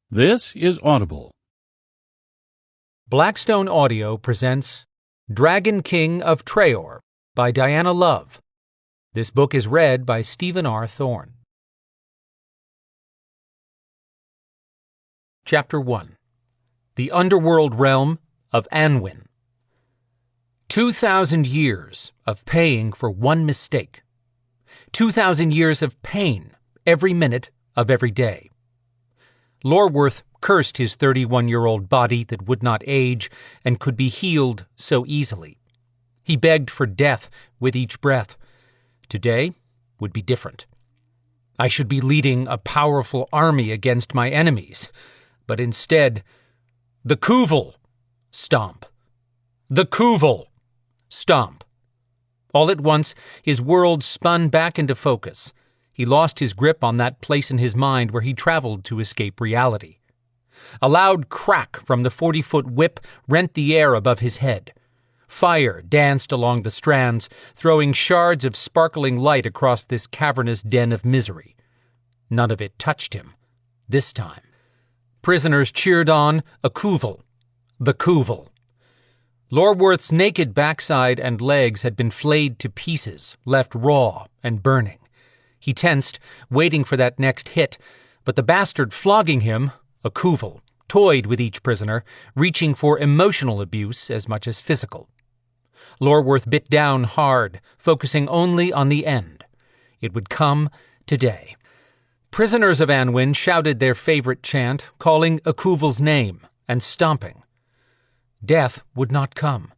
This is Audible. Blackstone Audio presents Dragon King of Treoir by Dianna Love. This book is read by Stephen R. Thorne. Chapter 1. The Underworld Realm of Anwin. 2,000 years of paying for one mistake. 2,000 years of pain every minute of every day. Lorworth cursed his 31-year-old body that would not age and could be healed so easily. He begged for death with each breath. Today would be different. I should be leading a powerful army against my enemies, but instead, the Kuval, stomp. The Kuval, stomp. All at once, his world spun back into focus. He lost his grip on that place in his mind where he traveled to escape reality. A loud crack from the 40-foot whip rent the air above his head. Fire danced along the strands, throwing shards of sparkling light across this cavernous den of misery. None of it touched him, this time. Prisoners cheered on, a Kuval, the Kuval. Lorworth's naked backside and legs had been flayed to pieces, left raw and burning. He tensed, waiting for that next hit, but the bastard flogging him, a Kuval, toyed with each prisoner, reaching for emotional abuse as much as physical. Lorworth bit down hard, focusing only on the end. It would come today. Prisoners of Anwin shouted their favorite chant, calling a Kuval's name and stomping. Death would not come.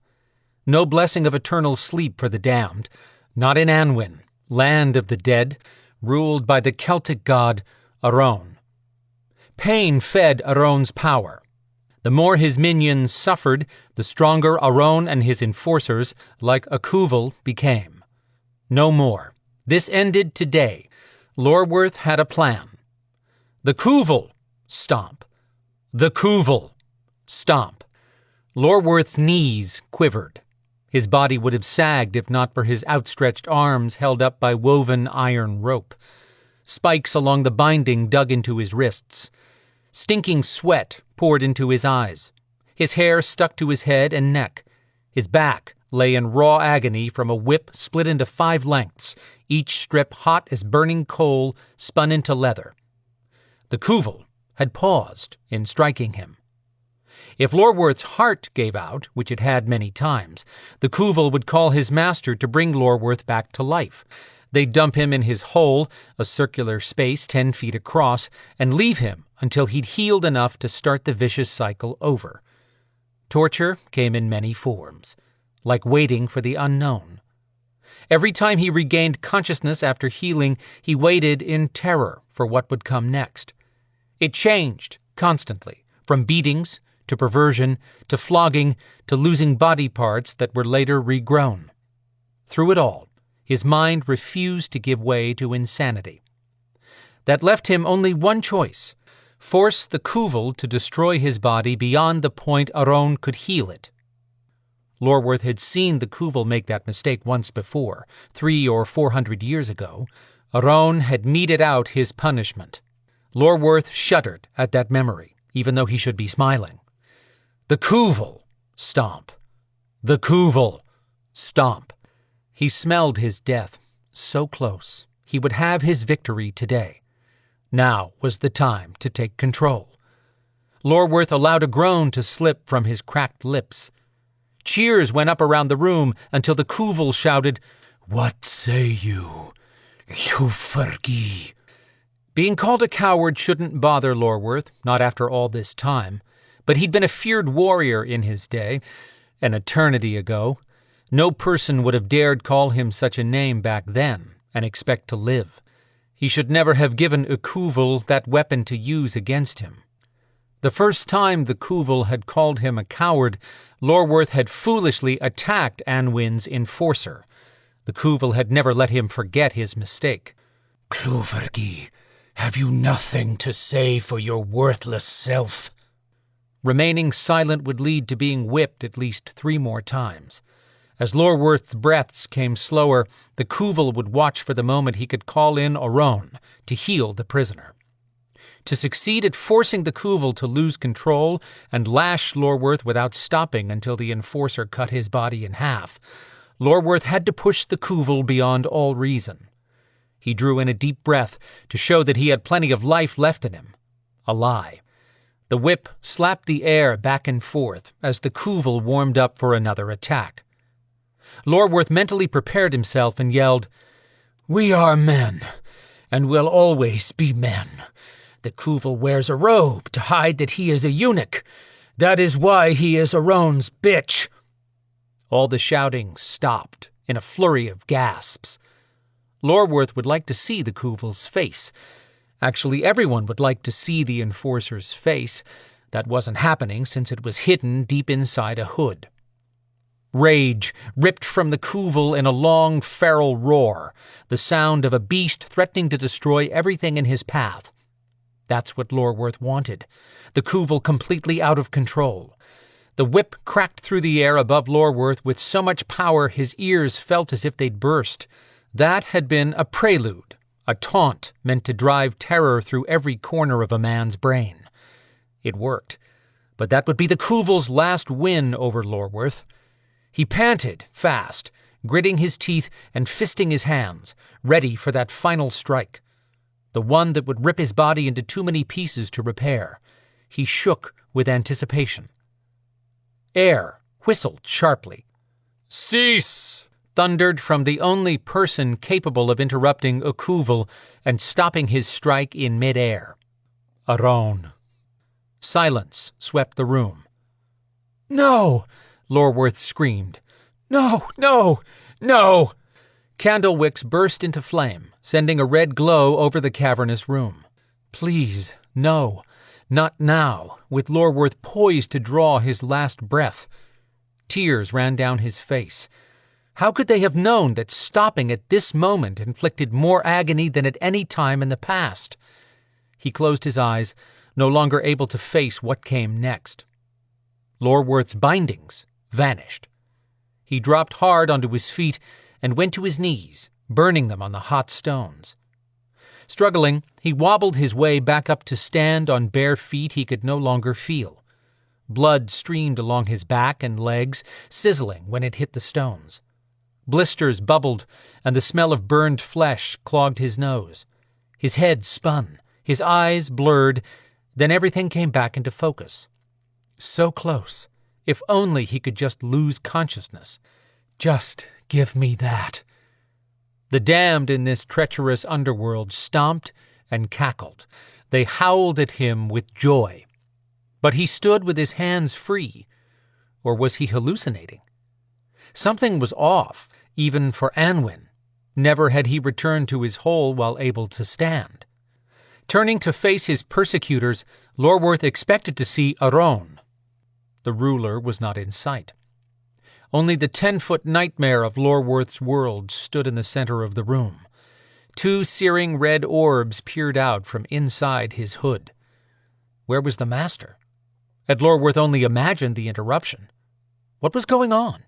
No blessing of eternal sleep for the damned, not in Anwin, land of the dead, ruled by the Celtic god Aron. Pain fed Aron's power. The more his minions suffered, the stronger Aron and his enforcers, like a Kuval, became. No more. This ended today. Lorworth had a plan. The Kuval, stomp. The Kuval, stomp. Lorworth's knees quivered. His body would have sagged if not for his outstretched arms held up by woven iron rope. Spikes along the binding dug into his wrists. Stinking sweat poured into his eyes. His hair stuck to his head and neck. His back lay in raw agony from a whip split into 5 lengths, each strip hot as burning coal spun into leather. The Kuval had paused in striking him. If Lorworth's heart gave out, which it had many times, the Kuval would call his master to bring Lorworth back to life. They'd dump him in his hole, a circular space 10 feet across, and leave him until he'd healed enough to start the vicious cycle over. Torture came in many forms, like waiting for the unknown. Every time he regained consciousness after healing, he waited in terror for what would come next. It changed constantly, from beatings to perversion, to flogging, to losing body parts that were later regrown. Through it all, his mind refused to give way to insanity. That left him only one choice: force the Kuval to destroy his body beyond the point Aron could heal it. Lorworth had seen the Kuval make that mistake once before, 300 or 400 years ago. Aron had meted out his punishment. Lorworth shuddered at that memory, even though he should be smiling. The Kuval, stomp. The Kuval, stomp. He smelled his death, so close. He would have his victory today. Now was the time to take control. Lorworth allowed a groan to slip from his cracked lips. Cheers went up around the room until the Kuval shouted, "What say you, Ufurgi?" Being called a coward shouldn't bother Lorworth, not after all this time. But he'd been a feared warrior in his day, an eternity ago. No person would have dared call him such a name back then and expect to live. He should never have given a Kuval that weapon to use against him. The first time the Kuval had called him a coward, Lorworth had foolishly attacked Anwin's enforcer. The Kuval had never let him forget his mistake. "Kluvergi, have you nothing to say for your worthless self?" Remaining silent would lead to being whipped at least 3 more times. As Lorworth's breaths came slower, the Kuval would watch for the moment he could call in Aron to heal the prisoner. To succeed at forcing the Kuval to lose control and lash Lorworth without stopping until the enforcer cut his body in half, Lorworth had to push the Kuval beyond all reason. He drew in a deep breath to show that he had plenty of life left in him. A lie. The whip slapped the air back and forth as the Kuval warmed up for another attack. Lorworth mentally prepared himself and yelled, "We are men, and will always be men. The Kuval wears a robe to hide that he is a eunuch. That is why he is Aron's bitch." All the shouting stopped in a flurry of gasps. Lorworth would like to see the Kuval's face. Actually, everyone would like to see the enforcer's face. That wasn't happening since it was hidden deep inside a hood. Rage ripped from the Kuval in a long, feral roar, the sound of a beast threatening to destroy everything in his path. That's what Lorworth wanted, the Kuval completely out of control. The whip cracked through the air above Lorworth with so much power his ears felt as if they'd burst. That had been a prelude, a taunt meant to drive terror through every corner of a man's brain. It worked, but that would be the Kuval's last win over Lorworth. He panted fast, gritting his teeth and fisting his hands, ready for that final strike, the one that would rip his body into too many pieces to repair. He shook with anticipation. Air whistled sharply. "Cease!" thundered from the only person capable of interrupting a Kuval and stopping his strike in midair. Aron. Silence swept the room. "No!" Lorworth screamed. "No, no, no!" Candle wicks burst into flame, sending a red glow over the cavernous room. Please, no, not now, with Lorworth poised to draw his last breath. Tears ran down his face. How could they have known that stopping at this moment inflicted more agony than at any time in the past? He closed his eyes, no longer able to face what came next. Lorworth's bindings vanished. He dropped hard onto his feet and went to his knees, burning them on the hot stones. Struggling, he wobbled his way back up to stand on bare feet he could no longer feel. Blood streamed along his back and legs, sizzling when it hit the stones. Blisters bubbled, and the smell of burned flesh clogged his nose. His head spun, his eyes blurred, then everything came back into focus. So close. If only he could just lose consciousness. Just give me that. The damned in this treacherous underworld stomped and cackled. They howled at him with joy. But he stood with his hands free. Or was he hallucinating? Something was off, even for Anwin. Never had he returned to his hole while able to stand. Turning to face his persecutors, Lorworth expected to see Aron. The ruler was not in sight. Only the 10-foot nightmare of Lorworth's world stood in the center of the room. Two searing red orbs peered out from inside his hood. Where was the master? Had Lorworth only imagined the interruption? What was going on?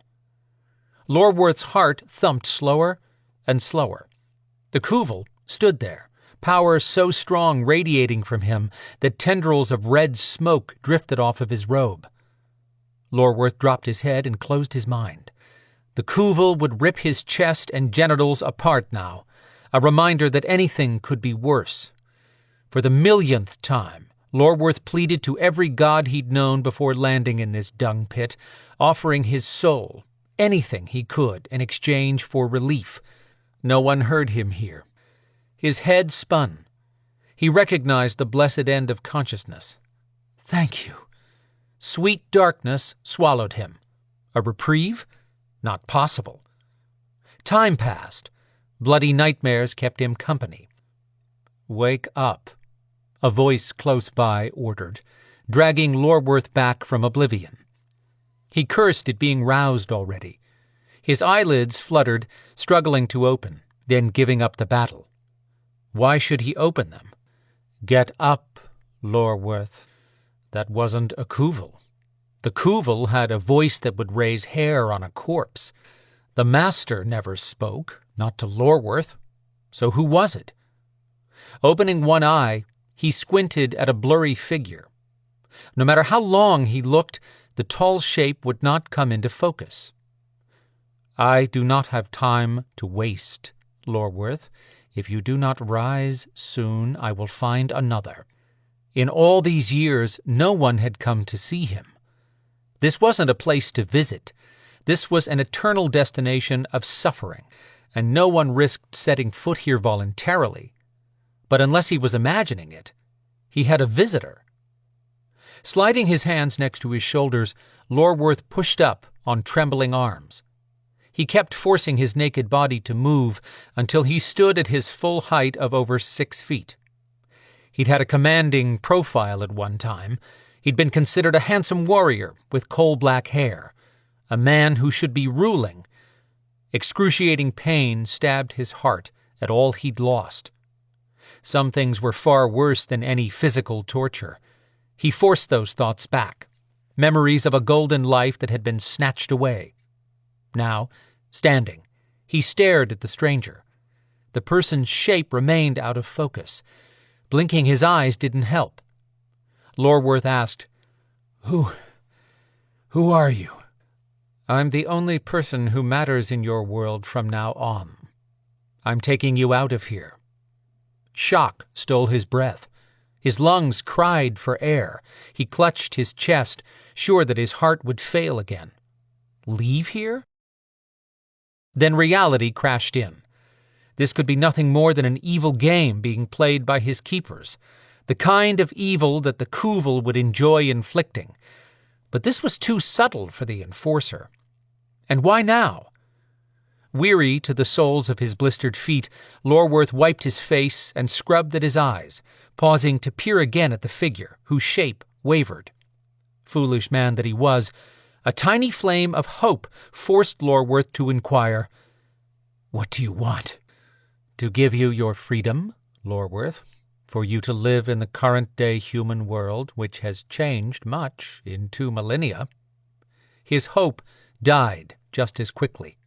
Lorworth's heart thumped slower and slower. The Kuval stood there, power so strong radiating from him that tendrils of red smoke drifted off of his robe. Lorworth dropped his head and closed his mind. The Kuval would rip his chest and genitals apart now, a reminder that anything could be worse. For the millionth time, Lorworth pleaded to every god he'd known before landing in this dung pit, offering his soul, anything he could, in exchange for relief. No one heard him here. His head spun. He recognized the blessed end of consciousness. Thank you. Sweet darkness swallowed him. A reprieve? Not possible. Time passed. Bloody nightmares kept him company. Wake up, a voice close by ordered, dragging Lorworth back from oblivion. He cursed at being roused already. His eyelids fluttered, struggling to open, then giving up the battle. Why should he open them? Get up, Lorworth. That wasn't a Kuval. The Kuval had a voice that would raise hair on a corpse. The master never spoke, not to Lorworth. So who was it? Opening one eye, He squinted at a blurry figure. No matter how long he looked, the tall shape would not come into focus. "I do not have time to waste, Lorworth. If you do not rise soon, I will find another." In all these years, no one had come to see him. This wasn't a place to visit. This was an eternal destination of suffering, and no one risked setting foot here voluntarily. But unless he was imagining it, he had a visitor. Sliding his hands next to his shoulders, Lorworth pushed up on trembling arms. He kept forcing his naked body to move until he stood at his full height of over 6 feet. He'd had a commanding profile at one time. He'd been considered a handsome warrior with coal-black hair, a man who should be ruling. Excruciating pain stabbed his heart at all he'd lost. Some things were far worse than any physical torture. He forced those thoughts back, memories of a golden life that had been snatched away. Now, standing, he stared at the stranger. The person's shape remained out of focus. Blinking his eyes didn't help. Lorworth asked, Who are you?" "I'm the only person who matters in your world from now on. I'm taking you out of here." Shock stole his breath. His lungs cried for air. He clutched his chest, sure that his heart would fail again. Leave here? Then reality crashed in. This could be nothing more than an evil game being played by his keepers, the kind of evil that the Kuval would enjoy inflicting. But this was too subtle for the enforcer. And why now? Weary to the soles of his blistered feet, Lorworth wiped his face and scrubbed at his eyes, pausing to peer again at the figure, whose shape wavered. Foolish man that he was, a tiny flame of hope forced Lorworth to inquire, "What do you want?" "To give you your freedom, Lorworth, for you to live in the current-day human world, which has changed much in 2 millennia. His hope died just as quickly.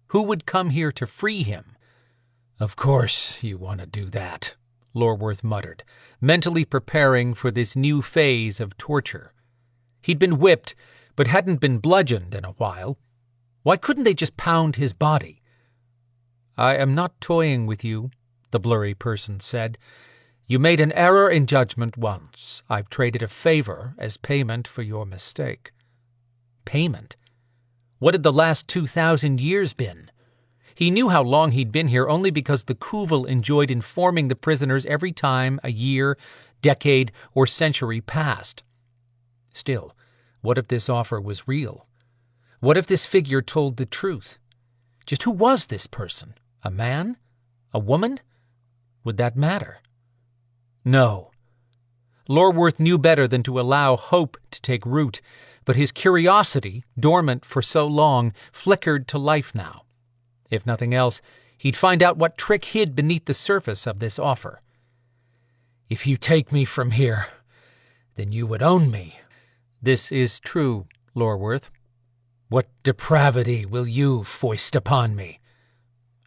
Who would come here to free him? "Of course you want to do that," Lorworth muttered, mentally preparing for this new phase of torture. He'd been whipped, but hadn't been bludgeoned in a while. Why couldn't they just pound his body? "I am not toying with you," the blurry person said. "You made an error in judgment once. I've traded a favor as payment for your mistake." Payment? What had the last 2,000 years been? He knew how long he'd been here only because the Kuval enjoyed informing the prisoners every time a year, decade, or century passed. Still, what if this offer was real? What if this figure told the truth? Just who was this person? A man? A woman? Would that matter? No. Lorworth knew better than to allow hope to take root, but his curiosity, dormant for so long, flickered to life now. If nothing else, he'd find out what trick hid beneath the surface of this offer. "If you take me from here, then you would own me." "This is true, Lorworth." "What depravity will you foist upon me?"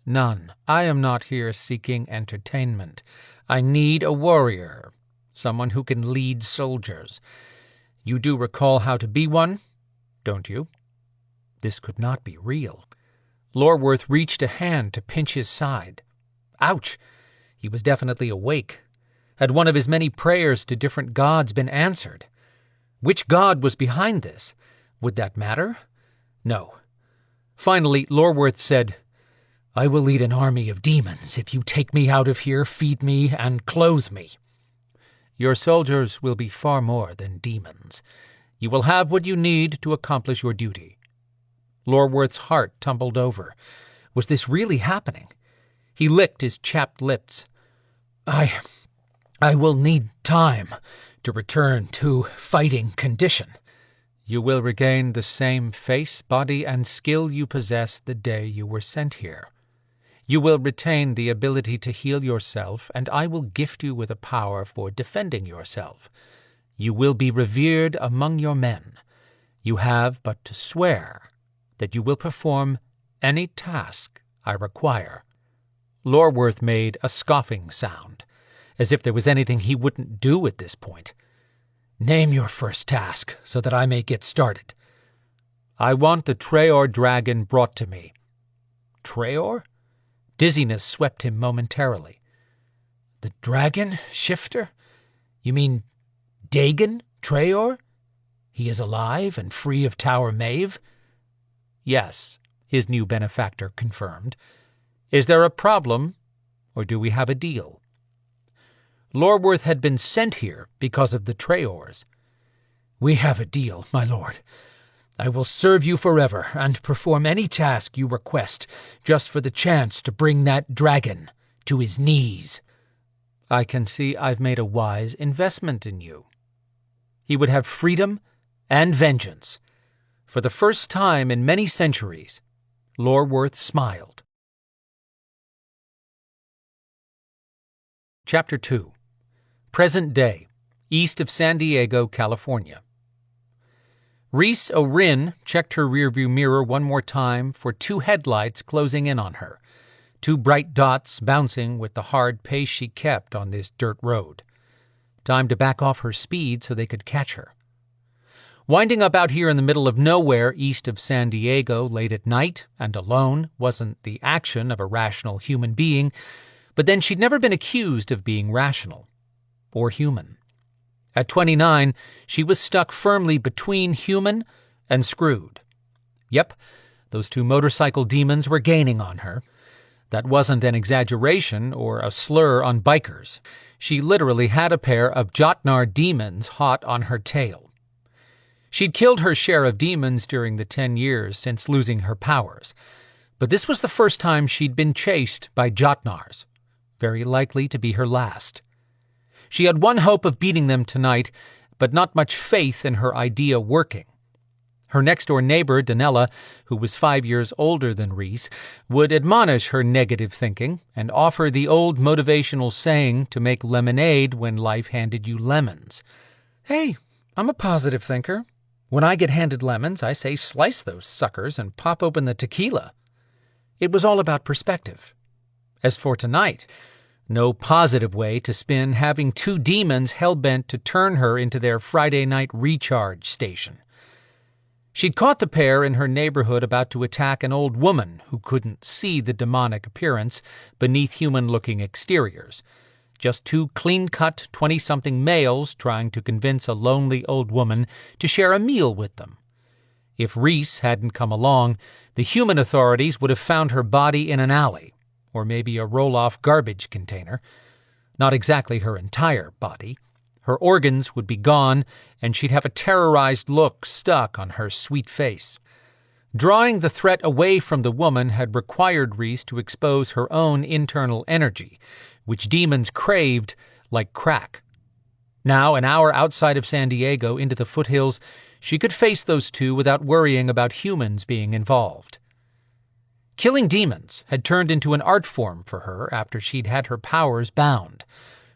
"None. I am not here seeking entertainment. I need a warrior, someone who can lead soldiers. You do recall how to be one, don't you?" This could not be real. Lorworth reached a hand to pinch his side. Ouch! He was definitely awake. Had one of his many prayers to different gods been answered? Which god was behind this? Would that matter? No. Finally, Lorworth said, "I will lead an army of demons if you take me out of here, feed me, and clothe me." "Your soldiers will be far more than demons. You will have what you need to accomplish your duty." Lorworth's heart tumbled over. Was this really happening? He licked his chapped lips. I will need time to return to fighting condition." "You will regain the same face, body, and skill you possessed the day you were sent here. You will retain the ability to heal yourself, and I will gift you with a power for defending yourself. You will be revered among your men. You have but to swear that you will perform any task I require." Lorworth made a scoffing sound. as if there was anything he wouldn't do at this point. "Name your first task, so that I may get started." "I want the Treoir dragon brought to me." "Treoir?" Dizziness swept him momentarily. "The dragon shifter? You mean Dagon Treoir? He is alive and free of Tower Maeve?" "Yes," his new benefactor confirmed. "Is there a problem, or do we have a deal?" Lorworth had been sent here because of the Treoirs. "We have a deal, my lord. I will serve you forever and perform any task you request just for the chance to bring that dragon to his knees." "I can see I've made a wise investment in you." He would have freedom and vengeance. For the first time in many centuries, Lorworth smiled. Chapter 2. Present Day, east of San Diego, California. Rhys O'Rynn checked her rearview mirror one more time for two headlights closing in on her, two bright dots bouncing with the hard pace she kept on this dirt road. Time to back off her speed so they could catch her. Winding up out here in the middle of nowhere east of San Diego late at night and alone wasn't the action of a rational human being, but then she'd never been accused of being rational or human. At 29, she was stuck firmly between human and screwed. Yep, those two motorcycle demons were gaining on her. That wasn't an exaggeration or a slur on bikers. She literally had a pair of Jotnar demons hot on her tail. She'd killed her share of demons during the 10 years since losing her powers, but this was the first time she'd been chased by Jotnars, very likely to be her last. She had one hope of beating them tonight, but not much faith in her idea working. Her next-door neighbor, Dianna, who was 5 years older than Rhys, would admonish her negative thinking and offer the old motivational saying to make lemonade when life handed you lemons. "Hey, I'm a positive thinker. When I get handed lemons, I say slice those suckers and pop open the tequila." It was all about perspective. As for tonight, no positive way to spin having two demons hell-bent to turn her into their Friday night recharge station. She'd caught the pair in her neighborhood about to attack an old woman who couldn't see the demonic appearance beneath human-looking exteriors. Just two clean-cut 20-something males trying to convince a lonely old woman to share a meal with them. If Rhys hadn't come along, the human authorities would have found her body in an alley, or maybe a roll-off garbage container. Not exactly her entire body. Her organs would be gone, and she'd have a terrorized look stuck on her sweet face. Drawing the threat away from the woman had required Rhys to expose her own internal energy, which demons craved like crack. Now, an hour outside of San Diego into the foothills, she could face those two without worrying about humans being involved. Killing demons had turned into an art form for her after she'd had her powers bound.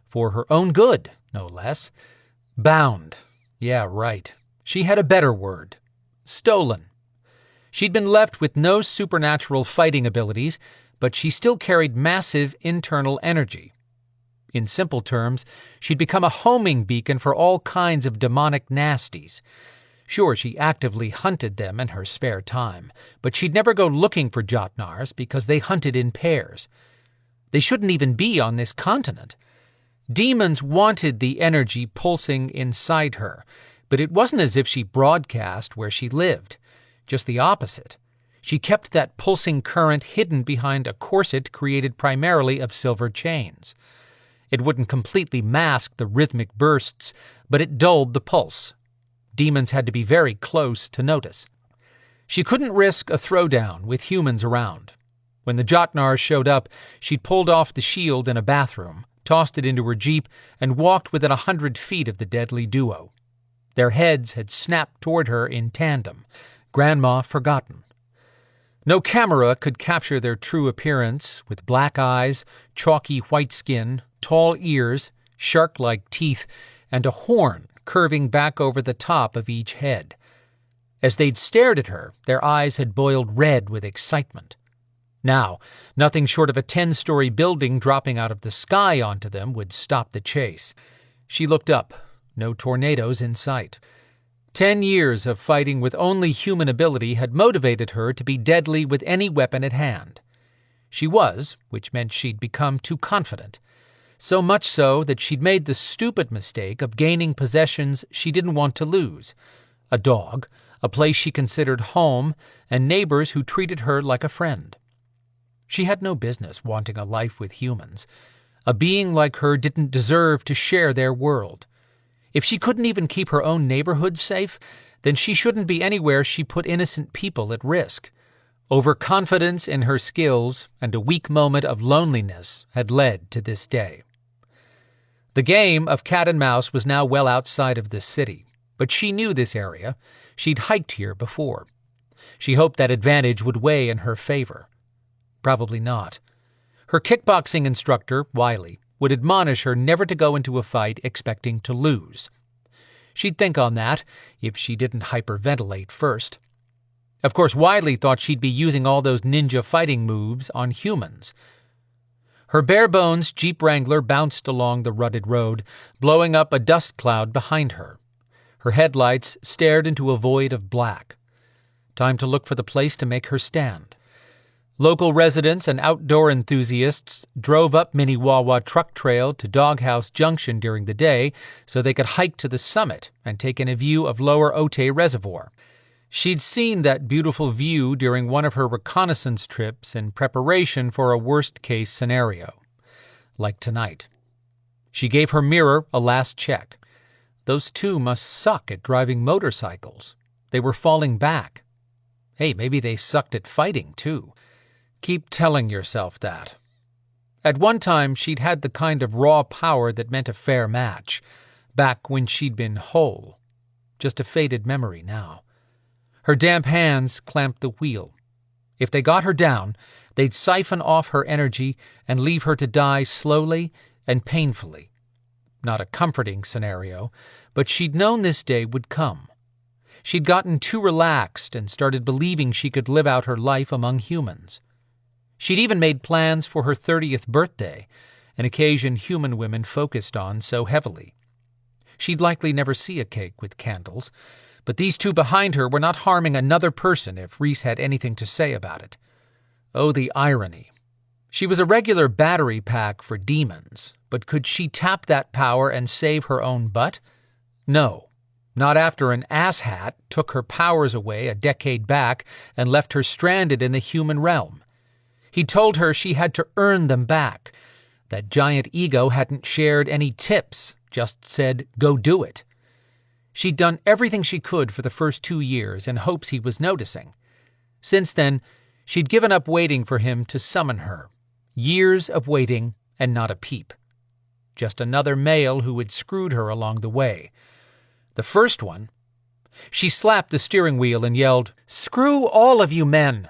For her own good, no less. Bound. Yeah, right. She had a better word. Stolen. She'd been left with no supernatural fighting abilities, but she still carried massive internal energy. In simple terms, she'd become a homing beacon for all kinds of demonic nasties. Sure, she actively hunted them in her spare time, but she'd never go looking for Jotnars because they hunted in pairs. They shouldn't even be on this continent. Demons wanted the energy pulsing inside her, but it wasn't as if she broadcast where she lived. Just the opposite. She kept that pulsing current hidden behind a corset created primarily of silver chains. It wouldn't completely mask the rhythmic bursts, but it dulled the pulse. Demons had to be very close to notice. She couldn't risk a throwdown with humans around. When the Jotnars showed up, she'd pulled off the shield in a bathroom, tossed it into her jeep, and walked within 100 feet of the deadly duo. Their heads had snapped toward her in tandem, Grandma forgotten. No camera could capture their true appearance, with black eyes, chalky white skin, tall ears, shark-like teeth, and a horn curving back over the top of each head. As they'd stared at her, their eyes had boiled red with excitement. Now, nothing short of a 10-story building dropping out of the sky onto them would stop the chase. She looked up. No tornadoes in sight. 10 years of fighting with only human ability had motivated her to be deadly with any weapon at hand. She was, which meant she'd become too confident. So much so that she'd made the stupid mistake of gaining possessions she didn't want to lose. A dog, a place she considered home, and neighbors who treated her like a friend. She had no business wanting a life with humans. A being like her didn't deserve to share their world. If she couldn't even keep her own neighborhood safe, then she shouldn't be anywhere she put innocent people at risk. Overconfidence in her skills and a weak moment of loneliness had led to this day. The game of cat and mouse was now well outside of the city, but she knew this area. She'd hiked here before. She hoped that advantage would weigh in her favor. Probably not. Her kickboxing instructor, Wiley, would admonish her never to go into a fight expecting to lose. She'd think on that if she didn't hyperventilate first. Of course, Wiley thought she'd be using all those ninja fighting moves on humans. Her bare-bones Jeep Wrangler bounced along the rutted road, blowing up a dust cloud behind her. Her headlights stared into a void of black. Time to look for the place to make her stand. Local residents and outdoor enthusiasts drove up Minnewawa Truck Trail to Doghouse Junction during the day so they could hike to the summit and take in a view of Lower Otay Reservoir. She'd seen that beautiful view during one of her reconnaissance trips in preparation for a worst-case scenario, like tonight. She gave her mirror a last check. Those two must suck at driving motorcycles. They were falling back. Hey, maybe they sucked at fighting, too. Keep telling yourself that. At one time, she'd had the kind of raw power that meant a fair match, back when she'd been whole. Just a faded memory now. Her damp hands clamped the wheel. If they got her down, they'd siphon off her energy and leave her to die slowly and painfully. Not a comforting scenario, but she'd known this day would come. She'd gotten too relaxed and started believing she could live out her life among humans. She'd even made plans for her 30th birthday, an occasion human women focused on so heavily. She'd likely never see a cake with candles, but these two behind her were not harming another person if Reese had anything to say about it. Oh, the irony. She was a regular battery pack for demons, but could she tap that power and save her own butt? No, not after an asshat took her powers away a decade back and left her stranded in the human realm. He told her she had to earn them back. That giant ego hadn't shared any tips, just said, go do it. She'd done everything she could for the first 2 years in hopes he was noticing. Since then, she'd given up waiting for him to summon her. Years of waiting and not a peep. Just another male who had screwed her along the way. The first one. She slapped the steering wheel and yelled, "Screw all of you men!"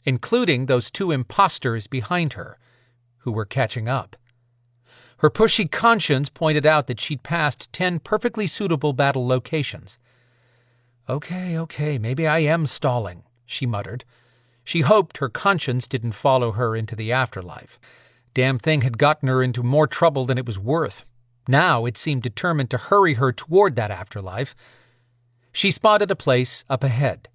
including those two imposters behind her, who were catching up. Her pushy conscience pointed out that she'd passed 10 perfectly suitable battle locations. Okay, maybe I am stalling, she muttered. She hoped her conscience didn't follow her into the afterlife. Damn thing had gotten her into more trouble than it was worth. Now it seemed determined to hurry her toward that afterlife. She spotted a place up ahead.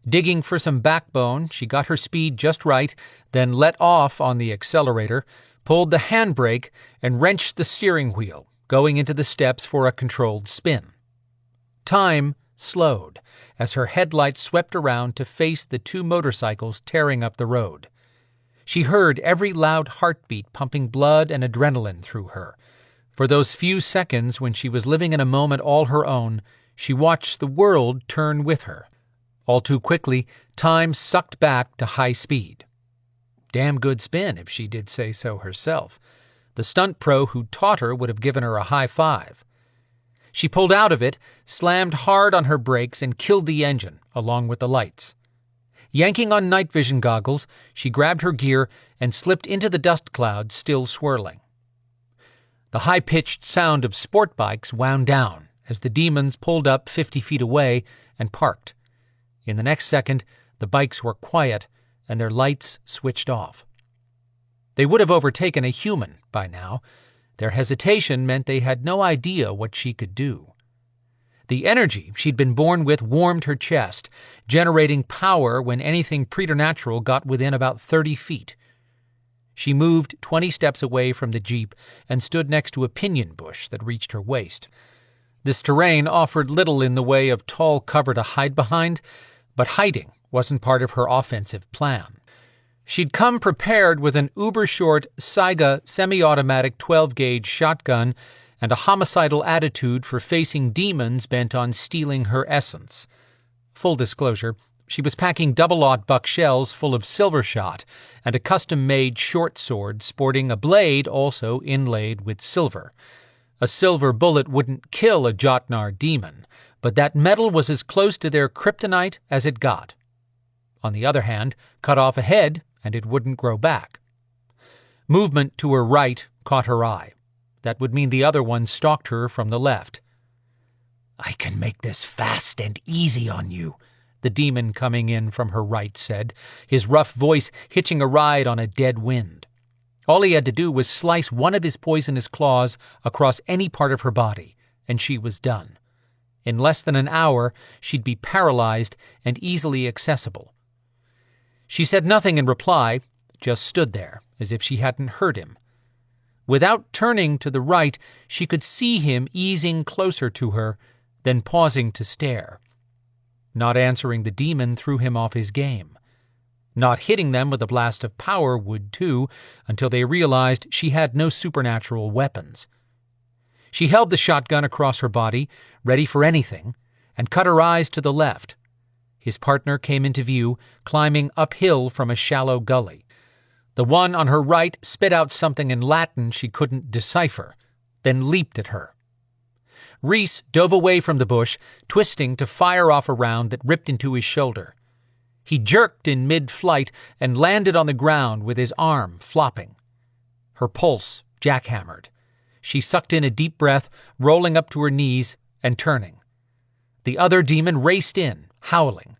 Digging for some backbone, she got her speed just right, then let off on the accelerator, pulled the handbrake, and wrenched the steering wheel, going into the steps for a controlled spin. Time slowed as her headlights swept around to face the 2 motorcycles tearing up the road. She heard every loud heartbeat pumping blood and adrenaline through her. For those few seconds when she was living in a moment all her own, she watched the world turn with her. All too quickly, time sucked back to high speed. Damn good spin, if she did say so herself. The stunt pro who taught her would have given her a high five. She pulled out of it, slammed hard on her brakes, and killed the engine, along with the lights. Yanking on night vision goggles, she grabbed her gear and slipped into the dust cloud still swirling. The high-pitched sound of sport bikes wound down as the demons pulled up 50 feet away and parked. In the next second, the bikes were quiet and their lights switched off. They would have overtaken a human by now. Their hesitation meant they had no idea what she could do. The energy she'd been born with warmed her chest, generating power when anything preternatural got within about 30 feet. She moved 20 steps away from the jeep and stood next to a pinyon bush that reached her waist. This terrain offered little in the way of tall cover to hide behind, but hiding wasn't part of her offensive plan. She'd come prepared with an uber-short Saiga semi-automatic 12-gauge shotgun and a homicidal attitude for facing demons bent on stealing her essence. Full disclosure, she was packing double-aught buck shells full of silver shot and a custom-made short sword sporting a blade also inlaid with silver. A silver bullet wouldn't kill a Jotnar demon, but that metal was as close to their kryptonite as it got. On the other hand, cut off a head and it wouldn't grow back. Movement to her right caught her eye. That would mean the other one stalked her from the left. "I can make this fast and easy on you," the demon coming in from her right said, his rough voice hitching a ride on a dead wind. All he had to do was slice one of his poisonous claws across any part of her body, and she was done. In less than an hour, she'd be paralyzed and easily accessible. She said nothing in reply, just stood there, as if she hadn't heard him. Without turning to the right, she could see him easing closer to her, then pausing to stare. Not answering the demon threw him off his game. Not hitting them with a blast of power would too, until they realized she had no supernatural weapons. She held the shotgun across her body, ready for anything, and cut her eyes to the left. His partner came into view, climbing uphill from a shallow gully. The one on her right spit out something in Latin she couldn't decipher, then leaped at her. Reese dove away from the bush, twisting to fire off a round that ripped into his shoulder. He jerked in mid-flight and landed on the ground with his arm flopping. Her pulse jackhammered. She sucked in a deep breath, rolling up to her knees and turning. The other demon raced in, howling.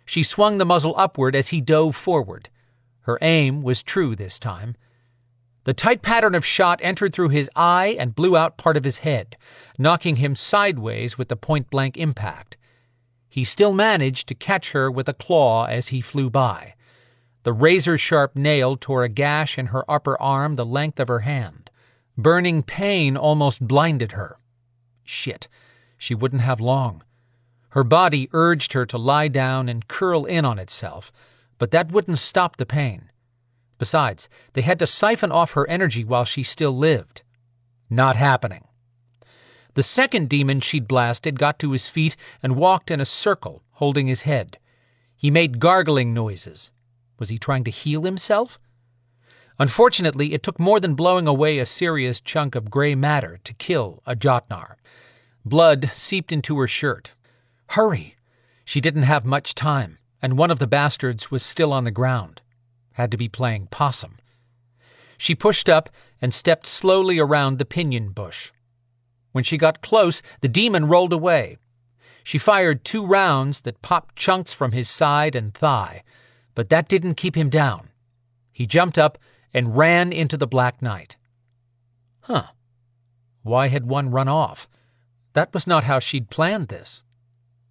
She swung the muzzle upward as he dove forward. Her aim was true this time. The tight pattern of shot entered through his eye and blew out part of his head, knocking him sideways with the point-blank impact. He still managed to catch her with a claw as he flew by. The razor-sharp nail tore a gash in her upper arm the length of her hand. Burning pain almost blinded her. Shit, she wouldn't have long. Her body urged her to lie down and curl in on itself, but that wouldn't stop the pain. Besides, they had to siphon off her energy while she still lived. Not happening. The second demon she'd blasted got to his feet and walked in a circle, holding his head. He made gargling noises. Was he trying to heal himself? Unfortunately, it took more than blowing away a serious chunk of gray matter to kill a Jotnar. Blood seeped into her shirt. Hurry! She didn't have much time, and one of the bastards was still on the ground. Had to be playing possum. She pushed up and stepped slowly around the pinyon bush. When she got close, the demon rolled away. She fired 2 rounds that popped chunks from his side and thigh, but that didn't keep him down. He jumped up and ran into the black night. Why had one run off? That was not how she'd planned this.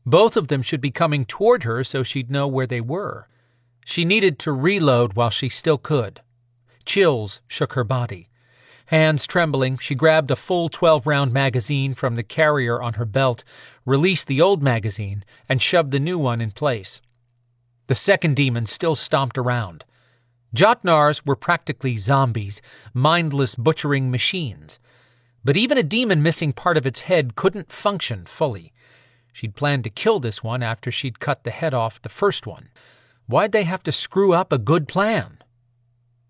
Both of them should be coming toward her so she'd know where they were. She needed to reload while she still could. Chills shook her body. Hands trembling, she grabbed a full 12-round magazine from the carrier on her belt, released the old magazine, and shoved the new one in place. The second demon still stomped around. Jotnars were practically zombies, mindless butchering machines. But even a demon missing part of its head couldn't function fully. She'd planned to kill this one after she'd cut the head off the first one. Why'd they have to screw up a good plan?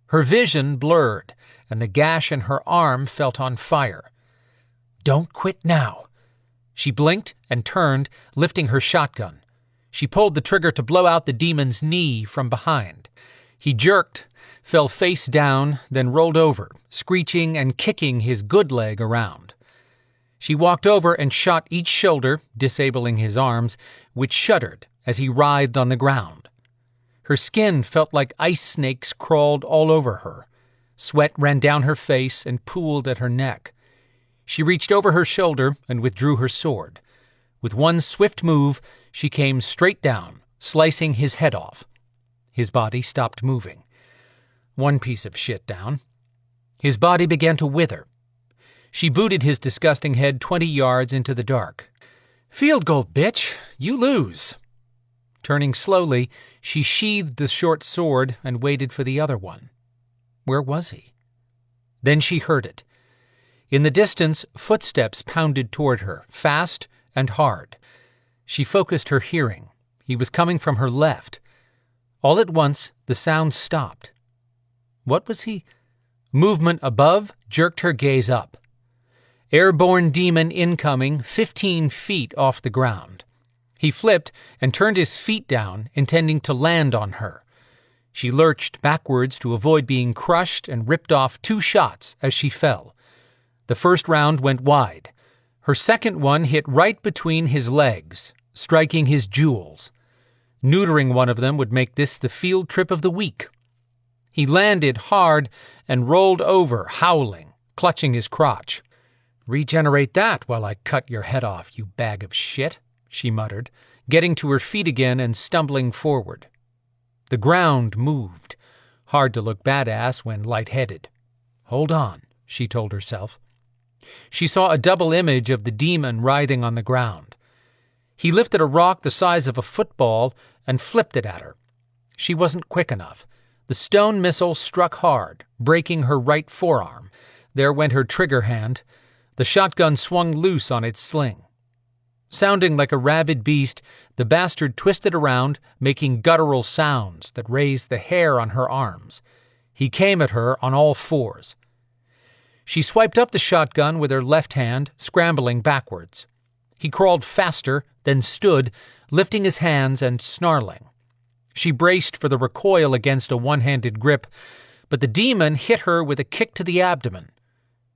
Her vision blurred, and the gash in her arm felt on fire. Don't quit now. She blinked and turned, lifting her shotgun. She pulled the trigger to blow out the demon's knee from behind. He jerked, fell face down, then rolled over, screeching and kicking his good leg around. She walked over and shot each shoulder, disabling his arms, which shuddered as he writhed on the ground. Her skin felt like ice snakes crawled all over her. Sweat ran down her face and pooled at her neck. She reached over her shoulder and withdrew her sword. With one swift move, she came straight down, slicing his head off. His body stopped moving. One piece of shit down. His body began to wither. She booted his disgusting head 20 yards into the dark. "Field goal, bitch! You lose!" Turning slowly, she sheathed the short sword and waited for the other one. Where was he? Then she heard it. In the distance, footsteps pounded toward her, fast and hard. She focused her hearing. He was coming from her left. All at once, the sound stopped. What was he? Movement above jerked her gaze up. Airborne demon incoming 15 feet off the ground. He flipped and turned his feet down, intending to land on her. She lurched backwards to avoid being crushed and ripped off 2 shots as she fell. The first round went wide. Her second one hit right between his legs, striking his jewels. Neutering one of them would make this the field trip of the week. He landed hard and rolled over, howling, clutching his crotch. "Regenerate that while I cut your head off, you bag of shit," she muttered, getting to her feet again and stumbling forward. The ground moved. Hard to look badass when lightheaded. "Hold on," she told herself. She saw a double image of the demon writhing on the ground. He lifted a rock the size of a football and flipped it at her. She wasn't quick enough. The stone missile struck hard, breaking her right forearm. There went her trigger hand. The shotgun swung loose on its sling. Sounding like a rabid beast, the bastard twisted around, making guttural sounds that raised the hair on her arms. He came at her on all fours. She swiped up the shotgun with her left hand, scrambling backwards. He crawled faster, then stood, lifting his hands and snarling. She braced for the recoil against a one-handed grip, but the demon hit her with a kick to the abdomen.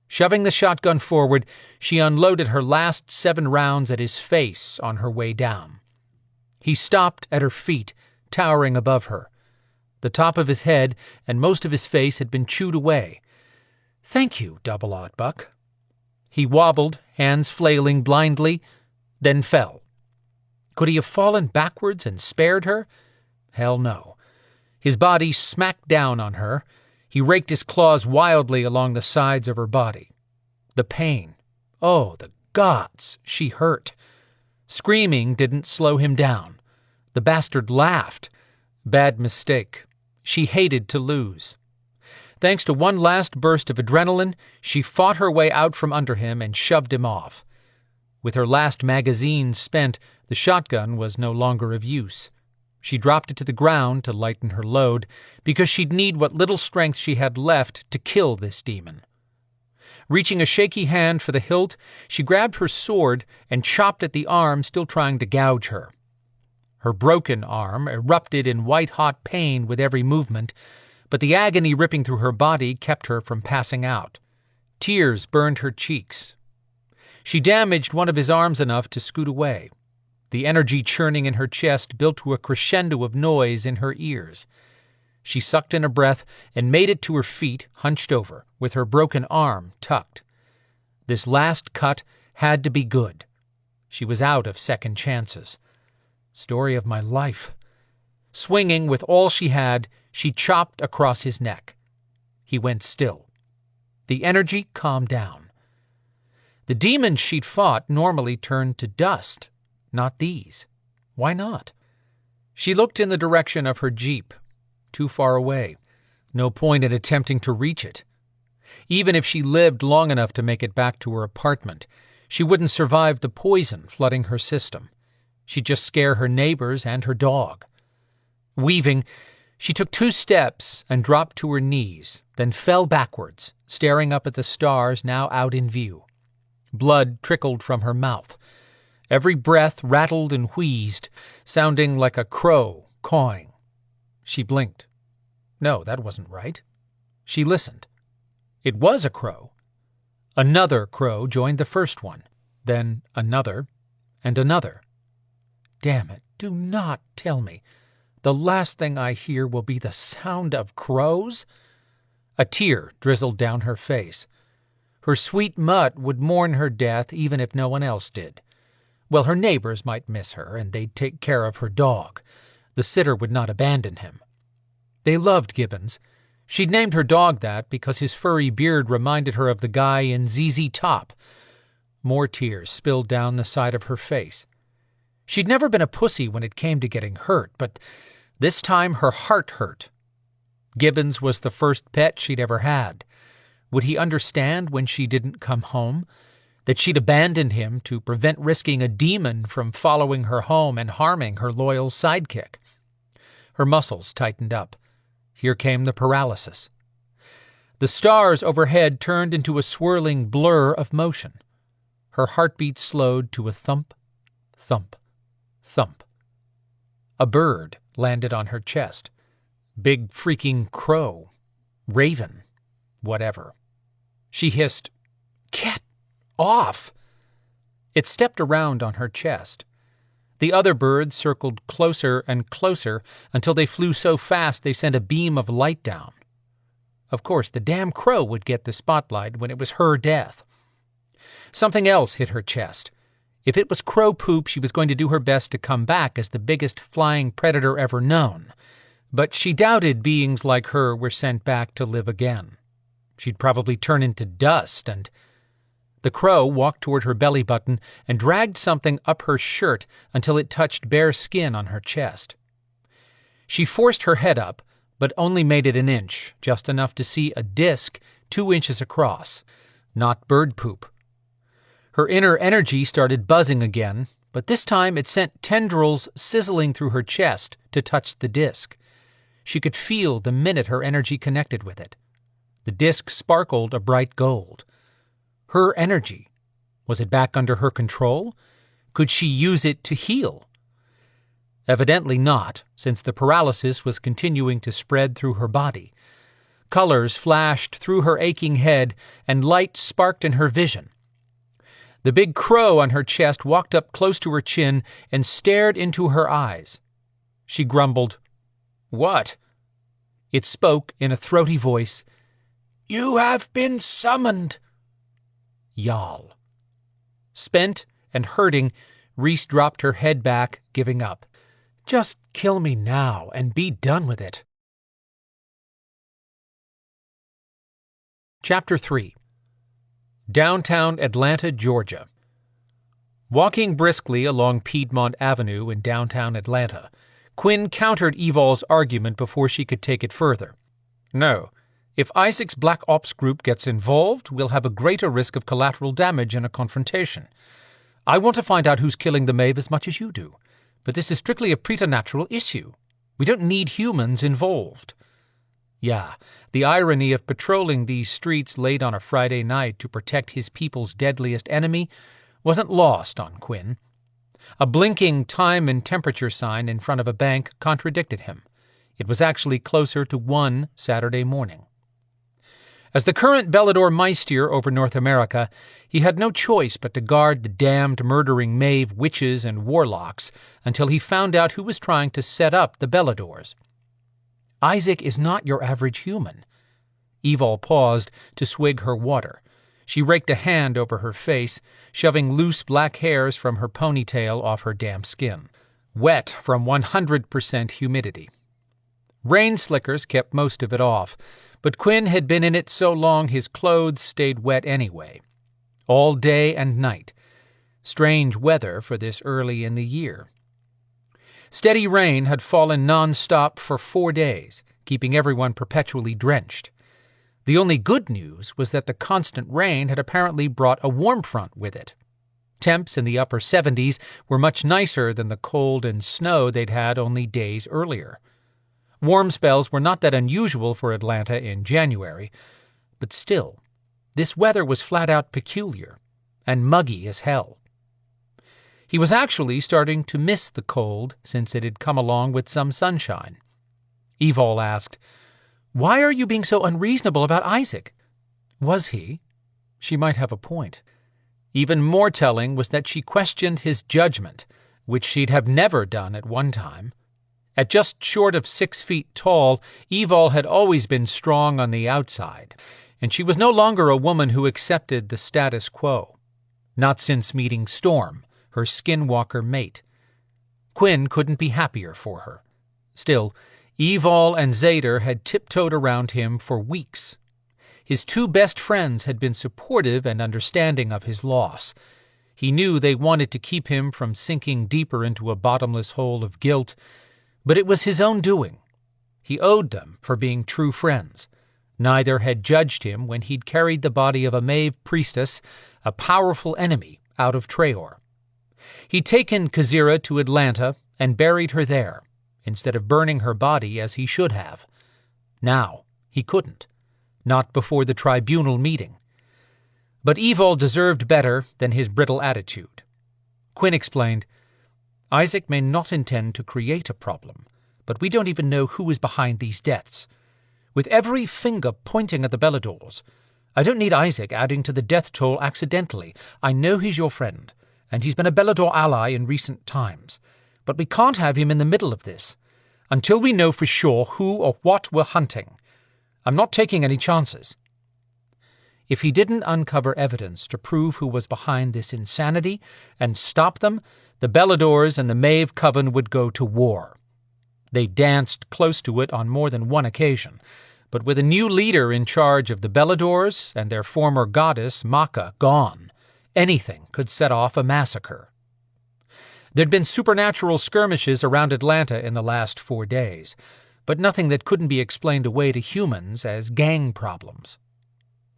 Shoving the shotgun forward, she unloaded her last 7 rounds at his face on her way down. He stopped at her feet, towering above her. The top of his head and most of his face had been chewed away. "Thank you, Double-Odd Buck." He wobbled, hands flailing blindly, then fell. Could he have fallen backwards and spared her? Hell no. His body smacked down on her. He raked his claws wildly along the sides of her body. The pain. Oh, the gods, she hurt. Screaming didn't slow him down. The bastard laughed. Bad mistake. She hated to lose. Thanks to one last burst of adrenaline, she fought her way out from under him and shoved him off. With her last magazine spent, the shotgun was no longer of use. She dropped it to the ground to lighten her load, because she'd need what little strength she had left to kill this demon. Reaching a shaky hand for the hilt, she grabbed her sword and chopped at the arm still trying to gouge her. Her broken arm erupted in white-hot pain with every movement, but the agony ripping through her body kept her from passing out. Tears burned her cheeks. She damaged one of his arms enough to scoot away. The energy churning in her chest built to a crescendo of noise in her ears. She sucked in a breath and made it to her feet, hunched over, with her broken arm tucked. This last cut had to be good. She was out of second chances. Story of my life. Swinging with all she had, she chopped across his neck. He went still. The energy calmed down. The demons she'd fought normally turned to dust. Not these. Why not? She looked in the direction of her jeep. Too far away. No point in attempting to reach it. Even if she lived long enough to make it back to her apartment, she wouldn't survive the poison flooding her system. She'd just scare her neighbors and her dog. Weaving, she took 2 steps and dropped to her knees, then fell backwards, staring up at the stars now out in view. Blood trickled from her mouth. Every breath rattled and wheezed, sounding like a crow cawing. She blinked. No, that wasn't right. She listened. It was a crow. Another crow joined the first one, then another and another. Damn it, do not tell me. The last thing I hear will be the sound of crows." A tear drizzled down her face. Her sweet mutt would mourn her death even if no one else did. Well, her neighbors might miss her, and they'd take care of her dog. The sitter would not abandon him. They loved Gibbons. She'd named her dog that because his furry beard reminded her of the guy in ZZ Top. More tears spilled down the side of her face. She'd never been a pussy when it came to getting hurt, but this time her heart hurt. Gibbons was the first pet she'd ever had. Would he understand when she didn't come home? That she'd abandoned him to prevent risking a demon from following her home and harming her loyal sidekick? Her muscles tightened up. Here came the paralysis. The stars overhead turned into a swirling blur of motion. Her heartbeat slowed to a thump, thump, thump. A bird landed on her chest. Big freaking crow. Raven. Whatever. She hissed, "Get off!" It stepped around on her chest. The other birds circled closer and closer until they flew so fast they sent a beam of light down. Of course, the damn crow would get the spotlight when it was her death. Something else hit her chest. If it was crow poop, she was going to do her best to come back as the biggest flying predator ever known. But she doubted beings like her were sent back to live again. She'd probably turn into dust and... The crow walked toward her belly button and dragged something up her shirt until it touched bare skin on her chest. She forced her head up, but only made it an inch, just enough to see a disc 2 inches across. Not bird poop. Her inner energy started buzzing again, but this time it sent tendrils sizzling through her chest to touch the disc. She could feel the minute her energy connected with it. The disc sparkled a bright gold. Her energy. Was it back under her control? Could she use it to heal? Evidently not, since the paralysis was continuing to spread through her body. Colors flashed through her aching head, and light sparked in her vision. The big crow on her chest walked up close to her chin and stared into her eyes. She grumbled, "What?" It spoke in a throaty voice. "You have been summoned." Y'all. Spent and hurting, Reese dropped her head back, giving up. Just kill me now and be done with it. Chapter 3. Downtown Atlanta, Georgia. Walking briskly along Piedmont Avenue in downtown Atlanta, Quinn countered Evol's argument before she could take it further. "No. If Isaac's Black Ops group gets involved, we'll have a greater risk of collateral damage in a confrontation. I want to find out who's killing the Maeve as much as you do, but this is strictly a preternatural issue. We don't need humans involved." Yeah, the irony of patrolling these streets late on a Friday night to protect his people's deadliest enemy wasn't lost on Quinn. A blinking time and temperature sign in front of a bank contradicted him. It was actually closer to 1 Saturday morning. As the current Belador Meister over North America, he had no choice but to guard the damned murdering Maeve witches and warlocks until he found out who was trying to set up the Beladors. Isaac is not your average human. Evol paused to swig her water. She raked a hand over her face, shoving loose black hairs from her ponytail off her damp skin, wet from 100% humidity. Rain slickers kept most of it off, but Quinn had been in it so long his clothes stayed wet anyway. All day and night. Strange weather for this early in the year. Steady rain had fallen non-stop for 4 days, keeping everyone perpetually drenched. The only good news was that the constant rain had apparently brought a warm front with it. Temps in the upper 70s were much nicer than the cold and snow they'd had only days earlier. Warm spells were not that unusual for Atlanta in January, but still, this weather was flat-out peculiar and muggy as hell. He was actually starting to miss the cold since it had come along with some sunshine. Evol asked, "Why are you being so unreasonable about Isaac?" Was he? She might have a point. Even more telling was that she questioned his judgment, which she'd have never done at one time. At just short of 6 feet tall, Evol had always been strong on the outside, and she was no longer a woman who accepted the status quo. Not since meeting Storm, her skinwalker mate. Quinn couldn't be happier for her. Still, Evol and Zader had tiptoed around him for weeks. His 2 best friends had been supportive and understanding of his loss. He knew they wanted to keep him from sinking deeper into a bottomless hole of guilt, but it was his own doing. He owed them for being true friends. Neither had judged him when he'd carried the body of a Maeve priestess, a powerful enemy, out of Treoir. He'd taken Kazira to Atlanta and buried her there, instead of burning her body as he should have. Now he couldn't. Not before the tribunal meeting. But Evol deserved better than his brittle attitude. Quinn explained, "Isaac may not intend to create a problem, but we don't even know who is behind these deaths. With every finger pointing at the Beladors, I don't need Isaac adding to the death toll accidentally. I know he's your friend, and he's been a Belador ally in recent times, but we can't have him in the middle of this, until we know for sure who or what we're hunting. I'm not taking any chances." If he didn't uncover evidence to prove who was behind this insanity and stop them, the Beladors and the Maeve Coven would go to war. They danced close to it on more than one occasion, but with a new leader in charge of the Beladors and their former goddess, Maka, gone, anything could set off a massacre. There'd been supernatural skirmishes around Atlanta in the last 4 days, but nothing that couldn't be explained away to humans as gang problems.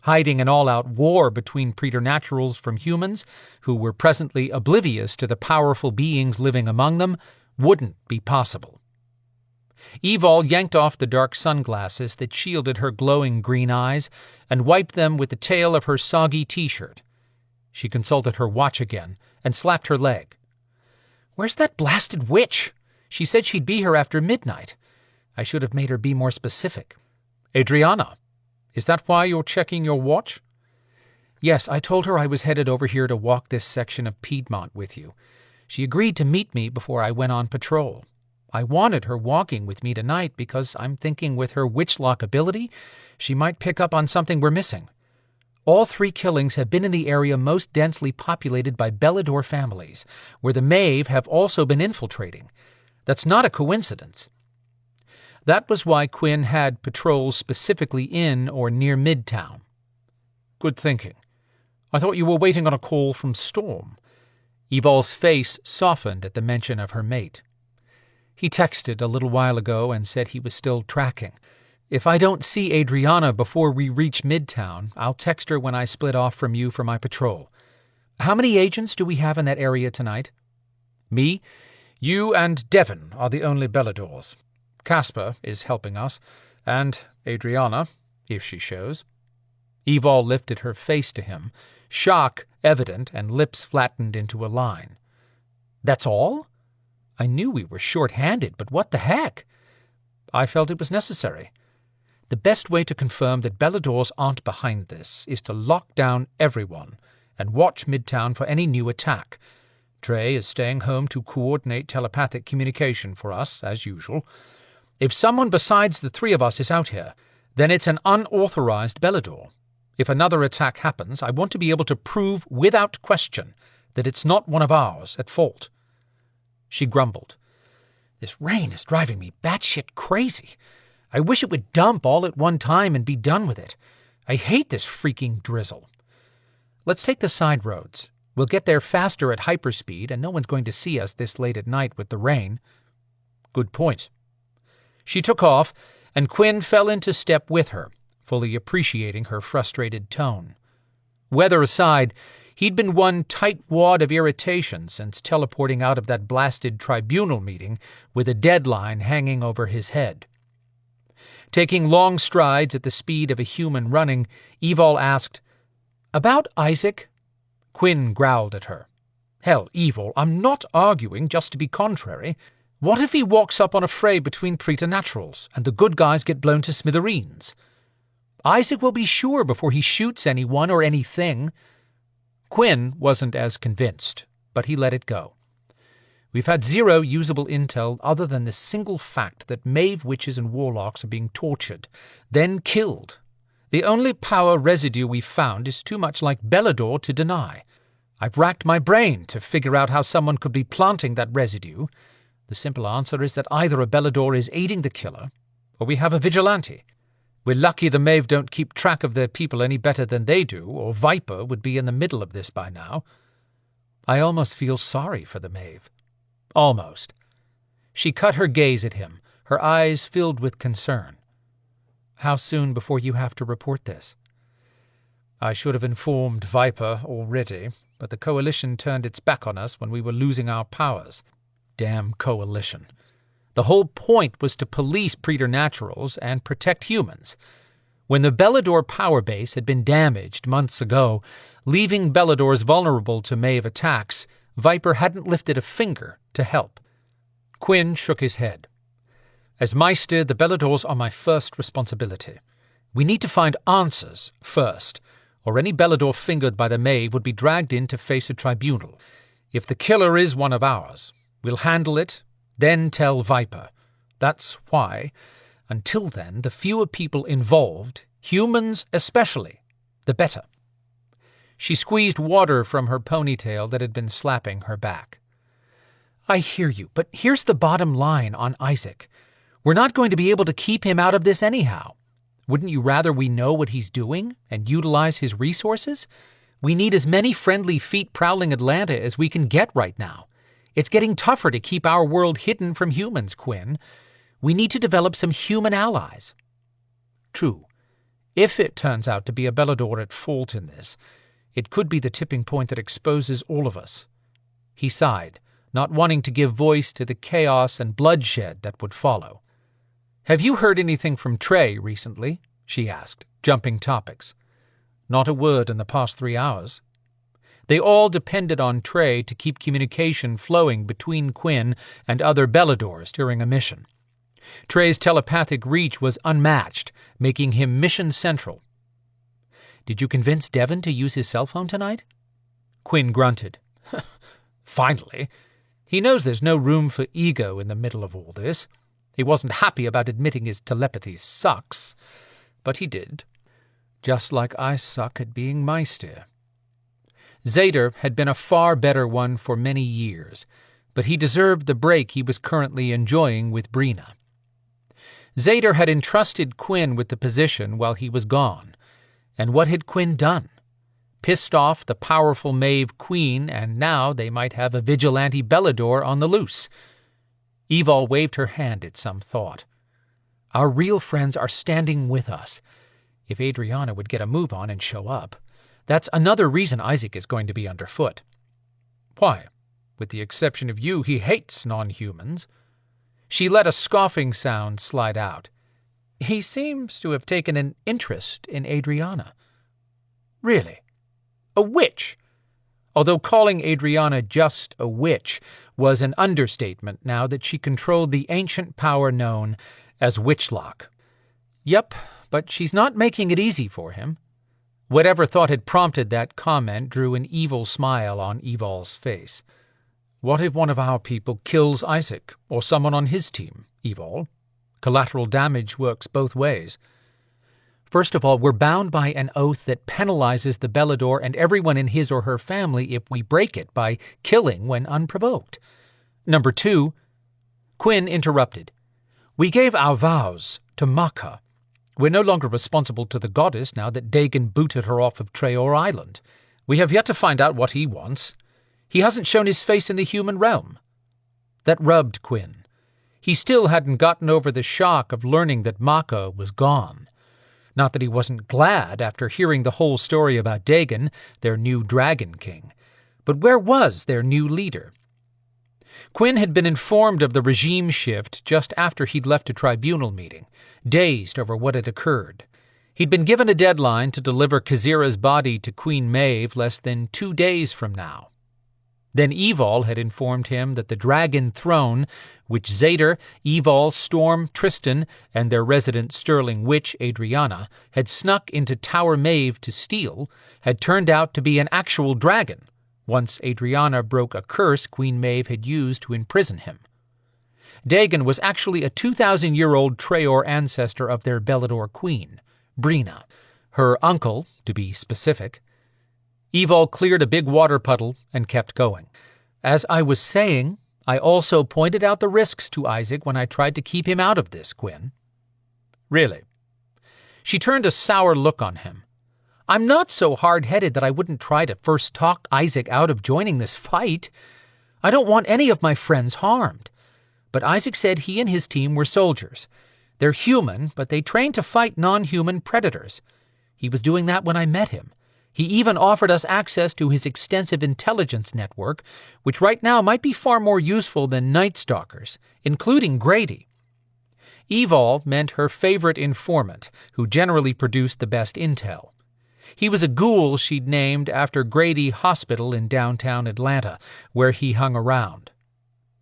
Hiding an all-out war between preternaturals from humans, who were presently oblivious to the powerful beings living among them, wouldn't be possible. Evol yanked off the dark sunglasses that shielded her glowing green eyes and wiped them with the tail of her soggy t-shirt. She consulted her watch again and slapped her leg. "Where's that blasted witch? She said she'd be here after midnight. I should have made her be more specific." "Adriana, is that why you're checking your watch?" "Yes, I told her I was headed over here to walk this section of Piedmont with you. She agreed to meet me before I went on patrol. I wanted her walking with me tonight because I'm thinking with her witchlock ability, she might pick up on something we're missing. All 3 killings have been in the area most densely populated by Belador families, where the Maeve have also been infiltrating. That's not a coincidence." That was why Quinn had patrols specifically in or near Midtown. "Good thinking. I thought you were waiting on a call from Storm." Evol's face softened at the mention of her mate. He texted a little while ago and said he was still tracking. "If I don't see Adriana before we reach Midtown, I'll text her when I split off from you for my patrol. How many agents do we have in that area tonight?" "Me, you, and Devon are the only Beladors. Casper is helping us, and Adriana, if she shows." Evol lifted her face to him, shock evident and lips flattened into a line. "That's all? I knew we were short-handed, but what the heck?" "I felt it was necessary. The best way to confirm that Beladors aren't behind this is to lock down everyone and watch Midtown for any new attack. Trey is staying home to coordinate telepathic communication for us, as usual. If someone besides the 3 of us is out here, then it's an unauthorized Belador. If another attack happens, I want to be able to prove without question that it's not one of ours at fault." She grumbled. "This rain is driving me batshit crazy. I wish it would dump all at one time and be done with it. I hate this freaking drizzle. Let's take the side roads. We'll get there faster at hyperspeed, and no one's going to see us this late at night with the rain." "Good point." She took off, and Quinn fell into step with her, fully appreciating her frustrated tone. Weather aside, he'd been one tight wad of irritation since teleporting out of that blasted tribunal meeting with a deadline hanging over his head. Taking long strides at the speed of a human running, Evol asked, "About Isaac?" Quinn growled at her. "Hell, Evol, I'm not arguing just to be contrary. What if he walks up on a fray between preternaturals and the good guys get blown to smithereens? Isaac will be sure before he shoots anyone or anything." Quinn wasn't as convinced, but he let it go. We've had zero usable intel other than the single fact that Maeve witches and warlocks are being tortured, then killed. The only power residue we've found is too much like Belador to deny. I've racked my brain to figure out how someone could be planting that residue. The simple answer is that either a Belador is aiding the killer, or we have a vigilante. We're lucky the Maeve don't keep track of their people any better than they do, or Viper would be in the middle of this by now. I almost feel sorry for the Maeve. Almost. She cut her gaze at him, her eyes filled with concern. How soon before you have to report this? I should have informed Viper already, but the Coalition turned its back on us when we were losing our powers. Damn Coalition. The whole point was to police preternaturals and protect humans. When the Belador power base had been damaged months ago, leaving Beladors vulnerable to Maeve attacks, Viper hadn't lifted a finger to help. Quinn shook his head. As Meister, the Beladors are my first responsibility. We need to find answers first, or any Belador fingered by the Maeve would be dragged in to face a tribunal. If the killer is one of ours, we'll handle it, then tell Viper. That's why, until then, the fewer people involved, humans especially, the better. She squeezed water from her ponytail that had been slapping her back. I hear you, but here's the bottom line on Isaac. We're not going to be able to keep him out of this anyhow. Wouldn't you rather we know what he's doing and utilize his resources? We need as many friendly feet prowling Atlanta as we can get right now. It's getting tougher to keep our world hidden from humans, Quinn. We need to develop some human allies. True. If it turns out to be a Belador at fault in this, it could be the tipping point that exposes all of us. He sighed, not wanting to give voice to the chaos and bloodshed that would follow. Have you heard anything from Trey recently? She asked, jumping topics. Not a word in the past 3 hours. They all depended on Trey to keep communication flowing between Quinn and other Beladors during a mission. Trey's telepathic reach was unmatched, making him mission central. Did you convince Devon to use his cell phone tonight? Quinn grunted. Finally. He knows there's no room for ego in the middle of all this. He wasn't happy about admitting his telepathy sucks, but he did. Just like I suck at being Meister. Zader had been a far better one for many years, but he deserved the break he was currently enjoying with Brina. Zader had entrusted Quinn with the position while he was gone, and what had Quinn done? Pissed off the powerful Maeve Queen, and now they might have a vigilante Belador on the loose. Evol waved her hand at some thought. Our real friends are standing with us. If Adriana would get a move on and show up, that's another reason Isaac is going to be underfoot. Why? With the exception of you, he hates non-humans. She let a scoffing sound slide out. He seems to have taken an interest in Adriana. Really? A witch? Although calling Adriana just a witch was an understatement now that she controlled the ancient power known as Witchlock. Yep, but she's not making it easy for him. Whatever thought had prompted that comment drew an evil smile on Evol's face. What if one of our people kills Isaac, or someone on his team, Evol? Collateral damage works both ways. First of all, we're bound by an oath that penalizes the Belador and everyone in his or her family if we break it by killing when unprovoked. Number 2, Quinn interrupted. We gave our vows to Maka. We're no longer responsible to the goddess now that Dagon booted her off of Treoir Island. We have yet to find out what he wants. He hasn't shown his face in the human realm. That rubbed Quinn. He still hadn't gotten over the shock of learning that Maka was gone. Not that he wasn't glad after hearing the whole story about Dagon, their new Dragon King. But where was their new leader? Quinn had been informed of the regime shift just after he'd left a tribunal meeting, dazed over what had occurred. He'd been given a deadline to deliver Khazira's body to Queen Maeve less than 2 days from now. Then Evol had informed him that the Dragon Throne, which Zader, Evol, Storm, Tristan, and their resident Sterling witch, Adriana, had snuck into Tower Maeve to steal, had turned out to be an actual dragon, once Adrianna broke a curse Queen Maeve had used to imprison him. Dagon was actually a 2,000-year-old Treoir ancestor of their Belador queen, Brina. Her uncle, to be specific. Evol cleared a big water puddle and kept going. As I was saying, I also pointed out the risks to Isaac when I tried to keep him out of this, Quinn. Really? She turned a sour look on him. I'm not so hard-headed that I wouldn't try to first talk Isaac out of joining this fight. I don't want any of my friends harmed. But Isaac said he and his team were soldiers. They're human, but they train to fight non-human predators. He was doing that when I met him. He even offered us access to his extensive intelligence network, which right now might be far more useful than Night Stalkers, including Grady. Evol meant her favorite informant, who generally produced the best intel. He was a ghoul she'd named after Grady Hospital in downtown Atlanta, where he hung around.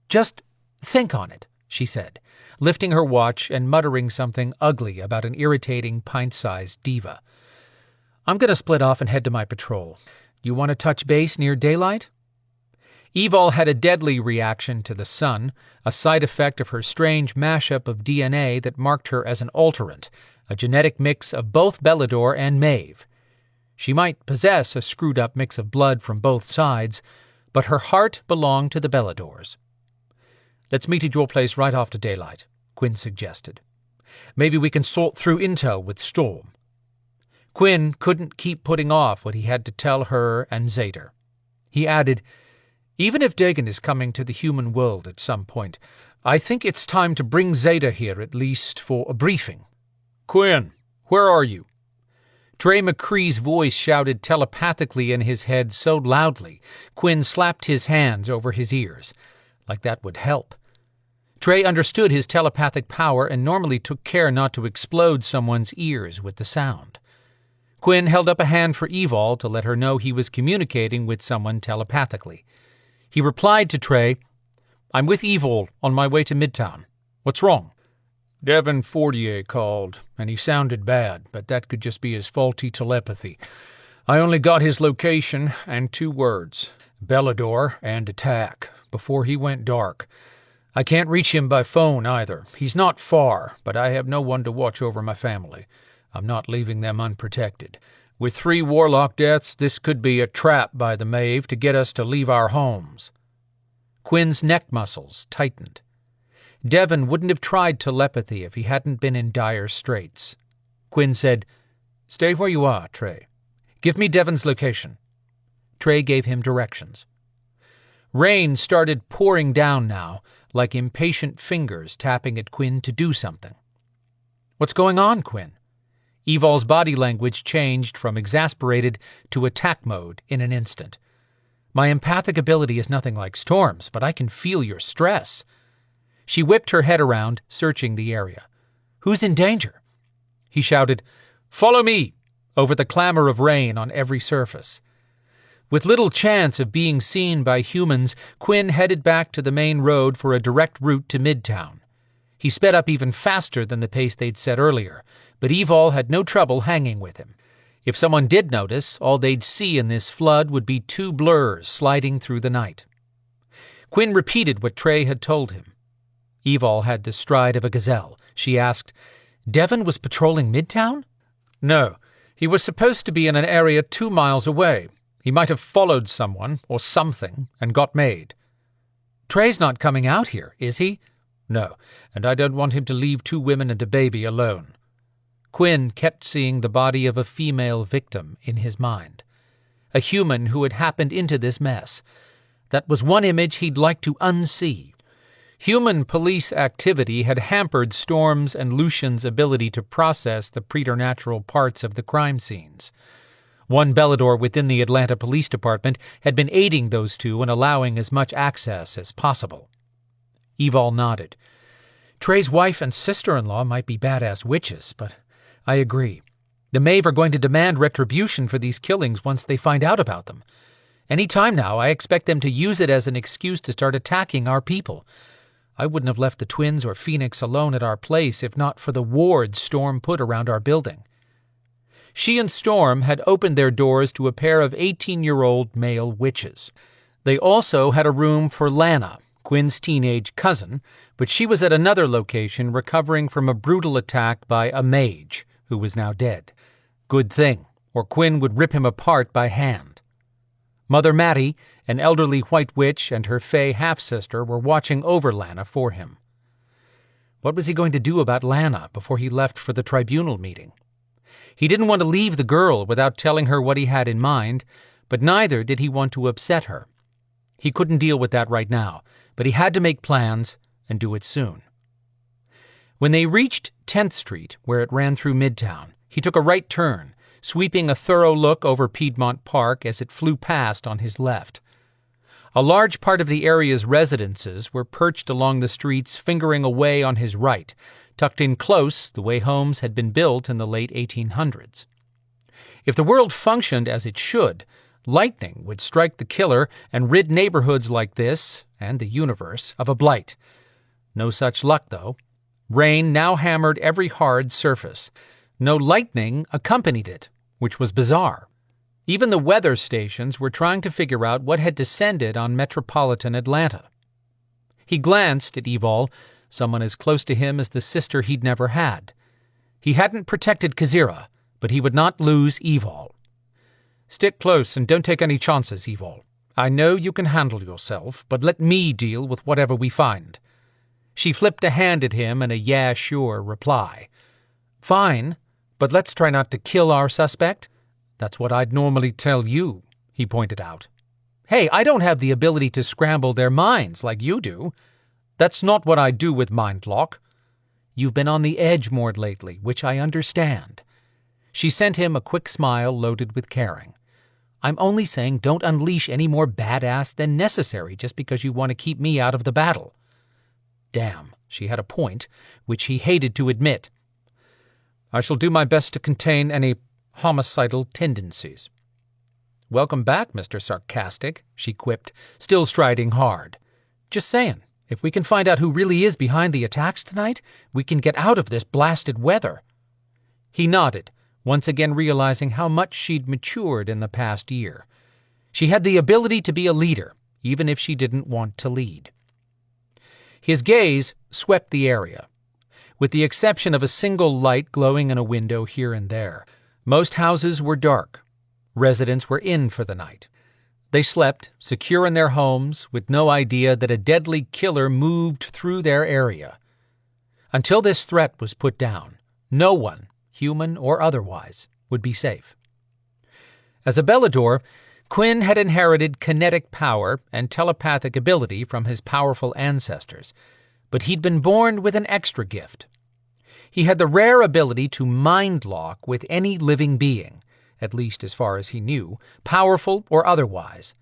Just think on it, she said, lifting her watch and muttering something ugly about an irritating pint-sized diva. I'm going to split off and head to my patrol. You want to touch base near daylight? Evol had a deadly reaction to the sun, a side effect of her strange mashup of DNA that marked her as an alterant, a genetic mix of both Belador and Maeve. She might possess a screwed-up mix of blood from both sides, but her heart belonged to the Beladors. Let's meet at your place right after daylight, Quinn suggested. Maybe we can sort through intel with Storm. Quinn couldn't keep putting off what he had to tell her and Zader. He added, even if Dagon is coming to the human world at some point, I think it's time to bring Zader here at least for a briefing. Quinn, where are you? Trey McCree's voice shouted telepathically in his head so loudly, Quinn slapped his hands over his ears. Like that would help. Trey understood his telepathic power and normally took care not to explode someone's ears with the sound. Quinn held up a hand for Evol to let her know he was communicating with someone telepathically. He replied to Trey, I'm with Evol on my way to Midtown. What's wrong? Devin Fortier called, and he sounded bad, but that could just be his faulty telepathy. I only got his location and 2 words, Belador and attack, before he went dark. I can't reach him by phone either. He's not far, but I have no one to watch over my family. I'm not leaving them unprotected. With 3 warlock deaths, this could be a trap by the Maeve to get us to leave our homes. Quinn's neck muscles tightened. Devin wouldn't have tried telepathy if he hadn't been in dire straits. Quinn said, Stay where you are, Trey. Give me Devin's location. Trey gave him directions. Rain started pouring down now, like impatient fingers tapping at Quinn to do something. What's going on, Quinn? Evol's body language changed from exasperated to attack mode in an instant. My empathic ability is nothing like Storm's, but I can feel your stress. She whipped her head around, searching the area. Who's in danger? He shouted, Follow me! Over the clamor of rain on every surface. With little chance of being seen by humans, Quinn headed back to the main road for a direct route to Midtown. He sped up even faster than the pace they'd set earlier, but Evol had no trouble hanging with him. If someone did notice, all they'd see in this flood would be 2 blurs sliding through the night. Quinn repeated what Trey had told him. Evol had the stride of a gazelle. She asked, Devin was patrolling Midtown? No, he was supposed to be in an area 2 miles away. He might have followed someone or something and got made. Trey's not coming out here, is he? No, and I don't want him to leave 2 women and a baby alone. Quinn kept seeing the body of a female victim in his mind. A human who had happened into this mess. That was one image he'd like to unsee. Human police activity had hampered Storm's and Lucian's ability to process the preternatural parts of the crime scenes. One Belador within the Atlanta Police Department had been aiding those 2 and allowing as much access as possible. Evol nodded. Trey's wife and sister-in-law might be badass witches, but I agree. The Maeve are going to demand retribution for these killings once they find out about them. Any time now, I expect them to use it as an excuse to start attacking our people. I wouldn't have left the twins or Phoenix alone at our place if not for the wards Storm put around our building. She and Storm had opened their doors to a pair of 18-year-old male witches. They also had a room for Lana, Quinn's teenage cousin, but she was at another location recovering from a brutal attack by a mage, who was now dead. Good thing, or Quinn would rip him apart by hand. Mother Mattie, an elderly white witch, and her fey half-sister were watching over Lana for him. What was he going to do about Lana before he left for the tribunal meeting? He didn't want to leave the girl without telling her what he had in mind, but neither did he want to upset her. He couldn't deal with that right now, but he had to make plans and do it soon. When they reached 10th Street, where it ran through Midtown, he took a right turn, sweeping a thorough look over Piedmont Park as it flew past on his left. A large part of the area's residences were perched along the streets, fingering away on his right, tucked in close the way homes had been built in the late 1800s. If the world functioned as it should, lightning would strike the killer and rid neighborhoods like this, and the universe, of a blight. No such luck, though. Rain now hammered every hard surface. No lightning accompanied it, which was bizarre. Even the weather stations were trying to figure out what had descended on metropolitan Atlanta. He glanced at Evol, someone as close to him as the sister he'd never had. He hadn't protected Kazira, but he would not lose Evol. "Stick close and don't take any chances, Evol. I know you can handle yourself, but let me deal with whatever we find." She flipped a hand at him in a "yeah, sure" reply. "Fine, but let's try not to kill our suspect." "That's what I'd normally tell you," he pointed out. "Hey, I don't have the ability to scramble their minds like you do. That's not what I do with mind lock. You've been on the edge more lately, which I understand." She sent him a quick smile loaded with caring. "I'm only saying don't unleash any more badass than necessary just because you want to keep me out of the battle." Damn, she had a point, which he hated to admit. "I shall do my best to contain any homicidal tendencies." "Welcome back, Mr. Sarcastic," she quipped, still striding hard. "Just saying, if we can find out who really is behind the attacks tonight, we can get out of this blasted weather." He nodded, once again realizing how much she'd matured in the past year. She had the ability to be a leader, even if she didn't want to lead. His gaze swept the area. With the exception of a single light glowing in a window here and there, most houses were dark. Residents were in for the night. They slept, secure in their homes, with no idea that a deadly killer moved through their area. Until this threat was put down, no one, human or otherwise, would be safe. As a Belador, Quinn had inherited kinetic power and telepathic ability from his powerful ancestors, but he'd been born with an extra gift. He had the rare ability to mind lock with any living being, at least as far as he knew, powerful or otherwise.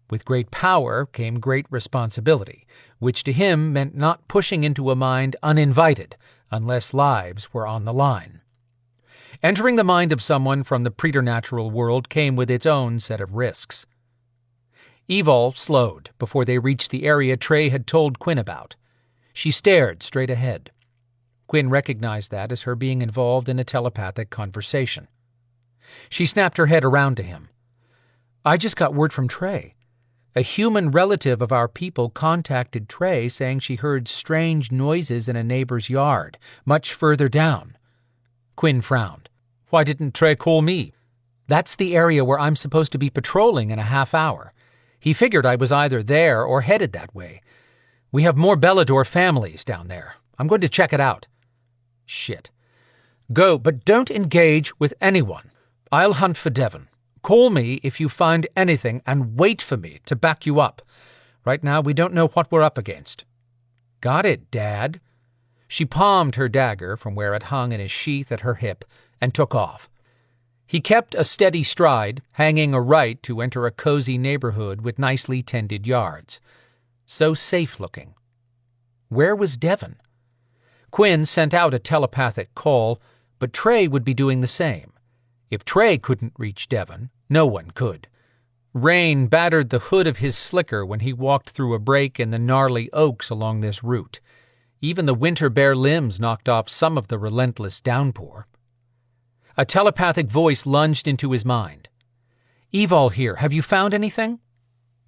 With great power came great responsibility, which to him meant not pushing into a mind uninvited, unless lives were on the line. Entering the mind of someone from the preternatural world came with its own set of risks. Evol slowed before they reached the area Trey had told Quinn about. She stared straight ahead. Quinn recognized that as her being involved in a telepathic conversation. She snapped her head around to him. "I just got word from Trey. A human relative of our people contacted Trey saying she heard strange noises in a neighbor's yard, much further down." Quinn frowned. "Why didn't Trey call me?" "That's the area where I'm supposed to be patrolling in a half hour. He figured I was either there or headed that way. We have more Belador families down there. I'm going to check it out." "Shit. Go, but don't engage with anyone. I'll hunt for Devon. Call me if you find anything and wait for me to back you up. Right now we don't know what we're up against." "Got it, Dad." She palmed her dagger from where it hung in a sheath at her hip and took off. He kept a steady stride, hanging a right to enter a cozy neighborhood with nicely tended yards. So safe-looking. Where was Devon? Quinn sent out a telepathic call, but Trey would be doing the same. If Trey couldn't reach Devon, no one could. Rain battered the hood of his slicker when he walked through a break in the gnarly oaks along this route. Even the winter bare limbs knocked off some of the relentless downpour. A telepathic voice lunged into his mind. "Evol here, have you found anything?"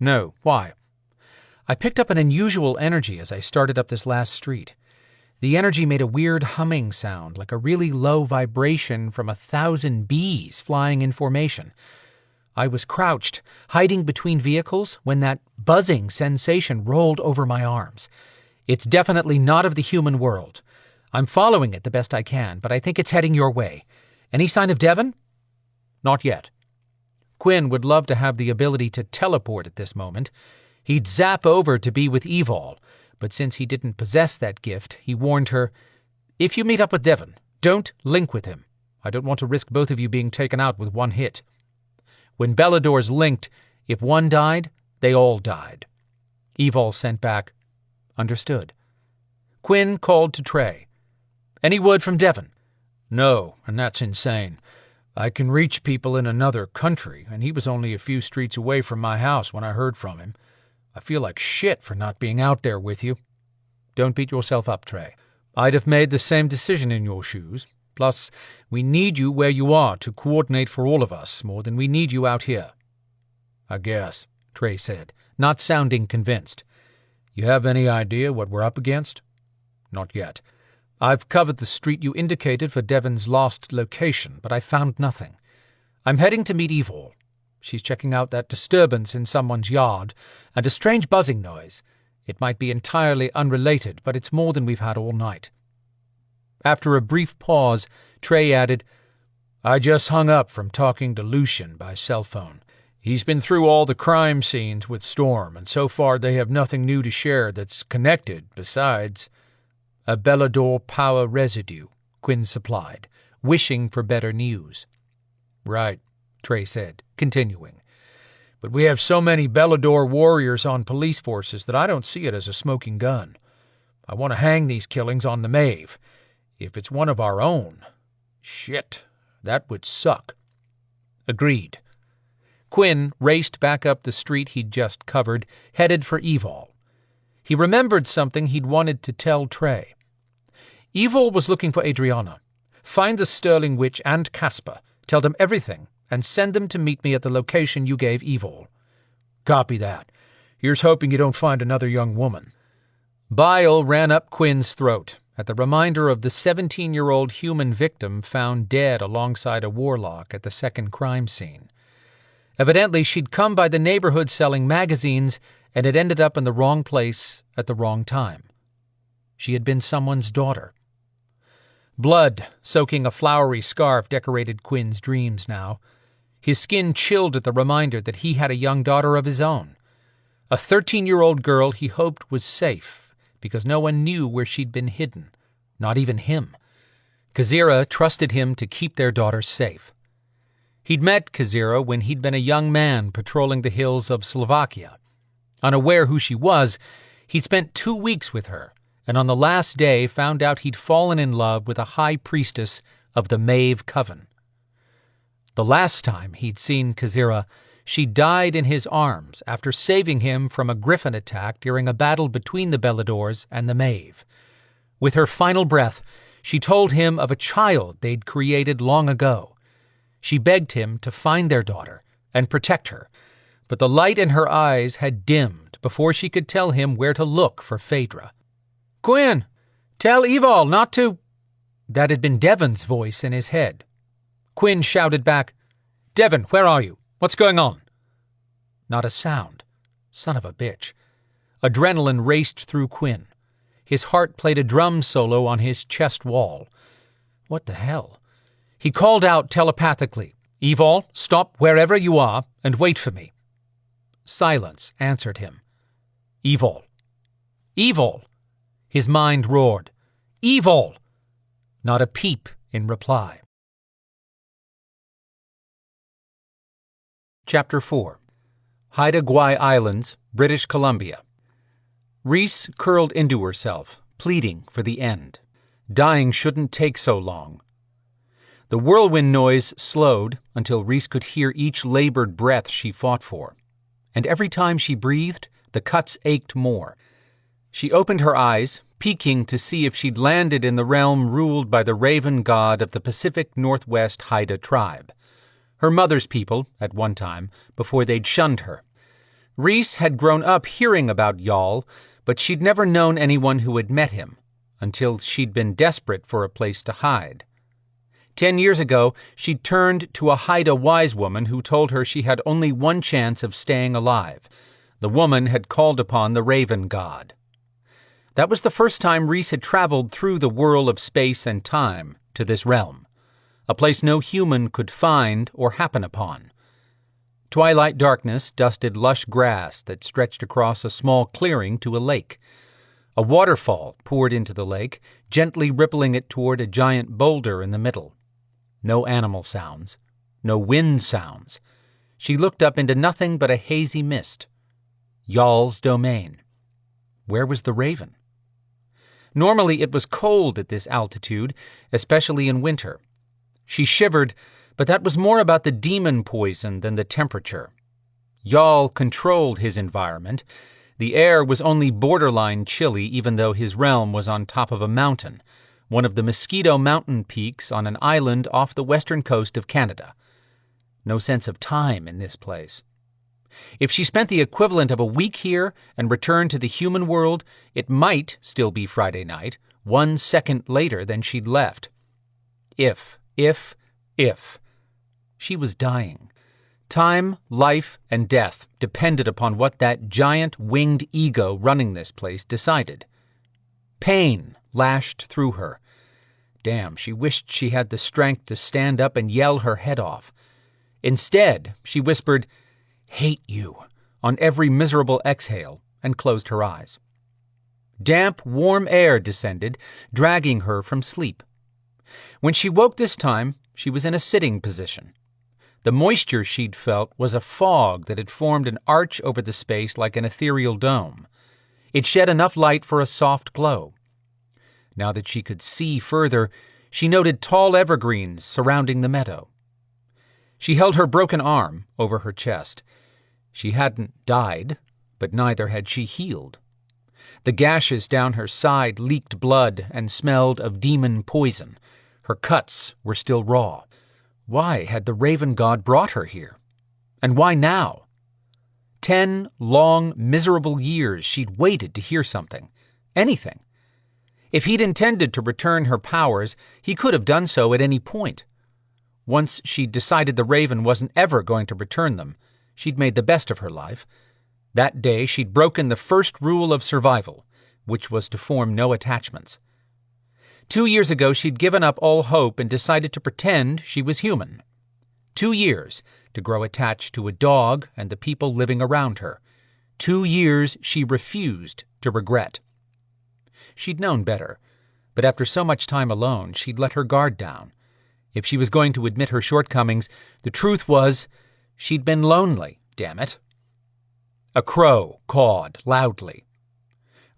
"No. Why?" "I picked up an unusual energy as I started up this last street. The energy made a weird humming sound, like a really low vibration from 1,000 bees flying in formation. I was crouched, hiding between vehicles, when that buzzing sensation rolled over my arms. It's definitely not of the human world. I'm following it the best I can, but I think it's heading your way. Any sign of Devon?" "Not yet." Quinn would love to have the ability to teleport at this moment. He'd zap over to be with Evol, but since he didn't possess that gift, he warned her, "If you meet up with Devon, don't link with him. I don't want to risk both of you being taken out with one hit. When Beladors linked, if one died, they all died." Evol sent back, "Understood." Quinn called to Trey. "Any word from Devon?" "No, and that's insane. I can reach people in another country, and he was only a few streets away from my house when I heard from him. I feel like shit for not being out there with you." "Don't beat yourself up, Trey. I'd have made the same decision in your shoes. Plus, we need you where you are to coordinate for all of us more than we need you out here." "I guess," Trey said, not sounding convinced. "You have any idea what we're up against?" "Not yet. I've covered the street you indicated for Devon's lost location, but I found nothing. I'm heading to meet Evol. She's checking out that disturbance in someone's yard, and a strange buzzing noise. It might be entirely unrelated, but it's more than we've had all night." After a brief pause, Trey added, "I just hung up from talking to Lucian by cell phone. He's been through all the crime scenes with Storm, and so far they have nothing new to share that's connected besides—" "A Belador power residue," Quinn supplied, wishing for better news. "Right," Trey said, continuing. "But we have so many Belador warriors on police forces that I don't see it as a smoking gun. I want to hang these killings on the Maeve. If it's one of our own, shit, that would suck." "Agreed." Quinn raced back up the street he'd just covered, headed for Evol. He remembered something he'd wanted to tell Trey. Evol was looking for Adrianna. Find the Sterling Witch and Casper, tell them everything, and send them to meet me at the location you gave Evol. "Copy that. Here's hoping you don't find another young woman." Bile ran up Quinn's throat at the reminder of the 17-year-old human victim found dead alongside a warlock at the second crime scene. Evidently, she'd come by the neighborhood selling magazines and had ended up in the wrong place at the wrong time. She had been someone's daughter. Blood soaking a flowery scarf decorated Quinn's dreams now. His skin chilled at the reminder that he had a young daughter of his own. A 13-year-old girl he hoped was safe, because no one knew where she'd been hidden, not even him. Kazira trusted him to keep their daughter safe. He'd met Kazira when he'd been a young man patrolling the hills of Slovakia. Unaware who she was, he'd spent 2 weeks with her, and on the last day found out he'd fallen in love with a high priestess of the Maeve Coven. The last time he'd seen Kazira, she died in his arms after saving him from a griffin attack during a battle between the Beladors and the Maeve. With her final breath, she told him of a child they'd created long ago. She begged him to find their daughter and protect her, but the light in her eyes had dimmed before she could tell him where to look for Phaedra. "Quinn, tell Evol not to—" That had been Devon's voice in his head. Quinn shouted back, "Devon, where are you? What's going on?" Not a sound. Son of a bitch. Adrenaline raced through Quinn. His heart played a drum solo on his chest wall. What the hell? He called out telepathically, "Evol, stop wherever you are and wait for me." Silence answered him. "Evol. Evol!" His mind roared. "Evol!" Not a peep in reply. Chapter 4. Haida Gwaii Islands, British Columbia. Reese curled into herself, pleading for the end. Dying shouldn't take so long. The whirlwind noise slowed until Reese could hear each labored breath she fought for. And every time she breathed, the cuts ached more. She opened her eyes, peeking to see if she'd landed in the realm ruled by the raven god of the Pacific Northwest Haida tribe. Her mother's people, at one time, before they'd shunned her. Rhys had grown up hearing about Jarl, but she'd never known anyone who had met him, until she'd been desperate for a place to hide. 10 years ago, she'd turned to a Haida wise woman who told her she had only one chance of staying alive. The woman had called upon the raven god. That was the first time Rhys had traveled through the whirl of space and time to this realm, a place no human could find or happen upon. Twilight darkness dusted lush grass that stretched across a small clearing to a lake. A waterfall poured into the lake, gently rippling it toward a giant boulder in the middle. No animal sounds, no wind sounds. She looked up into nothing but a hazy mist. Jarl's domain. Where was the raven? Normally it was cold at this altitude, especially in winter. She shivered, but that was more about the demon poison than the temperature. Jarl controlled his environment. The air was only borderline chilly, even though his realm was on top of a mountain, one of the Mosquito Mountain peaks on an island off the western coast of Canada. No sense of time in this place. If she spent the equivalent of a week here and returned to the human world, it might still be Friday night, 1 second later than she'd left. If. She was dying. Time, life, and death depended upon what that giant winged ego running this place decided. Pain lashed through her. Damn, she wished she had the strength to stand up and yell her head off. Instead, she whispered, "Hate you," on every miserable exhale, and closed her eyes. Damp, warm air descended, dragging her from sleep. When she woke this time, she was in a sitting position. The moisture she'd felt was a fog that had formed an arch over the space like an ethereal dome. It shed enough light for a soft glow. Now that she could see further, she noted tall evergreens surrounding the meadow. She held her broken arm over her chest. She hadn't died, but neither had she healed. The gashes down her side leaked blood and smelled of demon poison. Her cuts were still raw. Why had the raven god brought her here? And why now? 10 long, miserable years she'd waited to hear something. Anything. If he'd intended to return her powers, he could have done so at any point. Once she'd decided the raven wasn't ever going to return them, she'd made the best of her life. That day she'd broken the first rule of survival, which was to form no attachments. 2 years ago she'd given up all hope and decided to pretend she was human. 2 years to grow attached to a dog and the people living around her. 2 years she refused to regret. She'd known better, but after so much time alone, she'd let her guard down. If she was going to admit her shortcomings, the truth was she'd been lonely, damn it. A crow cawed loudly.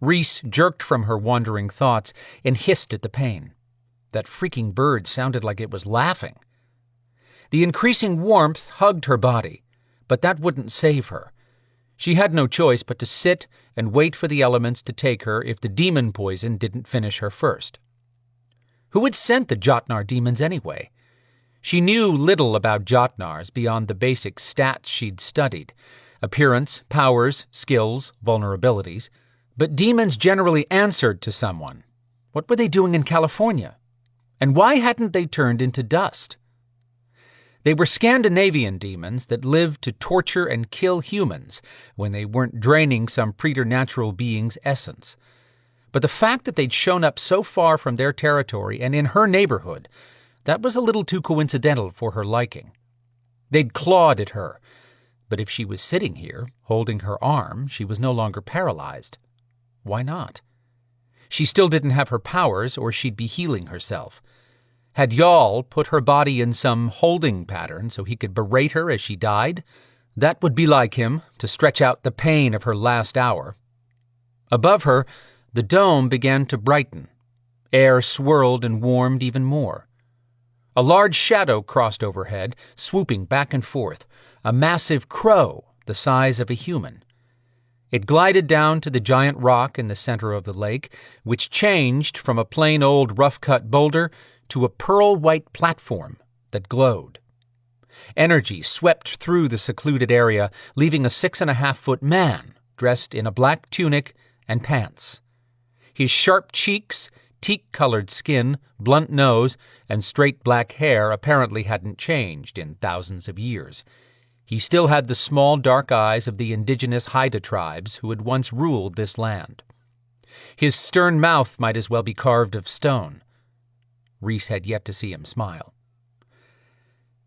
Rhys jerked from her wandering thoughts and hissed at the pain. That freaking bird sounded like it was laughing. The increasing warmth hugged her body, but that wouldn't save her. She had no choice but to sit and wait for the elements to take her if the demon poison didn't finish her first. Who had sent the Jotnar demons anyway? She knew little about Jotnars beyond the basic stats she'd studied: appearance, powers, skills, vulnerabilities. But demons generally answered to someone. What were they doing in California? And why hadn't they turned into dust? They were Scandinavian demons that lived to torture and kill humans when they weren't draining some preternatural being's essence. But the fact that they'd shown up so far from their territory and in her neighborhood, that was a little too coincidental for her liking. They'd clawed at her, but if she was sitting here, holding her arm, she was no longer paralyzed. Why not? She still didn't have her powers, or she'd be healing herself. Had Jarl put her body in some holding pattern so he could berate her as she died? That would be like him, to stretch out the pain of her last hour. Above her, the dome began to brighten. Air swirled and warmed even more. A large shadow crossed overhead, swooping back and forth, a massive crow the size of a human. It glided down to the giant rock in the center of the lake, which changed from a plain old rough-cut boulder to a pearl-white platform that glowed. Energy swept through the secluded area, leaving a 6.5-foot man dressed in a black tunic and pants. His sharp cheeks, teak-colored skin, blunt nose, and straight black hair apparently hadn't changed in thousands of years. He still had the small, dark eyes of the indigenous Haida tribes who had once ruled this land. His stern mouth might as well be carved of stone. Rhys had yet to see him smile.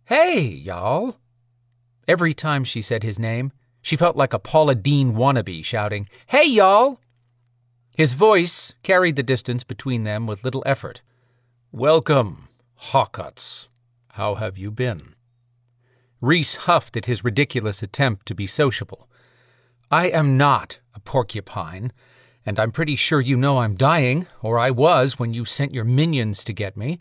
"Hey, y'all!" Every time she said his name, she felt like a Paula Deen wannabe shouting, "Hey, y'all!" His voice carried the distance between them with little effort. "Welcome, Hawkutts. How have you been?" Rhys huffed at his ridiculous attempt to be sociable. "I am not a porcupine, and I'm pretty sure you know I'm dying, or I was when you sent your minions to get me."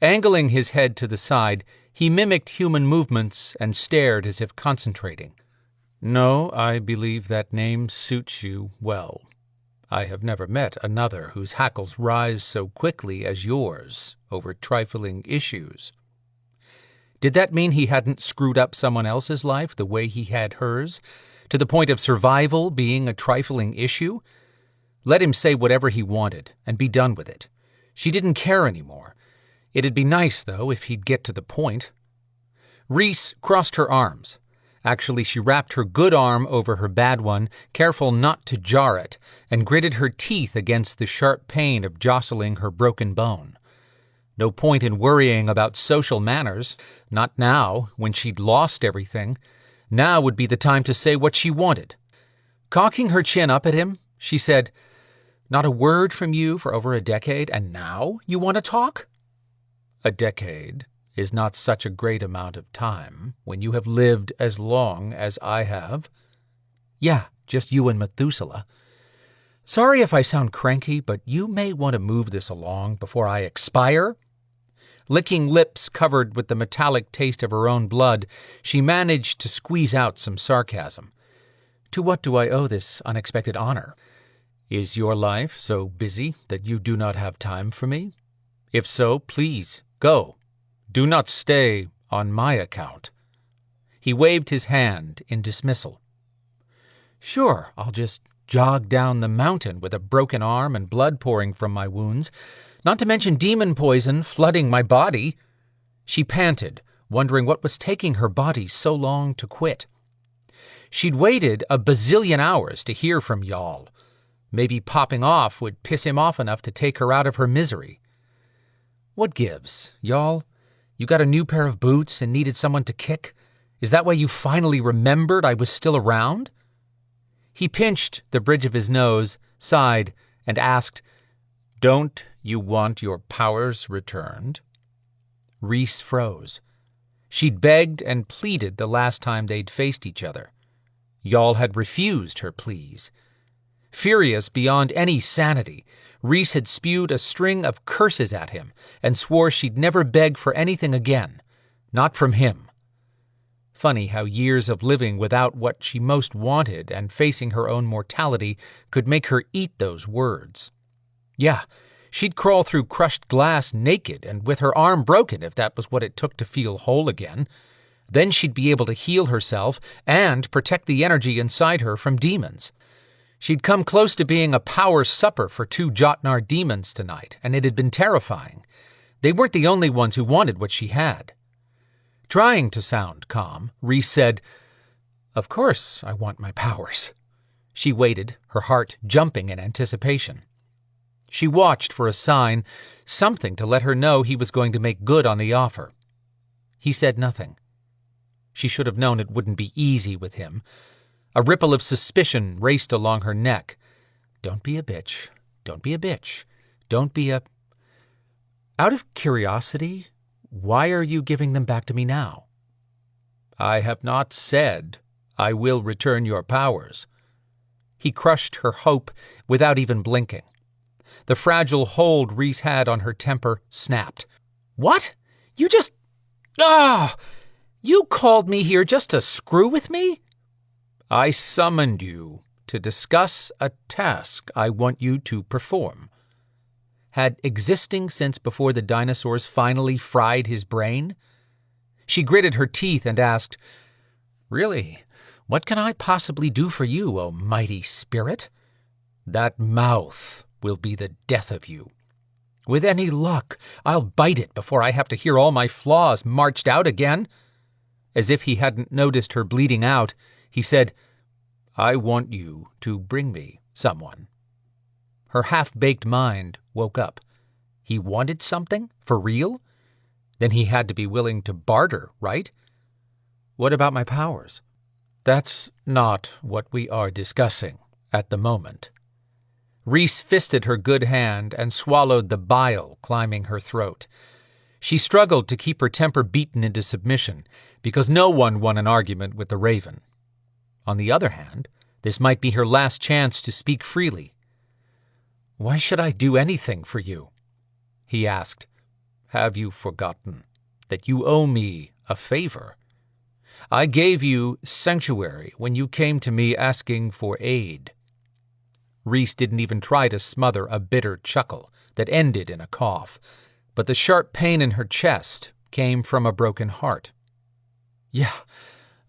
Angling his head to the side, he mimicked human movements and stared as if concentrating. "No, I believe that name suits you well. I have never met another whose hackles rise so quickly as yours over trifling issues." Did that mean he hadn't screwed up someone else's life the way he had hers, to the point of survival being a trifling issue? Let him say whatever he wanted and be done with it. She didn't care anymore. It'd be nice, though, if he'd get to the point. Rhys crossed her arms. Actually, she wrapped her good arm over her bad one, careful not to jar it, and gritted her teeth against the sharp pain of jostling her broken bone. No point in worrying about social manners, not now, when she'd lost everything. Now would be the time to say what she wanted. Cocking her chin up at him, she said, "Not a word from you for over a decade, and now you want to talk?" "A decade is not such a great amount of time when you have lived as long as I have." "Yeah, just you and Methuselah. Sorry if I sound cranky, but you may want to move this along before I expire." Licking lips covered with the metallic taste of her own blood, she managed to squeeze out some sarcasm. "To what do I owe this unexpected honor? Is your life so busy that you do not have time for me? If so, please, go. Do not stay on my account." He waved his hand in dismissal. "Sure, I'll just jog down the mountain with a broken arm and blood pouring from my wounds, not to mention demon poison flooding my body." She panted, wondering what was taking her body so long to quit. She'd waited a bazillion hours to hear from Y'all. Maybe popping off would piss him off enough to take her out of her misery. "What gives, Y'all? You got a new pair of boots and needed someone to kick? Is that why you finally remembered I was still around?" He pinched the bridge of his nose, sighed, and asked, "Don't you want your powers returned?" Rhys froze. She'd begged and pleaded the last time they'd faced each other. Y'all had refused her pleas. Furious beyond any sanity, Rhys had spewed a string of curses at him and swore she'd never beg for anything again, not from him. Funny how years of living without what she most wanted and facing her own mortality could make her eat those words. Yeah, she'd crawl through crushed glass naked and with her arm broken if that was what it took to feel whole again. Then she'd be able to heal herself and protect the energy inside her from demons. She'd come close to being a power supper for 2 Jotnar demons tonight, and it had been terrifying. They weren't the only ones who wanted what she had. Trying to sound calm, Rhys said, "Of course I want my powers." She waited, her heart jumping in anticipation. She watched for a sign, something to let her know he was going to make good on the offer. He said nothing. She should have known it wouldn't be easy with him. A ripple of suspicion raced along her neck. Don't be a bitch. Don't be a bitch. Don't be a... Out of curiosity, why are you giving them back to me now? I have not said I will return your powers. He crushed her hope without even blinking. The fragile hold Rhys had on her temper snapped. What? You just... You called me here just to screw with me? I summoned you to discuss a task I want you to perform." Had existing since before the dinosaurs finally fried his brain? She gritted her teeth and asked, "Really, what can I possibly do for you, O mighty spirit?" "That mouth will be the death of you. With any luck, I'll bite it before I have to hear all my flaws marched out again." As if he hadn't noticed her bleeding out, he said, "I want you to bring me someone." Her half-baked mind woke up. He wanted something? For real? Then he had to be willing to barter, right? "What about my powers?" "That's not what we are discussing at the moment." Rhys fisted her good hand and swallowed the bile climbing her throat. She struggled to keep her temper beaten into submission, because no one won an argument with the Raven. On the other hand, this might be her last chance to speak freely. "Why should I do anything for you?" he asked. "Have you forgotten that you owe me a favor? I gave you sanctuary when you came to me asking for aid." Rhys didn't even try to smother a bitter chuckle that ended in a cough, but the sharp pain in her chest came from a broken heart. "Yeah,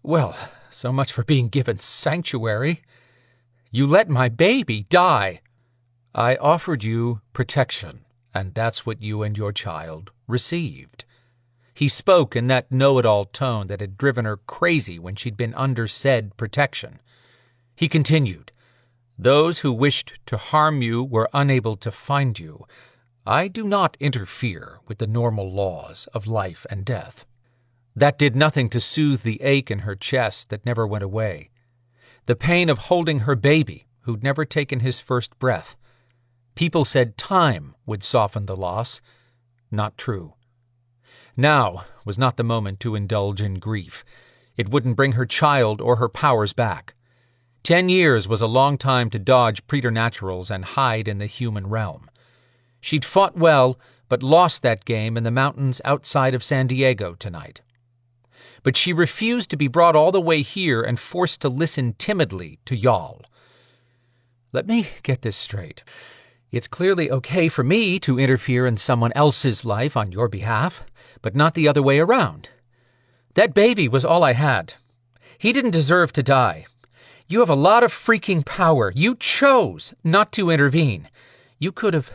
well, so much for being given sanctuary. You let my baby die." "I offered you protection, and that's what you and your child received." He spoke in that know-it-all tone that had driven her crazy when she'd been under said protection. He continued, "Those who wished to harm you were unable to find you. I do not interfere with the normal laws of life and death." That did nothing to soothe the ache in her chest that never went away. The pain of holding her baby, who'd never taken his first breath. People said time would soften the loss. Not true. Now was not the moment to indulge in grief. It wouldn't bring her child or her powers back. 10 years was a long time to dodge preternaturals and hide in the human realm. She'd fought well, but lost that game in the mountains outside of San Diego tonight. But she refused to be brought all the way here and forced to listen timidly to Jarl. "Let me get this straight. It's clearly okay for me to interfere in someone else's life on your behalf, but not the other way around. That baby was all I had. He didn't deserve to die. You have a lot of freaking power. You chose not to intervene. You could have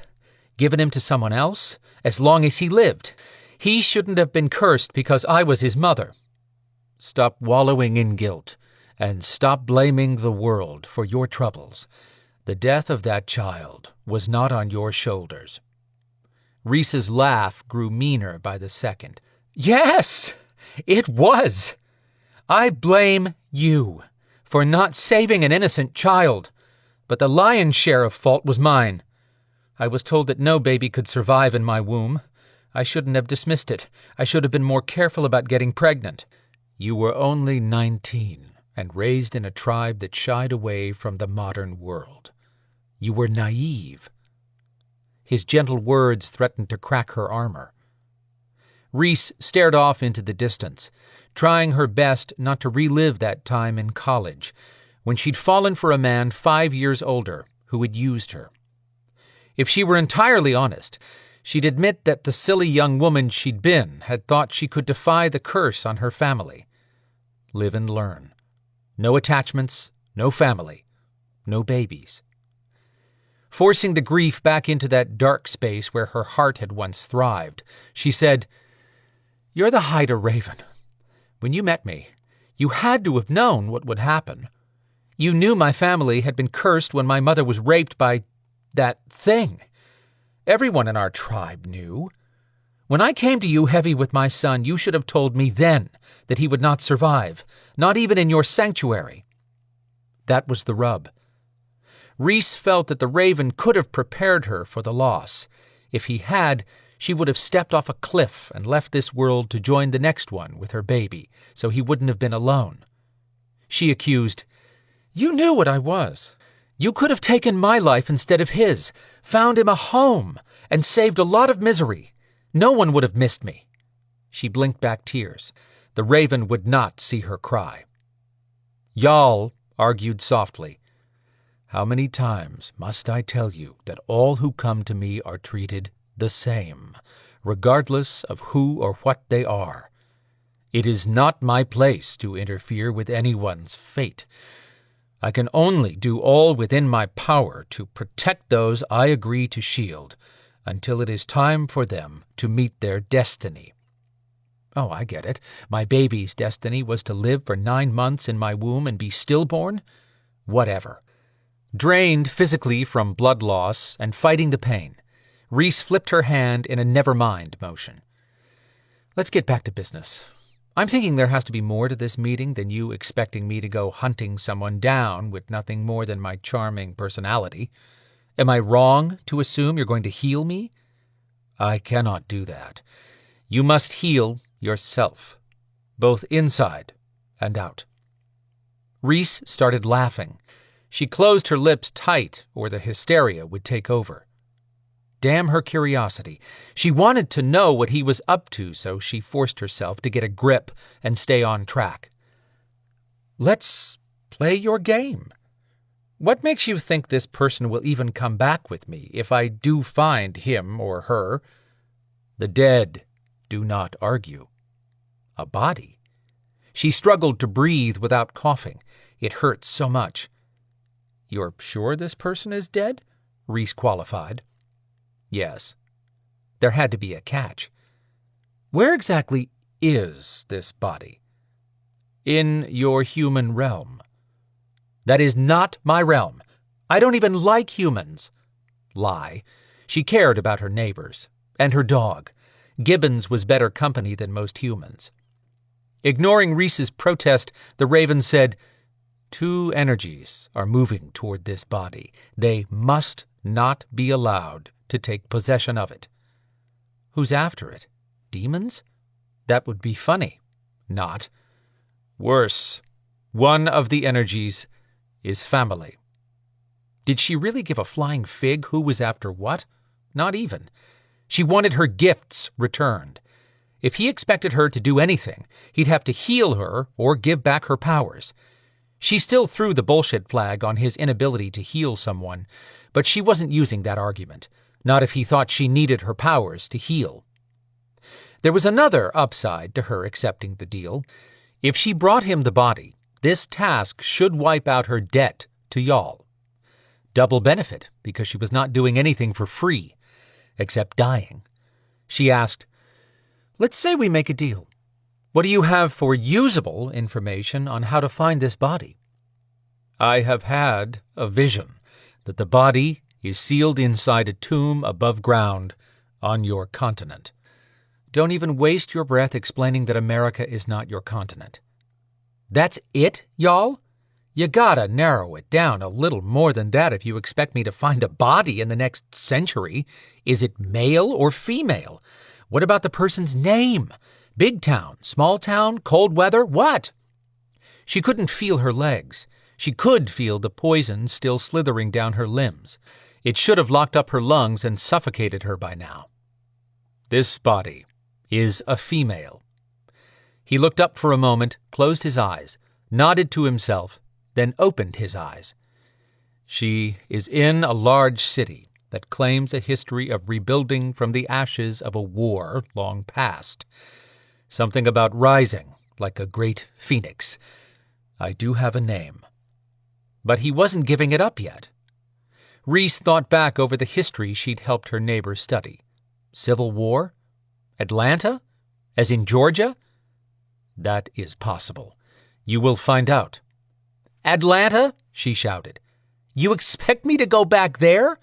given him to someone else, as long as he lived. He shouldn't have been cursed because I was his mother." "Stop wallowing in guilt, and stop blaming the world for your troubles. The death of that child was not on your shoulders." Rhys's laugh grew meaner by the second. "Yes, it was. I blame you for not saving an innocent child, but the lion's share of fault was mine. I was told that no baby could survive in my womb. I shouldn't have dismissed it. I should have been more careful about getting pregnant." "You were only 19 and raised in a tribe that shied away from the modern world. You were naive." His gentle words threatened to crack her armor. Rhys stared off into the distance, trying her best not to relive that time in college, when she'd fallen for a man 5 years older who had used her. If she were entirely honest, she'd admit that the silly young woman she'd been had thought she could defy the curse on her family. Live and learn. No attachments, no family, no babies. Forcing the grief back into that dark space where her heart had once thrived, she said, "You're the Haida Raven. When you met me, you had to have known what would happen. You knew my family had been cursed when my mother was raped by that thing. Everyone in our tribe knew. When I came to you heavy with my son, you should have told me then that he would not survive, not even in your sanctuary." That was the rub. Rhys felt that the Raven could have prepared her for the loss. If he had, she would have stepped off a cliff and left this world to join the next one with her baby, so he wouldn't have been alone. She accused, "You knew what I was. You could have taken my life instead of his, found him a home, and saved a lot of misery. No one would have missed me." She blinked back tears. The Raven would not see her cry. Jarl argued softly. How many times must I tell you that all who come to me are treated the same, regardless of who or what they are? It is not my place to interfere with anyone's fate. I can only do all within my power to protect those I agree to shield until it is time for them to meet their destiny. Oh, I get it. My baby's destiny was to live for 9 months in my womb and be stillborn? Whatever. Drained physically from blood loss and fighting the pain, Reese flipped her hand in a never-mind motion. Let's get back to business. I'm thinking there has to be more to this meeting than you expecting me to go hunting someone down with nothing more than my charming personality. Am I wrong to assume you're going to heal me? I cannot do that. You must heal yourself, both inside and out. Reese started laughing. She closed her lips tight, or the hysteria would take over. Damn her curiosity. She wanted to know what he was up to, so she forced herself to get a grip and stay on track. Let's play your game. What makes you think this person will even come back with me if I do find him or her? The dead do not argue. A body. She struggled to breathe without coughing. It hurt so much. You're sure this person is dead? Reese qualified. Yes. There had to be a catch. Where exactly is this body? In your human realm. That is not my realm. I don't even like humans. Lie. She cared about her neighbors. And her dog. Gibbons was better company than most humans. Ignoring Reese's protest, the raven said, 2 energies are moving toward this body. They must not be allowed to take possession of it. Who's after it? Demons? That would be funny. Not. Worse. One of the energies is family. Did she really give a flying fig who was after what? Not even. She wanted her gifts returned. If he expected her to do anything, he'd have to heal her or give back her powers. She still threw the bullshit flag on his inability to heal someone, but she wasn't using that argument, not if he thought she needed her powers to heal. There was another upside to her accepting the deal. If she brought him the body, this task should wipe out her debt to Y'all. Double benefit, because she was not doing anything for free, except dying. She asked, "Let's say we make a deal. What do you have for usable information on how to find this body?" I have had a vision that the body is sealed inside a tomb above ground on your continent. Don't even waste your breath explaining that America is not your continent. That's it, y'all? You gotta narrow it down a little more than that if you expect me to find a body in the next century. Is it male or female? What about the person's name? Big town, small town, cold weather, what? She couldn't feel her legs. She could feel the poison still slithering down her limbs. It should have locked up her lungs and suffocated her by now. This body is a female. He looked up for a moment, closed his eyes, nodded to himself, then opened his eyes. She is in a large city that claims a history of rebuilding from the ashes of a war long past. Something about rising like a great phoenix. I do have a name. But he wasn't giving it up yet. Reese thought back over the history she'd helped her neighbor study. Civil War? Atlanta? As in Georgia? That is possible. You will find out. Atlanta? She shouted. You expect me to go back there?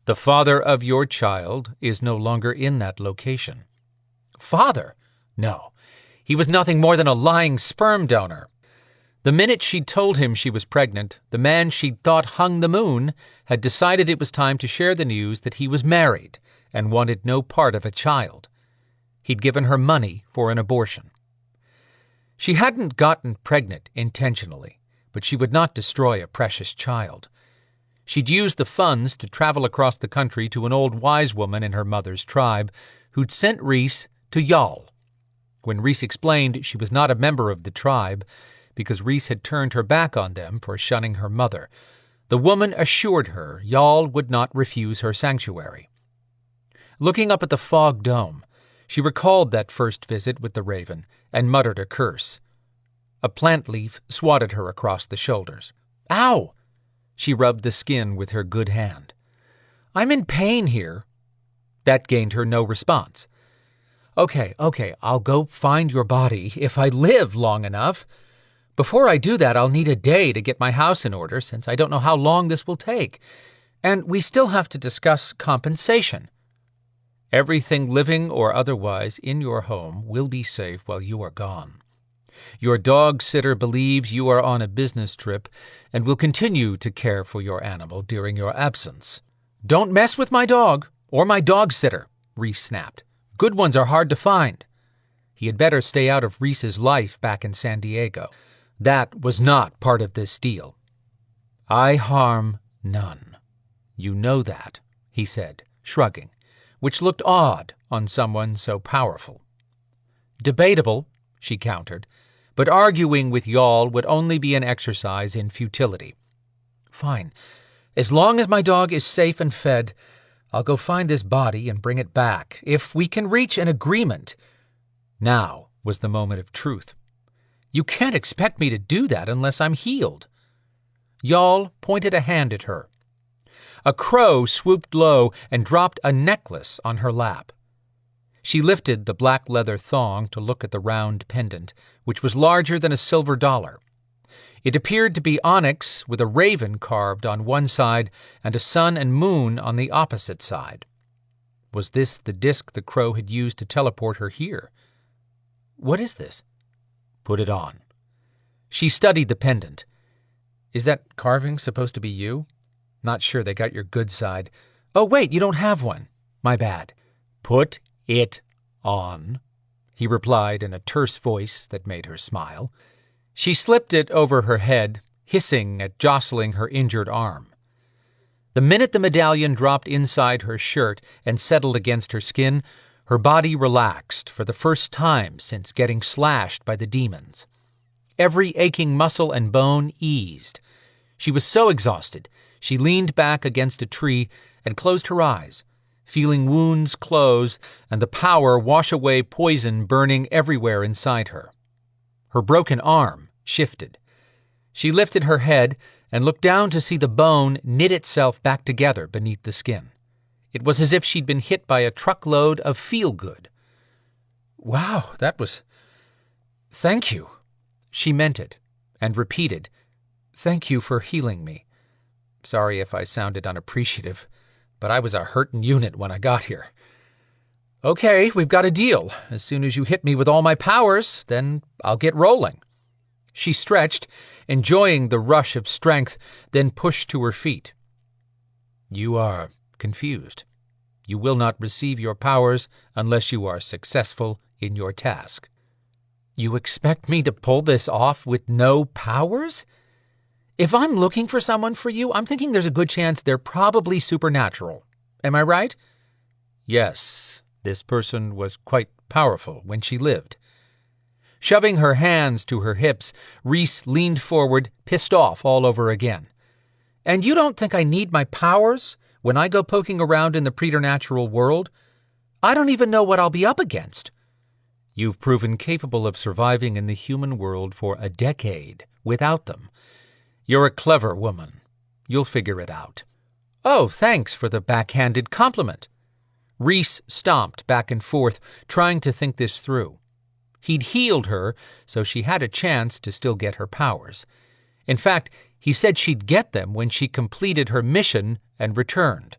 The father of your child is no longer in that location. Father? No. He was nothing more than a lying sperm donor. The minute she'd told him she was pregnant, the man she'd thought hung the moon had decided it was time to share the news that he was married and wanted no part of a child. He'd given her money for an abortion. She hadn't gotten pregnant intentionally, but she would not destroy a precious child. She'd used the funds to travel across the country to an old wise woman in her mother's tribe who'd sent Reese to Y'all. When Reese explained she was not a member of the tribe because Reese had turned her back on them for shunning her mother, The woman assured her Jarl would not refuse her sanctuary. Looking up at the fog dome, she recalled that first visit with the raven and muttered a curse. A plant leaf swatted her across the shoulders. "Ow!" She rubbed the skin with her good hand. "I'm in pain here." That gained her no response. Okay, I'll go find your body if I live long enough. Before I do that, I'll need a day to get my house in order, since I don't know how long this will take. And we still have to discuss compensation. Everything living or otherwise in your home will be safe while you are gone. Your dog sitter believes you are on a business trip and will continue to care for your animal during your absence. Don't mess with my dog or my dog sitter, Reese snapped. Good ones are hard to find. He had better stay out of Reese's life back in San Diego. That was not part of this deal. I harm none. You know that, he said, shrugging, which looked odd on someone so powerful. Debatable, she countered, but arguing with Jarl would only be an exercise in futility. Fine. As long as my dog is safe and fed, I'll go find this body and bring it back, if we can reach an agreement. Now was the moment of truth. You can't expect me to do that unless I'm healed. Jarl pointed a hand at her. A crow swooped low and dropped a necklace on her lap. She lifted the black leather thong to look at the round pendant, which was larger than a silver dollar. It appeared to be onyx with a raven carved on one side and a sun and moon on the opposite side. Was this the disk the crow had used to teleport her here? What is this? Put it on. She studied the pendant. Is that carving supposed to be you? Not sure they got your good side. Oh, wait, you don't have one. My bad. Put it on, he replied in a terse voice that made her smile. She slipped it over her head, hissing at jostling her injured arm. The minute the medallion dropped inside her shirt and settled against her skin, her body relaxed for the first time since getting slashed by the demons. Every aching muscle and bone eased. She was so exhausted, she leaned back against a tree and closed her eyes, feeling wounds close and the power wash away poison burning everywhere inside her. Her broken arm shifted. She lifted her head and looked down to see the bone knit itself back together beneath the skin. It was as if she'd been hit by a truckload of feel-good. Wow, that was... Thank you. She meant it, and repeated, Thank you for healing me. Sorry if I sounded unappreciative, but I was a hurtin' unit when I got here. Okay, we've got a deal. As soon as you hit me with all my powers, then I'll get rolling. She stretched, enjoying the rush of strength, then pushed to her feet. You are confused. You will not receive your powers unless you are successful in your task. You expect me to pull this off with no powers? If I'm looking for someone for you, I'm thinking there's a good chance they're probably supernatural. Am I right? Yes, this person was quite powerful when she lived. Shoving her hands to her hips, Reese leaned forward, pissed off all over again. And you don't think I need my powers when I go poking around in the preternatural world? I don't even know what I'll be up against. You've proven capable of surviving in the human world for a decade without them. You're a clever woman. You'll figure it out. Oh, thanks for the backhanded compliment. Reese stomped back and forth, trying to think this through. He'd healed her, so she had a chance to still get her powers. In fact, he said she'd get them when she completed her mission and returned.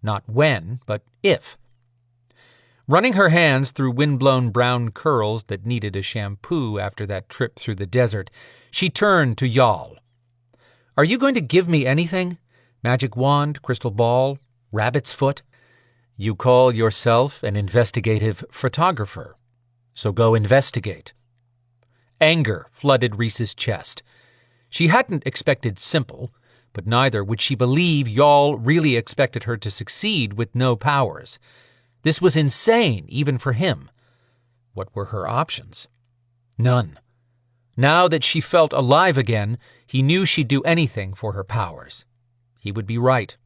Not when, but if. Running her hands through wind-blown brown curls that needed a shampoo after that trip through the desert, she turned to Jarl. Are you going to give me anything? Magic wand, crystal ball, rabbit's foot? You call yourself an investigative photographer, so go investigate. Anger flooded Reese's chest. She hadn't expected simple, but neither would she believe Jarl really expected her to succeed with no powers. This was insane, even for him. What were her options? None. Now that she felt alive again, he knew she'd do anything for her powers. He would be right.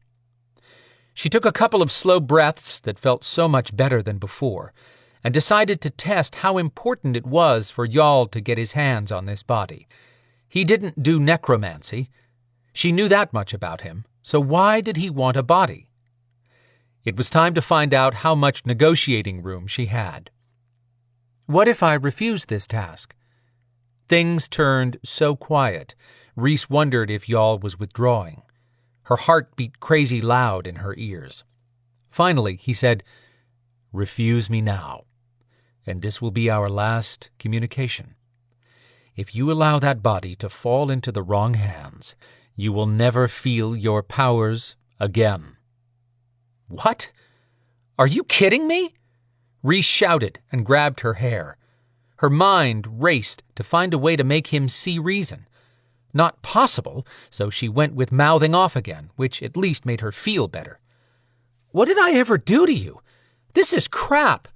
She took a couple of slow breaths that felt so much better than before, and decided to test how important it was for Jarl to get his hands on this body. He didn't do necromancy. She knew that much about him, so why did he want a body? It was time to find out how much negotiating room she had. What if I refused this task? Things turned so quiet, Rhys wondered if Jarl was withdrawing. Her heart beat crazy loud in her ears. Finally, he said, "Refuse me now, and this will be our last communication. If you allow that body to fall into the wrong hands, you will never feel your powers again." "What? Are you kidding me?" Rhys shouted and grabbed her hair. Her mind raced to find a way to make him see reason. Not possible, so she went with mouthing off again, which at least made her feel better. "What did I ever do to you? This is crap.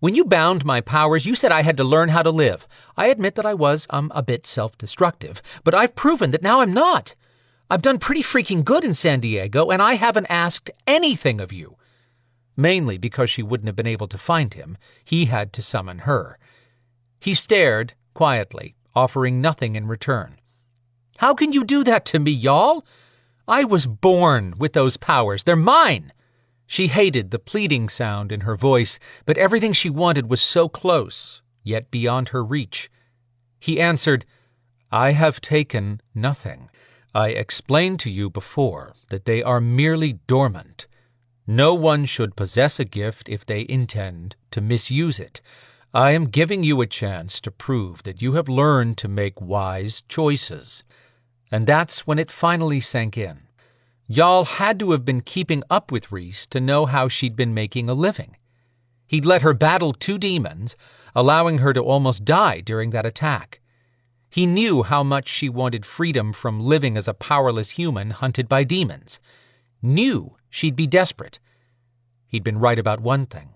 When you bound my powers, you said I had to learn how to live. I admit that I was, a bit self-destructive, but I've proven that now I'm not. I've done pretty freaking good in San Diego, and I haven't asked anything of you." Mainly because she wouldn't have been able to find him, he had to summon her. He stared, quietly, offering nothing in return. "How can you do that to me, Jarl? I was born with those powers. They're mine." She hated the pleading sound in her voice, but everything she wanted was so close, yet beyond her reach. He answered, "I have taken nothing. I explained to you before that they are merely dormant. No one should possess a gift if they intend to misuse it. I am giving you a chance to prove that you have learned to make wise choices." And that's when it finally sank in. Jarl had to have been keeping up with Rhys to know how she'd been making a living. He'd let her battle 2 demons, allowing her to almost die during that attack. He knew how much she wanted freedom from living as a powerless human hunted by demons. Knew she'd be desperate. He'd been right about one thing.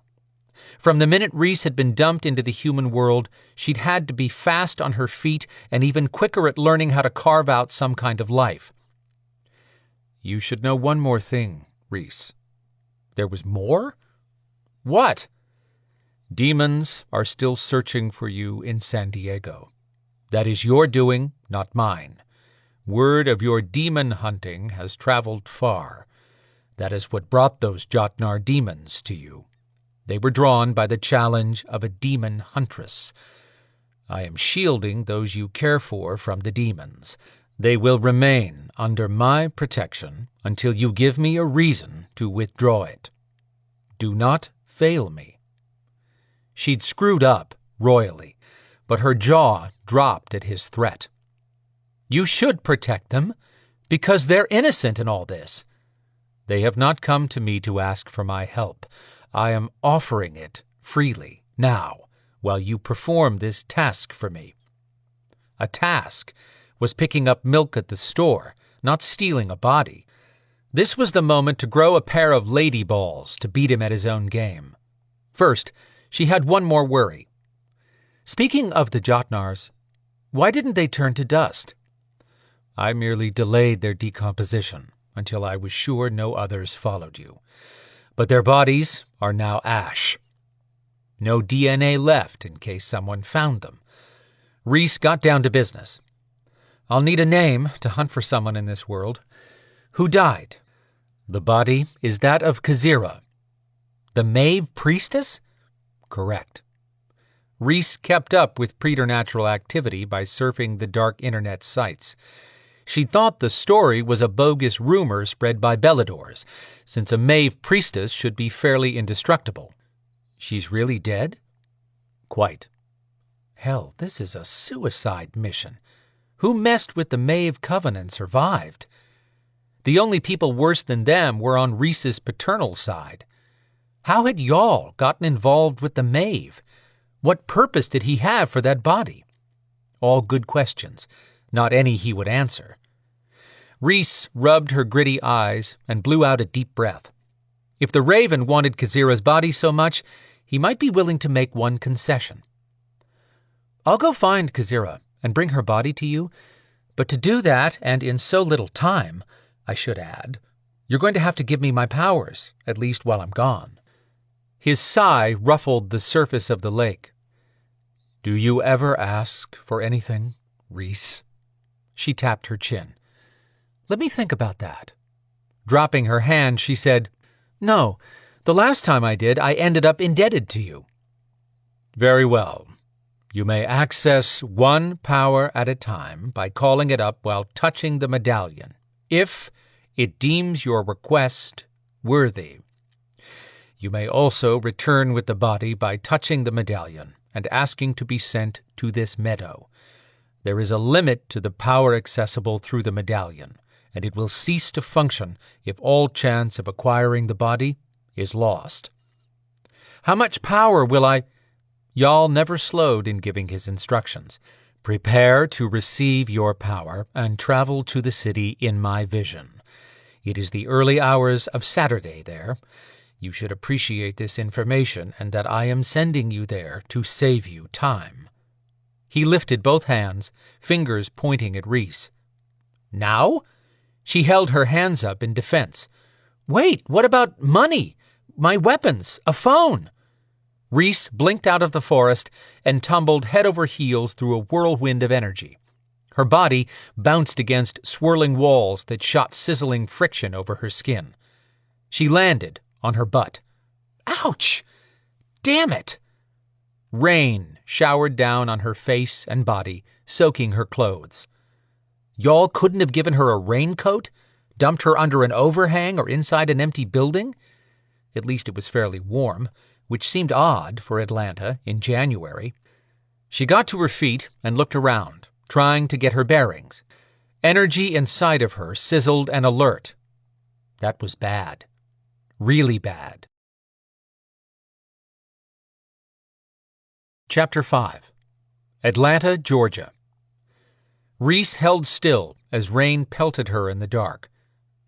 From the minute Rhys had been dumped into the human world, she'd had to be fast on her feet and even quicker at learning how to carve out some kind of life. "You should know one more thing, Rhys." "There was more? What?" "Demons are still searching for you in San Diego. That is your doing, not mine. Word of your demon hunting has traveled far. That is what brought those Jotnar demons to you. They were drawn by the challenge of a demon huntress. I am shielding those you care for from the demons. They will remain under my protection until you give me a reason to withdraw it. Do not fail me." She'd screwed up royally, but her jaw dropped at his threat. "You should protect them, because they're innocent in all this." "They have not come to me to ask for my help. I am offering it freely, now, while you perform this task for me." A task was picking up milk at the store, not stealing a body. This was the moment to grow a pair of lady balls to beat him at his own game. First, she had one more worry. "Speaking of the Jotnars, why didn't they turn to dust?" "I merely delayed their decomposition until I was sure no others followed you. But their bodies are now ash. No DNA left in case someone found them." Rhys got down to business. "I'll need a name to hunt for someone in this world. Who died?" "The body is that of Kazira." "The Maeve priestess?" "Correct." Rhys kept up with preternatural activity by surfing the dark internet sites. She thought the story was a bogus rumor spread by Beladors, since a Maeve priestess should be fairly indestructible. "She's really dead?" "Quite." Hell, this is a suicide mission. Who messed with the Maeve Coven and survived? The only people worse than them were on Rhys's paternal side. How had Jarl gotten involved with the Maeve? What purpose did he have for that body? All good questions, not any he would answer. Rhys rubbed her gritty eyes and blew out a deep breath. If the Raven wanted Kazira's body so much, he might be willing to make one concession. "I'll go find Kazira and bring her body to you, but to do that, and in so little time, I should add, You're going to have to give me my powers, at least while I'm gone." His sigh ruffled the surface of the lake. "Do you ever ask for anything, Rhys?" She tapped her chin. "Let me think about that." Dropping her hand, she said, "No, the last time I did, I ended up indebted to you." "Very well. You may access one power at a time by calling it up while touching the medallion, if it deems your request worthy. You may also return with the body by touching the medallion and asking to be sent to this meadow. There is a limit to the power accessible through the medallion, and it will cease to function if all chance of acquiring the body is lost." "How much power will I—" Jarl never slowed in giving his instructions. "Prepare to receive your power and travel to the city in my vision. It is the early hours of Saturday there. You should appreciate this information and that I am sending you there to save you time." He lifted both hands, fingers pointing at Rhys. "Now?" She held her hands up in defense. "Wait, what about money? My weapons? A phone?" Rhys blinked out of the forest and tumbled head over heels through a whirlwind of energy. Her body bounced against swirling walls that shot sizzling friction over her skin. She landed on her butt. "Ouch! Damn it!" Rain showered down on her face and body, soaking her clothes. Jarl couldn't have given her a raincoat, dumped her under an overhang or inside an empty building? At least it was fairly warm, which seemed odd for Atlanta in January. She got to her feet and looked around, trying to get her bearings. Energy inside of her sizzled and alert. That was bad. Really bad. Chapter 5. Atlanta, Georgia. Rhys held still as rain pelted her in the dark.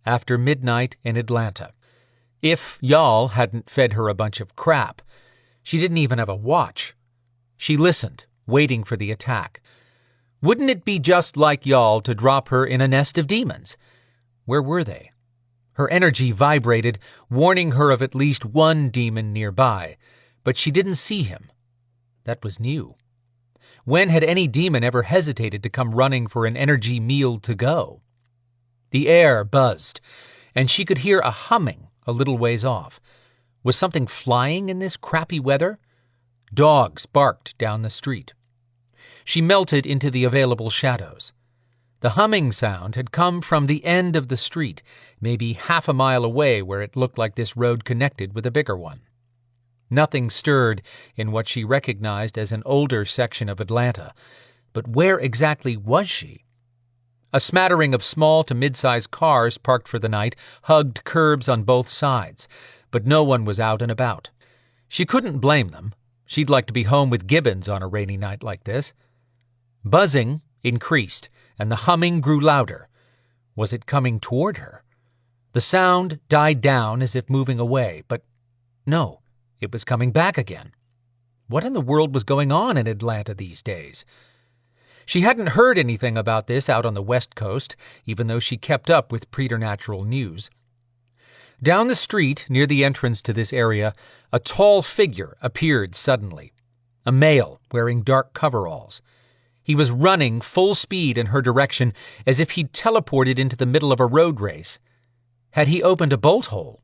After midnight in Atlanta. If Jarl hadn't fed her a bunch of crap, she didn't even have a watch. She listened, waiting for the attack. Wouldn't it be just like Jarl to drop her in a nest of demons? Where were they? Her energy vibrated, warning her of at least one demon nearby, but she didn't see him. That was new. When had any demon ever hesitated to come running for an energy meal to go? The air buzzed, and she could hear a humming a little ways off. Was something flying in this crappy weather? Dogs barked down the street. She melted into the available shadows. The humming sound had come from the end of the street, maybe half a mile away where it looked like this road connected with a bigger one. Nothing stirred in what she recognized as an older section of Atlanta, but where exactly was she? A smattering of small to mid-sized cars parked for the night hugged curbs on both sides, but no one was out and about. She couldn't blame them. She'd like to be home with Gibbons on a rainy night like this. Buzzing increased, and the humming grew louder. Was it coming toward her? The sound died down as if moving away, but no, it was coming back again. What in the world was going on in Atlanta these days? She hadn't heard anything about this out on the West Coast, even though she kept up with preternatural news. Down the street, near the entrance to this area, a tall figure appeared suddenly. A male wearing dark coveralls. He was running full speed in her direction as if he'd teleported into the middle of a road race. Had he opened a bolt hole?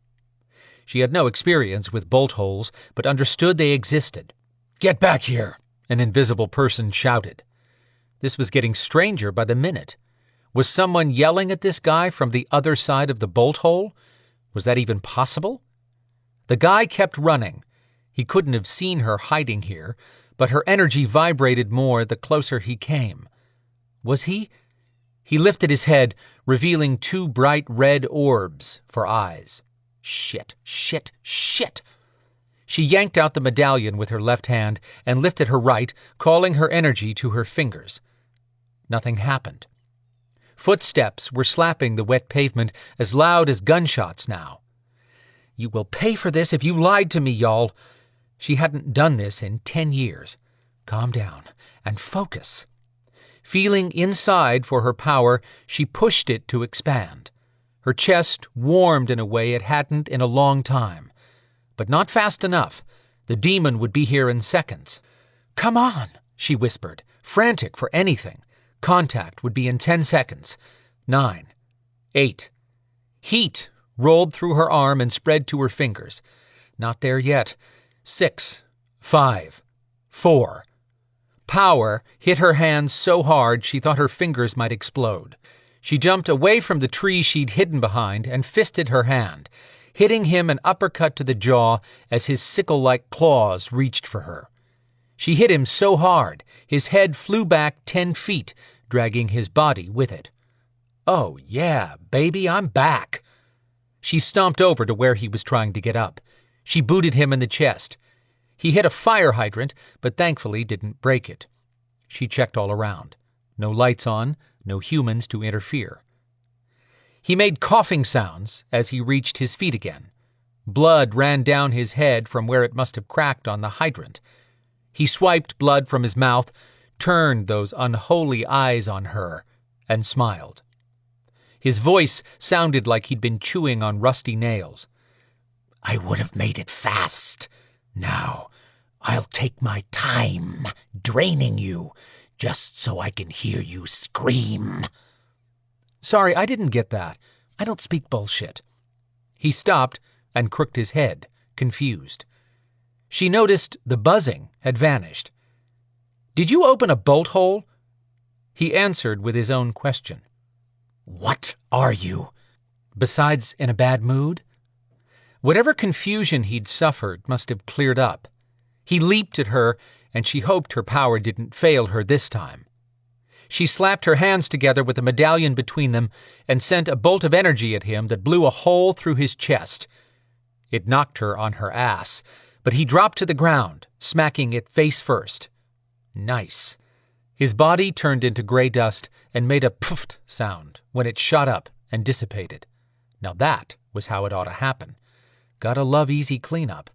She had no experience with bolt holes, but understood they existed. "Get back here!" an invisible person shouted. This was getting stranger by the minute. Was someone yelling at this guy from the other side of the bolt hole? Was that even possible? The guy kept running. He couldn't have seen her hiding here, but her energy vibrated more the closer he came. Was he? He lifted his head, revealing two bright red orbs for eyes. Shit, shit, shit! She yanked out the medallion with her left hand and lifted her right, calling her energy to her fingers. Nothing happened. Footsteps were slapping the wet pavement as loud as gunshots now. "You will pay for this if you lied to me, Jarl." She hadn't done this in 10 years. Calm down and focus. Feeling inside for her power, she pushed it to expand. Her chest warmed in a way it hadn't in a long time. But not fast enough. The demon would be here in seconds. "Come on," she whispered, frantic for anything. Contact would be in 10 seconds. 9, 8. Heat rolled through her arm and spread to her fingers. Not there yet. 6, 5, 4. Power hit her hands so hard she thought her fingers might explode. She jumped away from the tree she'd hidden behind and fisted her hand, hitting him an uppercut to the jaw as his sickle-like claws reached for her. She hit him so hard, his head flew back 10 feet, dragging his body with it. "Oh, yeah, baby, I'm back." She stomped over to where he was trying to get up. She booted him in the chest. He hit a fire hydrant, but thankfully didn't break it. She checked all around. No lights on, no humans to interfere. He made coughing sounds as he reached his feet again. Blood ran down his head from where it must have cracked on the hydrant. He swiped blood from his mouth, turned those unholy eyes on her, and smiled. His voice sounded like he'd been chewing on rusty nails. "I would have made it fast. Now, I'll take my time draining you, just so I can hear you scream." "Sorry, I didn't get that. I don't speak bullshit." He stopped and crooked his head, confused. She noticed the buzzing had vanished. "Did you open a bolt hole?" He answered with his own question. "What are you?" Besides in a bad mood? Whatever confusion he'd suffered must have cleared up. He leaped at her, and she hoped her power didn't fail her this time. She slapped her hands together with the medallion between them and sent a bolt of energy at him that blew a hole through his chest. It knocked her on her ass, but he dropped to the ground, smacking it face first. Nice. His body turned into gray dust and made a pooft sound when it shot up and dissipated. Now that was how it ought to happen. Gotta love easy cleanup.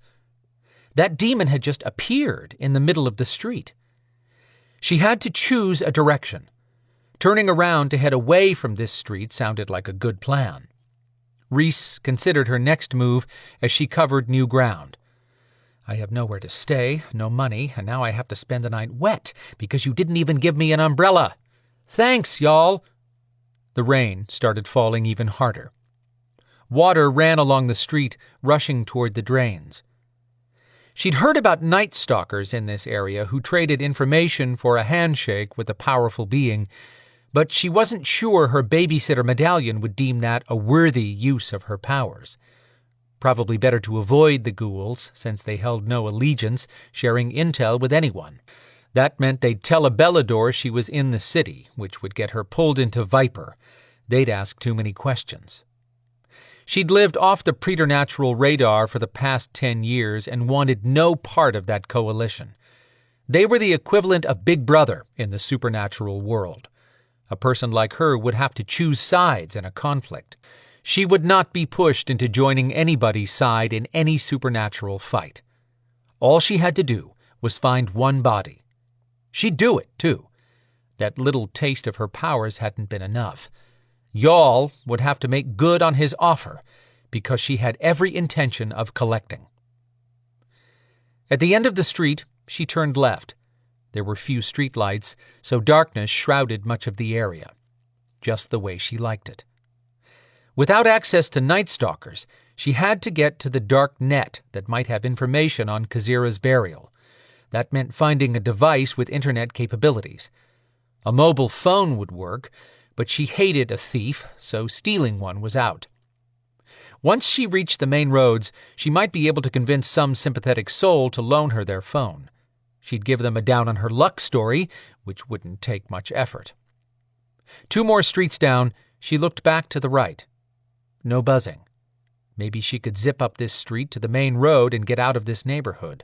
That demon had just appeared in the middle of the street. She had to choose a direction. Turning around to head away from this street sounded like a good plan. Reese considered her next move as she covered new ground. "I have nowhere to stay, no money, and now I have to spend the night wet because you didn't even give me an umbrella. Thanks, y'all." The rain started falling even harder. Water ran along the street, rushing toward the drains. She'd heard about night stalkers in this area who traded information for a handshake with a powerful being, but she wasn't sure her babysitter medallion would deem that a worthy use of her powers. Probably better to avoid the ghouls, since they held no allegiance, sharing intel with anyone. That meant they'd tell a Belador she was in the city, which would get her pulled into Viper. They'd ask too many questions. She'd lived off the preternatural radar for the past 10 years and wanted no part of that coalition. They were the equivalent of Big Brother in the supernatural world. A person like her would have to choose sides in a conflict. She would not be pushed into joining anybody's side in any supernatural fight. All she had to do was find one body. She'd do it, too. That little taste of her powers hadn't been enough. Y'all would have to make good on his offer, because she had every intention of collecting. At the end of the street, she turned left. There were few streetlights, so darkness shrouded much of the area, just the way she liked it. Without access to night stalkers, she had to get to the dark net that might have information on Kazira's burial. That meant finding a device with internet capabilities. A mobile phone would work, but she hated a thief, so stealing one was out. Once she reached the main roads, she might be able to convince some sympathetic soul to loan her their phone. She'd give them a down-on-her-luck story, which wouldn't take much effort. 2 more streets down, she looked back to the right. No buzzing. Maybe she could zip up this street to the main road and get out of this neighborhood.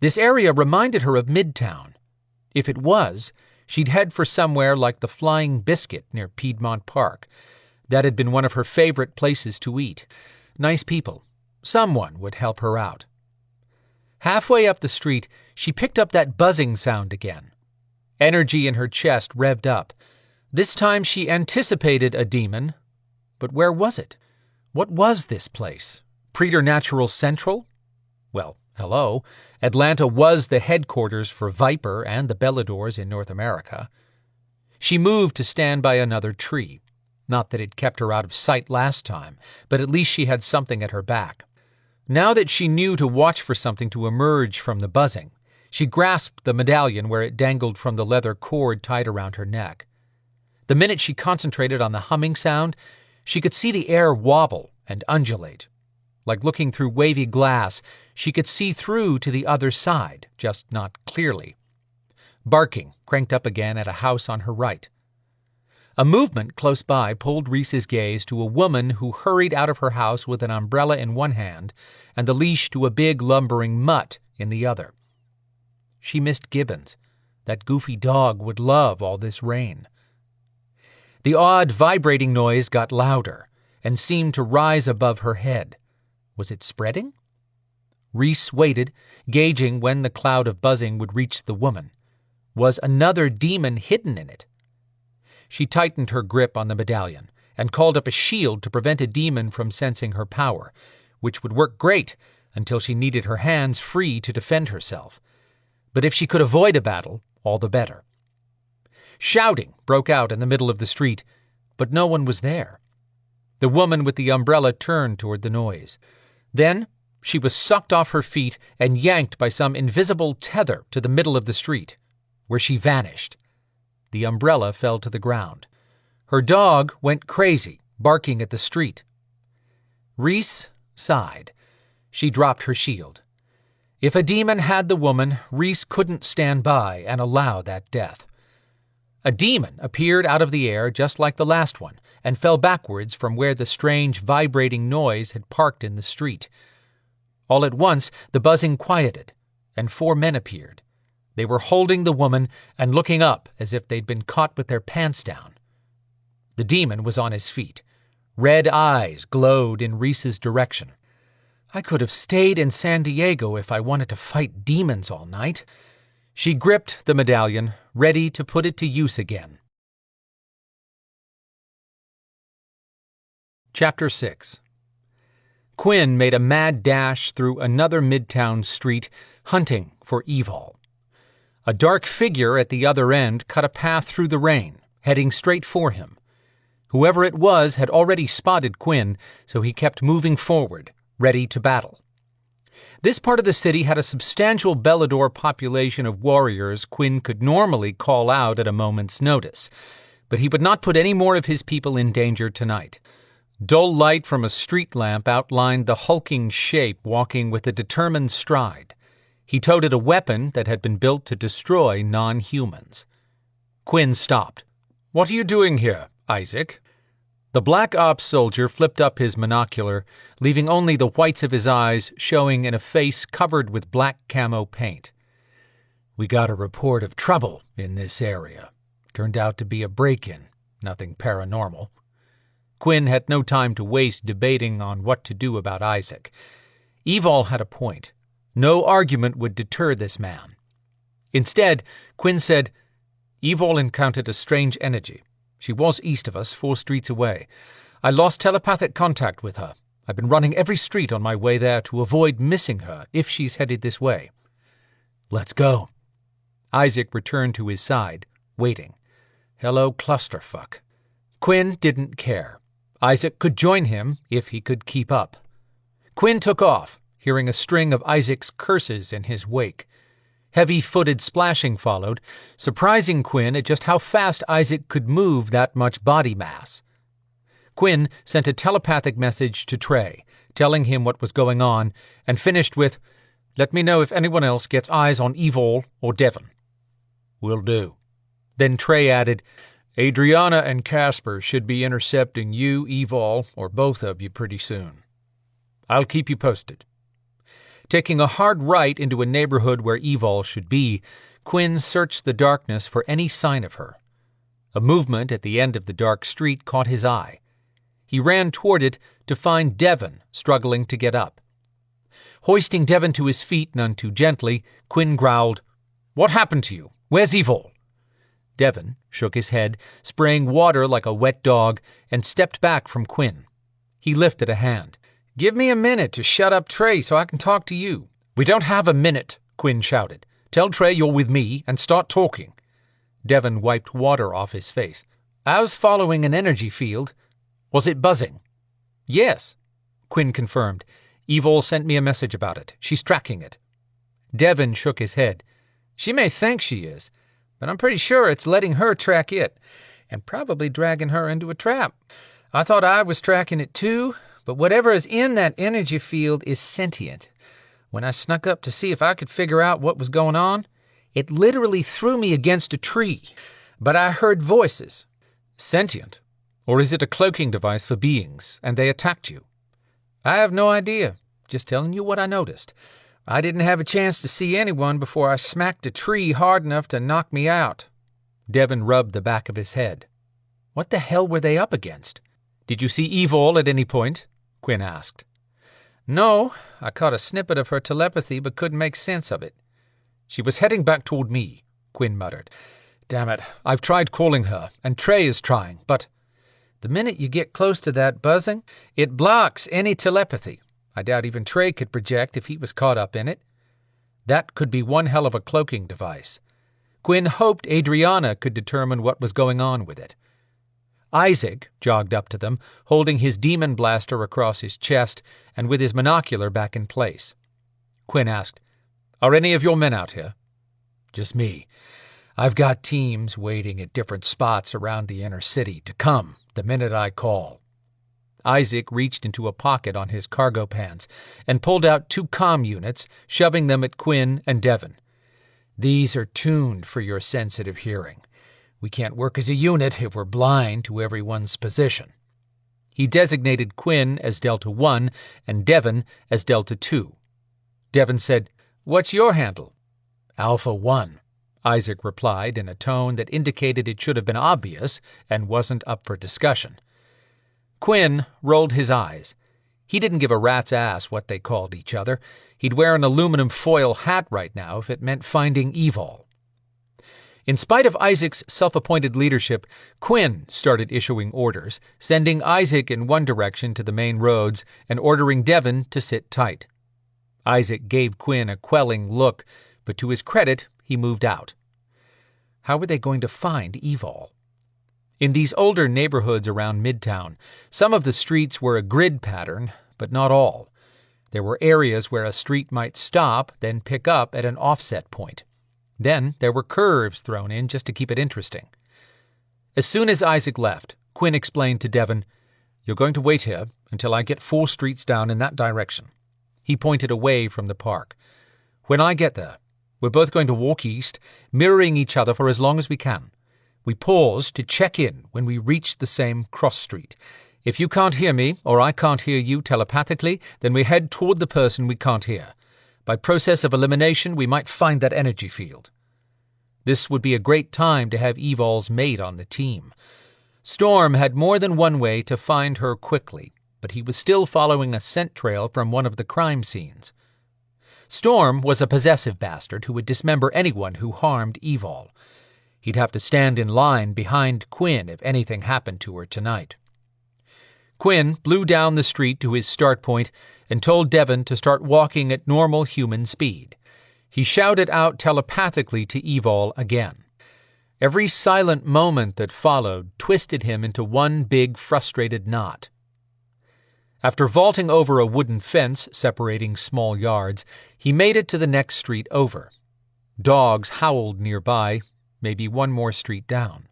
This area reminded her of Midtown. If it was, she'd head for somewhere like the Flying Biscuit near Piedmont Park. That had been one of her favorite places to eat. Nice people. Someone would help her out. Halfway up the street, she picked up that buzzing sound again. Energy in her chest revved up. This time she anticipated a demon. But where was it? What was this place? Preternatural Central? Well, hello. Atlanta was the headquarters for Viper and the Beladors in North America. She moved to stand by another tree. Not that it kept her out of sight last time, but at least she had something at her back. Now that she knew to watch for something to emerge from the buzzing, she grasped the medallion where it dangled from the leather cord tied around her neck. The minute she concentrated on the humming sound, she could see the air wobble and undulate. Like looking through wavy glass, she could see through to the other side, just not clearly. Barking cranked up again at a house on her right. A movement close by pulled Reese's gaze to a woman who hurried out of her house with an umbrella in one hand and the leash to a big lumbering mutt in the other. She missed Gibbons. That goofy dog would love all this rain. The odd vibrating noise got louder and seemed to rise above her head. Was it spreading? Reese waited, gauging when the cloud of buzzing would reach the woman. Was another demon hidden in it? She tightened her grip on the medallion and called up a shield to prevent a demon from sensing her power, which would work great until she needed her hands free to defend herself. But if she could avoid a battle, all the better. Shouting broke out in the middle of the street, but no one was there. The woman with the umbrella turned toward the noise. Then she was sucked off her feet and yanked by some invisible tether to the middle of the street, where she vanished. The umbrella fell to the ground. Her dog went crazy, barking at the street. Reese sighed. She dropped her shield. If a demon had the woman, Reese couldn't stand by and allow that death. A demon appeared out of the air just like the last one and fell backwards from where the strange vibrating noise had parked in the street. All at once, the buzzing quieted, and 4 men appeared. They were holding the woman and looking up as if they'd been caught with their pants down. The demon was on his feet. Red eyes glowed in Reese's direction. I could have stayed in San Diego if I wanted to fight demons all night. She gripped the medallion, ready to put it to use again. Chapter 6. Quinn made a mad dash through another midtown street, hunting for Evol. A dark figure at the other end cut a path through the rain, heading straight for him. Whoever it was had already spotted Quinn, so he kept moving forward, ready to battle. This part of the city had a substantial Belador population of warriors Quinn could normally call out at a moment's notice, but he would not put any more of his people in danger tonight. Dull light from a street lamp outlined the hulking shape walking with a determined stride. He toted a weapon that had been built to destroy non-humans. Quinn stopped. "What are you doing here, Isaac?" The Black Ops soldier flipped up his monocular, leaving only the whites of his eyes showing in a face covered with black camo paint. "We got a report of trouble in this area. Turned out to be a break-in, nothing paranormal." Quinn had no time to waste debating on what to do about Isaac. Evol had a point. No argument would deter this man. Instead, Quinn said, "Evol encountered a strange energy. She was east of us, 4 streets away. I lost telepathic contact with her. I've been running every street on my way there to avoid missing her if she's headed this way." "Let's go." Isaac returned to his side, waiting. Hello, clusterfuck. Quinn didn't care. Isaac could join him if he could keep up. Quinn took off, hearing a string of Isaac's curses in his wake. Heavy-footed splashing followed, surprising Quinn at just how fast Isaac could move that much body mass. Quinn sent a telepathic message to Trey, telling him what was going on, and finished with, "Let me know if anyone else gets eyes on Evol or Devon." "Will do." Then Trey added, "Adriana and Casper should be intercepting you, Evol, or both of you pretty soon. I'll keep you posted." Taking a hard right into a neighborhood where Evol should be, Quinn searched the darkness for any sign of her. A movement at the end of the dark street caught his eye. He ran toward it to find Devon struggling to get up. Hoisting Devon to his feet none too gently, Quinn growled, "What happened to you? Where's Evol?" Devon shook his head, spraying water like a wet dog, and stepped back from Quinn. He lifted a hand. "Give me a minute to shut up Trey so I can talk to you." "We don't have a minute," Quinn shouted. "Tell Trey you're with me and start talking." Devon wiped water off his face. "I was following an energy field." "Was it buzzing?" "Yes," Quinn confirmed. "Evil sent me a message about it. She's tracking it." Devon shook his head. "She may think she is, but I'm pretty sure it's letting her track it, and probably dragging her into a trap. I thought I was tracking it too, but whatever is in that energy field is sentient. When I snuck up to see if I could figure out what was going on, it literally threw me against a tree. But I heard voices." "Sentient? Or is it a cloaking device for beings, and they attacked you?" "I have no idea. Just telling you what I noticed. I didn't have a chance to see anyone before I smacked a tree hard enough to knock me out." Devon rubbed the back of his head. "What the hell were they up against?" "Did you see Evol at any point?" Quinn asked. "No, I caught a snippet of her telepathy but couldn't make sense of it." "She was heading back toward me," Quinn muttered. "Damn it, I've tried calling her, and Trey is trying, but—" "The minute you get close to that buzzing, it blocks any telepathy. I doubt even Trey could project if he was caught up in it." "That could be one hell of a cloaking device." Quinn hoped Adrianna could determine what was going on with it. Isaac jogged up to them, holding his demon blaster across his chest and with his monocular back in place. Quinn asked, "Are any of your men out here?" "Just me. I've got teams waiting at different spots around the inner city to come the minute I call." Isaac reached into a pocket on his cargo pants and pulled out 2 comm units, shoving them at Quinn and Devon. "These are tuned for your sensitive hearing. We can't work as a unit if we're blind to everyone's position." He designated Quinn as Delta 1 and Devon as Delta 2. Devon said, "What's your handle?" "Alpha 1, Isaac replied in a tone that indicated it should have been obvious and wasn't up for discussion. Quinn rolled his eyes. He didn't give a rat's ass what they called each other. He'd wear an aluminum foil hat right now if it meant finding Evol. In spite of Isaac's self-appointed leadership, Quinn started issuing orders, sending Isaac in one direction to the main roads and ordering Devon to sit tight. Isaac gave Quinn a quelling look, but to his credit, he moved out. How were they going to find Evol? In these older neighborhoods around Midtown, some of the streets were a grid pattern, but not all. There were areas where a street might stop, then pick up at an offset point. Then there were curves thrown in just to keep it interesting. As soon as Isaac left, Quinn explained to Devon, "You're going to wait here until I get 4 streets down in that direction." He pointed away from the park. "When I get there, we're both going to walk east, mirroring each other for as long as we can. We pause to check in when we reach the same cross street. If you can't hear me, or I can't hear you telepathically, then we head toward the person we can't hear. By process of elimination, we might find that energy field." This would be a great time to have Evol's mate on the team. Storm had more than one way to find her quickly, but he was still following a scent trail from one of the crime scenes. Storm was a possessive bastard who would dismember anyone who harmed Evol. He'd have to stand in line behind Quinn if anything happened to her tonight. Quinn blew down the street to his start point and told Devon to start walking at normal human speed. He shouted out telepathically to Evol again. Every silent moment that followed twisted him into one big frustrated knot. After vaulting over a wooden fence separating small yards, he made it to the next street over. Dogs howled nearby, maybe one more street down.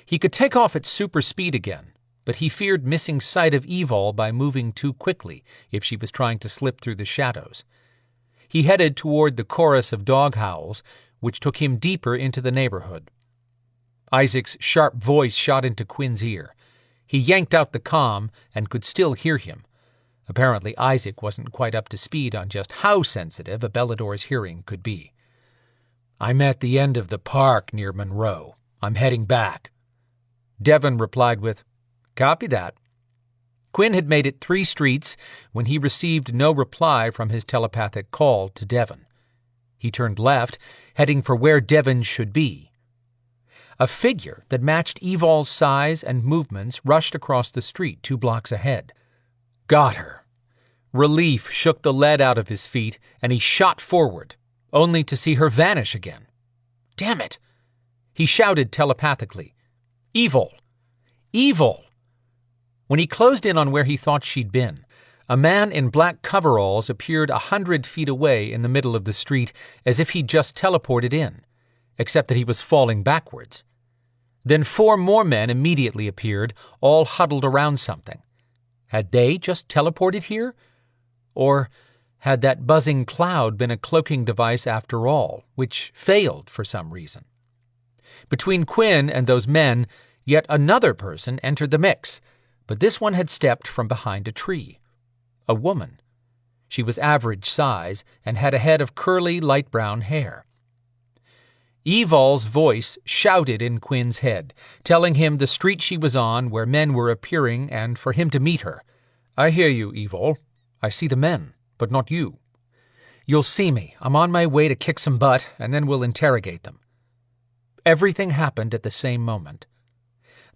He could take off at super speed again, but he feared missing sight of Evol by moving too quickly if she was trying to slip through the shadows. He headed toward the chorus of dog howls, which took him deeper into the neighborhood. Isaac's sharp voice shot into Quinn's ear. He yanked out the comm and could still hear him. Apparently Isaac wasn't quite up to speed on just how sensitive a Belador's hearing could be. "I'm at the end of the park near Monroe. I'm heading back." Devon replied with, "Copy that." Quinn had made it 3 streets when he received no reply from his telepathic call to Devon. He turned left, heading for where Devon should be. A figure that matched Evol's size and movements rushed across the street 2 blocks ahead. Got her. Relief shook the lead out of his feet, and he shot forward, only to see her vanish again. Damn it! He shouted telepathically. Evil! Evil! When he closed in on where he thought she'd been, a man in black coveralls appeared 100 feet away in the middle of the street as if he'd just teleported in, except that he was falling backwards. Then 4 more men immediately appeared, all huddled around something. Had they just teleported here? Or had that buzzing cloud been a cloaking device after all, which failed for some reason? Between Quinn and those men, yet another person entered the mix, but this one had stepped from behind a tree. A woman. She was average size and had a head of curly, light brown hair. Evol's voice shouted in Quinn's head, telling him the street she was on where men were appearing and for him to meet her. I hear you, Evol. I see the men, but not you. You'll see me. I'm on my way to kick some butt, and then we'll interrogate them. Everything happened at the same moment.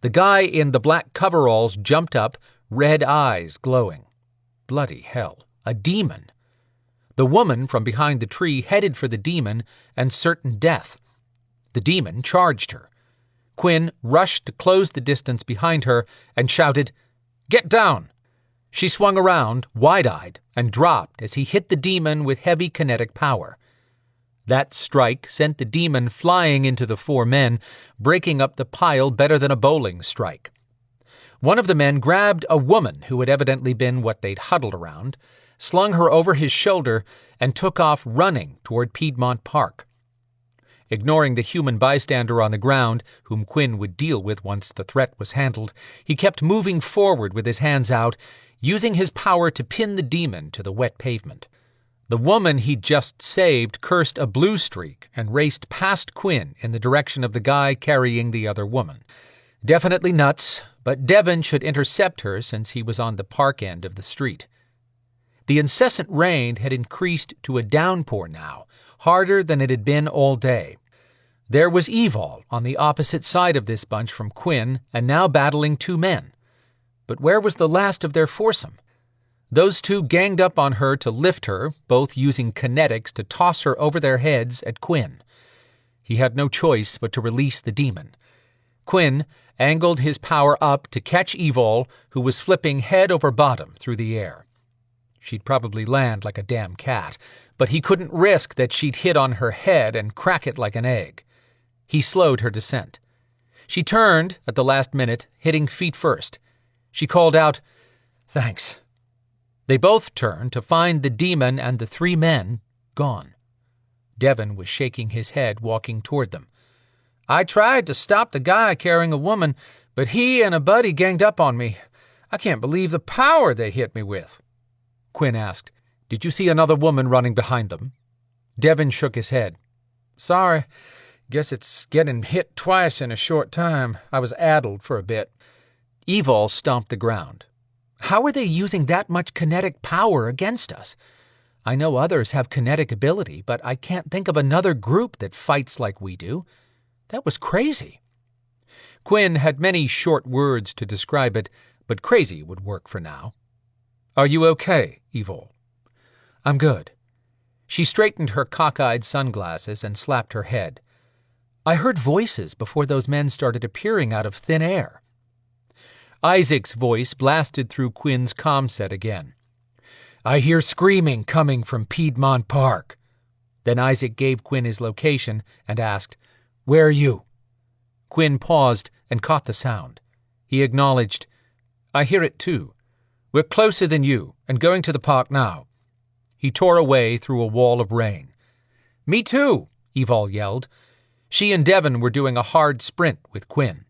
The guy in the black coveralls jumped up, red eyes glowing. Bloody hell, a demon. The woman from behind the tree headed for the demon and certain death. The demon charged her. Quinn rushed to close the distance behind her and shouted, "Get down!" She swung around, wide-eyed, and dropped as he hit the demon with heavy kinetic power. That strike sent the demon flying into the 4 men, breaking up the pile better than a bowling strike. One of the men grabbed a woman who had evidently been what they'd huddled around, slung her over his shoulder, and took off running toward Piedmont Park. Ignoring the human bystander on the ground, whom Quinn would deal with once the threat was handled, he kept moving forward with his hands out, using his power to pin the demon to the wet pavement. The woman he'd just saved cursed a blue streak and raced past Quinn in the direction of the guy carrying the other woman. Definitely nuts, but Devon should intercept her since he was on the park end of the street. The incessant rain had increased to a downpour now, harder than it had been all day. There was Evol on the opposite side of this bunch from Quinn, and now battling 2 men. But where was the last of their foursome? Those 2 ganged up on her to lift her, both using kinetics to toss her over their heads at Quinn. He had no choice but to release the demon. Quinn angled his power up to catch Evol, who was flipping head over bottom through the air. She'd probably land like a damn cat, but he couldn't risk that she'd hit on her head and crack it like an egg. He slowed her descent. She turned at the last minute, hitting feet first. She called out, "Thanks." They both turned to find the demon and the 3 men gone. Devon was shaking his head, walking toward them. "I tried to stop the guy carrying a woman, but he and a buddy ganged up on me. I can't believe the power they hit me with." Quinn asked, "Did you see another woman running behind them?" Devon shook his head. "Sorry. Guess it's getting hit twice in a short time. I was addled for a bit." Evol stomped the ground. "How are they using that much kinetic power against us? I know others have kinetic ability, but I can't think of another group that fights like we do. That was crazy." Quinn had many short words to describe it, but crazy would work for now. "Are you okay, Evol?" "I'm good." She straightened her cockeyed sunglasses and slapped her head. "I heard voices before those men started appearing out of thin air." Isaac's voice blasted through Quinn's comset again. "I hear screaming coming from Piedmont Park." Then Isaac gave Quinn his location and asked, "Where are you?" Quinn paused and caught the sound. He acknowledged, "I hear it too. We're closer than you and going to the park now." He tore away through a wall of rain. "Me too," Evol yelled. She and Devon were doing a hard sprint with Quinn.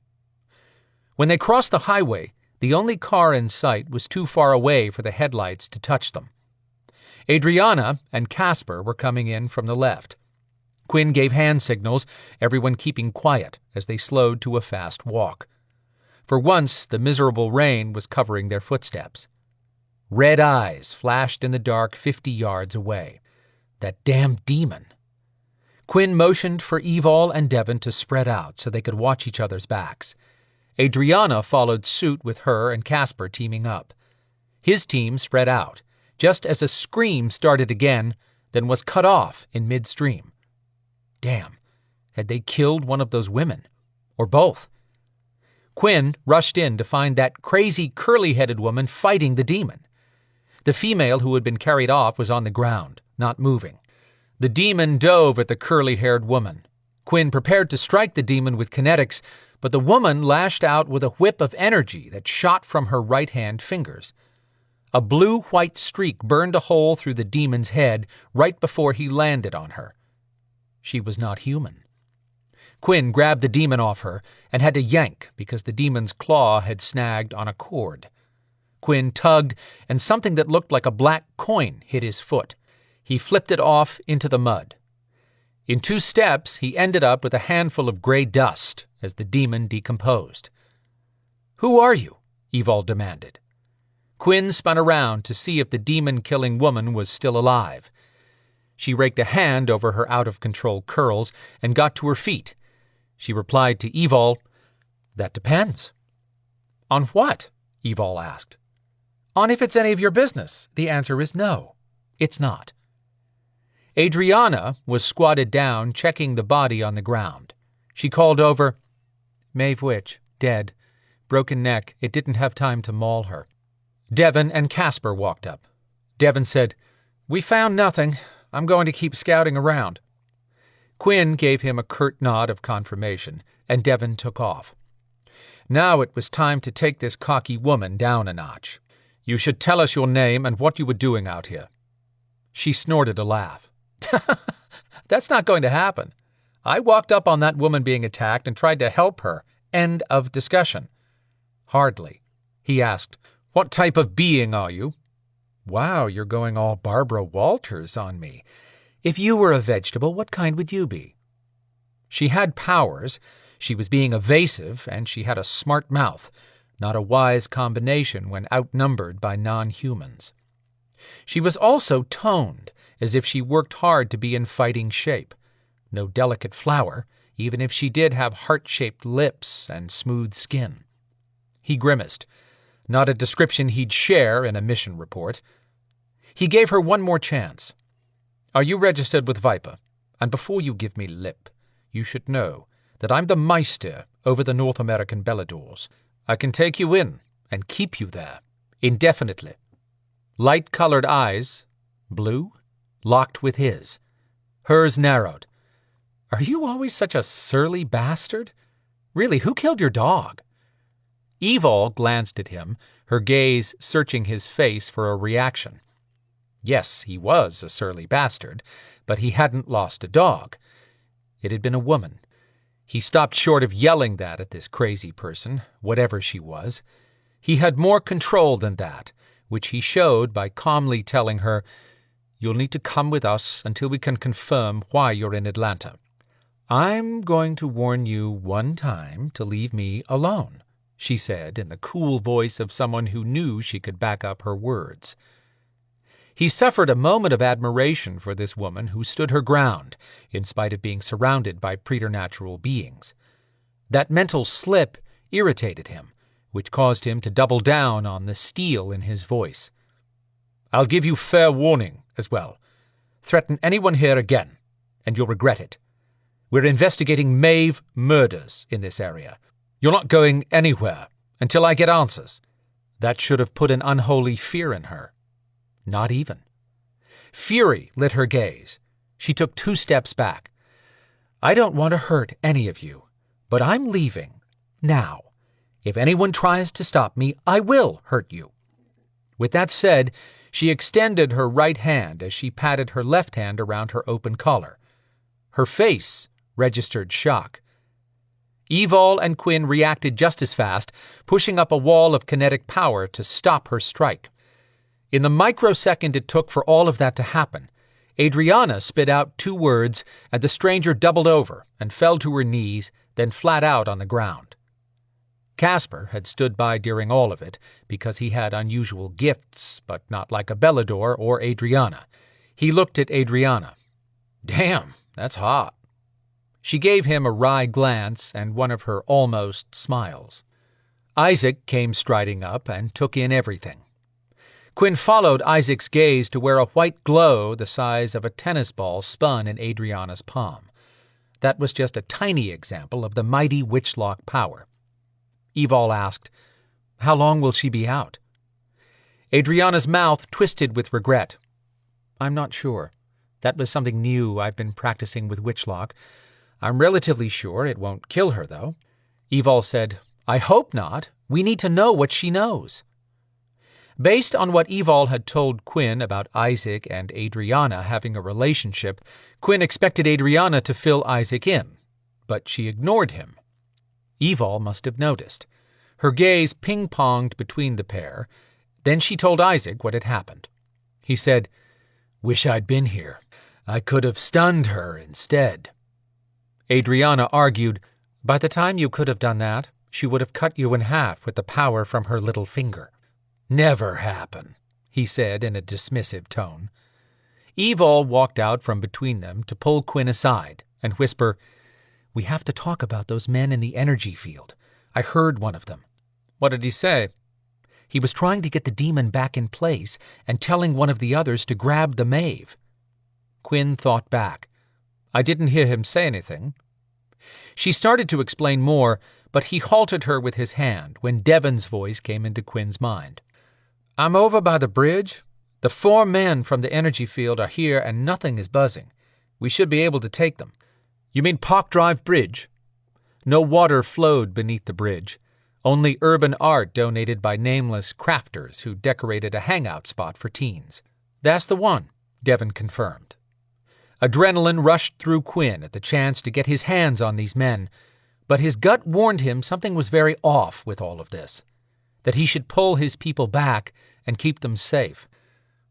When they crossed the highway, the only car in sight was too far away for the headlights to touch them. Adriana and Casper were coming in from the left. Quinn gave hand signals, everyone keeping quiet as they slowed to a fast walk. For once, the miserable rain was covering their footsteps. Red eyes flashed in the dark 50 yards away. That damn demon. Quinn motioned for Evol and Devon to spread out so they could watch each other's backs. Adrianna followed suit with her and Casper teaming up. His team spread out, just as a scream started again, then was cut off in midstream. Damn, had they killed one of those women? Or both? Quinn rushed in to find that crazy curly-headed woman fighting the demon. The female who had been carried off was on the ground, not moving. The demon dove at the curly-haired woman. Quinn prepared to strike the demon with kinetics, but the woman lashed out with a whip of energy that shot from her right-hand fingers. A blue-white streak burned a hole through the demon's head right before he landed on her. She was not human. Quinn grabbed the demon off her and had to yank because the demon's claw had snagged on a cord. Quinn tugged, and something that looked like a black coin hit his foot. He flipped it off into the mud. In 2 steps, he ended up with a handful of gray dust as the demon decomposed. "Who are you?" Evol demanded. Quinn spun around to see if the demon-killing woman was still alive. She raked a hand over her out-of-control curls and got to her feet. She replied to Evol, "That depends." "On what?" Evol asked. "On if it's any of your business. The answer is no. It's not." Adrianna was squatted down, checking the body on the ground. She called over, "Maeve Witch, dead. Broken neck. It didn't have time to maul her." Devon and Casper walked up. Devon said, "We found nothing. I'm going to keep scouting around." Quinn gave him a curt nod of confirmation, and Devon took off. Now it was time to take this cocky woman down a notch. "You should tell us your name and what you were doing out here." She snorted a laugh. "That's not going to happen. I walked up on that woman being attacked and tried to help her. End of discussion." "Hardly." He asked, "What type of being are you?" "Wow, you're going all Barbara Walters on me. If you were a vegetable, what kind would you be?" She had powers, she was being evasive, and she had a smart mouth, not a wise combination when outnumbered by non-humans. She was also toned, as if she worked hard to be in fighting shape. No delicate flower, even if she did have heart-shaped lips and smooth skin. He grimaced. Not a description he'd share in a mission report. He gave her one more chance. "Are you registered with Viper? And before you give me lip, you should know that I'm the Meister over the North American Beladors. I can take you in and keep you there, indefinitely." Light-colored eyes, blue, locked with his. Hers narrowed. "Are you always such a surly bastard? Really, who killed your dog?" Evol glanced at him, her gaze searching his face for a reaction. Yes, he was a surly bastard, but he hadn't lost a dog. It had been a woman. He stopped short of yelling that at this crazy person, whatever she was. He had more control than that, which he showed by calmly telling her, "You'll need to come with us until we can confirm why you're in Atlanta. I'm going to warn you one time to leave me alone," she said in the cool voice of someone who knew she could back up her words. He suffered a moment of admiration for this woman who stood her ground, in spite of being surrounded by preternatural beings. That mental slip irritated him, which caused him to double down on the steel in his voice. "I'll give you fair warning as well. Threaten anyone here again, and you'll regret it. We're investigating Maeve murders in this area. You're not going anywhere until I get answers." That should have put an unholy fear in her. Not even. Fury lit her gaze. She took 2 steps back. "I don't want to hurt any of you, but I'm leaving. Now. If anyone tries to stop me, I will hurt you." With that said, she extended her right hand as she patted her left hand around her open collar. Her face registered shock. Evol and Quinn reacted just as fast, pushing up a wall of kinetic power to stop her strike. In the microsecond it took for all of that to happen, Adrianna spit out 2 words, and the stranger doubled over and fell to her knees, then flat out on the ground. Casper had stood by during all of it because he had unusual gifts, but not like a Belador or Adrianna. He looked at Adrianna. "Damn, That's hot." She gave him a wry glance and one of her almost smiles. Isaac came striding up and took in everything. Quinn followed Isaac's gaze to where a white glow the size of a tennis ball spun in Adrianna's palm. That was just a tiny example of the mighty witchlock power. Evol asked, "How long will she be out?" Adrianna's mouth twisted with regret. "I'm not sure. That was something new I've been practicing with witchlock. I'm relatively sure it won't kill her, though." Evol said, "I hope not. We need to know what she knows." Based on what Evol had told Quinn about Isaac and Adrianna having a relationship, Quinn expected Adrianna to fill Isaac in, but she ignored him. Evol must have noticed. Her gaze ping-ponged between the pair. Then she told Isaac what had happened. He said, "Wish I'd been here. I could have stunned her instead." Adrianna argued, "By the time you could have done that, she would have cut you in half with the power from her little finger." "Never happen," he said in a dismissive tone. Evol walked out from between them to pull Quinn aside and whisper, "We have to talk about those men in the energy field. I heard one of them." "What did he say?" "He was trying to get the demon back in place and telling one of the others to grab the Maeve." Quinn thought back. "I didn't hear him say anything." She started to explain more, but he halted her with his hand when Devon's voice came into Quinn's mind. "I'm over by the bridge. The 4 men from the energy field are here and nothing is buzzing. We should be able to take them." "You mean Park Drive Bridge?" No water flowed beneath the bridge, only urban art donated by nameless crafters who decorated a hangout spot for teens. "That's the one," Devon confirmed. Adrenaline rushed through Quinn at the chance to get his hands on these men, but his gut warned him something was very off with all of this, that he should pull his people back and keep them safe.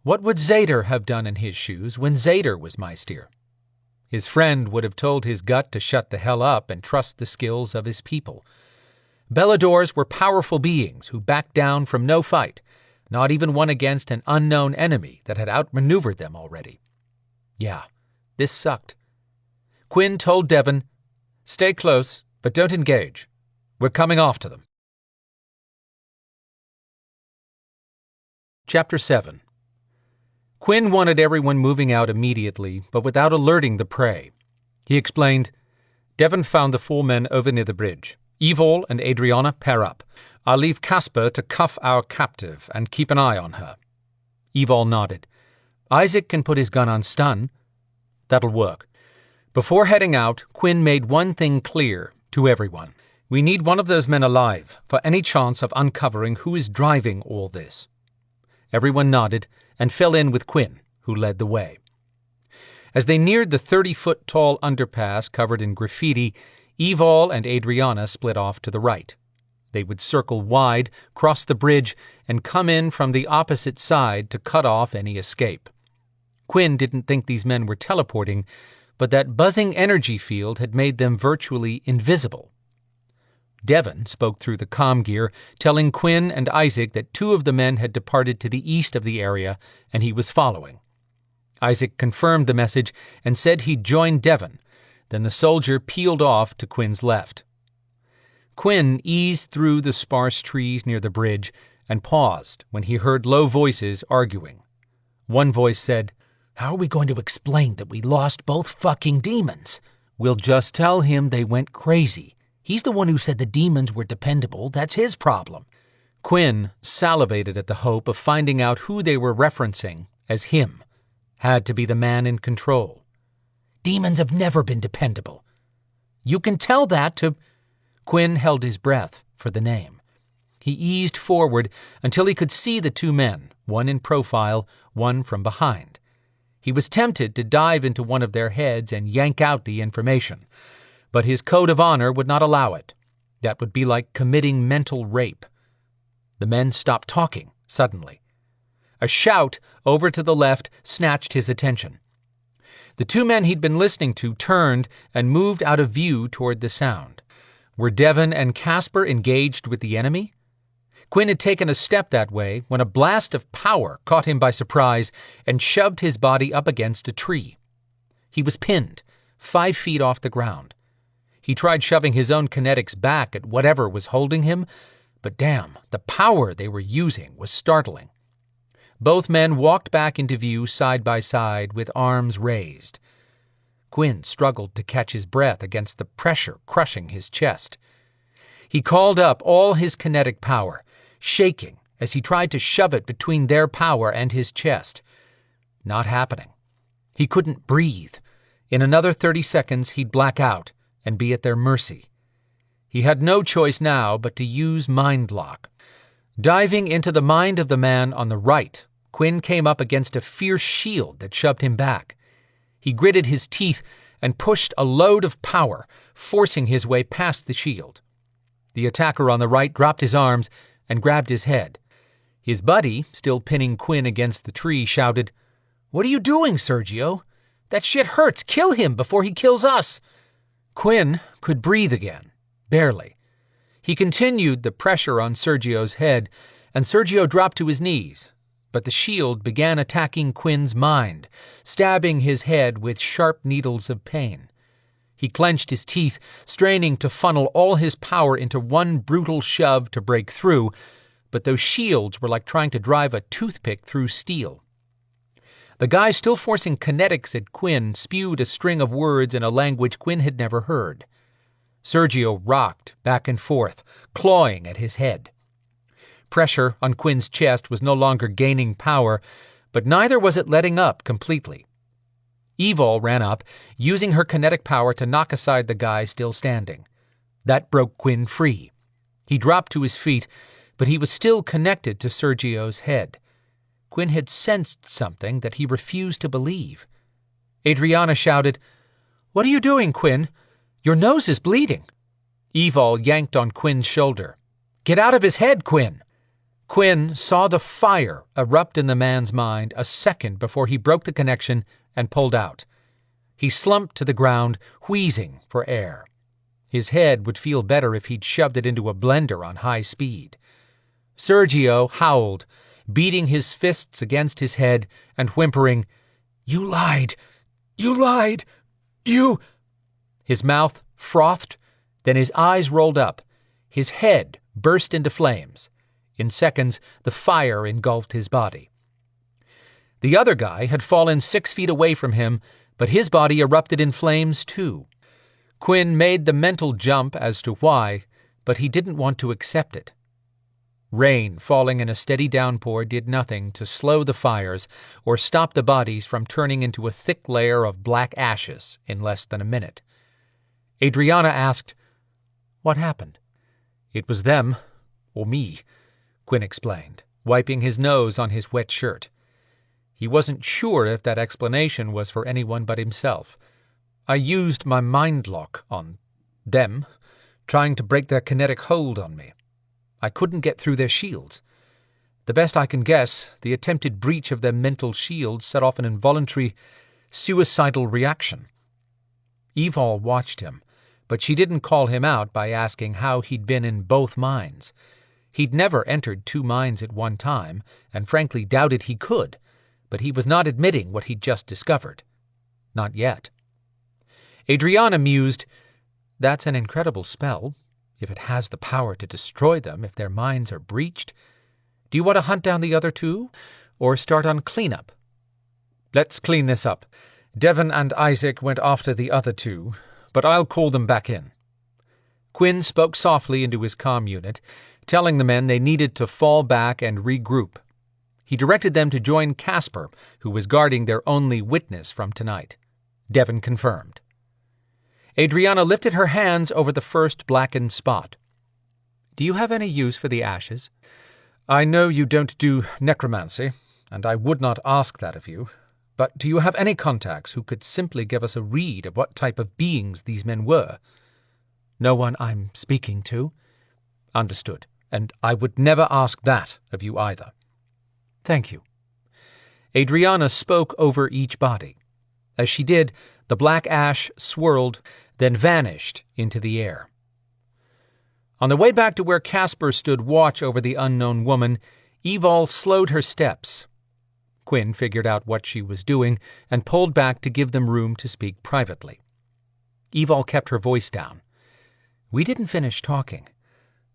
What would Zader have done in his shoes when Zader was Meister? His friend would have told his gut to shut the hell up and trust the skills of his people. Beladors were powerful beings who backed down from no fight, not even one against an unknown enemy that had outmaneuvered them already. Yeah, this sucked. Quinn told Devon, "Stay close, but don't engage. We're coming after them." Chapter 7. Quinn wanted everyone moving out immediately, but without alerting the prey. He explained, "Devon found the 4 men over near the bridge. Evol and Adrianna pair up. I'll leave Caspar to cuff our captive and keep an eye on her." Evol nodded. "Isaac can put his gun on stun." "That'll work." Before heading out, Quinn made one thing clear to everyone. "We need one of those men alive for any chance of uncovering who is driving all this." Everyone nodded and fell in with Quinn, who led the way. As they neared the 30-foot-tall underpass covered in graffiti, Evol and Adrianna split off to the right. They would circle wide, cross the bridge, and come in from the opposite side to cut off any escape. Quinn didn't think these men were teleporting, but that buzzing energy field had made them virtually invisible. Devon spoke through the comm gear, telling Quinn and Isaac that 2 of the men had departed to the east of the area, and he was following. Isaac confirmed the message and said he'd join Devon. Then the soldier peeled off to Quinn's left. Quinn eased through the sparse trees near the bridge and paused when he heard low voices arguing. One voice said, "How are we going to explain that we lost both fucking demons?" "We'll just tell him they went crazy. He's the one who said the demons were dependable. That's his problem." Quinn salivated at the hope of finding out who they were referencing as him. Had to be the man in control. "Demons have never been dependable." "You can tell that to—" Quinn held his breath for the name. He eased forward until he could see the 2 men, one in profile, one from behind. He was tempted to dive into one of their heads and yank out the information, but his code of honor would not allow it. That would be like committing mental rape. The men stopped talking suddenly. A shout over to the left snatched his attention. The 2 men he'd been listening to turned and moved out of view toward the sound. Were Devon and Caspar engaged with the enemy? Quinn had taken a step that way when a blast of power caught him by surprise and shoved his body up against a tree. He was pinned, 5 feet off the ground. He tried shoving his own kinetics back at whatever was holding him, but damn, the power they were using was startling. Both men walked back into view side by side with arms raised. Quinn struggled to catch his breath against the pressure crushing his chest. He called up all his kinetic power, shaking as he tried to shove it between their power and his chest. Not happening. He couldn't breathe. In another 30 seconds, he'd black out and be at their mercy. He had no choice now but to use mind lock. Diving into the mind of the man on the right, Quinn came up against a fierce shield that shoved him back. He gritted his teeth and pushed a load of power, forcing his way past the shield. The attacker on the right dropped his arms and grabbed his head. His buddy, still pinning Quinn against the tree, shouted, "What are you doing, Sergio? That shit hurts. Kill him before he kills us." Quinn could breathe again, barely. He continued the pressure on Sergio's head, and Sergio dropped to his knees, but the shield began attacking Quinn's mind, stabbing his head with sharp needles of pain. He clenched his teeth, straining to funnel all his power into one brutal shove to break through, but those shields were like trying to drive a toothpick through steel. The guy still forcing kinetics at Quinn spewed a string of words in a language Quinn had never heard. Sergio rocked back and forth, clawing at his head. Pressure on Quinn's chest was no longer gaining power, but neither was it letting up completely. Evol ran up, using her kinetic power to knock aside the guy still standing. That broke Quinn free. He dropped to his feet, but he was still connected to Sergio's head. Quinn had sensed something that he refused to believe. Adriana shouted, "What are you doing, Quinn? Your nose is bleeding." Evol yanked on Quinn's shoulder. "Get out of his head, Quinn!" Quinn saw the fire erupt in the man's mind a second before he broke the connection and pulled out. He slumped to the ground, wheezing for air. His head would feel better if he'd shoved it into a blender on high speed. Sergio howled, beating his fists against his head and whimpering, "You lied! You lied! You—" His mouth frothed, then his eyes rolled up. His head burst into flames. In seconds, the fire engulfed his body. The other guy had fallen 6 feet away from him, but his body erupted in flames too. Quinn made the mental jump as to why, but he didn't want to accept it. Rain falling in a steady downpour did nothing to slow the fires or stop the bodies from turning into a thick layer of black ashes in less than a minute. Adriana asked, "What happened?" "It was them, or me," Quinn explained, wiping his nose on his wet shirt. He wasn't sure if that explanation was for anyone but himself. "I used my mind lock on them, trying to break their kinetic hold on me. I couldn't get through their shields. The best I can guess, the attempted breach of their mental shields set off an involuntary, suicidal reaction." Evol watched him, but she didn't call him out by asking how he'd been in both minds. He'd never entered 2 minds at one time, and frankly doubted he could, but he was not admitting what he'd just discovered. Not yet. Adriana mused, "That's an incredible spell, if it has the power to destroy them if their minds are breached. Do you want to hunt down the other 2, or start on cleanup?" "Let's clean this up. Devon and Isaac went after the other 2, but I'll call them back in." Quinn spoke softly into his comm unit, telling the men they needed to fall back and regroup. He directed them to join Casper, who was guarding their only witness from tonight. Devon confirmed. Adriana lifted her hands over the first blackened spot. "Do you have any use for the ashes? I know you don't do necromancy, and I would not ask that of you, but do you have any contacts who could simply give us a read of what type of beings these men were?" "No one I'm speaking to." "Understood, and I would never ask that of you either." "Thank you." Adriana spoke over each body. As she did, the black ash swirled, then vanished into the air. On the way back to where Casper stood watch over the unknown woman, Evol slowed her steps. Quinn figured out what she was doing and pulled back to give them room to speak privately. Evol kept her voice down. We didn't finish talking.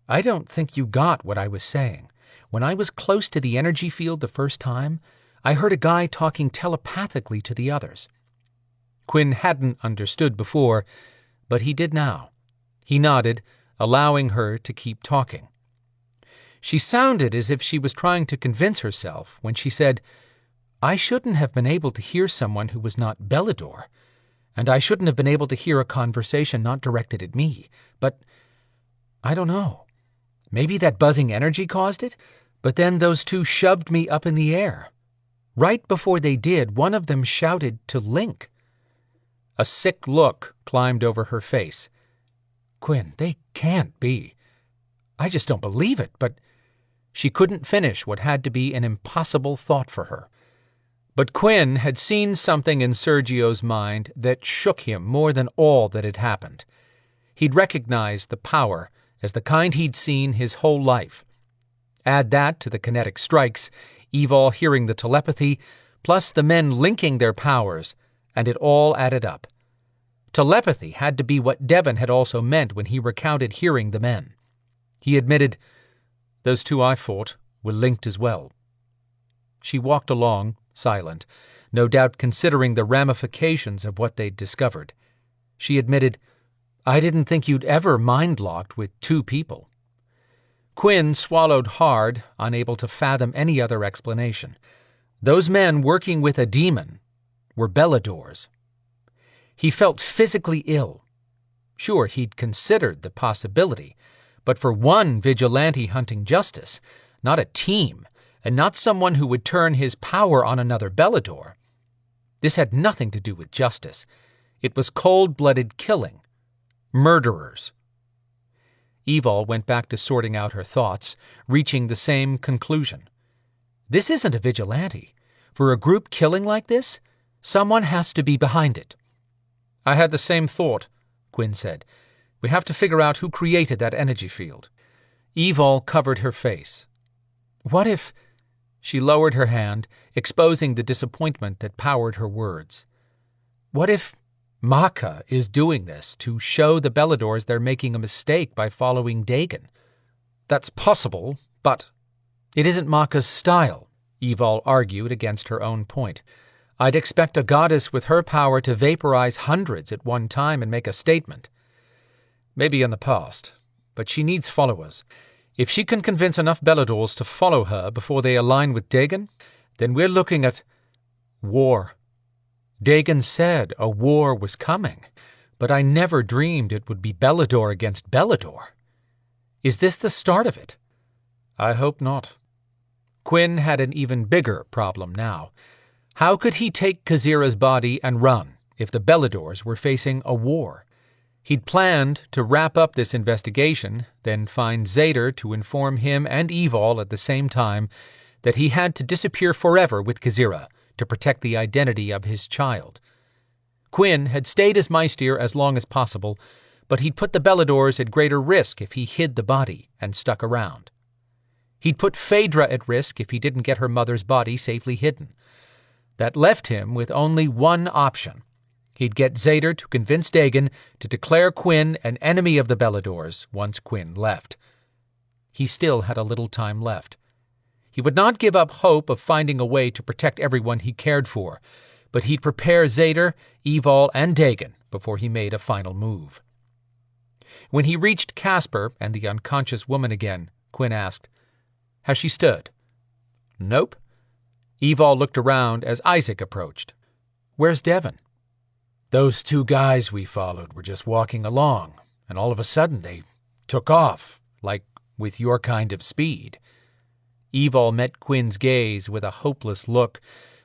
I don't think you got what I was saying. When I was close to the energy field the first time, I heard a guy talking telepathically to the others. Quinn hadn't understood before, but he did now. He nodded, allowing her to keep talking. She sounded as if she was trying to convince herself when she said, I shouldn't have been able to hear someone who was not Belador, and I shouldn't have been able to hear a conversation not directed at me, but I don't know. Maybe that buzzing energy caused it, but then those two shoved me up in the air. Right before they did, one of them shouted to Link. A sick look climbed over her face. Quinn, they can't be. I just don't believe it, but she couldn't finish what had to be an impossible thought for her. But Quinn had seen something in Sergio's mind that shook him more than all that had happened. He'd recognized the power as the kind he'd seen his whole life. Add that to the kinetic strikes, Evol hearing the telepathy, plus the men linking their powers, and it all added up. Telepathy had to be what Devon had also meant when he recounted hearing the men. He admitted, those two I fought were linked as well. She walked along, silent, no doubt considering the ramifications of what they'd discovered. She admitted, I didn't think you'd ever mind-locked with two people. Quinn swallowed hard, unable to fathom any other explanation. Those men working with a demon were Beladors. He felt physically ill. Sure, he'd considered the possibility, but for one vigilante hunting justice, not a team, and not someone who would turn his power on another Belador. This had nothing to do with justice. It was cold-blooded killing. Murderers. Evol went back to sorting out her thoughts, reaching the same conclusion. This isn't a vigilante. For a group killing like this, someone has to be behind it. I had the same thought, Quinn said. We have to figure out who created that energy field. Evol covered her face. What if... She lowered her hand, exposing the disappointment that powered her words. What if Maka is doing this to show the Beladors they're making a mistake by following Dagon? That's possible, but it isn't Maka's style, Evol argued against her own point. I'd expect a goddess with her power to vaporize hundreds at one time and make a statement. Maybe in the past, but she needs followers. If she can convince enough Beladors to follow her before they align with Dagon, then we're looking at war. Dagon said a war was coming, but I never dreamed it would be Belador against Belador. Is this the start of it? I hope not. Quinn had an even bigger problem now. How could he take Khazira's body and run if the Beladors were facing a war? He'd planned to wrap up this investigation, then find Zader to inform him and Evol at the same time that he had to disappear forever with Khazira to protect the identity of his child. Quinn had stayed as Maestir as long as possible, but he'd put the Beladors at greater risk if he hid the body and stuck around. He'd put Phaedra at risk if he didn't get her mother's body safely hidden. That left him with only one option. He'd get Zader to convince Dagon to declare Quinn an enemy of the Beladors once Quinn left. He still had a little time left. He would not give up hope of finding a way to protect everyone he cared for, but he'd prepare Zader, Evol, and Dagon before he made a final move. When he reached Casper and the unconscious woman again, Quinn asked, Has she stirred? Nope. Evol looked around as Isaac approached. Where's Devon? Those two guys we followed were just walking along, and all of a sudden they took off, like with your kind of speed. Evol met Quinn's gaze with a hopeless look,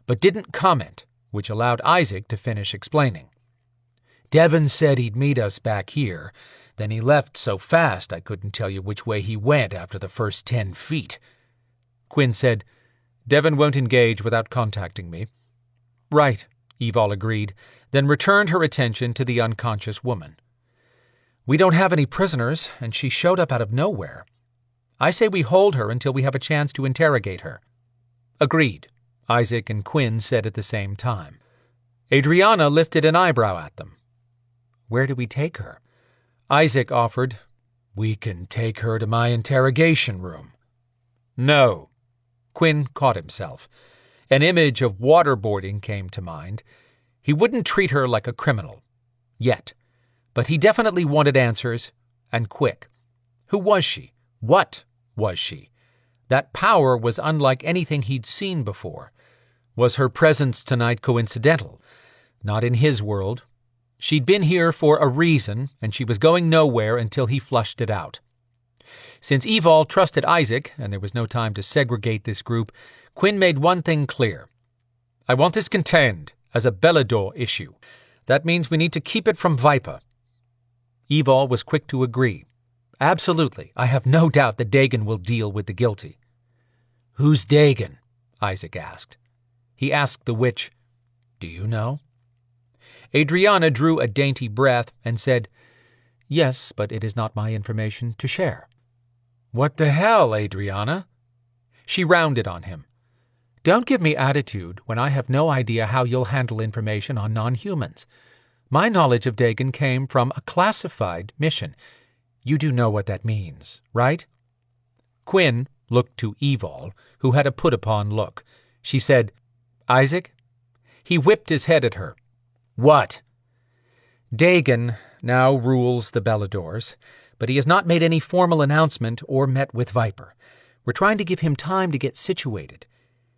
but didn't comment, which allowed Isaac to finish explaining. Devon said he'd meet us back here, then he left so fast I couldn't tell you which way he went after the first 10 feet. Quinn said, Devon won't engage without contacting me. Right, Evol agreed, then returned her attention to the unconscious woman. We don't have any prisoners, and she showed up out of nowhere. I say we hold her until we have a chance to interrogate her. Agreed, Isaac and Quinn said at the same time. Adriana lifted an eyebrow at them. Where do we take her? Isaac offered, We can take her to my interrogation room. No. Quinn caught himself. An image of waterboarding came to mind. He wouldn't treat her like a criminal. Yet. But he definitely wanted answers, and quick. Who was she? What was she? That power was unlike anything he'd seen before. Was her presence tonight coincidental? Not in his world. She'd been here for a reason, and she was going nowhere until he flushed it out. Since Evol trusted Isaac, and there was no time to segregate this group, Quinn made one thing clear. I want this contained as a Belador issue. That means we need to keep it from Viper. Evol was quick to agree. Absolutely, I have no doubt that Dagon will deal with the guilty. Who's Dagon? Isaac asked. He asked the witch, Do you know? Adriana drew a dainty breath and said, Yes, but it is not my information to share. What the hell, Adriana? She rounded on him. Don't give me attitude when I have no idea how you'll handle information on non-humans. My knowledge of Dagon came from a classified mission. You do know what that means, right? Quinn looked to Evol, who had a put-upon look. She said, Isaac? He whipped his head at her. What? Dagon now rules the Beladors, but he has not made any formal announcement or met with Viper. We're trying to give him time to get situated.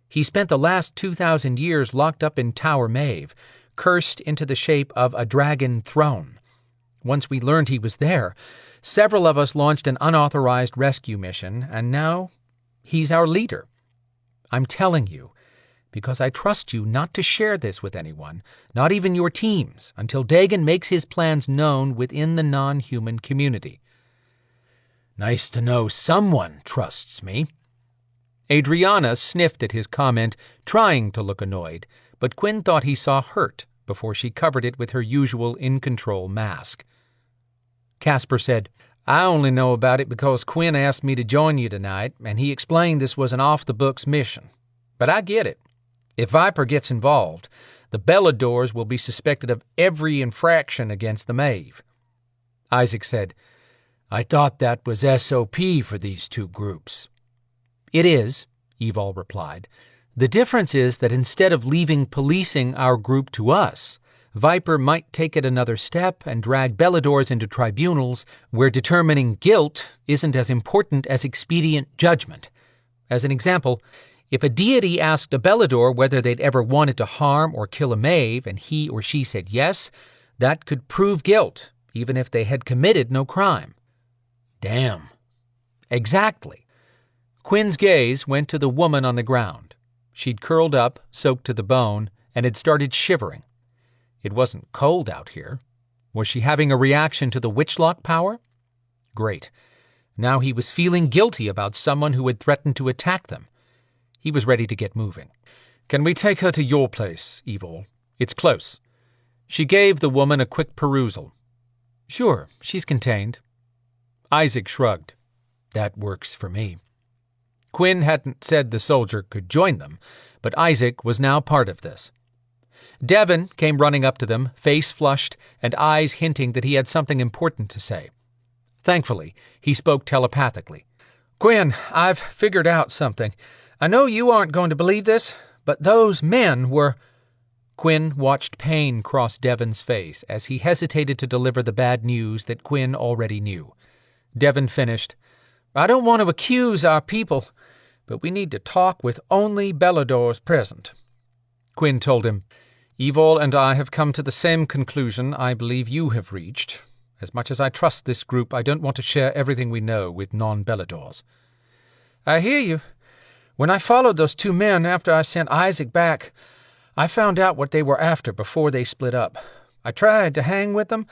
He spent the last 2,000 years locked up in Tower Maeve, cursed into the shape of a dragon throne. Once we learned he was there, several of us launched an unauthorized rescue mission, and now he's our leader. I'm telling you, because I trust you not to share this with anyone, not even your teams, until Dagon makes his plans known within the non-human community. Nice to know someone trusts me. Adriana sniffed at his comment, trying to look annoyed, but Quinn thought he saw hurt before she covered it with her usual in-control mask. Casper said, I only know about it because Quinn asked me to join you tonight, and he explained this was an off-the-books mission. But I get it. If Viper gets involved, the Beladors will be suspected of every infraction against the Maeve. Isaac said, I thought that was SOP for these two groups. It is, Evol replied. The difference is that instead of leaving policing our group to us, Viper might take it another step and drag Beladors into tribunals where determining guilt isn't as important as expedient judgment. As an example, if a deity asked a Belador whether they'd ever wanted to harm or kill a Maeve and he or she said yes, that could prove guilt, even if they had committed no crime. Damn. Exactly. Quinn's gaze went to the woman on the ground. She'd curled up, soaked to the bone, and had started shivering. It wasn't cold out here. Was she having a reaction to the witchlock power? Great. Now he was feeling guilty about someone who had threatened to attack them. He was ready to get moving. Can we take her to your place, Evol? It's close. She gave the woman a quick perusal. Sure, she's contained. Isaac shrugged. That works for me. Quinn hadn't said the soldier could join them, but Isaac was now part of this. Devon came running up to them, face flushed and eyes hinting that he had something important to say. Thankfully, he spoke telepathically. Quinn, I've figured out something. I know you aren't going to believe this, but those men were... Quinn watched pain cross Devon's face as he hesitated to deliver the bad news that Quinn already knew. Devon finished, I don't want to accuse our people, but we need to talk with only Beladors present. Quinn told him, Evol and I have come to the same conclusion I believe you have reached. As much as I trust this group, I don't want to share everything we know with non-Beladors. I hear you. When I followed those two men after I sent Isaac back, I found out what they were after before they split up. I tried to hang with them,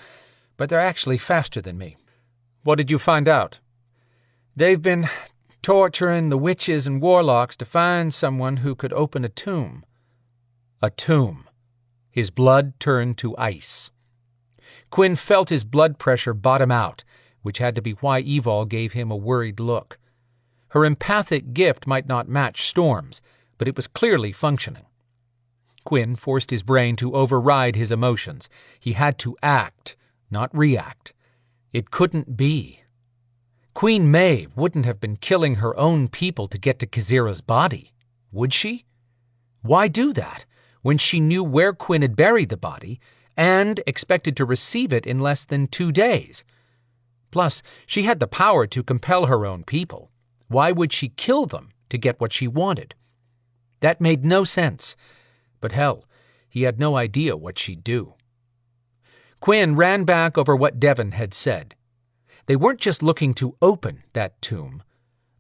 but they're actually faster than me. What did you find out? They've been torturing the witches and warlocks to find someone who could open a tomb. A tomb. His blood turned to ice. Quinn felt his blood pressure bottom out, which had to be why Evol gave him a worried look. Her empathic gift might not match Storm's, but it was clearly functioning. Quinn forced his brain to override his emotions. He had to act, not react. It couldn't be. Queen Maeve wouldn't have been killing her own people to get to Kazira's body, would she? Why do that, when she knew where Quinn had buried the body and expected to receive it in less than 2 days? Plus, she had the power to compel her own people. Why would she kill them to get what she wanted? That made no sense. But hell, he had no idea what she'd do. Quinn ran back over what Devon had said. They weren't just looking to open that tomb.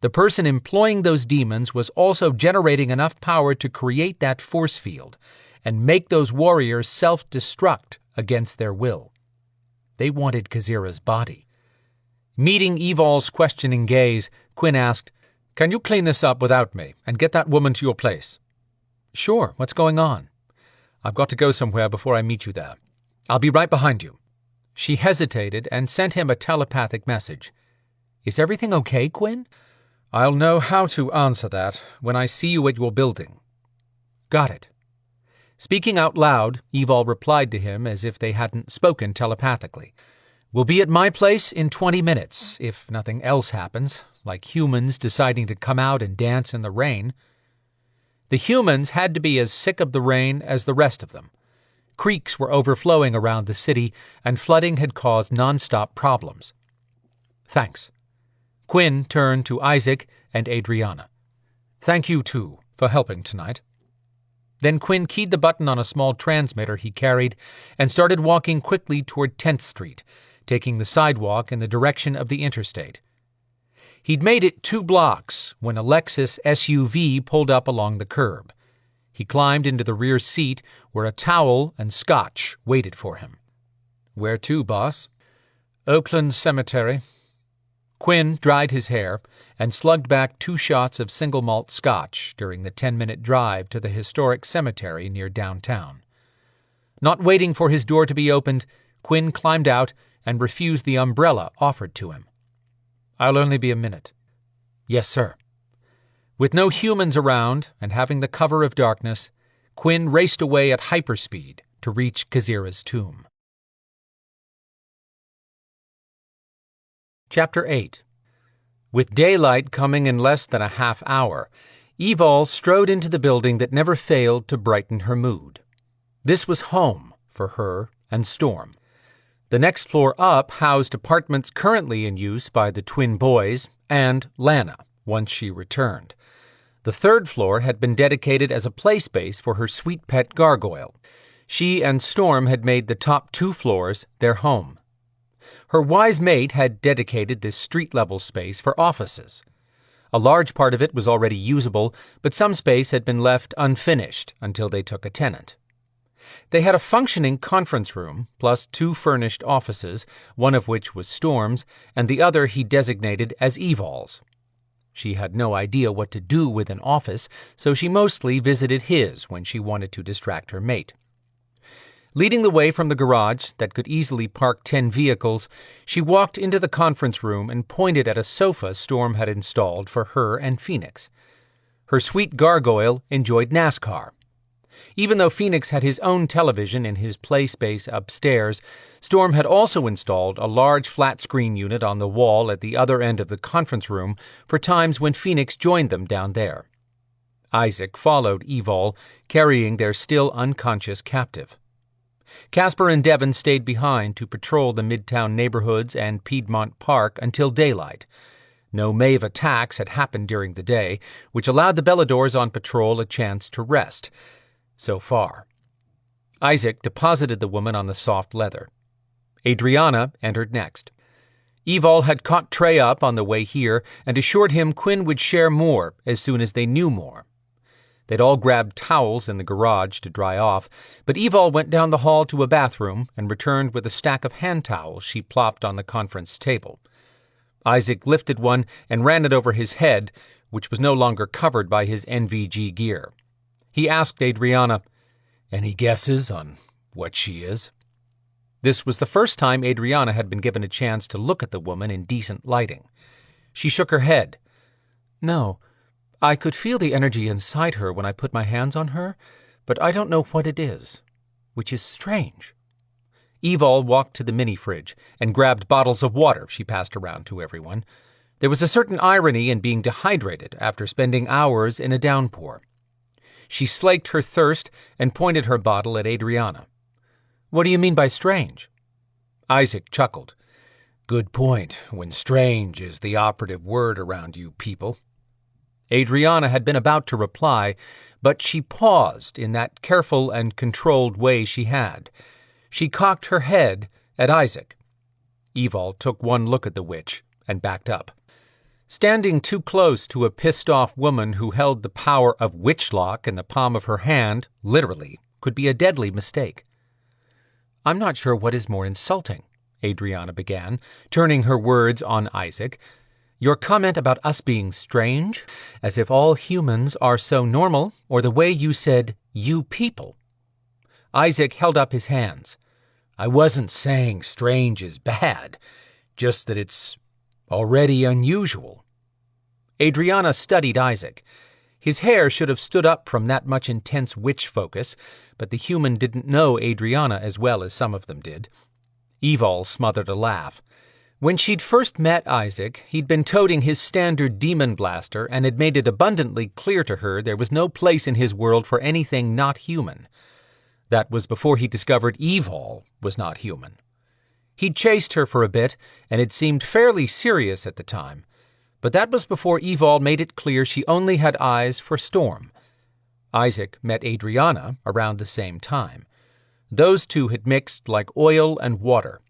The person employing those demons was also generating enough power to create that force field and make those warriors self-destruct against their will. They wanted Kazira's body. Meeting Evol's questioning gaze, Quinn asked, "Can you clean this up without me and get that woman to your place?" "Sure, what's going on?" "I've got to go somewhere before I meet you there. I'll be right behind you." She hesitated and sent him a telepathic message. "Is everything okay, Quinn?" "I'll know how to answer that when I see you at your building." "Got it." Speaking out loud, Evol replied to him as if they hadn't spoken telepathically. "We'll be at my place in 20 minutes, if nothing else happens, like humans deciding to come out and dance in the rain." The humans had to be as sick of the rain as the rest of them. Creeks were overflowing around the city, and flooding had caused nonstop problems. "Thanks." Quinn turned to Isaac and Adriana. "Thank you, too, for helping tonight." Then Quinn keyed the button on a small transmitter he carried and started walking quickly toward 10th Street, taking the sidewalk in the direction of the interstate. He'd made it 2 blocks when a Lexus SUV pulled up along the curb. He climbed into the rear seat where a towel and scotch waited for him. "Where to, boss?" "Oakland Cemetery." Quinn dried his hair and slugged back 2 shots of single malt scotch during the 10-minute drive to the historic cemetery near downtown. Not waiting for his door to be opened, Quinn climbed out and refused the umbrella offered to him. "I'll only be a minute." "Yes, sir." With no humans around and having the cover of darkness, Quinn raced away at hyperspeed to reach Kazira's tomb. Chapter 8. With daylight coming in less than a half hour, Evol strode into the building that never failed to brighten her mood. This was home for her and Storm. The next floor up housed apartments currently in use by the twin boys and Lana, once she returned. The 3rd floor had been dedicated as a play space for her sweet pet gargoyle. She and Storm had made the top 2 floors their home. Her wise mate had dedicated this street-level space for offices. A large part of it was already usable, but some space had been left unfinished until they took a tenant. They had a functioning conference room, plus 2 furnished offices, one of which was Storm's, and the other he designated as Evol's. She had no idea what to do with an office, so she mostly visited his when she wanted to distract her mate. Leading the way from the garage that could easily park 10 vehicles, she walked into the conference room and pointed at a sofa Storm had installed for her and Phoenix. Her sweet gargoyle enjoyed NASCAR. Even though Phoenix had his own television in his play space upstairs, Storm had also installed a large flat-screen unit on the wall at the other end of the conference room for times when Phoenix joined them down there. Isaac followed Evol, carrying their still unconscious captive. Casper and Devon stayed behind to patrol the Midtown neighborhoods and Piedmont Park until daylight. No Maeve attacks had happened during the day, which allowed the Beladors on patrol a chance to rest. So far. Isaac deposited the woman on the soft leather. Adriana entered next. Evol had caught Trey up on the way here and assured him Quinn would share more as soon as they knew more. They'd all grabbed towels in the garage to dry off, but Evol went down the hall to a bathroom and returned with a stack of hand towels she plopped on the conference table. Isaac lifted one and ran it over his head, which was no longer covered by his NVG gear. He asked Adriana, "Any guesses on what she is?" This was the first time Adriana had been given a chance to look at the woman in decent lighting. She shook her head. "No. I could feel the energy inside her when I put my hands on her, but I don't know what it is, which is strange." Evol walked to the mini-fridge and grabbed bottles of water she passed around to everyone. There was a certain irony in being dehydrated after spending hours in a downpour. She slaked her thirst and pointed her bottle at Adrianna. "What do you mean by strange?" Isaac chuckled. "Good point, when strange is the operative word around you people." Adrianna had been about to reply, but she paused in that careful and controlled way she had. She cocked her head at Isaac. Evol took one look at the witch and backed up. Standing too close to a pissed-off woman who held the power of witchlock in the palm of her hand, literally, could be a deadly mistake. "I'm not sure what is more insulting," Adrianna began, turning her words on Isaac. "Your comment about us being strange, as if all humans are so normal, or the way you said, 'you people.'" Isaac held up his hands. "I wasn't saying strange is bad, just that it's already unusual." Adrianna studied Isaac. His hair should have stood up from that much intense witch focus, but the human didn't know Adrianna as well as some of them did. Evol smothered a laugh. When she'd first met Isaac, he'd been toting his standard demon blaster and had made it abundantly clear to her there was no place in his world for anything not human. That was before he discovered Evol was not human. He'd chased her for a bit, and it seemed fairly serious at the time, but that was before Evol made it clear she only had eyes for Storm. Isaac met Adrianna around the same time. Those two had mixed like oil and water.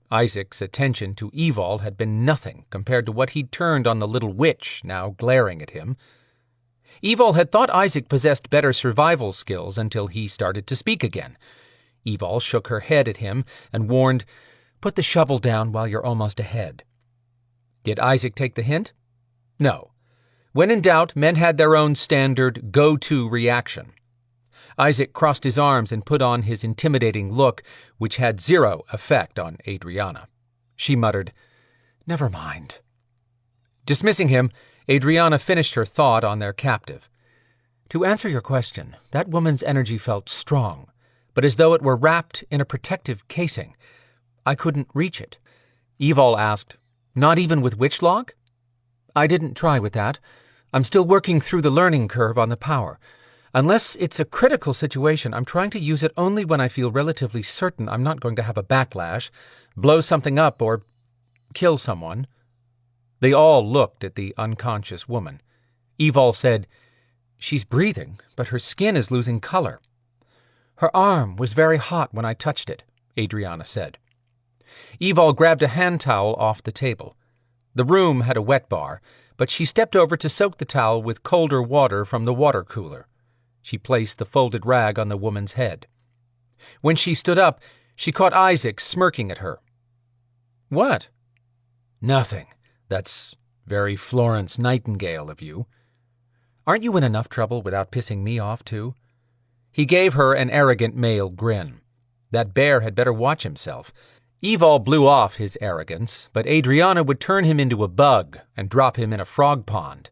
Isaac's attention to Evol had been nothing compared to what he'd turned on the little witch now glaring at him. Evol had thought Isaac possessed better survival skills until he started to speak again. Evol shook her head at him and warned, "Put the shovel down while you're almost ahead." Did Isaac take the hint? No. When in doubt, men had their own standard go-to reaction. Isaac crossed his arms and put on his intimidating look, which had zero effect on Adrianna. She muttered, "Never mind." Dismissing him, Adrianna finished her thought on their captive. "To answer your question, that woman's energy felt strong, but as though it were wrapped in a protective casing. I couldn't reach it." Evol asked, "Not even with witchlock?" "I didn't try with that. I'm still working through the learning curve on the power. Unless it's a critical situation, I'm trying to use it only when I feel relatively certain I'm not going to have a backlash, blow something up, or kill someone." They all looked at the unconscious woman. Evol said, "She's breathing, but her skin is losing color." "Her arm was very hot when I touched it," Adrianna said. Evol grabbed a hand towel off the table. The room had a wet bar, but she stepped over to soak the towel with colder water from the water cooler. She placed the folded rag on the woman's head. When she stood up, she caught Isaac smirking at her. "What?" "Nothing. That's very Florence Nightingale of you." "Aren't you in enough trouble without pissing me off, too?" He gave her an arrogant male grin. That bear had better watch himself. Evol blew off his arrogance, but Adrianna would turn him into a bug and drop him in a frog pond.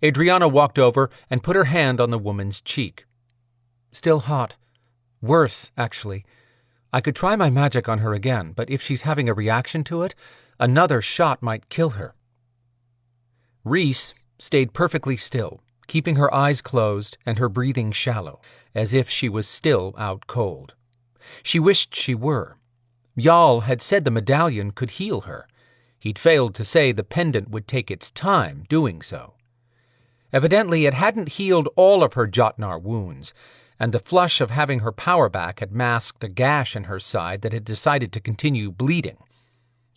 Adrianna walked over and put her hand on the woman's cheek. "Still hot. Worse, actually. I could try my magic on her again, but if she's having a reaction to it, another shot might kill her." Reese stayed perfectly still, keeping her eyes closed and her breathing shallow, as if she was still out cold. She wished she were. Jarl had said the medallion could heal her. He'd failed to say the pendant would take its time doing so. Evidently, it hadn't healed all of her Jotnar wounds, and the flush of having her power back had masked a gash in her side that had decided to continue bleeding.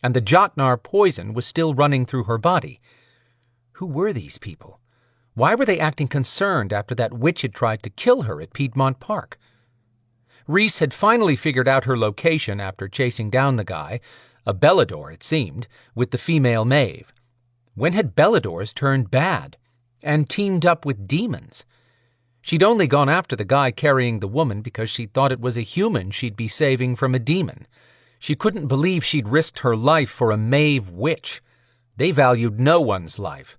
And the Jotnar poison was still running through her body. Who were these people? Why were they acting concerned after that witch had tried to kill her at Piedmont Park? Reese had finally figured out her location after chasing down the guy, a Belador it seemed, with the female Maeve. When had Beladors turned bad and teamed up with demons? She'd only gone after the guy carrying the woman because she thought it was a human she'd be saving from a demon. She couldn't believe she'd risked her life for a Maeve witch. They valued no one's life.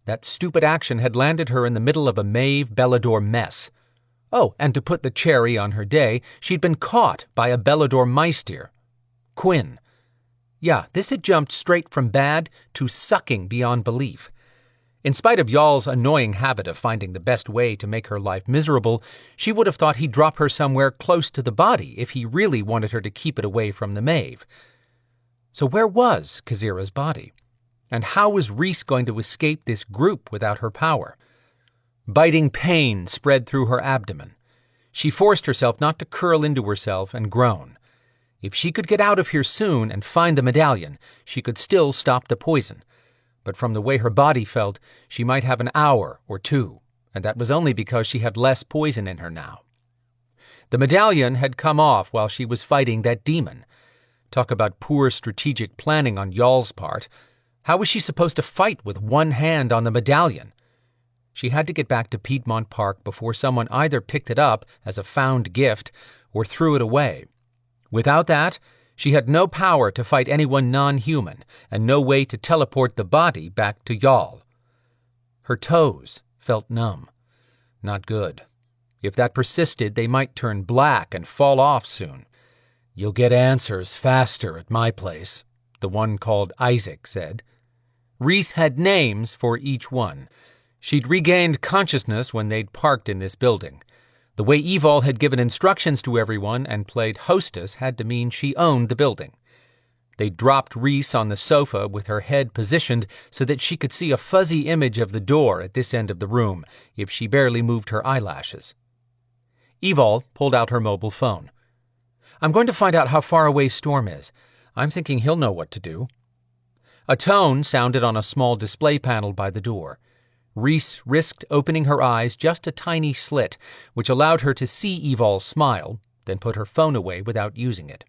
That stupid action had landed her in the middle of a Maeve Belador mess. Oh, and to put the cherry on her day, she'd been caught by a Belador Meister. Quinn. Yeah, this had jumped straight from bad to sucking beyond belief. In spite of Jarl's annoying habit of finding the best way to make her life miserable, she would have thought he'd drop her somewhere close to the body if he really wanted her to keep it away from the Maeve. So where was Kazira's body? And how was Rhys going to escape this group without her power? Biting pain spread through her abdomen. She forced herself not to curl into herself and groan. If she could get out of here soon and find the medallion, she could still stop the poison. But from the way her body felt, she might have an hour or two, and that was only because she had less poison in her now. The medallion had come off while she was fighting that demon. Talk about poor strategic planning on Jarl's part. How was she supposed to fight with one hand on the medallion? She had to get back to Piedmont Park before someone either picked it up as a found gift or threw it away. Without that, she had no power to fight anyone non-human and no way to teleport the body back to Jarl. Her toes felt numb. Not good. If that persisted, they might turn black and fall off soon. "You'll get answers faster at my place," the one called Isaac said. Rhys had names for each one. She'd regained consciousness when they'd parked in this building. The way Evol had given instructions to everyone and played hostess had to mean she owned the building. They dropped Rhys on the sofa with her head positioned so that she could see a fuzzy image of the door at this end of the room if she barely moved her eyelashes. Evol pulled out her mobile phone. "I'm going to find out how far away Storm is. I'm thinking he'll know what to do." A tone sounded on a small display panel by the door. Rhys risked opening her eyes just a tiny slit, which allowed her to see Evol smile, then put her phone away without using it.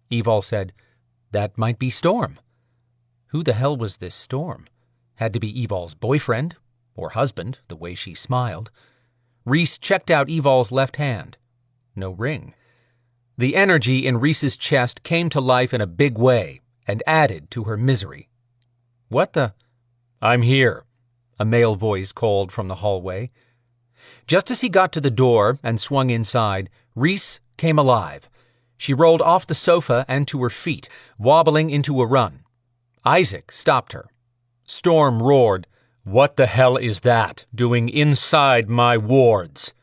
Evol said, "That might be Storm." Who the hell was this Storm? Had to be Evol's boyfriend, or husband, the way she smiled. Rhys checked out Evol's left hand. No ring. The energy in Rhys's chest came to life in a big way and added to her misery. "What the—" "I'm here," a male voice called from the hallway. Just as he got to the door and swung inside, Rhys came alive. She rolled off the sofa and to her feet, wobbling into a run. Isaac stopped her. Storm roared, "What the hell is that doing inside my wards?"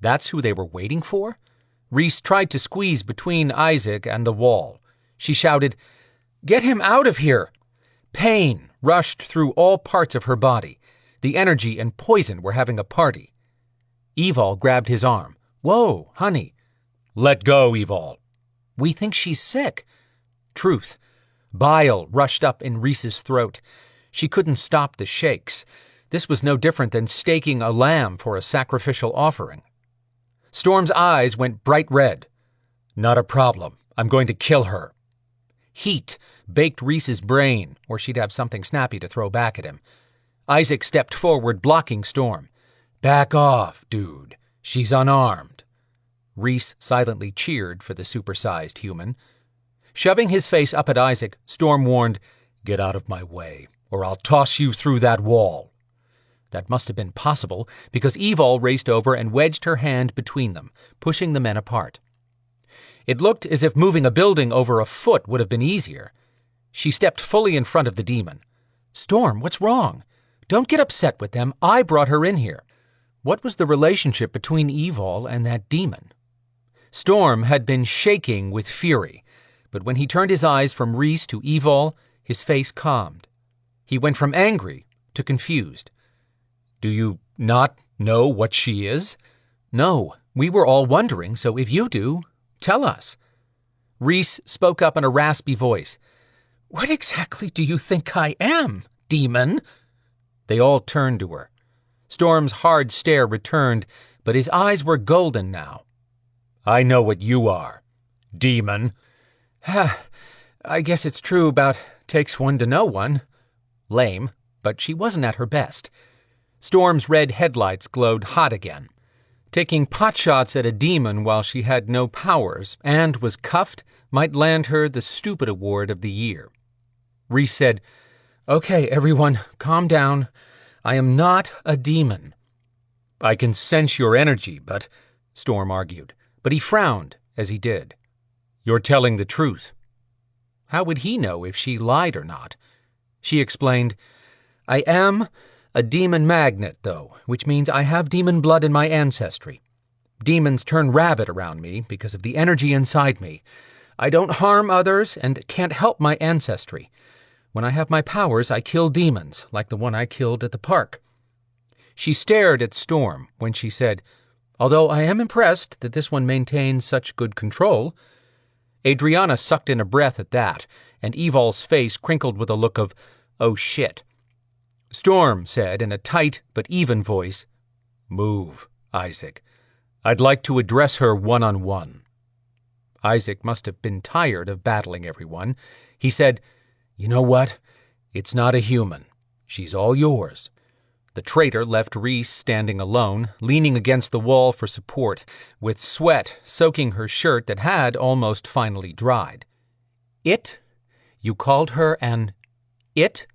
That's who they were waiting for? Rhys tried to squeeze between Isaac and the wall. She shouted, "Get him out of here!" Pain rushed through all parts of her body. The energy and poison were having a party. Evol grabbed his arm. "Whoa, honey." "Let go, Evol." "We think she's sick." Truth. Bile rushed up in Rhys's throat. She couldn't stop the shakes. This was no different than staking a lamb for a sacrificial offering. Storm's eyes went bright red. "Not a problem. I'm going to kill her." Heat baked Rhys's brain, or she'd have something snappy to throw back at him. Isaac stepped forward, blocking Storm. "Back off, dude. She's unarmed." Rhys silently cheered for the supersized human. Shoving his face up at Isaac, Storm warned, "Get out of my way, or I'll toss you through that wall." That must have been possible, because Evol raced over and wedged her hand between them, pushing the men apart. It looked as if moving a building over a foot would have been easier. She stepped fully in front of the demon. "Storm, what's wrong? Don't get upset with them. I brought her in here." What was the relationship between Evol and that demon? Storm had been shaking with fury, but when he turned his eyes from Rhys to Evol, his face calmed. He went from angry to confused. "Do you not know what she is?" "No, we were all wondering, so if you do, tell us." Rhys spoke up in a raspy voice. "What exactly do you think I am, demon?" They all turned to her. Storm's hard stare returned, but his eyes were golden now. "I know what you are, demon." I guess it's true about takes one to know one." Lame, but she wasn't at her best. Storm's red headlights glowed hot again. Taking potshots at a demon while she had no powers and was cuffed might land her the stupid award of the year. Rhys said, "Okay, everyone, calm down. I am not a demon." I can sense your energy, but, Storm argued, but he frowned as he did. You're telling the truth. How would he know if she lied or not? She explained, I am a demon magnet, though, which means I have demon blood in my ancestry. Demons turn rabid around me because of the energy inside me. I don't harm others and can't help my ancestry. When I have my powers, I kill demons, like the one I killed at the park. She stared at Storm when she said, although I am impressed that this one maintains such good control. Adrianna sucked in a breath at that, and Evol's face crinkled with a look of, oh shit. Storm said in a tight but even voice, Move, Isaac. I'd like to address her one-on-one. Isaac must have been tired of battling everyone. He said, You know what? It's not a human. She's all yours. The traitor left Rhys standing alone, leaning against the wall for support, with sweat soaking her shirt that had almost finally dried. It? You called her an it?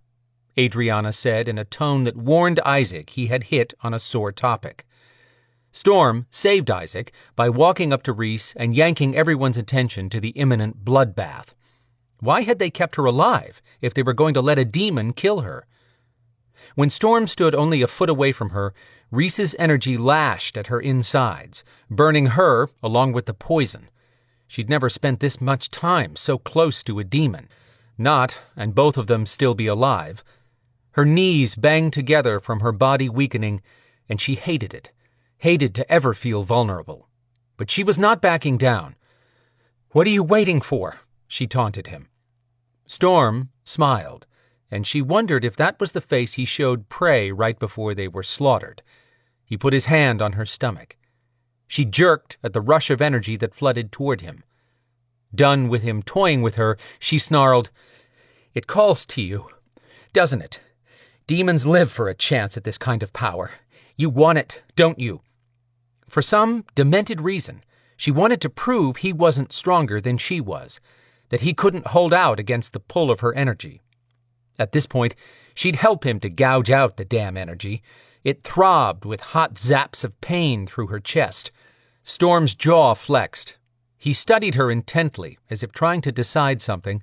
Adrianna said in a tone that warned Isaac he had hit on a sore topic. Storm saved Isaac by walking up to Rhys and yanking everyone's attention to the imminent bloodbath. Why had they kept her alive if they were going to let a demon kill her? When Storm stood only a foot away from her, Rhys's energy lashed at her insides, burning her along with the poison. She'd never spent this much time so close to a demon. Not, and both of them still be alive. Her knees banged together from her body weakening, and she hated it. Hated to ever feel vulnerable. But she was not backing down. What are you waiting for? She taunted him. Storm smiled, and she wondered if that was the face he showed prey right before they were slaughtered. He put his hand on her stomach. She jerked at the rush of energy that flooded toward him. Done with him toying with her, she snarled, It calls to you, doesn't it? Demons live for a chance at this kind of power. You want it, don't you? For some demented reason, she wanted to prove he wasn't stronger than she was, that he couldn't hold out against the pull of her energy. At this point, she'd help him to gouge out the damn energy. It throbbed with hot zaps of pain through her chest. Storm's jaw flexed. He studied her intently, as if trying to decide something.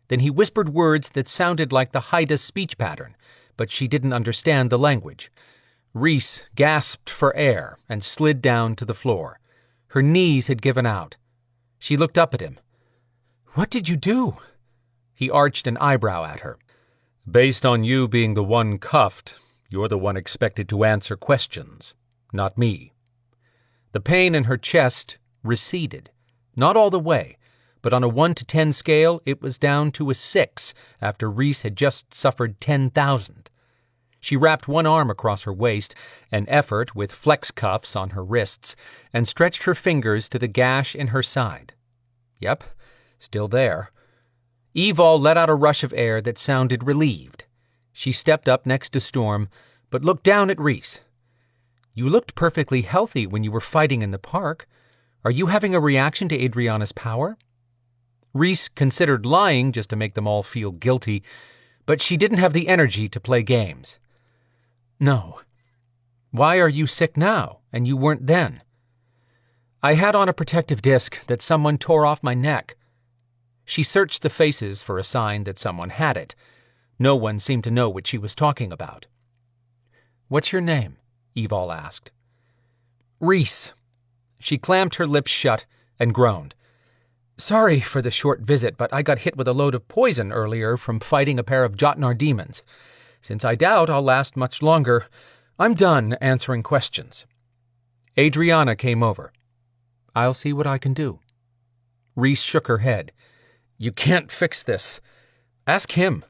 Then he whispered words that sounded like the Haida speech pattern, but she didn't understand the language. Rhys gasped for air and slid down to the floor. Her knees had given out. She looked up at him. What did you do? He arched an eyebrow at her. Based on you being the one cuffed, you're the one expected to answer questions, not me. The pain in her chest receded. Not all the way, but on a 1 to 10 scale, it was down to a 6 after Rhys had just suffered 10,000. She wrapped one arm across her waist, an effort with flex cuffs on her wrists, and stretched her fingers to the gash in her side. Yep, still there. Evol let out a rush of air that sounded relieved. She stepped up next to Storm, but looked down at Rhys. You looked perfectly healthy when you were fighting in the park. Are you having a reaction to Adrianna's power? Rhys considered lying just to make them all feel guilty, but she didn't have the energy to play games. No. Why are you sick now, and you weren't then? I had on a protective disc that someone tore off my neck. She searched the faces for a sign that someone had it. No one seemed to know what she was talking about. What's your name? Evol asked. Rhys. She clamped her lips shut and groaned. Sorry for the short visit, but I got hit with a load of poison earlier from fighting a pair of Jotnar demons. Since I doubt I'll last much longer, I'm done answering questions. Adrianna came over. I'll see what I can do. Rhys shook her head. You can't fix this. Ask him.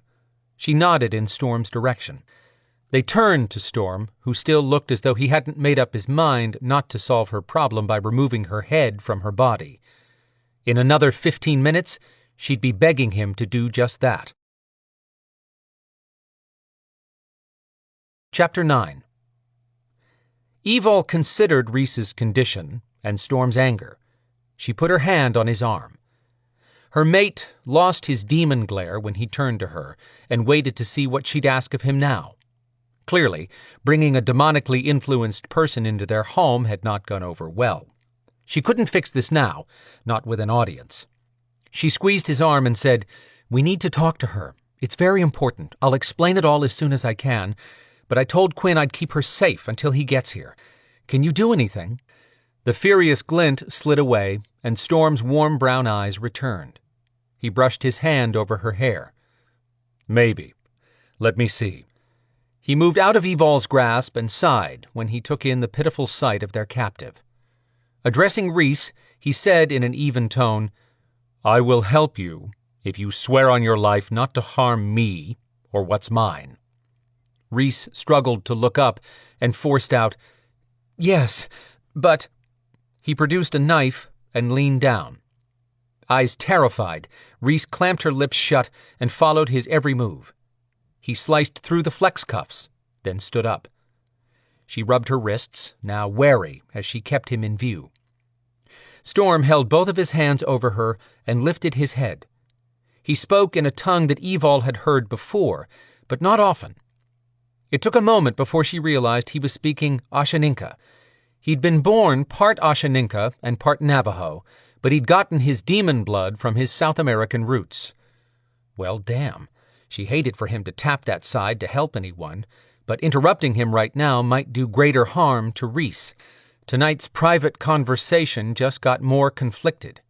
She nodded in Storm's direction. They turned to Storm, who still looked as though he hadn't made up his mind not to solve her problem by removing her head from her body. In another 15 minutes, she'd be begging him to do just that. Chapter 9. Evol considered Rhys's condition and Storm's anger. She put her hand on his arm. Her mate lost his demon glare when he turned to her and waited to see what she'd ask of him now. Clearly, bringing a demonically influenced person into their home had not gone over well. She couldn't fix this now, not with an audience. She squeezed his arm and said, "We need to talk to her. It's very important. I'll explain it all as soon as I can, but I told Quinn I'd keep her safe until he gets here. Can you do anything?" The furious glint slid away, and Storm's warm brown eyes returned. He brushed his hand over her hair. "Maybe. Let me see." He moved out of Evol's grasp and sighed when he took in the pitiful sight of their captive. Addressing Rhys, he said in an even tone, "I will help you if you swear on your life not to harm me or what's mine." Rhys struggled to look up and forced out, "Yes, but—" He produced a knife and leaned down. Eyes terrified, Rhys clamped her lips shut and followed his every move. He sliced through the flex cuffs, then stood up. She rubbed her wrists, now wary as she kept him in view. Storm held both of his hands over her and lifted his head. He spoke in a tongue that Evol had heard before, but not often. It took a moment before she realized he was speaking Ashaninka. He'd been born part Ashaninka and part Navajo, but he'd gotten his demon blood from his South American roots. Well, damn. She hated for him to tap that side to help anyone, but interrupting him right now might do greater harm to Rhys. Tonight's private conversation just got more conflicted.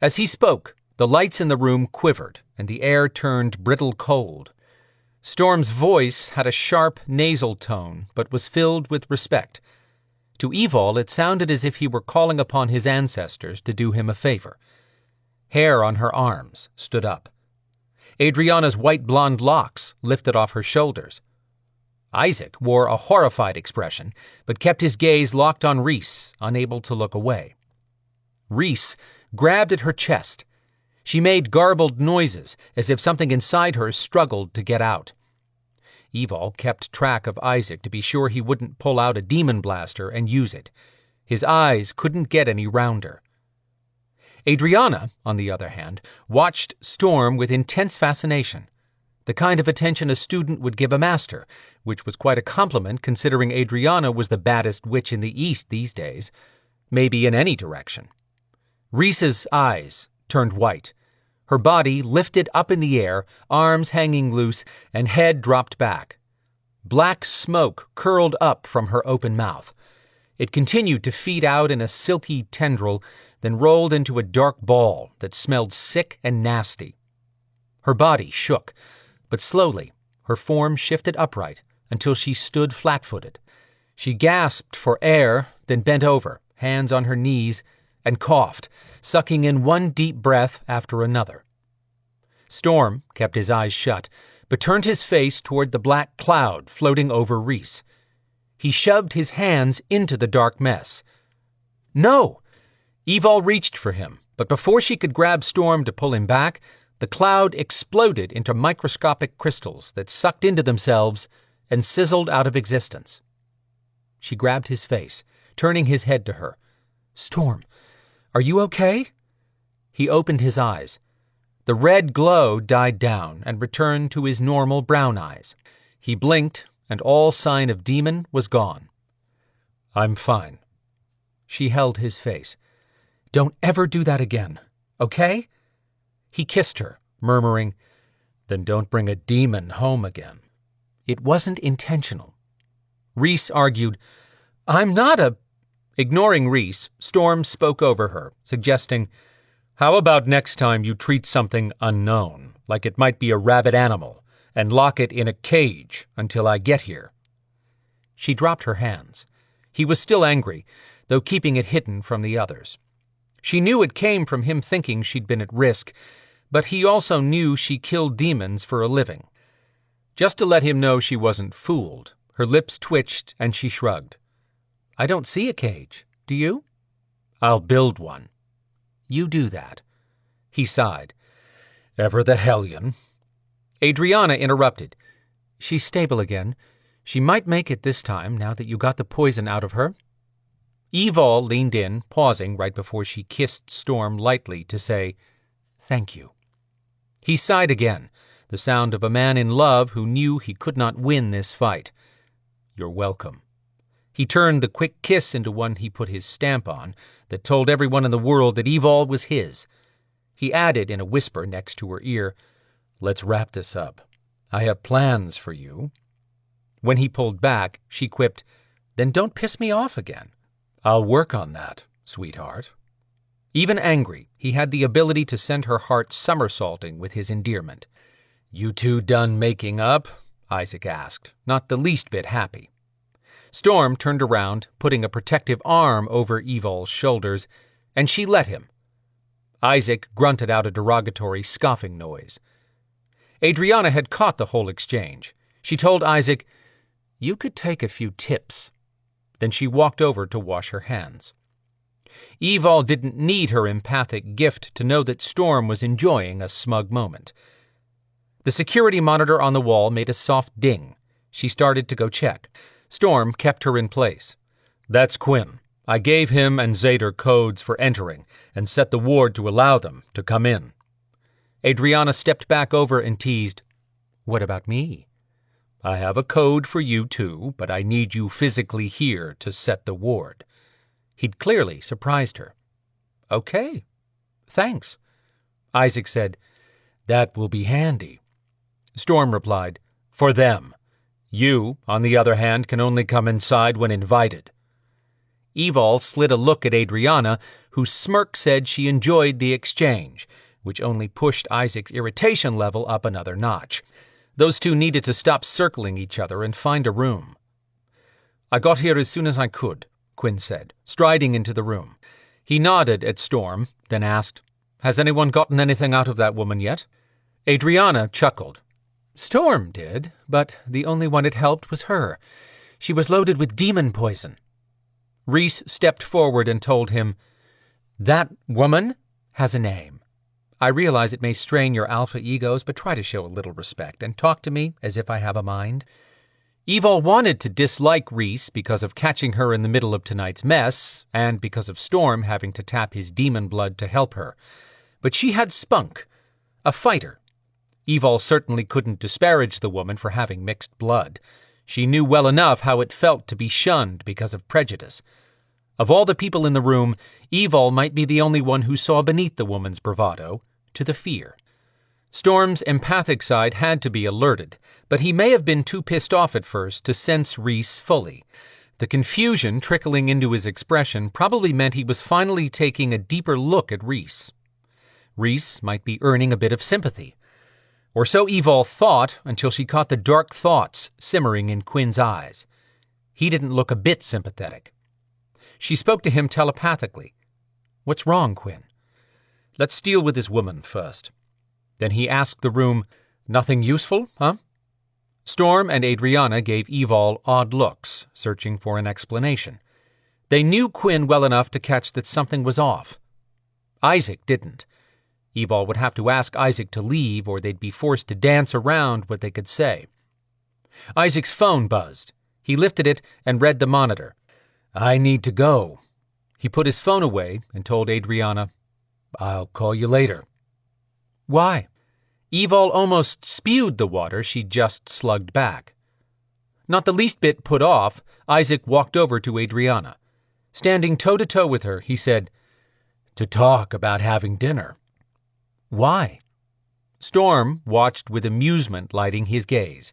As he spoke, the lights in the room quivered, and the air turned brittle cold. Storm's voice had a sharp nasal tone, but was filled with respect. To Evol, it sounded as if he were calling upon his ancestors to do him a favor. Hair on her arms stood up. Adriana's white blonde locks lifted off her shoulders. Isaac wore a horrified expression, but kept his gaze locked on Rhys, unable to look away. Rhys grabbed at her chest. She made garbled noises, as if something inside her struggled to get out. Evol kept track of Isaac to be sure he wouldn't pull out a demon blaster and use it. His eyes couldn't get any rounder. Adriana, on the other hand, watched Storm with intense fascination, the kind of attention a student would give a master, which was quite a compliment considering Adriana was the baddest witch in the East these days, maybe in any direction. Rhys's eyes turned white. Her body lifted up in the air, arms hanging loose, and head dropped back. Black smoke curled up from her open mouth. It continued to feed out in a silky tendril, then rolled into a dark ball that smelled sick and nasty. Her body shook, but slowly her form shifted upright until she stood flat-footed. She gasped for air, then bent over, hands on her knees, and coughed, sucking in one deep breath after another. Storm kept his eyes shut, but turned his face toward the black cloud floating over Rhys. He shoved his hands into the dark mess. "No!" Evol reached for him, but before she could grab Storm to pull him back, the cloud exploded into microscopic crystals that sucked into themselves and sizzled out of existence. She grabbed his face, turning his head to her. "Storm, are you okay?" He opened his eyes. The red glow died down and returned to his normal brown eyes. He blinked, and all sign of demon was gone. "I'm fine." She held his face. "Don't ever do that again, okay?" He kissed her, murmuring, "Then don't bring a demon home again." It wasn't intentional. Rhys argued, "I'm not a—" Ignoring Rhys, Storm spoke over her, suggesting, "How about next time you treat something unknown, like it might be a rabid animal, and lock it in a cage until I get here?" She dropped her hands. He was still angry, though keeping it hidden from the others. She knew it came from him thinking she'd been at risk, but he also knew she killed demons for a living. Just to let him know she wasn't fooled, her lips twitched and she shrugged. "I don't see a cage. Do you?" "I'll build one." "You do that." He sighed. "Ever the hellion." Adriana interrupted. "She's stable again. She might make it this time, now that you got the poison out of her." Evol leaned in, pausing right before she kissed Storm lightly to say, "Thank you." He sighed again, the sound of a man in love who knew he could not win this fight. "You're welcome." He turned the quick kiss into one he put his stamp on that told everyone in the world that Evol was his. He added in a whisper next to her ear, "Let's wrap this up. I have plans for you." When he pulled back, she quipped, "Then don't piss me off again." "I'll work on that, sweetheart." Even angry, he had the ability to send her heart somersaulting with his endearment. "You two done making up?" Isaac asked, not the least bit happy. Storm turned around, putting a protective arm over Evol's shoulders, and she let him. Isaac grunted out a derogatory, scoffing noise. Adrianna had caught the whole exchange. She told Isaac, "You could take a few tips." Then she walked over to wash her hands. Evol didn't need her empathic gift to know that Storm was enjoying a smug moment. The security monitor on the wall made a soft ding. She started to go check. Storm kept her in place. "That's Quinn. I gave him and Zader codes for entering and set the ward to allow them to come in." Adrianna stepped back over and teased, "What about me?" "I have a code for you too, but I need you physically here to set the ward." He'd clearly surprised her. "Okay, thanks." Isaac said, "That will be handy." Storm replied, "For them. You, on the other hand, can only come inside when invited." Evol slid a look at Adrianna, whose smirk said she enjoyed the exchange, which only pushed Isaac's irritation level up another notch. Those two needed to stop circling each other and find a room. "I got here as soon as I could," Quinn said, striding into the room. He nodded at Storm, then asked, "Has anyone gotten anything out of that woman yet?" Adrianna chuckled. "Storm did, but the only one it helped was her. She was loaded with demon poison." Reese stepped forward and told him, "That woman has a name. I realize it may strain your alpha egos, but try to show a little respect and talk to me as if I have a mind." Evol wanted to dislike Reese because of catching her in the middle of tonight's mess, and because of Storm having to tap his demon blood to help her. But she had spunk, a fighter. Evol certainly couldn't disparage the woman for having mixed blood. She knew well enough how it felt to be shunned because of prejudice. Of all the people in the room, Evol might be the only one who saw beneath the woman's bravado, to the fear. Storm's empathic side had to be alerted, but he may have been too pissed off at first to sense Reese fully. The confusion trickling into his expression probably meant he was finally taking a deeper look at Reese. Reese might be earning a bit of sympathy. Or so Evol thought until she caught the dark thoughts simmering in Quinn's eyes. He didn't look a bit sympathetic. She spoke to him telepathically. "What's wrong, Quinn?" "Let's deal with this woman first." Then he asked the room, "Nothing useful, huh?" Storm and Adrianna gave Evol odd looks, searching for an explanation. They knew Quinn well enough to catch that something was off. Isaac didn't. Evol would have to ask Isaac to leave, or they'd be forced to dance around what they could say. Isaac's phone buzzed. He lifted it and read the monitor. "I need to go." He put his phone away and told Adrianna, "I'll call you later." "Why?" Evol almost spewed the water she'd just slugged back. Not the least bit put off, Isaac walked over to Adrianna. Standing toe-to-toe with her, he said, "To talk about having dinner." "Why?" Storm watched with amusement lighting his gaze.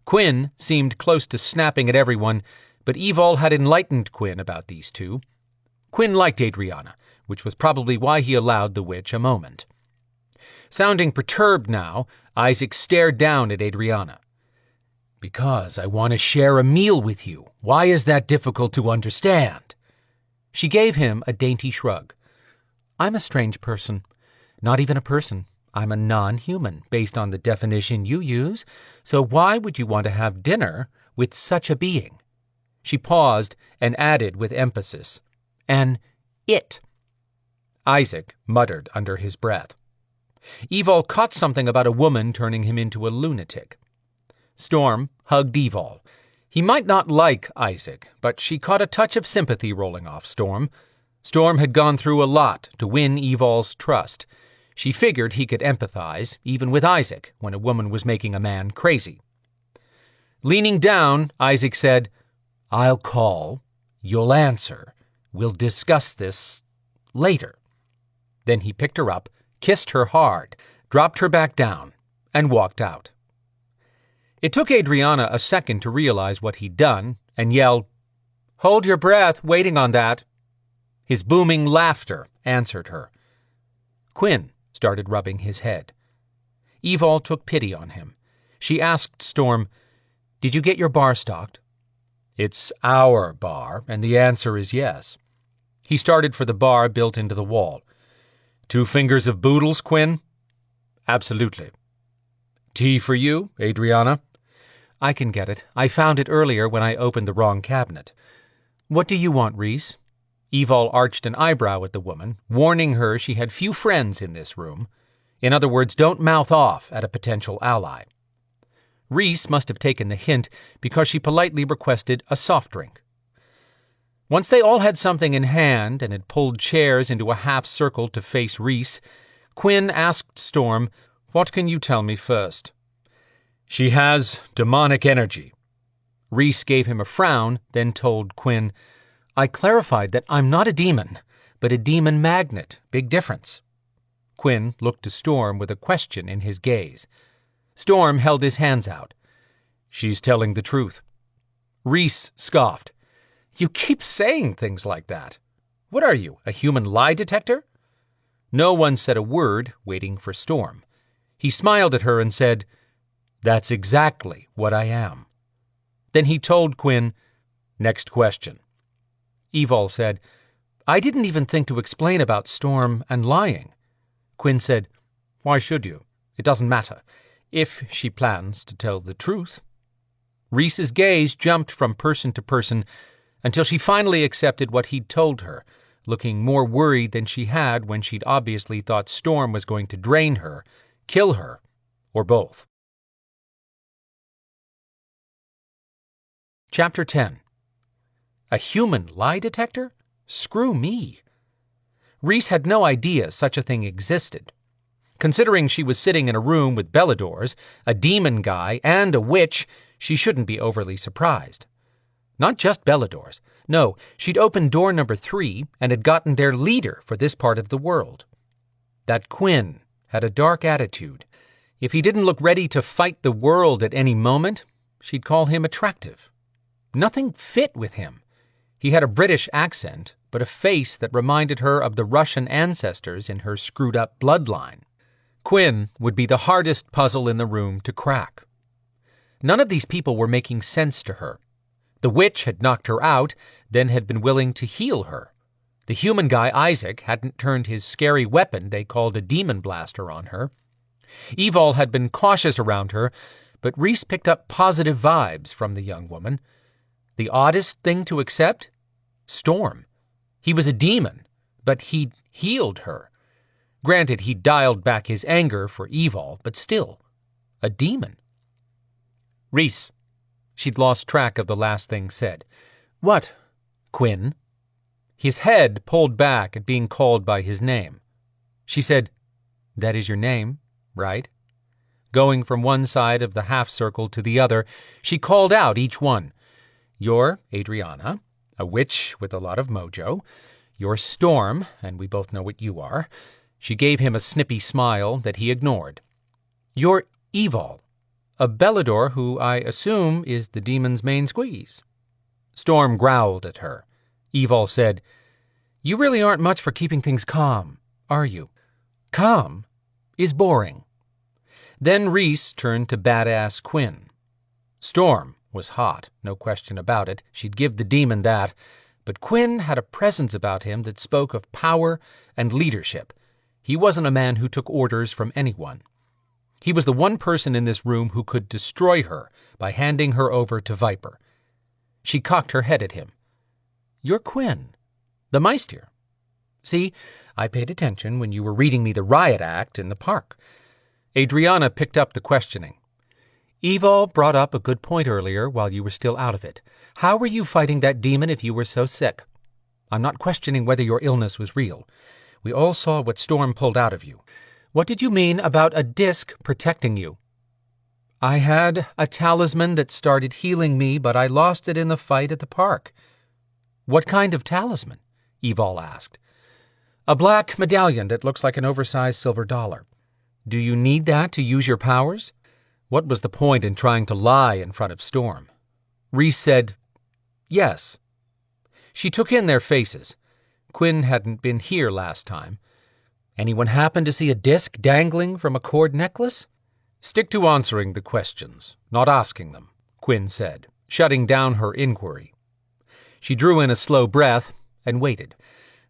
Quinn seemed close to snapping at everyone, but Evol had enlightened Quinn about these two. Quinn liked Adrianna, which was probably why he allowed the witch a moment. Sounding perturbed now, Isaac stared down at Adrianna. "Because I want to share a meal with you. Why is that difficult to understand?" She gave him a dainty shrug. "I'm a strange person. Not even a person. I'm a non-human, based on the definition you use. So why would you want to have dinner with such a being?" She paused and added with emphasis, "An it." Isaac muttered under his breath. Evol caught something about a woman turning him into a lunatic. Storm hugged Evol. He might not like Isaac, but she caught a touch of sympathy rolling off Storm. Storm had gone through a lot to win Evol's trust. She figured he could empathize, even with Isaac, when a woman was making a man crazy. Leaning down, Isaac said, "I'll call. You'll answer. We'll discuss this later." Then he picked her up, kissed her hard, dropped her back down, and walked out. It took Adrianna a second to realize what he'd done and yelled, "Hold your breath, waiting on that." His booming laughter answered her. Quinn started rubbing his head. Evol took pity on him. She asked Storm, "Did you get your bar stocked?" "It's our bar, and the answer is yes." He started for the bar built into the wall. "2 fingers of boodles, Quinn?" "Absolutely." "Tea for you, Adrianna?" "I can get it. I found it earlier when I opened the wrong cabinet." "What do you want, Rhys?" Evol arched an eyebrow at the woman, warning her she had few friends in this room. In other words, don't mouth off at a potential ally. Rhys must have taken the hint because she politely requested a soft drink. Once they all had something in hand and had pulled chairs into a half circle to face Rhys, Quinn asked Storm, "What can you tell me first?" "She has demonic energy." Rhys gave him a frown, then told Quinn, "I clarified that I'm not a demon, but a demon magnet. Big difference." Quinn looked to Storm with a question in his gaze. Storm held his hands out. "She's telling the truth." Rhys scoffed. "You keep saying things like that. What are you, a human lie detector?" No one said a word, waiting for Storm. He smiled at her and said, "That's exactly what I am." Then he told Quinn, "Next question." Evol said, "I didn't even think to explain about Storm and lying." Quinn said, "Why should you? It doesn't matter, if she plans to tell the truth." Rhys's gaze jumped from person to person until she finally accepted what he'd told her, looking more worried than she had when she'd obviously thought Storm was going to drain her, kill her, or both. Chapter 10. A human lie detector? Screw me. Rhys had no idea such a thing existed. Considering she was sitting in a room with Beladors, a demon guy, and a witch, she shouldn't be overly surprised. Not just Beladors. No, she'd opened door number 3 and had gotten their leader for this part of the world. That Quinn had a dark attitude. If he didn't look ready to fight the world at any moment, she'd call him attractive. Nothing fit with him. He had a British accent, but a face that reminded her of the Russian ancestors in her screwed-up bloodline. Quinn would be the hardest puzzle in the room to crack. None of these people were making sense to her. The witch had knocked her out, then had been willing to heal her. The human guy, Isaac, hadn't turned his scary weapon they called a demon blaster on her. Evol had been cautious around her, but Rhys picked up positive vibes from the young woman. The oddest thing to accept? Storm. He was a demon, but he'd healed her. Granted, he'd dialed back his anger for Evol, but still, a demon. "Rhys." She'd lost track of the last thing said. "What, Quinn?" His head pulled back at being called by his name. She said, "That is your name, right?" Going from one side of the half-circle to the other, she called out each one. "You're Adrianna, a witch with a lot of mojo. You're Storm, and we both know what you are." She gave him a snippy smile that he ignored. "You're Evol, a Belador who I assume is the demon's main squeeze." Storm growled at her. Evol said, "You really aren't much for keeping things calm, are you? Calm is boring." Then Rhys turned to badass Quinn. Storm was hot, no question about it. She'd give the demon that. But Quinn had a presence about him that spoke of power and leadership. He wasn't a man who took orders from anyone. He was the one person in this room who could destroy her by handing her over to Viper. She cocked her head at him. "You're Quinn, the Meister. See, I paid attention when you were reading me the riot act in the park." Adrianna picked up the questioning. "Evol brought up a good point earlier while you were still out of it. How were you fighting that demon if you were so sick? I'm not questioning whether your illness was real. We all saw what Storm pulled out of you. What did you mean about a disc protecting you? I had a talisman that started healing me, but I lost it in the fight at the park. What kind of talisman? Evol asked. A black medallion that looks like an oversized silver dollar. Do you need that to use your powers? What was the point in trying to lie in front of Storm? Rhys said, yes. She took in their faces. Quinn hadn't been here last time. Anyone happen to see a disc dangling from a cord necklace? Stick to answering the questions, not asking them, Quinn said, shutting down her inquiry. She drew in a slow breath and waited.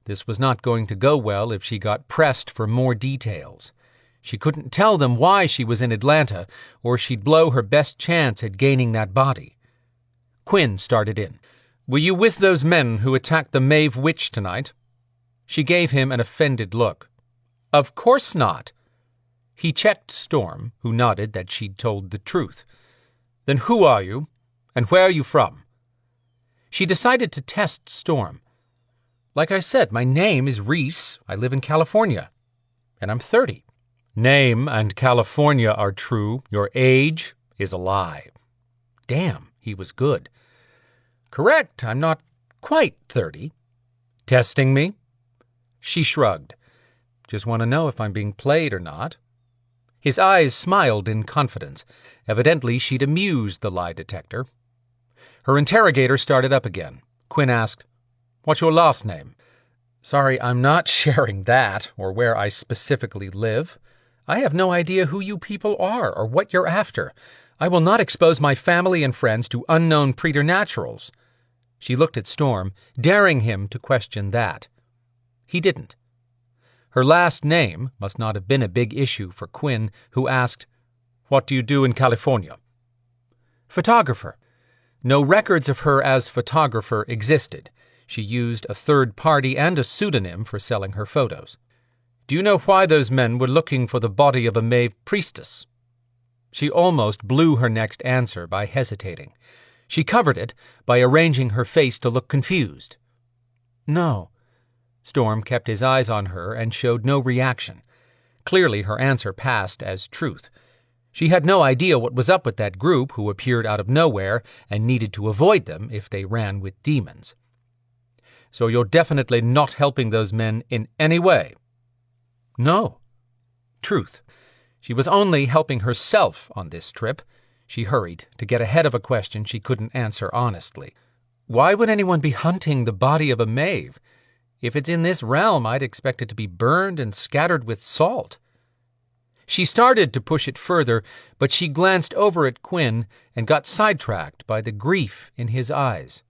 This was not going to go well if she got pressed for more details. She couldn't tell them why she was in Atlanta, or she'd blow her best chance at gaining that body. Quinn started in. Were you with those men who attacked the Maeve Witch tonight? She gave him an offended look. Of course not. He checked Storm, who nodded that she'd told the truth. Then who are you, and where are you from? She decided to test Storm. Like I said, my name is Rhys. I live in California, and I'm 30. Name and California are true. Your age is a lie. Damn, he was good. Correct, I'm not quite 30. Testing me? She shrugged. Just want to know if I'm being played or not. His eyes smiled in confidence. Evidently, she'd amused the lie detector. Her interrogator started up again. Quinn asked, What's your last name? Sorry, I'm not sharing that, or where I specifically live. I have no idea who you people are or what you're after. I will not expose my family and friends to unknown preternaturals. She looked at Storm, daring him to question that. He didn't. Her last name must not have been a big issue for Quinn, who asked, What do you do in California? Photographer. No records of her as photographer existed. She used a third party and a pseudonym for selling her photos. Do you know why those men were looking for the body of a Maeve priestess? She almost blew her next answer by hesitating. She covered it by arranging her face to look confused. No. Storm kept his eyes on her and showed no reaction. Clearly her answer passed as truth. She had no idea what was up with that group who appeared out of nowhere and needed to avoid them if they ran with demons. So you're definitely not helping those men in any way? No. Truth. She was only helping herself on this trip. She hurried to get ahead of a question she couldn't answer honestly. Why would anyone be hunting the body of a Maeve? If it's in this realm, I'd expect it to be burned and scattered with salt. She started to push it further, but she glanced over at Quinn and got sidetracked by the grief in his eyes.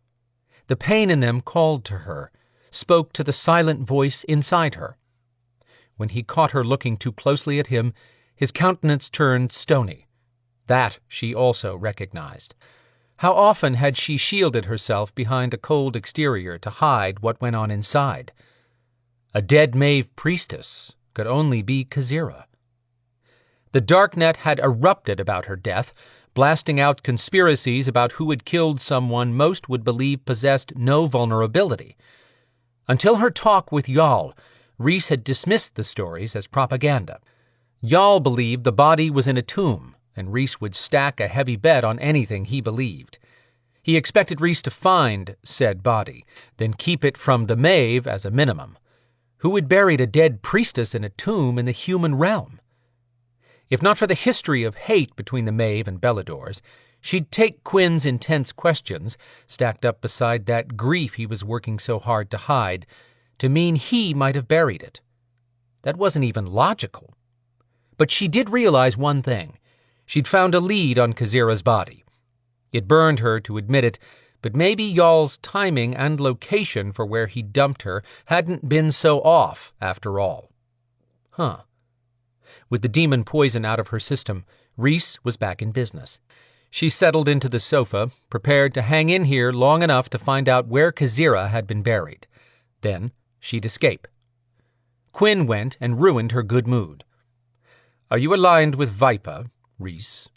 The pain in them called to her, spoke to the silent voice inside her. When he caught her looking too closely at him, his countenance turned stony. That she also recognized. How often had she shielded herself behind a cold exterior to hide what went on inside? A dead Maeve priestess could only be Kazira. The darknet had erupted about her death, blasting out conspiracies about who had killed someone most would believe possessed no vulnerability. Until her talk with Jarl, Rhys had dismissed the stories as propaganda. Jarl believed the body was in a tomb, and Rhys would stack a heavy bet on anything he believed. He expected Rhys to find said body, then keep it from the Maeve as a minimum. Who had buried a dead priestess in a tomb in the human realm? If not for the history of hate between the Maeve and Beladors, she'd take Quinn's intense questions, stacked up beside that grief he was working so hard to hide, to mean he might have buried it. That wasn't even logical. But she did realize one thing. She'd found a lead on Kazira's body. It burned her to admit it, but maybe Jarl's timing and location for where he dumped her hadn't been so off after all. With the demon poison out of her system, Rhys was back in business. She settled into the sofa, prepared to hang in here long enough to find out where Kazira had been buried. Then she'd escape. Quinn went and ruined her good mood. Are you aligned with Viper, Rhys?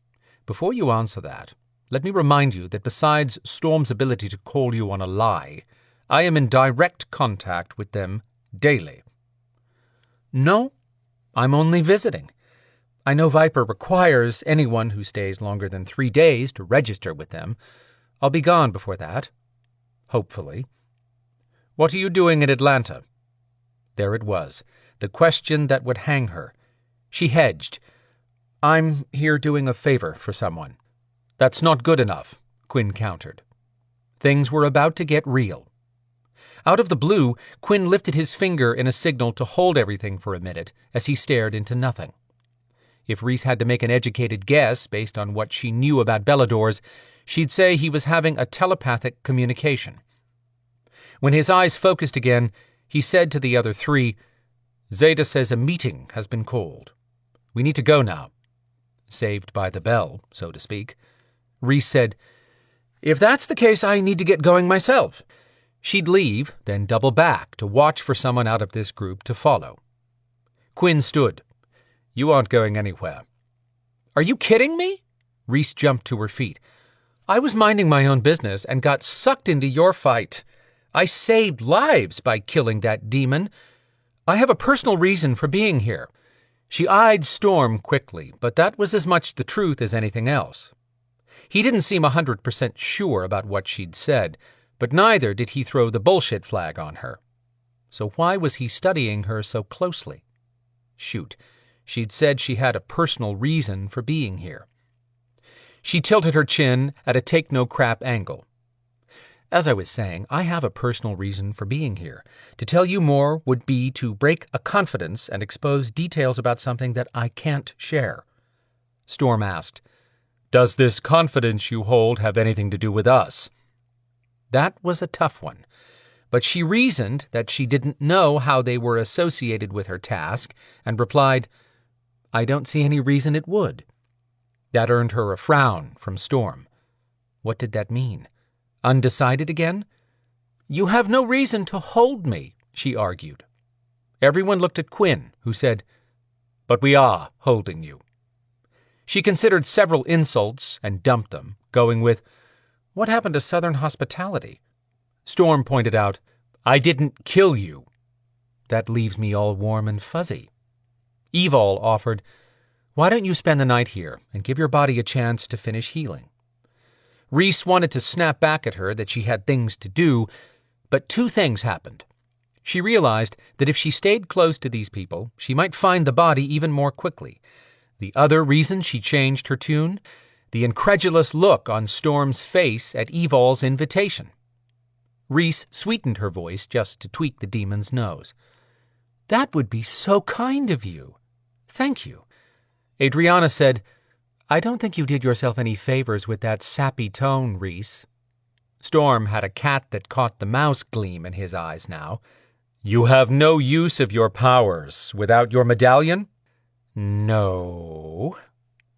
Before you answer that, let me remind you that besides Storm's ability to call you on a lie, I am in direct contact with them daily. No, I'm only visiting. I know Viper requires anyone who stays longer than 3 days to register with them. I'll be gone before that. Hopefully. What are you doing in Atlanta? There it was, the question that would hang her. She hedged. I'm here doing a favor for someone. That's not good enough, Quinn countered. Things were about to get real. Out of the blue, Quinn lifted his finger in a signal to hold everything for a minute as he stared into nothing. If Rhys had to make an educated guess based on what she knew about Beladors, she'd say he was having a telepathic communication. When his eyes focused again, he said to the other 3, Zeta says a meeting has been called. We need to go now. Saved by the bell, so to speak. Rhys said, If that's the case, I need to get going myself. She'd leave, then double back to watch for someone out of this group to follow. Quinn stood. You aren't going anywhere. Are you kidding me? Rhys jumped to her feet. I was minding my own business and got sucked into your fight. I saved lives by killing that demon. I have a personal reason for being here. She eyed Storm quickly, but that was as much the truth as anything else. He didn't seem 100% sure about what she'd said, but neither did he throw the bullshit flag on her. So why was he studying her so closely? Shoot, she'd said she had a personal reason for being here. She tilted her chin at a take-no-crap angle. As I was saying, I have a personal reason for being here. To tell you more would be to break a confidence and expose details about something that I can't share. Storm asked, Does this confidence you hold have anything to do with us? That was a tough one, but she reasoned that she didn't know how they were associated with her task and replied, I don't see any reason it would. That earned her a frown from Storm. What did that mean? Undecided again? You have no reason to hold me, she argued. Everyone looked at Quinn, who said, But we are holding you. She considered several insults and dumped them, going with, What happened to Southern hospitality? Storm pointed out, I didn't kill you. That leaves me all warm and fuzzy. Evol offered, Why don't you spend the night here and give your body a chance to finish healing? Rhys wanted to snap back at her that she had things to do, but 2 things happened. She realized that if she stayed close to these people, she might find the body even more quickly. The other reason she changed her tune? The incredulous look on Storm's face at Evol's invitation. Rhys sweetened her voice just to tweak the demon's nose. That would be so kind of you. Thank you. Adriana said, I don't think you did yourself any favors with that sappy tone, Rhys. Storm had a cat that caught the mouse gleam in his eyes now. You have no use of your powers without your medallion? No.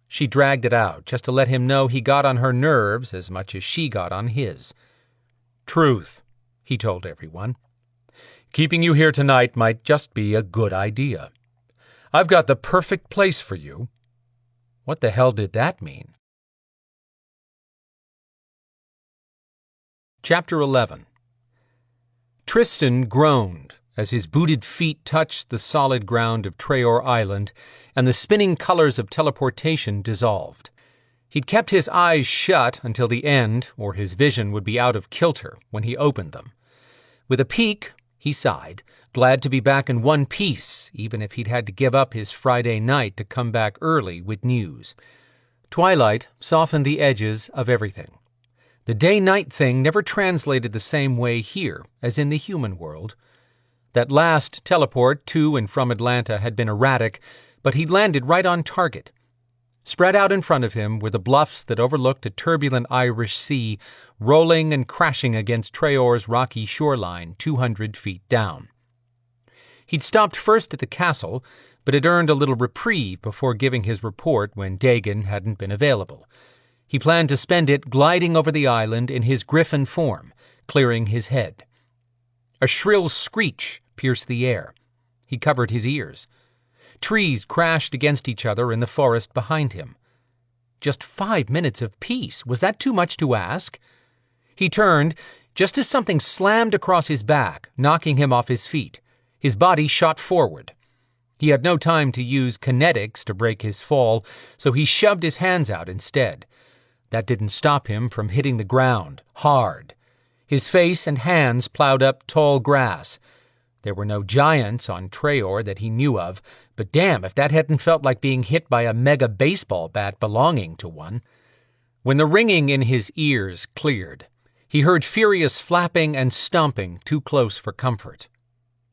She dragged it out just to let him know he got on her nerves as much as she got on his. Truth, he told everyone. Keeping you here tonight might just be a good idea. I've got the perfect place for you. What the hell did that mean? Chapter 11. Tristan groaned as his booted feet touched the solid ground of Treoir Island and the spinning colors of teleportation dissolved. He'd kept his eyes shut until the end, or his vision would be out of kilter when he opened them. With a peak, he sighed, glad to be back in one piece, even if he'd had to give up his Friday night to come back early with news. Twilight softened the edges of everything. The day-night thing never translated the same way here as in the human world. That last teleport to and from Atlanta had been erratic, but he'd landed right on target. Spread out in front of him were the bluffs that overlooked a turbulent Irish sea, rolling and crashing against Treoir's rocky shoreline 200 feet down. He'd stopped first at the castle, but had earned a little reprieve before giving his report when Dagon hadn't been available. He planned to spend it gliding over the island in his griffin form, clearing his head. A shrill screech pierced the air. He covered his ears. Trees crashed against each other in the forest behind him. Just 5 minutes of peace. Was that too much to ask? He turned just as something slammed across his back, knocking him off his feet. His body shot forward. He had no time to use kinetics to break his fall, so he shoved his hands out instead. That didn't stop him from hitting the ground, hard. His face and hands plowed up tall grass. There were no giants on Treoir that he knew of, but damn if that hadn't felt like being hit by a mega baseball bat belonging to one. When the ringing in his ears cleared, he heard furious flapping and stomping too close for comfort.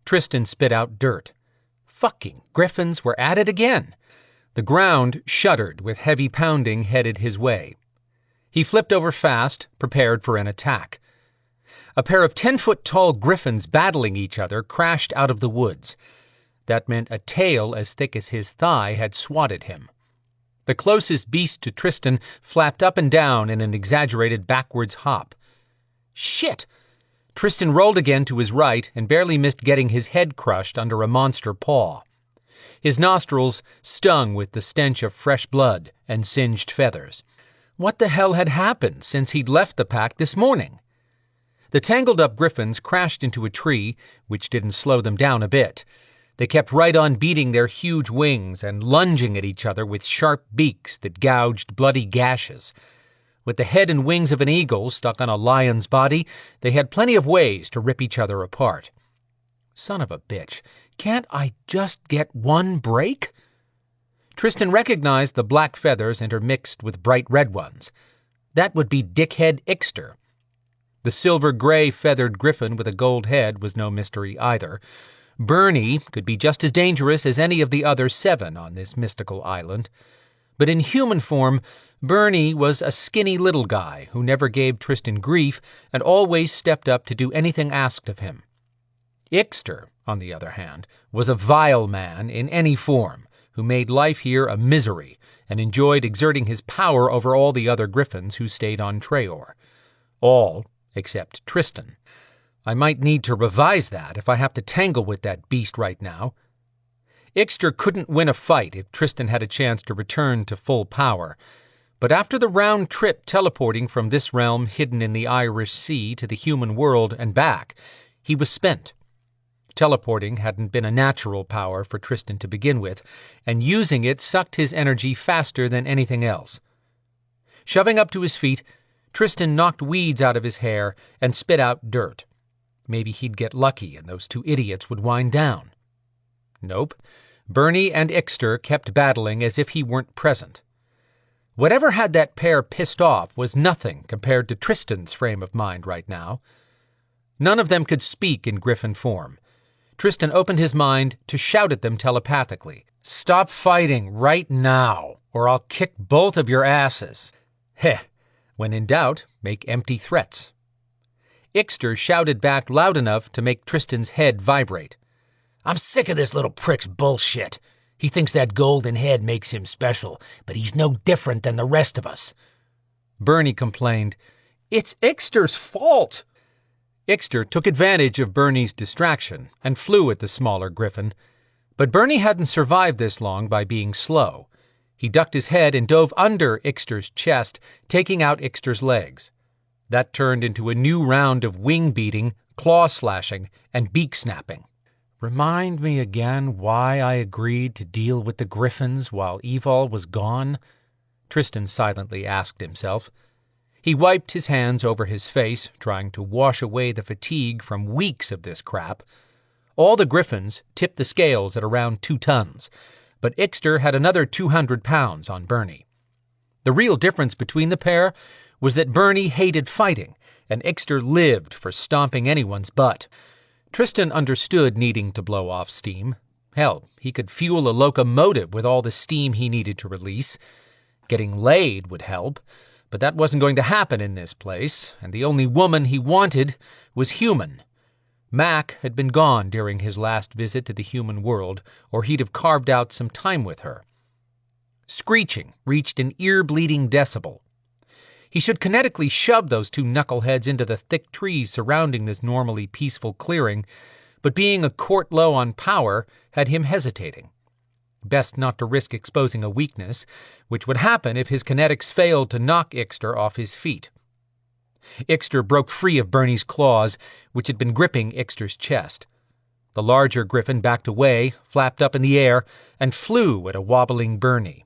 Tristan spit out dirt. Fucking griffins were at it again. The ground shuddered with heavy pounding headed his way. He flipped over fast, prepared for an attack. A pair of 10-foot-tall griffins battling each other crashed out of the woods. That meant a tail as thick as his thigh had swatted him. The closest beast to Tristan flapped up and down in an exaggerated backwards hop. Shit! Tristan rolled again to his right and barely missed getting his head crushed under a monster paw. His nostrils stung with the stench of fresh blood and singed feathers. What the hell had happened since he'd left the pack this morning? The tangled-up griffins crashed into a tree, which didn't slow them down a bit. They kept right on beating their huge wings and lunging at each other with sharp beaks that gouged bloody gashes. With the head and wings of an eagle stuck on a lion's body, they had plenty of ways to rip each other apart. Son of a bitch, can't I just get one break? Tristan recognized the black feathers intermixed with bright red ones. That would be Dickhead Ixter. The silver-gray feathered griffin with a gold head was no mystery either. Bernie could be just as dangerous as any of the other 7 on this mystical island. But in human form, Bernie was a skinny little guy who never gave Tristan grief and always stepped up to do anything asked of him. Ixter, on the other hand, was a vile man in any form, who made life here a misery and enjoyed exerting his power over all the other griffins who stayed on Treoir. All except Tristan. I might need to revise that if I have to tangle with that beast right now. Ixter couldn't win a fight if Tristan had a chance to return to full power, but after the round trip teleporting from this realm hidden in the Irish Sea to the human world and back, he was spent. Teleporting hadn't been a natural power for Tristan to begin with, and using it sucked his energy faster than anything else. Shoving up to his feet, Tristan knocked weeds out of his hair and spit out dirt. Maybe he'd get lucky and those 2 idiots would wind down. Nope. Bernie and Ixter kept battling as if he weren't present. Whatever had that pair pissed off was nothing compared to Tristan's frame of mind right now. None of them could speak in griffin form. Tristan opened his mind to shout at them telepathically. Stop fighting right now, or I'll kick both of your asses. Heh. When in doubt, make empty threats. Ixter shouted back loud enough to make Tristan's head vibrate. I'm sick of this little prick's bullshit. He thinks that golden head makes him special, but he's no different than the rest of us. Bernie complained, It's Ixter's fault. Ixter took advantage of Bernie's distraction and flew at the smaller griffin. But Bernie hadn't survived this long by being slow. He ducked his head and dove under Ixter's chest, taking out Ixter's legs. That turned into a new round of wing beating, claw slashing, and beak snapping. Remind me again why I agreed to deal with the griffins while Evol was gone? Tristan silently asked himself. He wiped his hands over his face, trying to wash away the fatigue from weeks of this crap. All the griffins tipped the scales at around 2 tons, but Ixter had another 200 pounds on Bernie. The real difference between the pair was that Bernie hated fighting, and Ixter lived for stomping anyone's butt. Tristan understood needing to blow off steam. Hell, he could fuel a locomotive with all the steam he needed to release. Getting laid would help, but that wasn't going to happen in this place, and the only woman he wanted was human. Mac had been gone during his last visit to the human world, or he'd have carved out some time with her. Screeching reached an ear-bleeding decibel. He should kinetically shove those 2 knuckleheads into the thick trees surrounding this normally peaceful clearing, but being a quart low on power had him hesitating. Best not to risk exposing a weakness, which would happen if his kinetics failed to knock Ixter off his feet. Ixter broke free of Bernie's claws, which had been gripping Ixter's chest. The larger griffin backed away, flapped up in the air, and flew at a wobbling Bernie.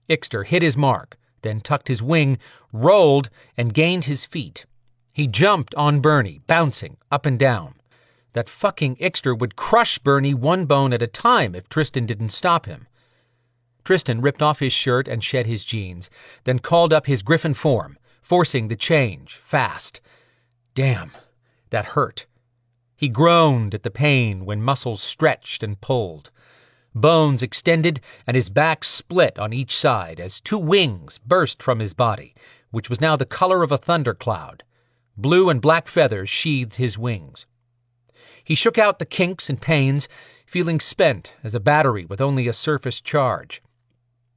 Ixter hit his mark, then tucked his wing, rolled, and gained his feet. He jumped on Bernie, bouncing up and down. That fucking Ixter would crush Bernie one bone at a time if Tristan didn't stop him. Tristan ripped off his shirt and shed his jeans, then called up his griffin form, forcing the change, fast. Damn, that hurt. He groaned at the pain when muscles stretched and pulled. Bones extended and his back split on each side as two wings burst from his body, which was now the color of a thundercloud. Blue and black feathers sheathed his wings. He shook out the kinks and pains, feeling spent as a battery with only a surface charge.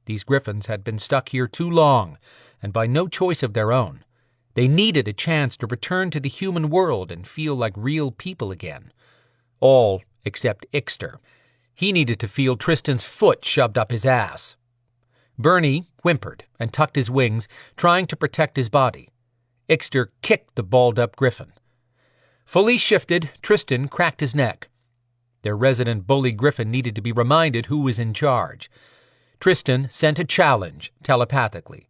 These griffins had been stuck here too long, and by no choice of their own. They needed a chance to return to the human world and feel like real people again. All except Ixter. He needed to feel Tristan's foot shoved up his ass. Bernie whimpered and tucked his wings, trying to protect his body. Ixter kicked the balled-up griffin. Fully shifted, Tristan cracked his neck. Their resident bully griffin needed to be reminded who was in charge. Tristan sent a challenge telepathically.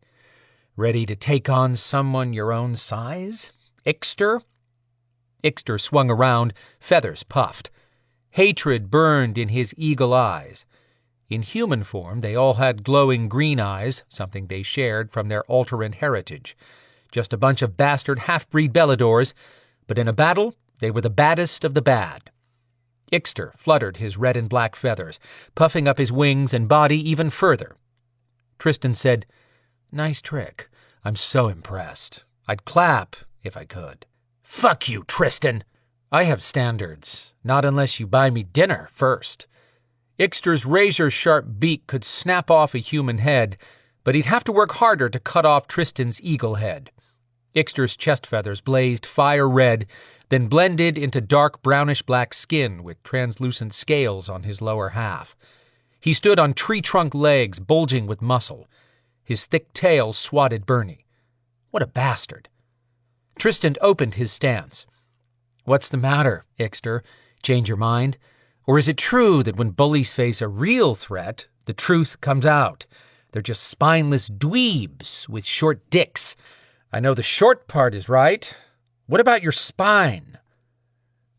Ready to take on someone your own size, Ixter? Ixter swung around, feathers puffed. Hatred burned in his eagle eyes. In human form, they all had glowing green eyes, something they shared from their Alteran heritage. Just a bunch of bastard half-breed Beladors, but in a battle, they were the baddest of the bad. Ixter fluttered his red and black feathers, puffing up his wings and body even further. Tristan said, "Nice trick. I'm so impressed. I'd clap if I could." "Fuck you, Tristan!" "I have standards, not unless you buy me dinner first." Ixter's razor-sharp beak could snap off a human head, but he'd have to work harder to cut off Tristan's eagle head. Ixter's chest feathers blazed fire red, then blended into dark brownish-black skin with translucent scales on his lower half. He stood on tree-trunk legs bulging with muscle. His thick tail swatted Bernie. What a bastard. Tristan opened his stance. "What's the matter, Ixter? Change your mind? Or is it true that when bullies face a real threat, the truth comes out? They're just spineless dweebs with short dicks. I know the short part is right. What about your spine?"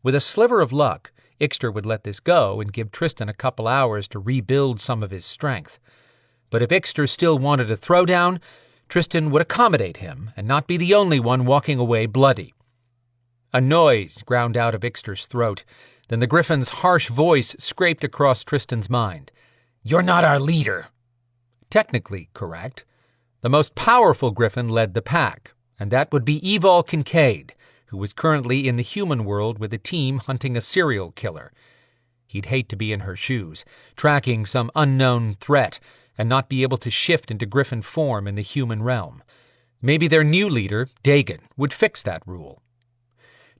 With a sliver of luck, Ixter would let this go and give Tristan a couple hours to rebuild some of his strength. But if Ixter still wanted a throwdown, Tristan would accommodate him and not be the only one walking away bloody. A noise ground out of Ixter's throat. Then the griffin's harsh voice scraped across Tristan's mind. "You're not our leader." Technically correct. The most powerful griffin led the pack, and that would be Evol Kincaid, who was currently in the human world with a team hunting a serial killer. He'd hate to be in her shoes, tracking some unknown threat, and not be able to shift into griffin form in the human realm. Maybe their new leader, Dagon, would fix that rule.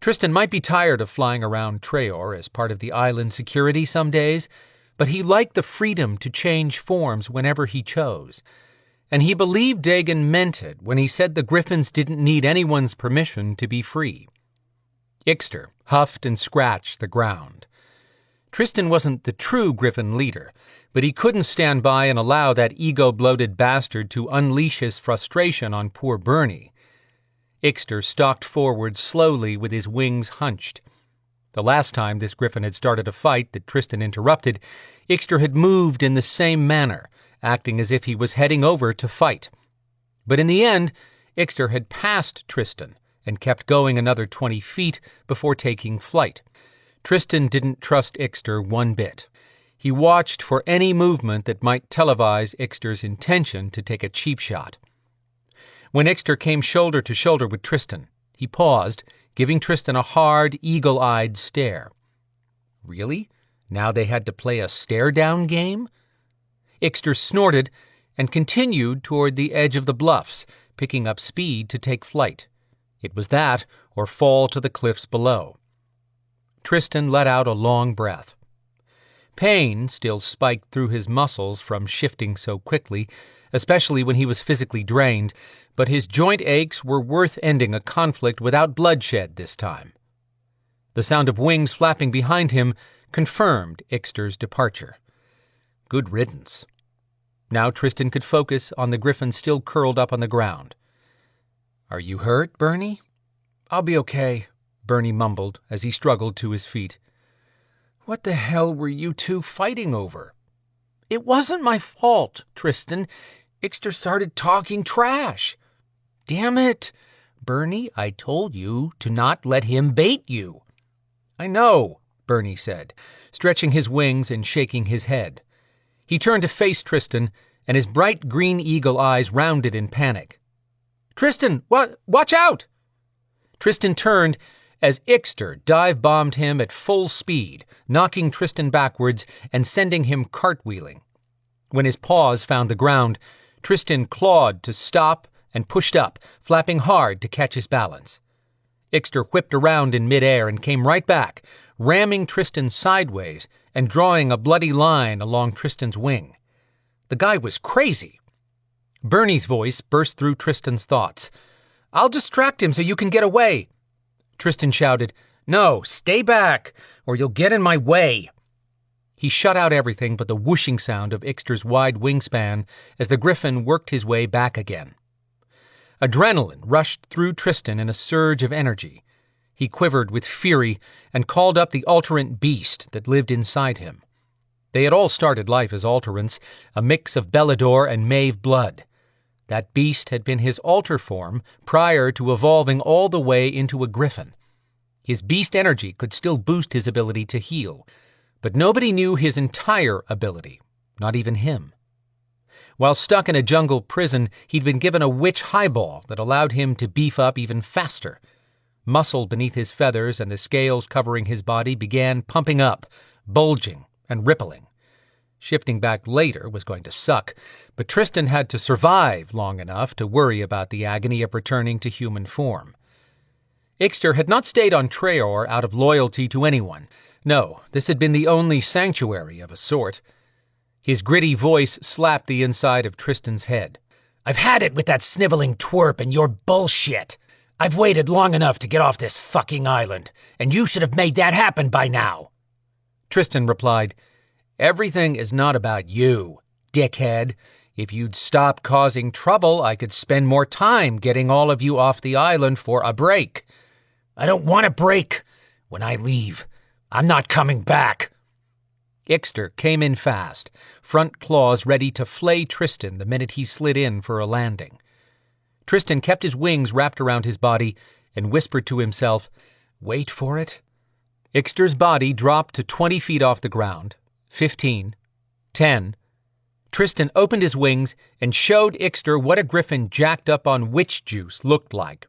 Tristan might be tired of flying around Treoir as part of the island security some days, but he liked the freedom to change forms whenever he chose. And he believed Dagon meant it when he said the griffins didn't need anyone's permission to be free. Ixter huffed and scratched the ground. Tristan wasn't the true griffin leader, but he couldn't stand by and allow that ego-bloated bastard to unleash his frustration on poor Bernie. Ixter stalked forward slowly with his wings hunched. The last time this griffin had started a fight that Tristan interrupted, Ixter had moved in the same manner, acting as if he was heading over to fight. But in the end, Ixter had passed Tristan and kept going another 20 feet before taking flight. Tristan didn't trust Ixter one bit. He watched for any movement that might televise Ixter's intention to take a cheap shot. When Ixter came shoulder to shoulder with Tristan, he paused, giving Tristan a hard, eagle-eyed stare. Really? Now they had to play a stare-down game? Ixter snorted and continued toward the edge of the bluffs, picking up speed to take flight. It was that or fall to the cliffs below. Tristan let out a long breath. Pain still spiked through his muscles from shifting so quickly, especially when he was physically drained, but his joint aches were worth ending a conflict without bloodshed this time. The sound of wings flapping behind him confirmed Ixter's departure. Good riddance. Now Tristan could focus on the griffin still curled up on the ground. "Are you hurt, Bernie?" "I'll be okay," Bernie mumbled as he struggled to his feet. "What the hell were you two fighting over?" "It wasn't my fault, Tristan. Ixter started talking trash." "Damn it! Bernie, I told you to not let him bait you." "I know," Bernie said, stretching his wings and shaking his head. He turned to face Tristan, and his bright green eagle eyes rounded in panic. "Tristan, watch out!" Tristan turned as Ixter dive-bombed him at full speed, knocking Tristan backwards and sending him cartwheeling. When his paws found the ground, Tristan clawed to stop and pushed up, flapping hard to catch his balance. Ixter whipped around in midair and came right back, ramming Tristan sideways and drawing a bloody line along Tristan's wing. The guy was crazy. Bernie's voice burst through Tristan's thoughts. "I'll distract him so you can get away." Tristan shouted, "No, stay back, or you'll get in my way." He shut out everything but the whooshing sound of Ixter's wide wingspan as the griffin worked his way back again. Adrenaline rushed through Tristan in a surge of energy. He quivered with fury and called up the alterant beast that lived inside him. They had all started life as alterants, a mix of Belador and Maeve blood. That beast had been his alter form prior to evolving all the way into a griffin. His beast energy could still boost his ability to heal, but nobody knew his entire ability, not even him. While stuck in a jungle prison, he'd been given a witch highball that allowed him to beef up even faster. Muscle beneath his feathers and the scales covering his body began pumping up, bulging and rippling. Shifting back later was going to suck, but Tristan had to survive long enough to worry about the agony of returning to human form. Ixter had not stayed on Treoir out of loyalty to anyone. No, this had been the only sanctuary of a sort. His gritty voice slapped the inside of Tristan's head. "I've had it with that sniveling twerp and your bullshit. I've waited long enough to get off this fucking island, and you should have made that happen by now." Tristan replied, "Everything is not about you, dickhead. If you'd stop causing trouble, I could spend more time getting all of you off the island for a break." "I don't want a break. When I leave, I'm not coming back." Ixter came in fast, front claws ready to flay Tristan the minute he slid in for a landing. Tristan kept his wings wrapped around his body and whispered to himself, "Wait for it." Ixter's body dropped to 20 feet off the ground. 15. 10. Tristan opened his wings and showed Ixter what a griffin jacked up on witch juice looked like.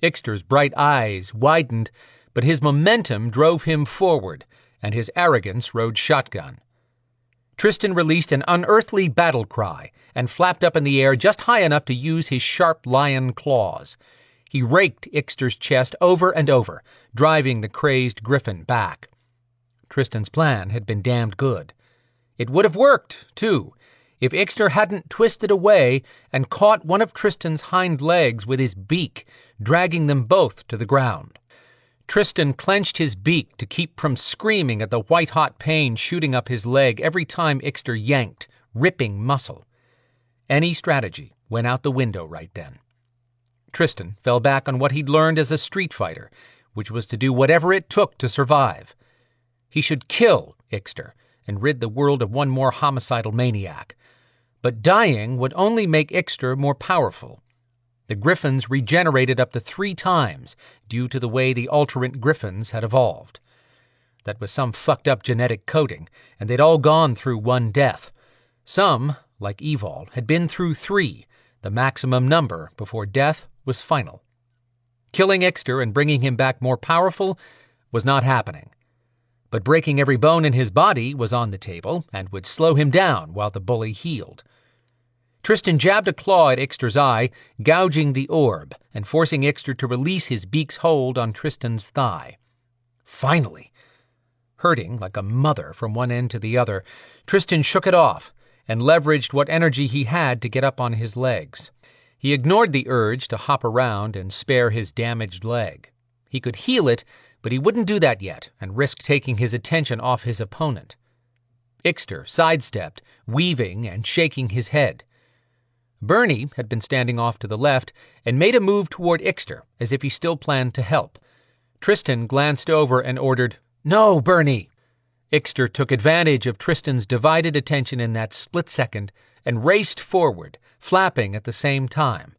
Ixter's bright eyes widened, but his momentum drove him forward, and his arrogance rode shotgun. Tristan released an unearthly battle cry and flapped up in the air just high enough to use his sharp lion claws. He raked Ixter's chest over and over, driving the crazed griffin back. Tristan's plan had been damned good. It would have worked, too, if Ixter hadn't twisted away and caught one of Tristan's hind legs with his beak, dragging them both to the ground. Tristan clenched his beak to keep from screaming at the white-hot pain shooting up his leg every time Ixter yanked, ripping muscle. Any strategy went out the window right then. Tristan fell back on what he'd learned as a street fighter, which was to do whatever it took to survive. He should kill Ixter and rid the world of one more homicidal maniac. But dying would only make Ixter more powerful. The griffins regenerated up to 3 times due to the way the alterant griffins had evolved. That was some fucked-up genetic coding, and they'd all gone through one death. Some, like Evol, had been through 3, the maximum number before death was final. Killing Ixter and bringing him back more powerful was not happening. But breaking every bone in his body was on the table and would slow him down while the bully healed. Tristan jabbed a claw at Ixter's eye, gouging the orb and forcing Ixter to release his beak's hold on Tristan's thigh. Finally! Hurting like a mother from one end to the other, Tristan shook it off and leveraged what energy he had to get up on his legs. He ignored the urge to hop around and spare his damaged leg. He could heal it, But he wouldn't do that yet and risk taking his attention off his opponent. Ixter sidestepped, weaving and shaking his head. Bernie had been standing off to the left and made a move toward Ixter as if he still planned to help. Tristan glanced over and ordered, "No, Bernie!" Ixter took advantage of Tristan's divided attention in that split second and raced forward, flapping at the same time.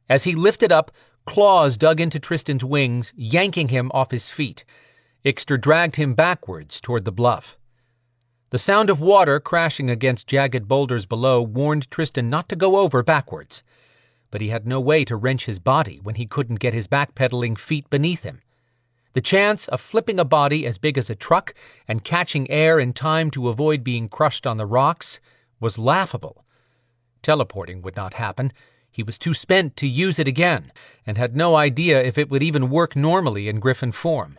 As he lifted up, claws dug into Tristan's wings, yanking him off his feet. Ixter dragged him backwards toward the bluff. The sound of water crashing against jagged boulders below warned Tristan not to go over backwards. But he had no way to wrench his body when he couldn't get his backpedaling feet beneath him. The chance of flipping a body as big as a truck and catching air in time to avoid being crushed on the rocks was laughable. Teleporting would not happen. He was too spent to use it again, and had no idea if it would even work normally in griffin form.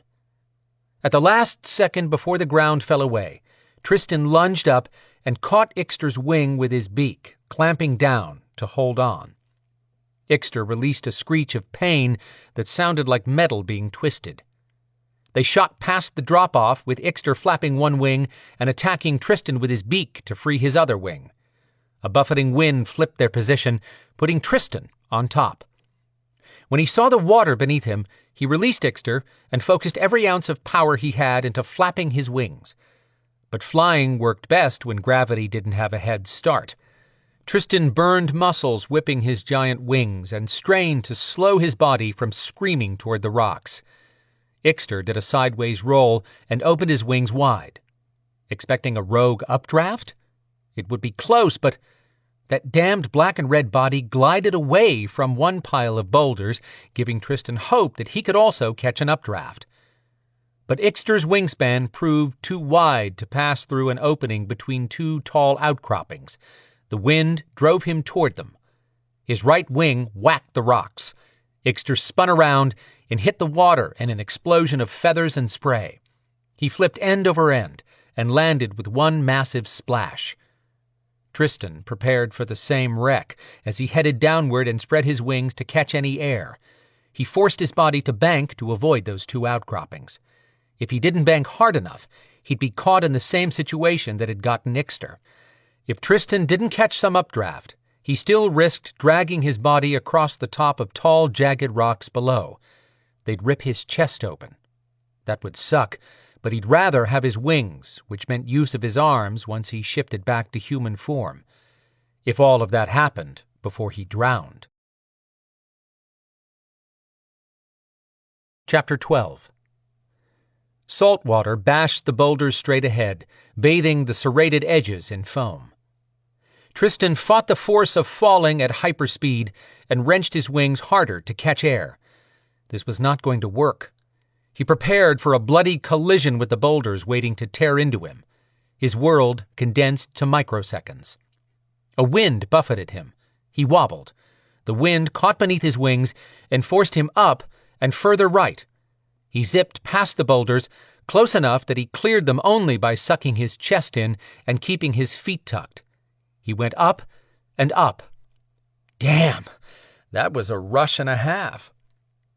At the last second before the ground fell away, Tristan lunged up and caught Ixter's wing with his beak, clamping down to hold on. Ixter released a screech of pain that sounded like metal being twisted. They shot past the drop-off with Ixter flapping one wing and attacking Tristan with his beak to free his other wing. A buffeting wind flipped their position, putting Tristan on top. When he saw the water beneath him, he released Ixter and focused every ounce of power he had into flapping his wings. But flying worked best when gravity didn't have a head start. Tristan burned muscles whipping his giant wings and strained to slow his body from screaming toward the rocks. Ixter did a sideways roll and opened his wings wide. Expecting a rogue updraft? It would be close, but that damned black and red body glided away from one pile of boulders, giving Tristan hope that he could also catch an updraft. But Ixter's wingspan proved too wide to pass through an opening between two tall outcroppings. The wind drove him toward them. His right wing whacked the rocks. Ixter spun around and hit the water in an explosion of feathers and spray. He flipped end over end and landed with one massive splash. Tristan prepared for the same wreck as he headed downward and spread his wings to catch any air. He forced his body to bank to avoid those two outcroppings. If he didn't bank hard enough, he'd be caught in the same situation that had gotten Ixter. If Tristan didn't catch some updraft, he still risked dragging his body across the top of tall, jagged rocks below. They'd rip his chest open. That would suck, but he'd rather have his wings, which meant use of his arms once he shifted back to human form. If all of that happened before he drowned. Chapter 12. Salt water bashed the boulders straight ahead, bathing the serrated edges in foam. Tristan fought the force of falling at hyperspeed and wrenched his wings harder to catch air. This was not going to work. He prepared for a bloody collision with the boulders waiting to tear into him. His world condensed to microseconds. A wind buffeted him. He wobbled. The wind caught beneath his wings and forced him up and further right. He zipped past the boulders, close enough that he cleared them only by sucking his chest in and keeping his feet tucked. He went up and up. Damn, that was a rush and a half.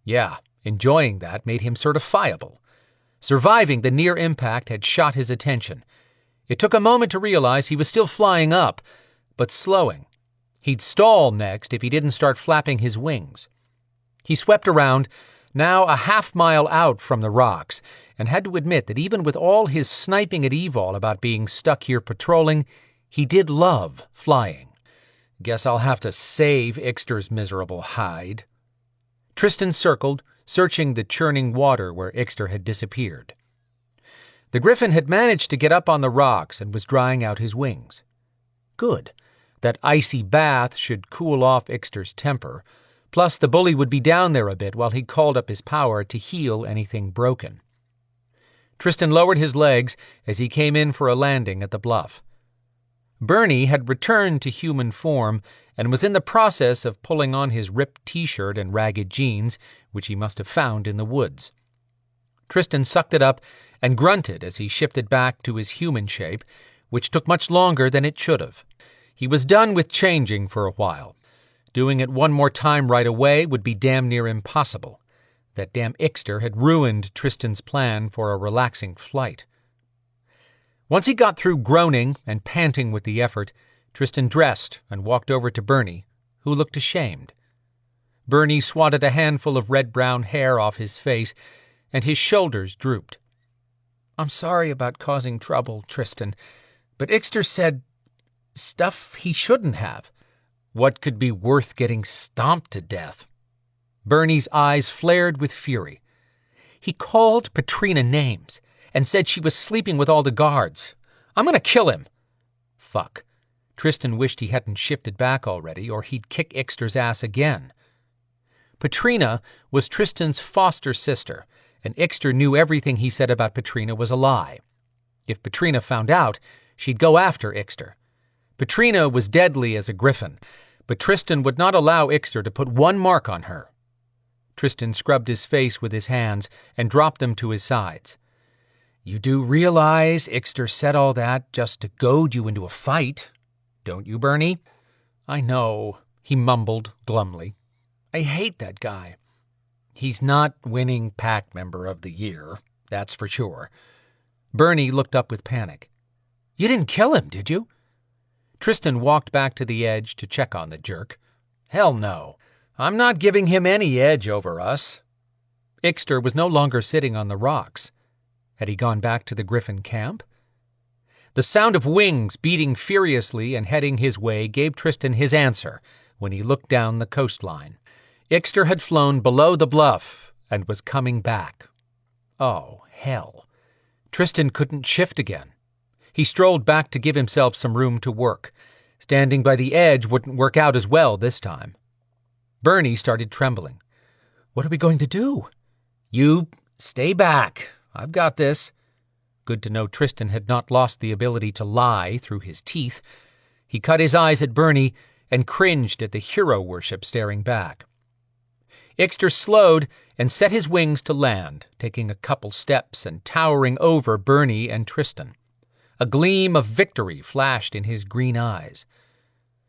Yeah, enjoying that made him certifiable. Surviving the near impact had shot his attention. It took a moment to realize he was still flying up, but slowing. He'd stall next if he didn't start flapping his wings. He swept around, now a half-mile out from the rocks, and had to admit that even with all his sniping at Evol about being stuck here patrolling, he did love flying. Guess I'll have to save Ixter's miserable hide. Tristan circled, searching the churning water where Ixter had disappeared. The griffin had managed to get up on the rocks and was drying out his wings. Good. That icy bath should cool off Ixter's temper. Plus, the bully would be down there a bit while he called up his power to heal anything broken. Tristan lowered his legs as he came in for a landing at the bluff. Bernie had returned to human form and was in the process of pulling on his ripped t-shirt and ragged jeans, which he must have found in the woods. Tristan sucked it up and grunted as he shifted back to his human shape, which took much longer than it should have. He was done with changing for a while. Doing it one more time right away would be damn near impossible. That damn Ixter had ruined Tristan's plan for a relaxing flight. Once he got through groaning and panting with the effort, Tristan dressed and walked over to Bernie, who looked ashamed. Bernie swatted a handful of red-brown hair off his face, and his shoulders drooped. "I'm sorry about causing trouble, Tristan, but Ixter said stuff he shouldn't have. What could be worth getting stomped to death?" Bernie's eyes flared with fury. "He called Petrina names and said she was sleeping with all the guards. I'm going to kill him." Fuck. Tristan wished he hadn't shifted back already, or he'd kick Ixter's ass again. Petrina was Tristan's foster sister, and Ixter knew everything he said about Petrina was a lie. If Petrina found out, she'd go after Ixter. Petrina was deadly as a griffin, but Tristan would not allow Ixter to put one mark on her. Tristan scrubbed his face with his hands and dropped them to his sides. "You do realize Ixter said all that just to goad you into a fight, don't you, Bernie?" "I know," he mumbled glumly. "I hate that guy. He's not winning pack member of the year, that's for sure." Bernie looked up with panic. "You didn't kill him, did you?" Tristan walked back to the edge to check on the jerk. "Hell no. I'm not giving him any edge over us." Ixter was no longer sitting on the rocks. Had he gone back to the griffin camp? The sound of wings beating furiously and heading his way gave Tristan his answer when he looked down the coastline. Ixter had flown below the bluff and was coming back. Oh, hell. Tristan couldn't shift again. He strolled back to give himself some room to work. Standing by the edge wouldn't work out as well this time. Bernie started trembling. "What are we going to do?" "You stay back. I've got this." Good to know Tristan had not lost the ability to lie through his teeth. He cut his eyes at Bernie and cringed at the hero worship staring back. Ixter slowed and set his wings to land, taking a couple steps and towering over Bernie and Tristan. A gleam of victory flashed in his green eyes.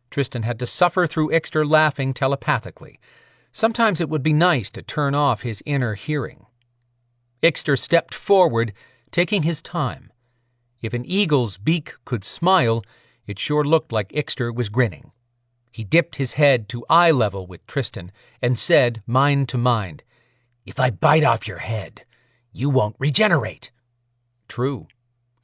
Tristan had to suffer through Ixter laughing telepathically. Sometimes it would be nice to turn off his inner hearing. Ixter stepped forward, taking his time. If an eagle's beak could smile, it sure looked like Ixter was grinning. He dipped his head to eye level with Tristan and said, mind to mind, "If I bite off your head, you won't regenerate." True.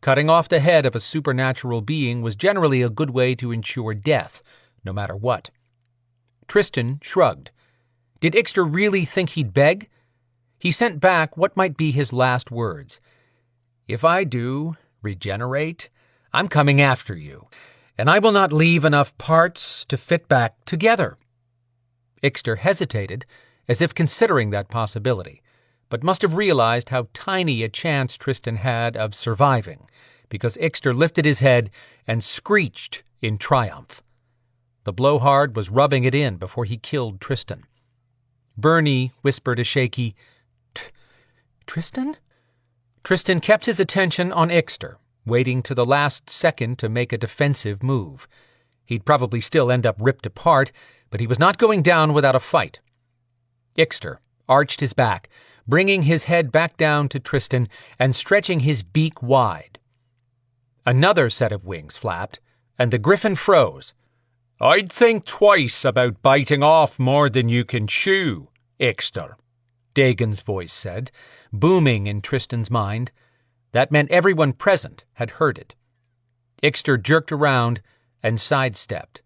Cutting off the head of a supernatural being was generally a good way to ensure death, no matter what. Tristan shrugged. Did Ixter really think he'd beg? He sent back what might be his last words. "If I do regenerate, I'm coming after you, and I will not leave enough parts to fit back together." Ixter hesitated, as if considering that possibility, but must have realized how tiny a chance Tristan had of surviving, because Ixter lifted his head and screeched in triumph. The blowhard was rubbing it in before he killed Tristan. Bernie whispered a shaky, "Tristan?" Tristan kept his attention on Ixter, waiting to the last second to make a defensive move. He'd probably still end up ripped apart, but he was not going down without a fight. Ixter arched his back, bringing his head back down to Tristan and stretching his beak wide. Another set of wings flapped, and the griffin froze. "I'd think twice about biting off more than you can chew, Ixter," Dagon's voice said, booming in Tristan's mind. That meant everyone present had heard it. Ixter jerked around and sidestepped.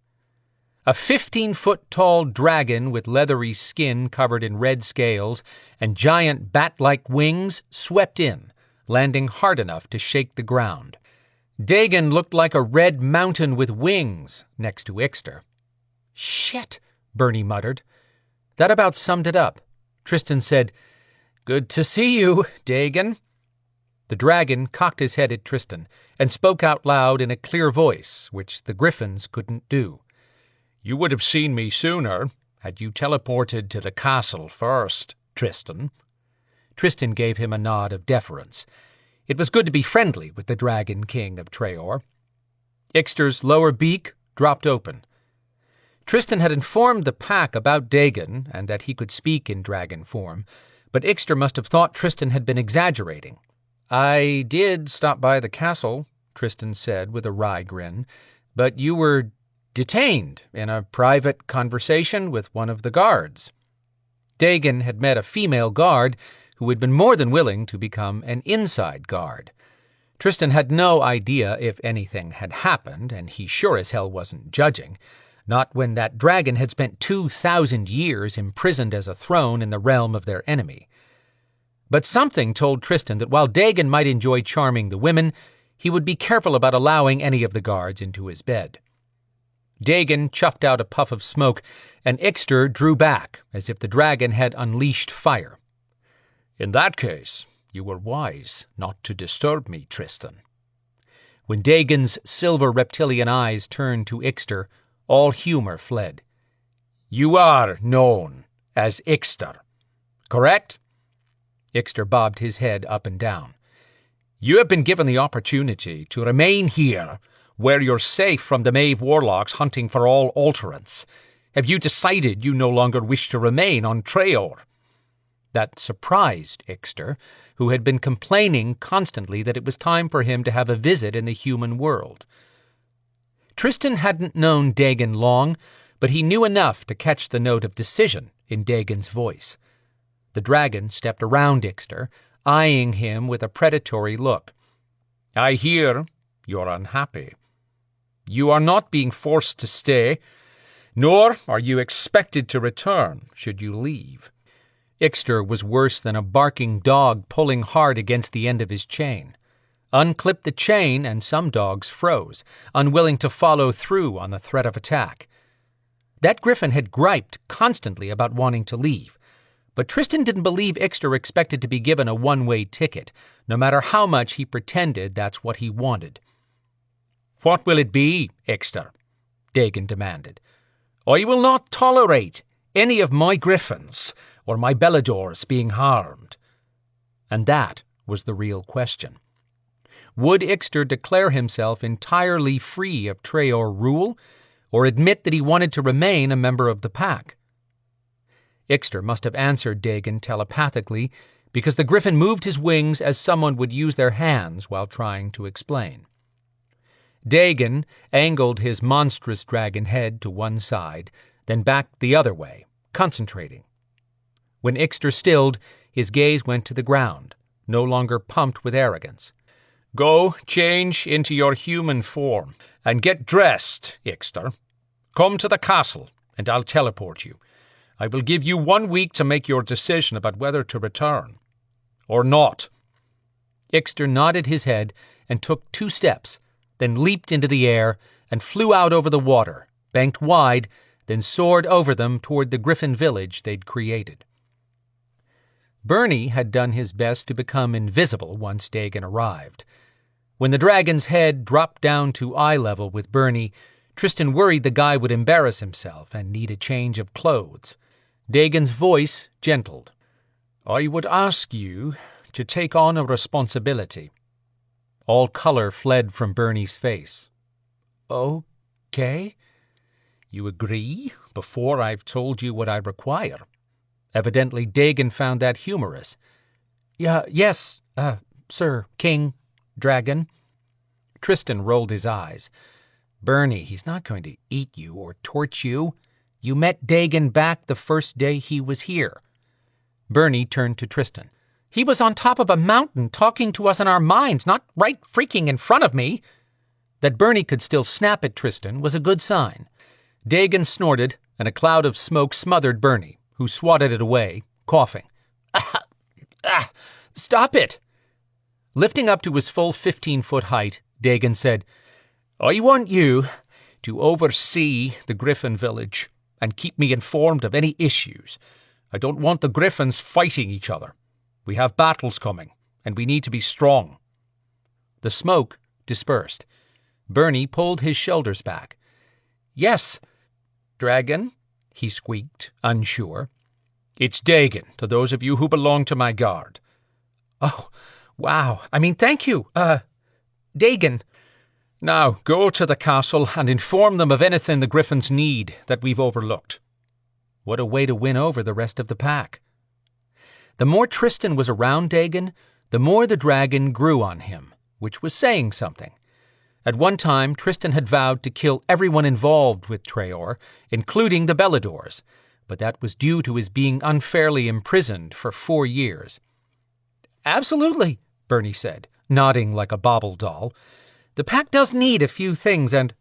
A 15-foot-tall dragon with leathery skin covered in red scales and giant bat-like wings swept in, landing hard enough to shake the ground. Dagon looked like a red mountain with wings next to Ixter. "Shit," Bernie muttered. That about summed it up. Tristan said, "Good to see you, Dagon." The dragon cocked his head at Tristan and spoke out loud in a clear voice, which the griffins couldn't do. "You would have seen me sooner had you teleported to the castle first, Tristan." Tristan gave him a nod of deference. It was good to be friendly with the Dragon King of Treoir. Ixter's lower beak dropped open. Tristan had informed the pack about Dagon and that he could speak in dragon form, But Ixter must have thought Tristan had been exaggerating. "I did stop by the castle," Tristan said with a wry grin, "but you were detained in a private conversation with one of the guards." Dagon had met a female guard who had been more than willing to become an inside guard. Tristan had no idea if anything had happened, and he sure as hell wasn't judging, not when that dragon had spent 2,000 years imprisoned as a throne in the realm of their enemy. But something told Tristan that while Dagon might enjoy charming the women, he would be careful about allowing any of the guards into his bed. Dagon chuffed out a puff of smoke, and Ixter drew back, as if the dragon had unleashed fire. "In that case, you were wise not to disturb me, Tristan." When Dagon's silver reptilian eyes turned to Ixter, all humor fled. "You are known as Ixter, correct?" Ixter bobbed his head up and down. "You have been given the opportunity to remain here, where you're safe from the Maeve warlocks hunting for all alterants. Have you decided you no longer wish to remain on Treoir?" That surprised Ixter, who had been complaining constantly that it was time for him to have a visit in the human world. Tristan hadn't known Dagon long, but he knew enough to catch the note of decision in Dagon's voice. The dragon stepped around Ixter, eyeing him with a predatory look. "I hear you're unhappy. You are not being forced to stay, nor are you expected to return should you leave." Ixter was worse than a barking dog pulling hard against the end of his chain. Unclip the chain and some dogs froze, unwilling to follow through on the threat of attack. That griffin had griped constantly about wanting to leave, but Tristan didn't believe Ixter expected to be given a one-way ticket, no matter how much he pretended that's what he wanted. "What will it be, Ixter?" Dagon demanded. "I will not tolerate any of my griffins or my Beladors being harmed." And that was the real question. Would Ixter declare himself entirely free of Treoir rule, or admit that he wanted to remain a member of the pack? Ixter must have answered Dagon telepathically, because the griffin moved his wings as someone would use their hands while trying to explain. Dagon angled his monstrous dragon head to one side, then back the other way, concentrating. When Ixter stilled, his gaze went to the ground, no longer pumped with arrogance. "Go change into your human form, and get dressed, Ixter. Come to the castle, and I'll teleport you. I will give you 1 week to make your decision about whether to return. Or not." Ixter nodded his head and took 2 steps, then leaped into the air and flew out over the water, banked wide, then soared over them toward the griffin village they'd created. Bernie had done his best to become invisible once Dagon arrived. When the dragon's head dropped down to eye level with Bernie, Tristan worried the guy would embarrass himself and need a change of clothes. Dagon's voice gentled. "I would ask you to take on a responsibility." All color fled from Bernie's face. "Okay. You agree before I've told you what I require?" Evidently Dagon found that humorous. Yes, Sir, King, Dragon." Tristan rolled his eyes. "Bernie, he's not going to eat you or torch you. You met Dagon back the first day he was here." Bernie turned to Tristan. "He was on top of a mountain talking to us in our minds, not right freaking in front of me." That Bernie could still snap at Tristan was a good sign. Dagon snorted, and a cloud of smoke smothered Bernie, who swatted it away, coughing. "Stop it!" Lifting up to his full 15-foot height, Dagon said, "I want you to oversee the Griffin village and keep me informed of any issues. I don't want the Griffins fighting each other. We have battles coming, and we need to be strong." The smoke dispersed. Bernie pulled his shoulders back. "Yes, Dragon," he squeaked, unsure. "It's Dagon, to those of you who belong to my guard." "Oh, wow. Thank you, Dagon." "Now go to the castle and inform them of anything the Griffins need that we've overlooked." What a way to win over the rest of the pack. The more Tristan was around Dagon, the more the dragon grew on him, which was saying something. At one time, Tristan had vowed to kill everyone involved with Treoir, including the Beladors, but that was due to his being unfairly imprisoned for 4 years. "Absolutely," Bernie said, nodding like a bauble doll. "The pack does need a few things and—"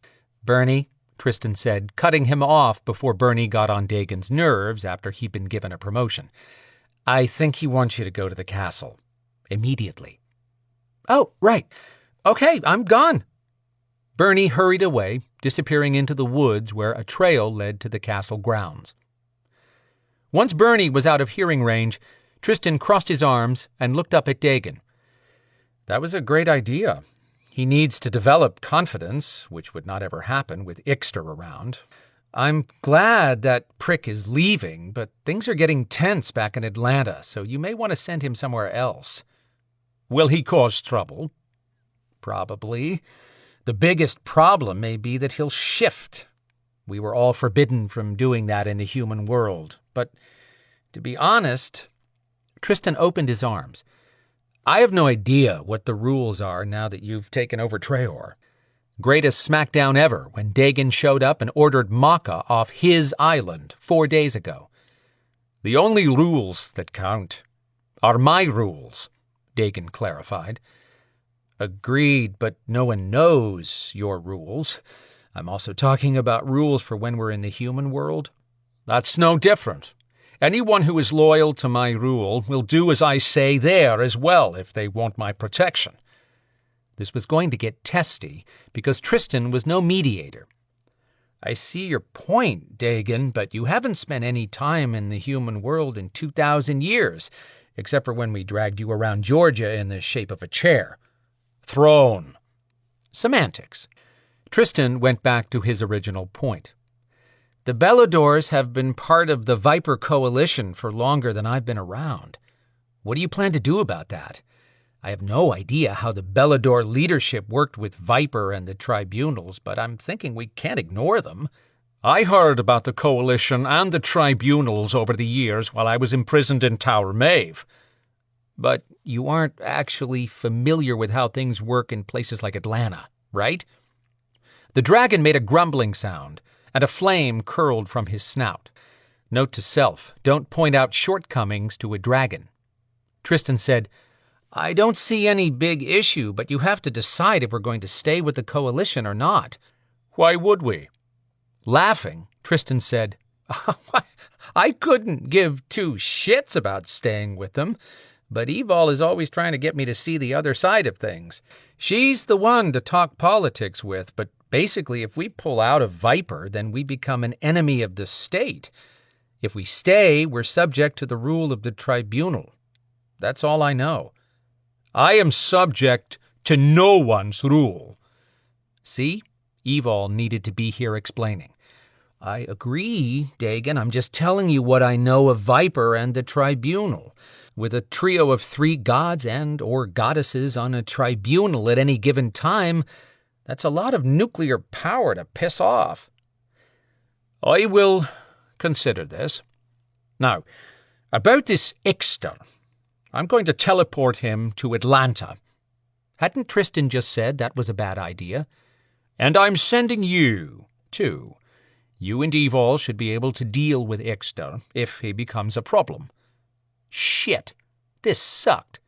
"Bernie," Tristan said, cutting him off before Bernie got on Dagon's nerves after he'd been given a promotion. "I think he wants you to go to the castle. Immediately." "Oh, right. Okay, I'm gone." Bernie hurried away, disappearing into the woods where a trail led to the castle grounds. Once Bernie was out of hearing range, Tristan crossed his arms and looked up at Dagon. "That was a great idea. He needs to develop confidence, which would not ever happen with Ixter around. I'm glad that prick is leaving, but things are getting tense back in Atlanta, so you may want to send him somewhere else." "Will he cause trouble?" "Probably. The biggest problem may be that he'll shift. We were all forbidden from doing that in the human world. But, to be honest," Tristan opened his arms, "I have no idea what the rules are now that you've taken over Treoir. Greatest smackdown ever when Dagon showed up and ordered Maka off his island 4 days ago." "The only rules that count are my rules," Dagon clarified. "Agreed, but no one knows your rules. I'm also talking about rules for when we're in the human world." "That's no different. Anyone who is loyal to my rule will do as I say there as well if they want my protection." This was going to get testy because Tristan was no mediator. "I see your point, Dagon, but you haven't spent any time in the human world in 2,000 years, except for when we dragged you around Georgia in the shape of a chair." "Throne." Semantics. Tristan went back to his original point. "The Beladors have been part of the Viper Coalition for longer than I've been around. What do you plan to do about that? I have no idea how the Belador leadership worked with Viper and the tribunals, but I'm thinking we can't ignore them." "I heard about the Coalition and the tribunals over the years while I was imprisoned in Tower Maeve." "But you aren't actually familiar with how things work in places like Atlanta, right?" The dragon made a grumbling sound, and a flame curled from his snout. Note to self, don't point out shortcomings to a dragon. Tristan said, "I don't see any big issue, but you have to decide if we're going to stay with the coalition or not." "Why would we?" Laughing, Tristan said, "I couldn't give 2 shits about staying with them, but Evol is always trying to get me to see the other side of things. She's the one to talk politics with, but basically if we pull out of Viper, then we become an enemy of the state. If we stay, we're subject to the rule of the tribunal. That's all I know." "I am subject to no one's rule." See? Evol needed to be here explaining. "I agree, Dagon. I'm just telling you what I know of Viper and the tribunal. With a trio of 3 gods and or goddesses on a tribunal at any given time, that's a lot of nuclear power to piss off." "I will consider this. Now, about this Ixter, I'm going to teleport him to Atlanta." Hadn't Tristan just said that was a bad idea? "And I'm sending you, too. You and Evol should be able to deal with Ixter if he becomes a problem." Shit, this sucked.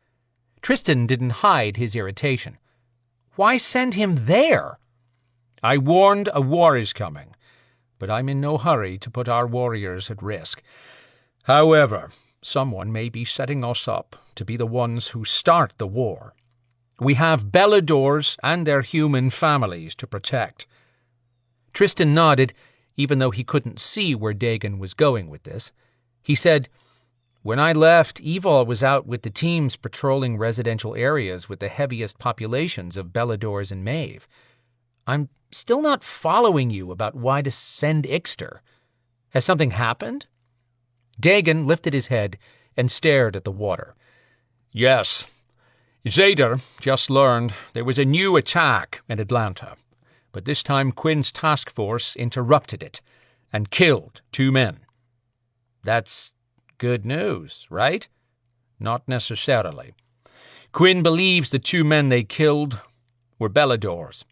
Tristan didn't hide his irritation. Why send him there? "I warned a war is coming, but I'm in no hurry to put our warriors at risk. However, someone may be setting us up to be the ones who start the war. We have Beladors and their human families to protect." Tristan nodded, even though he couldn't see where Dagon was going with this. He said, "When I left, Evol was out with the teams patrolling residential areas with the heaviest populations of Beladors and Maeve. I'm still not following you about why to send Ixter. Has something happened?" Dagon lifted his head and stared at the water. "Yes. Zader just learned there was a new attack in Atlanta, but this time Quinn's task force interrupted it and killed 2 men." "That's good news, right?" Not necessarily. Quinn believes the 2 men they killed were Belador's.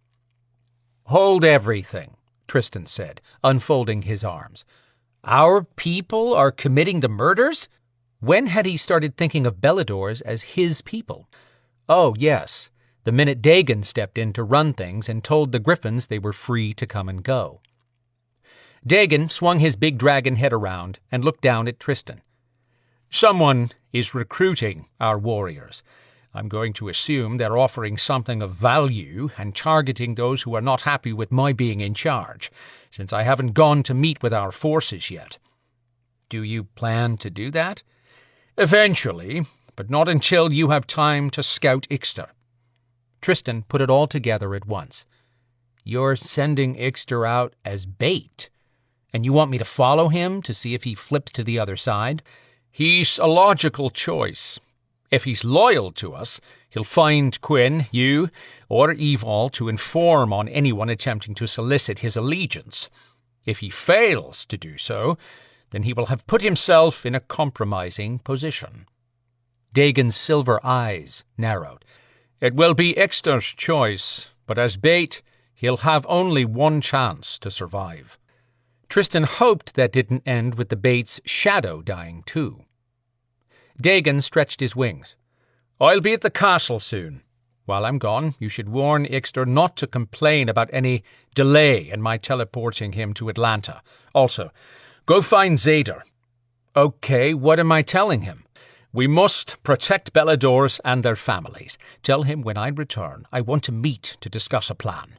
Hold everything, Tristan said, unfolding his arms. Our people are committing the murders? When had he started thinking of Belador's as his people? Oh, yes, the minute Dagon stepped in to run things and told the Griffins they were free to come and go. Dagon swung his big dragon head around and looked down at Tristan. Someone is recruiting our warriors. I'm going to assume they're offering something of value and targeting those who are not happy with my being in charge, since I haven't gone to meet with our forces yet. Do you plan to do that? Eventually, but not until you have time to scout Ixter. Tristan put it all together at once. You're sending Ixter out as bait, and you want me to follow him to see if he flips to the other side? He's a logical choice. If he's loyal to us, he'll find Quinn, you, or Evol to inform on anyone attempting to solicit his allegiance. If he fails to do so, then he will have put himself in a compromising position. Dagon's silver eyes narrowed. It will be Ixter's choice, but as bait, he'll have only one chance to survive. Tristan hoped that didn't end with the bait's shadow dying too. Dagon stretched his wings. I'll be at the castle soon. While I'm gone, you should warn Ixter not to complain about any delay in my teleporting him to Atlanta. Also, go find Zader. Okay, what am I telling him? We must protect Beladors and their families. Tell him when I return, I want to meet to discuss a plan.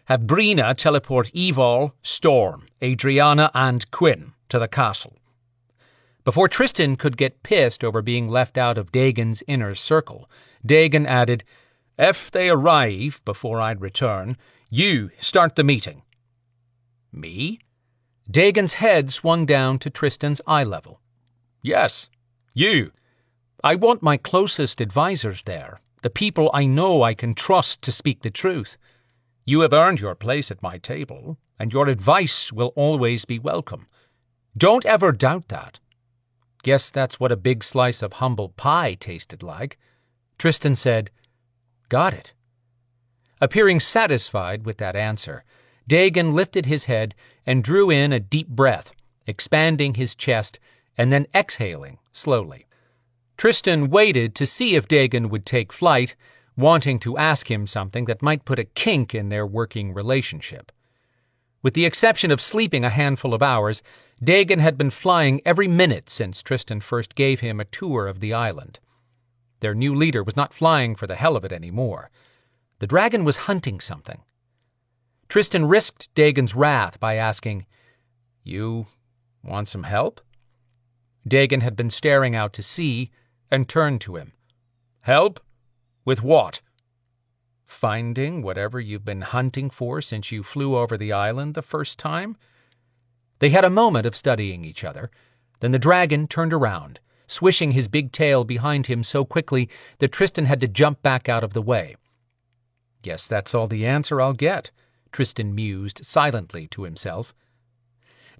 Have Brina teleport Evol, Storm, Adriana, and Quinn to the castle. Before Tristan could get pissed over being left out of Dagon's inner circle, Dagon added, If they arrive before I return, you start the meeting. Me? Dagon's head swung down to Tristan's eye level. Yes, you. I want my closest advisors there, the people I know I can trust to speak the truth. You have earned your place at my table, and your advice will always be welcome. Don't ever doubt that. Guess that's what a big slice of humble pie tasted like. Tristan said, Got it. Appearing satisfied with that answer, Dagon lifted his head and drew in a deep breath, expanding his chest and then exhaling slowly. Tristan waited to see if Dagon would take flight, wanting to ask him something that might put a kink in their working relationship. With the exception of sleeping a handful of hours, Dagon had been flying every minute since Tristan first gave him a tour of the island. Their new leader was not flying for the hell of it anymore. The dragon was hunting something. Tristan risked Dagon's wrath by asking, You want some help? Dagon had been staring out to sea and turned to him. Help? With what? Finding whatever you've been hunting for since you flew over the island the first time? They had a moment of studying each other. Then the dragon turned around, swishing his big tail behind him so quickly that Tristan had to jump back out of the way. Guess that's all the answer I'll get, Tristan mused silently to himself.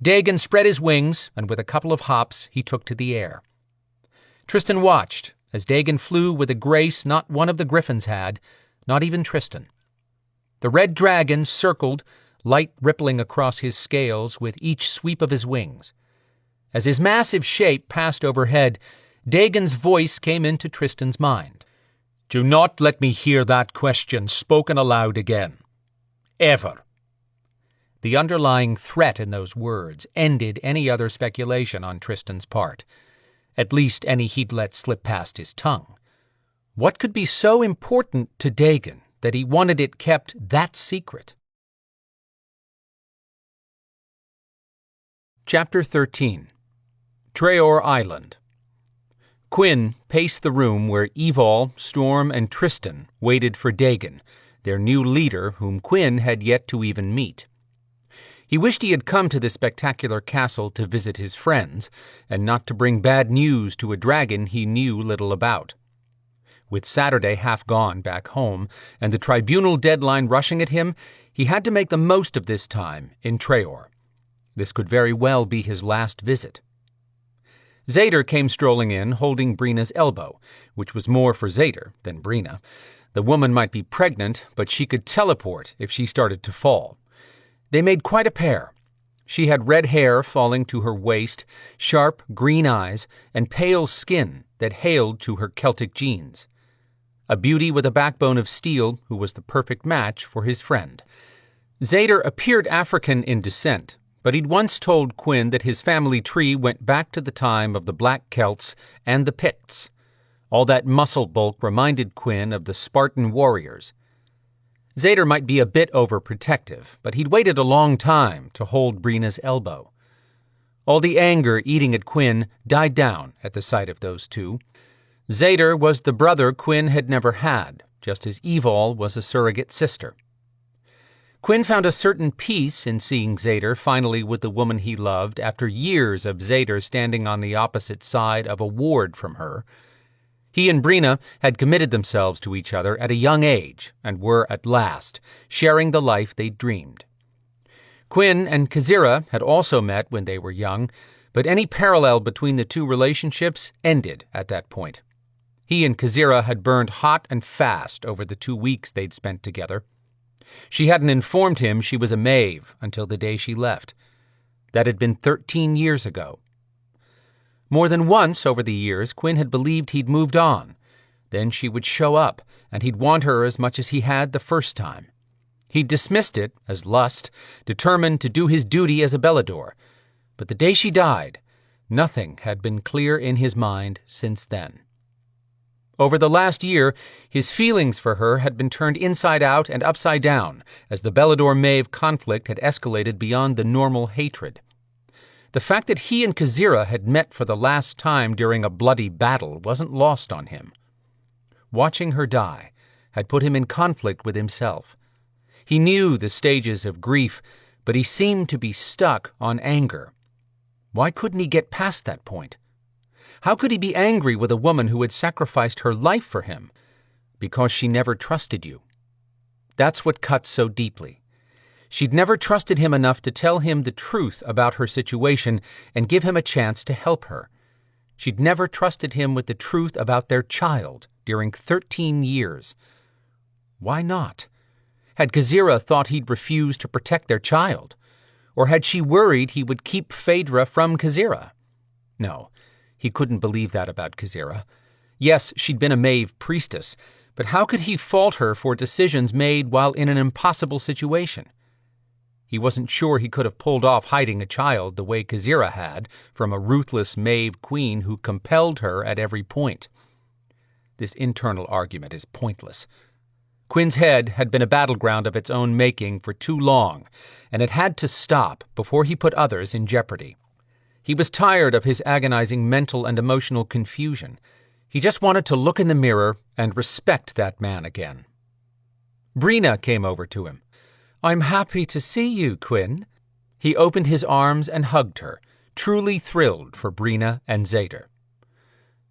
Dagon spread his wings, and with a couple of hops he took to the air. Tristan watched as Dagon flew with a grace not one of the griffins had, not even Tristan. The red dragon circled, light rippling across his scales with each sweep of his wings. As his massive shape passed overhead, Dagon's voice came into Tristan's mind. Do not let me hear that question spoken aloud again. Ever. The underlying threat in those words ended any other speculation on Tristan's part, at least any he'd let slip past his tongue. What could be so important to Dagon that he wanted it kept that secret? Chapter 13. Treoir Island. Quinn paced the room where Evol, Storm, and Tristan waited for Dagon, their new leader whom Quinn had yet to even meet. He wished he had come to the spectacular castle to visit his friends, and not to bring bad news to a dragon he knew little about. With Saturday half gone back home, and the tribunal deadline rushing at him, he had to make the most of this time in Treoir. This could very well be his last visit. Zader came strolling in, holding Brina's elbow, which was more for Zader than Brina. The woman might be pregnant, but she could teleport if she started to fall. They made quite a pair. She had red hair falling to her waist, sharp green eyes, and pale skin that hailed to her Celtic genes. A beauty with a backbone of steel who was the perfect match for his friend. Zader appeared African in descent, but he'd once told Quinn that his family tree went back to the time of the Black Celts and the Picts. All that muscle bulk reminded Quinn of the Spartan warriors. Zader might be a bit overprotective, but he'd waited a long time to hold Brina's elbow. All the anger eating at Quinn died down at the sight of those two. Zader was the brother Quinn had never had, just as Evol was a surrogate sister. Quinn found a certain peace in seeing Zader finally with the woman he loved after years of Zader standing on the opposite side of a ward from her. He and Brina had committed themselves to each other at a young age and were, at last, sharing the life they'd dreamed. Quinn and Khazira had also met when they were young, but any parallel between the two relationships ended at that point. He and Khazira had burned hot and fast over the 2 weeks they'd spent together. She hadn't informed him she was a Maeve until the day she left. That had been 13 years ago. More than once over the years, Quinn had believed he'd moved on. Then she would show up, and he'd want her as much as he had the first time. He'd dismissed it as lust, determined to do his duty as a Belador. But the day she died, nothing had been clear in his mind since then. Over the last year, his feelings for her had been turned inside out and upside down as the Belador-Maeve conflict had escalated beyond the normal hatred. The fact that he and Khazira had met for the last time during a bloody battle wasn't lost on him. Watching her die had put him in conflict with himself. He knew the stages of grief, but he seemed to be stuck on anger. Why couldn't he get past that point? How could he be angry with a woman who had sacrificed her life for him? Because she never trusted you. That's what cuts so deeply. She'd never trusted him enough to tell him the truth about her situation and give him a chance to help her. She'd never trusted him with the truth about their child during 13 years. Why not? Had Khazira thought he'd refuse to protect their child? Or had she worried he would keep Phaedra from Khazira? No. He couldn't believe that about Khazira. Yes, she'd been a Maeve priestess, but how could he fault her for decisions made while in an impossible situation? He wasn't sure he could have pulled off hiding a child the way Khazira had from a ruthless Maeve queen who compelled her at every point. This internal argument is pointless. Quinn's head had been a battleground of its own making for too long, and it had to stop before he put others in jeopardy. He was tired of his agonizing mental and emotional confusion. He just wanted to look in the mirror and respect that man again. Brina came over to him. "I'm happy to see you, Quinn." He opened his arms and hugged her, truly thrilled for Brina and Zader.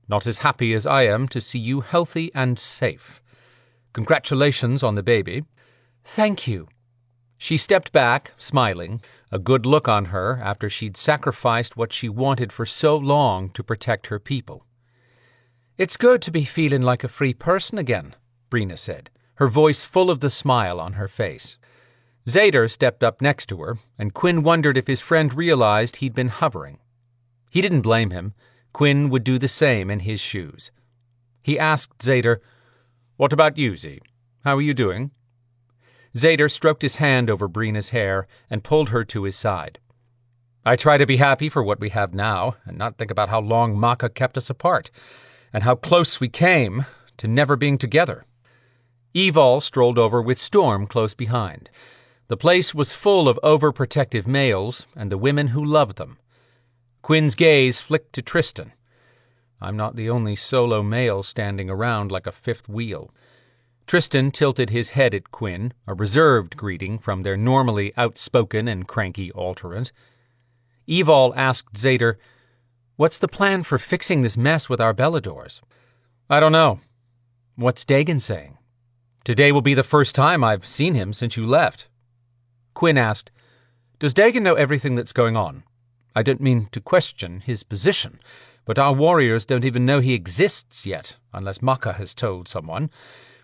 "Not as happy as I am to see you healthy and safe. Congratulations on the baby." "Thank you." She stepped back, smiling, a good look on her after she'd sacrificed what she wanted for so long to protect her people. "It's good to be feeling like a free person again," Brina said, her voice full of the smile on her face. Zader stepped up next to her, and Quinn wondered if his friend realized he'd been hovering. He didn't blame him. Quinn would do the same in his shoes. He asked Zader, "What about you, Z? How are you doing?" Zader stroked his hand over Brina's hair and pulled her to his side. "I try to be happy for what we have now and not think about how long Maka kept us apart and how close we came to never being together." Evol strolled over with Storm close behind. The place was full of overprotective males and the women who loved them. Quinn's gaze flicked to Tristan. "I'm not the only solo male standing around like a fifth wheel." Tristan tilted his head at Quinn, a reserved greeting from their normally outspoken and cranky alternate. Evol asked Zader, "What's the plan for fixing this mess with our Beladors?" "I don't know." "What's Dagon saying?" "Today will be the first time I've seen him since you left." Quinn asked, "Does Dagon know everything that's going on? I don't mean to question his position, But our warriors don't even know he exists yet, unless Maka has told someone,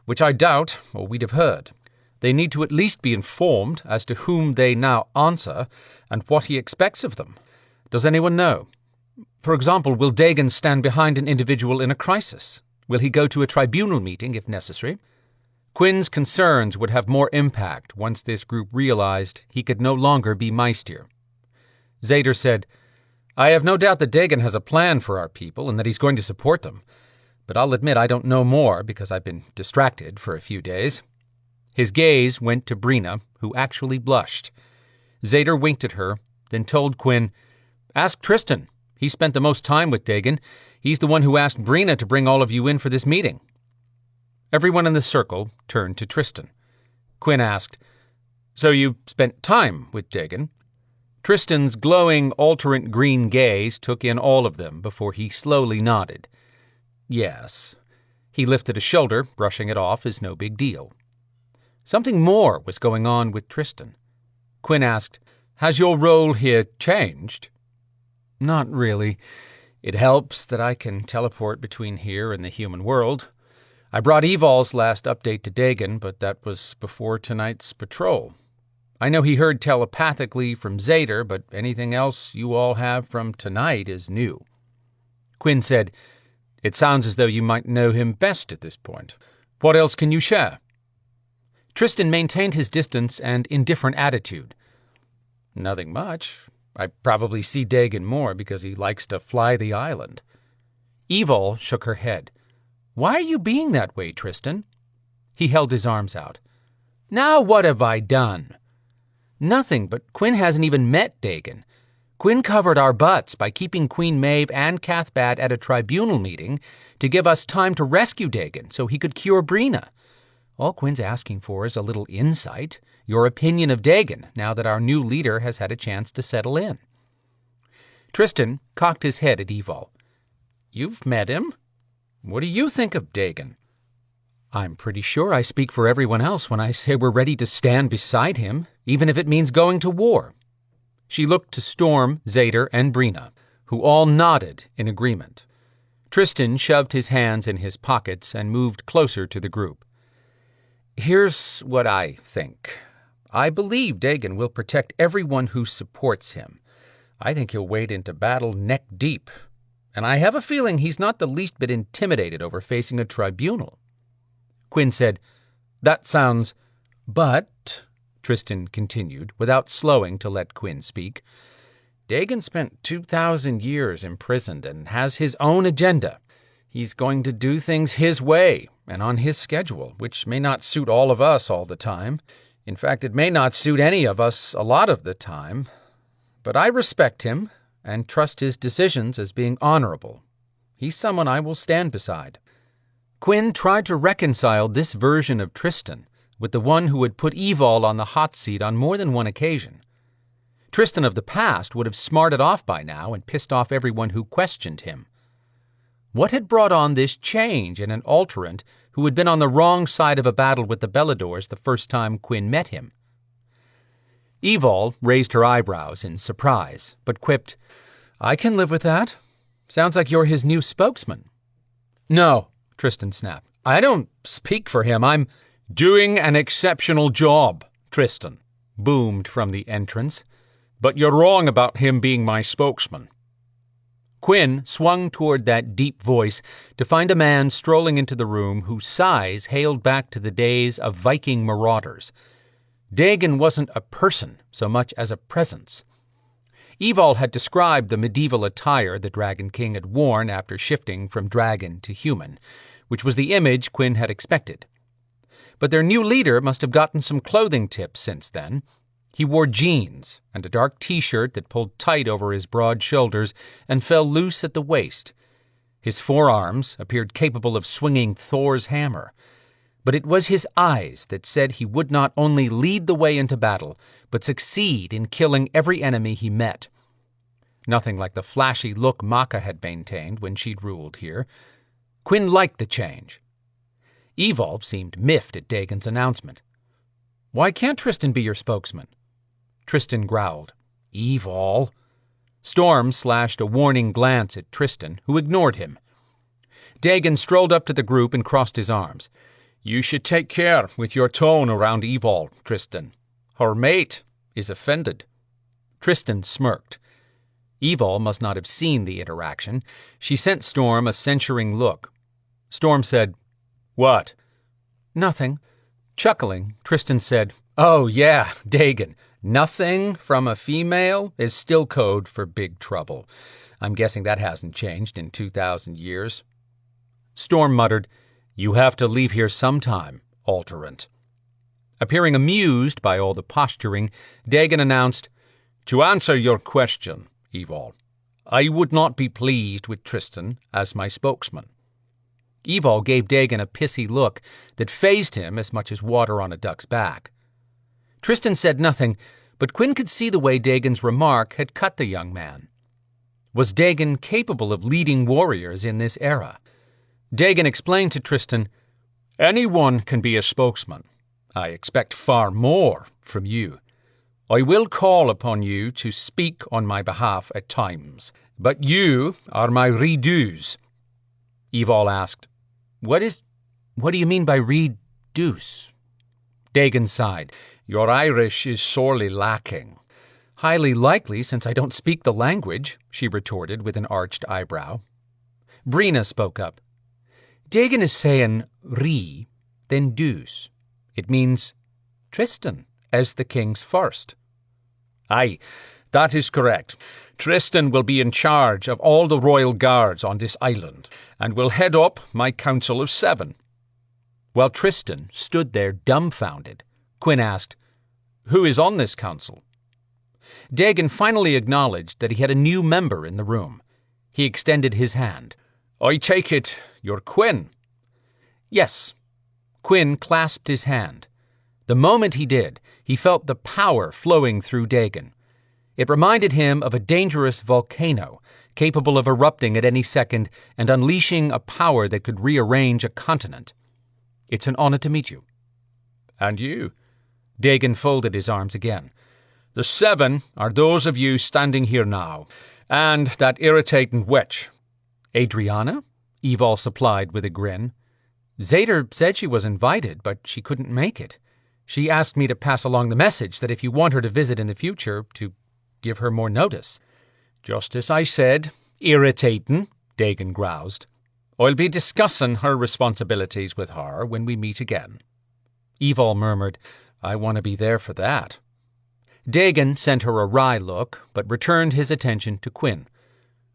which I doubt, or we'd have heard. They need to at least be informed as to whom they now answer and what he expects of them. Does anyone know? For example, will Dagon stand behind an individual in a crisis? Will he go to a tribunal meeting if necessary? Quinn's concerns would have more impact once this group realized he could no longer be Maestir. Zader said, I have no doubt that Dagon has a plan for our people and that he's going to support them, but I'll admit I don't know more because I've been distracted for a few days. His gaze went to Brina, who actually blushed. Zader winked at her, then told Quinn, Ask Tristan. He spent the most time with Dagon. He's the one who asked Brina to bring all of you in for this meeting. Everyone in the circle turned to Tristan. Quinn asked, So you spent time with Dagon? Tristan's glowing, alternate green gaze took in all of them before he slowly nodded. Yes. He lifted a shoulder, brushing it off as no big deal. Something more was going on with Tristan. Quinn asked, Has your role here changed? Not really. It helps that I can teleport between here and the human world. I brought Evol's last update to Dagon, but that was before tonight's patrol. I know he heard telepathically from Zader, but anything else you all have from tonight is new. Quinn said, It sounds as though you might know him best at this point. What else can you share? Tristan maintained his distance and indifferent attitude. Nothing much. I probably see Dagon more because he likes to fly the island. Evol shook her head. Why are you being that way, Tristan? He held his arms out. Now what have I done? Nothing, but Quinn hasn't even met Dagon. Quinn covered our butts by keeping Queen Maeve and Cathbad at a tribunal meeting to give us time to rescue Dagon so he could cure Brina. All Quinn's asking for is a little insight, your opinion of Dagon, now that our new leader has had a chance to settle in. Tristan cocked his head at Evol. You've met him? What do you think of Dagon? I'm pretty sure I speak for everyone else when I say we're ready to stand beside him, even if it means going to war. She looked to Storm, Zader, and Brina, who all nodded in agreement. Tristan shoved his hands in his pockets and moved closer to the group. Here's what I think. I believe Dagon will protect everyone who supports him. I think he'll wade into battle neck deep, and I have a feeling he's not the least bit intimidated over facing a tribunal. Quinn said, That sounds... But, Tristan continued, without slowing to let Quinn speak, Dagon spent 2,000 years imprisoned and has his own agenda. He's going to do things his way and on his schedule, which may not suit all of us all the time. In fact, it may not suit any of us a lot of the time. But I respect him and trust his decisions as being honorable. He's someone I will stand beside. Quinn tried to reconcile this version of Tristan with the one who had put Evol on the hot seat on more than one occasion. Tristan of the past would have smarted off by now and pissed off everyone who questioned him. What had brought on this change in an alterant who had been on the wrong side of a battle with the Beladors the first time Quinn met him? Evol raised her eyebrows in surprise, but quipped, I can live with that. Sounds like you're his new spokesman. No, Tristan snapped. I don't speak for him. I'm doing an exceptional job, Tristan, boomed from the entrance. But you're wrong about him being my spokesman. Quinn swung toward that deep voice to find a man strolling into the room whose sighs hailed back to the days of Viking marauders. Dagon wasn't a person so much as a presence. Evol had described the medieval attire the Dragon King had worn after shifting from dragon to human, which was the image Quinn had expected. But their new leader must have gotten some clothing tips since then. He wore jeans and a dark T-shirt that pulled tight over his broad shoulders and fell loose at the waist. His forearms appeared capable of swinging Thor's hammer. But it was his eyes that said he would not only lead the way into battle, but succeed in killing every enemy he met. Nothing like the flashy look Maka had maintained when she'd ruled here. Quinn liked the change. Evol seemed miffed at Dagon's announcement. Why can't Tristan be your spokesman? Tristan growled. Evol. Storm slashed a warning glance at Tristan, who ignored him. Dagon strolled up to the group and crossed his arms. "You should take care with your tone around Evol, Tristan. Her mate is offended." Tristan smirked. Evol must not have seen the interaction. She sent Storm a censuring look. Storm said, "What?" "Nothing." Chuckling, Tristan said, "Oh, yeah, Dagon. Nothing from a female is still code for big trouble. I'm guessing that hasn't changed in 2,000 years. Storm muttered, "You have to leave here sometime, Alterant." Appearing amused by all the posturing, Dagon announced, "To answer your question, Evol, I would not be pleased with Tristan as my spokesman." Evol gave Dagon a pissy look that fazed him as much as water on a duck's back. Tristan said nothing, but Quinn could see the way Dagon's remark had cut the young man. Was Dagon capable of leading warriors in this era? Dagon explained to Tristan, "Anyone can be a spokesman. I expect far more from you. I will call upon you to speak on my behalf at times, but you are my redues." Evol asked, What do you mean by reduce?" Dagon sighed. "Your Irish is sorely lacking." "Highly likely, since I don't speak the language," she retorted with an arched eyebrow. Brina spoke up. "Dagon is saying re, then deuce. It means Tristan as the king's first." "Aye, that is correct. Tristan will be in charge of all the royal guards on this island, and will head up my Council of Seven." While Tristan stood there dumbfounded, Quinn asked, "Who is on this council?" Dagon finally acknowledged that he had a new member in the room. He extended his hand. "I take it you're Quinn?" "Yes." Quinn clasped his hand. The moment he did, he felt the power flowing through Dagon. It reminded him of a dangerous volcano, capable of erupting at any second and unleashing a power that could rearrange a continent. "It's an honor to meet you." "And you?" Dagon folded his arms again. "The seven are those of you standing here now, and that irritating witch." "Adriana?" Evol supplied with a grin. "Zader said she was invited, but she couldn't make it. She asked me to pass along the message that if you want her to visit in the future, to give her more notice." "Just as I said, irritating," Dagon groused. "I'll be discussing her responsibilities with her when we meet again." Evol murmured, "I want to be there for that." Dagon sent her a wry look, but returned his attention to Quinn.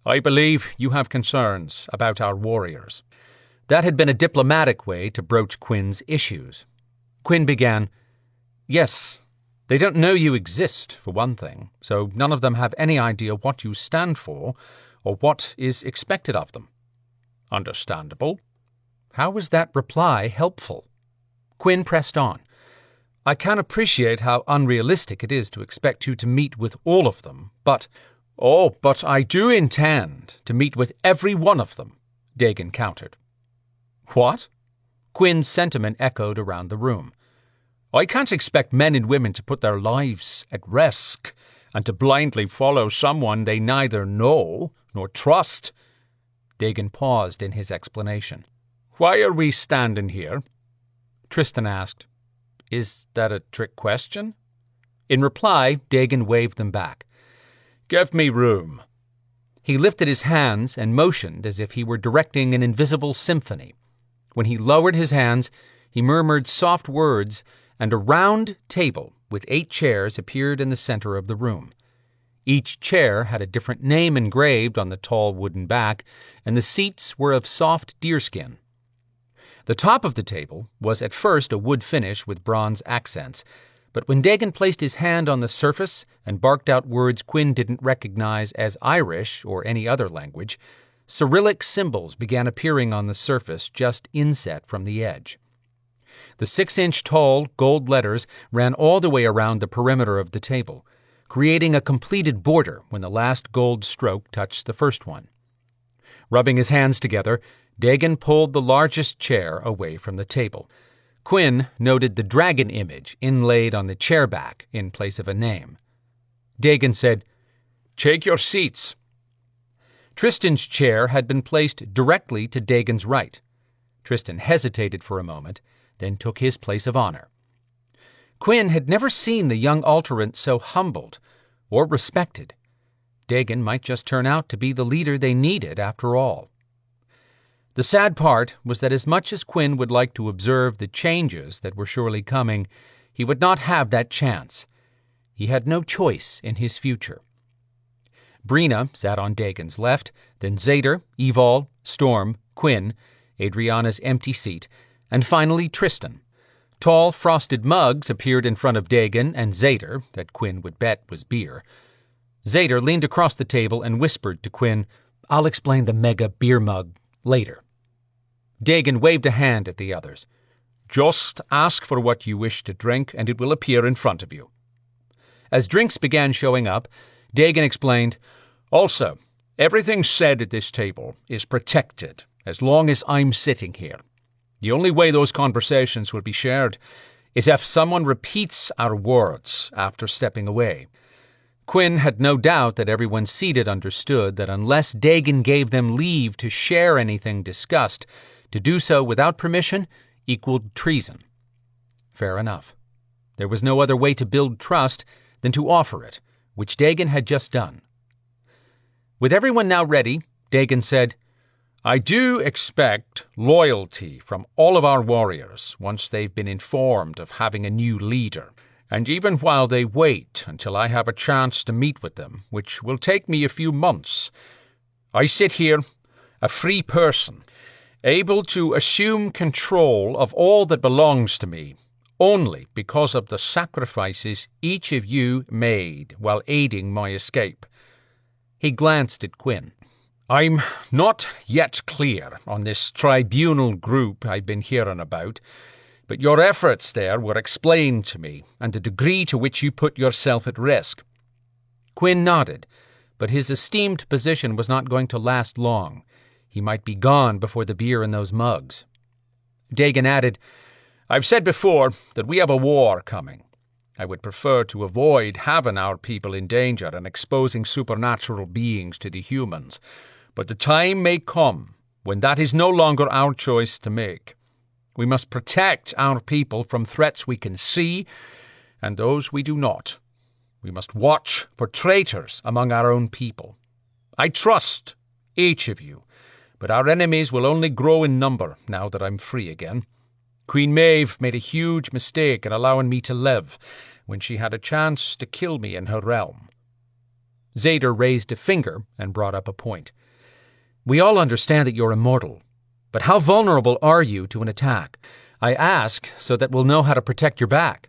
"I believe you have concerns about our warriors." That had been a diplomatic way to broach Quinn's issues. Quinn began, "Yes, they don't know you exist, for one thing, so none of them have any idea what you stand for or what is expected of them." "Understandable." How was that reply helpful? Quinn pressed on. "I can appreciate how unrealistic it is to expect you to meet with all of them, but—" "Oh, but I do intend to meet with every one of them," Dagon countered. "What?" Quinn's sentiment echoed around the room. "I can't expect men and women to put their lives at risk and to blindly follow someone they neither know nor trust." Dagon paused in his explanation. "Why are we standing here?" Tristan asked. "Is that a trick question?" In reply, Dagon waved them back. "Give me room." He lifted his hands and motioned as if he were directing an invisible symphony. When he lowered his hands, he murmured soft words, and a round table with 8 chairs appeared in the center of the room. Each chair had a different name engraved on the tall wooden back, and the seats were of soft deerskin. The top of the table was at first a wood finish with bronze accents, but when Dagon placed his hand on the surface and barked out words Quinn didn't recognize as Irish or any other language, Cyrillic symbols began appearing on the surface just inset from the edge. The 6-inch-tall gold letters ran all the way around the perimeter of the table, creating a completed border when the last gold stroke touched the first one. Rubbing his hands together, Dagon pulled the largest chair away from the table. Quinn noted the dragon image inlaid on the chair back in place of a name. Dagon said, Take your seats." Tristan's chair had been placed directly to Dagon's right. Tristan hesitated for a moment, then took his place of honor. Quinn had never seen the young alterant so humbled or respected. Dagon might just turn out to be the leader they needed after all. The sad part was that as much as Quinn would like to observe the changes that were surely coming, he would not have that chance. He had no choice in his future. Brina sat on Dagon's left, then Zader, Evol, Storm, Quinn, Adriana's empty seat, and finally Tristan. Tall, frosted mugs appeared in front of Dagon and Zader, that Quinn would bet was beer. Zader leaned across the table and whispered to Quinn, "I'll explain the mega beer mug later." Dagon waved a hand at the others. "Just ask for what you wish to drink, and it will appear in front of you." As drinks began showing up, Dagon explained, "Also, everything said at this table is protected as long as I'm sitting here. The only way those conversations will be shared is if someone repeats our words after stepping away." Quinn had no doubt that everyone seated understood that unless Dagon gave them leave to share anything discussed, to do so without permission equaled treason. Fair enough. There was no other way to build trust than to offer it, which Dagon had just done. With everyone now ready, Dagon said, "I do expect loyalty from all of our warriors once they've been informed of having a new leader, and even while they wait until I have a chance to meet with them, which will take me a few months. I sit here, a free person, able to assume control of all that belongs to me, only because of the sacrifices each of you made while aiding my escape." He glanced at Quinn. "I'm not yet clear on this tribunal group I've been hearing about, but your efforts there were explained to me, and the degree to which you put yourself at risk." Quinn nodded, but his esteemed position was not going to last long. He might be gone before the beer in those mugs. Dagon added, "I've said before that we have a war coming. I would prefer to avoid having our people in danger and exposing supernatural beings to the humans, but the time may come when that is no longer our choice to make. We must protect our people from threats we can see and those we do not. We must watch for traitors among our own people. I trust each of you, but our enemies will only grow in number now that I'm free again. Queen Maeve made a huge mistake in allowing me to live when she had a chance to kill me in her realm." Zader raised a finger and brought up a point. "We all understand that you're immortal, but how vulnerable are you to an attack? I ask so that we'll know how to protect your back."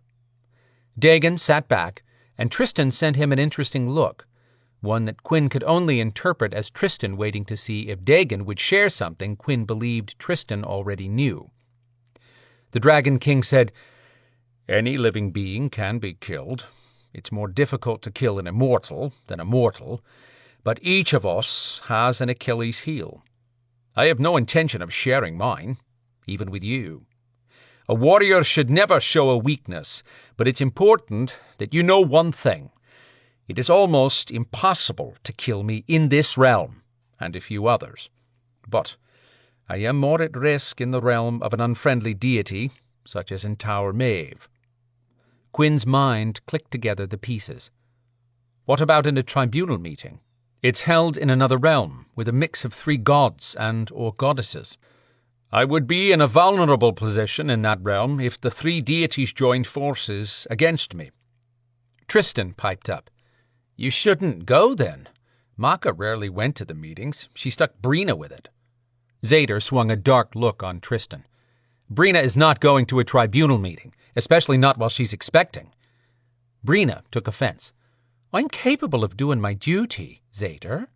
Dagon sat back, and Tristan sent him an interesting look, one that Quinn could only interpret as Tristan waiting to see if Dagon would share something Quinn believed Tristan already knew. The Dragon King said, "Any living being can be killed. It's more difficult to kill an immortal than a mortal, but each of us has an Achilles heel. I have no intention of sharing mine, even with you. A warrior should never show a weakness, but it's important that you know one thing. It is almost impossible to kill me in this realm, and a few others. But I am more at risk in the realm of an unfriendly deity, such as in Tower Maeve." Quinn's mind clicked together the pieces. "What about in a tribunal meeting? It's held in another realm, with a mix of 3 gods and/or goddesses." "I would be in a vulnerable position in that realm if the 3 deities joined forces against me." Tristan piped up. "You shouldn't go, then. Maka rarely went to the meetings. She stuck Brina with it." Zader swung a dark look on Tristan. "Brina is not going to a tribunal meeting, especially not while she's expecting." Brina took offense. "I'm capable of doing my duty, Zader."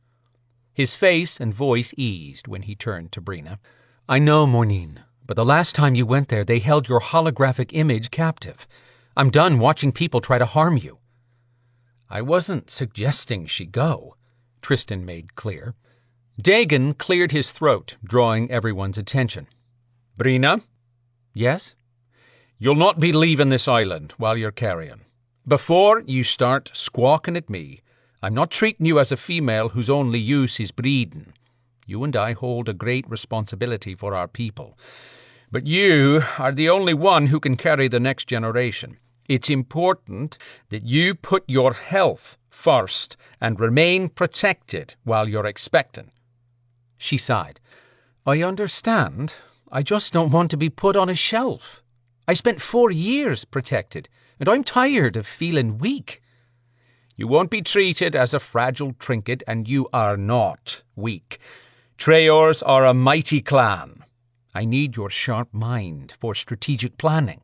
His face and voice eased when he turned to Brina. "I know, Mornine, but the last time you went there, they held your holographic image captive. I'm done watching people try to harm you." "I wasn't suggesting she go," Tristan made clear. Dagon cleared his throat, drawing everyone's attention. "Brina?" "Yes?" "You'll not be leaving this island while you're carrying. Before you start squawking at me, I'm not treating you as a female whose only use is breeding. You and I hold a great responsibility for our people. But you are the only one who can carry the next generation. It's important that you put your health first and remain protected while you're expecting. She sighed. I understand. I just don't want to be put on a shelf. I spent 4 years protected, and I'm tired of feeling weak. You won't be treated as a fragile trinket, and you are not weak. Treoirs are a mighty clan. I need your sharp mind for strategic planning.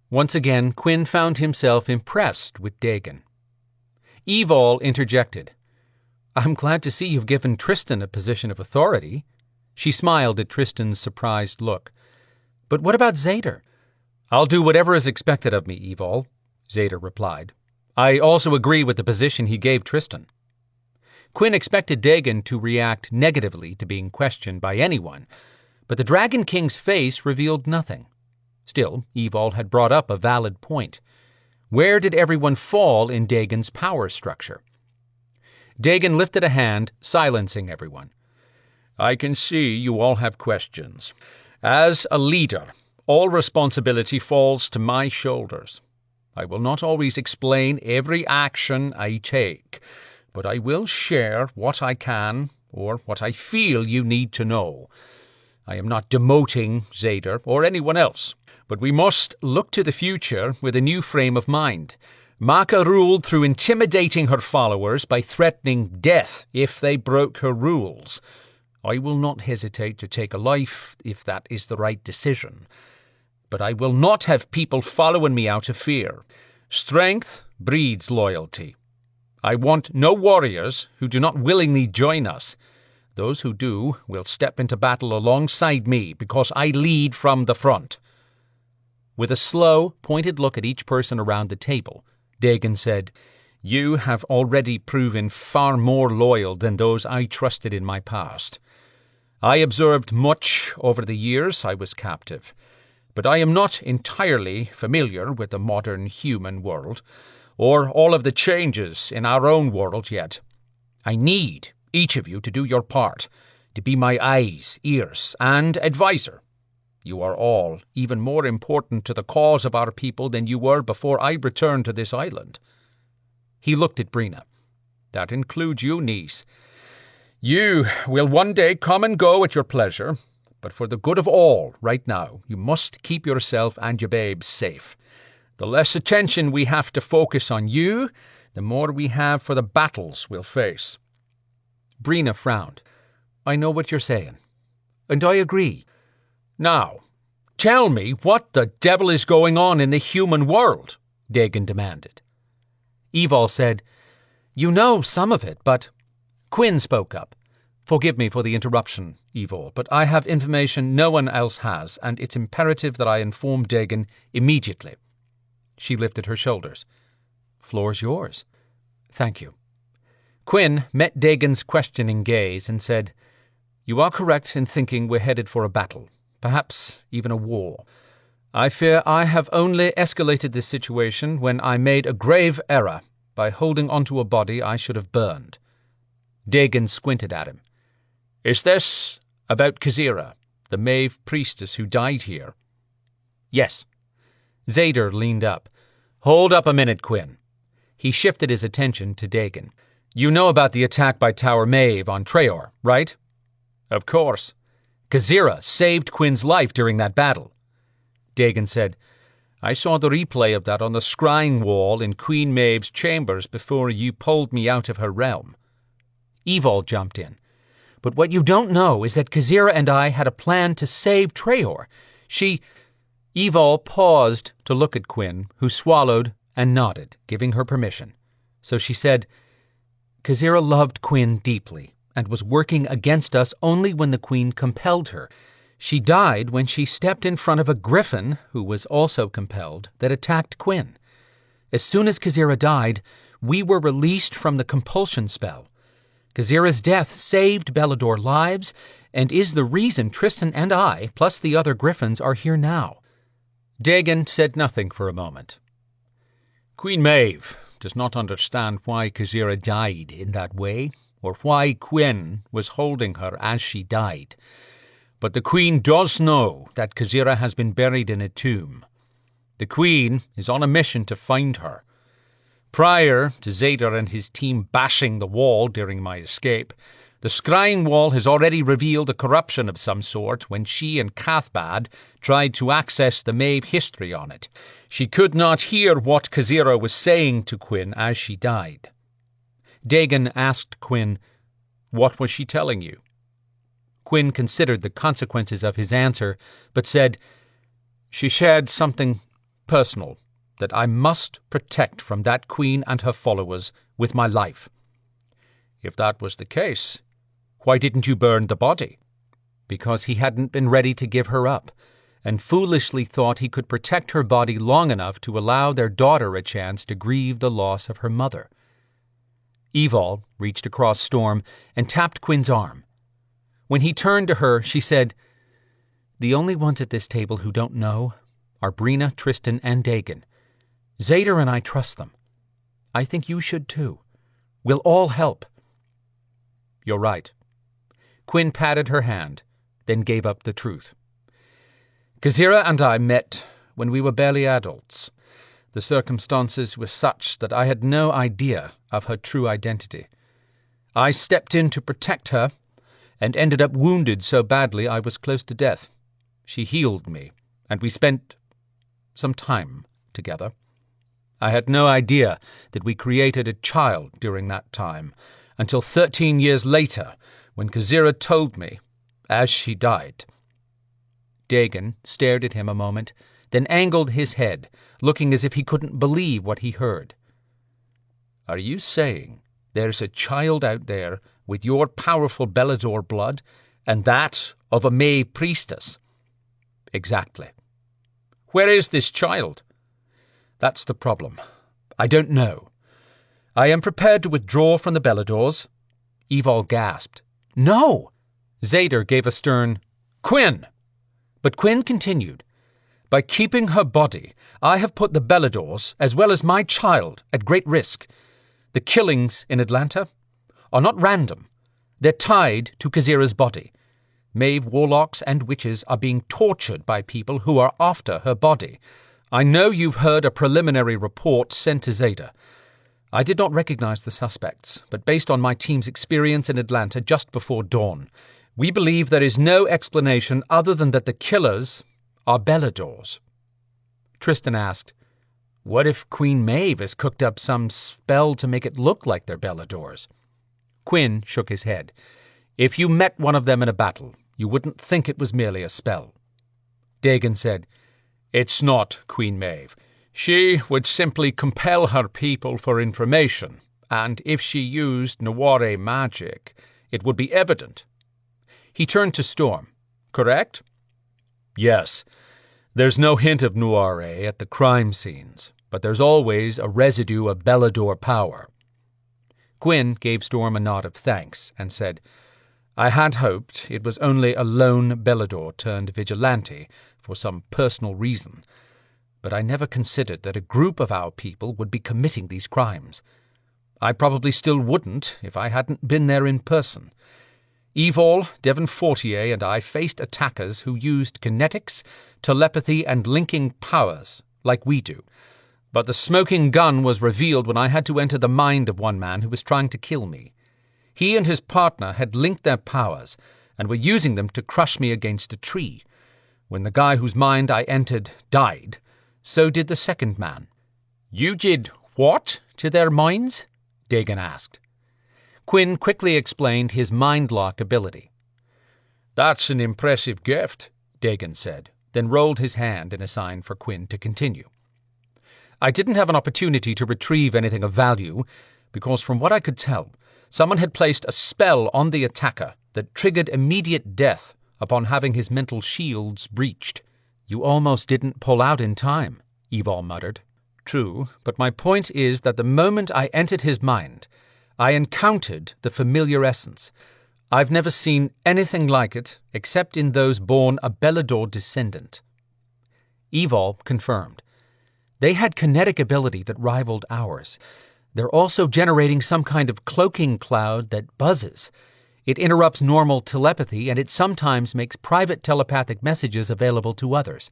Once again, Quinn found himself impressed with Dagon. Evol interjected. I'm glad to see you've given Tristan a position of authority. She smiled at Tristan's surprised look. But what about Zader? I'll do whatever is expected of me, Evol, Zader replied. I also agree with the position he gave Tristan. Quinn expected Dagon to react negatively to being questioned by anyone, but the Dragon King's face revealed nothing. Still, Evol had brought up a valid point. Where did everyone fall in Dagon's power structure? Dagon lifted a hand, silencing everyone. I can see you all have questions. As a leader, all responsibility falls to my shoulders. I will not always explain every action I take, but I will share what I can or what I feel you need to know. I am not demoting Zader or anyone else, but we must look to the future with a new frame of mind. Maka ruled through intimidating her followers by threatening death if they broke her rules. I will not hesitate to take a life if that is the right decision. But I will not have people following me out of fear. Strength breeds loyalty. I want no warriors who do not willingly join us. Those who do will step into battle alongside me because I lead from the front. With a slow, pointed look at each person around the table, Dagon said, You have already proven far more loyal than those I trusted in my past. I observed much over the years I was captive, but I am not entirely familiar with the modern human world, or all of the changes in our own world yet. I need each of you to do your part, to be my eyes, ears, and advisor. You are all even more important to the cause of our people than you were before I returned to this island. He looked at Brina. That includes you, niece. You will one day come and go at your pleasure, but for the good of all, right now, you must keep yourself and your babes safe. The less attention we have to focus on you, the more we have for the battles we'll face. Brina frowned. I know what you're saying, and I agree. Now, tell me what the devil is going on in the human world, Dagon demanded. Evol said, You know some of it, but... Quinn spoke up. Forgive me for the interruption, Evol, but I have information no one else has, and it's imperative that I inform Dagon immediately. She lifted her shoulders. Floor's yours. Thank you. Quinn met Dagon's questioning gaze and said, You are correct in thinking we're headed for a battle, perhaps even a war. I fear I have only escalated this situation when I made a grave error by holding onto a body I should have burned. Dagon squinted at him. Is this about Kazira, the Maeve priestess who died here? Yes. Zader leaned up. Hold up a minute, Quinn. He shifted his attention to Dagon. You know about the attack by Tower Maeve on Treoir, right? Of course. Kazira saved Quinn's life during that battle. Dagon said, I saw the replay of that on the scrying wall in Queen Maeve's chambers before you pulled me out of her realm. Evol jumped in. But what you don't know is that Kazira and I had a plan to save Treoir. Evol paused to look at Quinn, who swallowed and nodded, giving her permission. So she said, Kazira loved Quinn deeply and was working against us only when the Queen compelled her. She died when she stepped in front of a griffin, who was also compelled, that attacked Quinn. As soon as Kazira died, we were released from the compulsion spell. Kazira's death saved Belador lives and is the reason Tristan and I, plus the other griffins, are here now. Dagon said nothing for a moment. Queen Maeve, does not understand why Kazira died in that way, or why Quinn was holding her as she died. But the Queen does know that Kazira has been buried in a tomb. The Queen is on a mission to find her. Prior to Zeta and his team bashing the wall during my escape, the scrying wall has already revealed a corruption of some sort when she and Cathbad tried to access the Maeve history on it. She could not hear what Kazira was saying to Quinn as she died. Dagon asked Quinn, "What was she telling you?" Quinn considered the consequences of his answer, but said, "She shared something personal that I must protect from that Queen and her followers with my life." "If that was the case, why didn't you burn the body?" "Because he hadn't been ready to give her up, and foolishly thought he could protect her body long enough to allow their daughter a chance to grieve the loss of her mother." Evol reached across Storm and tapped Quinn's arm. When he turned to her, she said, "The only ones at this table who don't know are Brina, Tristan, and Dagon. Zeta and I trust them. I think you should too. We'll all help." "You're right." Quinn patted her hand, then gave up the truth. "Kazira and I met when we were barely adults. The circumstances were such that I had no idea of her true identity. I stepped in to protect her and ended up wounded so badly I was close to death. She healed me, and we spent some time together. I had no idea that we created a child during that time, until 13 years later, when Kazira told me, as she died." Dagon stared at him a moment, then angled his head, looking as if he couldn't believe what he heard. "Are you saying there's a child out there with your powerful Belador blood, and that of a Maeve priestess?" "Exactly." "Where is this child?" "That's the problem. I don't know. I am prepared to withdraw from the Beladors." Evol gasped. "No!" Zader gave a stern, "Quinn!" But Quinn continued, "By keeping her body, I have put the Beladors, as well as my child, at great risk. The killings in Atlanta are not random. They're tied to Kazira's body. Maeve warlocks and witches are being tortured by people who are after her body. I know you've heard a preliminary report sent to Zeta. I did not recognize the suspects, but based on my team's experience in Atlanta just before dawn, we believe there is no explanation other than that the killers are Beladors." Tristan asked, "What if Queen Maeve has cooked up some spell to make it look like they're Beladors?" Quinn shook his head. "If you met one of them in a battle, you wouldn't think it was merely a spell." Dagon said, "It's not Queen Maeve. She would simply compel her people for information, and if she used Noire magic, it would be evident." He turned to Storm. "Correct?" "Yes. There's no hint of Noire at the crime scenes, but there's always a residue of Belador power." Quinn gave Storm a nod of thanks and said, "I had hoped it was only a lone Belador turned vigilante for some personal reason, but I never considered that a group of our people would be committing these crimes. I probably still wouldn't if I hadn't been there in person. Evol, Devon Fortier, and I faced attackers who used kinetics, telepathy, and linking powers, like we do. But the smoking gun was revealed when I had to enter the mind of one man who was trying to kill me. He and his partner had linked their powers and were using them to crush me against a tree. When the guy whose mind I entered died, so did the second man." "You did what to their minds?" Dagon asked. Quinn quickly explained his mind-lock ability. "That's an impressive gift," Dagon said, then rolled his hand in a sign for Quinn to continue. "I didn't have an opportunity to retrieve anything of value, because from what I could tell, someone had placed a spell on the attacker that triggered immediate death upon having his mental shields breached." "You almost didn't pull out in time," Evol muttered. "True, but my point is that the moment I entered his mind, I encountered the familiar essence. I've never seen anything like it except in those born a Belador descendant." Evol confirmed. "They had kinetic ability that rivaled ours. They're also generating some kind of cloaking cloud that buzzes. It interrupts normal telepathy, and it sometimes makes private telepathic messages available to others.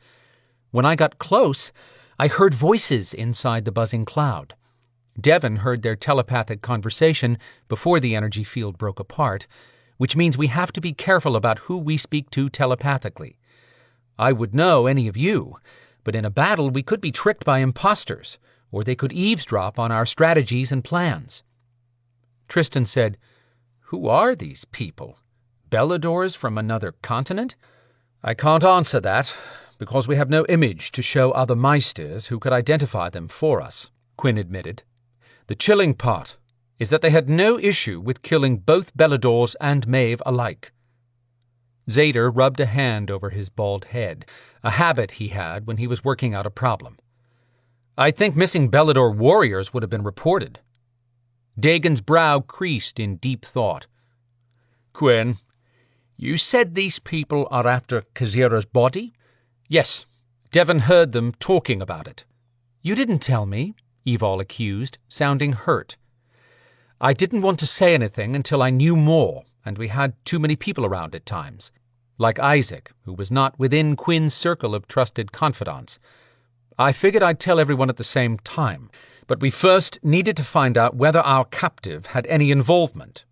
When I got close, I heard voices inside the buzzing cloud. Devon heard their telepathic conversation before the energy field broke apart, which means we have to be careful about who we speak to telepathically. I would know any of you, but in a battle we could be tricked by imposters, or they could eavesdrop on our strategies and plans. Tristan said, "Who are these people? Beladors from another continent?" "I can't answer that, because we have no image to show other Meisters who could identify them for us," Quinn admitted. "The chilling part is that they had no issue with killing both Beladors and Maeve alike." Zader rubbed a hand over his bald head, a habit he had when he was working out a problem. "I think missing Belador warriors would have been reported." Dagon's brow creased in deep thought. "Quinn, you said these people are after Kazira's body?" "Yes. Devon heard them talking about it." "You didn't tell me," Evol accused, sounding hurt. "I didn't want to say anything until I knew more, and we had too many people around at times. Like Isaac, who was not within Quinn's circle of trusted confidants. I figured I'd tell everyone at the same time, but we first needed to find out whether our captive had any involvement."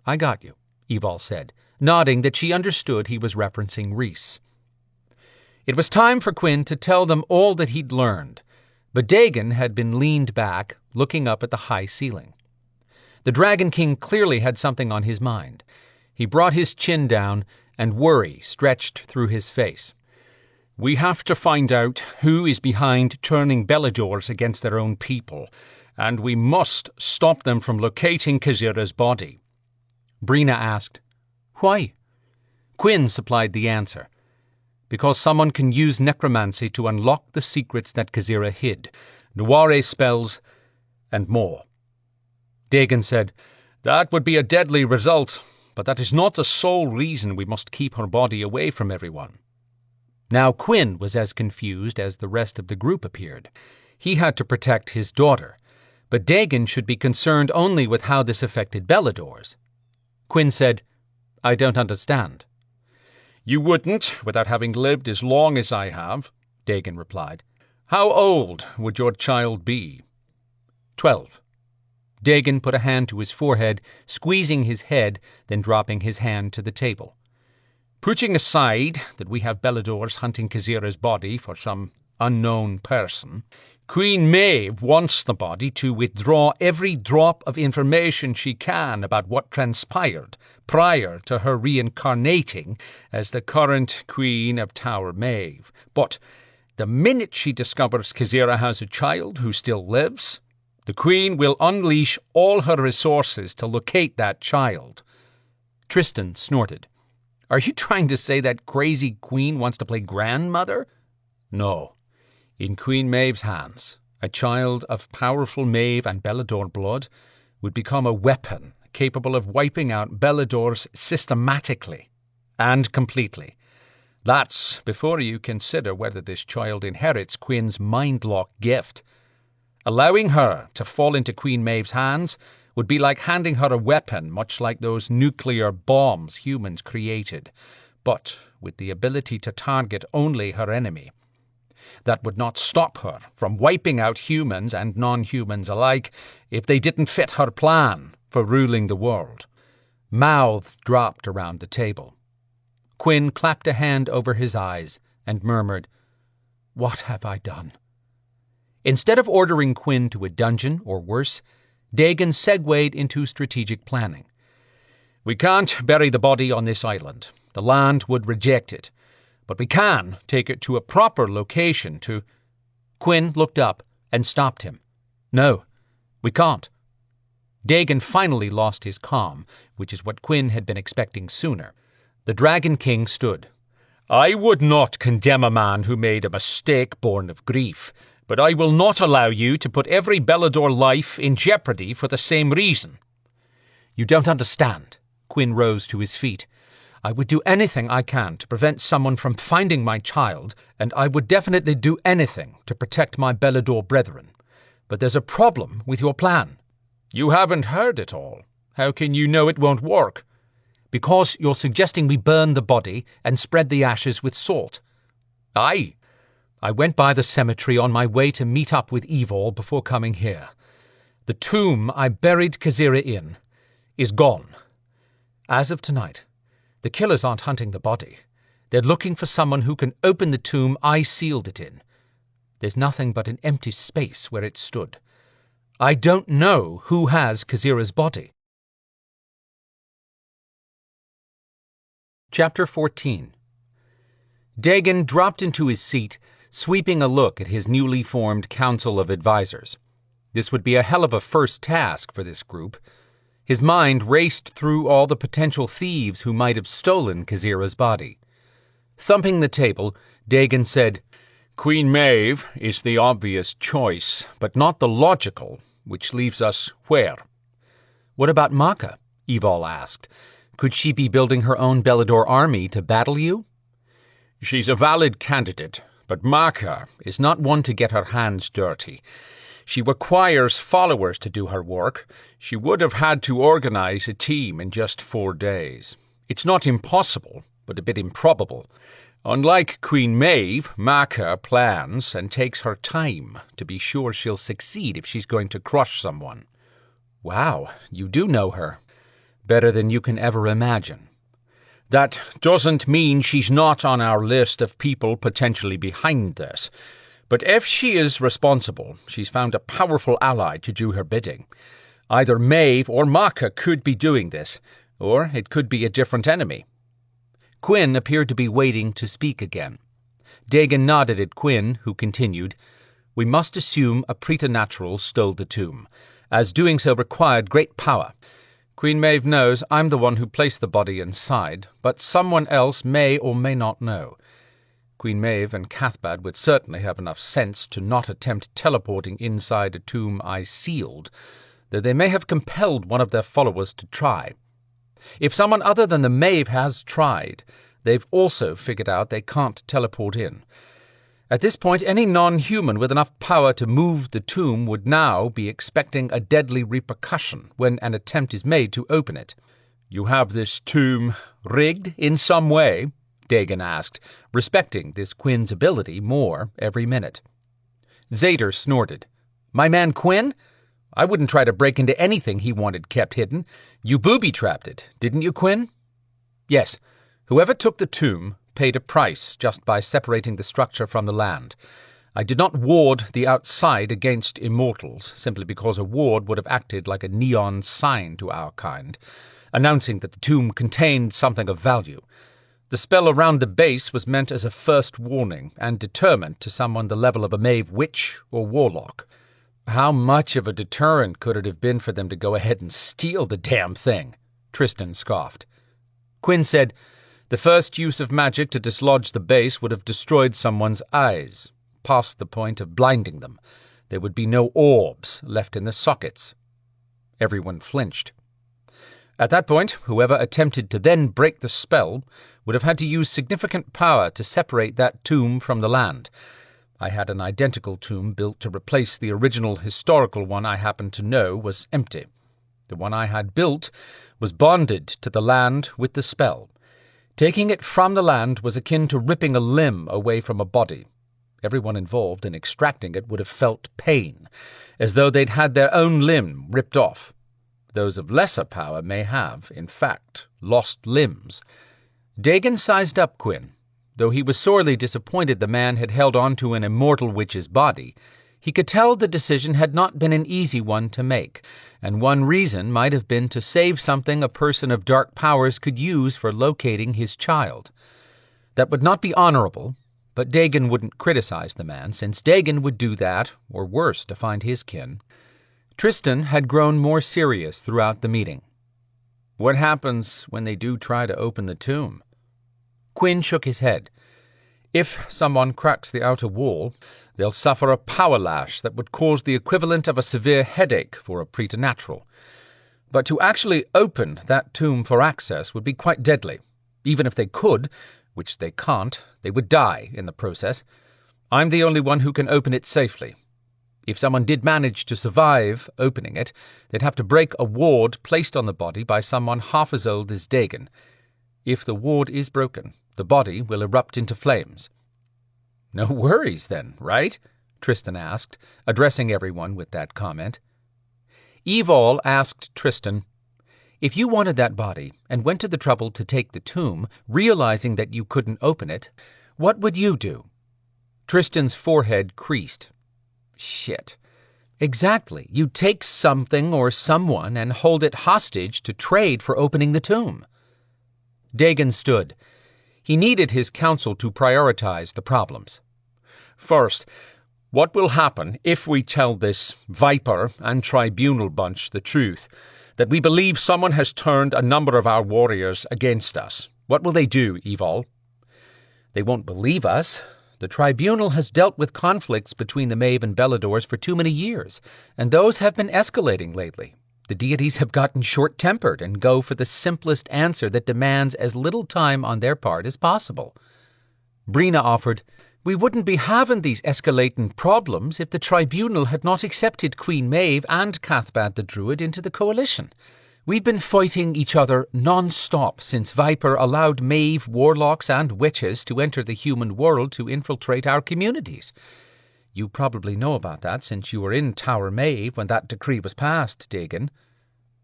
"I got you," Evol said, nodding that she understood he was referencing Rhys. It was time for Quinn to tell them all that he'd learned, but Dagon had been leaned back, looking up at the high ceiling. The Dragon King clearly had something on his mind. He brought his chin down, and worry stretched through his face. "We have to find out who is behind turning Beladors against their own people, and we must stop them from locating Kazira's body." Brina asked, "Why?" Quinn supplied the answer. "Because someone can use necromancy to unlock the secrets that Kazira hid, Noire spells, and more." Dagon said, "That would be a deadly result, but that is not the sole reason we must keep her body away from everyone." Now Quinn was as confused as the rest of the group appeared. He had to protect his daughter, but Dagon should be concerned only with how this affected Beladors. Quinn said, "I don't understand." "You wouldn't, without having lived as long as I have," Dagon replied. "How old would your child be?" 12. Dagon put a hand to his forehead, squeezing his head, then dropping his hand to the table. "Putting aside that we have Beladors hunting Kazira's body for some unknown person, Queen Maeve wants the body to withdraw every drop of information she can about what transpired prior to her reincarnating as the current Queen of Tower Maeve. But the minute she discovers Kazira has a child who still lives, the Queen will unleash all her resources to locate that child." Tristan snorted. "Are you trying to say that crazy Queen wants to play grandmother?" "No. In Queen Maeve's hands, a child of powerful Maeve and Belador blood would become a weapon capable of wiping out Beladors systematically and completely. That's before you consider whether this child inherits Quinn's mind-lock gift. Allowing her to fall into Queen Maeve's hands would be like handing her a weapon much like those nuclear bombs humans created, but with the ability to target only her enemy. That would not stop her from wiping out humans and non-humans alike if they didn't fit her plan for ruling the world." Mouths dropped around the table. Quinn clapped a hand over his eyes and murmured, "What have I done?" Instead of ordering Quinn to a dungeon or worse, Dagon segued into strategic planning. "We can't bury the body on this island. The land would reject it. But we can take it to a proper location to—" Quinn looked up and stopped him. "No, we can't." Dagon finally lost his calm, which is what Quinn had been expecting sooner. The Dragon King stood. "I would not condemn a man who made a mistake born of grief, but I will not allow you to put every Belador life in jeopardy for the same reason." "You don't understand." Quinn rose to his feet. "I would do anything I can to prevent someone from finding my child, and I would definitely do anything to protect my Belador brethren. but there's a problem with your plan." "You haven't heard it all. How can you know it won't work?" "Because you're suggesting we burn the body and spread the ashes with salt." "Aye." "I went by the cemetery on my way to meet up with Evil before coming here. The tomb I buried Khazira in is gone. As of tonight, the killers aren't hunting the body. They're looking for someone who can open the tomb I sealed it in. There's nothing but an empty space where it stood. I don't know who has Khazira's body." Chapter 14. Dagon dropped into his seat, sweeping a look at his newly formed council of advisors. This would be a hell of a first task for this group. His mind raced through all the potential thieves who might have stolen Khazira's body. Thumping the table, Dagon said, "Queen Maeve is the obvious choice, but not the logical, which leaves us where?" "What about Maka?" Evol asked. "Could she be building her own Belador army to battle you?" "She's a valid candidate, but Maka is not one to get her hands dirty. She requires followers to do her work. She would have had to organize a team in just 4 days. It's not impossible, but a bit improbable. Unlike Queen Maeve, Maka plans and takes her time to be sure she'll succeed if she's going to crush someone." "Wow, you do know her. Better than you can ever imagine." "That doesn't mean she's not on our list of people potentially behind this. But if she is responsible, she's found a powerful ally to do her bidding. Either Maeve or Maka could be doing this, or it could be a different enemy." Quinn appeared to be waiting to speak again. Dagon nodded at Quinn, who continued, "We must assume a preternatural stole the tomb, as doing so required great power. Queen Maeve knows I'm the one who placed the body inside, but someone else may or may not know. Queen Maeve and Cathbad would certainly have enough sense to not attempt teleporting inside a tomb I sealed, though they may have compelled one of their followers to try. If someone other than the Maeve has tried, they've also figured out they can't teleport in. At this point, any non-human with enough power to move the tomb would now be expecting a deadly repercussion when an attempt is made to open it." "You have this tomb rigged in some way?" Dagon asked, respecting this Quinn's ability more every minute. Zader snorted. "My man Quinn? I wouldn't try to break into anything he wanted kept hidden. You booby-trapped it, didn't you, Quinn?" "Yes. Whoever took the tomb paid a price just by separating the structure from the land. I did not ward the outside against immortals, simply because a ward would have acted like a neon sign to our kind, announcing that the tomb contained something of value. The spell around the base was meant as a first warning and deterrent to someone the level of a Maeve witch or warlock. How much of a deterrent could it have been for them to go ahead and steal the damn thing?" Tristan scoffed. Quinn said, "The first use of magic to dislodge the base would have destroyed someone's eyes, past the point of blinding them. There would be no orbs left in the sockets." Everyone flinched. "At that point, whoever attempted to then break the spell would have had to use significant power to separate that tomb from the land. I had an identical tomb built to replace the original historical one I happened to know was empty. The one I had built was bonded to the land with the spell. Taking it from the land was akin to ripping a limb away from a body. Everyone involved in extracting it would have felt pain, as though they'd had their own limb ripped off. Those of lesser power may have, in fact, lost limbs." Dagon sized up Quinn. Though he was sorely disappointed the man had held on to an immortal witch's body, he could tell the decision had not been an easy one to make, and one reason might have been to save something a person of dark powers could use for locating his child. That would not be honorable, but Dagon wouldn't criticize the man, since Dagon would do that, or worse, to find his kin. Tristan had grown more serious throughout the meeting. "What happens when they do try to open the tomb?" Quinn shook his head. "If someone cracks the outer wall, they'll suffer a power lash that would cause the equivalent of a severe headache for a preternatural. But to actually open that tomb for access would be quite deadly. Even if they could, which they can't, they would die in the process. I'm the only one who can open it safely. If someone did manage to survive opening it, they'd have to break a ward placed on the body by someone half as old as Dagon. If the ward is broken, the body will erupt into flames. No worries then, right? Tristan asked, addressing everyone with that comment. Evol asked Tristan, if you wanted that body and went to the trouble to take the tomb, realizing that you couldn't open it, what would you do? Tristan's forehead creased. Shit. Exactly. You take something or someone and hold it hostage to trade for opening the tomb. Dagon stood. He needed his counsel to prioritize the problems. First, what will happen if we tell this Viper and Tribunal bunch the truth, that we believe someone has turned a number of our warriors against us? What will they do, Evol? They won't believe us. The Tribunal has dealt with conflicts between the Maeve and Beladors for too many years, and those have been escalating lately. The deities have gotten short-tempered and go for the simplest answer that demands as little time on their part as possible. Brina offered, we wouldn't be having these escalating problems if the Tribunal had not accepted Queen Maeve and Cathbad the Druid into the coalition. We've been fighting each other non-stop since Viper allowed Maeve, warlocks and witches to enter the human world to infiltrate our communities. You probably know about that since you were in Tower Maeve when that decree was passed, Dagon.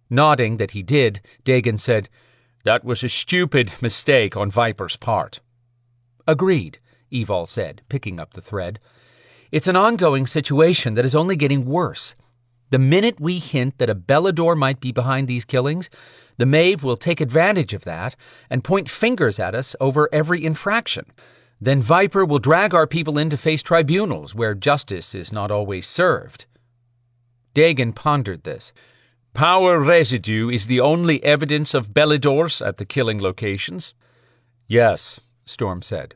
Nodding that he did, Dagon said, that was a stupid mistake on Viper's part. Agreed, Evol said, picking up the thread. It's an ongoing situation that is only getting worse. The minute we hint that a Belador might be behind these killings, the Maeve will take advantage of that and point fingers at us over every infraction. Then Viper will drag our people in to face tribunals where justice is not always served. Dagon pondered this. Power residue is the only evidence of Beladors at the killing locations? Yes, Storm said.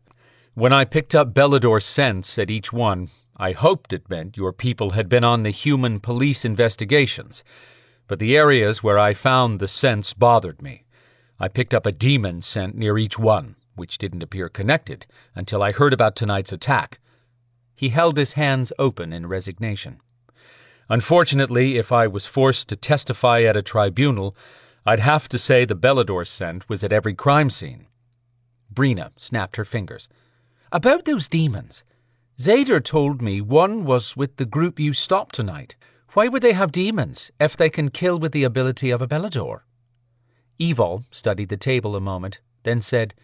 When I picked up Belador's scents at each one, I hoped it meant your people had been on the human police investigations, but the areas where I found the scents bothered me. I picked up a demon scent near each one, which didn't appear connected until I heard about tonight's attack. He held his hands open in resignation. Unfortunately, if I was forced to testify at a tribunal, I'd have to say the Belador scent was at every crime scene. Brina snapped her fingers. About those demons. Zader told me one was with the group you stopped tonight. Why would they have demons if they can kill with the ability of a Belador? Evol studied the table a moment, then said,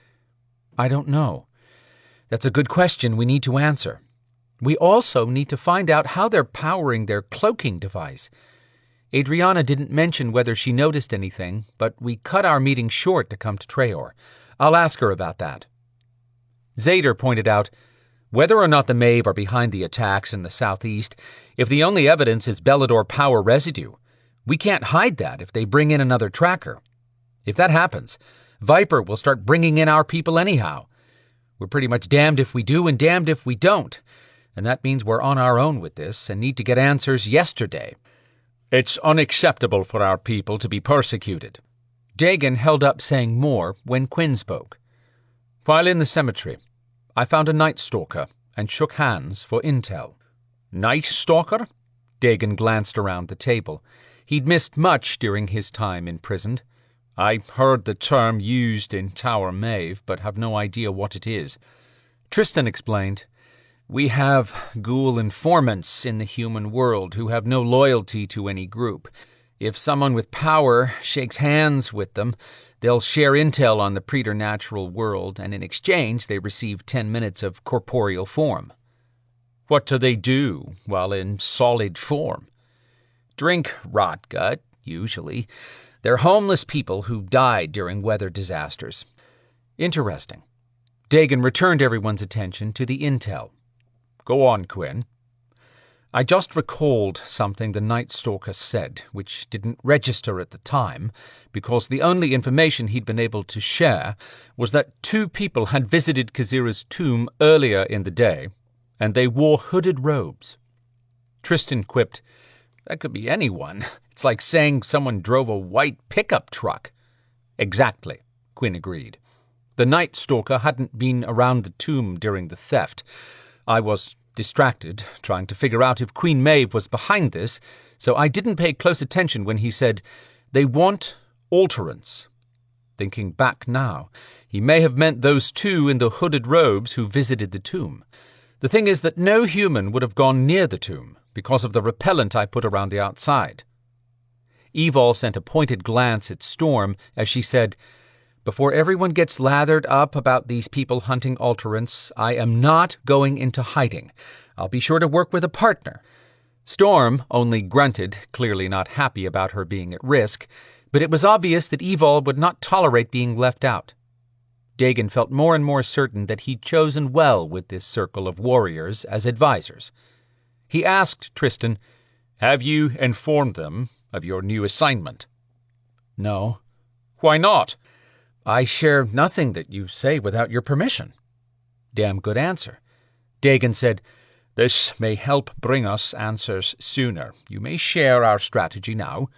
I don't know. That's a good question we need to answer. We also need to find out how they're powering their cloaking device. Adriana didn't mention whether she noticed anything, but we cut our meeting short to come to Treoir. I'll ask her about that. Zader pointed out, whether or not the Maeve are behind the attacks in the southeast, if the only evidence is Belador power residue, we can't hide that if they bring in another tracker. If that happens, Viper will start bringing in our people anyhow. We're pretty much damned if we do and damned if we don't, and that means we're on our own with this and need to get answers yesterday. It's unacceptable for our people to be persecuted. Dagon held up saying more when Quinn spoke. While in the cemetery, I found a Night Stalker and shook hands for intel. Night Stalker? Dagon glanced around the table. He'd missed much during his time imprisoned. I heard the term used in Tower Maeve, but have no idea what it is. Tristan explained, we have ghoul informants in the human world who have no loyalty to any group. If someone with power shakes hands with them, they'll share intel on the preternatural world, and in exchange they receive 10 minutes of corporeal form. What do they do while in solid form? Drink rot gut, usually. They're homeless people who died during weather disasters. Interesting. Dagon returned everyone's attention to the intel. Go on, Quinn. I just recalled something the Night Stalker said, which didn't register at the time, because the only information he'd been able to share was that 2 people had visited Kazira's tomb earlier in the day, and they wore hooded robes. Tristan quipped, that could be anyone. It's like saying someone drove a white pickup truck. Exactly, Quinn agreed. The Night Stalker hadn't been around the tomb during the theft. I was distracted, trying to figure out if Queen Maeve was behind this, so I didn't pay close attention when he said, "They want alterants." Thinking back now, he may have meant those two in the hooded robes who visited the tomb. The thing is that no human would have gone near the tomb because of the repellent I put around the outside. Evol sent a pointed glance at Storm as she said, "Before everyone gets lathered up about these people hunting alterants, I am not going into hiding. I'll be sure to work with a partner." Storm only grunted, clearly not happy about her being at risk, but it was obvious that Evol would not tolerate being left out. Dagon felt more and more certain that he'd chosen well with this circle of warriors as advisors. He asked Tristan, "Have you informed them of your new assignment?" "No." "Why not?" "I share nothing that you say without your permission." "Damn good answer." Dagon said, "This may help bring us answers sooner. You may share our strategy now."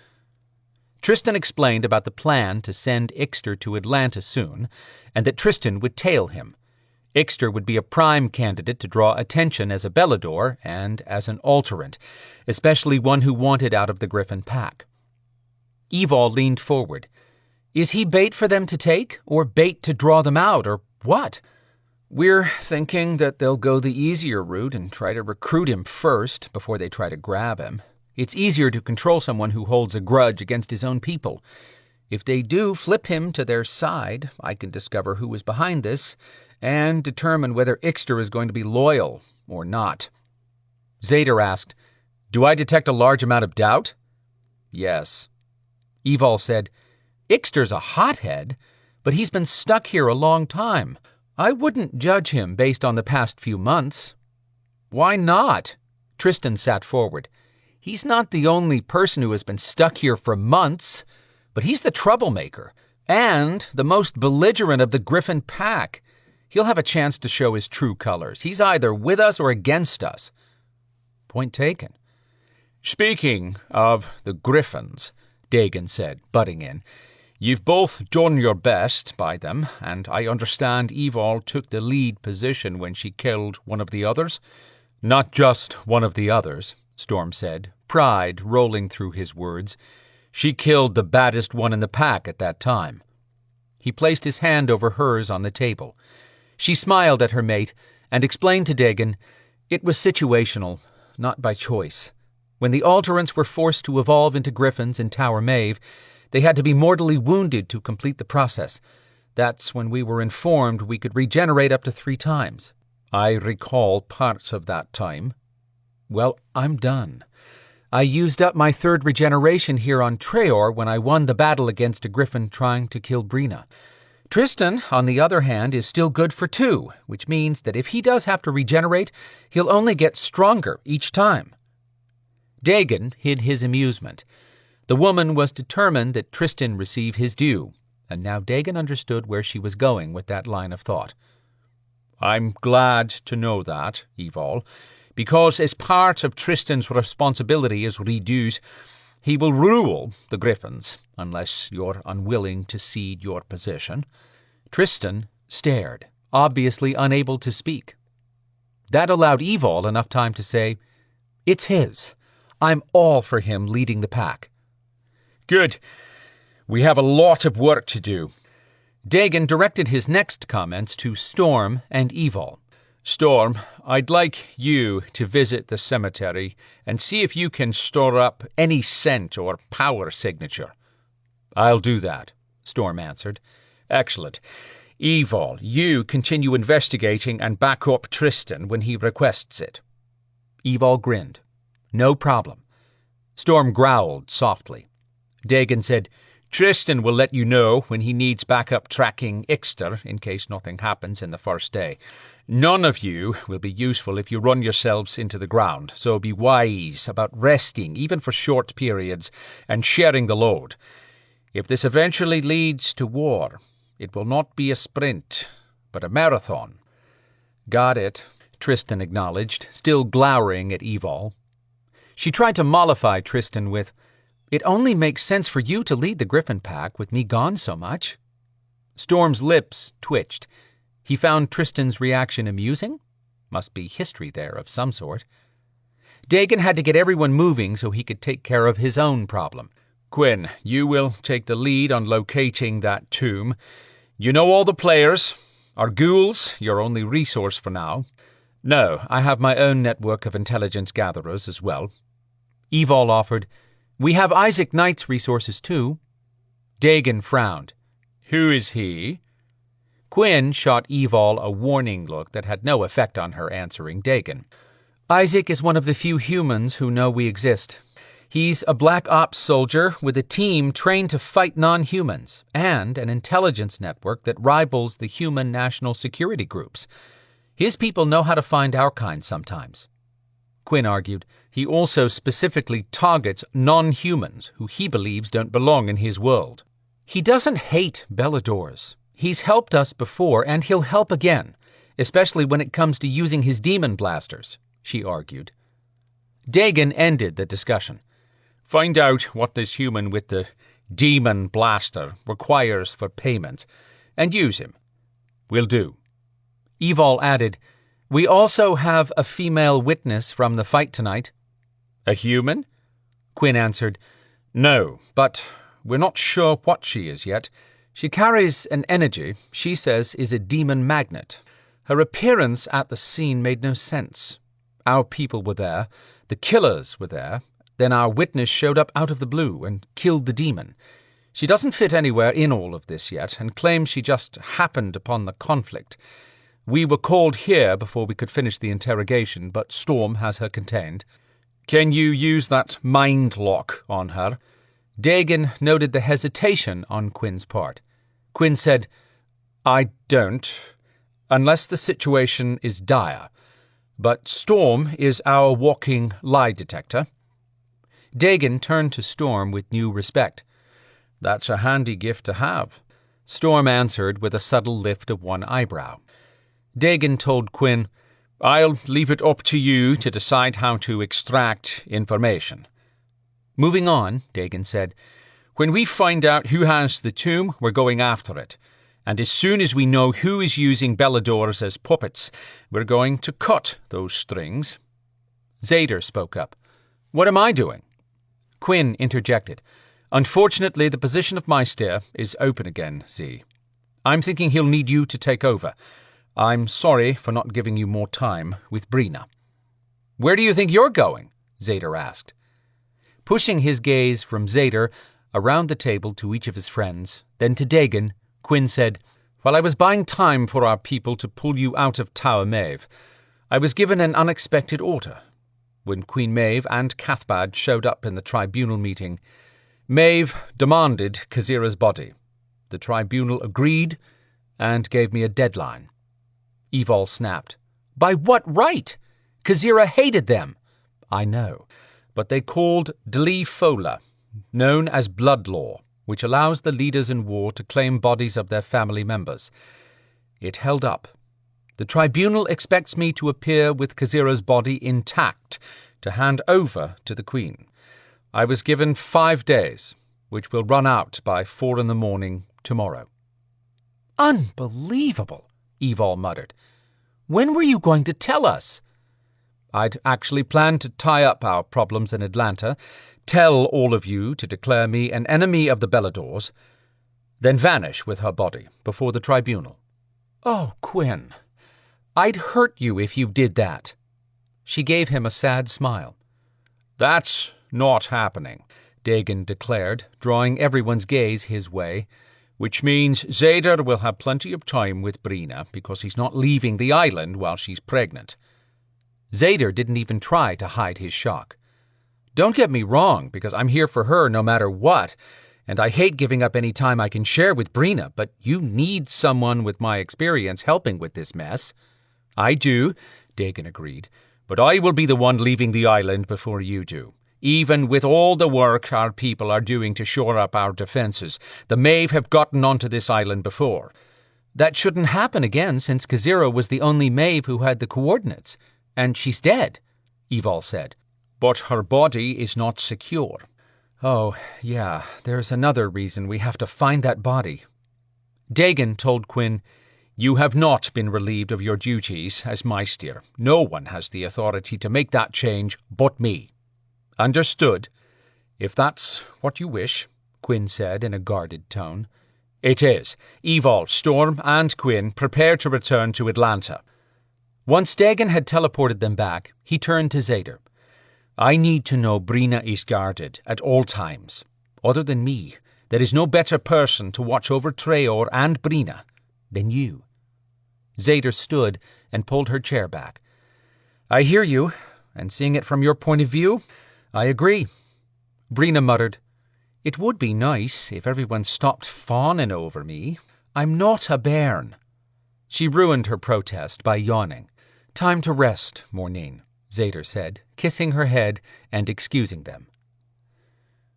Tristan explained about the plan to send Ixter to Atlanta soon, and that Tristan would tail him. Ixter would be a prime candidate to draw attention as a Belador and as an alterant, especially one who wanted out of the Griffin pack. Evol leaned forward. "Is he bait for them to take, or bait to draw them out, or what?" "We're thinking that they'll go the easier route and try to recruit him first before they try to grab him. It's easier to control someone who holds a grudge against his own people. If they do flip him to their side, I can discover who is behind this and determine whether Ixter is going to be loyal or not." Zader asked, "Do I detect a large amount of doubt?" "Yes." Evol said, "Ixter's a hothead, but he's been stuck here a long time. I wouldn't judge him based on the past few months." "Why not?" Tristan sat forward. "He's not the only person who has been stuck here for months, but he's the troublemaker, and the most belligerent of the Griffin pack. He'll have a chance to show his true colors. He's either with us or against us." "Point taken." "Speaking of the Griffins," Dagon said, butting in, "you've both done your best by them, and I understand Evol took the lead position when she killed one of the others." "Not just one of the others," Storm said, pride rolling through his words. "She killed the baddest one in the pack at that time." He placed his hand over hers on the table. She smiled at her mate and explained to Dagon, "It was situational, not by choice. When the alterants were forced to evolve into griffins in Tower Maeve, they had to be mortally wounded to complete the process. That's when we were informed we could regenerate up to 3 times. I recall parts of that time. Well, I'm done. I used up my 3rd regeneration here on Treoir when I won the battle against a griffin trying to kill Brina. Tristan, on the other hand, is still good for 2, which means that if he does have to regenerate, he'll only get stronger each time." Dagon hid his amusement. The woman was determined that Tristan receive his due, and now Dagon understood where she was going with that line of thought. "I'm glad to know that, Evol, because as part of Tristan's responsibility as Reduce, he will rule the Griffins, unless you're unwilling to cede your position." Tristan stared, obviously unable to speak. That allowed Evol enough time to say, "It's his. I'm all for him leading the pack." "Good. We have a lot of work to do." Dagon directed his next comments to Storm and Evol. "Storm, I'd like you to visit the cemetery and see if you can store up any scent or power signature." "I'll do that," Storm answered. "Excellent. Evol, you continue investigating and back up Tristan when he requests it." Evol grinned. "No problem." Storm growled softly. Dagon said, "Tristan will let you know when he needs backup tracking Ixter in case nothing happens in the first day. None of you will be useful if you run yourselves into the ground, so be wise about resting, even for short periods, and sharing the load. If this eventually leads to war, it will not be a sprint, but a marathon." "Got it," Tristan acknowledged, still glowering at Evol. She tried to mollify Tristan with, "It only makes sense for you to lead the Griffin pack with me gone so much." Storm's lips twitched. He found Tristan's reaction amusing? Must be history there of some sort. Dagan had to get everyone moving so he could take care of his own problem. Quinn, you will take the lead on locating that tomb. You know all the players. Are ghouls your only resource for now? No, I have my own network of intelligence gatherers as well. Evol offered, We have Isaac Knight's resources too. Dagan frowned. Who is he? Quinn shot Evol a warning look that had no effect on her answering Dagan. Isaac is one of the few humans who know we exist. He's a Black Ops soldier with a team trained to fight non-humans and an intelligence network that rivals the human national security groups. His people know how to find our kind sometimes. Quinn argued, he also specifically targets non-humans who he believes don't belong in his world. He doesn't hate Beladors. He's helped us before and he'll help again, especially when it comes to using his demon blasters, she argued. Dagan ended the discussion. Find out what this human with the demon blaster requires for payment, and use him. Will do. Evol added, We also have a female witness from the fight tonight. A human? Quinn answered, No, but we're not sure what she is yet. She carries an energy she says is a demon magnet. Her appearance at the scene made no sense. Our people were there, the killers were there, then our witness showed up out of the blue and killed the demon. She doesn't fit anywhere in all of this yet and claims she just happened upon the conflict. We were called here before we could finish the interrogation, but Storm has her contained. Can you use that mind lock on her? Dagan noted the hesitation on Quinn's part. Quinn said, I don't, unless the situation is dire. But Storm is our walking lie detector. Dagan turned to Storm with new respect. That's a handy gift to have. Storm answered with a subtle lift of one eyebrow. Dagan told Quinn, I'll leave it up to you to decide how to extract information. Moving on, Dagan said, When we find out who has the tomb, we're going after it. And as soon as we know who is using Beladors as puppets, we're going to cut those strings. Zader spoke up. What am I doing? Quinn interjected. Unfortunately, the position of Meister is open again, Z. I'm thinking he'll need you to take over. I'm sorry for not giving you more time with Brina. Where do you think you're going? Zader asked. Pushing his gaze from Zader around the table to each of his friends, then to Dagan, Quinn said, While I was buying time for our people to pull you out of Tower Maeve, I was given an unexpected order. When Queen Maeve and Cathbad showed up in the tribunal meeting, Maeve demanded Khazira's body. The tribunal agreed and gave me a deadline. Evol snapped. By what right? Khazira hated them. I know, but they called Dli Fola, known as blood law, which allows the leaders in war to claim bodies of their family members. It held up. The tribunal expects me to appear with Khazira's body intact to hand over to the Queen. I was given 5 days, which will run out by 4 a.m. tomorrow. Unbelievable, Evol muttered. When were you going to tell us? I'd actually planned to tie up our problems in Atlanta, tell all of you to declare me an enemy of the Beladors, then vanish with her body before the tribunal. Oh, Quinn, I'd hurt you if you did that. She gave him a sad smile. That's not happening, Dagan declared, drawing everyone's gaze his way, which means Zader will have plenty of time with Brina because he's not leaving the island while she's pregnant. Zader didn't even try to hide his shock. Don't get me wrong, because I'm here for her no matter what, and I hate giving up any time I can share with Brina, but you need someone with my experience helping with this mess. I do, Dagan agreed, but I will be the one leaving the island before you do. Even with all the work our people are doing to shore up our defenses, the Maeve have gotten onto this island before. That shouldn't happen again, since Khazira was the only Maeve who had the coordinates. And she's dead, Evol said. But her body is not secure. Oh, yeah, there's another reason we have to find that body. Dagan told Quinn, You have not been relieved of your duties as Maestir. No one has the authority to make that change but me. Understood? If that's what you wish, Quinn said in a guarded tone. It is. Evol, Storm, and Quinn prepare to return to Atlanta. Once Dagon had teleported them back, he turned to Zader. I need to know Brina is guarded at all times. Other than me, there is no better person to watch over Treoir and Brina than you. Zader stood and pulled her chair back. I hear you, and seeing it from your point of view, I agree. Brina muttered, It would be nice if everyone stopped fawning over me. I'm not a bairn. She ruined her protest by yawning. Time to rest, Mornine, Zader said, kissing her head and excusing them.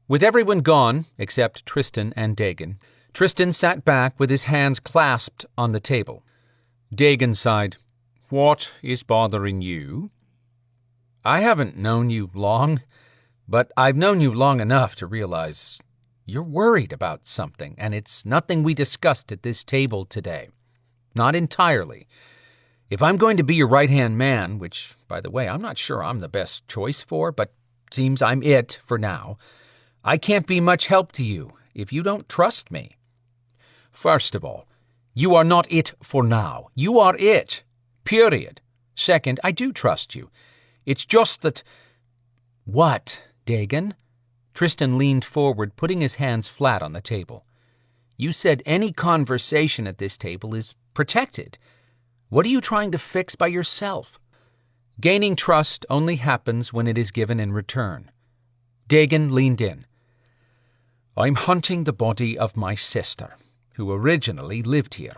With everyone gone, except Tristan and Dagon, Tristan sat back with his hands clasped on the table. Dagon sighed. What is bothering you? I haven't known you long, but I've known you long enough to realize you're worried about something, and it's nothing we discussed at this table today. Not entirely. If I'm going to be your right-hand man, which, by the way, I'm not sure I'm the best choice for, but seems I'm it for now, I can't be much help to you if you don't trust me. First of all, you are not it for now. You are it. Period. Second, I do trust you. It's just that... What, Dagon? Tristan leaned forward, putting his hands flat on the table. You said any conversation at this table is protected. What are you trying to fix by yourself? Gaining trust only happens when it is given in return. Dagon leaned in. I'm hunting the body of my sister, who originally lived here.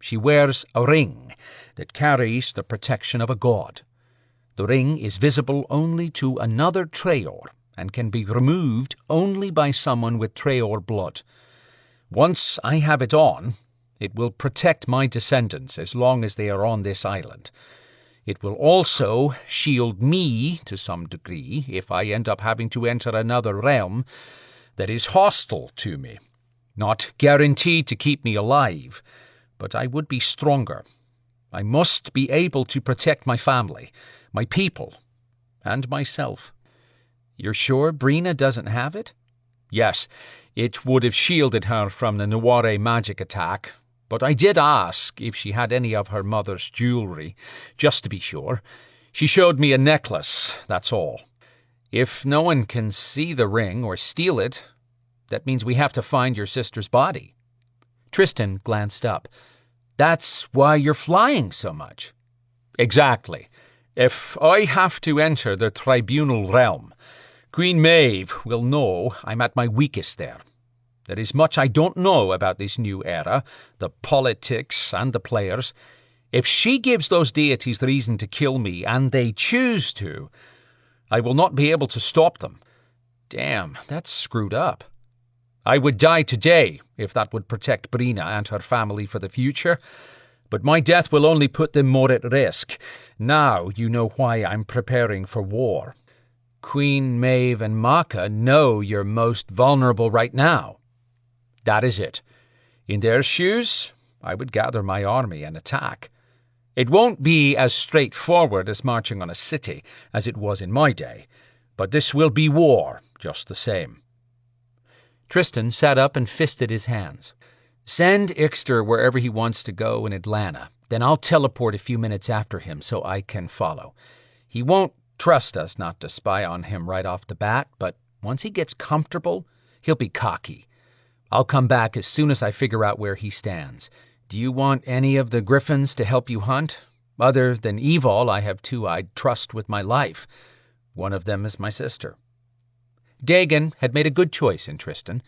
She wears a ring that carries the protection of a god. The ring is visible only to another Treoir and can be removed only by someone with Treoir blood. Once I have it on, it will protect my descendants as long as they are on this island. It will also shield me to some degree if I end up having to enter another realm that is hostile to me. Not guaranteed to keep me alive, but I would be stronger. I must be able to protect my family, my people, and myself. You're sure Brina doesn't have it? Yes, it would have shielded her from the Noire magic attack, but I did ask if she had any of her mother's jewelry, just to be sure. She showed me a necklace, that's all. If no one can see the ring or steal it, that means we have to find your sister's body. Tristan glanced up. That's why you're flying so much. Exactly. If I have to enter the tribunal realm, Queen Maeve will know I'm at my weakest there. There is much I don't know about this new era, the politics and the players. If she gives those deities reason to kill me, and they choose to, I will not be able to stop them. Damn, that's screwed up. I would die today if that would protect Brina and her family for the future, but my death will only put them more at risk. Now you know why I'm preparing for war. Queen Maeve and Maka know you're most vulnerable right now. That is it. In their shoes, I would gather my army and attack. It won't be as straightforward as marching on a city as it was in my day, but this will be war just the same. Tristan sat up and fisted his hands. Send Ixter wherever he wants to go in Atlanta. Then I'll teleport a few minutes after him so I can follow. He won't trust us not to spy on him right off the bat, but once he gets comfortable, he'll be cocky. I'll come back as soon as I figure out where he stands. Do you want any of the griffins to help you hunt? Other than Evol, I have two I'd trust with my life. One of them is my sister. Dagon had made a good choice in Tristan.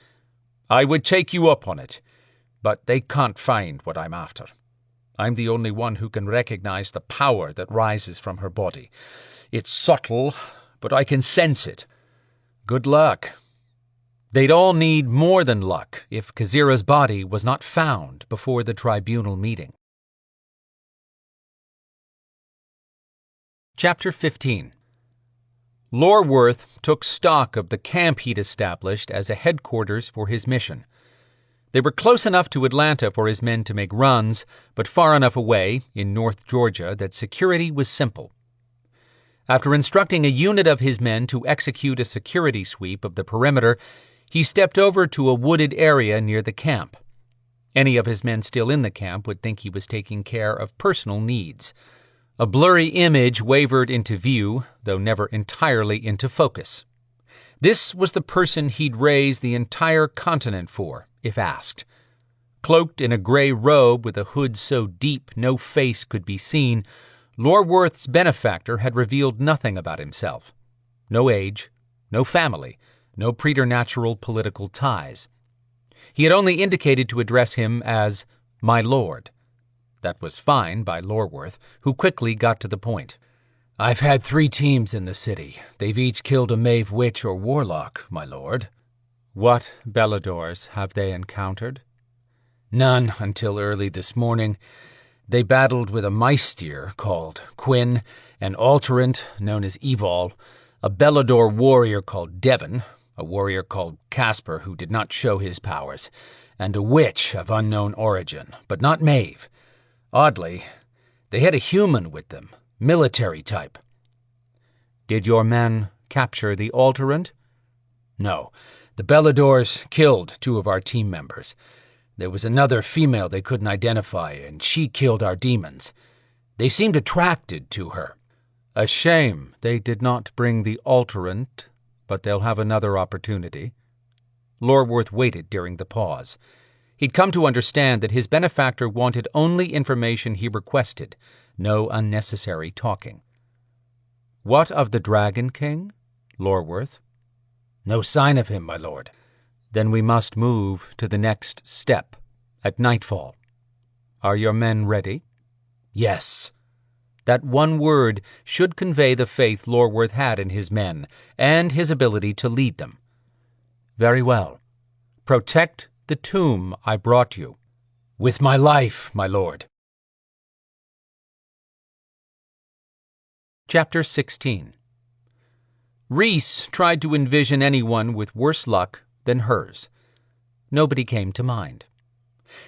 I would take you up on it, but they can't find what I'm after. I'm the only one who can recognize the power that rises from her body. It's subtle, but I can sense it. Good luck. They'd all need more than luck if Kazira's body was not found before the tribunal meeting. Chapter 15. Lorworth took stock of the camp he'd established as a headquarters for his mission. They were close enough to Atlanta for his men to make runs, but far enough away, in North Georgia, that security was simple. After instructing a unit of his men to execute a security sweep of the perimeter, he stepped over to a wooded area near the camp. Any of his men still in the camp would think he was taking care of personal needs. A blurry image wavered into view, though never entirely into focus. This was the person he'd raise the entire continent for, if asked. Cloaked in a gray robe with a hood so deep no face could be seen, Lorworth's benefactor had revealed nothing about himself. No age, no family, no preternatural political ties. He had only indicated to address him as "my lord." That was fine by Lorworth, who quickly got to the point. "I've had 3 teams in the city. They've each killed a mave witch or warlock, my lord." "What Beladors have they encountered?" "None until early this morning. They battled with a Meister called Quinn, an Alterant known as Evol, a Belador warrior called Devon, a warrior called Casper who did not show his powers, and a witch of unknown origin, but not Maeve. Oddly, they had a human with them, military type." "Did your men capture the Alterant?" "No. The Beladors killed 2 of our team members. There was another female they couldn't identify, and she killed our demons. They seemed attracted to her." "A shame they did not bring the Alterant, but they'll have another opportunity." Lorworth waited during the pause. He'd come to understand that his benefactor wanted only information he requested, no unnecessary talking. "What of the Dragon King, Lorworth?" "No sign of him, my lord." "Then we must move to the next step, at nightfall. Are your men ready?" "Yes." That one word should convey the faith Lorworth had in his men, and his ability to lead them. "Very well. Protect the tomb I brought you." "With my life, my lord." Chapter 16. Rhys tried to envision anyone with worse luck than hers. Nobody came to mind.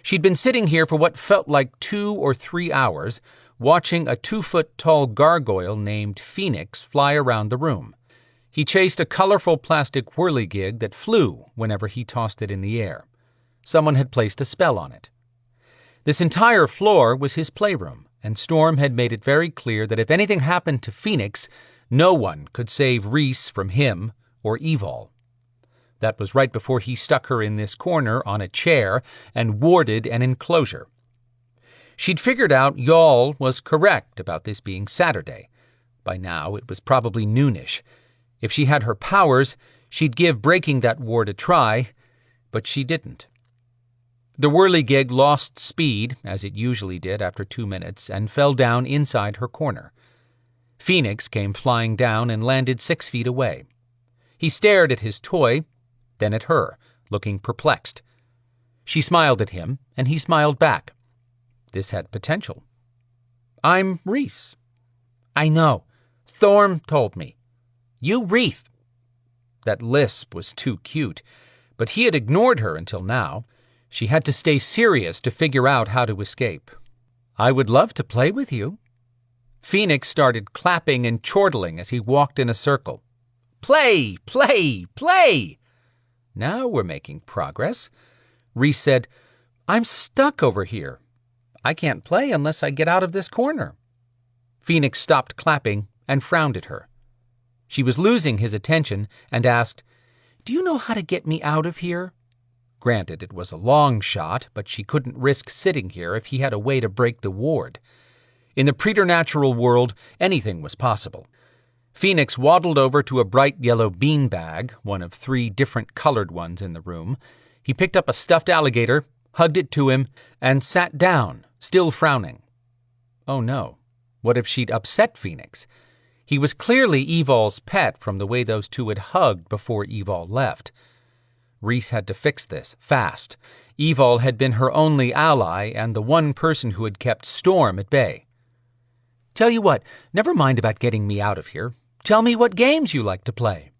She'd been sitting here for what felt like 2 or 3 hours, watching a 2-foot-tall gargoyle named Phoenix fly around the room. He chased a colorful plastic whirligig that flew whenever he tossed it in the air. Someone had placed a spell on it. This entire floor was his playroom, and Storm had made it very clear that if anything happened to Phoenix, no one could save Rhys from him or Evol. That was right before he stuck her in this corner on a chair and warded an enclosure. She'd figured out Yawl was correct about this being Saturday. By now it was probably noonish. If she had her powers, she'd give breaking that ward a try, but she didn't. The whirligig lost speed, as it usually did after 2 minutes, and fell down inside her corner. Phoenix came flying down and landed 6 feet away. He stared at his toy, then at her, looking perplexed. She smiled at him, and he smiled back. This had potential. "I'm Rhys." "I know. Thorm told me." "You Wreath." That lisp was too cute, but he had ignored her until now. She had to stay serious to figure out how to escape. "I would love to play with you." Phoenix started clapping and chortling as he walked in a circle. "Play, play, play!" "Now we're making progress." Rhys said, "I'm stuck over here. I can't play unless I get out of this corner." Phoenix stopped clapping and frowned at her. She was losing his attention and asked, "Do you know how to get me out of here?" Granted, it was a long shot, but she couldn't risk sitting here if he had a way to break the ward. In the preternatural world, anything was possible. Phoenix waddled over to a bright yellow bean bag, one of 3 different colored ones in the room. He picked up a stuffed alligator, hugged it to him, and sat down, still frowning. Oh no, what if she'd upset Phoenix? He was clearly Evol's pet from the way those 2 had hugged before Evol left. Rhys had to fix this, fast. Evol had been her only ally and the one person who had kept Storm at bay. "Tell you what, never mind about getting me out of here. Tell me what games you like to play."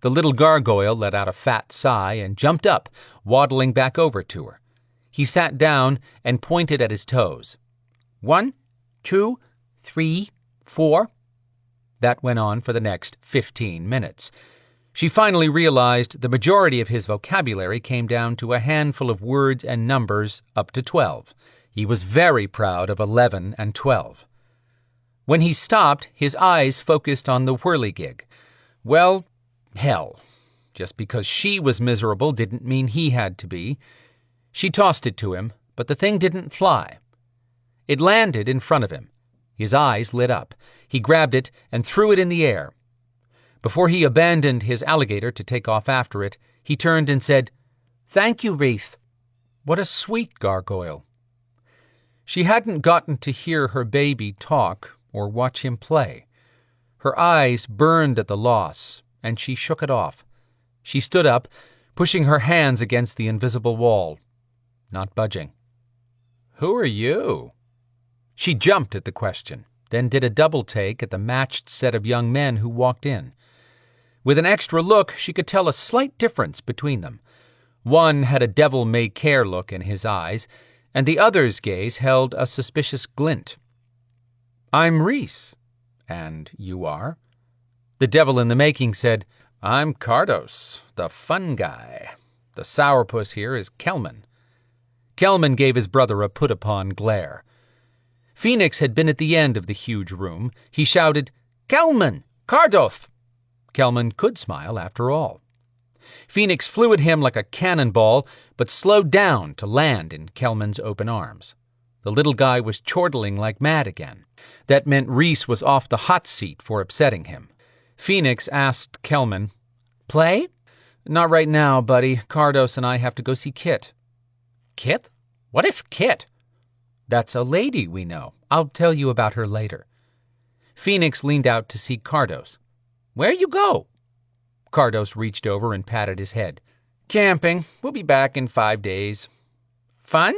The little gargoyle let out a fat sigh and jumped up, waddling back over to her. He sat down and pointed at his toes. 1, 2, 3, 4. That went on for the next 15 minutes. She finally realized the majority of his vocabulary came down to a handful of words and numbers up to 12. He was very proud of 11 and 12. When he stopped, his eyes focused on the whirligig. Well, hell. Just because she was miserable didn't mean he had to be. She tossed it to him, but the thing didn't fly. It landed in front of him. His eyes lit up. He grabbed it and threw it in the air. Before he abandoned his alligator to take off after it, he turned and said, "Thank you, Wreath." What a sweet gargoyle. She hadn't gotten to hear her baby talk or watch him play. Her eyes burned at the loss, and she shook it off. She stood up, pushing her hands against the invisible wall, not budging. "Who are you?" She jumped at the question, then did a double take at the matched set of young men who walked in. With an extra look, she could tell a slight difference between them. One had a devil-may-care look in his eyes, and the other's gaze held a suspicious glint. "I'm Rhys. And you are?" The devil in the making said, "I'm Cardos, the fun guy. The sourpuss here is Kelman." Kelman gave his brother a put-upon glare. Phoenix had been at the end of the huge room. He shouted, "Kelman! Cardoth!" Kelman could smile after all. Phoenix flew at him like a cannonball, but slowed down to land in Kelman's open arms. The little guy was chortling like mad again. That meant Rhys was off the hot seat for upsetting him. Phoenix asked Kelman, "Play?" "Not right now, buddy. Cardos and I have to go see Kit." "Kit? What is Kit?" "That's a lady we know. I'll tell you about her later." Phoenix leaned out to see Cardos. "Where you go?" Cardos reached over and patted his head. "Camping. We'll be back in 5 days." "Fun?"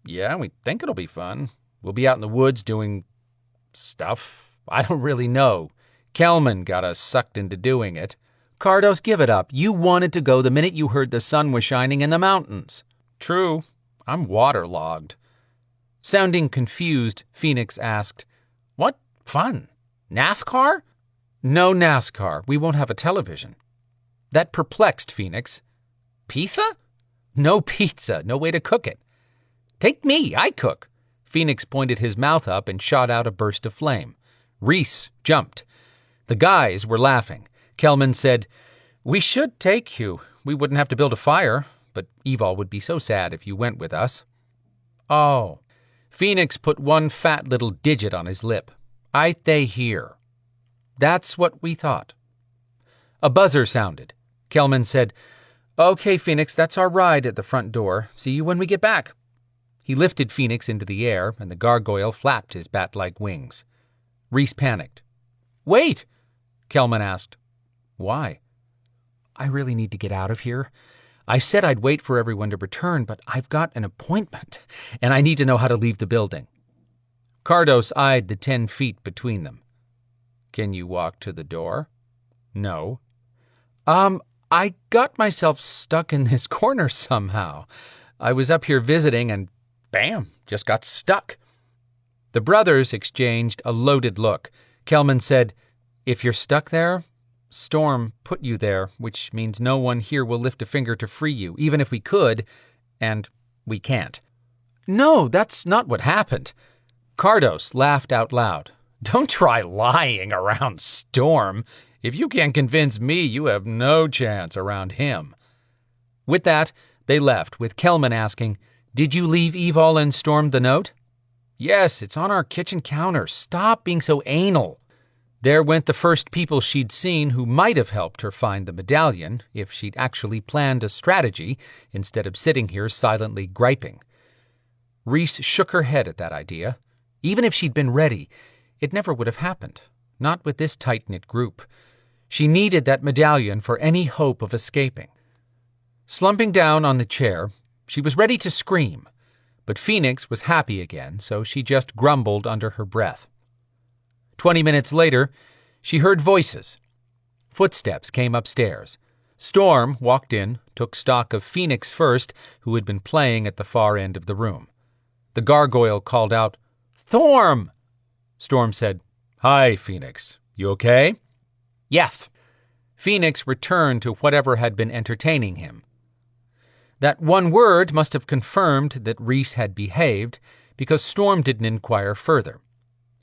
"Yeah, we think it'll be fun. We'll be out in the woods doing stuff. I don't really know. Kelman got us sucked into doing it." "Cardos, give it up. You wanted to go the minute you heard the sun was shining in the mountains." "True. I'm waterlogged." Sounding confused, Phoenix asked, "What fun? NASCAR?" "No NASCAR. We won't have a television." That perplexed Phoenix. "Pizza?" "No pizza. No way to cook it." "Take me. I cook." Phoenix pointed his mouth up and shot out a burst of flame. Rhys jumped. The guys were laughing. Kelman said, "We should take you. We wouldn't have to build a fire, but Evol would be so sad if you went with us." "Oh." Phoenix put one fat little digit on his lip. "I stay here." "That's what we thought." A buzzer sounded. Kelman said, "Okay, Phoenix, that's our ride at the front door. See you when we get back." He lifted Phoenix into the air, and the gargoyle flapped his bat-like wings. Rhys panicked. "Wait!" Kelman asked. "Why?" "I really need to get out of here. I said I'd wait for everyone to return, but I've got an appointment, and I need to know how to leave the building." Cardos eyed the 10 feet between them. "Can you walk to the door?" "No." I got myself stuck in this corner somehow. I was up here visiting and, bam, just got stuck." The brothers exchanged a loaded look. Kelman said, "If you're stuck there, Storm put you there, which means no one here will lift a finger to free you, even if we could, and we can't." "No, that's not what happened." Cardos laughed out loud. "Don't try lying around Storm. If you can't convince me, you have no chance around him." With that, they left, with Kelman asking, "Did you leave Evol and Storm the note?" "Yes, it's on our kitchen counter. Stop being so anal." There went the first people she'd seen who might have helped her find the medallion if she'd actually planned a strategy instead of sitting here silently griping. Rhys shook her head at that idea. Even if she'd been ready, it never would have happened. Not with this tight-knit group. She needed that medallion for any hope of escaping. Slumping down on the chair, she was ready to scream, but Phoenix was happy again, so she just grumbled under her breath. 20 minutes later, she heard voices. Footsteps came upstairs. Storm walked in, took stock of Phoenix first, who had been playing at the far end of the room. The gargoyle called out, "Storm!" Storm said, "Hi, Phoenix. You okay?" "Yeth." Phoenix returned to whatever had been entertaining him. That one word must have confirmed that Rhys had behaved, because Storm didn't inquire further.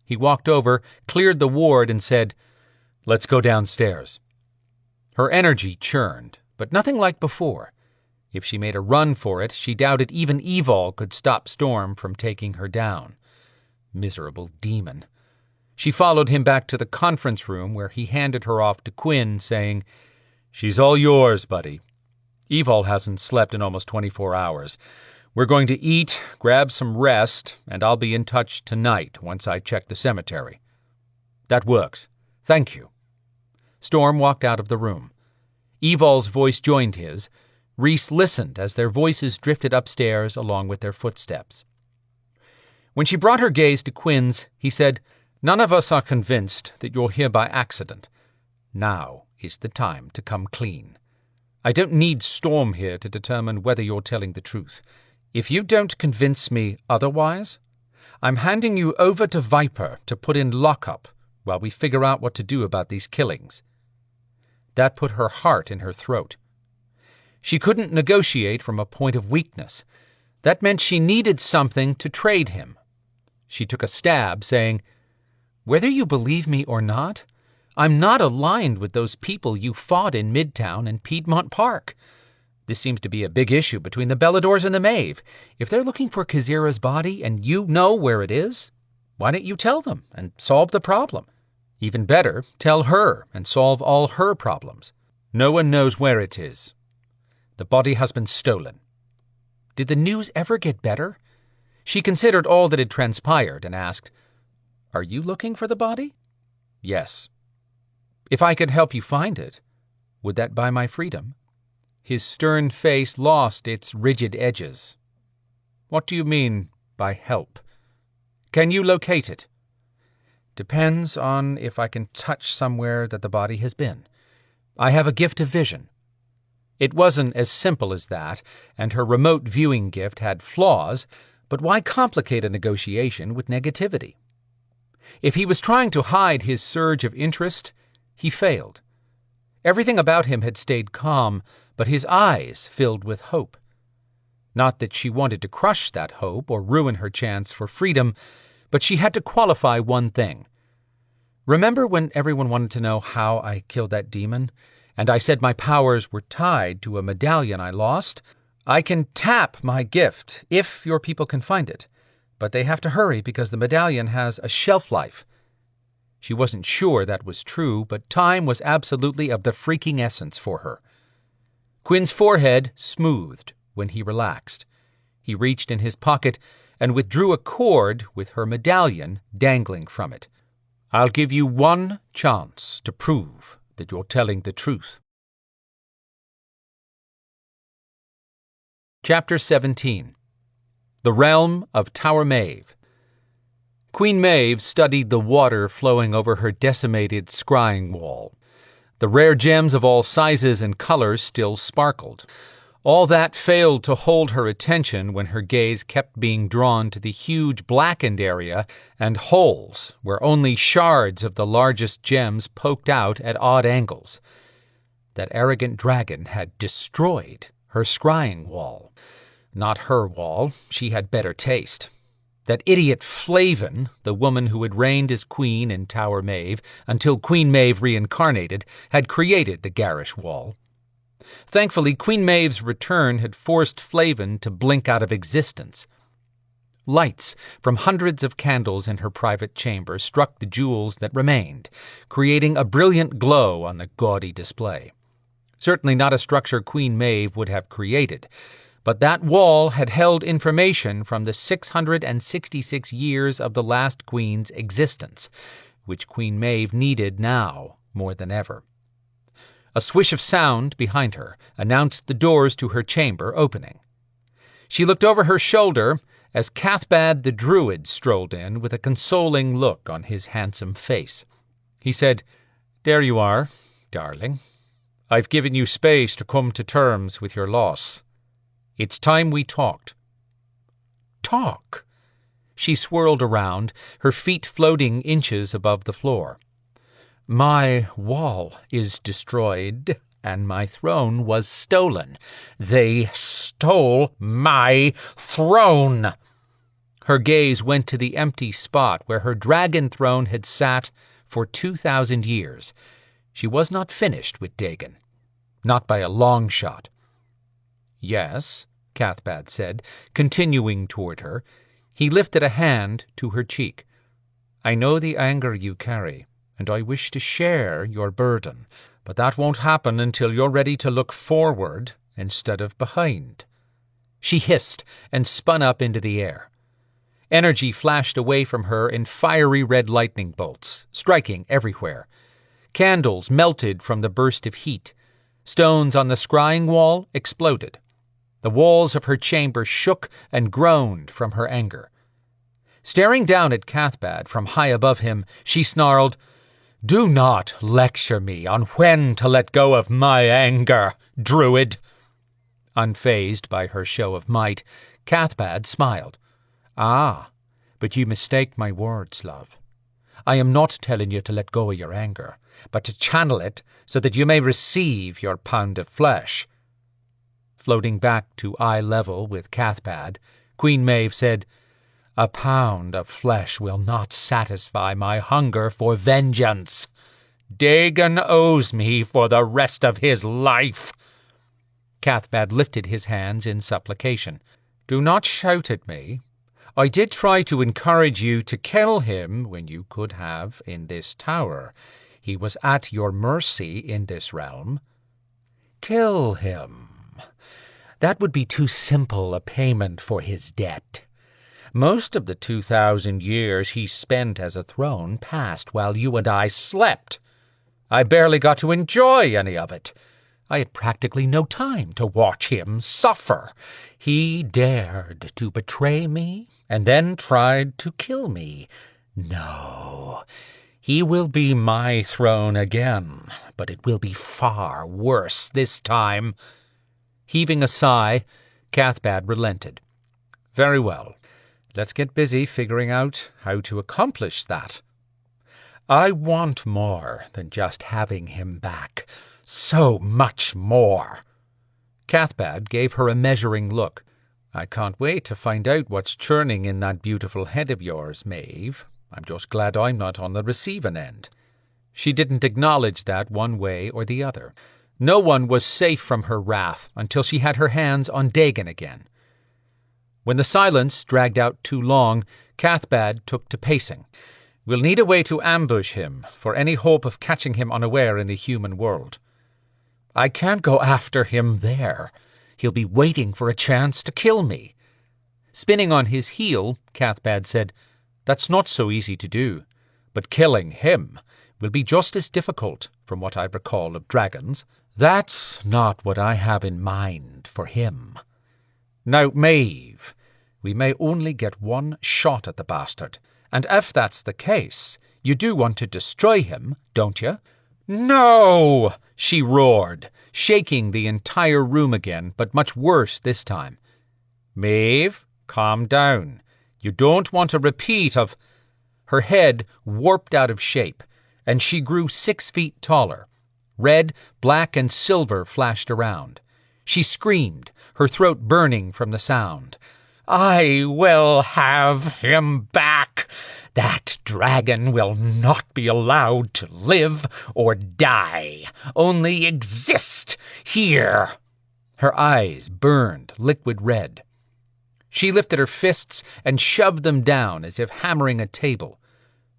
He walked over, cleared the ward, and said, "Let's go downstairs." Her energy churned, but nothing like before. If she made a run for it, she doubted even Evol could stop Storm from taking her down. Miserable demon. She followed him back to the conference room, where he handed her off to Quinn, saying, "She's all yours, buddy. Evol hasn't slept in almost 24 hours. We're going to eat, grab some rest, and I'll be in touch tonight once I check the cemetery." "That works. Thank you." Storm walked out of the room. Evol's voice joined his. Rhys listened as their voices drifted upstairs along with their footsteps. When she brought her gaze to Quinn's, he said, "None of us are convinced that you're here by accident. Now is the time to come clean. I don't need Storm here to determine whether you're telling the truth. If you don't convince me otherwise, I'm handing you over to Viper to put in lockup while we figure out what to do about these killings." That put her heart in her throat. She couldn't negotiate from a point of weakness. That meant she needed something to trade him. She took a stab, saying, "Whether you believe me or not, I'm not aligned with those people you fought in Midtown and Piedmont Park. This seems to be a big issue between the Beladors and the Maeve. If they're looking for Kazira's body and you know where it is, why don't you tell them and solve the problem? Even better, tell her and solve all her problems. No one knows where it is. The body has been stolen." Did the news ever get better? She considered all that had transpired and asked, "Are you looking for the body?" "Yes." "If I could help you find it, would that buy my freedom?" His stern face lost its rigid edges. "What do you mean by help? Can you locate it?" "Depends on if I can touch somewhere that the body has been. I have a gift of vision." It wasn't as simple as that, and her remote viewing gift had flaws, but why complicate a negotiation with negativity? If he was trying to hide his surge of interest, he failed. Everything about him had stayed calm, but his eyes filled with hope. Not that she wanted to crush that hope or ruin her chance for freedom, but she had to qualify one thing. "Remember when everyone wanted to know how I killed that demon, and I said my powers were tied to a medallion I lost? I can tap my gift if your people can find it, but they have to hurry because the medallion has a shelf life." She wasn't sure that was true, but time was absolutely of the freaking essence for her. Quinn's forehead smoothed when he relaxed. He reached in his pocket and withdrew a cord with her medallion dangling from it. "I'll give you one chance to prove that you're telling the truth." Chapter 17. The Realm of Tower Maeve. Queen Maeve studied the water flowing over her decimated scrying wall. The rare gems of all sizes and colors still sparkled. All that failed to hold her attention when her gaze kept being drawn to the huge blackened area and holes where only shards of the largest gems poked out at odd angles. That arrogant dragon had destroyed her scrying wall. Not her wall, she had better taste. That idiot Flavin, the woman who had reigned as queen in Tower Maeve until Queen Maeve reincarnated, had created the garish wall. Thankfully, Queen Maeve's return had forced Flavin to blink out of existence. Lights from hundreds of candles in her private chamber struck the jewels that remained, creating a brilliant glow on the gaudy display. Certainly not a structure Queen Maeve would have created, but that wall had held information from the 666 years of the last queen's existence, which Queen Maeve needed now more than ever. A swish of sound behind her announced the doors to her chamber opening. She looked over her shoulder as Cathbad the Druid strolled in with a consoling look on his handsome face. He said, "There you are. darling. I've given you space to come to terms with your loss. It's time we talked. Talk? She swirled around, her feet floating inches above the floor. My wall is destroyed, and my throne was stolen. They stole my throne! Her gaze went to the empty spot where her dragon throne had sat for 2,000 years. She was not finished with Dagon. Not by a long shot. Yes, Cathbad said, continuing toward her. He lifted a hand to her cheek. I know the anger you carry, and I wish to share your burden, but that won't happen until you're ready to look forward instead of behind. She hissed and spun up into the air. Energy flashed away from her in fiery red lightning bolts, striking everywhere. Candles melted from the burst of heat. Stones on the scrying wall exploded. The walls of her chamber shook and groaned from her anger. Staring down at Cathbad from high above him, she snarled, Do not lecture me on when to let go of my anger, druid. Unfazed by her show of might, Cathbad smiled. Ah, but you mistake my words, love. I am not telling you to let go of your anger, but to channel it so that you may receive your pound of flesh. Floating back to eye level with Cathbad, Queen Maeve said, A pound of flesh will not satisfy my hunger for vengeance. Dagon owes me for the rest of his life. Cathbad lifted his hands in supplication. Do not shout at me. I did try to encourage you to kill him when you could have in this tower. He was at your mercy in this realm. Kill him. That would be too simple a payment for his debt. Most of the 2,000 years he spent as a throne passed while you and I slept. I barely got to enjoy any of it. I had practically no time to watch him suffer. He dared to betray me and then tried to kill me. No, he will be my throne again, but it will be far worse this time. Heaving a sigh, Cathbad relented. Very well. Let's get busy figuring out how to accomplish that. I want more than just having him back. So much more. Cathbad gave her a measuring look. I can't wait to find out what's churning in that beautiful head of yours, Maeve. I'm just glad I'm not on the receiving end. She didn't acknowledge that one way or the other. No one was safe from her wrath until she had her hands on Dagon again. When the silence dragged out too long, Cathbad took to pacing. We'll need a way to ambush him for any hope of catching him unaware in the human world. I can't go after him there. He'll be waiting for a chance to kill me. Spinning on his heel, Cathbad said, That's not so easy to do, but killing him will be just as difficult, from what I recall of dragons. That's not what I have in mind for him. Now, Maeve, we may only get one shot at the bastard, and if that's the case, you do want to destroy him, don't you? No! She roared, shaking the entire room again, but much worse this time. Maeve, calm down. You don't want a repeat of... Her head warped out of shape, and she grew 6 feet taller. Red, black, and silver flashed around. She screamed, her throat burning from the sound. I will have him back. That dragon will not be allowed to live or die, only exist here. Her eyes burned liquid red. She lifted her fists and shoved them down as if hammering a table.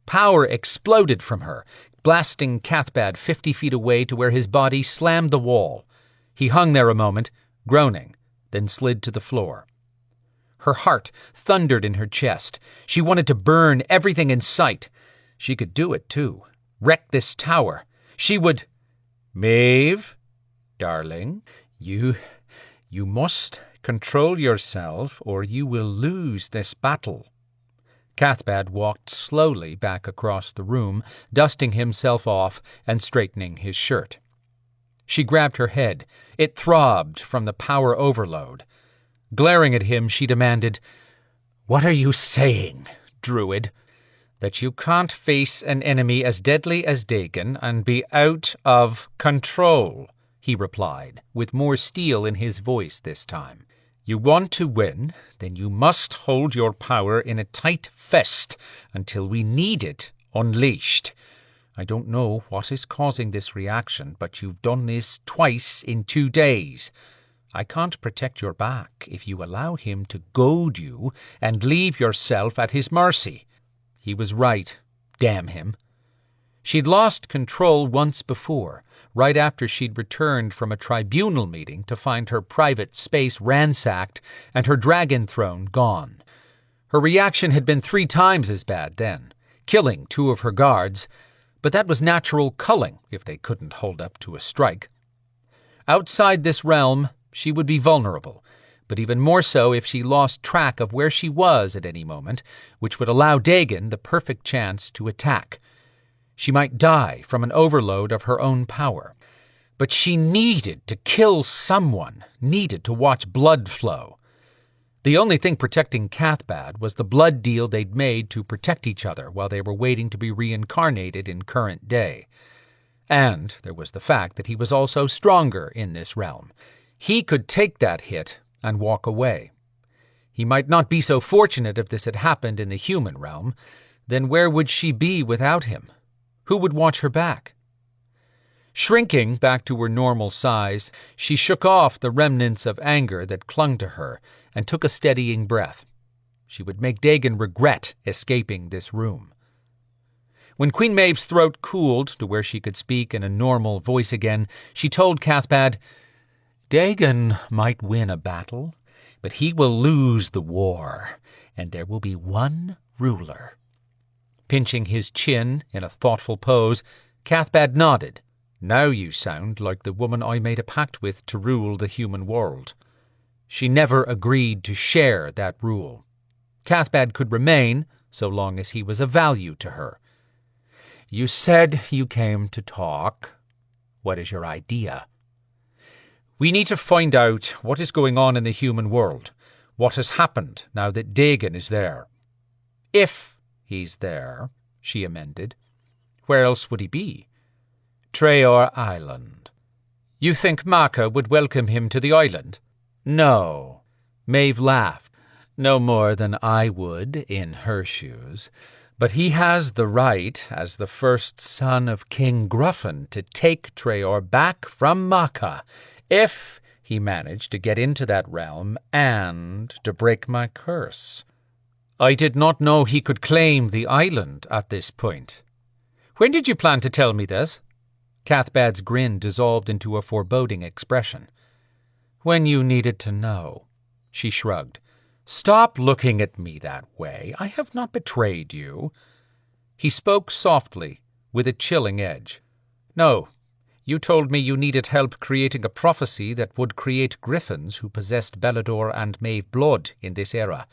Power exploded from her, blasting Cathbad 50 feet away to where his body slammed the wall. He hung there a moment, groaning, then slid to the floor. Her heart thundered in her chest. She wanted to burn everything in sight. She could do it, too. Wreck this tower. She would... Maeve, darling, you must control yourself or you will lose this battle. Cathbad walked slowly back across the room, dusting himself off and straightening his shirt. She grabbed her head. It throbbed from the power overload. Glaring at him, she demanded, "What are you saying, Druid?" "That you can't face an enemy as deadly as Dagon and be out of control," he replied, with more steel in his voice this time. "You want to win, then you must hold your power in a tight fist until we need it unleashed. I don't know what is causing this reaction, but you've done this twice in 2 days. I can't protect your back if you allow him to goad you and leave yourself at his mercy." He was right, damn him. She'd lost control once before, right after she'd returned from a tribunal meeting to find her private space ransacked and her dragon throne gone. Her reaction had been 3 times as bad then, killing 2 of her guards, but that was natural culling if they couldn't hold up to a strike. Outside this realm, she would be vulnerable, but even more so if she lost track of where she was at any moment, which would allow Dagon the perfect chance to attack. She might die from an overload of her own power. But she needed to kill someone, needed to watch blood flow. The only thing protecting Cathbad was the blood deal they'd made to protect each other while they were waiting to be reincarnated in current day. And there was the fact that he was also stronger in this realm. He could take that hit and walk away. He might not be so fortunate if this had happened in the human realm. Then where would she be without him? Who would watch her back? Shrinking back to her normal size, she shook off the remnants of anger that clung to her and took a steadying breath. She would make Dagon regret escaping this room. When Queen Maeve's throat cooled to where she could speak in a normal voice again, she told Cathbad, "Dagon might win a battle, but he will lose the war, and there will be one ruler." Pinching his chin in a thoughtful pose, Cathbad nodded. "Now you sound like the woman I made a pact with to rule the human world." She never agreed to share that rule. Cathbad could remain so long as he was of value to her. "You said you came to talk. What is your idea?" "We need to find out what is going on in the human world, what has happened now that Dagon is there." "If he's there," she amended. "Where else would he be?" "Treoir Island." "You think Maka would welcome him to the island?" "No." Maeve laughed. "No more than I would in her shoes. But he has the right, as the first son of King Gruffin, to take Treoir back from Maka, if he managed to get into that realm and to break my curse." "I did not know he could claim the island at this point. When did you plan to tell me this?" Cathbad's grin dissolved into a foreboding expression. "When you needed to know." She shrugged. "Stop looking at me that way. I have not betrayed you." He spoke softly, with a chilling edge. "No, you told me you needed help creating a prophecy that would create griffins who possessed Belador and Maeve blood in this era.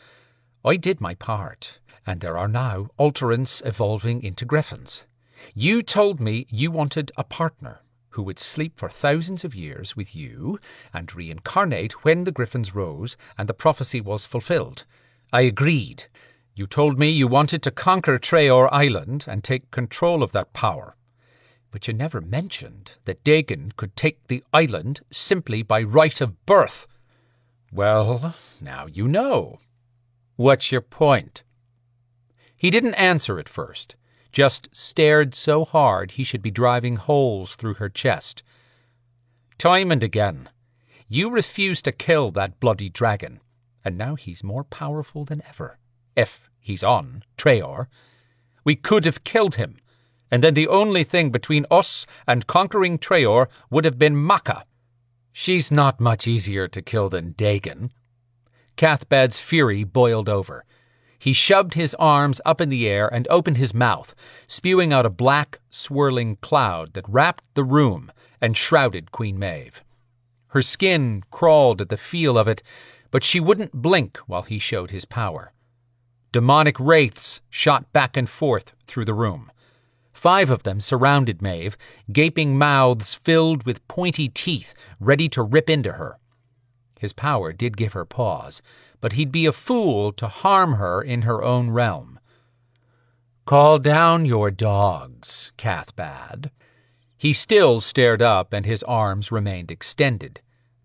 I did my part, and there are now alterants evolving into griffins. You told me you wanted a partner who would sleep for thousands of years with you and reincarnate when the griffins rose and the prophecy was fulfilled. I agreed. You told me you wanted to conquer Treoir Island and take control of that power. But you never mentioned that Dagon could take the island simply by right of birth." "Well, now you know. What's your point?" He didn't answer at first, just stared so hard he should be driving holes through her chest. "Time and again, you refused to kill that bloody dragon, and now he's more powerful than ever, if he's on Treoir. We could have killed him, and then the only thing between us and conquering Treoir would have been Maka. She's not much easier to kill than Dagon." Cathbad's fury boiled over. He shoved his arms up in the air and opened his mouth, spewing out a black, swirling cloud that wrapped the room and shrouded Queen Maeve. Her skin crawled at the feel of it, but she wouldn't blink while he showed his power. Demonic wraiths shot back and forth through the room. 5 of them surrounded Maeve, gaping mouths filled with pointy teeth, ready to rip into her. His power did give her pause, but he'd be a fool to harm her in her own realm. "Call down your dogs," Cath bade. He still stared up, and his arms remained extended.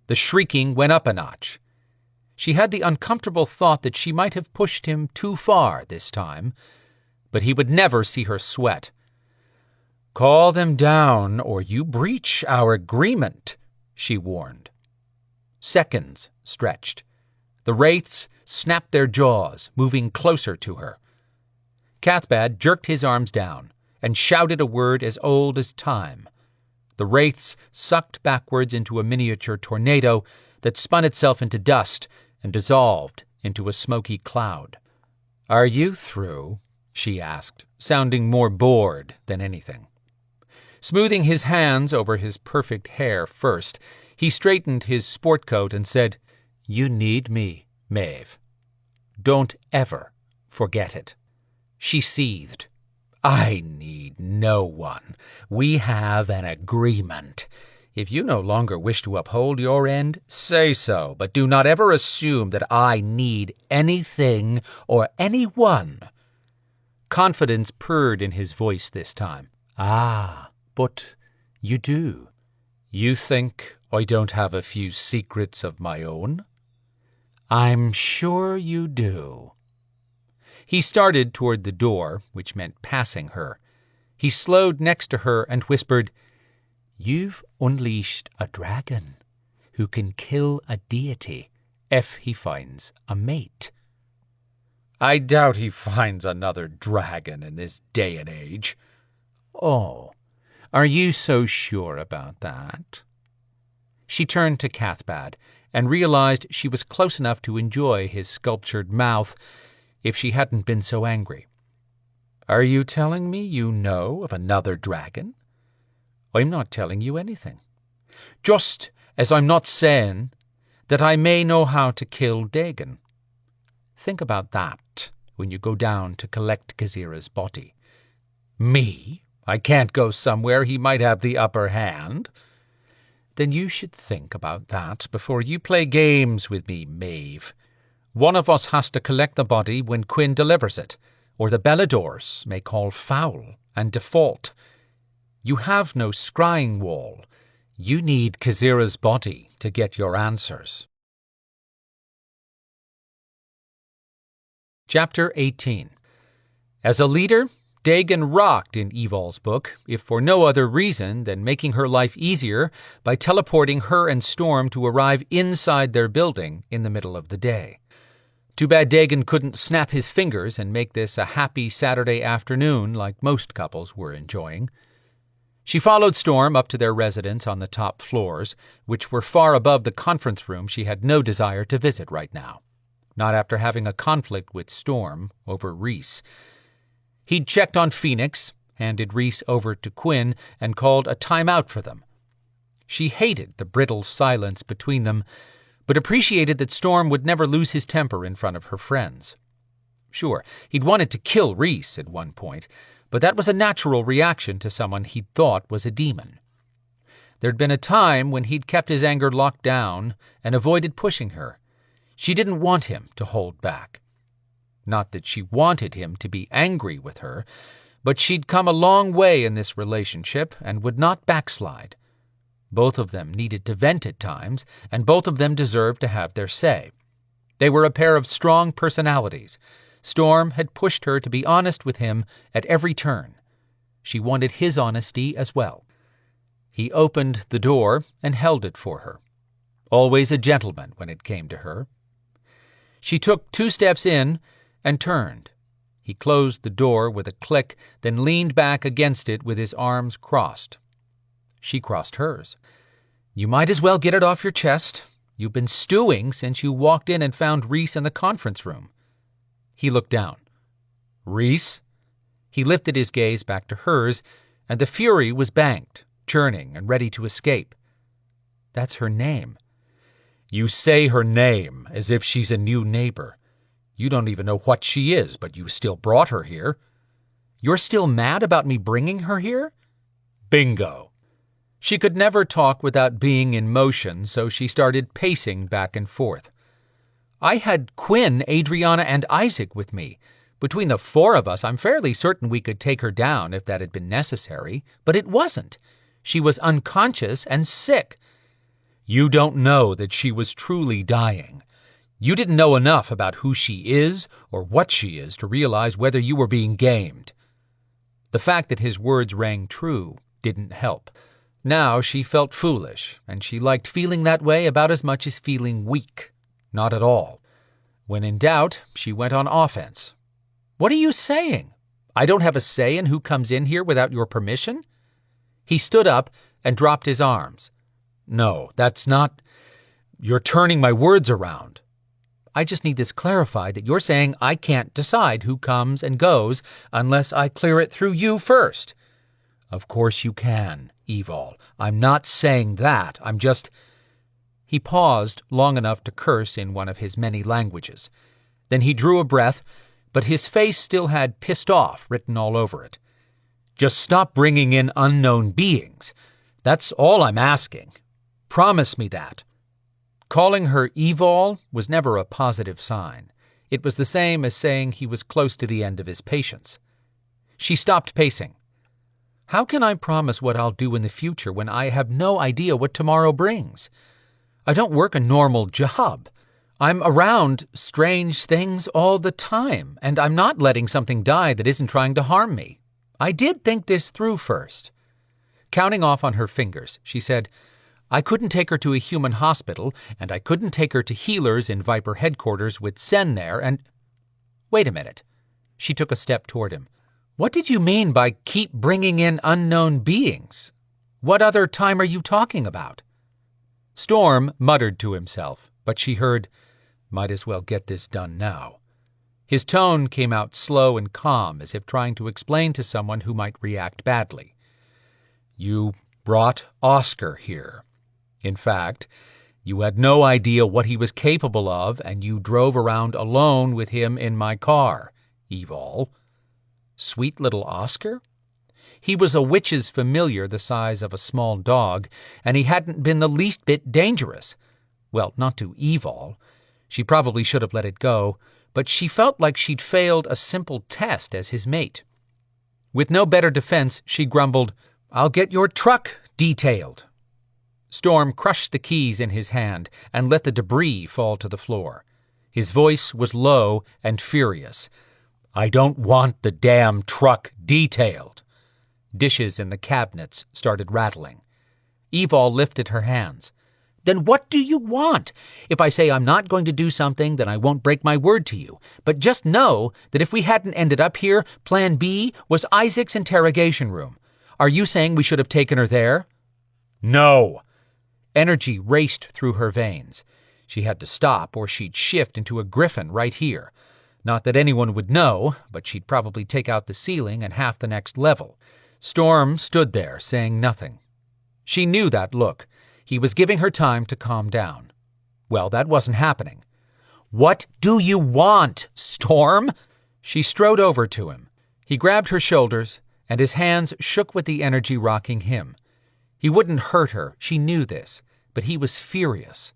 The shrieking went up a notch. She had the uncomfortable thought that she might have pushed him too far this time, but he would never see her sweat. "Call them down, or you breach our agreement," she warned. Seconds stretched. The wraiths snapped their jaws, moving closer to her. Cathbad jerked his arms down and shouted a word as old as time. The wraiths sucked backwards into a miniature tornado that spun itself into dust and dissolved into a smoky cloud. "Are you through?" she asked, sounding more bored than anything. Smoothing his hands over his perfect hair first, he straightened his sport coat and said, "You need me, Maeve. Don't ever forget it." She seethed. "I need no one. We have an agreement. If you no longer wish to uphold your end, say so, but do not ever assume that I need anything or anyone." Confidence purred in his voice this time. "Ah, but you do. You think I don't have a few secrets of my own?" "I'm sure you do." He started toward the door, which meant passing her. He slowed next to her and whispered, "You've unleashed a dragon who can kill a deity if he finds a mate." "I doubt he finds another dragon in this day and age." "Oh, are you so sure about that?" She turned to Cathbad and realized she was close enough to enjoy his sculptured mouth if she hadn't been so angry. "Are you telling me you know of another dragon?" "I'm not telling you anything. Just as I'm not saying that I may know how to kill Dagon. Think about that when you go down to collect Kazira's body." "Me? I can't go somewhere he might have the upper hand." "Then you should think about that before you play games with me, Maeve. One of us has to collect the body when Quinn delivers it, or the Beladors may call foul and default. You have no scrying wall. You need Kazira's body to get your answers." Chapter 18. As a leader, Dagon rocked in Evol's book, if for no other reason than making her life easier by teleporting her and Storm to arrive inside their building in the middle of the day. Too bad Dagon couldn't snap his fingers and make this a happy Saturday afternoon like most couples were enjoying. She followed Storm up to their residence on the top floors, which were far above the conference room she had no desire to visit right now. Not after having a conflict with Storm over Rhys. He'd checked on Phoenix, handed Rhys over to Quinn, and called a timeout for them. She hated the brittle silence between them, but appreciated that Storm would never lose his temper in front of her friends. Sure, he'd wanted to kill Rhys at one point, but that was a natural reaction to someone he'd thought was a demon. There'd been a time when he'd kept his anger locked down and avoided pushing her. She didn't want him to hold back. Not that she wanted him to be angry with her, but she'd come a long way in this relationship and would not backslide. Both of them needed to vent at times, and both of them deserved to have their say. They were a pair of strong personalities. Storm had pushed her to be honest with him at every turn. She wanted his honesty as well. He opened the door and held it for her. Always a gentleman when it came to her. She took 2 steps in and turned. He closed the door with a click, then leaned back against it with his arms crossed. She crossed hers. "You might as well get it off your chest. You've been stewing since you walked in and found Rhys in the conference room." He looked down. "Rhys?" He lifted his gaze back to hers, and the fury was banked, churning and ready to escape. "That's her name." "You say her name as if she's a new neighbor. You don't even know what she is, but you still brought her here. You're still mad about me bringing her here? Bingo. She could never talk without being in motion, so she started pacing back and forth. I had Quinn, Adrianna, and Isaac with me. Between the four of us, I'm fairly certain we could take her down if that had been necessary, but it wasn't. She was unconscious and sick. You don't know that she was truly dying. You didn't know enough about who she is or what she is to realize whether you were being gamed. The fact that his words rang true didn't help. Now she felt foolish, and she liked feeling that way about as much as feeling weak. Not at all. When in doubt, she went on offense. What are you saying? I don't have a say in who comes in here without your permission? He stood up and dropped his arms. No, that's not... You're turning my words around. I just need this clarified that you're saying I can't decide who comes and goes unless I clear it through you first. Of course you can, Evol. I'm not saying that. I'm just... He paused long enough to curse in one of his many languages. Then he drew a breath, but his face still had pissed off written all over it. Just stop bringing in unknown beings. That's all I'm asking. Promise me that. Calling her Evol was never a positive sign. It was the same as saying he was close to the end of his patience. She stopped pacing. How can I promise what I'll do in the future when I have no idea what tomorrow brings? I don't work a normal job. I'm around strange things all the time, and I'm not letting something die that isn't trying to harm me. I did think this through first. Counting off on her fingers, she said, I couldn't take her to a human hospital, and I couldn't take her to healers in Viper headquarters with Sen there, and... Wait a minute. She took a step toward him. What did you mean by keep bringing in unknown beings? What other time are you talking about? Storm muttered to himself, but she heard, might as well get this done now. His tone came out slow and calm, as if trying to explain to someone who might react badly. You brought Oscar here. In fact, you had no idea what he was capable of, and you drove around alone with him in my car, Evol. Sweet little Oscar? He was a witch's familiar the size of a small dog, and he hadn't been the least bit dangerous. Well, not to Evol. She probably should have let it go, but she felt like she'd failed a simple test as his mate. With no better defense, she grumbled, I'll get your truck detailed. Storm crushed the keys in his hand and let the debris fall to the floor. His voice was low and furious. I don't want the damn truck detailed. Dishes in the cabinets started rattling. Evol lifted her hands. Then what do you want? If I say I'm not going to do something, then I won't break my word to you. But just know that if we hadn't ended up here, Plan B was Isaac's interrogation room. Are you saying we should have taken her there? No. Energy raced through her veins. She had to stop or she'd shift into a griffin right here. Not that anyone would know, but she'd probably take out the ceiling and half the next level. Storm stood there, saying nothing. She knew that look. He was giving her time to calm down. Well, that wasn't happening. What do you want, Storm? She strode over to him. He grabbed her shoulders, and his hands shook with the energy rocking him. He wouldn't hurt her, she knew this, but he was furious.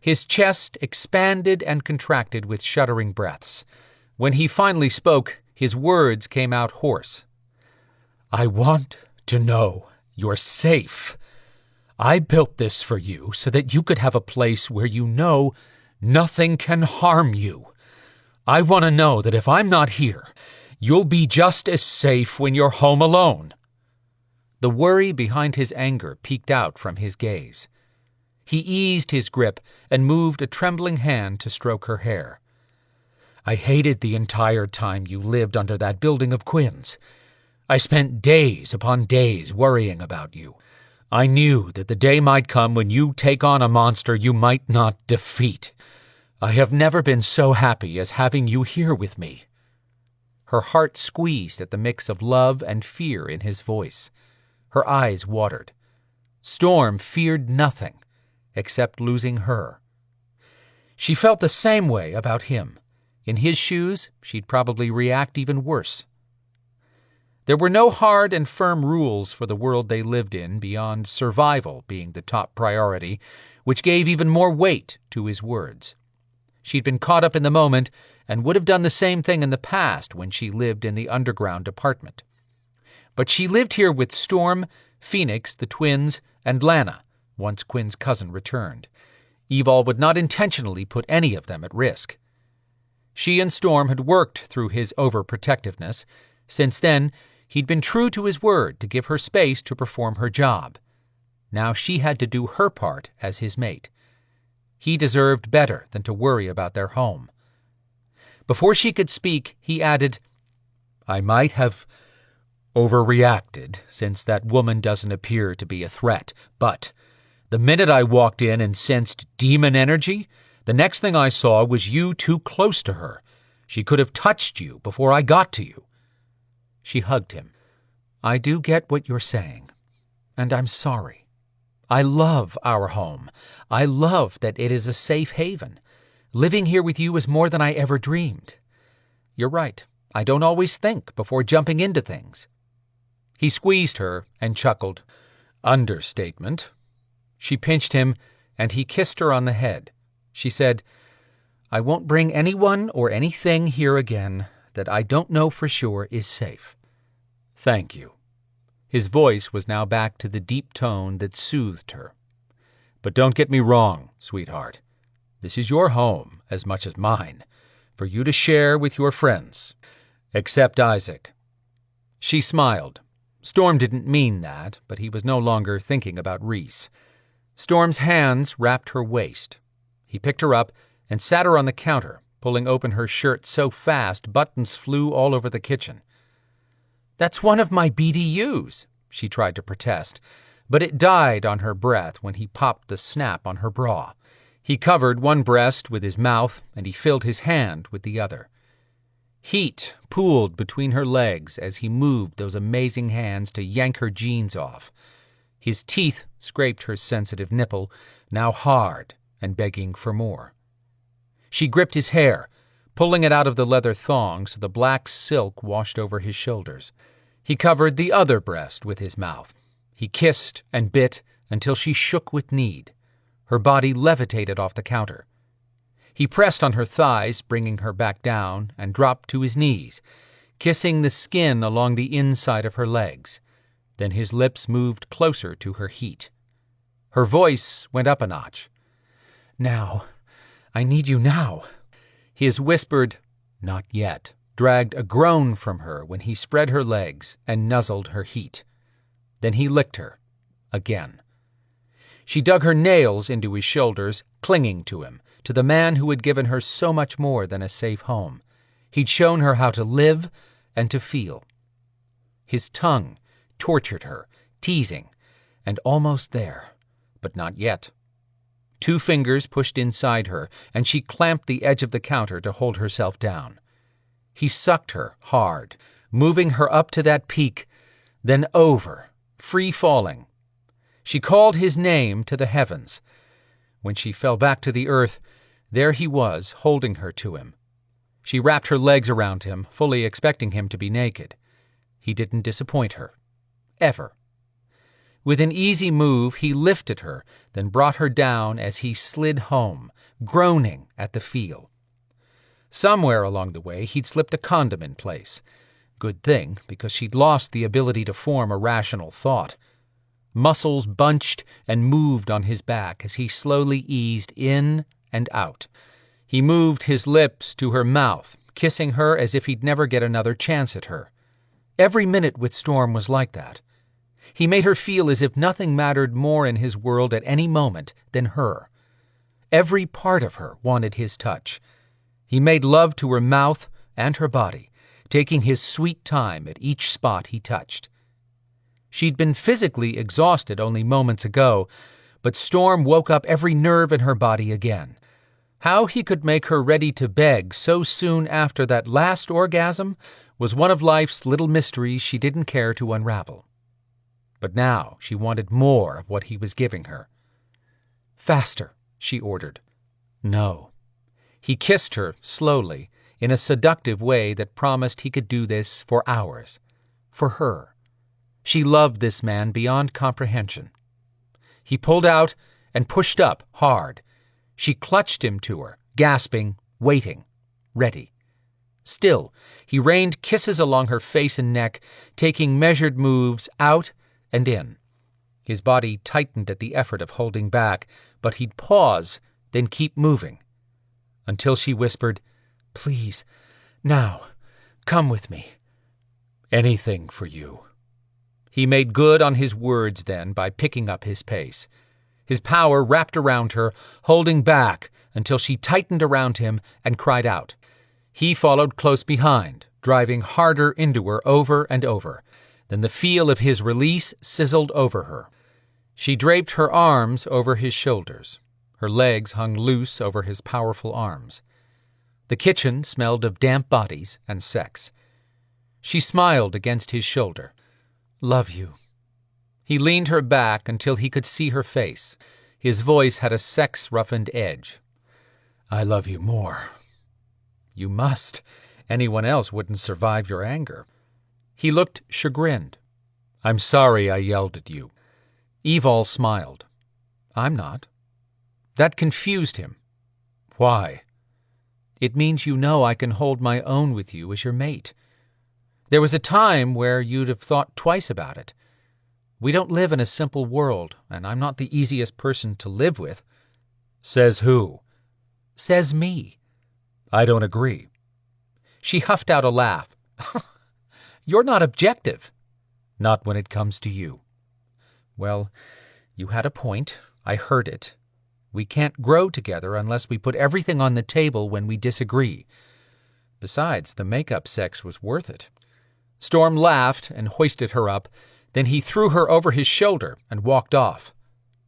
His chest expanded and contracted with shuddering breaths. When he finally spoke, his words came out hoarse. I want to know you're safe. I built this for you so that you could have a place where you know nothing can harm you. I want to know that if I'm not here, you'll be just as safe when you're home alone. The worry behind his anger peeked out from his gaze. He eased his grip and moved a trembling hand to stroke her hair. I hated the entire time you lived under that building of Quinn's. I spent days upon days worrying about you. I knew that the day might come when you take on a monster you might not defeat. I have never been so happy as having you here with me. Her heart squeezed at the mix of love and fear in his voice. Her eyes watered. Storm feared nothing except losing her. She felt the same way about him. In his shoes, she'd probably react even worse. There were no hard and firm rules for the world they lived in beyond survival being the top priority, which gave even more weight to his words. She'd been caught up in the moment and would have done the same thing in the past when she lived in the underground apartment. But she lived here with Storm, Phoenix, the twins, and Lana, once Quinn's cousin returned. Evol would not intentionally put any of them at risk. She and Storm had worked through his overprotectiveness. Since then, he'd been true to his word to give her space to perform her job. Now she had to do her part as his mate. He deserved better than to worry about their home. Before she could speak, he added, "I might have overreacted, since that woman doesn't appear to be a threat, but the minute I walked in and sensed demon energy, the next thing I saw was you too close to her. She could have touched you before I got to you." She hugged him. "I do get what you're saying, and I'm sorry. I love our home. I love that it is a safe haven. Living here with you is more than I ever dreamed. You're right, I don't always think before jumping into things." He squeezed her and chuckled. "Understatement." She pinched him, and he kissed her on the head. She said, "I won't bring anyone or anything here again that I don't know for sure is safe." "Thank you." His voice was now back to the deep tone that soothed her. "But don't get me wrong, sweetheart. This is your home as much as mine, for you to share with your friends. Except Isaac." She smiled. Storm didn't mean that, but he was no longer thinking about Reese. Storm's hands wrapped her waist. He picked her up and sat her on the counter, pulling open her shirt so fast buttons flew all over the kitchen. "That's one of my BDUs," she tried to protest, but it died on her breath when he popped the snap on her bra. He covered one breast with his mouth, and he filled his hand with the other. Heat pooled between her legs as he moved those amazing hands to yank her jeans off. His teeth scraped her sensitive nipple, now hard and begging for more. She gripped his hair, pulling it out of the leather thong so the black silk washed over his shoulders. He covered the other breast with his mouth. He kissed and bit until she shook with need. Her body levitated off the counter. He pressed on her thighs, bringing her back down, and dropped to his knees, kissing the skin along the inside of her legs. Then his lips moved closer to her heat. Her voice went up a notch. "Now, I need you now." His whispered, "Not yet," dragged a groan from her when he spread her legs and nuzzled her heat. Then he licked her, again. She dug her nails into his shoulders, clinging to him, to the man who had given her so much more than a safe home. He'd shown her how to live and to feel. His tongue tortured her, teasing, and almost there, but not yet. 2 fingers pushed inside her, and she clamped the edge of the counter to hold herself down. He sucked her hard, moving her up to that peak, then over, free-falling. She called his name to the heavens. When she fell back to the earth, there he was, holding her to him. She wrapped her legs around him, fully expecting him to be naked. He didn't disappoint her. Ever. With an easy move, he lifted her, then brought her down as he slid home, groaning at the feel. Somewhere along the way, he'd slipped a condom in place. Good thing, because she'd lost the ability to form a rational thought. Muscles bunched and moved on his back as he slowly eased in and out. He moved his lips to her mouth, kissing her as if he'd never get another chance at her. Every minute with Storm was like that. He made her feel as if nothing mattered more in his world at any moment than her. Every part of her wanted his touch. He made love to her mouth and her body, taking his sweet time at each spot he touched. She'd been physically exhausted only moments ago, but Storm woke up every nerve in her body again. How he could make her ready to beg so soon after that last orgasm was one of life's little mysteries she didn't care to unravel. But now she wanted more of what he was giving her. "Faster," she ordered. "No." He kissed her slowly, in a seductive way that promised he could do this for hours. For her. She loved this man beyond comprehension. He pulled out and pushed up hard. She clutched him to her, gasping, waiting, ready. Still, he rained kisses along her face and neck, taking measured moves out and in. His body tightened at the effort of holding back, but he'd pause, then keep moving. Until she whispered, "Please, now, come with me." "Anything for you." He made good on his words then by picking up his pace. His power wrapped around her, holding back until she tightened around him and cried out. He followed close behind, driving harder into her over and over. Then the feel of his release sizzled over her. She draped her arms over his shoulders. Her legs hung loose over his powerful arms. The kitchen smelled of damp bodies and sex. She smiled against his shoulder. "Love you." He leaned her back until he could see her face. His voice had a sex-roughened edge. "I love you more." "You must. Anyone else wouldn't survive your anger." He looked chagrined. "I'm sorry I yelled at you." Evol smiled. "I'm not." That confused him. "Why?" "It means you know I can hold my own with you as your mate. There was a time where you'd have thought twice about it. We don't live in a simple world, and I'm not the easiest person to live with." "Says who?" "Says me." "I don't agree." She huffed out a laugh. "You're not objective." "Not when it comes to you." "Well, you had a point. I heard it. We can't grow together unless we put everything on the table when we disagree. Besides, the make-up sex was worth it." Storm laughed and hoisted her up. Then he threw her over his shoulder and walked off.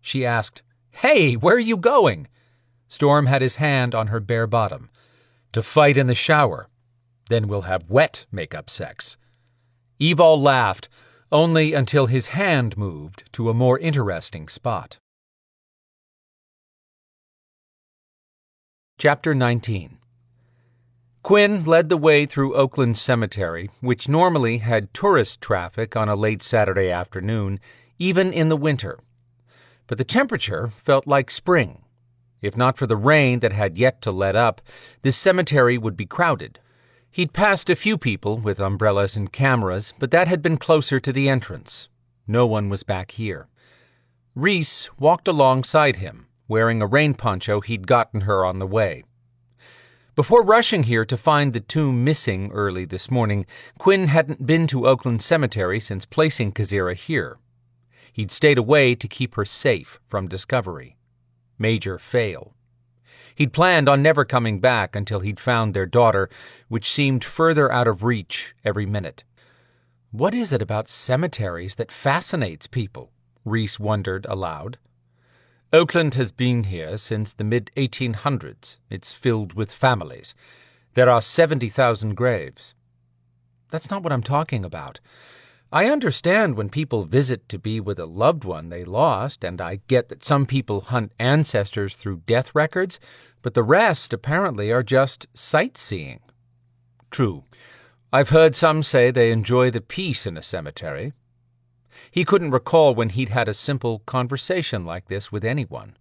She asked, "Hey, where are you going?" Storm had his hand on her bare bottom. "To fight in the shower. Then we'll have wet make-up sex." Evol laughed, only until his hand moved to a more interesting spot. Chapter 19. Quinn led the way through Oakland Cemetery, which normally had tourist traffic on a late Saturday afternoon, even in the winter. But the temperature felt like spring. If not for the rain that had yet to let up, this cemetery would be crowded. He'd passed a few people with umbrellas and cameras, but that had been closer to the entrance. No one was back here. Reese walked alongside him, wearing a rain poncho he'd gotten her on the way. Before rushing here to find the tomb missing early this morning, Quinn hadn't been to Oakland Cemetery since placing Kazira here. He'd stayed away to keep her safe from discovery. Major fail. He'd planned on never coming back until he'd found their daughter, which seemed further out of reach every minute. What is it about cemeteries that fascinates people? Reese wondered aloud. Oakland has been here since the mid-1800s. It's filled with families. There are 70,000 graves. That's not what I'm talking about. I understand when people visit to be with a loved one they lost, and I get that some people hunt ancestors through death records, but the rest apparently are just sightseeing. True. I've heard some say they enjoy the peace in a cemetery. He couldn't recall when he'd had a simple conversation like this with anyone.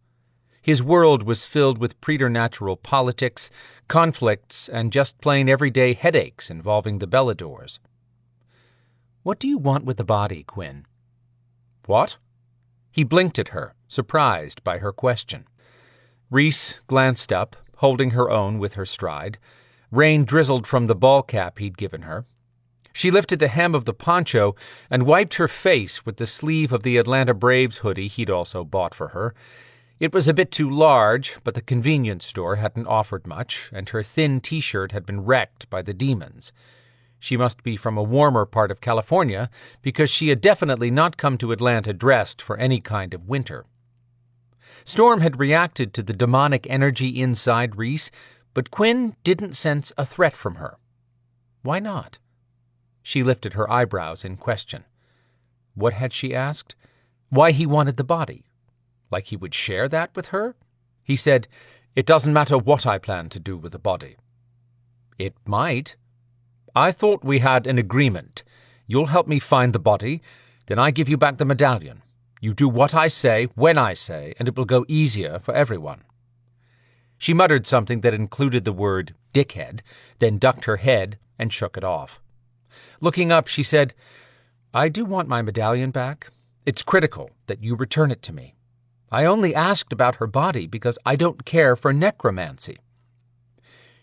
His world was filled with preternatural politics, conflicts, and just plain everyday headaches involving the Beladors. What do you want with the body, Quinn? What? He blinked at her, surprised by her question. Reese glanced up, holding her own with her stride. Rain drizzled from the ball cap he'd given her. She lifted the hem of the poncho and wiped her face with the sleeve of the Atlanta Braves hoodie he'd also bought for her. It was a bit too large, but the convenience store hadn't offered much, and her thin T-shirt had been wrecked by the demons. She must be from a warmer part of California, because she had definitely not come to Atlanta dressed for any kind of winter. Storm had reacted to the demonic energy inside Reese, but Quinn didn't sense a threat from her. Why not? She lifted her eyebrows in question. What had she asked? Why he wanted the body? Like he would share that with her? He said, "It doesn't matter what I plan to do with the body." It might. I thought we had an agreement. You'll help me find the body, then I give you back the medallion. You do what I say, when I say, and it will go easier for everyone." She muttered something that included the word dickhead, then ducked her head and shook it off. Looking up, she said, "I do want my medallion back. It's critical that you return it to me. I only asked about her body because I don't care for necromancy."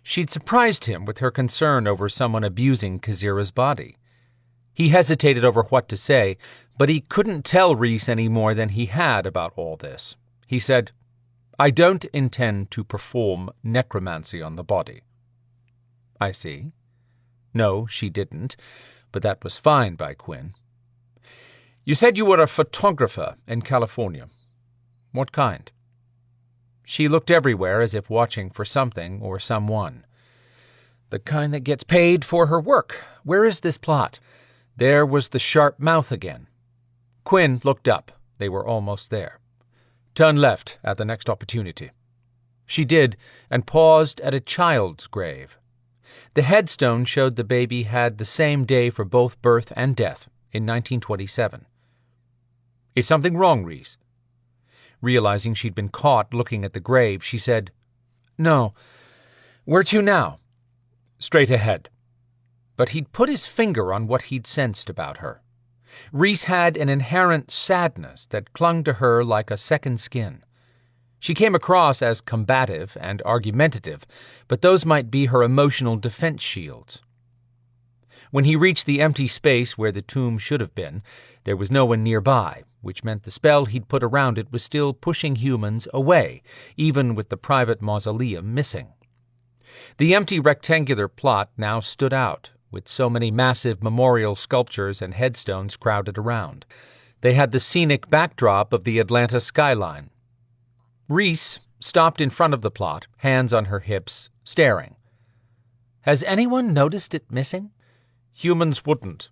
She'd surprised him with her concern over someone abusing Kazira's body. He hesitated over what to say, but he couldn't tell Rhys any more than he had about all this. He said, "I don't intend to perform necromancy on the body." "I see." No, she didn't, but that was fine by Quinn. "You said you were a photographer in California. What kind?" She looked everywhere as if watching for something or someone. "The kind that gets paid for her work. Where is this plot?" There was the sharp mouth again. Quinn looked up. They were almost there. "Turn left at the next opportunity." She did, and paused at a child's grave. The headstone showed the baby had the same day for both birth and death, in 1927. "Is something wrong, Rhys?" Realizing she'd been caught looking at the grave, she said, "No. Where to now?" "Straight ahead." But he'd put his finger on what he'd sensed about her. Rhys had an inherent sadness that clung to her like a second skin. She came across as combative and argumentative, but those might be her emotional defense shields. When he reached the empty space where the tomb should have been, there was no one nearby, which meant the spell he'd put around it was still pushing humans away, even with the private mausoleum missing. The empty rectangular plot now stood out, with so many massive memorial sculptures and headstones crowded around. They had the scenic backdrop of the Atlanta skyline. Rhys stopped in front of the plot, hands on her hips, staring. "Has anyone noticed it missing?" "Humans wouldn't."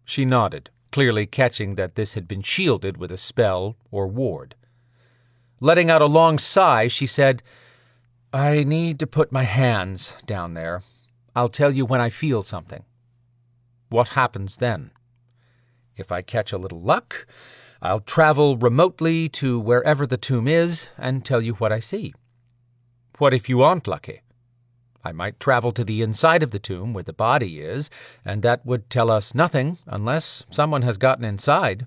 She nodded, clearly catching that this had been shielded with a spell or ward. Letting out a long sigh, she said, "I need to put my hands down there. I'll tell you when I feel something." "What happens then?" "If I catch a little luck, I'll travel remotely to wherever the tomb is and tell you what I see." "What if you aren't lucky?" "I might travel to the inside of the tomb where the body is, and that would tell us nothing unless someone has gotten inside."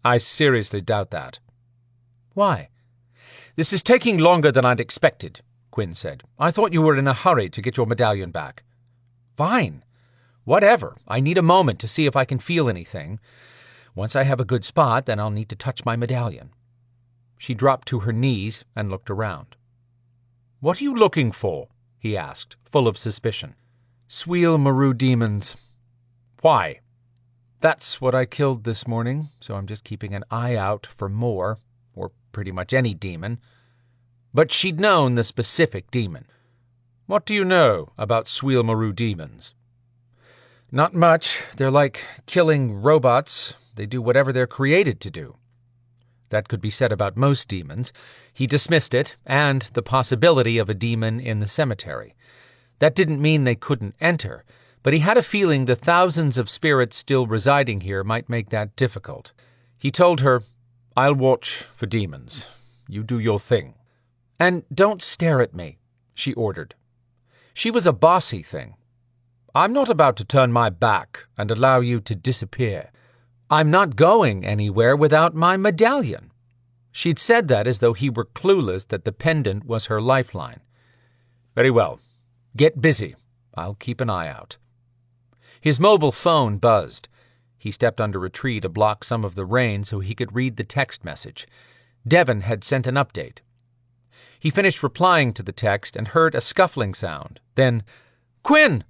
"I seriously doubt that." "Why?" "This is taking longer than I'd expected," Quinn said. "I thought you were in a hurry to get your medallion back." "Fine. Whatever. I need a moment to see if I can feel anything. Once I have a good spot, then I'll need to touch my medallion." She dropped to her knees and looked around. "What are you looking for?" he asked, full of suspicion. "Swiel Maru demons." "Why?" "That's what I killed this morning, so I'm just keeping an eye out for more, or pretty much any demon." But she'd known the specific demon. "What do you know about Swiel Maru demons?" "Not much. They're like killing robots. They do whatever they're created to do." That could be said about most demons. He dismissed it, and the possibility of a demon in the cemetery. That didn't mean they couldn't enter, but he had a feeling the thousands of spirits still residing here might make that difficult. He told her, "I'll watch for demons. You do your thing." "And don't stare at me," she ordered. She was a bossy thing. "I'm not about to turn my back and allow you to disappear. I'm not going anywhere without my medallion." She'd said that as though he were clueless that the pendant was her lifeline. "Very well. Get busy. I'll keep an eye out." His mobile phone buzzed. He stepped under a tree to block some of the rain so he could read the text message. Devon had sent an update. He finished replying to the text and heard a scuffling sound. Then, "Quinn!"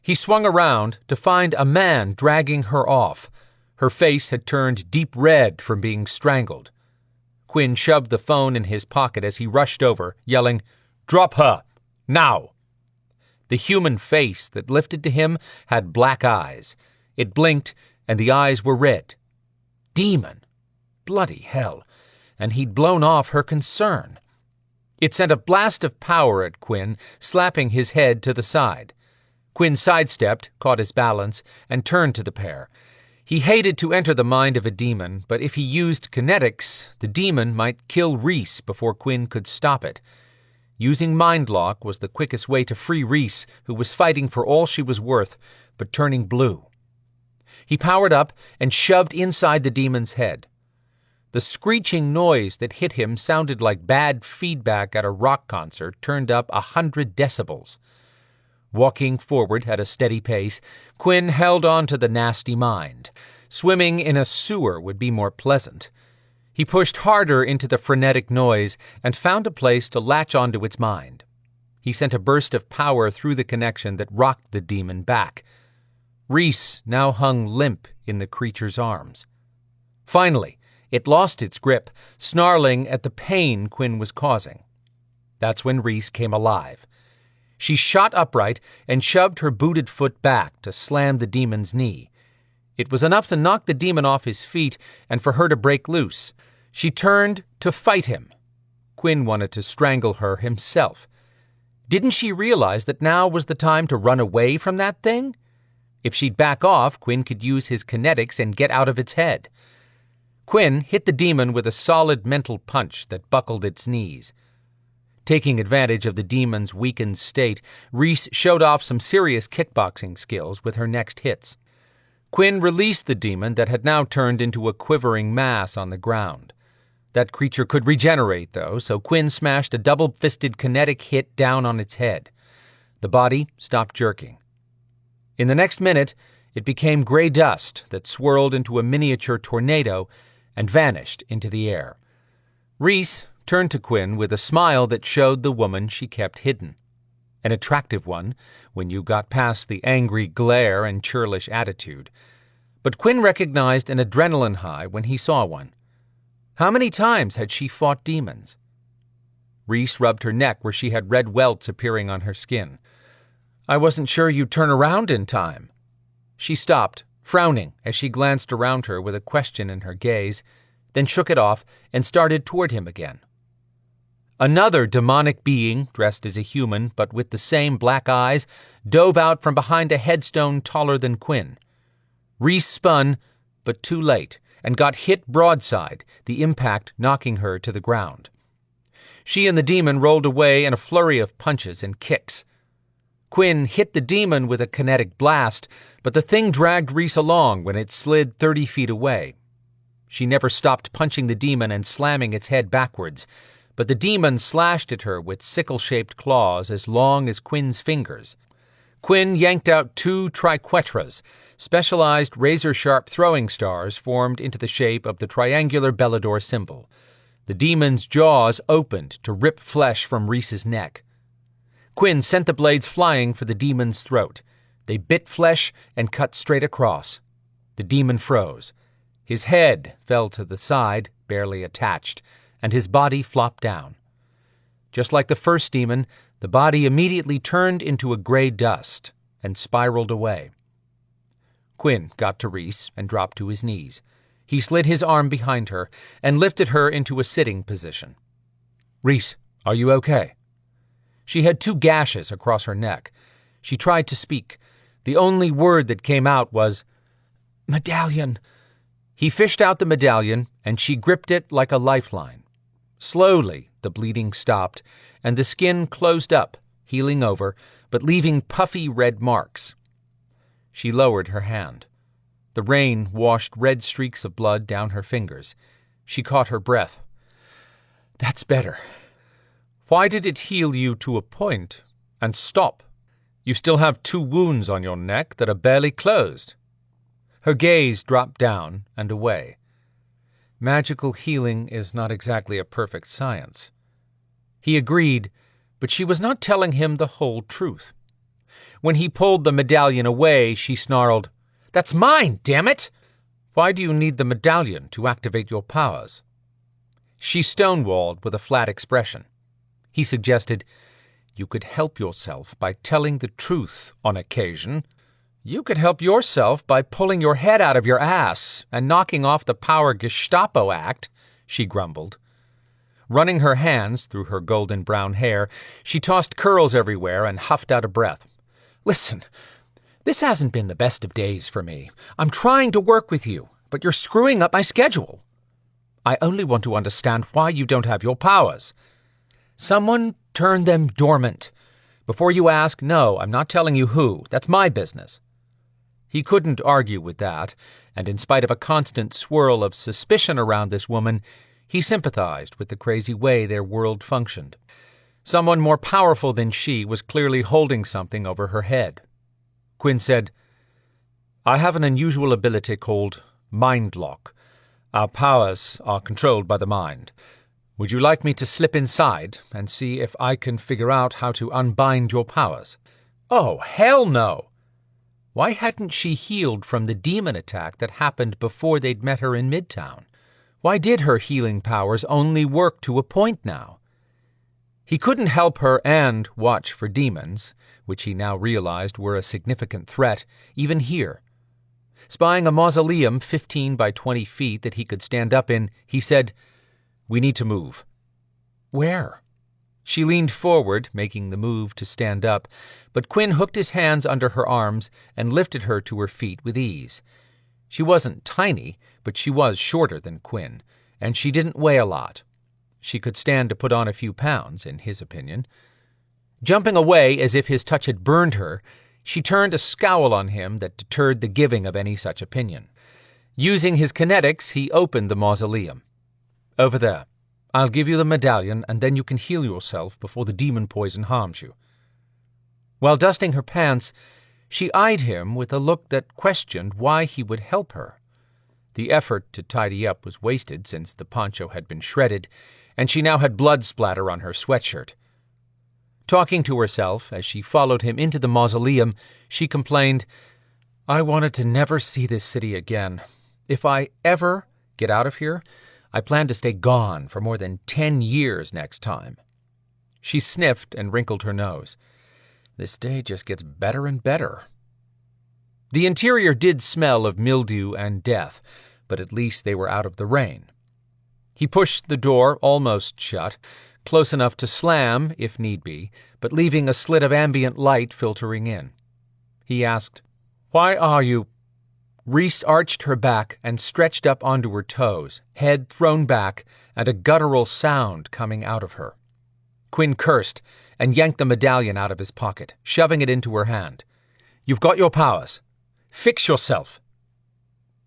He swung around to find a man dragging her off. Her face had turned deep red from being strangled. Quinn shoved the phone in his pocket as he rushed over, yelling, "Drop her! Now!" The human face that lifted to him had black eyes. It blinked, and the eyes were red. Demon! Bloody hell! And he'd blown off her concern. It sent a blast of power at Quinn, slapping his head to the side. Quinn sidestepped, caught his balance, and turned to the pair. He hated to enter the mind of a demon, but if he used kinetics, the demon might kill Rhys before Quinn could stop it. Using mind lock was the quickest way to free Rhys, who was fighting for all she was worth, but turning blue. He powered up and shoved inside the demon's head. The screeching noise that hit him sounded like bad feedback at a rock concert turned up 100 decibels. Walking forward at a steady pace, Quinn held on to the nasty mind. Swimming in a sewer would be more pleasant. He pushed harder into the frenetic noise and found a place to latch onto its mind. He sent a burst of power through the connection that rocked the demon back. Rhys now hung limp in the creature's arms. Finally, it lost its grip, snarling at the pain Quinn was causing. That's when Rhys came alive. She shot upright and shoved her booted foot back to slam the demon's knee. It was enough to knock the demon off his feet and for her to break loose. She turned to fight him. Quinn wanted to strangle her himself. Didn't she realize that now was the time to run away from that thing? If she'd back off, Quinn could use his kinetics and get out of its head. Quinn hit the demon with a solid mental punch that buckled its knees. Taking advantage of the demon's weakened state, Rhys showed off some serious kickboxing skills with her next hits. Quinn released the demon that had now turned into a quivering mass on the ground. That creature could regenerate, though, so Quinn smashed a double-fisted kinetic hit down on its head. The body stopped jerking. In the next minute, it became gray dust that swirled into a miniature tornado and vanished into the air. Rhys turned to Quinn with a smile that showed the woman she kept hidden. An attractive one, when you got past the angry glare and churlish attitude. But Quinn recognized an adrenaline high when he saw one. How many times had she fought demons? Rhys rubbed her neck where she had red welts appearing on her skin. I wasn't sure you'd turn around in time. She stopped, frowning as she glanced around her with a question in her gaze, then shook it off and started toward him again. Another demonic being, dressed as a human but with the same black eyes, dove out from behind a headstone taller than Quinn. Rhys spun, but too late, and got hit broadside, the impact knocking her to the ground. She and the demon rolled away in a flurry of punches and kicks. Quinn hit the demon with a kinetic blast, but the thing dragged Rhys along when it slid 30 feet away. She never stopped punching the demon and slamming its head backwards, but the demon slashed at her with sickle-shaped claws as long as Quinn's fingers. Quinn yanked out 2 triquetras, specialized razor-sharp throwing stars formed into the shape of the triangular Belador symbol. The demon's jaws opened to rip flesh from Rhys's neck. Quinn sent the blades flying for the demon's throat. They bit flesh and cut straight across. The demon froze. His head fell to the side, barely attached, and his body flopped down. Just like the first demon, the body immediately turned into a gray dust and spiraled away. Quinn got to Rhys and dropped to his knees. He slid his arm behind her and lifted her into a sitting position. Rhys, are you okay? She had 2 gashes across her neck. She tried to speak. The only word that came out was, "Medallion." He fished out the medallion, and she gripped it like a lifeline. Slowly, the bleeding stopped, and the skin closed up, healing over, but leaving puffy red marks. She lowered her hand. The rain washed red streaks of blood down her fingers. She caught her breath. That's better. Why did it heal you to a point and stop? You still have 2 wounds on your neck that are barely closed. Her gaze dropped down and away. Magical healing is not exactly a perfect science. He agreed, but she was not telling him the whole truth. When he pulled the medallion away, she snarled, "That's mine, damn it! Why do you need the medallion to activate your powers?" She stonewalled with a flat expression. He suggested, "You could help yourself by telling the truth on occasion." "You could help yourself by pulling your head out of your ass and knocking off the power Gestapo act," she grumbled. Running her hands through her golden brown hair, she tossed curls everywhere and huffed out a breath. "Listen, this hasn't been the best of days for me. I'm trying to work with you, but you're screwing up my schedule. I only want to understand why you don't have your powers. Someone turned them dormant. Before you ask, no, I'm not telling you who. That's my business." He couldn't argue with that, and in spite of a constant swirl of suspicion around this woman, he sympathized with the crazy way their world functioned. Someone more powerful than she was clearly holding something over her head. Quinn said, "I have an unusual ability called mind lock. Our powers are controlled by the mind. Would you like me to slip inside and see if I can figure out how to unbind your powers?" Oh, hell no! Why hadn't she healed from the demon attack that happened before they'd met her in Midtown? Why did her healing powers only work to a point now? He couldn't help her and watch for demons, which he now realized were a significant threat, even here. Spying a mausoleum 15 by 20 feet that he could stand up in, he said, "We need to move." "Where?" She leaned forward, making the move to stand up, but Quinn hooked his hands under her arms and lifted her to her feet with ease. She wasn't tiny, but she was shorter than Quinn, and she didn't weigh a lot. She could stand to put on a few pounds, in his opinion. Jumping away as if his touch had burned her, she turned a scowl on him that deterred the giving of any such opinion. Using his kinetics, he opened the mausoleum. "Over there. I'll give you the medallion, and then you can heal yourself before the demon poison harms you." While dusting her pants, she eyed him with a look that questioned why he would help her. The effort to tidy up was wasted since the poncho had been shredded, and she now had blood splatter on her sweatshirt. Talking to herself as she followed him into the mausoleum, she complained, "I wanted to never see this city again. If I ever get out of here, I plan to stay gone for more than 10 years next time." She sniffed and wrinkled her nose. This day just gets better and better. The interior did smell of mildew and death, but at least they were out of the rain. He pushed the door almost shut, close enough to slam if need be, but leaving a slit of ambient light filtering in. He asked, "Why are you—" Reese arched her back and stretched up onto her toes, head thrown back, and a guttural sound coming out of her. Quinn cursed and yanked the medallion out of his pocket, shoving it into her hand. "You've got your powers. Fix yourself."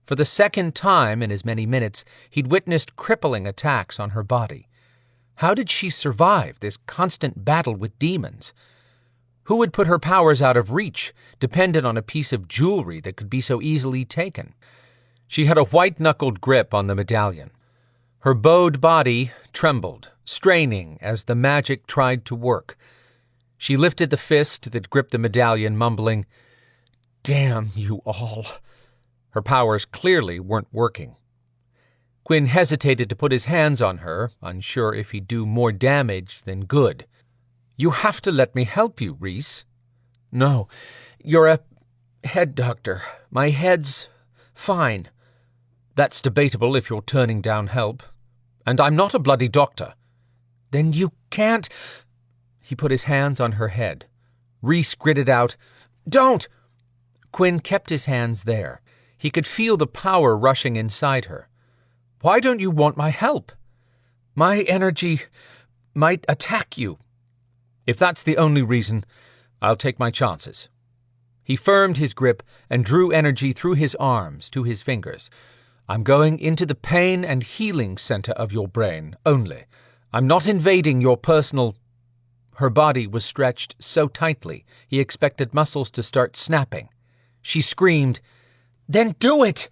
For the second time in as many minutes, he'd witnessed crippling attacks on her body. How did she survive this constant battle with demons? Who would put her powers out of reach, dependent on a piece of jewelry that could be so easily taken? She had a white-knuckled grip on the medallion. Her bowed body trembled, straining as the magic tried to work. She lifted the fist that gripped the medallion, mumbling, "Damn you all." Her powers clearly weren't working. Quinn hesitated to put his hands on her, unsure if he'd do more damage than good. "You have to let me help you, Reese." "No, you're a head doctor. My head's fine." "That's debatable if you're turning down help. And I'm not a bloody doctor." "Then you can't—" He put his hands on her head. Reese gritted out, "Don't!" Quinn kept his hands there. He could feel the power rushing inside her. "Why don't you want my help?" "My energy might attack you." "If that's the only reason, I'll take my chances." He firmed his grip and drew energy through his arms to his fingers. "I'm going into the pain and healing center of your brain only. I'm not invading your personal—" Her body was stretched so tightly he expected muscles to start snapping. She screamed, "Then do it!"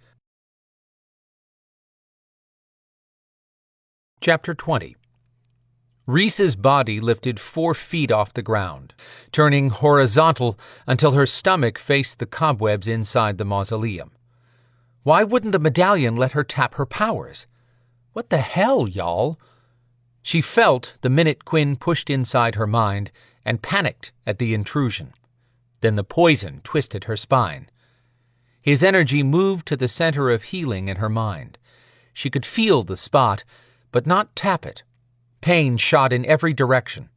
Chapter 20. Reese's body lifted 4 feet off the ground, turning horizontal until her stomach faced the cobwebs inside the mausoleum. Why wouldn't the medallion let her tap her powers? What the hell, y'all? She felt the minute Quinn pushed inside her mind and panicked at the intrusion. Then the poison twisted her spine. His energy moved to the center of healing in her mind. She could feel the spot, but not tap it. Pain shot in every direction.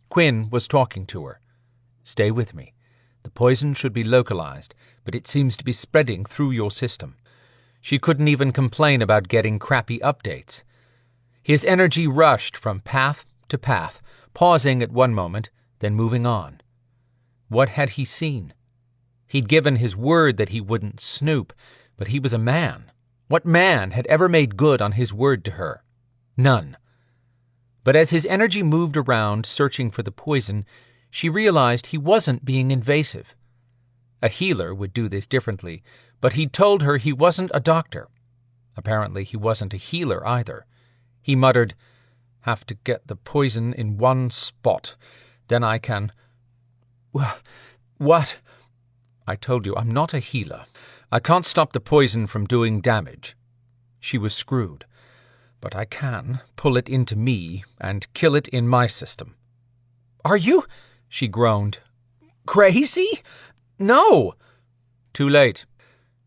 Quinn was talking to her. "Stay with me. The poison should be localized, but it seems to be spreading through your system." She couldn't even complain about getting crappy updates. His energy rushed from path to path, pausing at one moment, then moving on. What had he seen? He'd given his word that he wouldn't snoop, but he was a man. What man had ever made good on his word to her? None. But as his energy moved around, searching for the poison, she realized he wasn't being invasive. A healer would do this differently, but he'd told her he wasn't a doctor. Apparently he wasn't a healer either. He muttered, "Have to get the poison in one spot. Then I can—" "What?" "I told you, I'm not a healer. I can't stop the poison from doing damage." She was screwed. "But I can pull it into me and kill it in my system." "Are you," she groaned, "crazy? No!" Too late.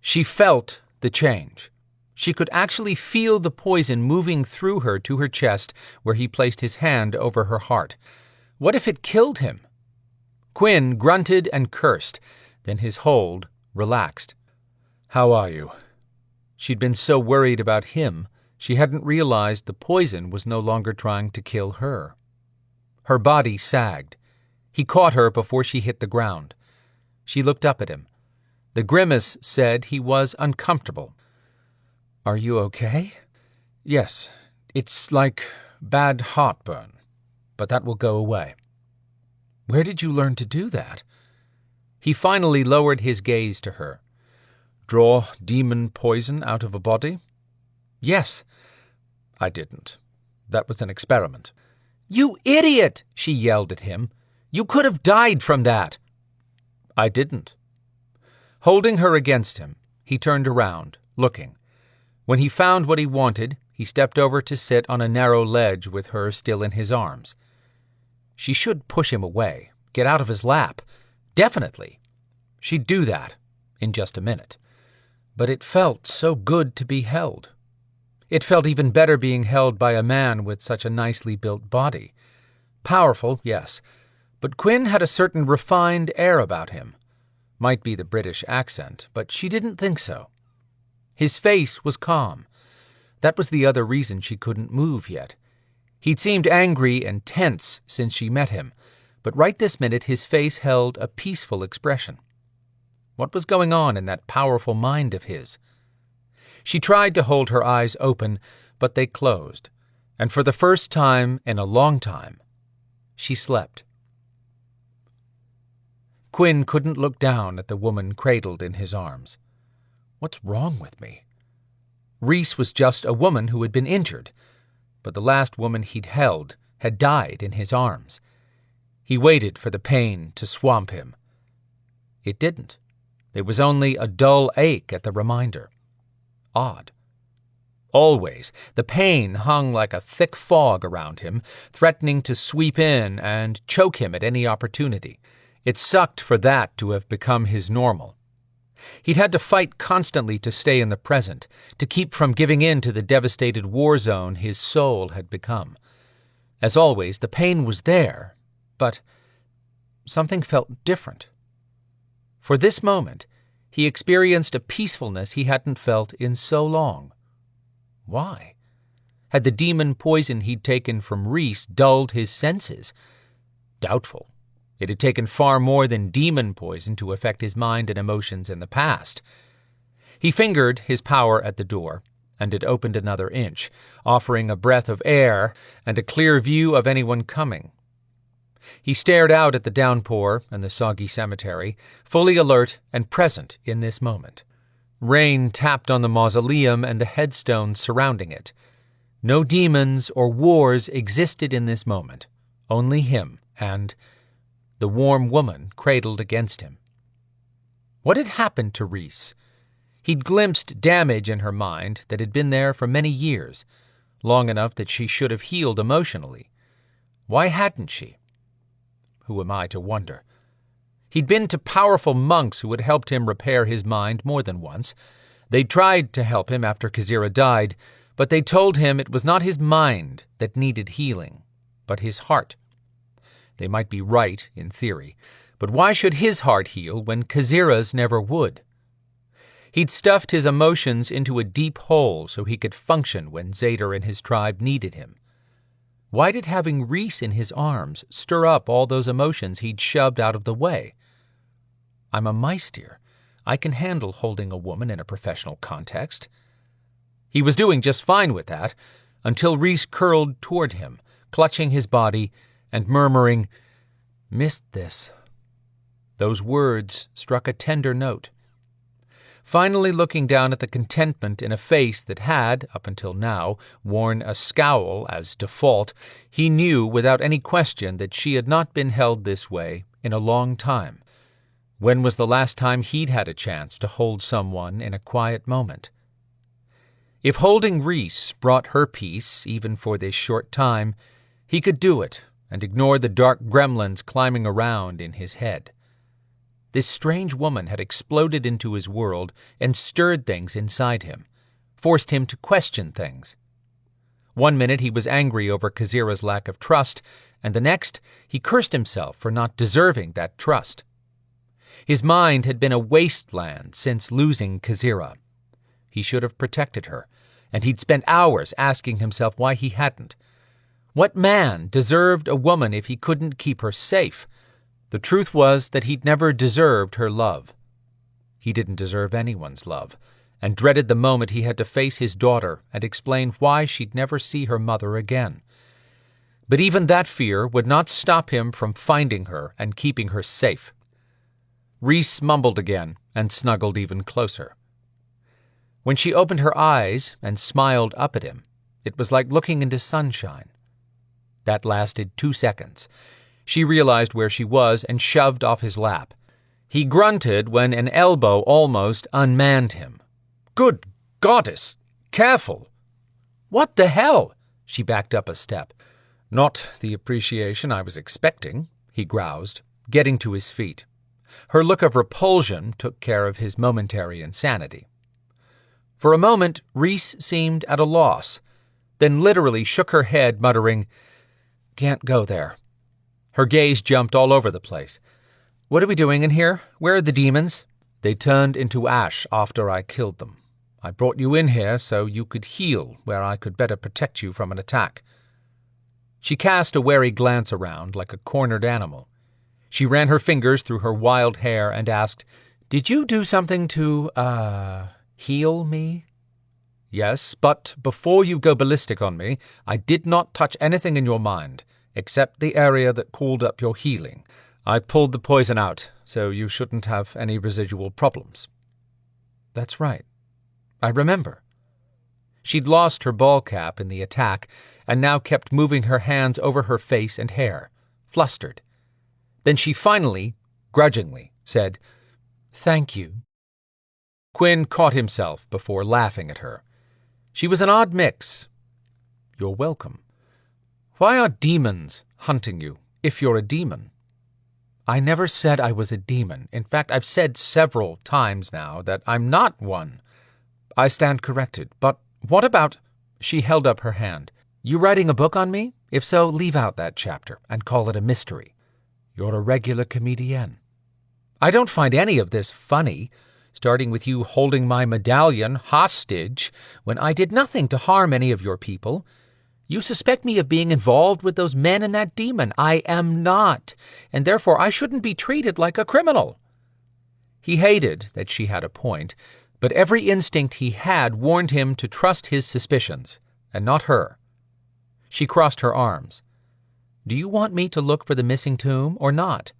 She felt the change. She could actually feel the poison moving through her to her chest where he placed his hand over her heart. What if it killed him? Quinn grunted and cursed, then his hold relaxed. "How are you?" She'd been so worried about him, she hadn't realized the poison was no longer trying to kill her. Her body sagged. He caught her before she hit the ground. She looked up at him. The grimace said he was uncomfortable. "Are you okay?" "Yes, it's like bad heartburn, but that will go away." "Where did you learn to do that?" He finally lowered his gaze to her. "Draw demon poison out of a body?" "Yes." "I didn't. That was an experiment." "You idiot!" she yelled at him. "You could have died from that." "I didn't." Holding her against him, he turned around, looking. When he found what he wanted, he stepped over to sit on a narrow ledge with her still in his arms. She should push him away, get out of his lap. Definitely. She'd do that in just a minute. But it felt so good to be held. It felt even better being held by a man with such a nicely built body. Powerful, yes, but Quinn had a certain refined air about him. Might be the British accent, but she didn't think so. His face was calm. That was the other reason she couldn't move yet. He'd seemed angry and tense since she met him, but right this minute his face held a peaceful expression. What was going on in that powerful mind of his? She tried to hold her eyes open, but they closed, and for the first time in a long time, she slept. Quinn couldn't look down at the woman cradled in his arms. What's wrong with me? Reese was just a woman who had been injured, but the last woman he'd held had died in his arms. He waited for the pain to swamp him. It didn't. There was only a dull ache at the reminder. Odd. Always, the pain hung like a thick fog around him, threatening to sweep in and choke him at any opportunity. It sucked for that to have become his normal. He'd had to fight constantly to stay in the present, to keep from giving in to the devastated war zone his soul had become. As always, the pain was there, but something felt different. For this moment, he experienced a peacefulness he hadn't felt in so long. Why? Had the demon poison he'd taken from Reese dulled his senses? Doubtful. It had taken far more than demon poison to affect his mind and emotions in the past. He fingered his power at the door, and it opened another inch, offering a breath of air and a clear view of anyone coming. He stared out at the downpour and the soggy cemetery, fully alert and present in this moment. Rain tapped on the mausoleum and the headstones surrounding it. No demons or wars existed in this moment, only him and the warm woman cradled against him. What had happened to Reese? He'd glimpsed damage in her mind that had been there for many years, long enough that she should have healed emotionally. Why hadn't she? Who am I to wonder? He'd been to powerful monks who had helped him repair his mind more than once. They'd tried to help him after Kazira died, but they told him it was not his mind that needed healing, but his heart. They might be right, in theory, but why should his heart heal when Khazira's never would? He'd stuffed his emotions into a deep hole so he could function when Zader and his tribe needed him. Why did having Rhys in his arms stir up all those emotions he'd shoved out of the way? I'm a Meister. I can handle holding a woman in a professional context. He was doing just fine with that, until Rhys curled toward him, clutching his body and murmuring, "Missed this." Those words struck a tender note. Finally looking down at the contentment in a face that had, up until now, worn a scowl as default, he knew without any question that she had not been held this way in a long time. When was the last time he'd had a chance to hold someone in a quiet moment? If holding Rhys brought her peace, even for this short time, he could do it and ignore the dark gremlins climbing around in his head. This strange woman had exploded into his world and stirred things inside him, forced him to question things. One minute he was angry over Khazira's lack of trust, and the next he cursed himself for not deserving that trust. His mind had been a wasteland since losing Khazira. He should have protected her, and he'd spent hours asking himself why he hadn't. What man deserved a woman if he couldn't keep her safe? The truth was that he'd never deserved her love. He didn't deserve anyone's love, and dreaded the moment he had to face his daughter and explain why she'd never see her mother again. But even that fear would not stop him from finding her and keeping her safe. Rhys mumbled again and snuggled even closer. When she opened her eyes and smiled up at him, it was like looking into sunshine. That lasted 2 seconds. She realized where she was and shoved off his lap. He grunted when an elbow almost unmanned him. "Good goddess! Careful!" "What the hell?" She backed up a step. "Not the appreciation I was expecting," he groused, getting to his feet. Her look of repulsion took care of his momentary insanity. For a moment, Rhys seemed at a loss, then literally shook her head, muttering, "Can't go there." Her gaze jumped all over the place. "What are we doing in here? Where are the demons?" "They turned into ash after I killed them. I brought you in here so you could heal where I could better protect you from an attack." She cast a wary glance around like a cornered animal. She ran her fingers through her wild hair and asked, "Did you do something to, heal me?" "Yes, but before you go ballistic on me, I did not touch anything in your mind, except the area that called up your healing. I pulled the poison out, so you shouldn't have any residual problems." "That's right. I remember." She'd lost her ball cap in the attack, and now kept moving her hands over her face and hair, flustered. Then she finally, grudgingly, said, "Thank you." Quinn caught himself before laughing at her. She was an odd mix. "You're welcome. Why are demons hunting you, if you're a demon?" "I never said I was a demon. In fact, I've said several times now that I'm not one." "I stand corrected. But what about—" She held up her hand. "You writing a book on me? If so, leave out that chapter and call it a mystery. You're a regular comedienne. I don't find any of this funny, starting with you holding my medallion hostage when I did nothing to harm any of your people. You suspect me of being involved with those men and that demon. I am not, and therefore I shouldn't be treated like a criminal." He hated that she had a point, but every instinct he had warned him to trust his suspicions, and not her. She crossed her arms. "Do you want me to look for the missing tomb or not?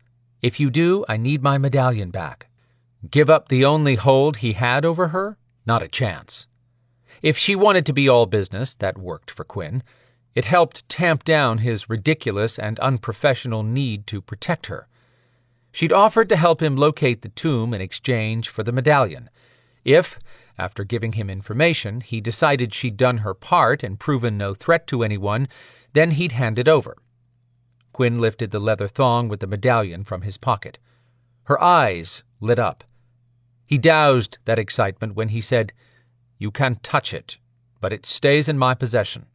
If you do, I need my medallion back." Give up the only hold he had over her? Not a chance. If she wanted to be all business, that worked for Quinn. It helped tamp down his ridiculous and unprofessional need to protect her. She'd offered to help him locate the tomb in exchange for the medallion. If, after giving him information, he decided she'd done her part and proven no threat to anyone, then he'd hand it over. Quinn lifted the leather thong with the medallion from his pocket. Her eyes lit up. He doused that excitement when he said, "You can't touch it, but it stays in my possession.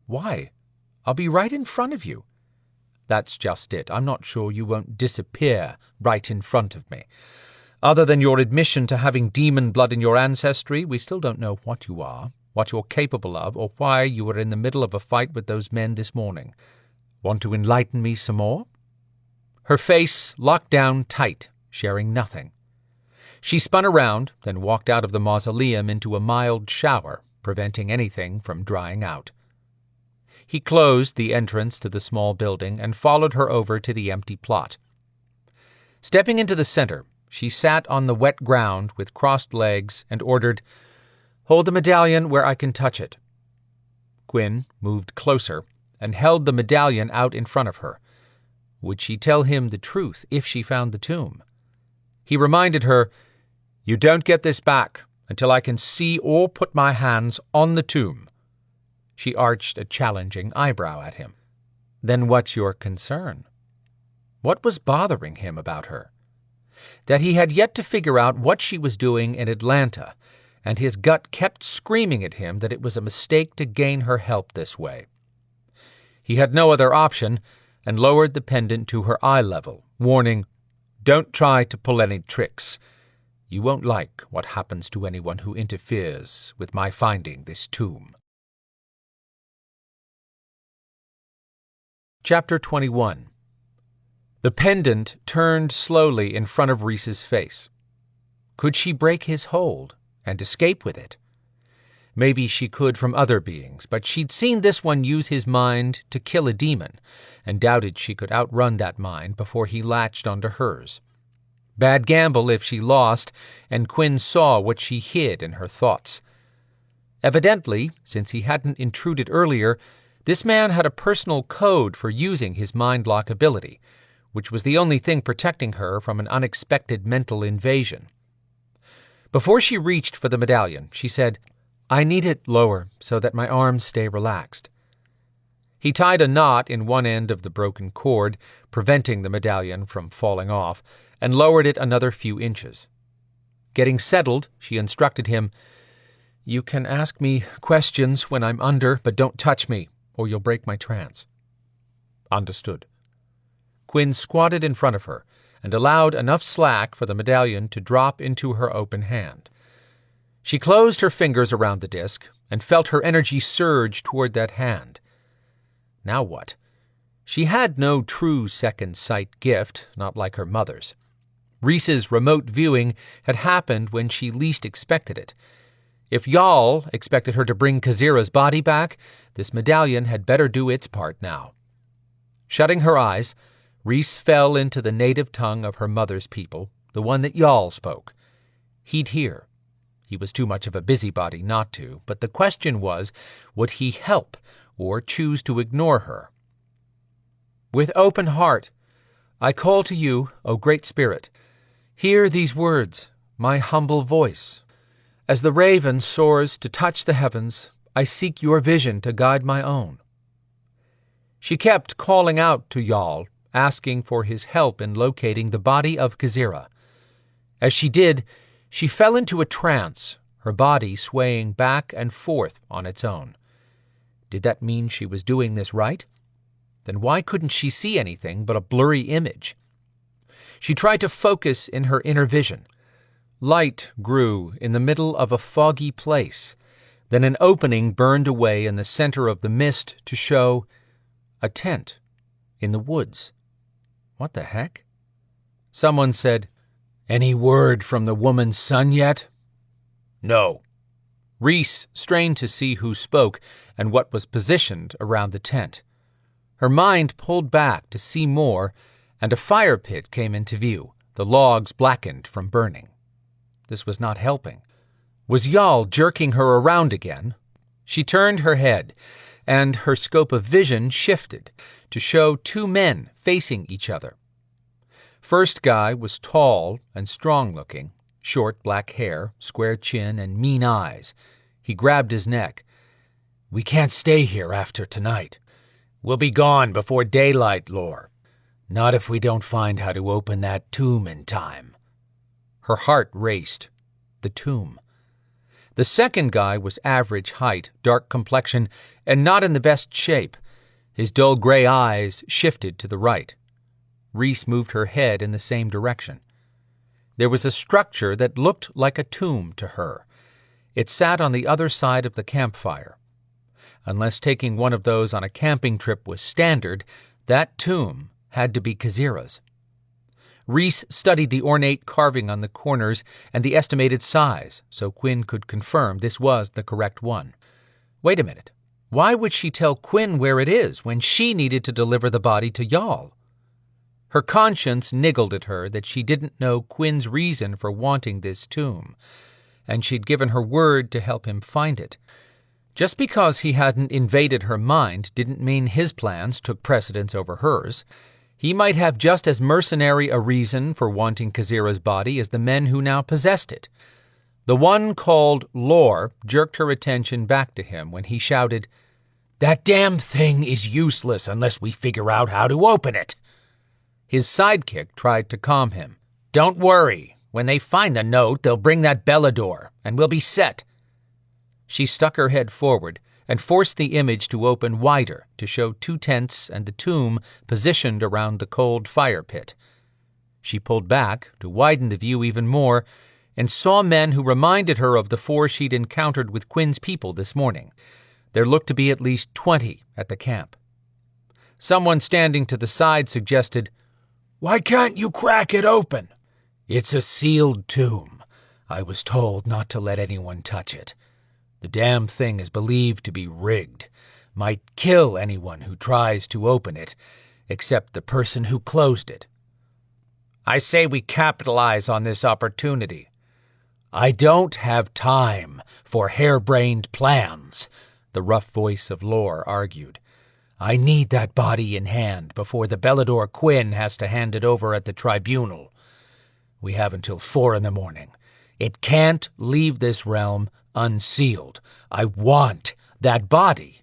Why? I'll be right in front of you. That's just it. I'm not sure you won't disappear right in front of me. Other than your admission to having demon blood in your ancestry, we still don't know what you are, what you're capable of, or why you were in the middle of a fight with those men this morning. Want to enlighten me some more?" Her face locked down tight, sharing nothing. She spun around, then walked out of the mausoleum into a mild shower, preventing anything from drying out. He closed the entrance to the small building and followed her over to the empty plot. Stepping into the center, she sat on the wet ground with crossed legs and ordered, "Hold the medallion where I can touch it." Quinn moved closer and held the medallion out in front of her. Would she tell him the truth if she found the tomb? He reminded her, "You don't get this back until I can see or put my hands on the tomb." She arched a challenging eyebrow at him. "Then what's your concern?" What was bothering him about her? That he had yet to figure out what she was doing in Atlanta, and his gut kept screaming at him that it was a mistake to gain her help this way. He had no other option and lowered the pendant to her eye level, warning, "Don't try to pull any tricks. You won't like what happens to anyone who interferes with my finding this tomb." Chapter 21. The pendant turned slowly in front of Rhys's face. Could she break his hold and escape with it? Maybe she could from other beings, but she'd seen this one use his mind to kill a demon, and doubted she could outrun that mind before he latched onto hers. Bad gamble if she lost, and Quinn saw what she hid in her thoughts. Evidently, since he hadn't intruded earlier, this man had a personal code for using his mind-lock ability, which was the only thing protecting her from an unexpected mental invasion. Before she reached for the medallion, she said, "I need it lower so that my arms stay relaxed." He tied a knot in one end of the broken cord, preventing the medallion from falling off, and lowered it another few inches. Getting settled, she instructed him, "You can ask me questions when I'm under, but don't touch me, or you'll break my trance." Understood. Quinn squatted in front of her and allowed enough slack for the medallion to drop into her open hand. She closed her fingers around the disc and felt her energy surge toward that hand. Now what? She had no true second sight gift, not like her mother's. Rhys's remote viewing had happened when she least expected it. If Jarl expected her to bring Khazira's body back, this medallion had better do its part now. Shutting her eyes, Rhys fell into the native tongue of her mother's people, the one that Jarl spoke. He'd hear. He was too much of a busybody not to, but the question was, would he help or choose to ignore her? "With open heart, I call to you, O Great Spirit. Hear these words, my humble voice. As the raven soars to touch the heavens, I seek your vision to guide my own." She kept calling out to Jarl, asking for his help in locating the body of Khazira. As she did, she fell into a trance, her body swaying back and forth on its own. Did that mean she was doing this right? Then why couldn't she see anything but a blurry image? She tried to focus in her inner vision. Light grew in the middle of a foggy place. Then an opening burned away in the center of the mist to show a tent in the woods. What the heck? Someone said, "Any word from the woman's son yet?" "No." Rhys strained to see who spoke and what was positioned around the tent. Her mind pulled back to see more, and a fire pit came into view, the logs blackened from burning. This was not helping. Was Jarl jerking her around again? She turned her head, and her scope of vision shifted to show two men facing each other. First guy was tall and strong-looking, short black hair, square chin, and mean eyes. He grabbed his neck. "We can't stay here after tonight. We'll be gone before daylight, Lore. Not if we don't find how to open that tomb in time." Her heart raced. The tomb. The second guy was average height, dark complexion, and not in the best shape. His dull gray eyes shifted to the right. Rhys moved her head in the same direction. There was a structure that looked like a tomb to her. It sat on the other side of the campfire. Unless taking one of those on a camping trip was standard, that tomb had to be Kazira's. Rhys studied the ornate carving on the corners and the estimated size, so Quinn could confirm this was the correct one. Wait a minute. Why would she tell Quinn where it is when she needed to deliver the body to Jarl? Her conscience niggled at her that she didn't know Quinn's reason for wanting this tomb, and she'd given her word to help him find it. Just because he hadn't invaded her mind didn't mean his plans took precedence over hers. He might have just as mercenary a reason for wanting Kazira's body as the men who now possessed it. The one called Lore jerked her attention back to him when he shouted, "That damn thing is useless unless we figure out how to open it." His sidekick tried to calm him. "Don't worry. When they find the note, they'll bring that Belador, and we'll be set." She stuck her head forward and forced the image to open wider to show 2 tents and the tomb positioned around the cold fire pit. She pulled back to widen the view even more and saw men who reminded her of the 4 she'd encountered with Quinn's people this morning. There looked to be at least 20 at the camp. Someone standing to the side suggested, "Why can't you crack it open?" "It's a sealed tomb. I was told not to let anyone touch it. The damn thing is believed to be rigged. Might kill anyone who tries to open it, except the person who closed it." "I say we capitalize on this opportunity." "I don't have time for harebrained plans," the rough voice of Lore argued. "I need that body in hand before the Belador Quinn has to hand it over at the tribunal. We have until 4 in the morning. It can't leave this realm unsealed. I want that body."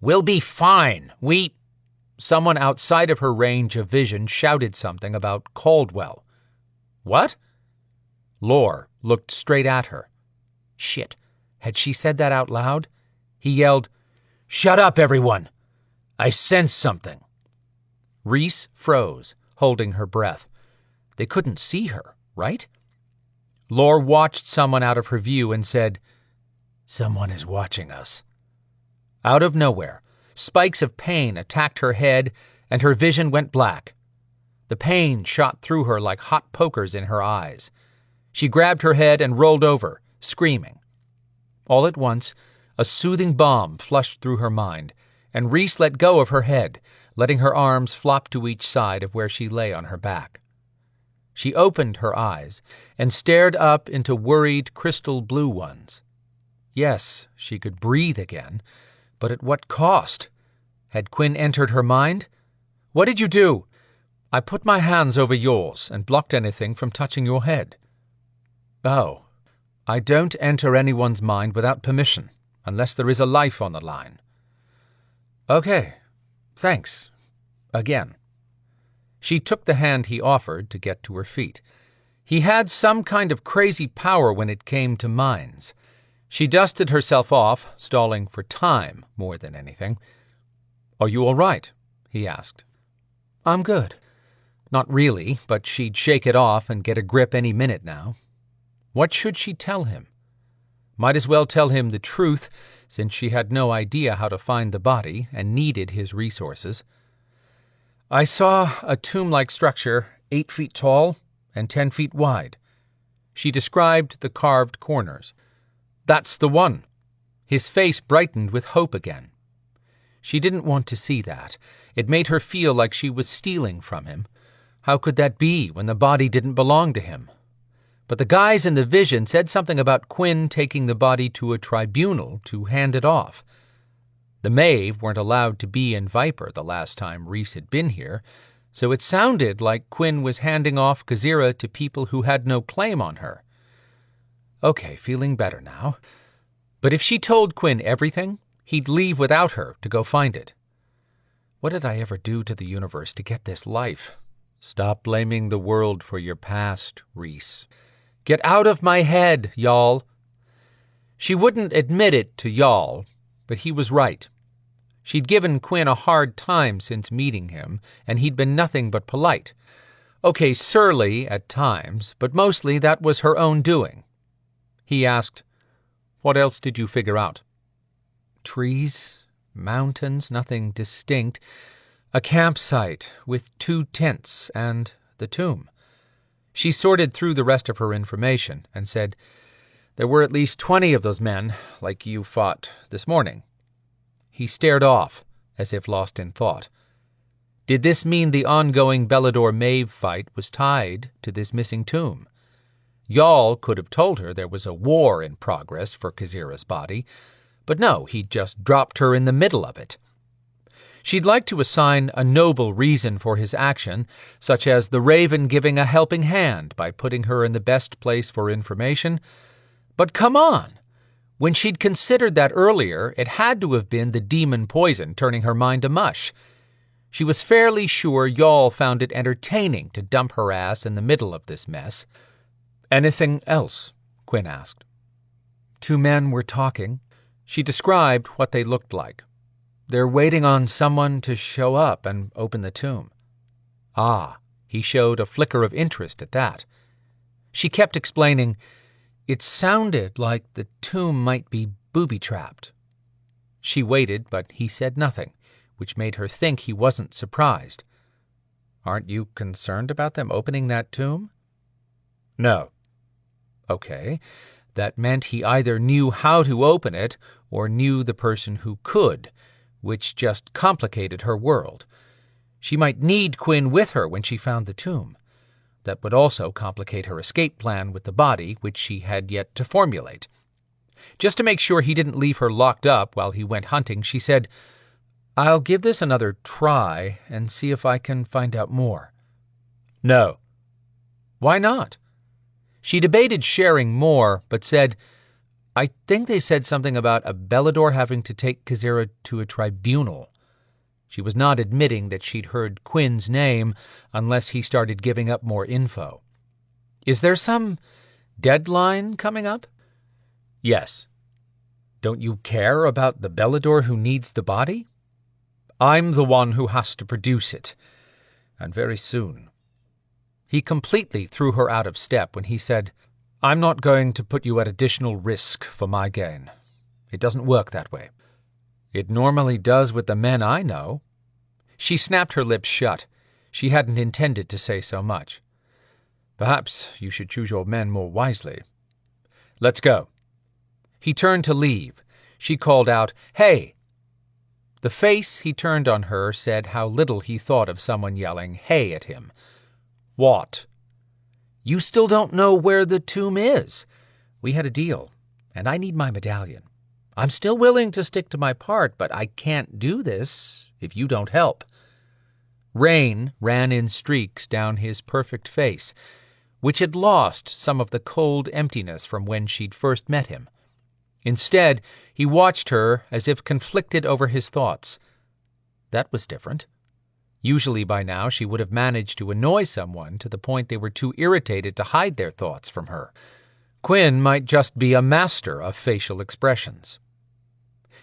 "We'll be fine. Someone outside of her range of vision shouted something about Caldwell. "What?" Lore looked straight at her. Shit, had she said that out loud? He yelled, "Shut up, everyone! I sense something." Rhys froze, holding her breath. They couldn't see her, right? Lore watched someone out of her view and said, "Someone is watching us." Out of nowhere, spikes of pain attacked her head and her vision went black. The pain shot through her like hot pokers in her eyes. She grabbed her head and rolled over, screaming. All at once, a soothing balm flushed through her mind, and Rhys let go of her head, letting her arms flop to each side of where she lay on her back. She opened her eyes and stared up into worried crystal blue ones. Yes, she could breathe again, but at what cost? Had Quinn entered her mind? "What did you do?" "I put my hands over yours and blocked anything from touching your head." "Oh, I don't enter anyone's mind without permission, unless there is a life on the line." "Okay, thanks. Again." She took the hand he offered to get to her feet. He had some kind of crazy power when it came to minds. She dusted herself off, stalling for time more than anything. "Are you all right?" he asked. "I'm good." Not really, but she'd shake it off and get a grip any minute now. What should she tell him? Might as well tell him the truth, since she had no idea how to find the body and needed his resources. "I saw a tomb-like structure 8 feet tall and 10 feet wide." She described the carved corners. "That's the one." His face brightened with hope again. She didn't want to see that. It made her feel like she was stealing from him. How could that be when the body didn't belong to him? But the guys in the vision said something about Quinn taking the body to a tribunal to hand it off. The Maeve weren't allowed to be in Viper the last time Rhys had been here, so it sounded like Quinn was handing off Kazira to people who had no claim on her. Okay, feeling better now. But if she told Quinn everything, he'd leave without her to go find it. What did I ever do to the universe to get this life? Stop blaming the world for your past, Rhys. Get out of my head, y'all. She wouldn't admit it to Jarl, but he was right. She'd given Quinn a hard time since meeting him, and he'd been nothing but polite. Okay, surly at times, but mostly that was her own doing. He asked, "What else did you figure out?" "Trees, mountains, nothing distinct. A campsite with 2 tents and the tomb." She sorted through the rest of her information and said, "There were at least 20 of those men, like you fought this morning." He stared off, as if lost in thought. Did this mean the ongoing Belador-Maeve fight was tied to this missing tomb? Jarl could have told her there was a war in progress for Khazira's body, but no, he'd just dropped her in the middle of it. She'd like to assign a noble reason for his action, such as the Raven giving a helping hand by putting her in the best place for information, but come on! When she'd considered that earlier, it had to have been the demon poison turning her mind to mush. She was fairly sure Jarl found it entertaining to dump her ass in the middle of this mess. "Anything else?" Quinn asked. 2 men were talking. She described what they looked like. "They're waiting on someone to show up and open the tomb." Ah, he showed a flicker of interest at that. She kept explaining, "It sounded like the tomb might be booby-trapped." She waited, but he said nothing, which made her think he wasn't surprised. "Aren't you concerned about them opening that tomb?" "No." Okay, that meant he either knew how to open it or knew the person who could, which just complicated her world. She might need Quinn with her when she found the tomb. That would also complicate her escape plan with the body, which she had yet to formulate. Just to make sure he didn't leave her locked up while he went hunting, she said, "I'll give this another try and see if I can find out more." "No." "Why not?" She debated sharing more, but said, "I think they said something about a Belador having to take Khazira to a tribunal." She was not admitting that she'd heard Quinn's name unless he started giving up more info. "Is there some deadline coming up?" "Yes." "Don't you care about the Belador who needs the body?" "I'm the one who has to produce it, and very soon." He completely threw her out of step when he said, "I'm not going to put you at additional risk for my gain. It doesn't work that way." "It normally does with the men I know." She snapped her lips shut. She hadn't intended to say so much. "Perhaps you should choose your men more wisely. Let's go." He turned to leave. She called out, "Hey!" The face he turned on her said how little he thought of someone yelling, "Hey!" at him. "What?" "You still don't know where the tomb is. We had a deal, and I need my medallion. I'm still willing to stick to my part, but I can't do this if you don't help." Rain ran in streaks down his perfect face, which had lost some of the cold emptiness from when she'd first met him. Instead, he watched her as if conflicted over his thoughts. That was different. Usually by now she would have managed to annoy someone to the point they were too irritated to hide their thoughts from her. Quinn might just be a master of facial expressions.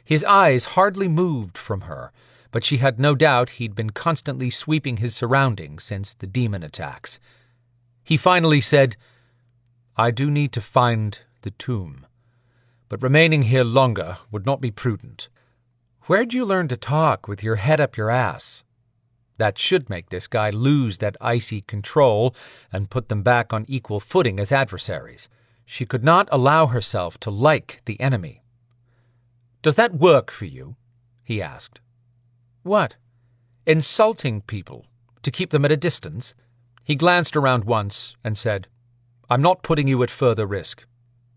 His eyes hardly moved from her, but she had no doubt he'd been constantly sweeping his surroundings since the demon attacks. He finally said, "I do need to find the tomb, but remaining here longer would not be prudent." "Where'd you learn to talk with your head up your ass?" That should make this guy lose that icy control and put them back on equal footing as adversaries. She could not allow herself to like the enemy. "Does that work for you?" he asked. "What?" "Insulting people, to keep them at a distance." He glanced around once and said, "I'm not putting you at further risk.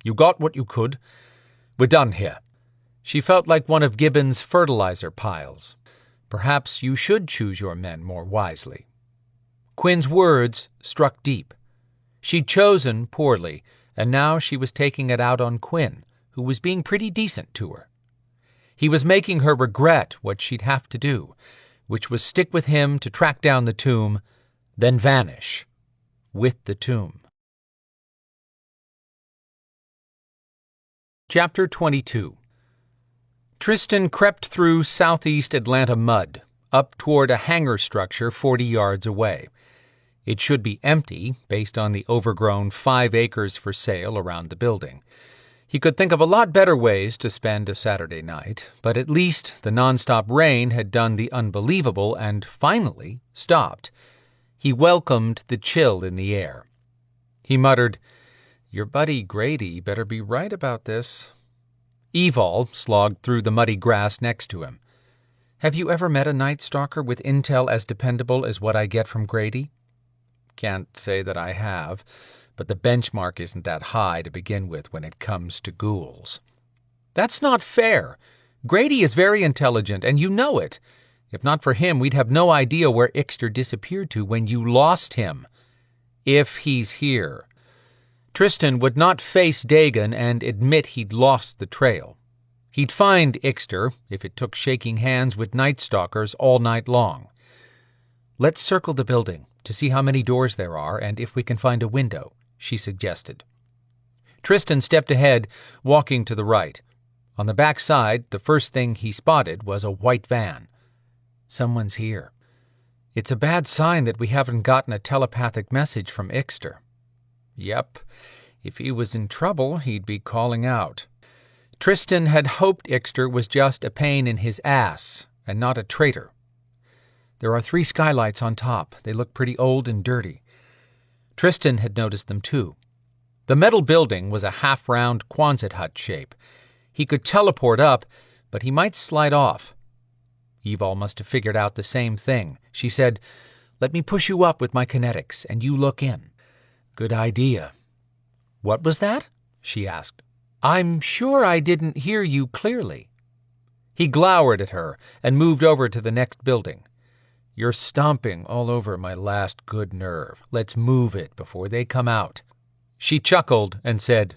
You got what you could. We're done here." She felt like one of Gibbon's fertilizer piles. Perhaps you should choose your men more wisely. Quinn's words struck deep. She'd chosen poorly, and now she was taking it out on Quinn, who was being pretty decent to her. He was making her regret what she'd have to do, which was stick with him to track down the tomb, then vanish with the tomb. Chapter 22. Tristan crept through southeast Atlanta mud, up toward a hangar structure 40 yards away. It should be empty, based on the overgrown 5 acres for sale around the building. He could think of a lot better ways to spend a Saturday night, but at least the nonstop rain had done the unbelievable and finally stopped. He welcomed the chill in the air. He muttered, "Your buddy Grady better be right about this." Evol slogged through the muddy grass next to him. "Have you ever met a Night Stalker with intel as dependable as what I get from Grady?" "Can't say that I have, but the benchmark isn't that high to begin with when it comes to ghouls." "That's not fair. Grady is very intelligent, and you know it. If not for him, we'd have no idea where Ixter disappeared to when you lost him. If he's here." Tristan would not face Dagon and admit he'd lost the trail. He'd find Ixter if it took shaking hands with Night Stalkers all night long. "Let's circle the building to see how many doors there are and if we can find a window," she suggested. Tristan stepped ahead, walking to the right. On the back side, the first thing he spotted was a white van. "Someone's here. It's a bad sign that we haven't gotten a telepathic message from Ixter." "Yep. If he was in trouble, he'd be calling out." Tristan had hoped Ixter was just a pain in his ass and not a traitor. "There are 3 skylights on top. They look pretty old and dirty." Tristan had noticed them too. The metal building was a half-round Quonset hut shape. He could teleport up, but he might slide off. Evol must have figured out the same thing. She said, "Let me push you up with my kinetics, and you look in." "Good idea." "What was that?" she asked. "I'm sure I didn't hear you clearly." He glowered at her and moved over to the next building. "You're stomping all over my last good nerve. Let's move it before they come out." She chuckled and said,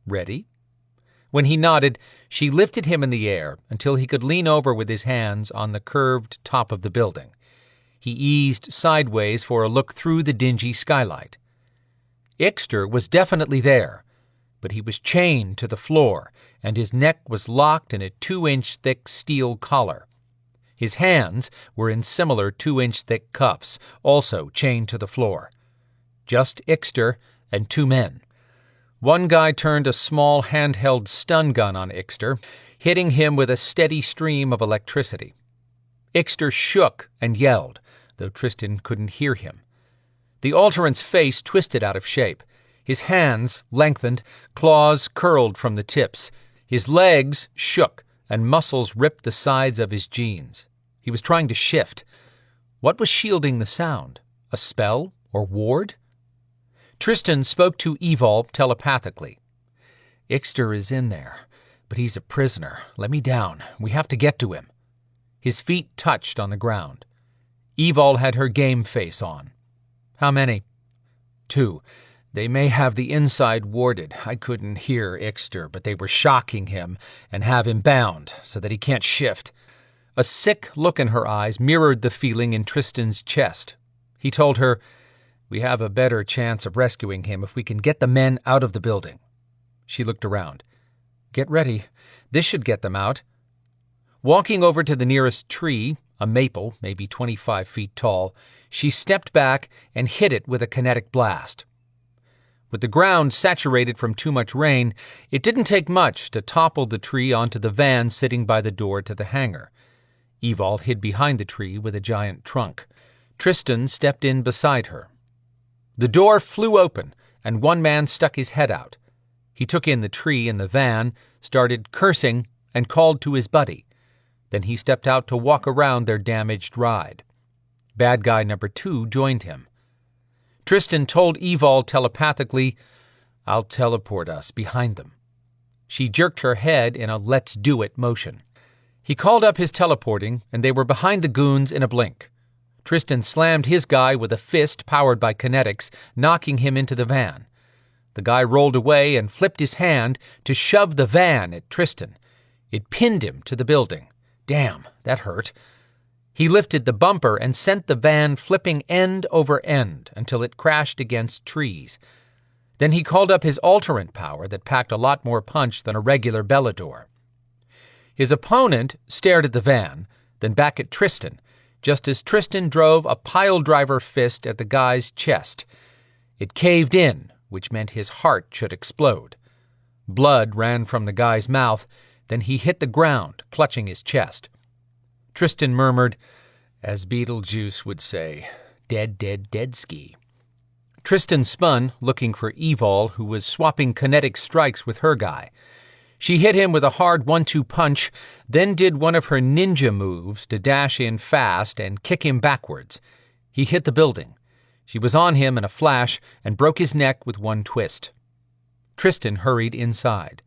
"Ready?" When he nodded, she lifted him in the air until he could lean over with his hands on the curved top of the building. He eased sideways for a look through the dingy skylight. Ixter was definitely there, but he was chained to the floor, and his neck was locked in a 2-inch thick steel collar. His hands were in similar 2-inch thick cuffs, also chained to the floor. Just Ixter and 2 men. One guy turned a small handheld stun gun on Ixter, hitting him with a steady stream of electricity. Ixter shook and yelled, though Tristan couldn't hear him. The alterant's face twisted out of shape. His hands lengthened, claws curled from the tips. His legs shook, and muscles ripped the sides of his jeans. He was trying to shift. What was shielding the sound? A spell or ward? Tristan spoke to Evol telepathically. "Ixter is in there, but he's a prisoner. Let me down. We have to get to him." His feet touched on the ground. Evol had her game face on. "How many?" "2. They may have the inside warded. I couldn't hear Ixter, but they were shocking him and have him bound so that he can't shift." A sick look in her eyes mirrored the feeling in Tristan's chest. He told her, "We have a better chance of rescuing him if we can get the men out of the building." She looked around. "Get ready. This should get them out." Walking over to the nearest tree, a maple, maybe 25 feet tall, she stepped back and hit it with a kinetic blast. With the ground saturated from too much rain, it didn't take much to topple the tree onto the van sitting by the door to the hangar. Evol hid behind the tree with a giant trunk. Tristan stepped in beside her. The door flew open, and one man stuck his head out. He took in the tree and the van, started cursing, and called to his buddy. Then he stepped out to walk around their damaged ride. Bad guy number 2 joined him. Tristan told Evol telepathically, "I'll teleport us behind them." She jerked her head in a "let's do it" motion. He called up his teleporting, and they were behind the goons in a blink. Tristan slammed his guy with a fist powered by kinetics, knocking him into the van. The guy rolled away and flipped his hand to shove the van at Tristan. It pinned him to the building. Damn, that hurt. He lifted the bumper and sent the van flipping end over end until it crashed against trees. Then he called up his alterant power that packed a lot more punch than a regular Belador. His opponent stared at the van, then back at Tristan, just as Tristan drove a pile-driver fist at the guy's chest. It caved in, which meant his heart should explode. Blood ran from the guy's mouth, then he hit the ground, clutching his chest. Tristan murmured, as Beetlejuice would say, "Dead, dead, dead ski." Tristan spun, looking for Evol, who was swapping kinetic strikes with her guy. She hit him with a hard 1-2 punch, then did one of her ninja moves to dash in fast and kick him backwards. He hit the building. She was on him in a flash and broke his neck with one twist. Tristan hurried inside.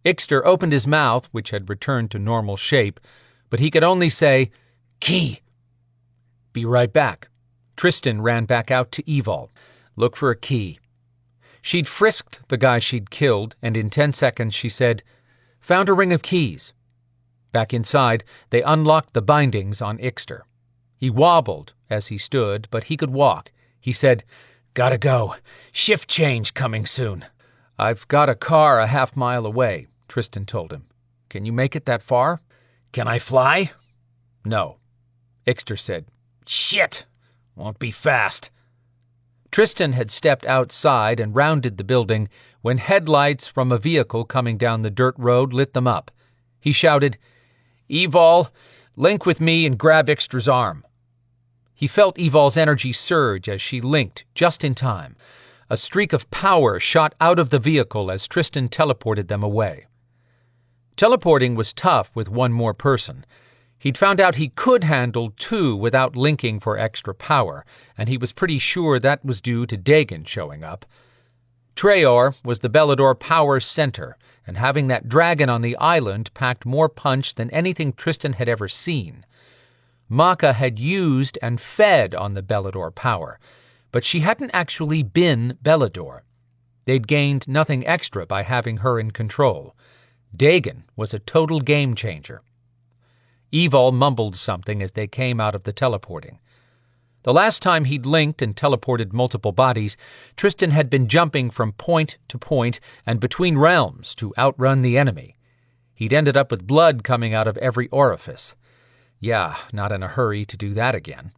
Ixter opened his mouth, which had returned to normal shape, but he could only say, "Key." "Be right back." Tristan ran back out to Evol. "Look for a key." She'd frisked the guy she'd killed, and in 10 seconds she said, "Found a ring of keys." Back inside, they unlocked the bindings on Ixter. He wobbled as he stood, but he could walk. He said, "Gotta go. Shift change coming soon." "I've got a car a half-mile away," Tristan told him. "Can you make it that far?" "Can I fly?" "No." Ixter said, "Shit! Won't be fast." Tristan had stepped outside and rounded the building when headlights from a vehicle coming down the dirt road lit them up. He shouted, "Evol, link with me and grab Ixter's arm." He felt Evol's energy surge as she linked, just in time. A streak of power shot out of the vehicle as Tristan teleported them away. Teleporting was tough with one more person. He'd found out he could handle 2 without linking for extra power, and he was pretty sure that was due to Dagon showing up. Treoir was the Belador power center, and having that dragon on the island packed more punch than anything Tristan had ever seen. Maka had used and fed on the Belador power, but she hadn't actually been Belador. They'd gained nothing extra by having her in control. Dagon was a total game-changer. Evol mumbled something as they came out of the teleporting. The last time he'd linked and teleported multiple bodies, Tristan had been jumping from point to point and between realms to outrun the enemy. He'd ended up with blood coming out of every orifice. Yeah, not in a hurry to do that again.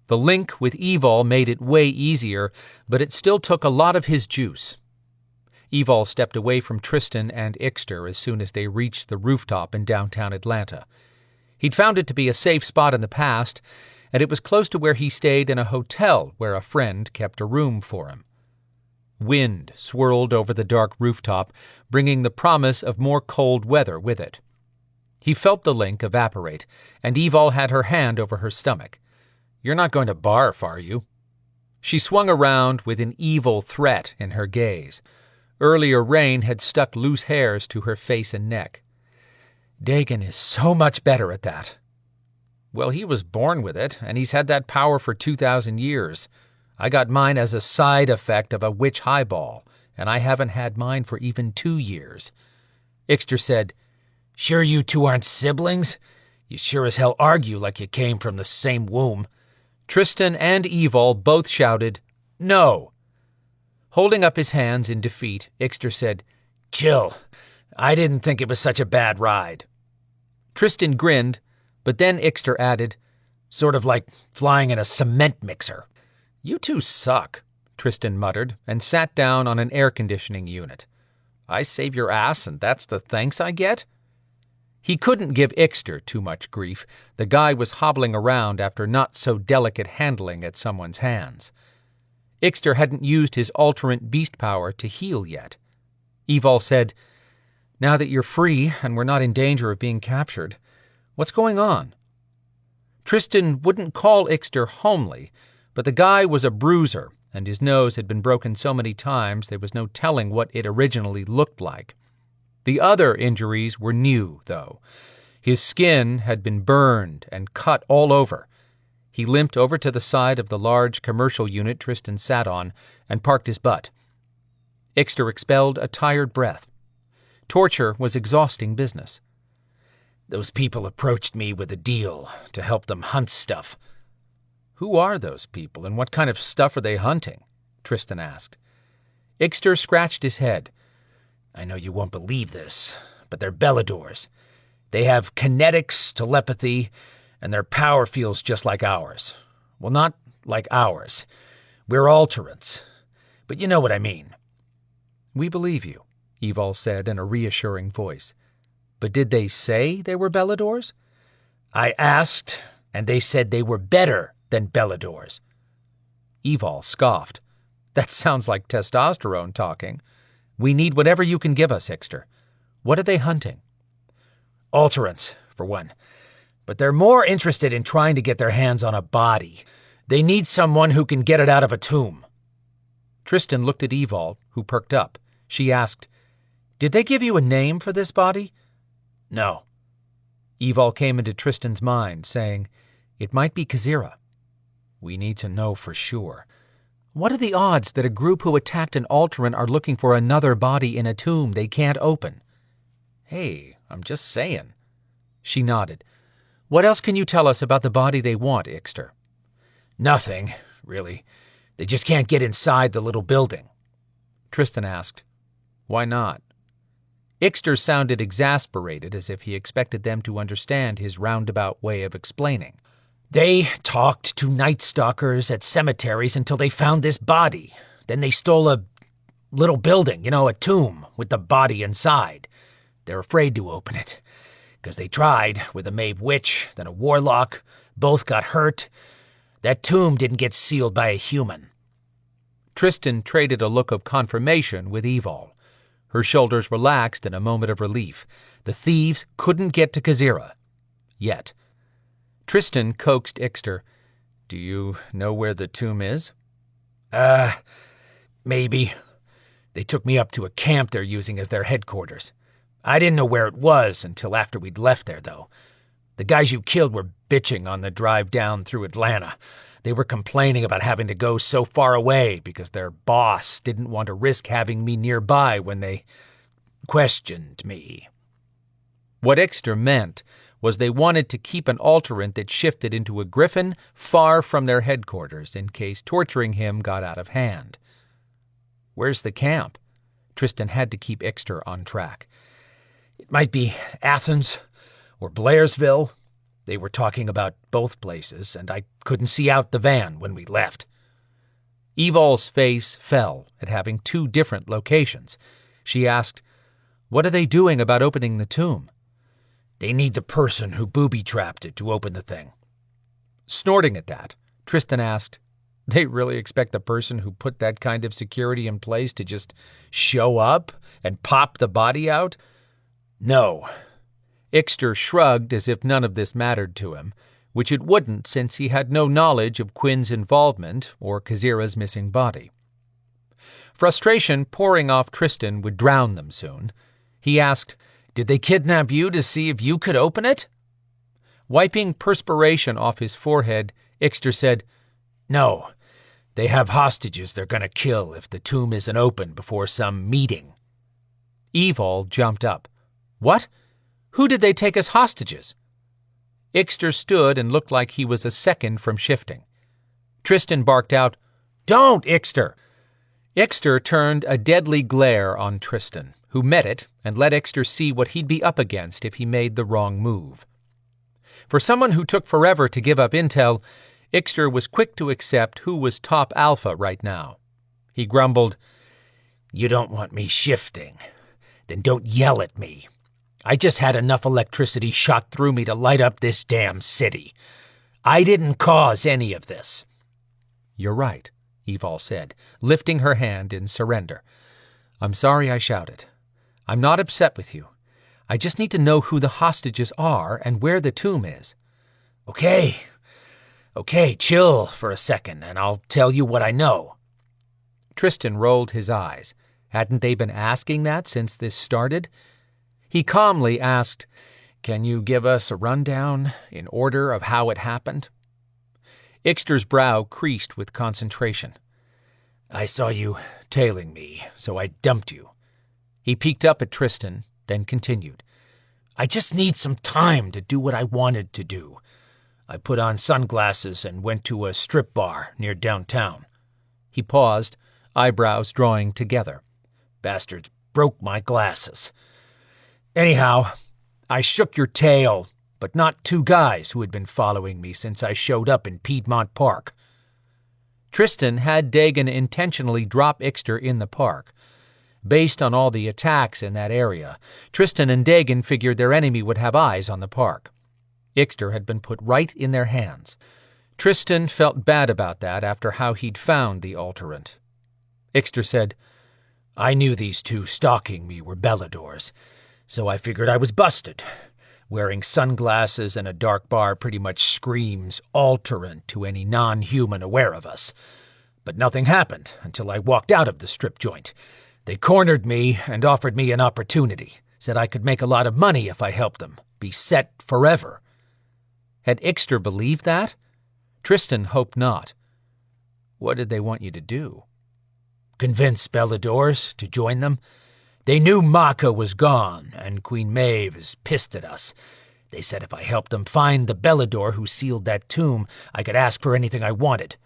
The link with Evol made it way easier, but it still took a lot of his juice. Evol stepped away from Tristan and Ixter as soon as they reached the rooftop in downtown Atlanta. He'd found it to be a safe spot in the past, and it was close to where he stayed in a hotel where a friend kept a room for him. Wind swirled over the dark rooftop, bringing the promise of more cold weather with it. He felt the link evaporate, and Evol had her hand over her stomach. "You're not going to barf, are you?" She swung around with an evil threat in her gaze. Earlier rain had stuck loose hairs to her face and neck. "Dagon is so much better at that." "Well, he was born with it, and he's had that power for 2,000 years. I got mine as a side effect of a witch highball, and I haven't had mine for even 2 years. Ixter said, "Sure you two aren't siblings? You sure as hell argue like you came from the same womb." Tristan and Evol both shouted, "No." Holding up his hands in defeat, Ixter said, "Chill. I didn't think it was such a bad ride." Tristan grinned, but then Ixter added, "Sort of like flying in a cement mixer." "You two suck," Tristan muttered, and sat down on an air conditioning unit. "I save your ass, and that's the thanks I get?" He couldn't give Ixter too much grief. The guy was hobbling around after not-so-delicate handling at someone's hands. Ixter hadn't used his alterant beast power to heal yet. Evol said, "Now that you're free and we're not in danger of being captured, what's going on?" Tristan wouldn't call Ixter homely, but the guy was a bruiser, and his nose had been broken so many times there was no telling what it originally looked like. The other injuries were new, though. His skin had been burned and cut all over. He limped over to the side of the large commercial unit Tristan sat on and parked his butt. Ixter expelled a tired breath. Torture was exhausting business. "Those people approached me with a deal to help them hunt stuff." "Who are those people, and what kind of stuff are they hunting?" Tristan asked. Ixter scratched his head. I know you won't believe this, but they're Beladors. They have kinetics, telepathy, and their power feels just like ours. Well, not like ours. We're alterants. But you know what I mean. We believe you, Evol said in a reassuring voice. But did they say they were Beladors? I asked, and they said they were better than Beladors. Evol scoffed. That sounds like testosterone talking. We need whatever you can give us, Ixter. What are they hunting? Alterants, for one. But they're more interested in trying to get their hands on a body. They need someone who can get it out of a tomb. Tristan looked at Evol, who perked up. She asked, Did they give you a name for this body? No. Evol came into Tristan's mind, saying, It might be Kazira. We need to know for sure. What are the odds that a group who attacked an Alteran are looking for another body in a tomb they can't open? Hey, I'm just saying. She nodded. What else can you tell us about the body they want, Ixter? Nothing, really. They just can't get inside the little building. Tristan asked, Why not? Ixter sounded exasperated, as if he expected them to understand his roundabout way of explaining. They talked to night stalkers at cemeteries until they found this body. Then they stole a little building, a tomb with the body inside. They're afraid to open it, because they tried with a Maeve witch, then a warlock. Both got hurt. That tomb didn't get sealed by a human. Tristan traded a look of confirmation with Evol. Her shoulders relaxed in a moment of relief. The thieves couldn't get to Kazira. Yet. Tristan coaxed Ixter. Do you know where the tomb is? Maybe. They took me up to a camp they're using as their headquarters. I didn't know where it was until after we'd left there, though. The guys you killed were bitching on the drive down through Atlanta. They were complaining about having to go so far away because their boss didn't want to risk having me nearby when they questioned me. What Ixter meant was they wanted to keep an Alterant that shifted into a griffin far from their headquarters in case torturing him got out of hand. Where's the camp? Tristan had to keep Ixter on track. It might be Athens or Blairsville. They were talking about both places, and I couldn't see out the van when we left. Evol's face fell at having two different locations. She asked, What are they doing about opening the tomb? They need the person who booby-trapped it to open the thing. Snorting at that, Tristan asked, They really expect the person who put that kind of security in place to just show up and pop the body out? No. Ixter shrugged as if none of this mattered to him, which it wouldn't since he had no knowledge of Quinn's involvement or Kazira's missing body. Frustration pouring off Tristan would drown them soon. He asked, Did they kidnap you to see if you could open it? Wiping perspiration off his forehead, Ixter said, No. They have hostages they're going to kill if the tomb isn't open before some meeting. Evol jumped up. What? Who did they take as hostages? Ixter stood and looked like he was a second from shifting. Tristan barked out, Don't, Ixter! Ixter turned a deadly glare on Tristan, who met it and let Ixter see what he'd be up against if he made the wrong move. For someone who took forever to give up intel, Ixter was quick to accept who was top alpha right now. He grumbled, You don't want me shifting. Then don't yell at me. I just had enough electricity shot through me to light up this damn city. I didn't cause any of this. You're right, Evol said, lifting her hand in surrender. I'm sorry I shouted. I'm not upset with you. I just need to know who the hostages are and where the tomb is. Okay, chill for a second, and I'll tell you what I know. Tristan rolled his eyes. Hadn't they been asking that since this started? He calmly asked, Can you give us a rundown in order of how it happened? Ixter's brow creased with concentration. I saw you tailing me, so I dumped you. He peeked up at Tristan, then continued. I just need some time to do what I wanted to do. I put on sunglasses and went to a strip bar near downtown. He paused. eyebrows drawing together. Bastards broke my glasses. Anyhow, I shook your tail, but not two guys who had been following me since I showed up in Piedmont Park. Tristan had Dagon intentionally drop Ixter in the park. Based on all the attacks in that area, Tristan and Dagon figured their enemy would have eyes on the park. Ixter had been put right in their hands. Tristan felt bad about that after how he'd found the alterant. Ixter said, I knew these two stalking me were Beladors, so I figured I was busted. Wearing sunglasses and a dark bar pretty much screams alterant to any non-human aware of us. But nothing happened until I walked out of the strip joint. They cornered me and offered me an opportunity, said I could make a lot of money if I helped them, be set forever. Had Ixter believed that? Tristan hoped not. What did they want you to do? Convince Beladors to join them. They knew Maka was gone, and Queen Maeve is pissed at us. They said if I helped them find the Belador who sealed that tomb, I could ask for anything I wanted.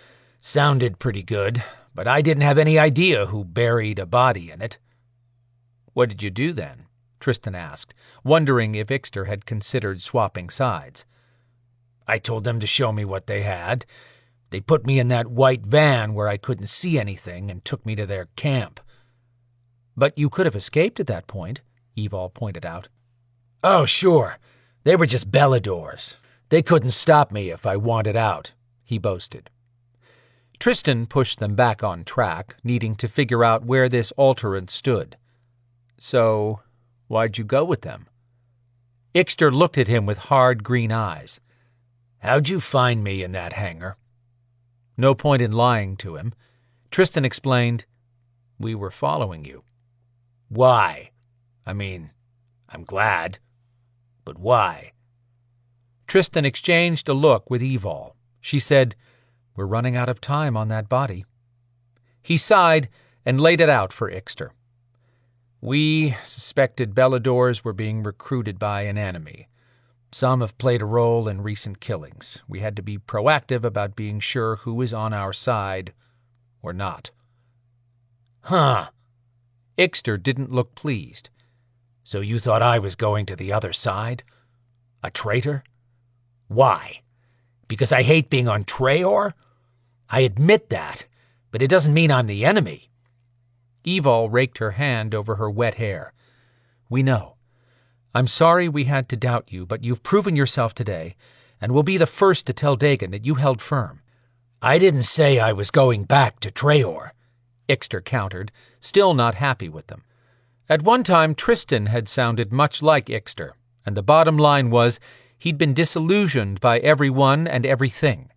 Sounded pretty good, but I didn't have any idea who buried a body in it. What did you do then? Tristan asked, wondering if Ixter had considered swapping sides. I told them to show me what they had. They put me in that white van where I couldn't see anything and took me to their camp. But you could have escaped at that point, Evol pointed out. Oh, sure. They were just Beladors. They couldn't stop me if I wanted out, he boasted. Tristan pushed them back on track, needing to figure out where this alterant stood. So, why'd you go with them? Ixter looked at him with hard green eyes. How'd you find me in that hangar? No point in lying to him. Tristan explained, We were following you. Why? I mean, I'm glad. But why? Tristan exchanged a look with Evol. She said, We're running out of time on that body. He sighed and laid it out for Ixter. We suspected Beladors were being recruited by an enemy. Some have played a role in recent killings. We had to be proactive about being sure who is on our side or not. Huh. Ixter didn't look pleased. So you thought I was going to the other side? A traitor? Why? Because I hate being on Treoir? I admit that, but it doesn't mean I'm the enemy. Evol raked her hand over her wet hair. We know. I'm sorry we had to doubt you, but you've proven yourself today, and we'll be the first to tell Dagon that you held firm. I didn't say I was going back to Treoir, Ixter countered, still not happy with them. At one time, Tristan had sounded much like Ixter, and the bottom line was he'd been disillusioned by everyone and everything.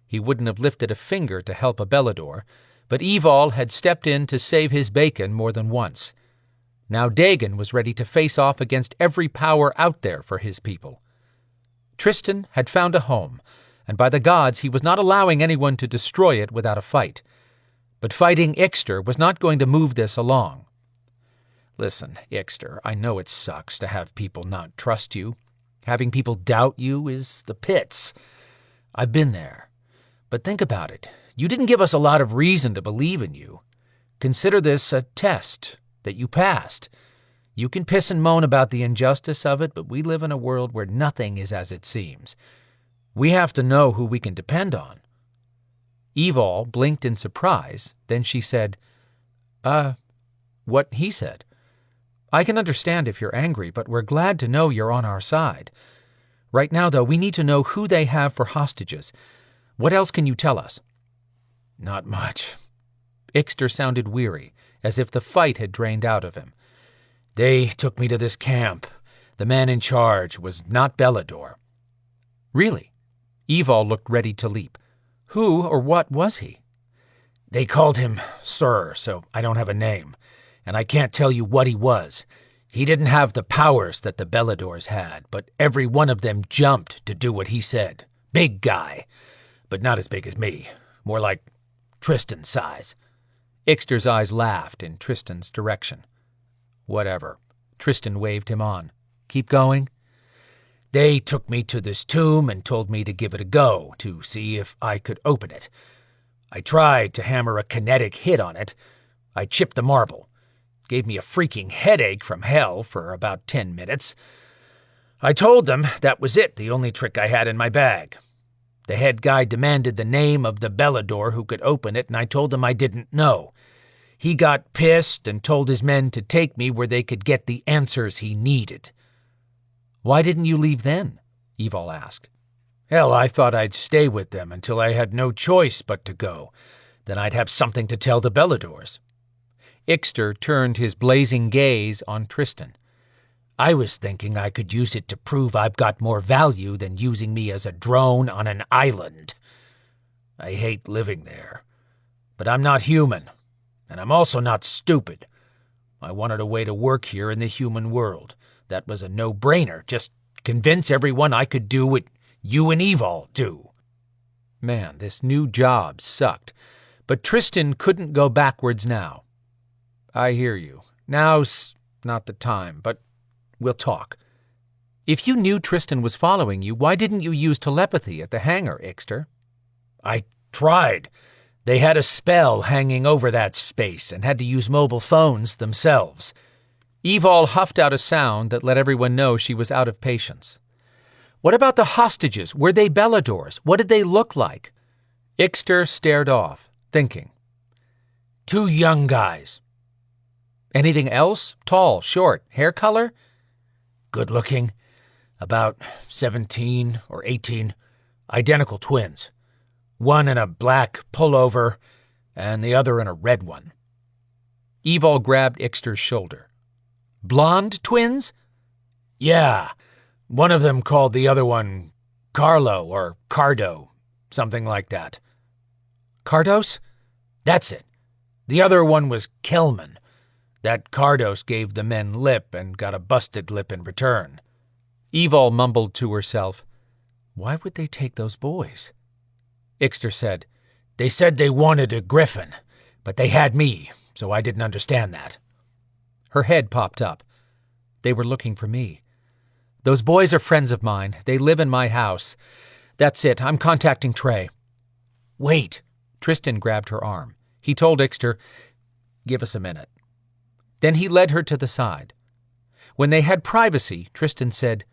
He wouldn't have lifted a finger to help a Belador, but Evol had stepped in to save his bacon more than once. Now Dagon was ready to face off against every power out there for his people. Tristan had found a home, and by the gods he was not allowing anyone to destroy it without a fight. But fighting Ixter was not going to move this along. Listen, Ixter, I know it sucks to have people not trust you. Having people doubt you is the pits. I've been there. But think about it. You didn't give us a lot of reason to believe in you. Consider this a test that you passed. You can piss and moan about the injustice of it, but we live in a world where nothing is as it seems. We have to know who we can depend on. Evol blinked in surprise, then she said, what he said. I can understand if you're angry, but we're glad to know you're on our side. Right now, though, we need to know who they have for hostages. What else can you tell us? Not much. Ixter sounded weary, as if the fight had drained out of him. They took me to this camp. The man in charge was not Belador. Really? Evol looked ready to leap. Who or what was he? They called him Sir, so I don't have a name, and I can't tell you what he was. He didn't have the powers that the Beladors had, but every one of them jumped to do what he said. Big guy, but not as big as me. More like Tristan's size. Ixter's eyes laughed in Tristan's direction. Whatever. Tristan waved him on. Keep going. They took me to this tomb and told me to give it a go to see if I could open it. I tried to hammer a kinetic hit on it, I chipped the marble. Gave me a freaking headache from hell for about 10 minutes. I told them that was it, the only trick I had in my bag. The head guy demanded the name of the Belador who could open it, and I told him I didn't know. He got pissed and told his men to take me where they could get the answers he needed. Why didn't you leave then? Evol asked. Hell, I thought I'd stay with them until I had no choice but to go. Then I'd have something to tell the Beladors. Ixter turned his blazing gaze on Tristan. I was thinking I could use it to prove I've got more value than using me as a drone on an island. I hate living there. But I'm not human, and I'm also not stupid. I wanted a way to work here in the human world. That was a no-brainer. Just convince everyone I could do what you and Evol do. Man, this new job sucked. But Tristan couldn't go backwards now. I hear you. Now's not the time, but we'll talk. If you knew Tristan was following you, why didn't you use telepathy at the hangar, Ixter? I tried. They had a spell hanging over that space and had to use mobile phones themselves. Evol huffed out a sound that let everyone know she was out of patience. What about the hostages? Were they Beladors? What did they look like? Ixter stared off, thinking. 2 young guys. Anything else? Tall, short, hair color? Good looking. About 17 or 18. Identical twins. One in a black pullover and the other in a red one. Evol grabbed Ixter's shoulder. Blonde twins? Yeah. One of them called the other one Carlo or Cardo, something like that. Cardos? That's it. The other one was Kelman. That Cardos gave the men lip and got a busted lip in return. Evol mumbled to herself. Why would they take those boys? Ixter said, They said they wanted a griffin, but they had me, so I didn't understand that. Her head popped up. They were looking for me. Those boys are friends of mine. They live in my house. That's it. I'm contacting Trey. Wait. Tristan grabbed her arm. He told Ixter, Give us a minute. Then he led her to the side. When they had privacy, Tristan said,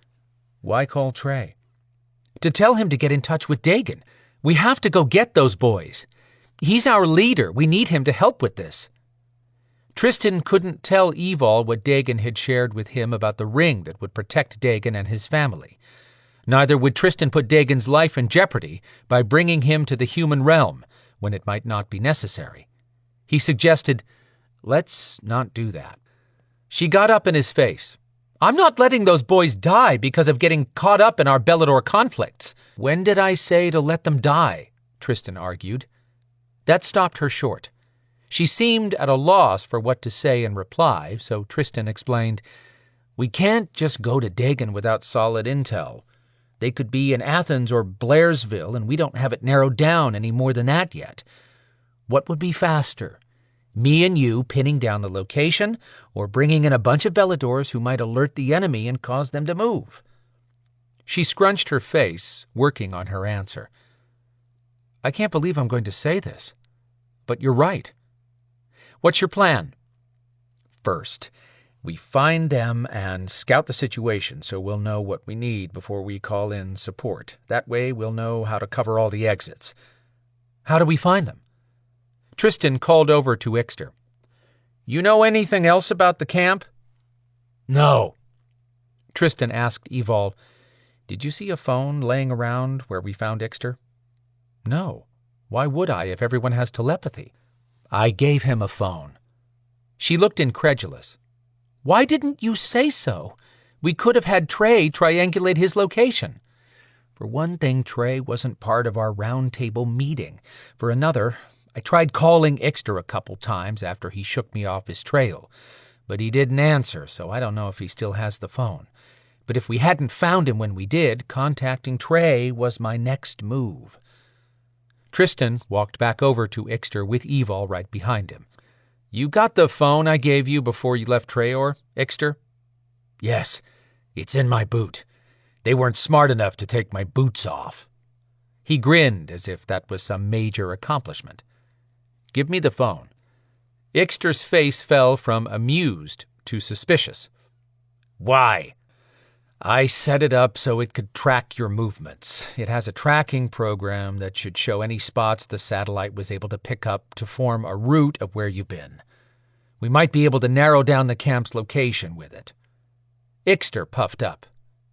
Why call Trey? To tell him to get in touch with Dagon. We have to go get those boys. He's our leader. We need him to help with this. Tristan couldn't tell Evol what Dagon had shared with him about the ring that would protect Dagon and his family. Neither would Tristan put Dagon's life in jeopardy by bringing him to the human realm when it might not be necessary. He suggested, Let's not do that. She got up in his face. I'm not letting those boys die because of getting caught up in our Belador conflicts. When did I say to let them die? Tristan argued. That stopped her short. She seemed at a loss for what to say in reply, so Tristan explained, We can't just go to Dagon without solid intel. They could be in Athens or Blairsville, and we don't have it narrowed down any more than that yet. What would be faster? Me and you pinning down the location, or bringing in a bunch of Beladors who might alert the enemy and cause them to move? She scrunched her face, working on her answer. I can't believe I'm going to say this, but you're right. What's your plan? First, we find them and scout the situation so we'll know what we need before we call in support. That way we'll know how to cover all the exits. How do we find them? Tristan called over to Ixter. You know anything else about the camp? No. Tristan asked Evol, Did you see a phone laying around where we found Ixter? No. Why would I if everyone has telepathy? I gave him a phone. She looked incredulous. Why didn't you say so? We could have had Trey triangulate his location. For one thing, Trey wasn't part of our round table meeting. For another, I tried calling Ixter a couple times after he shook me off his trail, but he didn't answer, so I don't know if he still has the phone. But if we hadn't found him when we did, contacting Trey was my next move. Tristan walked back over to Ixter with Evol right behind him. You got the phone I gave you before you left Treoir, Ixter? Yes, it's in my boot. They weren't smart enough to take my boots off. He grinned as if that was some major accomplishment. Give me the phone. Ixter's face fell from amused to suspicious. Why? I set it up so it could track your movements. It has a tracking program that should show any spots the satellite was able to pick up to form a route of where you've been. We might be able to narrow down the camp's location with it. Ixter puffed up.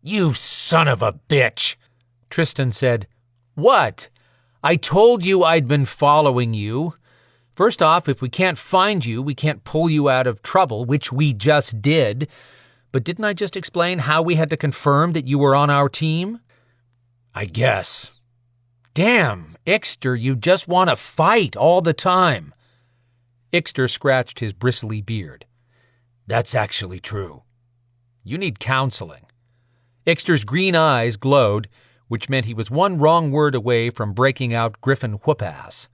You son of a bitch! Tristan said, What? I told you I'd been following you. First off, if we can't find you, we can't pull you out of trouble, which we just did. But didn't I just explain how we had to confirm that you were on our team? I guess. Damn, Ixter, you just want to fight all the time. Ixter scratched his bristly beard. That's actually true. You need counseling. Ixter's green eyes glowed, which meant he was one wrong word away from breaking out Griffin whoop-ass.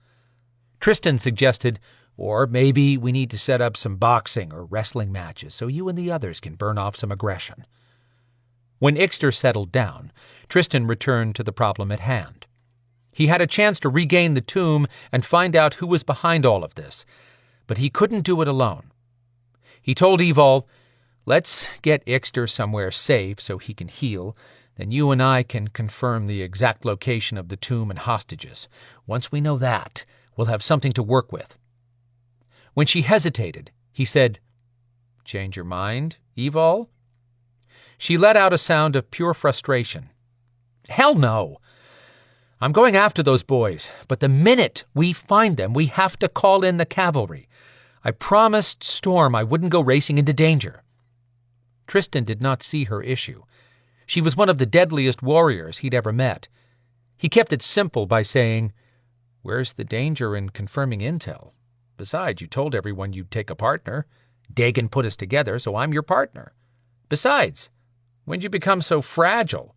Tristan suggested, or maybe we need to set up some boxing or wrestling matches so you and the others can burn off some aggression. When Ixter settled down, Tristan returned to the problem at hand. He had a chance to regain the tomb and find out who was behind all of this, but he couldn't do it alone. He told Evol, Let's get Ixter somewhere safe so he can heal, then you and I can confirm the exact location of the tomb and hostages. Once we know that, we'll have something to work with. When she hesitated, he said, Change your mind, Evol? She let out a sound of pure frustration. Hell no! I'm going after those boys, but the minute we find them, we have to call in the cavalry. I promised Storm I wouldn't go racing into danger. Tristan did not see her issue. She was one of the deadliest warriors he'd ever met. He kept it simple by saying, Where's the danger in confirming intel? Besides, you told everyone you'd take a partner. Dagan put us together, so I'm your partner. Besides, when'd you become so fragile?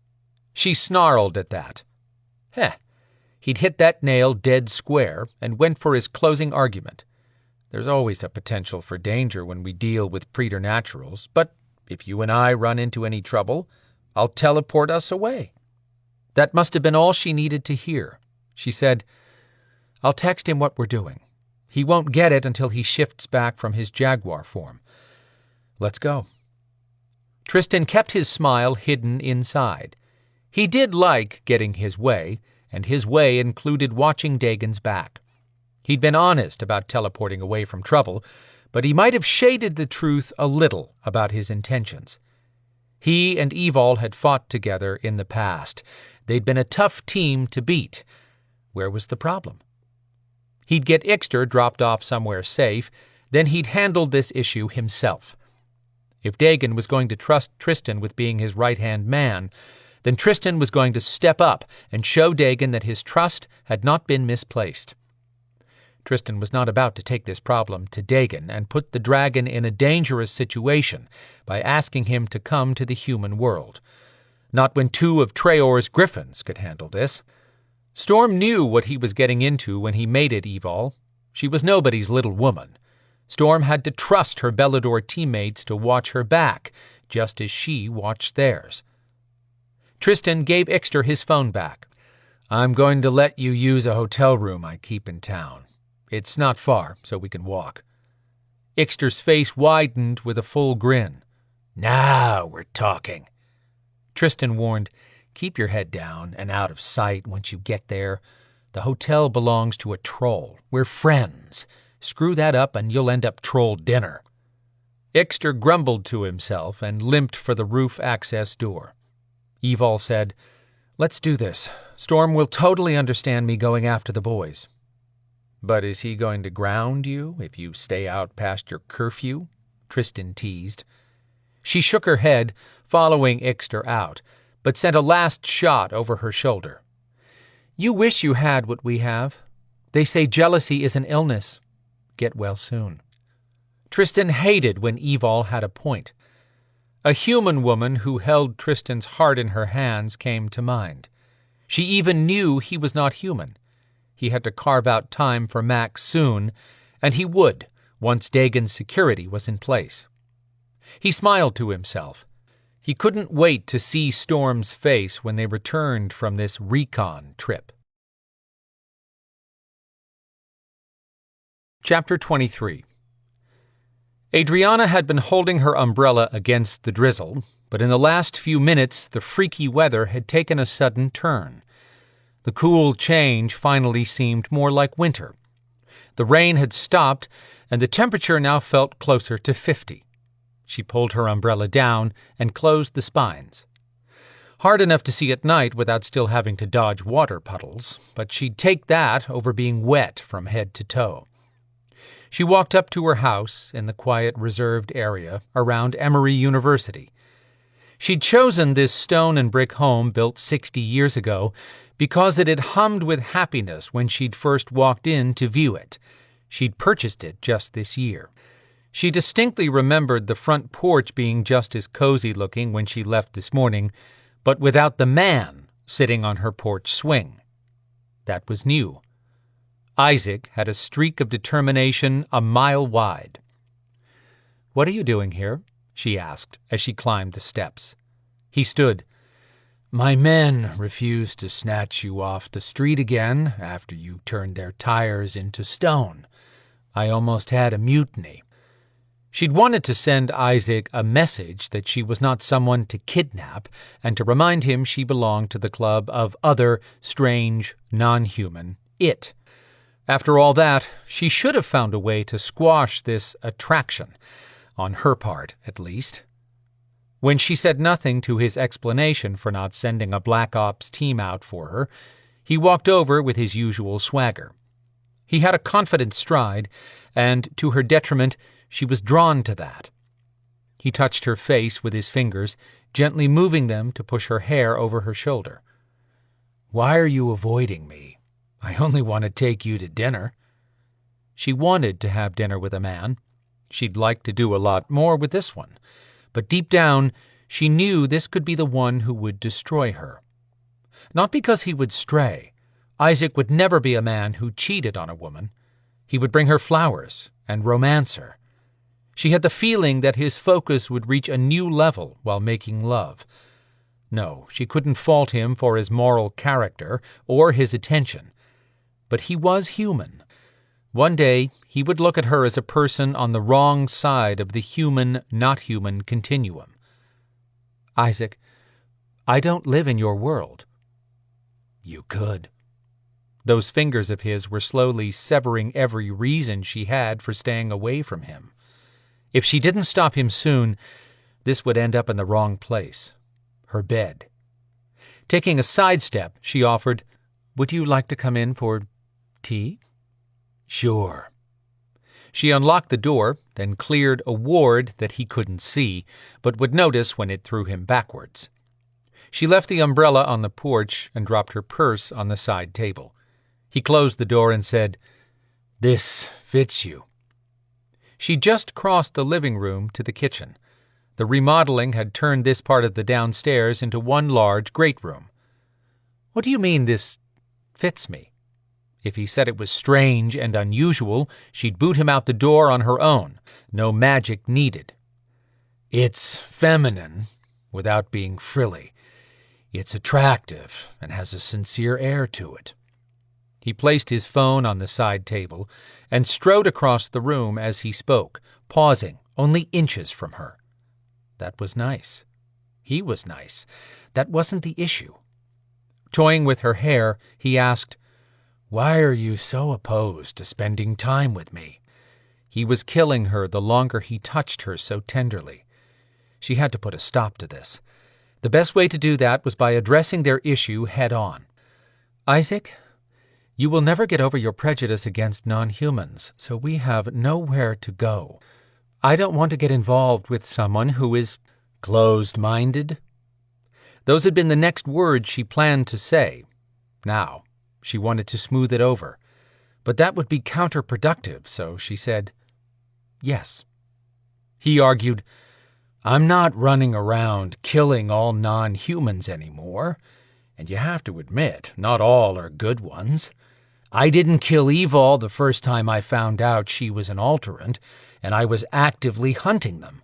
She snarled at that. He'd hit that nail dead square and went for his closing argument. There's always a potential for danger when we deal with preternaturals, but if you and I run into any trouble, I'll teleport us away. That must have been all she needed to hear. She said, I'll text him what we're doing. He won't get it until he shifts back from his jaguar form. Let's go. Tristan kept his smile hidden inside. He did like getting his way, and his way included watching Dagan's back. He'd been honest about teleporting away from trouble, but he might have shaded the truth a little about his intentions. He and Evol had fought together in the past. They'd been a tough team to beat. Where was the problem? He'd get Ixter dropped off somewhere safe, then he'd handle this issue himself. If Dagan was going to trust Tristan with being his right-hand man, then Tristan was going to step up and show Dagan that his trust had not been misplaced. Tristan was not about to take this problem to Dagan and put the dragon in a dangerous situation by asking him to come to the human world. Not when two of Treoir's griffins could handle this. Storm knew what he was getting into when he mated Evol. She was nobody's little woman. Storm had to trust her Belador teammates to watch her back, just as she watched theirs. Tristan gave Ixter his phone back. I'm going to let you use a hotel room I keep in town. It's not far, so we can walk. Ixter's face widened with a full grin. Now we're talking. Tristan warned, Keep your head down and out of sight once you get there. The hotel belongs to a troll. We're friends. Screw that up and you'll end up troll dinner. Ixter grumbled to himself and limped for the roof access door. Evol said, Let's do this. Storm will totally understand me going after the boys. But is he going to ground you if you stay out past your curfew? Tristan teased. She shook her head, following Ixter out, but sent a last shot over her shoulder. You wish you had what we have. They say jealousy is an illness. Get well soon. Tristan hated when Evol had a point. A human woman who held Tristan's heart in her hands came to mind. She even knew he was not human. He had to carve out time for Max soon, and he would, once Dagan's security was in place. He smiled to himself. He couldn't wait to see Storm's face when they returned from this recon trip. Chapter 23. Adriana had been holding her umbrella against the drizzle, but in the last few minutes the freaky weather had taken a sudden turn. The cool change finally seemed more like winter. The rain had stopped, and the temperature now felt closer to 50. She pulled her umbrella down and closed the spines. Hard enough to see at night without still having to dodge water puddles, but she'd take that over being wet from head to toe. She walked up to her house in the quiet, reserved area around Emory University. She'd chosen this stone and brick home built 60 years ago because it had hummed with happiness when she'd first walked in to view it. She'd purchased it just this year. She distinctly remembered the front porch being just as cozy-looking when she left this morning, but without the man sitting on her porch swing. That was new. Isaac had a streak of determination a mile wide. "What are you doing here?" she asked as she climbed the steps. He stood. "My men refused to snatch you off the street again after you turned their tires into stone. I almost had a mutiny." She'd wanted to send Isaac a message that she was not someone to kidnap and to remind him she belonged to the club of other, strange, non-human it. After all that, she should have found a way to squash this attraction, on her part at least. When she said nothing to his explanation for not sending a Black Ops team out for her, he walked over with his usual swagger. He had a confident stride, and to her detriment, she was drawn to that. He touched her face with his fingers, gently moving them to push her hair over her shoulder. "Why are you avoiding me? I only want to take you to dinner." She wanted to have dinner with a man. She'd like to do a lot more with this one. But deep down, she knew this could be the one who would destroy her. Not because he would stray. Isaac would never be a man who cheated on a woman. He would bring her flowers and romance her. She had the feeling that his focus would reach a new level while making love. No, she couldn't fault him for his moral character or his attention. But he was human. One day, he would look at her as a person on the wrong side of the human-not-human continuum. "Isaac, I don't live in your world." "You could." Those fingers of his were slowly severing every reason she had for staying away from him. If she didn't stop him soon, this would end up in the wrong place. Her bed. Taking a sidestep, she offered, "Would you like to come in for tea?" "Sure." She unlocked the door, then cleared a ward that he couldn't see, but would notice when it threw him backwards. She left the umbrella on the porch and dropped her purse on the side table. He closed the door and said, "This fits you." She just crossed the living room to the kitchen. The remodeling had turned this part of the downstairs into one large great room. "What do you mean this fits me?" If he said it was strange and unusual, she'd boot him out the door on her own. No magic needed. "It's feminine, without being frilly. It's attractive and has a sincere air to it." He placed his phone on the side table and strode across the room as he spoke, pausing only inches from her. That was nice. He was nice. That wasn't the issue. Toying with her hair, he asked, "Why are you so opposed to spending time with me?" He was killing her the longer he touched her so tenderly. She had to put a stop to this. The best way to do that was by addressing their issue head on. "Isaac, you will never get over your prejudice against non-humans, so we have nowhere to go. I don't want to get involved with someone who is closed-minded." Those had been the next words she planned to say. Now, she wanted to smooth it over. But that would be counterproductive, so she said, "Yes." He argued, "I'm not running around killing all non-humans anymore, and you have to admit, not all are good ones. I didn't kill Evol the first time I found out she was an alterant, and I was actively hunting them."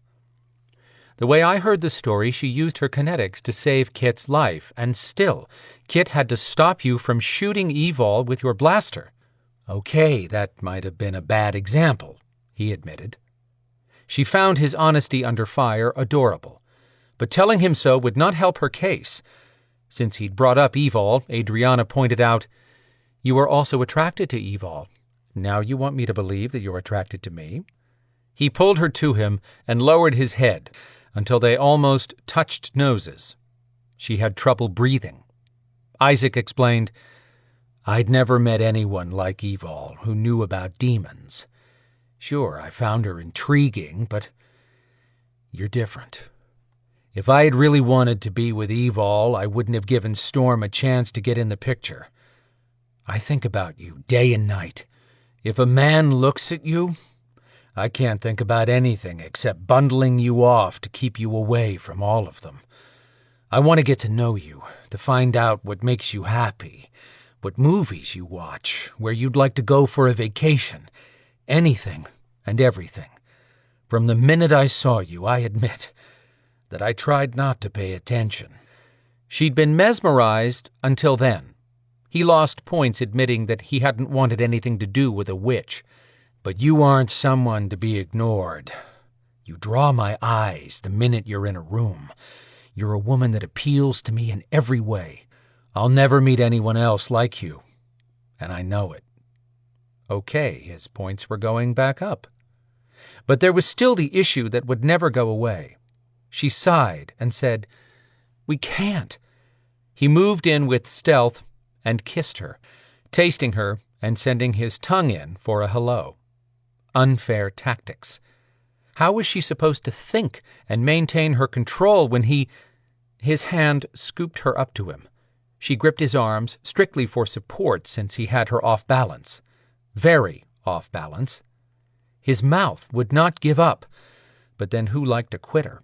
The way I heard the story, she used her kinetics to save Kit's life, and still, Kit had to stop you from shooting Evol with your blaster. "Okay, that might have been a bad example," he admitted. She found his honesty under fire adorable, but telling him so would not help her case. Since he'd brought up Evol, Adrianna pointed out, "You are also attracted to Evol. Now you want me to believe that you're attracted to me?" He pulled her to him and lowered his head until they almost touched noses. She had trouble breathing. Isaac explained, "I'd never met anyone like Evol who knew about demons. Sure, I found her intriguing, but you're different. If I had really wanted to be with Evol, I wouldn't have given Storm a chance to get in the picture. I think about you day and night. If a man looks at you, I can't think about anything except bundling you off to keep you away from all of them. I want to get to know you, to find out what makes you happy, what movies you watch, where you'd like to go for a vacation, anything and everything. From the minute I saw you, I admit that I tried not to pay attention." She'd been mesmerized until then. He lost points admitting that he hadn't wanted anything to do with a witch. "But you aren't someone to be ignored. You draw my eyes the minute you're in a room. You're a woman that appeals to me in every way. I'll never meet anyone else like you, and I know it." Okay, his points were going back up. But there was still the issue that would never go away. She sighed and said, "We can't." He moved in with stealth and kissed her, tasting her and sending his tongue in for a hello. Unfair tactics. How was she supposed to think and maintain her control when his hand scooped her up to him? She gripped his arms, strictly for support since he had her off balance. Very off balance. His mouth would not give up, but then who liked a quitter?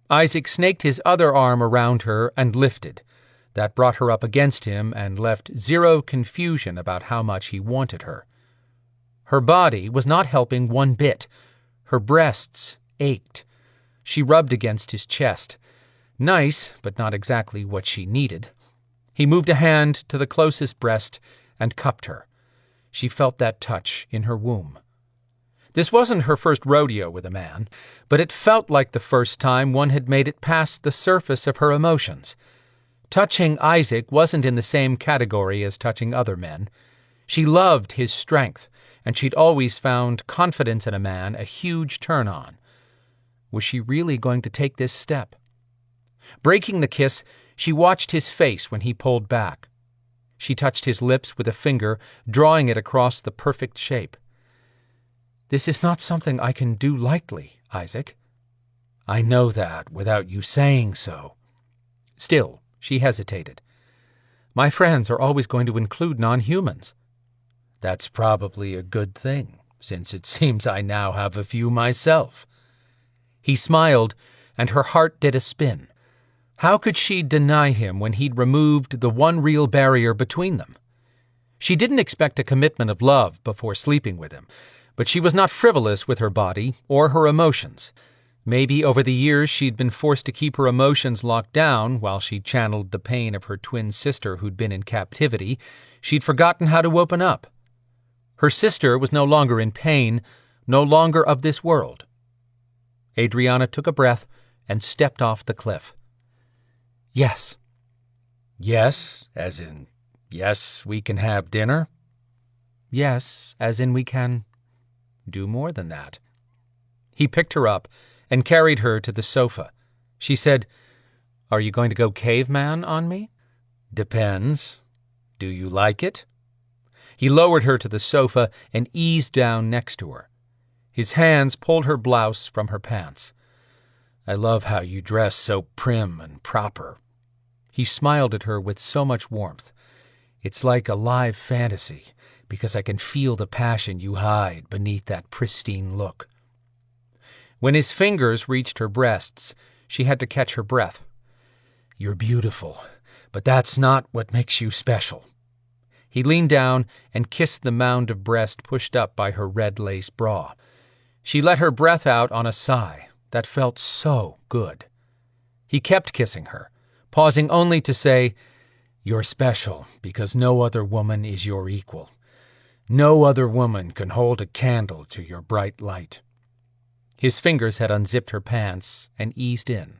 Isaac snaked his other arm around her and lifted. That brought her up against him and left zero confusion about how much he wanted her. Her body was not helping one bit. Her breasts ached. She rubbed against his chest. Nice, but not exactly what she needed. He moved a hand to the closest breast and cupped her. She felt that touch in her womb. This wasn't her first rodeo with a man, but it felt like the first time one had made it past the surface of her emotions. Touching Isaac wasn't in the same category as touching other men. She loved his strength, and she'd always found confidence in a man a huge turn-on. Was she really going to take this step? Breaking the kiss, she watched his face when he pulled back. She touched his lips with a finger, drawing it across the perfect shape. "This is not something I can do lightly, Isaac." "I know that without you saying so." Still, she hesitated. "My friends are always going to include non-humans." "That's probably a good thing, since it seems I now have a few myself." He smiled, and her heart did a spin. How could she deny him when he'd removed the one real barrier between them? She didn't expect a commitment of love before sleeping with him, but she was not frivolous with her body or her emotions. Maybe over the years she'd been forced to keep her emotions locked down while she channeled the pain of her twin sister who'd been in captivity. She'd forgotten how to open up. Her sister was no longer in pain, no longer of this world. Adrianna took a breath and stepped off the cliff. "Yes." "Yes, as in, yes, we can have dinner?" "Yes, as in we can do more than that." He picked her up and carried her to the sofa. She said, "Are you going to go caveman on me?" "Depends. Do you like it?" He lowered her to the sofa and eased down next to her. His hands pulled her blouse from her pants. "I love how you dress so prim and proper." He smiled at her with so much warmth. "It's like a live fantasy, because I can feel the passion you hide beneath that pristine look." When his fingers reached her breasts, she had to catch her breath. "You're beautiful, but that's not what makes you special." He leaned down and kissed the mound of breast pushed up by her red lace bra. She let her breath out on a sigh that felt so good. He kept kissing her, pausing only to say, "You're special because no other woman is your equal. No other woman can hold a candle to your bright light." His fingers had unzipped her pants and eased in.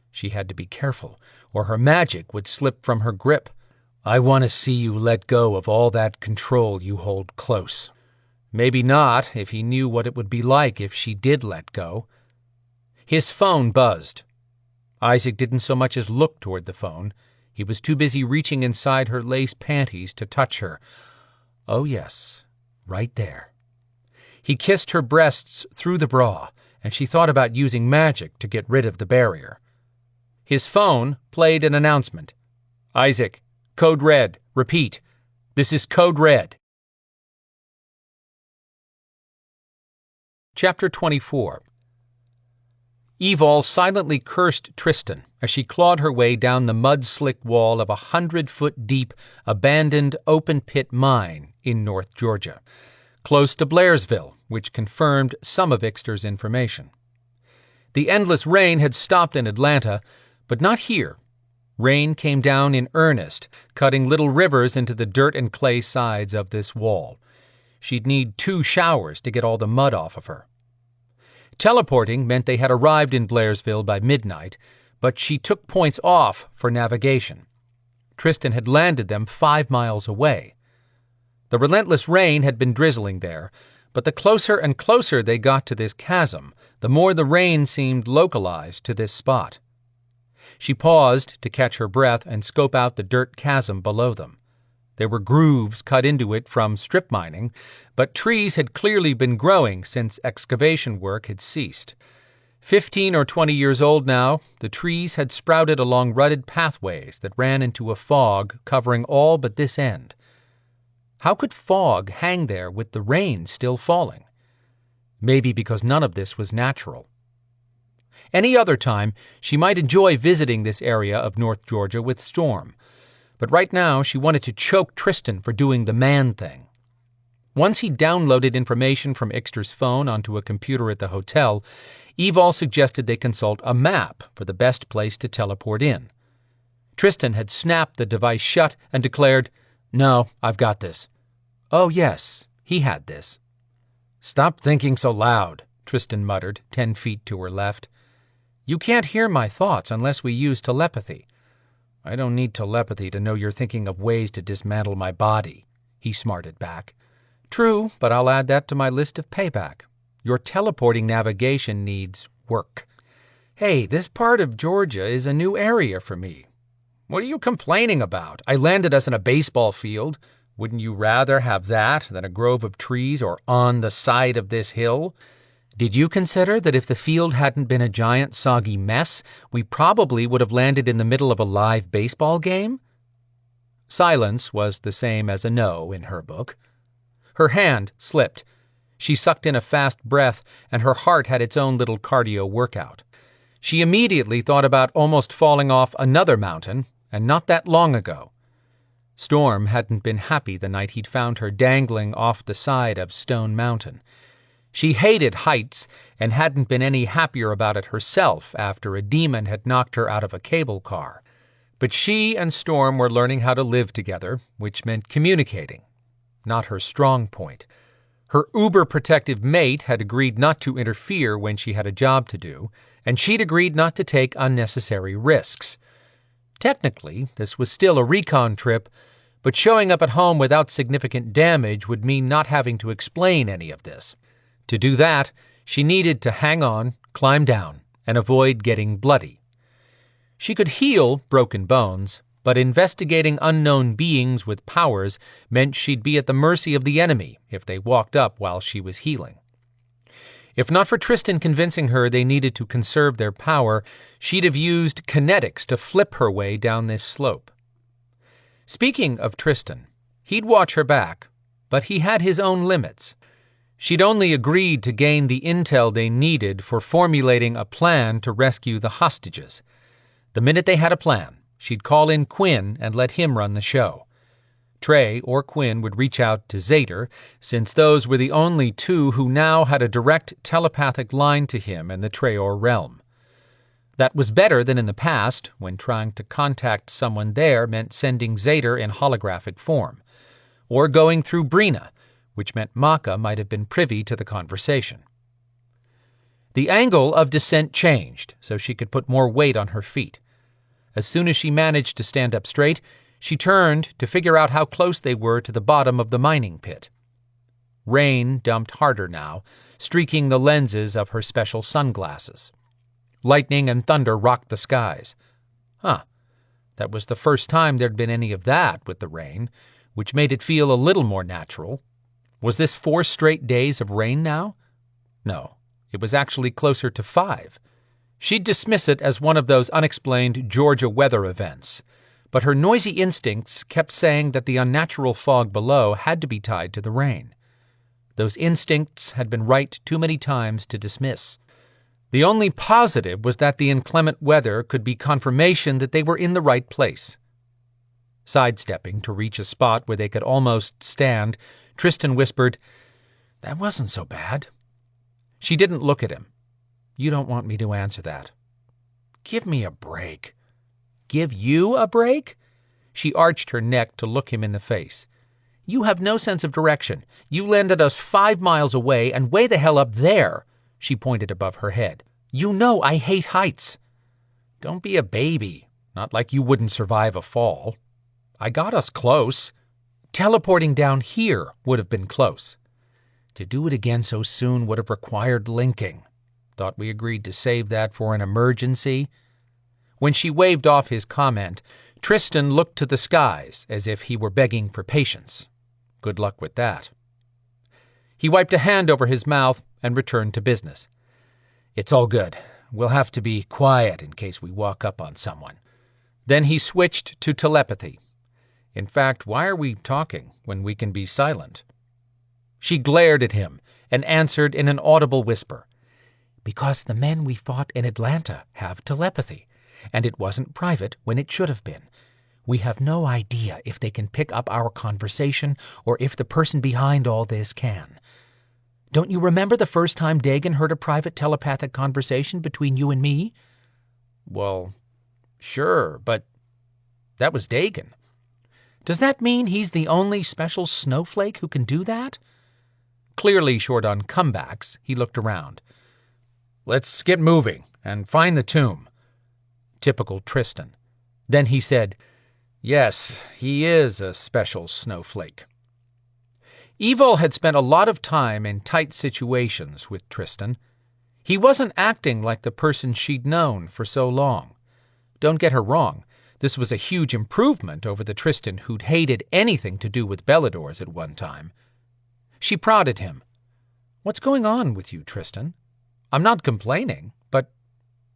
She had to be careful, or her magic would slip from her grip. I want to see you let go of all that control you hold close. Maybe not, if he knew what it would be like if she did let go. His phone buzzed. Isaac didn't so much as look toward the phone. He was too busy reaching inside her lace panties to touch her. Oh, yes, right there. He kissed her breasts through the bra, and she thought about using magic to get rid of the barrier. His phone played an announcement. Isaac, Code Red. Repeat. This is Code Red. Chapter 24. Evol silently cursed Tristan as she clawed her way down the mud-slick wall of a 100-foot-deep, abandoned open-pit mine in North Georgia, close to Blairsville, which confirmed some of Ixter's information. The endless rain had stopped in Atlanta, but not here. Rain came down in earnest, cutting little rivers into the dirt and clay sides of this wall. She'd need 2 showers to get all the mud off of her. Teleporting meant they had arrived in Blairsville by midnight, but she took points off for navigation. Tristan had landed them 5 miles away. The relentless rain had been drizzling there, but the closer and closer they got to this chasm, the more the rain seemed localized to this spot. She paused to catch her breath and scope out the dirt chasm below them. There were grooves cut into it from strip mining, but trees had clearly been growing since excavation work had ceased. 15 or 20 years old now, the trees had sprouted along rutted pathways that ran into a fog covering all but this end. How could fog hang there with the rain still falling? Maybe because none of this was natural. Any other time, she might enjoy visiting this area of North Georgia with Storm, but right now she wanted to choke Tristan for doing the man thing. Once he downloaded information from Ixter's phone onto a computer at the hotel, Evol suggested they consult a map for the best place to teleport in. Tristan had snapped the device shut and declared, "No, I've got this." Oh yes, he had this. "Stop thinking so loud," Tristan muttered, 10 feet to her left. "You can't hear my thoughts unless we use telepathy." "I don't need telepathy to know you're thinking of ways to dismantle my body," he smarted back. "True, but I'll add that to my list of payback. Your teleporting navigation needs work." "Hey, this part of Georgia is a new area for me." "What are you complaining about? I landed us in a baseball field. Wouldn't you rather have that than a grove of trees or on the side of this hill? Did you consider that if the field hadn't been a giant soggy mess, we probably would have landed in the middle of a live baseball game?" Silence was the same as a no in her book. Her hand slipped. She sucked in a fast breath, and her heart had its own little cardio workout. She immediately thought about almost falling off another mountain, and not that long ago. Storm hadn't been happy the night he'd found her dangling off the side of Stone Mountain. She hated heights and hadn't been any happier about it herself after a demon had knocked her out of a cable car. But she and Storm were learning how to live together, which meant communicating. Not her strong point. Her uber-protective mate had agreed not to interfere when she had a job to do, and she'd agreed not to take unnecessary risks. Technically, this was still a recon trip, but showing up at home without significant damage would mean not having to explain any of this. To do that, she needed to hang on, climb down, and avoid getting bloody. She could heal broken bones, but investigating unknown beings with powers meant she'd be at the mercy of the enemy if they walked up while she was healing. If not for Tristan convincing her they needed to conserve their power, she'd have used kinetics to flip her way down this slope. Speaking of Tristan, he'd watch her back, but he had his own limits. She'd only agreed to gain the intel they needed for formulating a plan to rescue the hostages. The minute they had a plan, she'd call in Quinn and let him run the show. Trey or Quinn would reach out to Zader, since those were the only two who now had a direct telepathic line to him in the Treoir realm. That was better than in the past, when trying to contact someone there meant sending Zader in holographic form, or going through Brina, which meant Maka might have been privy to the conversation. The angle of descent changed, so she could put more weight on her feet. As soon as she managed to stand up straight, she turned to figure out how close they were to the bottom of the mining pit. Rain dumped harder now, streaking the lenses of her special sunglasses. Lightning and thunder rocked the skies. That was the first time there'd been any of that with the rain, which made it feel a little more natural. Was this 4 straight days of rain now? No, it was actually closer to 5. She'd dismiss it as one of those unexplained Georgia weather events, but her noisy instincts kept saying that the unnatural fog below had to be tied to the rain. Those instincts had been right too many times to dismiss. The only positive was that the inclement weather could be confirmation that they were in the right place. Sidestepping to reach a spot where they could almost stand, Tristan whispered, "That wasn't so bad." She didn't look at him. "You don't want me to answer that." "Give me a break." "Give you a break?" She arched her neck to look him in the face. "You have no sense of direction. You landed us 5 miles away and way the hell up there." She pointed above her head. "You know I hate heights." "Don't be a baby. Not like you wouldn't survive a fall. I got us close. Teleporting down here would have been close. To do it again so soon would have required linking. Thought we agreed to save that for an emergency?" When she waved off his comment, Tristan looked to the skies as if he were begging for patience. Good luck with that. He wiped a hand over his mouth and returned to business. "It's all good. We'll have to be quiet in case we walk up on someone." Then he switched to telepathy. "In fact, why are we talking when we can be silent?" She glared at him and answered in an audible whisper. "Because the men we fought in Atlanta have telepathy, and it wasn't private when it should have been. We have no idea if they can pick up our conversation or if the person behind all this can. Don't you remember the first time Dagon heard a private telepathic conversation between you and me?" "Well, sure, but that was Dagon." "Does that mean he's the only special snowflake who can do that?" Clearly short on comebacks, he looked around. "Let's get moving and find the tomb." Typical Tristan. Then he said, "Yes, he is a special snowflake." Evil had spent a lot of time in tight situations with Tristan. He wasn't acting like the person she'd known for so long. Don't get her wrong, this was a huge improvement over the Tristan who'd hated anything to do with Beladors at one time. She prodded him. "What's going on with you, Tristan? I'm not complaining, but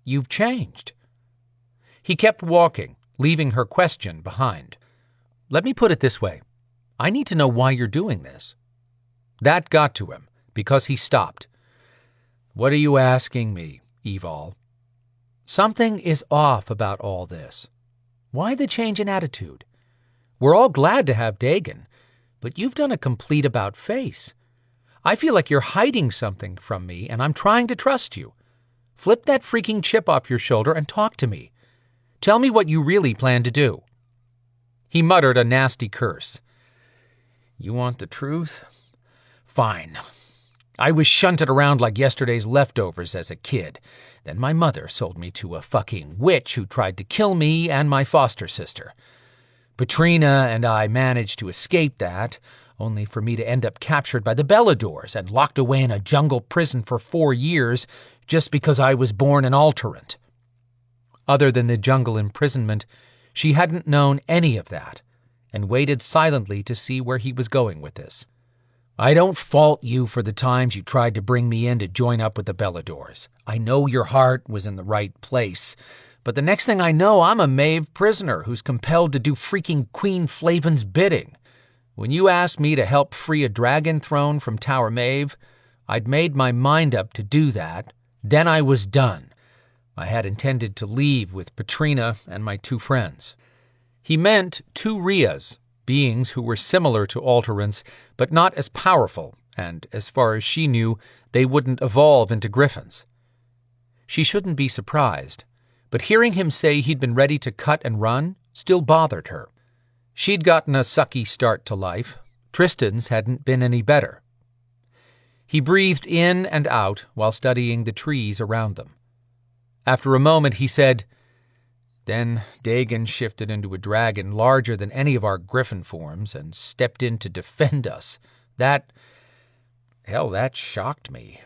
you've changed." He kept walking, leaving her question behind. "Let me put it this way. I need to know why you're doing this." That got to him, because he stopped. "What are you asking me, Evol?" "Something is off about all this. Why the change in attitude? We're all glad to have Dagon, but you've done a complete about-face. I feel like you're hiding something from me, and I'm trying to trust you. Flip that freaking chip off your shoulder and talk to me. Tell me what you really plan to do." He muttered a nasty curse. "You want the truth? Fine. I was shunted around like yesterday's leftovers as a kid. Then my mother sold me to a fucking witch who tried to kill me and my foster sister. Petrina and I managed to escape that, only for me to end up captured by the Beladors and locked away in a jungle prison for 4 years just because I was born an alterant." Other than the jungle imprisonment, she hadn't known any of that, and waited silently to see where he was going with this. "I don't fault you for the times you tried to bring me in to join up with the Beladors. I know your heart was in the right place, but the next thing I know, I'm a Maeve prisoner who's compelled to do freaking Queen Flavin's bidding. When you asked me to help free a dragon throne from Tower Maeve, I'd made my mind up to do that. Then I was done. I had intended to leave with Petrina and my 2 friends." He meant 2 Rias, beings who were similar to Alterants, but not as powerful, and, as far as she knew, they wouldn't evolve into griffins. She shouldn't be surprised, but hearing him say he'd been ready to cut and run still bothered her. She'd gotten a sucky start to life. Tristan's hadn't been any better. He breathed in and out while studying the trees around them. After a moment, he said, "Then Dagon shifted into a dragon larger than any of our griffin forms and stepped in to defend us. That shocked me.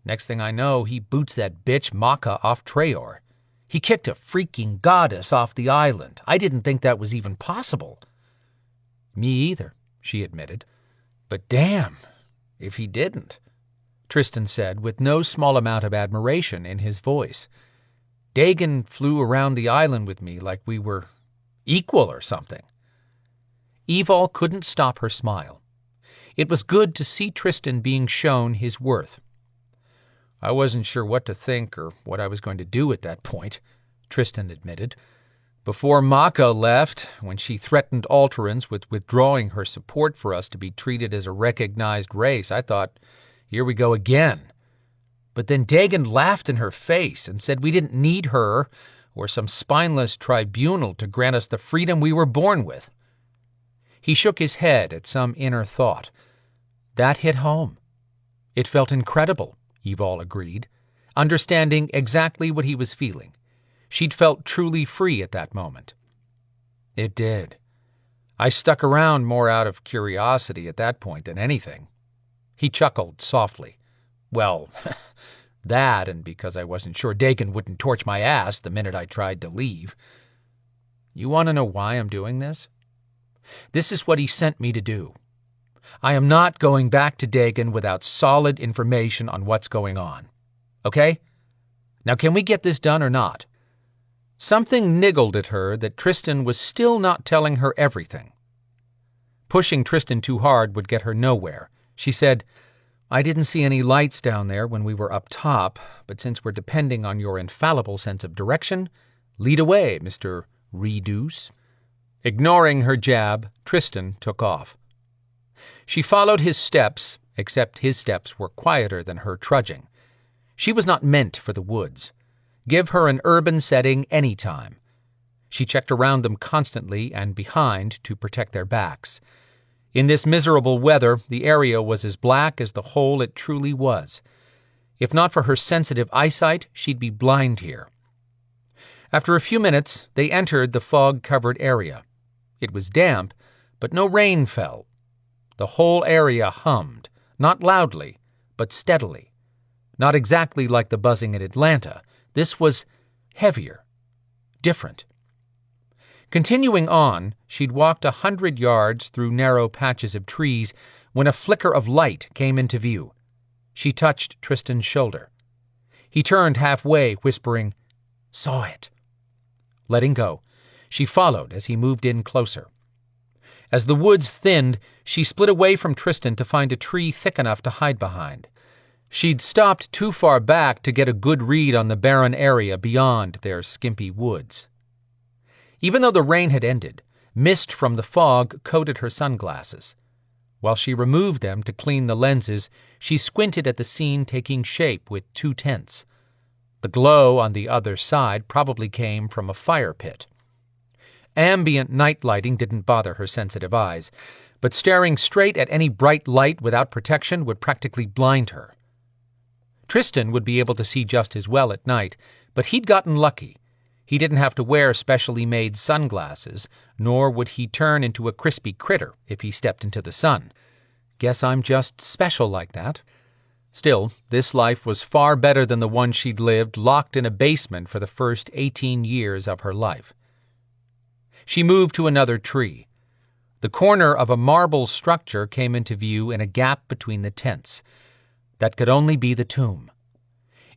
Next thing I know, he boots that bitch Maka off Treoir. He kicked a freaking goddess off the island. I didn't think that was even possible." "Me either," she admitted. "But damn, if he didn't," Tristan said with no small amount of admiration in his voice. "Dagon flew around the island with me like we were equal or something." Evol couldn't stop her smile. It was good to see Tristan being shown his worth. "I wasn't sure what to think or what I was going to do at that point," Tristan admitted. "Before Maka left, when she threatened Alterans with withdrawing her support for us to be treated as a recognized race, I thought, here we go again. But then Dagon laughed in her face and said we didn't need her or some spineless tribunal to grant us the freedom we were born with." He shook his head at some inner thought. That hit home. It felt incredible, Evol agreed, understanding exactly what he was feeling. She'd felt truly free at that moment. "It did. I stuck around more out of curiosity at that point than anything." He chuckled softly. "Well, that and because I wasn't sure Dagon wouldn't torch my ass the minute I tried to leave. You want to know why I'm doing this? This is what he sent me to do. I am not going back to Dagon without solid information on what's going on. Okay? Now can we get this done or not?" Something niggled at her that Tristan was still not telling her everything. Pushing Tristan too hard would get her nowhere. She said, "I didn't see any lights down there when we were up top, but since we're depending on your infallible sense of direction, lead away, Mr. Reduce." Ignoring her jab, Tristan took off. She followed his steps, except his steps were quieter than her trudging. She was not meant for the woods. Give her an urban setting any time. She checked around them constantly and behind to protect their backs. In this miserable weather, the area was as black as the hole it truly was. If not for her sensitive eyesight, she'd be blind here. After a few minutes, they entered the fog-covered area. It was damp, but no rain fell. The whole area hummed, not loudly, but steadily. Not exactly like the buzzing in Atlanta. This was heavier, different. Continuing on, she'd walked 100 yards through narrow patches of trees when a flicker of light came into view. She touched Tristan's shoulder. He turned halfway, whispering, "Saw it." Letting go, she followed as he moved in closer. As the woods thinned, she split away from Tristan to find a tree thick enough to hide behind. She'd stopped too far back to get a good read on the barren area beyond their skimpy woods. Even though the rain had ended, mist from the fog coated her sunglasses. While she removed them to clean the lenses, she squinted at the scene taking shape with 2 tents. The glow on the other side probably came from a fire pit. Ambient night lighting didn't bother her sensitive eyes, but staring straight at any bright light without protection would practically blind her. Tristan would be able to see just as well at night, but he'd gotten lucky. He didn't have to wear specially made sunglasses, nor would he turn into a crispy critter if he stepped into the sun. Guess I'm just special like that. Still, this life was far better than the one she'd lived locked in a basement for the first 18 years of her life. She moved to another tree. The corner of a marble structure came into view in a gap between the tents. That could only be the tomb.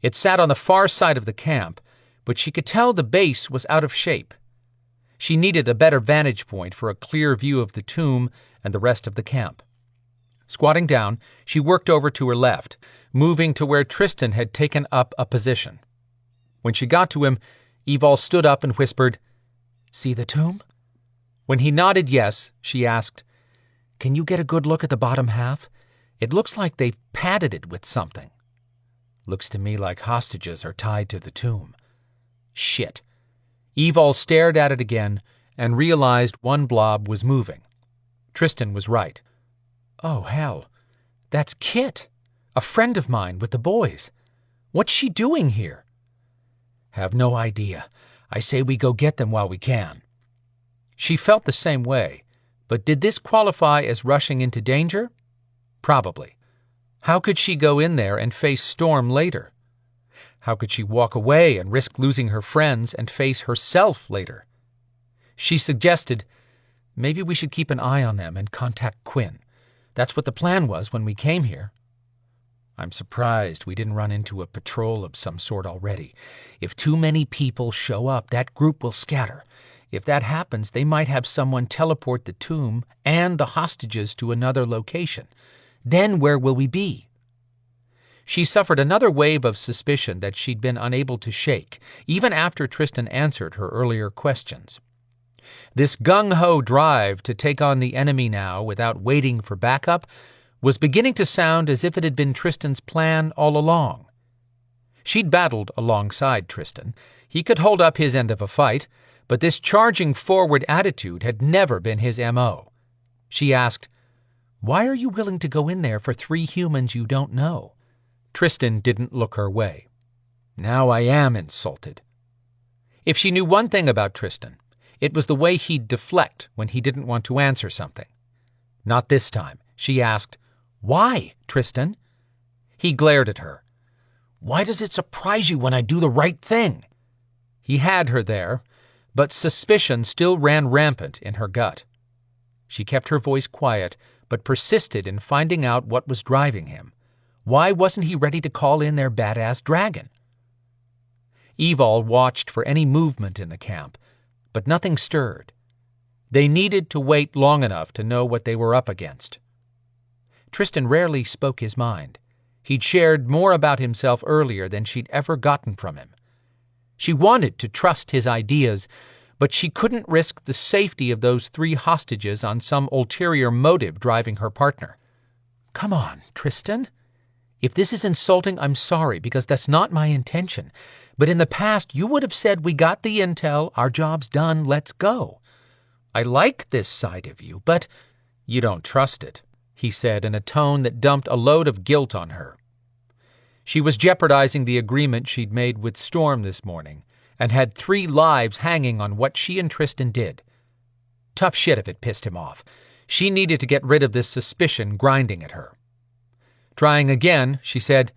It sat on the far side of the camp, but she could tell the base was out of shape. She needed a better vantage point for a clear view of the tomb and the rest of the camp. Squatting down, she worked over to her left, moving to where Tristan had taken up a position. When she got to him, Evol stood up and whispered, "See the tomb?" When he nodded yes, she asked, "Can you get a good look at the bottom half? It looks like they've padded it with something." "Looks to me like hostages are tied to the tomb." Shit. Evol stared at it again and realized one blob was moving. Tristan was right. Oh, hell. That's Kit. A friend of mine with the boys. What's she doing here?" "Have no idea. I say we go get them while we can." She felt the same way, but did this qualify as rushing into danger? Probably. How could she go in there and face Storm later? How could she walk away and risk losing her friends and face herself later? She suggested, "Maybe we should keep an eye on them and contact Quinn. That's what the plan was when we came here." "I'm surprised we didn't run into a patrol of some sort already. If too many people show up, that group will scatter. If that happens, they might have someone teleport the tomb and the hostages to another location. Then where will we be?" She suffered another wave of suspicion that she'd been unable to shake, even after Tristan answered her earlier questions. This gung-ho drive to take on the enemy now without waiting for backup was beginning to sound as if it had been Tristan's plan all along. She'd battled alongside Tristan. He could hold up his end of a fight, but this charging forward attitude had never been his M.O. She asked, "Why are you willing to go in there for 3 humans you don't know?" Tristan didn't look her way. Now I am insulted. If she knew one thing about Tristan, it was the way he'd deflect when he didn't want to answer something. Not this time. She asked, "Why, Tristan?" He glared at her. "Why does it surprise you when I do the right thing?" He had her there, but suspicion still ran rampant in her gut. She kept her voice quiet, but persisted in finding out what was driving him. Why wasn't he ready to call in their badass dragon? Evol watched for any movement in the camp, but nothing stirred. They needed to wait long enough to know what they were up against. Tristan rarely spoke his mind. He'd shared more about himself earlier than she'd ever gotten from him. She wanted to trust his ideas, but she couldn't risk the safety of those 3 hostages on some ulterior motive driving her partner. "Come on, Tristan. If this is insulting, I'm sorry, because that's not my intention. But in the past, you would have said, 'We got the intel, our job's done, let's go.' I like this side of you, but you don't trust it," he said in a tone that dumped a load of guilt on her. She was jeopardizing the agreement she'd made with Storm this morning, and had 3 lives hanging on what she and Tristan did. Tough shit if it pissed him off. She needed to get rid of this suspicion grinding at her. Trying again, she said,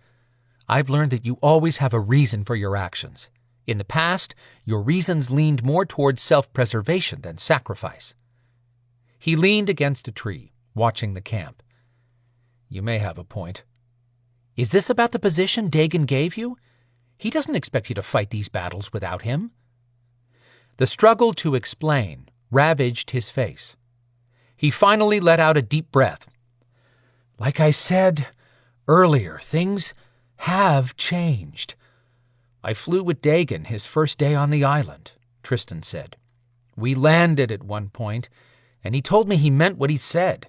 "I've learned that you always have a reason for your actions. In the past, your reasons leaned more towards self-preservation than sacrifice." He leaned against a tree, watching the camp. "You may have a point. Is this about the position Dagon gave you? He doesn't expect you to fight these battles without him." The struggle to explain ravaged his face. He finally let out a deep breath. "Like I said earlier, things have changed. I flew with Dagon his first day on the island," Tristan said. "We landed at one point, and he told me he meant what he said,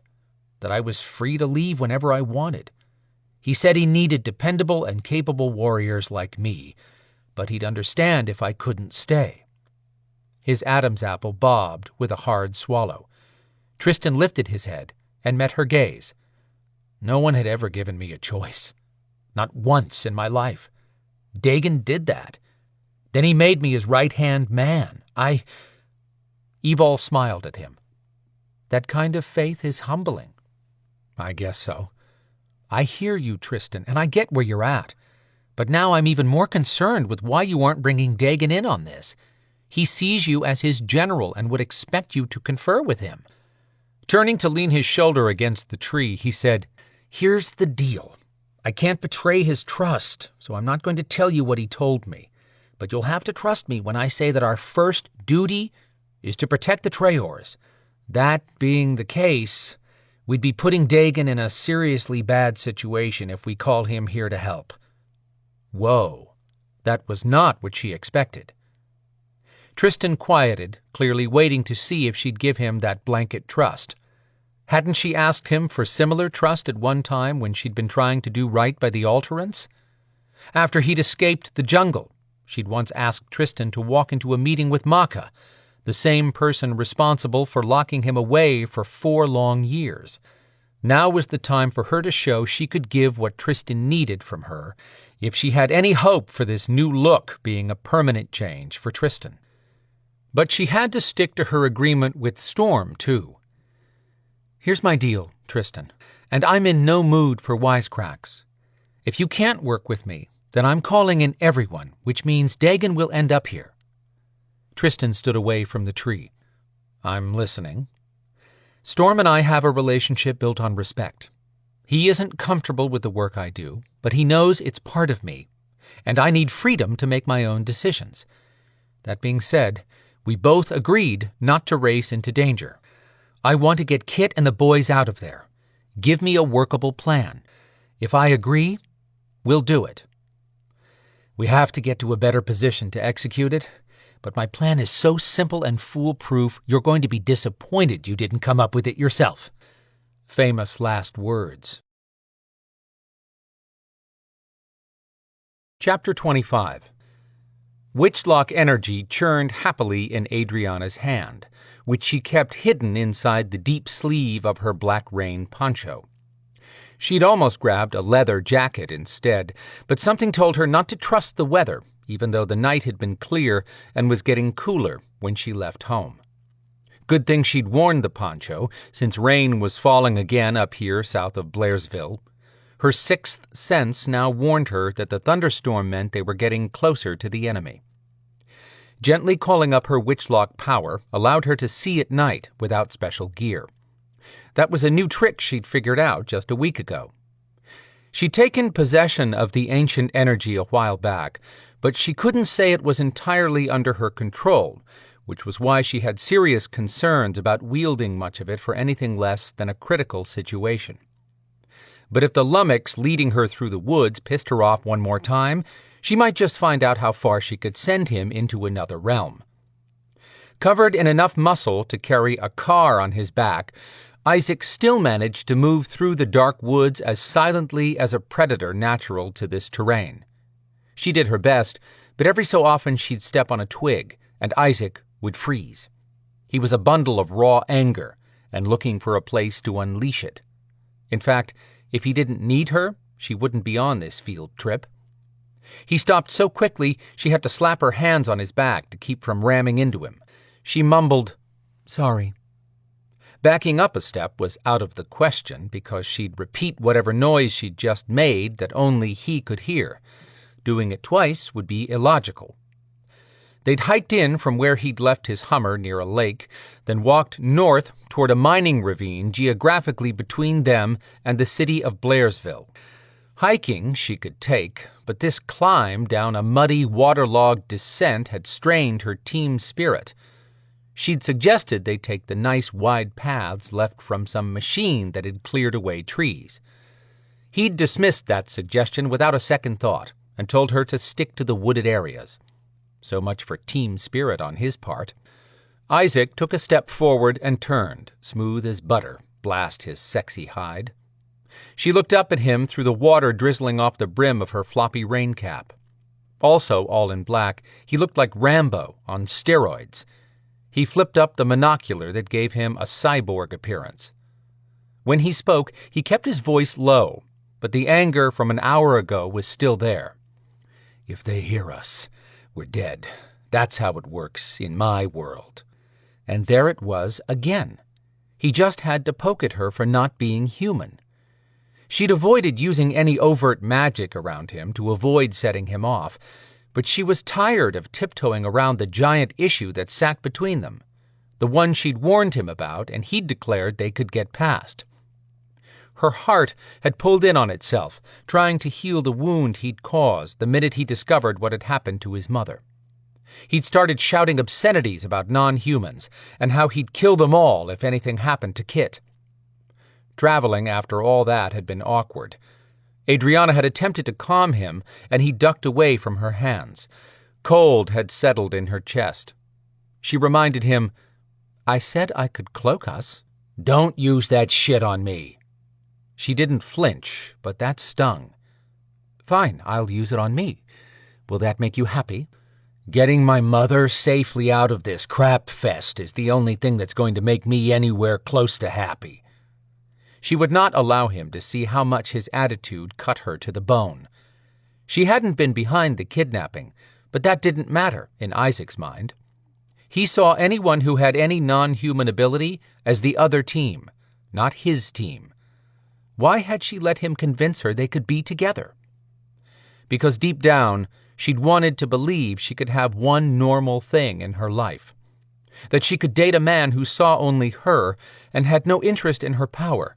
that I was free to leave whenever I wanted. He said he needed dependable and capable warriors like me, but he'd understand if I couldn't stay." His Adam's apple bobbed with a hard swallow. Tristan lifted his head and met her gaze. "No one had ever given me a choice. Not once in my life. Dagon did that. Then he made me his right-hand man. Evol smiled at him. "That kind of faith is humbling." "I guess so. I hear you, Tristan, and I get where you're at. But now I'm even more concerned with why you aren't bringing Dagon in on this. He sees you as his general and would expect you to confer with him." Turning to lean his shoulder against the tree, he said, "Here's the deal. I can't betray his trust, so I'm not going to tell you what he told me. But you'll have to trust me when I say that our first duty is to protect the Treoirs. That being the case, we'd be putting Dagon in a seriously bad situation if we call him here to help." Whoa, that was not what she expected. Tristan quieted, clearly waiting to see if she'd give him that blanket trust. Hadn't she asked him for similar trust at one time when she'd been trying to do right by the Alterants? After he'd escaped the jungle, she'd once asked Tristan to walk into a meeting with Maka, the same person responsible for locking him away for 4 long years. Now was the time for her to show she could give what Tristan needed from her, if she had any hope for this new look being a permanent change for Tristan. But she had to stick to her agreement with Storm, too. "Here's my deal, Tristan, and I'm in no mood for wisecracks. If you can't work with me, then I'm calling in everyone, which means Dagon will end up here." Tristan stood away from the tree. "I'm listening." "Storm and I have a relationship built on respect. He isn't comfortable with the work I do, but he knows it's part of me, and I need freedom to make my own decisions. That being said, we both agreed not to race into danger. I want to get Kit and the boys out of there. Give me a workable plan. If I agree, we'll do it. We have to get to a better position to execute it, but my plan is so simple and foolproof you're going to be disappointed you didn't come up with it yourself." Famous last words. Chapter 25. Witchlock energy churned happily in Adriana's hand, which she kept hidden inside the deep sleeve of her black rain poncho. She'd almost grabbed a leather jacket instead, but something told her not to trust the weather, even though the night had been clear and was getting cooler when she left home. Good thing she'd worn the poncho, since rain was falling again up here south of Blairsville. Her sixth sense now warned her that the thunderstorm meant they were getting closer to the enemy. Gently calling up her witchlock power allowed her to see at night without special gear. That was a new trick she'd figured out just a week ago. She'd taken possession of the ancient energy a while back, but she couldn't say it was entirely under her control, which was why she had serious concerns about wielding much of it for anything less than a critical situation. But if the lummox leading her through the woods pissed her off one more time, she might just find out how far she could send him into another realm. Covered in enough muscle to carry a car on his back, Isaac still managed to move through the dark woods as silently as a predator natural to this terrain. She did her best, but every so often she'd step on a twig, and Isaac would freeze. He was a bundle of raw anger, and looking for a place to unleash it. In fact, if he didn't need her, she wouldn't be on this field trip. He stopped so quickly she had to slap her hands on his back to keep from ramming into him. She mumbled, "Sorry." Backing up a step was out of the question because she'd repeat whatever noise she'd just made that only he could hear. Doing it twice would be illogical. They'd hiked in from where he'd left his Hummer near a lake, then walked north toward a mining ravine geographically between them and the city of Blairsville. Hiking she could take, but this climb down a muddy, waterlogged descent had strained her team spirit. She'd suggested they take the nice wide paths left from some machine that had cleared away trees. He'd dismissed that suggestion without a second thought and told her to stick to the wooded areas. So much for team spirit on his part. Isaac took a step forward and turned, smooth as butter, blast his sexy hide. She looked up at him through the water drizzling off the brim of her floppy rain cap. Also all in black, he looked like Rambo on steroids. He flipped up the monocular that gave him a cyborg appearance. When he spoke, he kept his voice low, but the anger from an hour ago was still there. "If they hear us, we're dead. That's how it works in my world." And there it was again. He just had to poke at her for not being human. She'd avoided using any overt magic around him to avoid setting him off, but she was tired of tiptoeing around the giant issue that sat between them, the one she'd warned him about and he'd declared they could get past. Her heart had pulled in on itself, trying to heal the wound he'd caused the minute he discovered what had happened to his mother. He'd started shouting obscenities about non-humans and how he'd kill them all if anything happened to Kit. Traveling after all that had been awkward. Adriana had attempted to calm him, and he ducked away from her hands. Cold had settled in her chest. She reminded him, "I said I could cloak us." "Don't use that shit on me." She didn't flinch, but that stung. "Fine, I'll use it on me. Will that make you happy?" "Getting my mother safely out of this crap fest is the only thing that's going to make me anywhere close to happy." She would not allow him to see how much his attitude cut her to the bone. She hadn't been behind the kidnapping, but that didn't matter in Isaac's mind. He saw anyone who had any non-human ability as the other team, not his team. Why had she let him convince her they could be together? Because deep down, she'd wanted to believe she could have one normal thing in her life. That she could date a man who saw only her and had no interest in her power.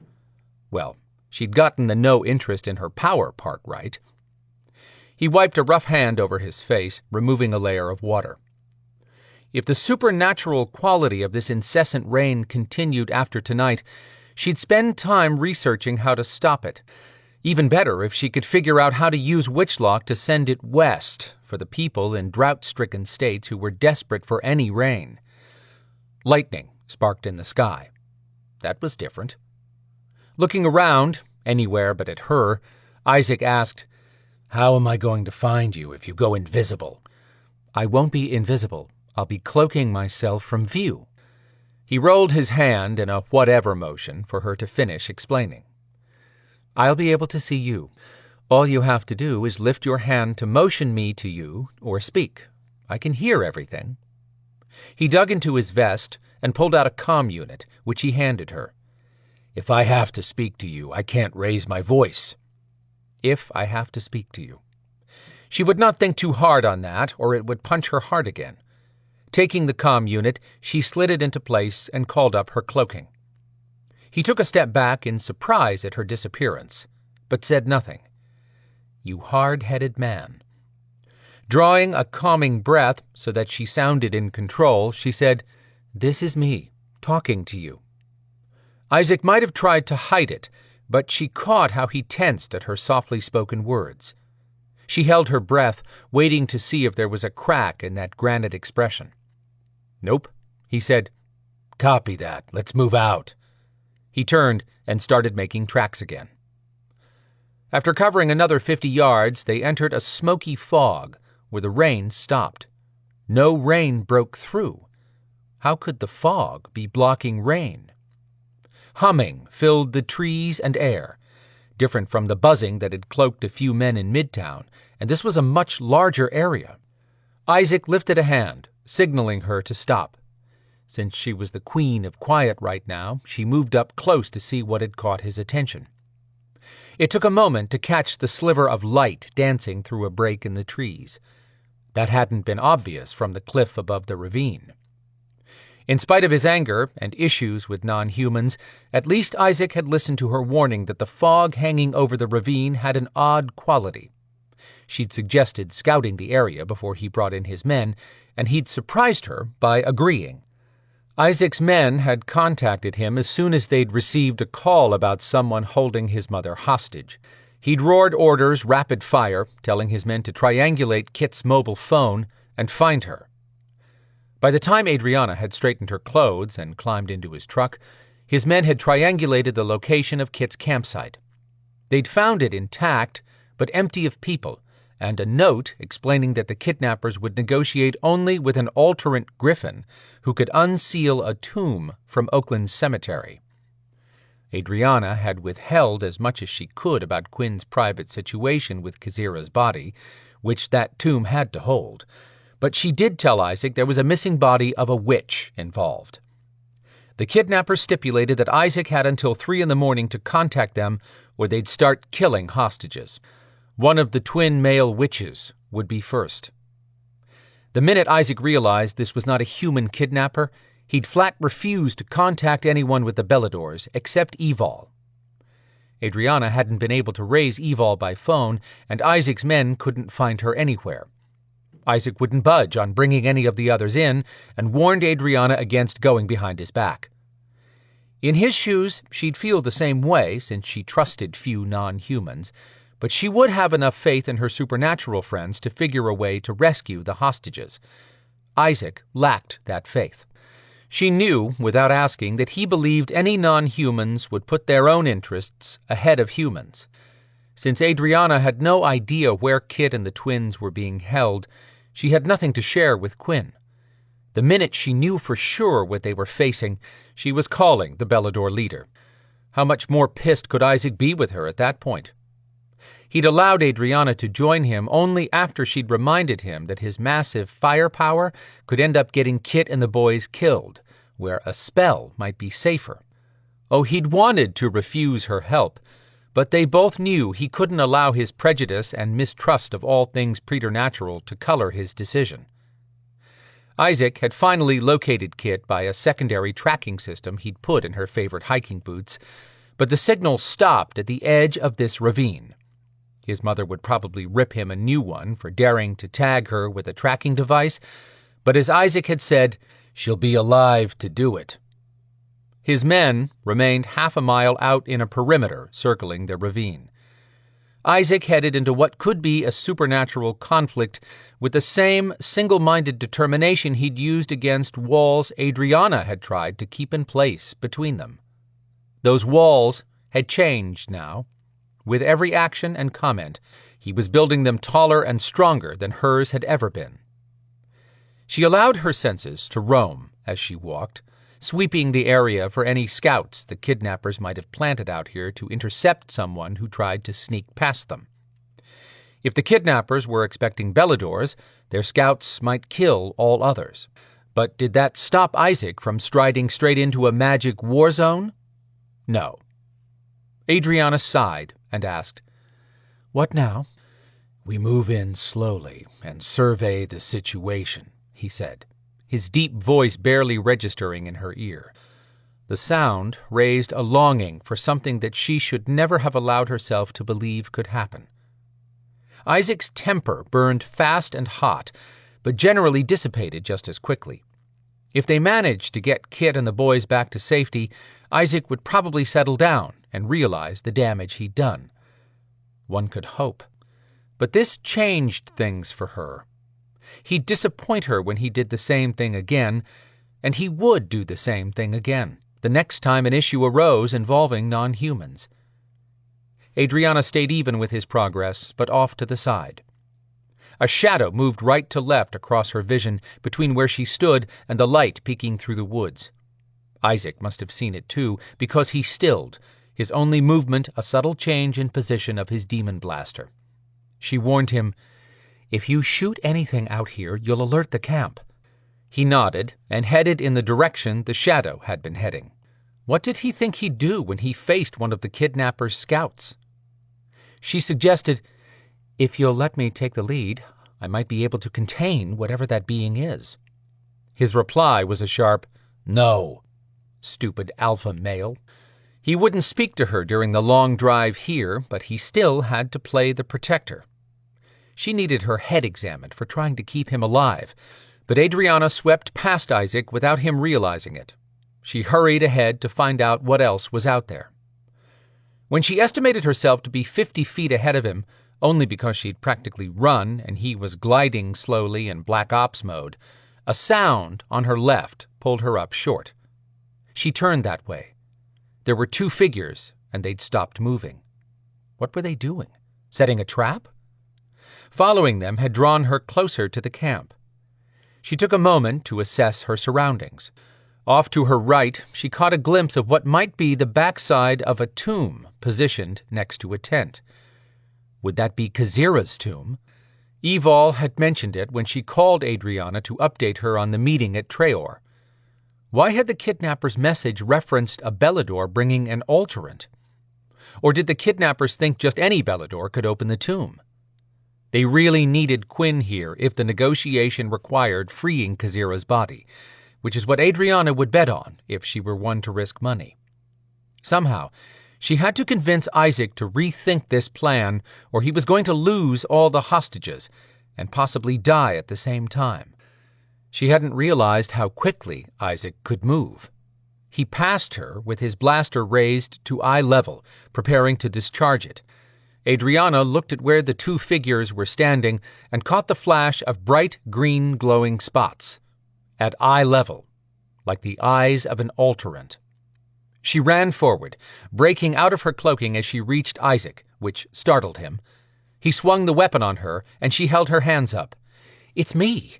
Well, she'd gotten the no interest in her power part right. He wiped a rough hand over his face, removing a layer of water. If the supernatural quality of this incessant rain continued after tonight, she'd spend time researching how to stop it. Even better if she could figure out how to use Witchlock to send it west for the people in drought-stricken states who were desperate for any rain. Lightning sparked in the sky. That was different. Looking around, anywhere but at her, Isaac asked, "How am I going to find you if you go invisible?" "I won't be invisible. I'll be cloaking myself from view." He rolled his hand in a whatever motion for her to finish explaining. "I'll be able to see you. All you have to do is lift your hand to motion me to you or speak. I can hear everything." He dug into his vest and pulled out a comm unit, which he handed her. "If I have to speak to you, I can't raise my voice." "If I have to speak to you." She would not think too hard on that, or it would punch her heart again. Taking the comm unit, she slid it into place and called up her cloaking. He took a step back in surprise at her disappearance, but said nothing. You hard-headed man. Drawing a calming breath so that she sounded in control, she said, "This is me, talking to you." Isaac might have tried to hide it, but she caught how he tensed at her softly spoken words. She held her breath, waiting to see if there was a crack in that granite expression. "Nope," he said. "Copy that. Let's move out." He turned and started making tracks again. After covering another 50 yards, they entered a smoky fog where the rain stopped. No rain broke through. How could the fog be blocking rain? Humming filled the trees and air, different from the buzzing that had cloaked a few men in Midtown, and this was a much larger area. Isaac lifted a hand, signaling her to stop. Since she was the queen of quiet right now, she moved up close to see what had caught his attention. It took a moment to catch the sliver of light dancing through a break in the trees. That hadn't been obvious from the cliff above the ravine. In spite of his anger and issues with non-humans, at least Isaac had listened to her warning that the fog hanging over the ravine had an odd quality. She'd suggested scouting the area before he brought in his men, and he'd surprised her by agreeing. Isaac's men had contacted him as soon as they'd received a call about someone holding his mother hostage. He'd roared orders rapid fire, telling his men to triangulate Kit's mobile phone and find her. By the time Adrianna had straightened her clothes and climbed into his truck, his men had triangulated the location of Kit's campsite. They'd found it intact, but empty of people, and a note explaining that the kidnappers would negotiate only with an alternate griffin who could unseal a tomb from Oakland's cemetery. Adrianna had withheld as much as she could about Quinn's private situation with Kazira's body, which that tomb had to hold, but she did tell Isaac there was a missing body of a witch involved. The kidnappers stipulated that Isaac had until 3 a.m. to contact them or they'd start killing hostages. One of the twin male witches would be first. The minute Isaac realized this was not a human kidnapper, he'd flat refused to contact anyone with the Beladors except Evol. Adrianna hadn't been able to raise Evol by phone, and Isaac's men couldn't find her anywhere. Isaac wouldn't budge on bringing any of the others in, and warned Adrianna against going behind his back. In his shoes, she'd feel the same way, since she trusted few non-humans, but she would have enough faith in her supernatural friends to figure a way to rescue the hostages. Isaac lacked that faith. She knew, without asking, that he believed any non-humans would put their own interests ahead of humans. Since Adrianna had no idea where Kit and the twins were being held, she had nothing to share with Quinn. The minute she knew for sure what they were facing, she was calling the Belador leader. How much more pissed could Isaac be with her at that point? He'd allowed Adrianna to join him only after she'd reminded him that his massive firepower could end up getting Kit and the boys killed, where a spell might be safer. Oh, he'd wanted to refuse her help, but they both knew he couldn't allow his prejudice and mistrust of all things preternatural to color his decision. Isaac had finally located Kit by a secondary tracking system he'd put in her favorite hiking boots, but the signal stopped at the edge of this ravine. His mother would probably rip him a new one for daring to tag her with a tracking device, but as Isaac had said, she'll be alive to do it. His men remained half a mile out in a perimeter circling the ravine. Isaac headed into what could be a supernatural conflict with the same single-minded determination he'd used against walls Adrianna had tried to keep in place between them. Those walls had changed now. With every action and comment, he was building them taller and stronger than hers had ever been. She allowed her senses to roam as she walked, sweeping the area for any scouts the kidnappers might have planted out here to intercept someone who tried to sneak past them. If the kidnappers were expecting Beladors, their scouts might kill all others. But did that stop Isaac from striding straight into a magic war zone? No. Adrianna sighed and asked, "What now?" "We move in slowly and survey the situation," he said, his deep voice barely registering in her ear. The sound raised a longing for something that she should never have allowed herself to believe could happen. Isaac's temper burned fast and hot, but generally dissipated just as quickly. If they managed to get Kit and the boys back to safety, Isaac would probably settle down and realize the damage he'd done. One could hope. But this changed things for her. He'd disappoint her when he did the same thing again, and he would do the same thing again, the next time an issue arose involving non-humans. Adrianna stayed even with his progress, but off to the side. A shadow moved right to left across her vision between where she stood and the light peeking through the woods. Isaac must have seen it too, because he stilled, his only movement a subtle change in position of his demon blaster. She warned him, "If you shoot anything out here, you'll alert the camp." He nodded and headed in the direction the shadow had been heading. What did he think he'd do when he faced one of the kidnappers' scouts? She suggested, "If you'll let me take the lead, I might be able to contain whatever that being is." His reply was a sharp, "No." Stupid alpha male. He wouldn't speak to her during the long drive here, but he still had to play the protector. She needed her head examined for trying to keep him alive, but Adrianna swept past Isaac without him realizing it. She hurried ahead to find out what else was out there. When she estimated herself to be 50 feet ahead of him, only because she'd practically run and he was gliding slowly in Black Ops mode, a sound on her left pulled her up short. She turned that way. There were two figures, and they'd stopped moving. What were they doing? Setting a trap? Following them had drawn her closer to the camp. She took a moment to assess her surroundings. Off to her right, she caught a glimpse of what might be the backside of a tomb positioned next to a tent. Would that be Kazira's tomb? Evol had mentioned it when she called Adrianna to update her on the meeting at Treoir. Why had the kidnapper's message referenced a Belador bringing an alterant? Or did the kidnappers think just any Belador could open the tomb? They really needed Quinn here if the negotiation required freeing Kazira's body, which is what Adrianna would bet on if she were one to risk money. Somehow, she had to convince Isaac to rethink this plan, or he was going to lose all the hostages and possibly die at the same time. She hadn't realized how quickly Isaac could move. He passed her with his blaster raised to eye level, preparing to discharge it. Adrianna looked at where the two figures were standing and caught the flash of bright green glowing spots. At eye level, like the eyes of an alterant. She ran forward, breaking out of her cloaking as she reached Isaac, which startled him. He swung the weapon on her, and she held her hands up. "It's me."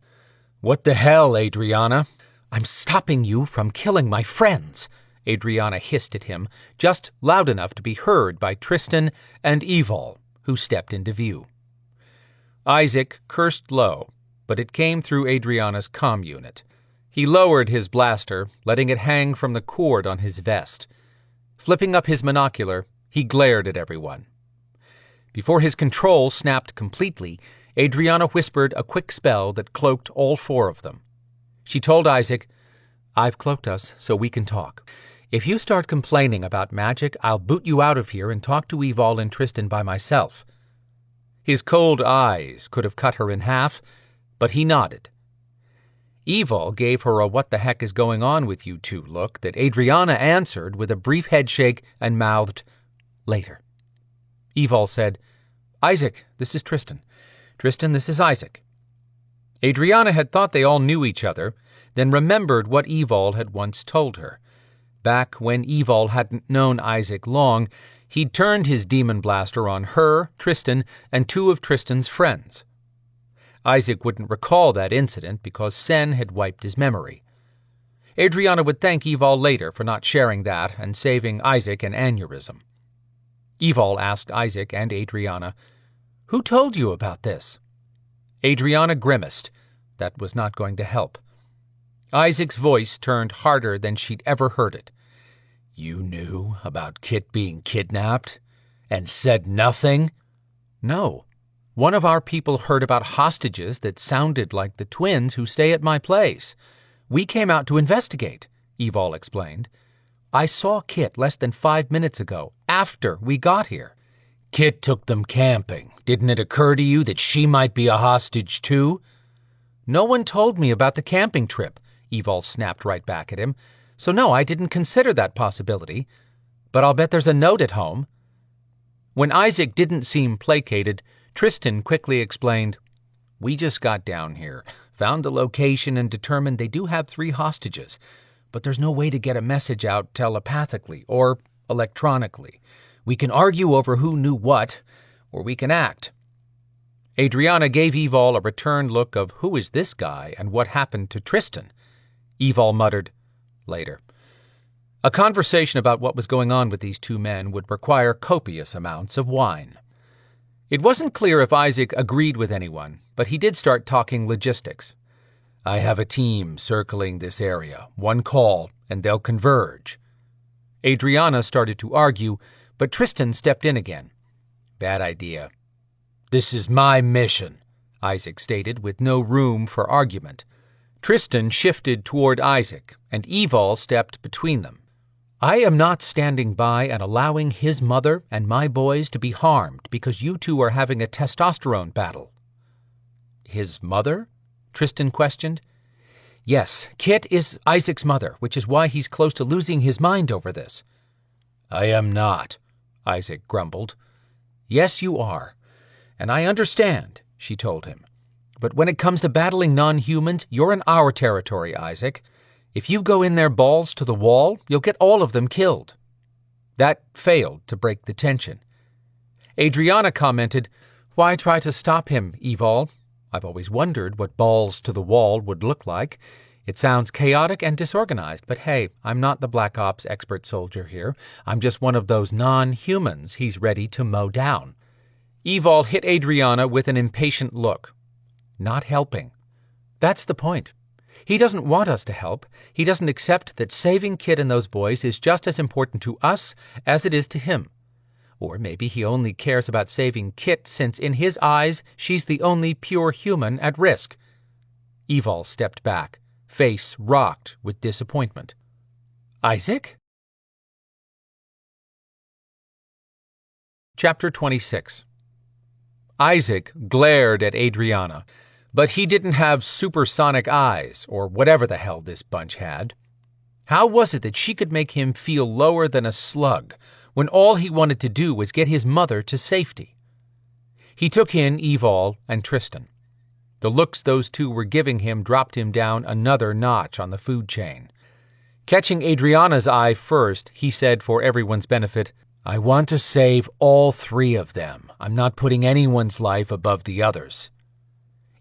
"What the hell, Adrianna?" "I'm stopping you from killing my friends," Adrianna hissed at him, just loud enough to be heard by Tristan and Evol, who stepped into view. Isaac cursed low, but it came through Adrianna's comm unit. He lowered his blaster, letting it hang from the cord on his vest. Flipping up his monocular, he glared at everyone. Before his control snapped completely, Adrianna whispered a quick spell that cloaked all four of them. She told Isaac, "I've cloaked us so we can talk. If you start complaining about magic, I'll boot you out of here and talk to Evol and Tristan by myself." His cold eyes could have cut her in half, but he nodded. Evol gave her a "what the heck is going on with you two" look that Adrianna answered with a brief headshake and mouthed, "Later." Evol said, "Isaac, this is Tristan. Tristan, this is Isaac." Adrianna had thought they all knew each other, then remembered what Evol had once told her. Back when Evol hadn't known Isaac long, he'd turned his demon blaster on her, Tristan, and two of Tristan's friends. Isaac wouldn't recall that incident because Sen had wiped his memory. Adrianna would thank Evol later for not sharing that and saving Isaac an aneurysm. Evol asked Isaac and Adrianna, "Who told you about this?" Adrianna grimaced. That was not going to help. Isaac's voice turned harder than she'd ever heard it. "You knew about Kit being kidnapped and said nothing?" "No. One of our people heard about hostages that sounded like the twins who stay at my place. We came out to investigate," Evol explained. "I saw Kit less than 5 minutes ago, after we got here." "Kit took them camping. Didn't it occur to you that she might be a hostage too?" "No one told me about the camping trip," Evol snapped right back at him. "So no, I didn't consider that possibility. But I'll bet there's a note at home." When Isaac didn't seem placated, Tristan quickly explained, "We just got down here, found the location, and determined they do have 3 hostages. But there's no way to get a message out telepathically or electronically. We can argue over who knew what, or we can act." Adrianna gave Evol a returned look of "Who is this guy and what happened to Tristan?" Evol muttered, "Later." A conversation about what was going on with these 2 men would require copious amounts of wine. It wasn't clear if Isaac agreed with anyone, but he did start talking logistics. "I have a team circling this area. 1 call, and they'll converge." Adrianna started to argue, but Tristan stepped in again. "Bad idea." "This is my mission," Isaac stated, with no room for argument. Tristan shifted toward Isaac, and Evol stepped between them. "I am not standing by and allowing his mother and my boys to be harmed because you two are having a testosterone battle." "His mother?" Tristan questioned. "Yes, Kit is Isaac's mother, which is why he's close to losing his mind over this." "I am not," Isaac grumbled. "Yes, you are. And I understand," she told him. "But when it comes to battling non-humans, you're in our territory, Isaac. If you go in there balls to the wall, you'll get all of them killed." That failed to break the tension. Adrianna commented, "Why try to stop him, Evol? I've always wondered what balls to the wall would look like. It sounds chaotic and disorganized, but hey, I'm not the Black Ops expert soldier here. I'm just one of those non-humans he's ready to mow down." Evol hit Adrianna with an impatient look. "Not helping. That's the point. He doesn't want us to help. He doesn't accept that saving Kit and those boys is just as important to us as it is to him. Or maybe he only cares about saving Kit since in his eyes she's the only pure human at risk." Evol stepped back, face rocked with disappointment. "Isaac?" Chapter 26. Isaac glared at Adrianna, but he didn't have supersonic eyes, or whatever the hell this bunch had. How was it that she could make him feel lower than a slug, when all he wanted to do was get his mother to safety? He took in Evol and Tristan. The looks those two were giving him dropped him down another notch on the food chain. Catching Adrianna's eye first, he said for everyone's benefit, "I want to save all 3 of them. I'm not putting anyone's life above the others."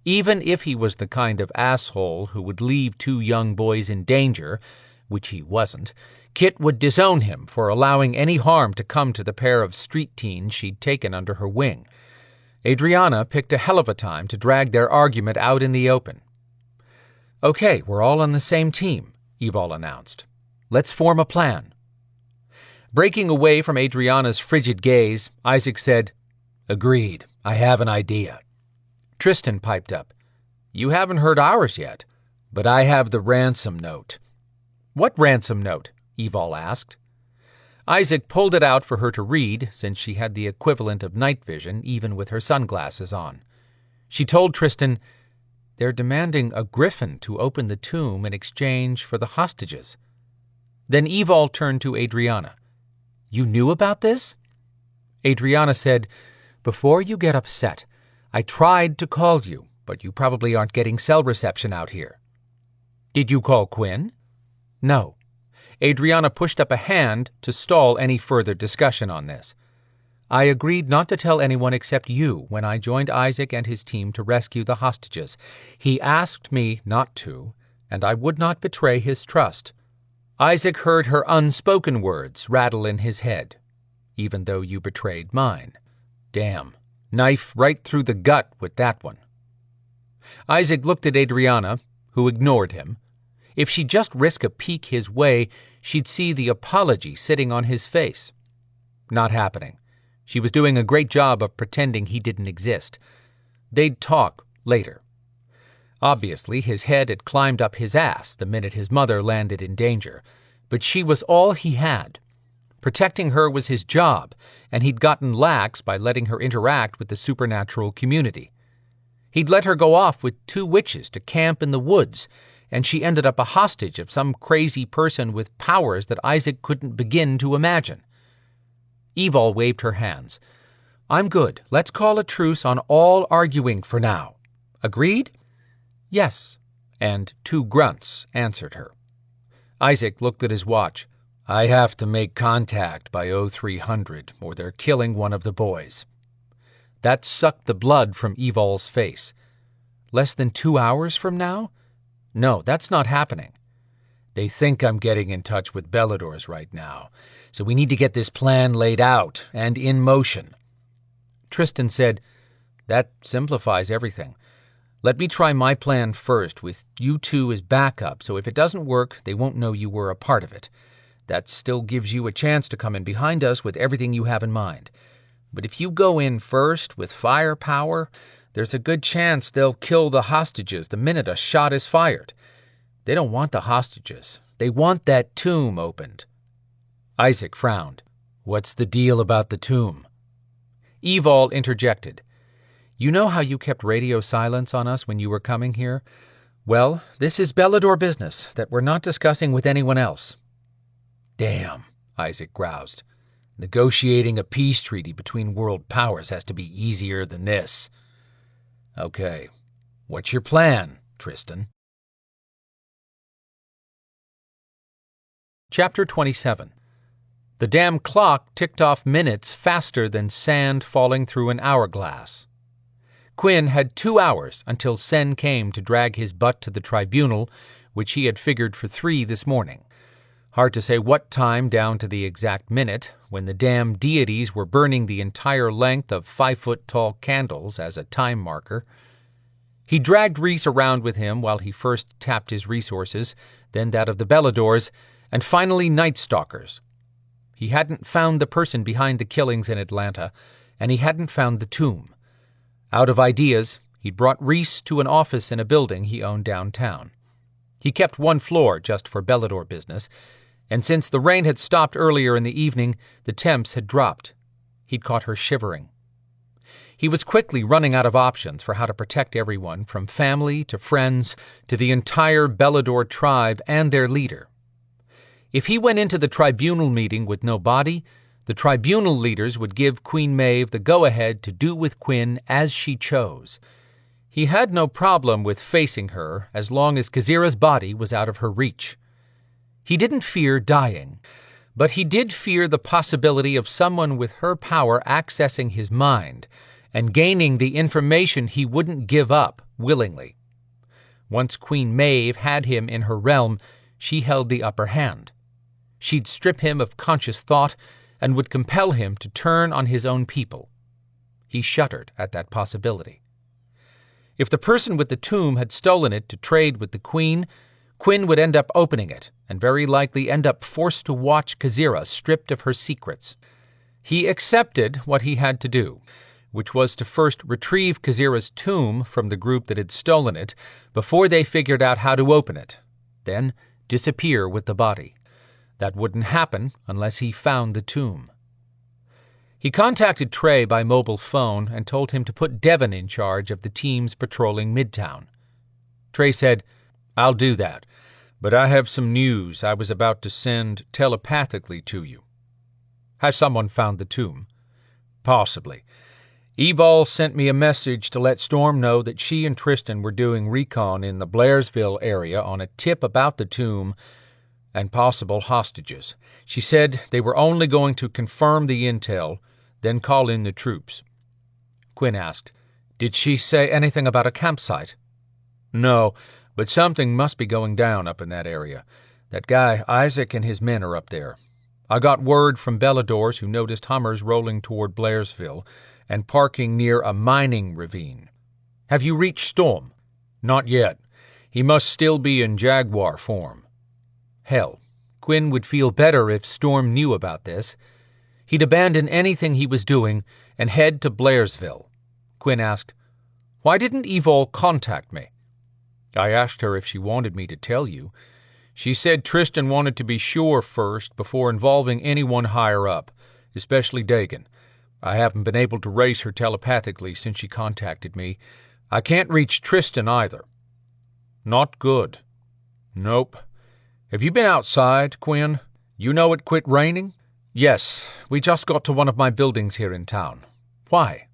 Even if he was the kind of asshole who would leave 2 young boys in danger, which he wasn't, Kit would disown him for allowing any harm to come to the pair of street teens she'd taken under her wing. Adrianna picked a hell of a time to drag their argument out in the open. "Okay, we're all on the same team," Evol announced. "Let's form a plan." Breaking away from Adriana's frigid gaze, Isaac said, "Agreed. I have an idea." Tristan piped up, "You haven't heard ours yet, but I have the ransom note." "What ransom note?" Evol asked. Isaac pulled it out for her to read, since she had the equivalent of night vision even with her sunglasses on. She told Tristan, "They're demanding a griffin to open the tomb in exchange for the hostages." Then Evol turned to Adrianna. "You knew about this?" Adrianna said, "Before you get upset, I tried to call you, but you probably aren't getting cell reception out here." "Did you call Quinn?" "No." Adrianna pushed up a hand to stall any further discussion on this. "I agreed not to tell anyone except you when I joined Isaac and his team to rescue the hostages. He asked me not to, and I would not betray his trust." Isaac heard her unspoken words rattle in his head. "Even though you betrayed mine. Damn. Knife right through the gut with that one." Isaac looked at Adrianna, who ignored him. If she'd just risk a peek his way, she'd see the apology sitting on his face. Not happening. She was doing a great job of pretending he didn't exist. They'd talk later. Obviously, his head had climbed up his ass the minute his mother landed in danger, but she was all he had. Protecting her was his job, and he'd gotten lax by letting her interact with the supernatural community. He'd let her go off with 2 witches to camp in the woods, and she ended up a hostage of some crazy person with powers that Isaac couldn't begin to imagine. Evol waved her hands. "I'm good. Let's call a truce on all arguing for now. Agreed?" "Yes," and 2 grunts answered her. Isaac looked at his watch. "I have to make contact by 0300, or they're killing one of the boys." That sucked the blood from Evol's face. "Less than 2 hours from now? No, that's not happening." "They think I'm getting in touch with Beladors right now, so we need to get this plan laid out and in motion." Tristan said, "That simplifies everything. Let me try my plan first, with you 2 as backup, so if it doesn't work, they won't know you were a part of it. That still gives you a chance to come in behind us with everything you have in mind. But if you go in first with firepower, there's a good chance they'll kill the hostages the minute a shot is fired. They don't want the hostages. They want that tomb opened." Isaac frowned. "What's the deal about the tomb?" Evol interjected. "You know how you kept radio silence on us when you were coming here? Well, this is Belador business that we're not discussing with anyone else." "Damn," Isaac groused. "Negotiating a peace treaty between world powers has to be easier than this." "Okay. What's your plan, Tristan?" Chapter 27. The damn clock ticked off minutes faster than sand falling through an hourglass. Quinn had 2 hours until Sen came to drag his butt to the tribunal, which he had figured for 3 this morning. Hard to say what time down to the exact minute, when the damn deities were burning the entire length of 5-foot-tall candles as a time marker. He dragged Reese around with him while he first tapped his resources, then that of the Beladors, and finally Night Stalkers. He hadn't found the person behind the killings in Atlanta, and he hadn't found the tomb. Out of ideas, he'd brought Reese to an office in a building he owned downtown. He kept 1 floor just for Belador business, and since the rain had stopped earlier in the evening, the temps had dropped. He'd caught her shivering. He was quickly running out of options for how to protect everyone, from family to friends to the entire Belador tribe and their leader. If he went into the tribunal meeting with no body, the tribunal leaders would give Queen Maeve the go-ahead to do with Quinn as she chose. He had no problem with facing her as long as Kazira's body was out of her reach. He didn't fear dying, but he did fear the possibility of someone with her power accessing his mind and gaining the information he wouldn't give up willingly. Once Queen Maeve had him in her realm, she held the upper hand. she'd strip him of conscious thought and would compel him to turn on his own people. He shuddered at that possibility. If the person with the tomb had stolen it to trade with the Queen, Quinn would end up opening it, and very likely end up forced to watch Kazira stripped of her secrets. He accepted what he had to do, which was to first retrieve Kazira's tomb from the group that had stolen it before they figured out how to open it, then disappear with the body. That wouldn't happen unless he found the tomb. He contacted Trey by mobile phone and told him to put Devon in charge of the teams patrolling Midtown. Trey said, "I'll do that, but I have some news I was about to send telepathically to you." "Has someone found the tomb?" "Possibly. Evol sent me a message to let Storm know that she and Tristan were doing recon in the Blairsville area on a tip about the tomb and possible hostages. She said they were only going to confirm the intel, then call in the troops." Quinn asked, "Did she say anything about a campsite?" "No, but something must be going down up in that area. That guy, Isaac, and his men are up there. I got word from Beladors who noticed Hummers rolling toward Blairsville and parking near a mining ravine." "Have you reached Storm?" "Not yet. He must still be in Jaguar form." Hell, Quinn would feel better if Storm knew about this. He'd abandon anything he was doing and head to Blairsville. Quinn asked, "Why didn't Evol contact me?" "I asked her if she wanted me to tell you. She said Tristan wanted to be sure first before involving anyone higher up, especially Dagon. I haven't been able to raise her telepathically since she contacted me. I can't reach Tristan either." "Not good." "Nope. Have you been outside, Quinn? You know it quit raining?" "Yes, we just got to one of my buildings here in town. Why?"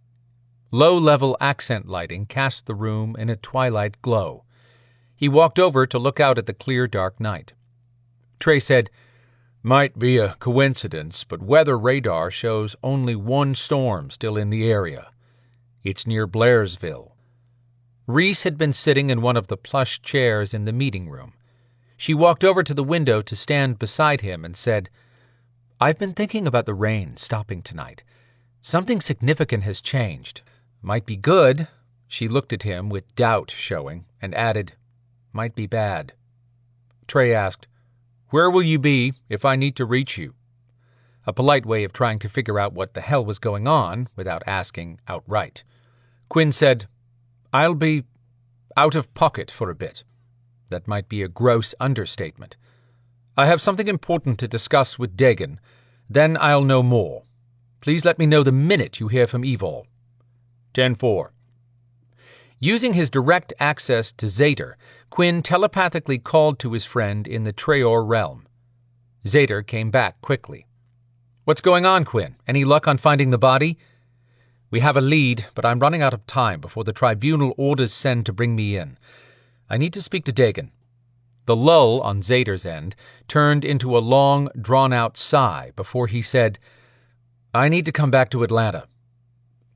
Low-level accent lighting cast the room in a twilight glow. He walked over to look out at the clear, dark night. Trey said, "Might be a coincidence, but weather radar shows only one storm still in the area. It's near Blairsville." Reese had been sitting in one of the plush chairs in the meeting room. She walked over to the window to stand beside him and said, "I've been thinking about the rain stopping tonight. Something significant has changed. Might be good." She looked at him with doubt showing and added, "Might be bad." Trey asked, "Where will you be if I need to reach you?" A polite way of trying to figure out what the hell was going on without asking outright. Quinn said, "I'll be out of pocket for a bit." That might be a gross understatement. "I have something important to discuss with Dagon. Then I'll know more. Please let me know the minute you hear from Evol." 10-4. Using his direct access to Zader, Quinn telepathically called to his friend in the Treoir realm. Zader came back quickly. "What's going on, Quinn? Any luck on finding the body?" "We have a lead, but I'm running out of time before the tribunal orders Sen to bring me in. I need to speak to Dagon." The lull on Zader's end turned into a long, drawn-out sigh before he said, "I need to come back to Atlanta."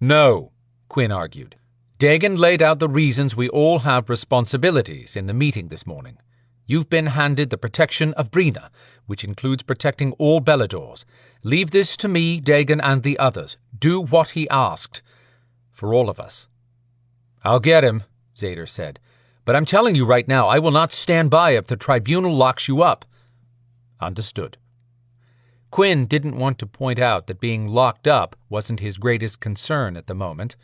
"No," Quinn argued. "Dagon laid out the reasons we all have responsibilities in the meeting this morning. You've been handed the protection of Brina, which includes protecting all Beladors. Leave this to me, Dagon, and the others. Do what he asked. For all of us." "I'll get him," Zader said. "But I'm telling you right now, I will not stand by if the tribunal locks you up." "Understood." Quinn didn't want to point out that being locked up wasn't his greatest concern at the moment.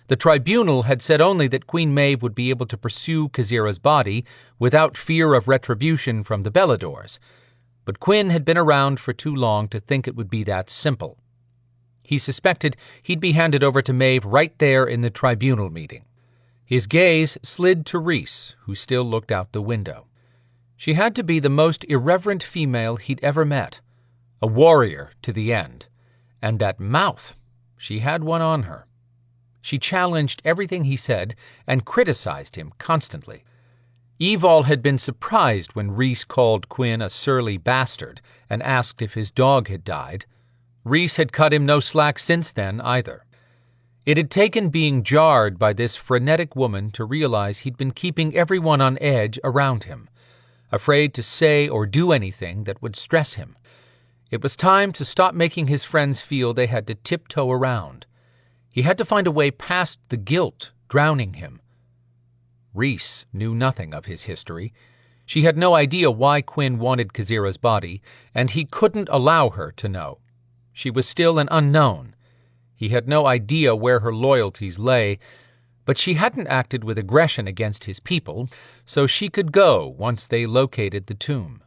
The tribunal had said only that Queen Maeve would be able to pursue Kazira's body without fear of retribution from the Beladors, but Quinn had been around for too long to think it would be that simple. He suspected he'd be handed over to Maeve right there in the tribunal meeting. His gaze slid to Reese, who still looked out the window. She had to be the most irreverent female he'd ever met, a warrior to the end, and that mouth, she had one on her. She challenged everything he said and criticized him constantly. Evol had been surprised when Reese called Quinn a surly bastard and asked if his dog had died. Reese had cut him no slack since then either. It had taken being jarred by this frenetic woman to realize he'd been keeping everyone on edge around him, afraid to say or do anything that would stress him, It was time to stop making his friends feel they had to tiptoe around. He had to find a way past the guilt drowning him. Rhys knew nothing of his history. She had no idea why Quinn wanted Khazira's body, and he couldn't allow her to know. She was still an unknown. He had no idea where her loyalties lay, but she hadn't acted with aggression against his people, so she could go once they located the tomb.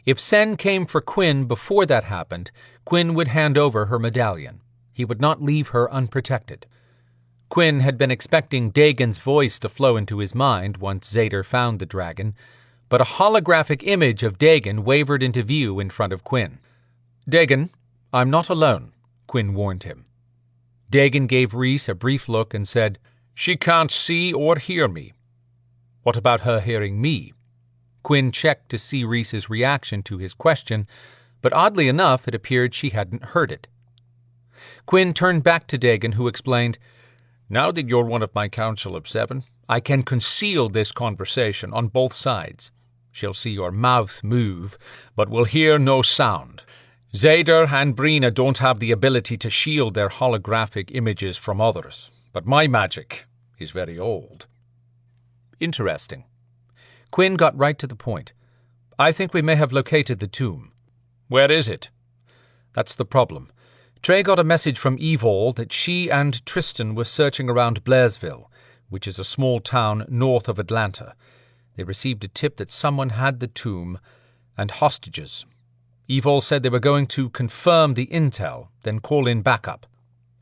If Sen came for Quinn before that happened, Quinn would hand over her medallion. He would not leave her unprotected. Quinn had been expecting Dagon's voice to flow into his mind once Zader found the dragon, but a holographic image of Dagon wavered into view in front of Quinn. "Dagon, I'm not alone," Quinn warned him. Dagon gave Rhys a brief look and said, "She can't see or hear me." "What about her hearing me?" Quinn checked to see Rhys's reaction to his question, but oddly enough it appeared she hadn't heard it. Quinn turned back to Dagon, who explained, "Now that you're one of my Council of Seven, I can conceal this conversation on both sides. She'll see your mouth move, but will hear no sound. Zader and Brina don't have the ability to shield their holographic images from others, but my magic is very old." "Interesting." Quinn got right to the point. "I think we may have located the tomb." "Where is it?" "That's the problem. Trey got a message from Evil that she and Tristan were searching around Blairsville, which is a small town north of Atlanta. They received a tip that someone had the tomb and hostages. Evil said they were going to confirm the intel, then call in backup."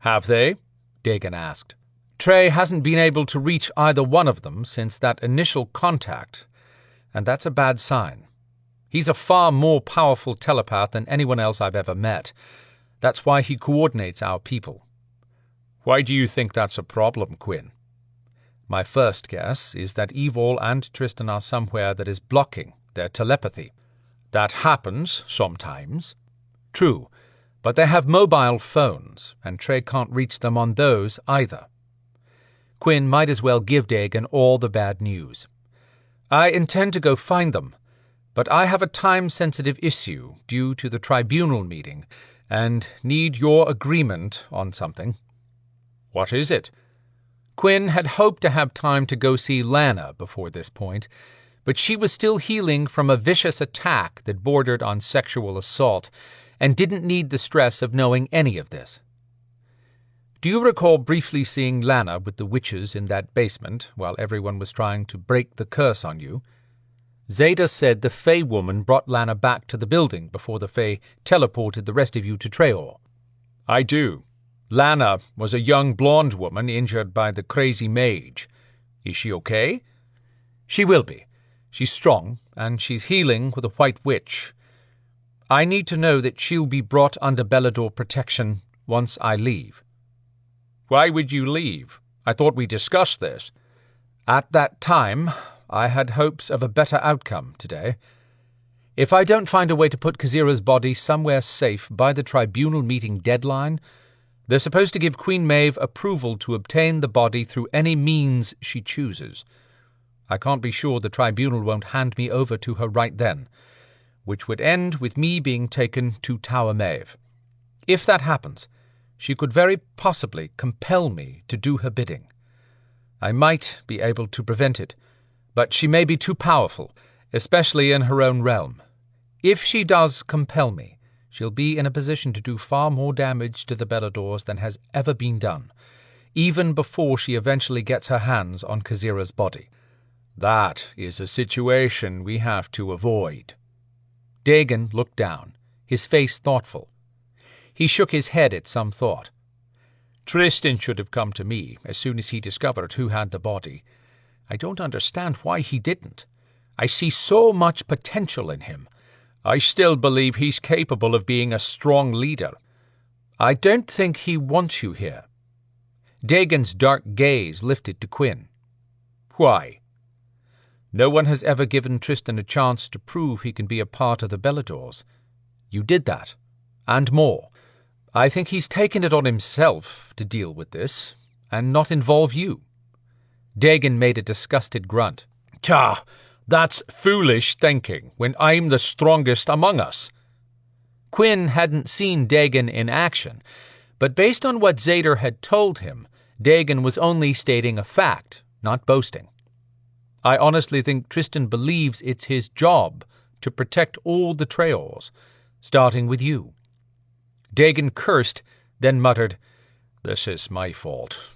"Have they?" Dagon asked. "Trey hasn't been able to reach either one of them since that initial contact, and that's a bad sign. He's a far more powerful telepath than anyone else I've ever met. That's why he coordinates our people." "Why do you think that's a problem, Quinn?" "My first guess is that Evil and Tristan are somewhere that is blocking their telepathy." "That happens sometimes." "True, but they have mobile phones, and Trey can't reach them on those either." Quinn might as well give Dagon all the bad news. "I intend to go find them, but I have a time-sensitive issue due to the tribunal meeting, and need your agreement on something." "What is it?" Quinn had hoped to have time to go see Lana before this point, but she was still healing from a vicious attack that bordered on sexual assault, and didn't need the stress of knowing any of this. "Do you recall briefly seeing Lana with the witches in that basement while everyone was trying to break the curse on you?" Zader said the Fey woman brought Lana back to the building before the Fey teleported the rest of you to Treoir. "I do. Lana was a young blonde woman injured by the crazy mage. Is she okay?" "She will be. She's strong, and she's healing with a white witch. I need to know that she'll be brought under Belador protection once I leave." "Why would you leave? I thought we discussed this." "At that time, I had hopes of a better outcome today. If I don't find a way to put Khazira's body somewhere safe by the tribunal meeting deadline, they're supposed to give Queen Maeve approval to obtain the body through any means she chooses. I can't be sure the tribunal won't hand me over to her right then, which would end with me being taken to Tower Maeve. If that happens, she could very possibly compel me to do her bidding. I might be able to prevent it, but she may be too powerful, especially in her own realm. If she does compel me, she'll be in a position to do far more damage to the Beladors than has ever been done, even before she eventually gets her hands on Khazira's body. That is a situation we have to avoid." Dagon looked down, his face thoughtful. He shook his head at some thought. "Tristan should have come to me as soon as he discovered who had the body. I don't understand why he didn't. I see so much potential in him. I still believe he's capable of being a strong leader." "I don't think he wants you here." Dagon's dark gaze lifted to Quinn. "Why?" "No one has ever given Tristan a chance to prove he can be a part of the Beladors. You did that, and more. I think he's taken it on himself to deal with this, and not involve you." Dagon made a disgusted grunt. "That's foolish thinking when I'm the strongest among us." Quinn hadn't seen Dagon in action, but based on what Zader had told him, Dagon was only stating a fact, not boasting. I honestly think Tristan believes it's his job to protect all the Treoirs, starting with you. Dagon cursed, then muttered, "This is my fault,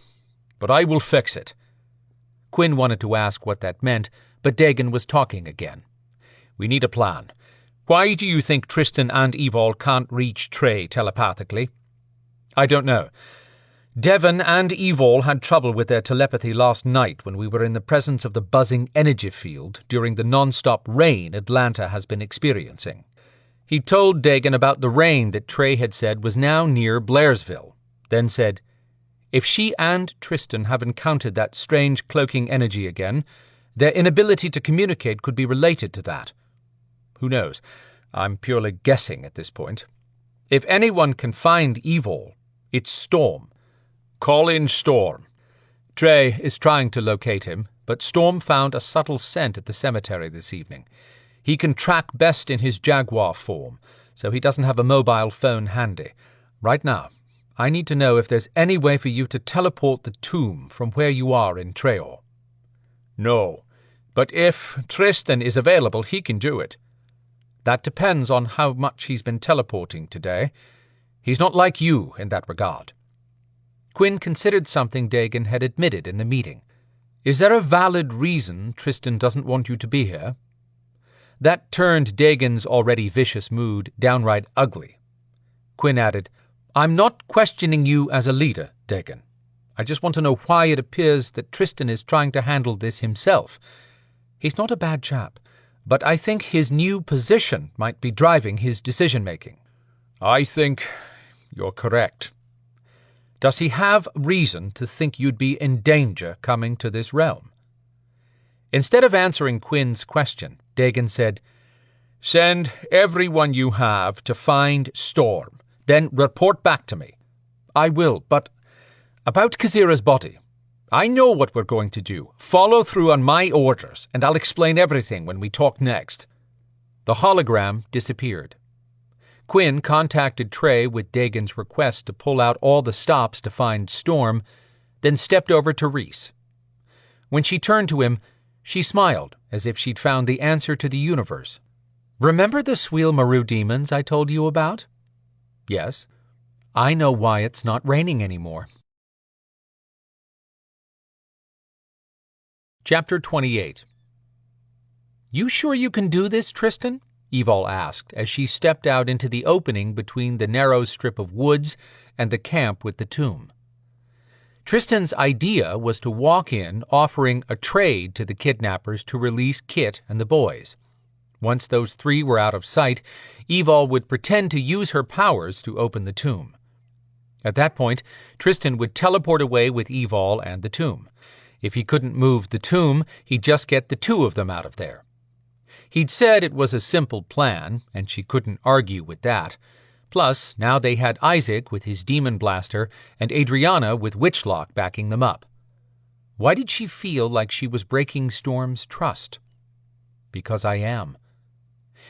but I will fix it." Quinn wanted to ask what that meant, but Dagon was talking again. "We need a plan. Why do you think Tristan and Evol can't reach Trey telepathically?" "I don't know. Devon and Evol had trouble with their telepathy last night when we were in the presence of the buzzing energy field during the non-stop rain Atlanta has been experiencing." He told Dagon about the rain that Trey had said was now near Blairsville, then said, "If she and Tristan have encountered that strange cloaking energy again, their inability to communicate could be related to that. Who knows? I'm purely guessing at this point. If anyone can find Evol, it's Storm. Call in Storm." Trey is trying to locate him, but Storm found a subtle scent at the cemetery this evening. He can track best in his jaguar form, so he doesn't have a mobile phone handy. Right now, I need to know if there's any way for you to teleport the tomb from where you are in Treoir. "No, but if Tristan is available, he can do it." "That depends on how much he's been teleporting today. He's not like you in that regard." Quinn considered something Dagon had admitted in the meeting. "Is there a valid reason Tristan doesn't want you to be here?" That turned Dagon's already vicious mood downright ugly. Quinn added, "I'm not questioning you as a leader, Dagon. I just want to know why it appears that Tristan is trying to handle this himself. He's not a bad chap, but I think his new position might be driving his decision-making." "I think you're correct." "Does he have reason to think you'd be in danger coming to this realm?" Instead of answering Quinn's question, Dagon said, "Send everyone you have to find Storm, then report back to me." "I will, but about Kazira's body. I know what we're going to do. Follow through on my orders, and I'll explain everything when we talk next." The hologram disappeared. Quinn contacted Trey with Dagon's request to pull out all the stops to find Storm, then stepped over to Reese. When she turned to him, she smiled as if she'd found the answer to the universe. "Remember the Sweel Maru demons I told you about?" "Yes. I know why it's not raining anymore." Chapter 28. "You sure you can do this, Tristan?" Evol asked as she stepped out into the opening between the narrow strip of woods and the camp with the tomb. Tristan's idea was to walk in offering a trade to the kidnappers to release Kit and the boys. Once those three were out of sight, Evol would pretend to use her powers to open the tomb. At that point, Tristan would teleport away with Evol and the tomb. If he couldn't move the tomb, he'd just get the two of them out of there. He'd said it was a simple plan, and she couldn't argue with that. Plus, now they had Isaac with his demon blaster and Adrianna with Witchlock backing them up. Why did she feel like she was breaking Storm's trust? Because I am.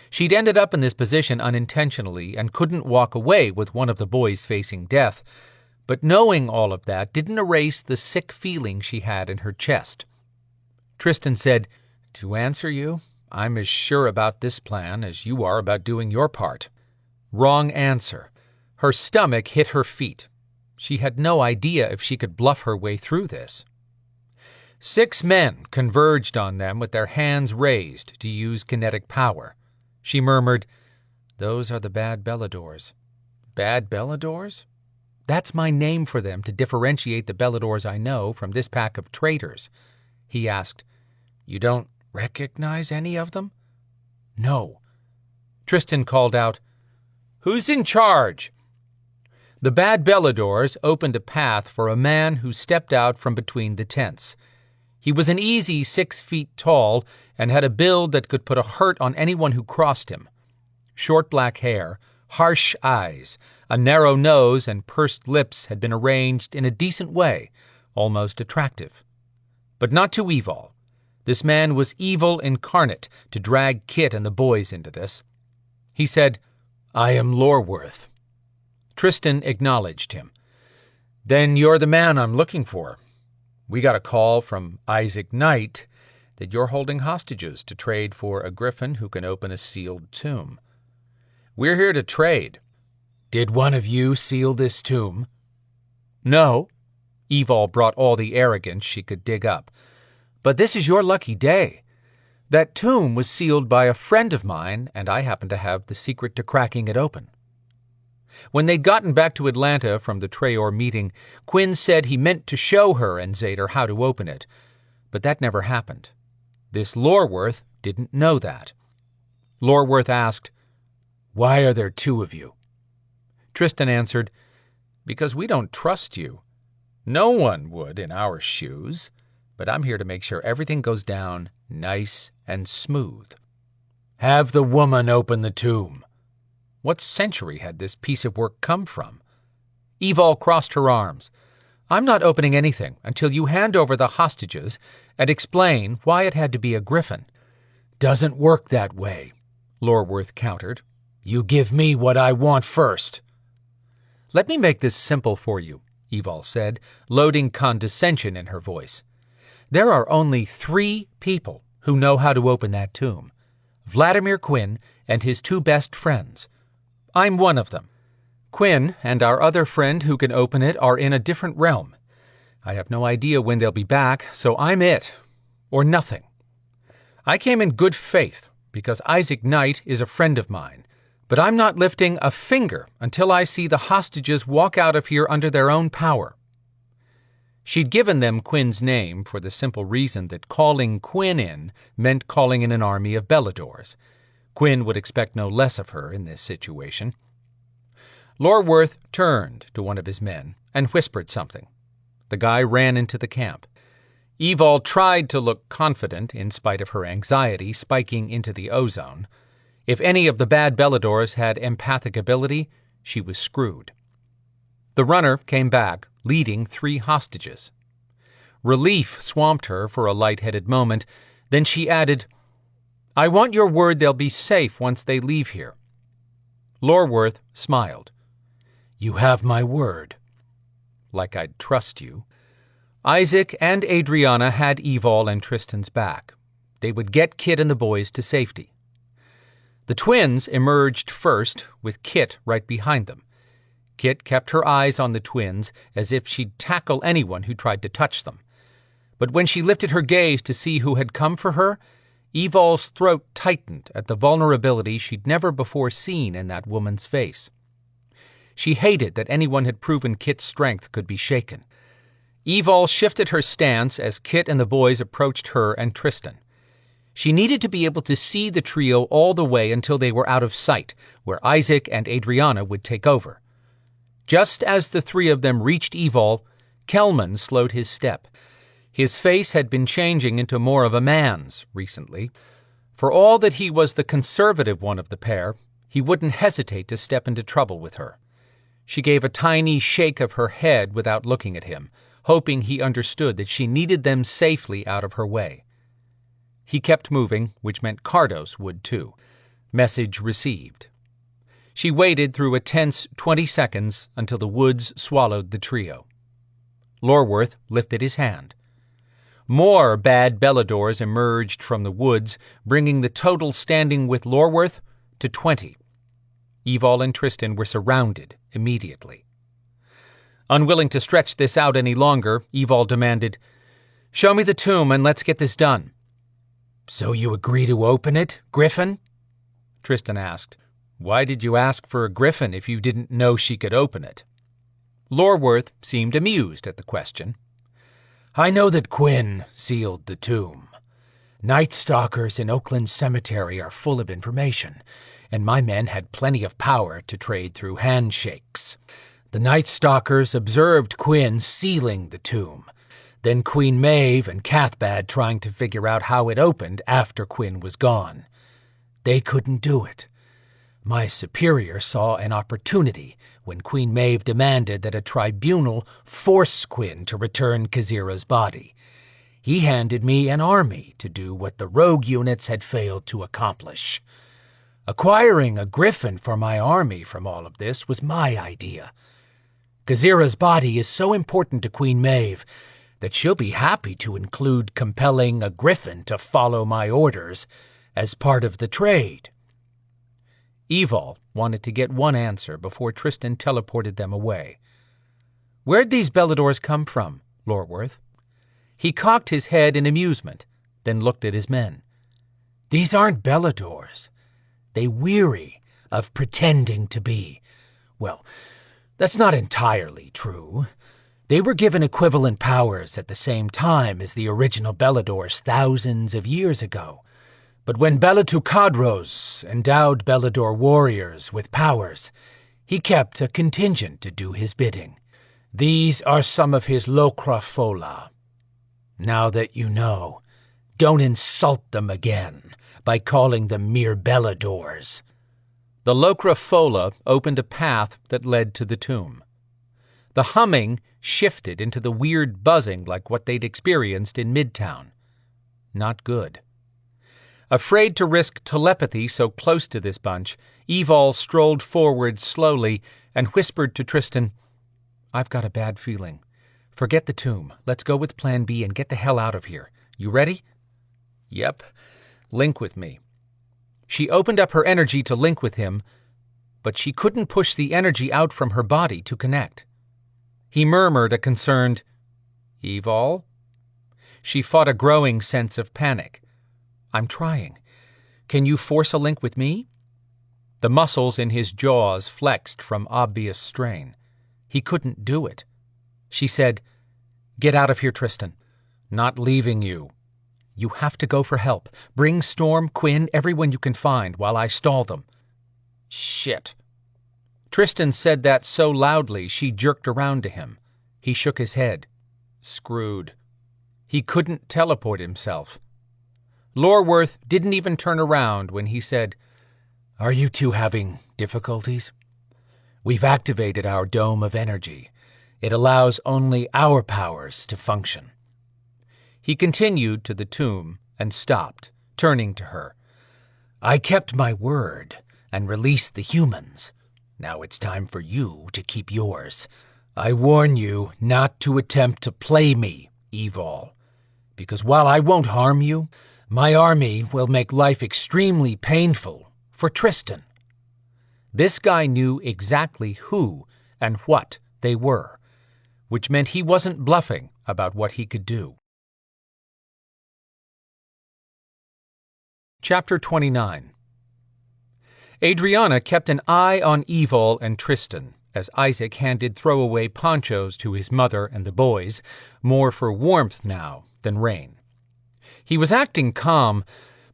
She'd ended up in this position unintentionally and couldn't walk away with one of the boys facing death, but knowing all of that didn't erase the sick feeling she had in her chest. Tristan said, "To answer you, I'm as sure about this plan as you are about doing your part." Wrong answer. Her stomach hit her feet. She had no idea if she could bluff her way through this. 6 men converged on them with their hands raised to use kinetic power. She murmured, "Those are the bad Beladors." "Bad Beladors?" "That's my name for them to differentiate the Beladors I know from this pack of traitors." He asked, "You don't recognize any of them?" "No." Tristan called out, "Who's in charge?" The bad Beladors opened a path for a man who stepped out from between the tents. He was an easy 6 feet tall and had a build that could put a hurt on anyone who crossed him. Short black hair, harsh eyes, a narrow nose, and pursed lips had been arranged in a decent way, almost attractive. But not to Evol. This man was evil incarnate to drag Kit and the boys into this. He said, I am Lorworth. Tristan acknowledged him. Then you're the man I'm looking for. We got a call from Isaac Knight that you're holding hostages to trade for a griffin who can open a sealed tomb. We're here to trade. Did one of you seal this tomb? No. Evol brought all the arrogance she could dig up. But this is your lucky day. That tomb was sealed by a friend of mine, and I happen to have the secret to cracking it open. When they'd gotten back to Atlanta from the Treoir meeting, Quinn said he meant to show her and Zader how to open it, but that never happened. This Lorworth didn't know that. Lorworth asked, Why are there two of you? Tristan answered, Because we don't trust you. No one would in our shoes, but I'm here to make sure everything goes down nice and smooth. Have the woman open the tomb. What century had this piece of work come from? Evol crossed her arms. I'm not opening anything until you hand over the hostages and explain why it had to be a griffin. Doesn't work that way, Lorworth countered. You give me what I want first. Let me make this simple for you, Evol said, loading condescension in her voice. There are only 3 people who know how to open that tomb. Vladimir Quinn and his 2 best friends. I'm one of them. Quinn and our other friend who can open it are in a different realm. I have no idea when they'll be back, so I'm it, or nothing. I came in good faith because Isaac Knight is a friend of mine, but I'm not lifting a finger until I see the hostages walk out of here under their own power. She'd given them Quinn's name for the simple reason that calling Quinn in meant calling in an army of Beladors. Quinn would expect no less of her in this situation. Lorworth turned to one of his men and whispered something. The guy ran into the camp. Evol tried to look confident in spite of her anxiety spiking into the ozone. If any of the bad Beladors had empathic ability, she was screwed. The runner came back, leading 3 hostages. Relief swamped her for a light-headed moment. Then she added, I want your word they'll be safe once they leave here. Lorworth smiled. You have my word. Like I'd trust you. Isaac and Adrianna had Evol and Tristan's back. They would get Kit and the boys to safety. The twins emerged first, with Kit right behind them. Kit kept her eyes on the twins as if she'd tackle anyone who tried to touch them. But when she lifted her gaze to see who had come for her, Evol's throat tightened at the vulnerability she'd never before seen in that woman's face. She hated that anyone had proven Kit's strength could be shaken. Evol shifted her stance as Kit and the boys approached her and Tristan. She needed to be able to see the trio all the way until they were out of sight, where Isaac and Adrianna would take over. Just as the 3 of them reached Evol, Kelman slowed his step. His face had been changing into more of a man's recently. For all that he was the conservative one of the pair, he wouldn't hesitate to step into trouble with her. She gave a tiny shake of her head without looking at him, hoping he understood that she needed them safely out of her way. He kept moving, which meant Cardos would too. Message received. She waited through a tense 20 seconds until the woods swallowed the trio. Lorworth lifted his hand. More bad Beladors emerged from the woods, bringing the total standing with Lorworth to 20. Evol and Tristan were surrounded immediately. Unwilling to stretch this out any longer, Evol demanded, "Show me the tomb and let's get this done." "So you agree to open it, Griffin?" Tristan asked. "Why did you ask for a griffin if you didn't know she could open it?" Lorworth seemed amused at the question. "I know that Quinn sealed the tomb. Night Stalkers in Oakland Cemetery are full of information, and my men had plenty of power to trade through handshakes. The Night Stalkers observed Quinn sealing the tomb, then Queen Maeve and Cathbad trying to figure out how it opened after Quinn was gone. They couldn't do it. My superior saw an opportunity when Queen Maeve demanded that a tribunal force Quinn to return Kazira's body. He handed me an army to do what the rogue units had failed to accomplish. Acquiring a griffin for my army from all of this was my idea. Gazira's body is so important to Queen Maeve that she'll be happy to include compelling a griffin to follow my orders as part of the trade. Evol wanted to get one answer before Tristan teleported them away. Where'd these Beladors come from, Lorworth? He cocked his head in amusement, then looked at his men. These aren't Beladors. They weary of pretending to be. Well, that's not entirely true. They were given equivalent powers at the same time as the original Beladors thousands of years ago. But when Belatucadros endowed Belador warriors with powers, he kept a contingent to do his bidding. These are some of his Locrafola. Now that you know, don't insult them again by calling them mere Beladors. The Locrafola opened a path that led to the tomb. The humming shifted into the weird buzzing like what they'd experienced in Midtown. Not good. Afraid to risk telepathy so close to this bunch, Evol strolled forward slowly and whispered to Tristan, "I've got a bad feeling. Forget the tomb. Let's go with Plan B and get the hell out of here. You ready?" "Yep. Link with me." She opened up her energy to link with him, but she couldn't push the energy out from her body to connect. He murmured a concerned, "Evol?" She fought a growing sense of panic. "I'm trying. Can you force a link with me?" The muscles in his jaws flexed from obvious strain. He couldn't do it. She said, "Get out of here, Tristan. Not leaving you. You have to go for help. Bring Storm, Quinn, everyone you can find while I stall them." "Shit." Tristan said that so loudly she jerked around to him. He shook his head. Screwed. He couldn't teleport himself. Lorworth didn't even turn around when he said, "Are you two having difficulties? We've activated our dome of energy. It allows only our powers to function." He continued to the tomb and stopped, turning to her. "I kept my word and released the humans. Now it's time for you to keep yours. I warn you not to attempt to play me, Evol, because while I won't harm you, my army will make life extremely painful for Tristan." This guy knew exactly who and what they were, which meant he wasn't bluffing about what he could do. Chapter 29. Adrianna kept an eye on Evol and Tristan as Isaac handed throwaway ponchos to his mother and the boys, more for warmth now than rain. He was acting calm,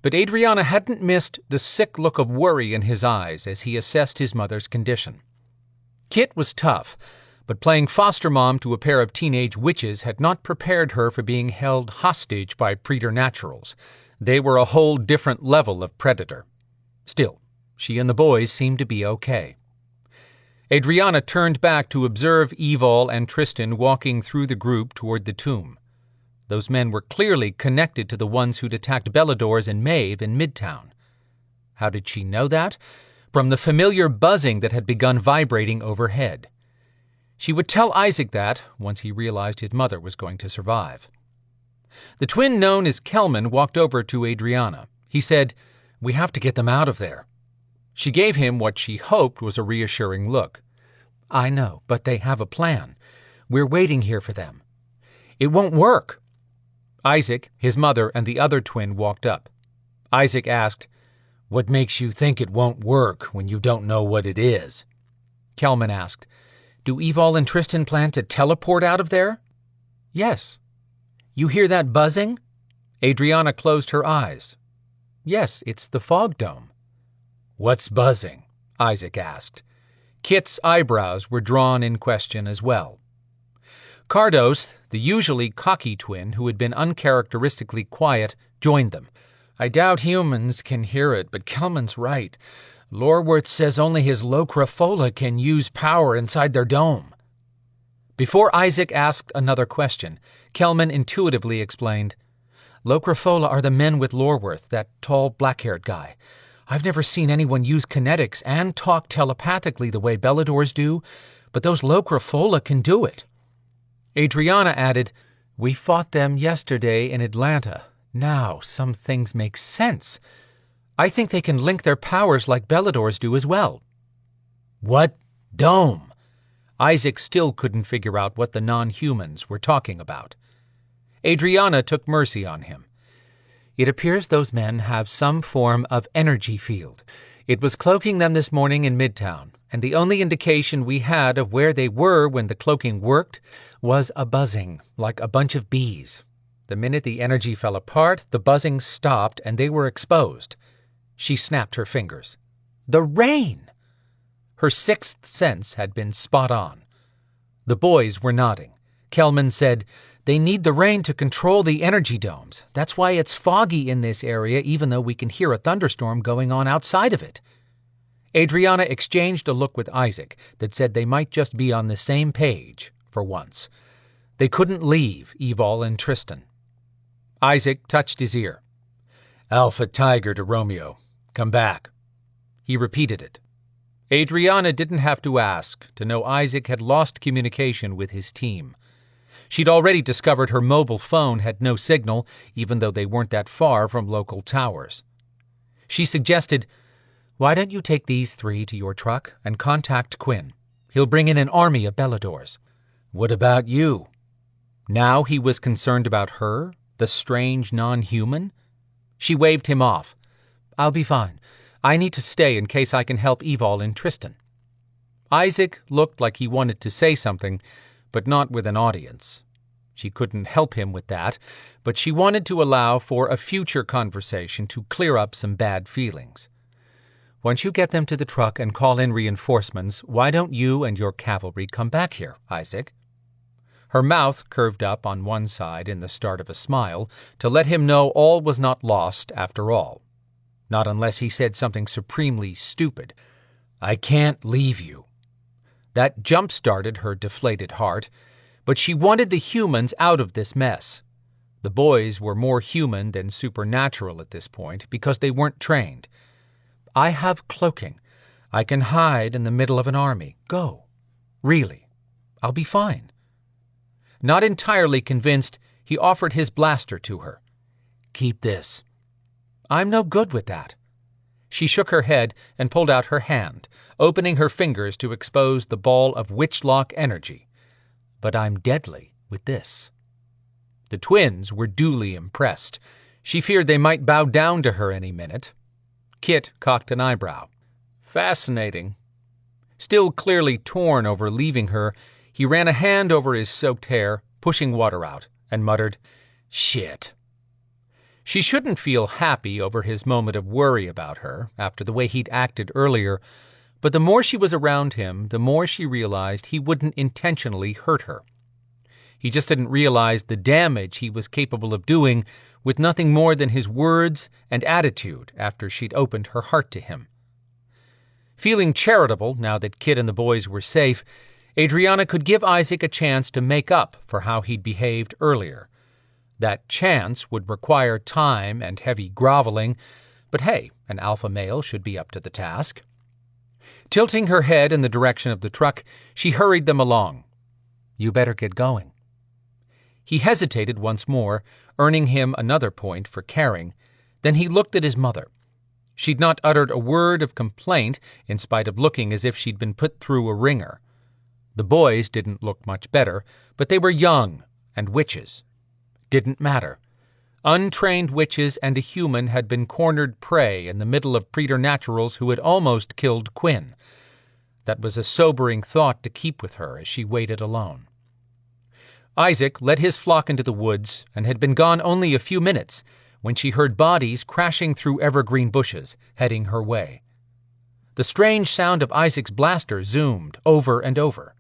but Adrianna hadn't missed the sick look of worry in his eyes as he assessed his mother's condition. Kit was tough, but playing foster mom to a pair of teenage witches had not prepared her for being held hostage by preternaturals. They were a whole different level of predator. Still, she and the boys seemed to be okay. Adrianna turned back to observe Evol and Tristan walking through the group toward the tomb. Those men were clearly connected to the ones who'd attacked Beladors and Maeve in Midtown. How did she know that? From the familiar buzzing that had begun vibrating overhead. She would tell Isaac that once he realized his mother was going to survive. The twin known as Kelman walked over to Adrianna. He said, "We have to get them out of there." She gave him what she hoped was a reassuring look. "I know, but they have a plan. We're waiting here for them." "It won't work." Isaac, his mother, and the other twin walked up. Isaac asked, "What makes you think it won't work when you don't know what it is?" Kelman asked, "Do Evol and Tristan plan to teleport out of there?" "Yes." "You hear that buzzing?" Adrianna closed her eyes. "Yes, it's the fog dome." "What's buzzing?" Isaac asked. Kit's eyebrows were drawn in question as well. Cardos, the usually cocky twin who had been uncharacteristically quiet, joined them. "I doubt humans can hear it, but Kelman's right. Lorworth says only his Locrafola can use power inside their dome." Before Isaac asked another question, Kelman intuitively explained, "Locrafola are the men with Lorworth, that tall black-haired guy. I've never seen anyone use kinetics and talk telepathically the way Beladors do, but those Locrofola can do it. Adriana added, "We fought them yesterday in Atlanta. Now some things make sense. I think they can link their powers like Beladors do as well." What dome? Isaac still couldn't figure out what the non-humans were talking about. Adriana took mercy on him. "It appears those men have some form of energy field. It was cloaking them this morning in Midtown, and the only indication we had of where they were when the cloaking worked was a buzzing, like a bunch of bees. The minute the energy fell apart, the buzzing stopped and they were exposed." She snapped her fingers. The rain! Her sixth sense had been spot on. The boys were nodding. Kelman said, "They need the rain to control the energy domes. That's why it's foggy in this area, even though we can hear a thunderstorm going on outside of it." Adriana exchanged a look with Isaac that said they might just be on the same page, for once. They couldn't leave Evol and Tristan. Isaac touched his ear. "Alpha Tiger to Romeo. Come back." He repeated it. Adriana didn't have to ask to know Isaac had lost communication with his team. She'd already discovered her mobile phone had no signal, even though they weren't that far from local towers. She suggested, "Why don't you take these three to your truck and contact Quinn? He'll bring in an army of Beladors." "What about you?" Now he was concerned about her, the strange non-human? She waved him off. "I'll be fine. I need to stay in case I can help Evol and Tristan." Isaac looked like he wanted to say something, but not with an audience. She couldn't help him with that, but she wanted to allow for a future conversation to clear up some bad feelings. "Once you get them to the truck and call in reinforcements, why don't you and your cavalry come back here, Isaac?" Her mouth curved up on one side in the start of a smile to let him know all was not lost after all. Not unless he said something supremely stupid. "I can't leave you." That jump-started her deflated heart, but she wanted the humans out of this mess. The boys were more human than supernatural at this point because they weren't trained. "I have cloaking. I can hide in the middle of an army. Go. Really. I'll be fine." Not entirely convinced, he offered his blaster to her. "Keep this." "I'm no good with that." She shook her head and pulled out her hand, opening her fingers to expose the ball of witchlock energy. "But I'm deadly with this." The twins were duly impressed. She feared they might bow down to her any minute. Kit cocked an eyebrow. "Fascinating." Still clearly torn over leaving her, he ran a hand over his soaked hair, pushing water out, and muttered, "Shit." She shouldn't feel happy over his moment of worry about her, after the way he'd acted earlier, but the more she was around him, the more she realized he wouldn't intentionally hurt her. He just didn't realize the damage he was capable of doing with nothing more than his words and attitude after she'd opened her heart to him. Feeling charitable now that Kit and the boys were safe, Adriana could give Isaac a chance to make up for how he'd behaved earlier. That chance would require time and heavy groveling, but hey, an alpha male should be up to the task. Tilting her head in the direction of the truck, she hurried them along. "You better get going." He hesitated once more, earning him another point for caring. Then he looked at his mother. She'd not uttered a word of complaint, in spite of looking as if she'd been put through a wringer. The boys didn't look much better, but they were young and witches. Didn't matter. Untrained witches and a human had been cornered prey in the middle of preternaturals who had almost killed Quinn. That was a sobering thought to keep with her as she waited alone. Isaac led his flock into the woods and had been gone only a few minutes when she heard bodies crashing through evergreen bushes, heading her way. The strange sound of Isaac's blaster zoomed over and over.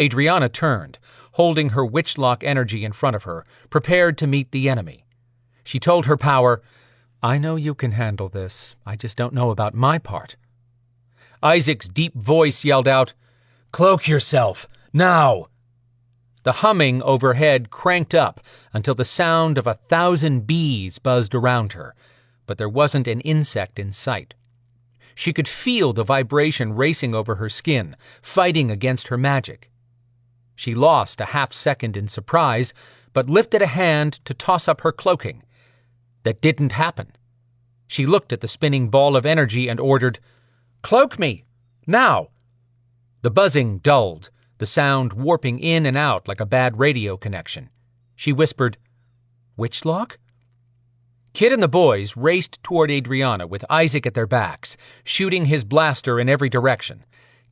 Adriana turned, holding her witchlock energy in front of her, prepared to meet the enemy. She told her power, "I know you can handle this. I just don't know about my part." Isaac's deep voice yelled out, "Cloak yourself, now!" The humming overhead cranked up until the sound of 1,000 bees buzzed around her, but there wasn't an insect in sight. She could feel the vibration racing over her skin, fighting against her magic. She lost a half-second in surprise, but lifted a hand to toss up her cloaking. That didn't happen. She looked at the spinning ball of energy and ordered, "Cloak me! Now!" The buzzing dulled, the sound warping in and out like a bad radio connection. She whispered, "Witchlock?" Kit and the boys raced toward Adrianna with Isaac at their backs, shooting his blaster in every direction.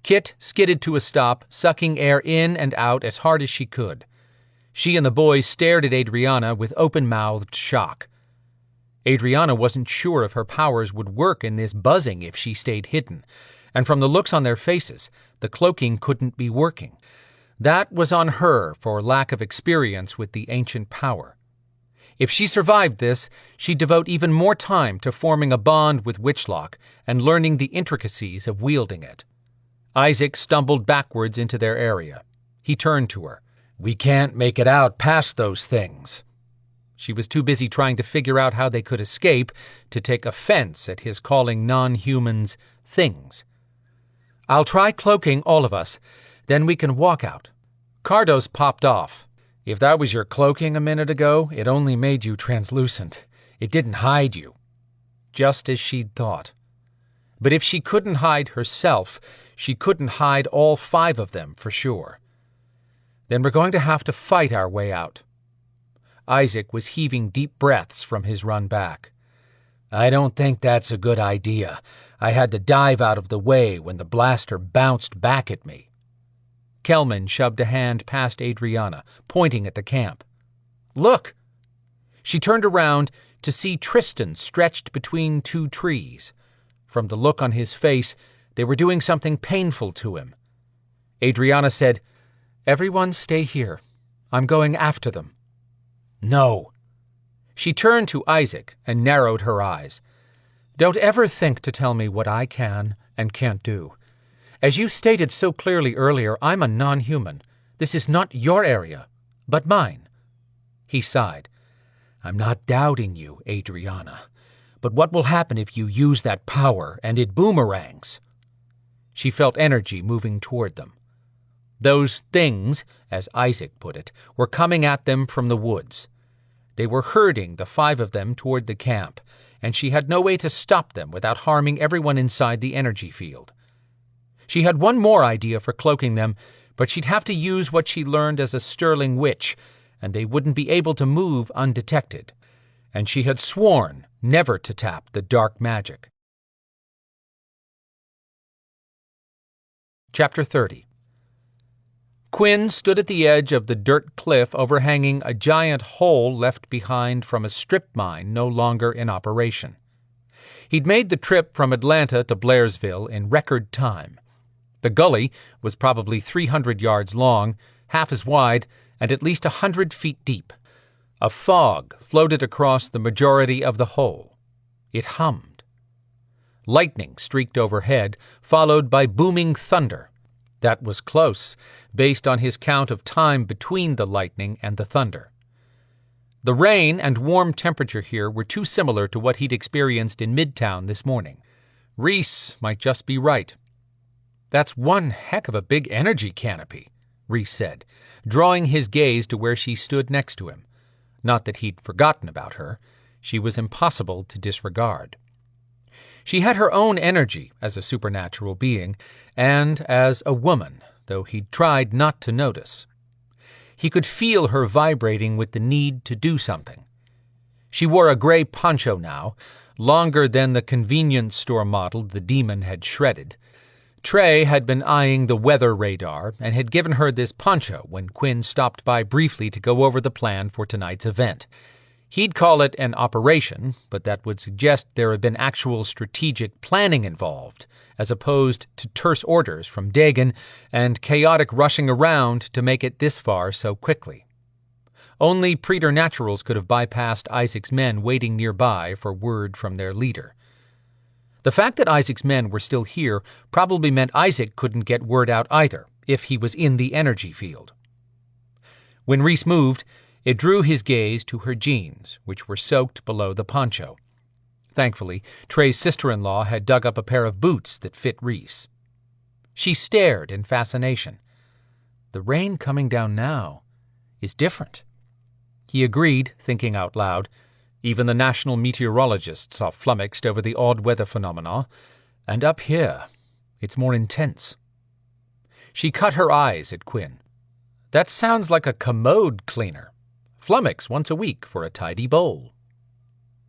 Kit skidded to a stop, sucking air in and out as hard as she could. She and the boys stared at Adrianna with open-mouthed shock. Adrianna wasn't sure if her powers would work in this buzzing if she stayed hidden, and from the looks on their faces, the cloaking couldn't be working. That was on her for lack of experience with the ancient power. If she survived this, she'd devote even more time to forming a bond with Witchlock and learning the intricacies of wielding it. Isaac stumbled backwards into their area. He turned to her. "We can't make it out past those things." She was too busy trying to figure out how they could escape to take offense at his calling non-humans things. "I'll try cloaking all of us, then we can walk out." Cardos popped off. "If that was your cloaking a minute ago, it only made you translucent. It didn't hide you." Just as she'd thought. But if she couldn't hide herself, she couldn't hide all 5 of them for sure. "Then we're going to have to fight our way out." Isaac was heaving deep breaths from his run back. "I don't think that's a good idea. I had to dive out of the way when the blaster bounced back at me." Kelman shoved a hand past Adrianna, pointing at the camp. "Look!" She turned around to see Tristan stretched between 2 trees. From the look on his face, they were doing something painful to him. Adrianna said, "Everyone stay here. I'm going after them." "No." She turned to Isaac and narrowed her eyes. "Don't ever think to tell me what I can and can't do. As you stated so clearly earlier, I'm a non-human. This is not your area, but mine." He sighed. "I'm not doubting you, Adrianna. But what will happen if you use that power and it boomerangs?" She felt energy moving toward them. Those things, as Isaac put it, were coming at them from the woods. They were herding the 5 of them toward the camp, and she had no way to stop them without harming everyone inside the energy field. She had one more idea for cloaking them, but she'd have to use what she learned as a sterling witch, and they wouldn't be able to move undetected. And she had sworn never to tap the dark magic. Chapter 30. Quinn stood at the edge of the dirt cliff overhanging a giant hole left behind from a strip mine no longer in operation. He'd made the trip from Atlanta to Blairsville in record time. The gully was probably 300 yards long, half as wide, and at least 100 feet deep. A fog floated across the majority of the hole. It hummed. Lightning streaked overhead, followed by booming thunder. That was close, based on his count of time between the lightning and the thunder. The rain and warm temperature here were too similar to what he'd experienced in Midtown this morning. Reese might just be right. "That's one heck of a big energy canopy," Reese said, drawing his gaze to where she stood next to him. Not that he'd forgotten about her. She was impossible to disregard. She had her own energy as a supernatural being, and as a woman, though he'd tried not to notice. He could feel her vibrating with the need to do something. She wore a gray poncho now, longer than the convenience store model the demon had shredded. Trey had been eyeing the weather radar and had given her this poncho when Quinn stopped by briefly to go over the plan for tonight's event. He'd call it an operation, but that would suggest there had been actual strategic planning involved, as opposed to terse orders from Dagon and chaotic rushing around to make it this far so quickly. Only preternaturals could have bypassed Isaac's men waiting nearby for word from their leader. The fact that Isaac's men were still here probably meant Isaac couldn't get word out either, if he was in the energy field. When Reese moved, it drew his gaze to her jeans, which were soaked below the poncho. Thankfully, Trey's sister-in-law had dug up a pair of boots that fit Rhys. She stared in fascination. The rain coming down now is different. He agreed, thinking out loud. Even the national meteorologists are flummoxed over the odd weather phenomena, and up here, it's more intense. She cut her eyes at Quinn. That sounds like a commode cleaner. Flummox once a week for a tidy bowl.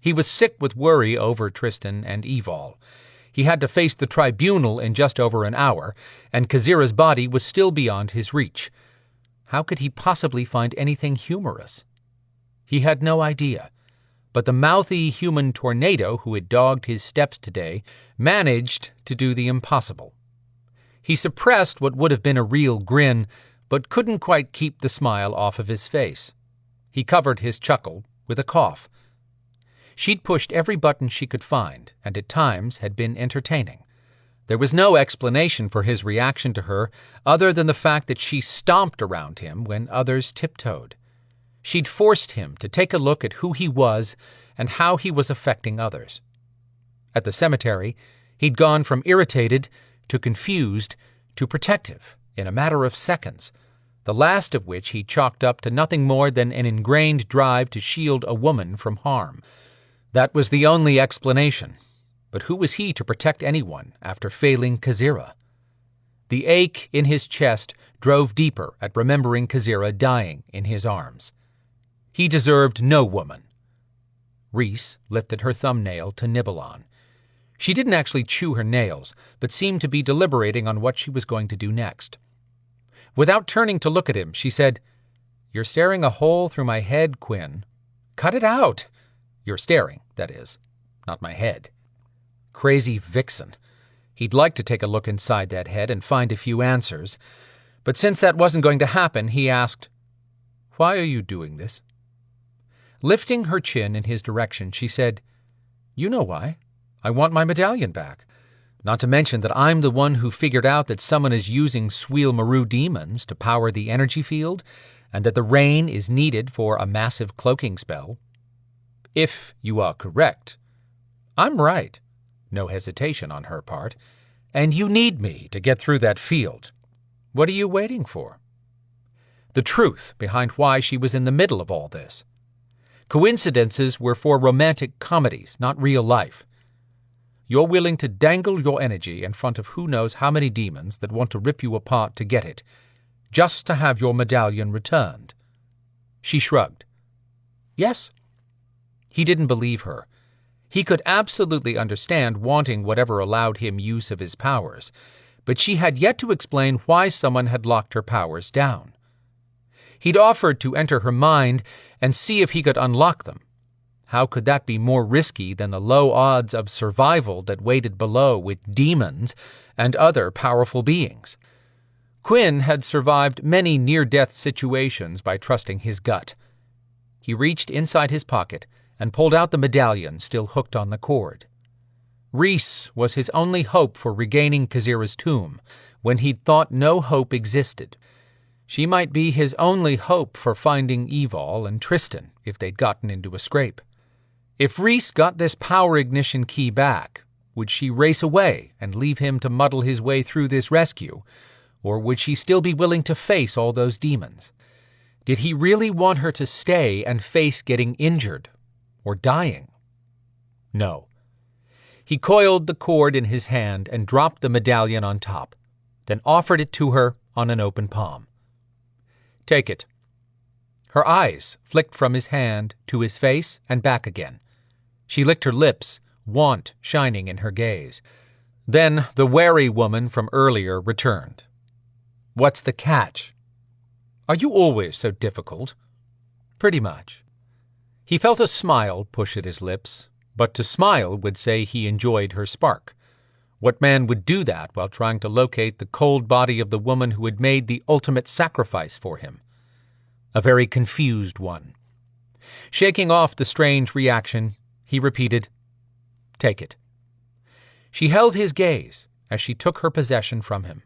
He was sick with worry over Tristan and Evol. He had to face the tribunal in just over an hour, and Kazira's body was still beyond his reach. How could he possibly find anything humorous? He had no idea, but the mouthy human tornado who had dogged his steps today managed to do the impossible. He suppressed what would have been a real grin, but couldn't quite keep the smile off of his face. He covered his chuckle with a cough. She'd pushed every button she could find, and at times had been entertaining. There was no explanation for his reaction to her other than the fact that she stomped around him when others tiptoed. She'd forced him to take a look at who he was and how he was affecting others. At the cemetery, he'd gone from irritated to confused to protective in a matter of seconds, the last of which he chalked up to nothing more than an ingrained drive to shield a woman from harm. That was the only explanation, but who was he to protect anyone after failing Kazira? The ache in his chest drove deeper at remembering Kazira dying in his arms. He deserved no woman. Rhys lifted her thumbnail to nibble on. She didn't actually chew her nails, but seemed to be deliberating on what she was going to do next. Without turning to look at him, she said, "You're staring a hole through my head, Quinn. Cut it out. You're staring, that is, not my head." Crazy vixen. He'd like to take a look inside that head and find a few answers, but since that wasn't going to happen, he asked, "Why are you doing this?" Lifting her chin in his direction, she said, "You know why. I want my medallion back. Not to mention that I'm the one who figured out that someone is using Swiel Maru demons to power the energy field, and that the rain is needed for a massive cloaking spell. If you are correct, I'm right." No hesitation on her part. "And you need me to get through that field. What are you waiting for?" The truth behind why she was in the middle of all this. Coincidences were for romantic comedies, not real life. You're willing to dangle your energy in front of who knows how many demons that want to rip you apart to get it, just to have your medallion returned. She shrugged. Yes. He didn't believe her. He could absolutely understand wanting whatever allowed him use of his powers, but she had yet to explain why someone had locked her powers down. He'd offered to enter her mind and see if he could unlock them. How could that be more risky than the low odds of survival that waited below with demons and other powerful beings? Quinn had survived many near-death situations by trusting his gut. He reached inside his pocket and pulled out the medallion still hooked on the cord. Rhys was his only hope for regaining Kazira's tomb, when he'd thought no hope existed. She might be his only hope for finding Evol and Tristan if they'd gotten into a scrape. If Rhys got this power ignition key back, would she race away and leave him to muddle his way through this rescue, or would she still be willing to face all those demons? Did he really want her to stay and face getting injured or dying? No. He coiled the cord in his hand and dropped the medallion on top, then offered it to her on an open palm. "Take it." Her eyes flicked from his hand to his face and back again. She licked her lips, want shining in her gaze. Then the wary woman from earlier returned. "What's the catch?" "Are you always so difficult?" "Pretty much." He felt a smile push at his lips, but to smile would say he enjoyed her spark. What man would do that while trying to locate the cold body of the woman who had made the ultimate sacrifice for him? A very confused one. Shaking off the strange reaction, he repeated, "Take it." She held his gaze as she took her possession from him.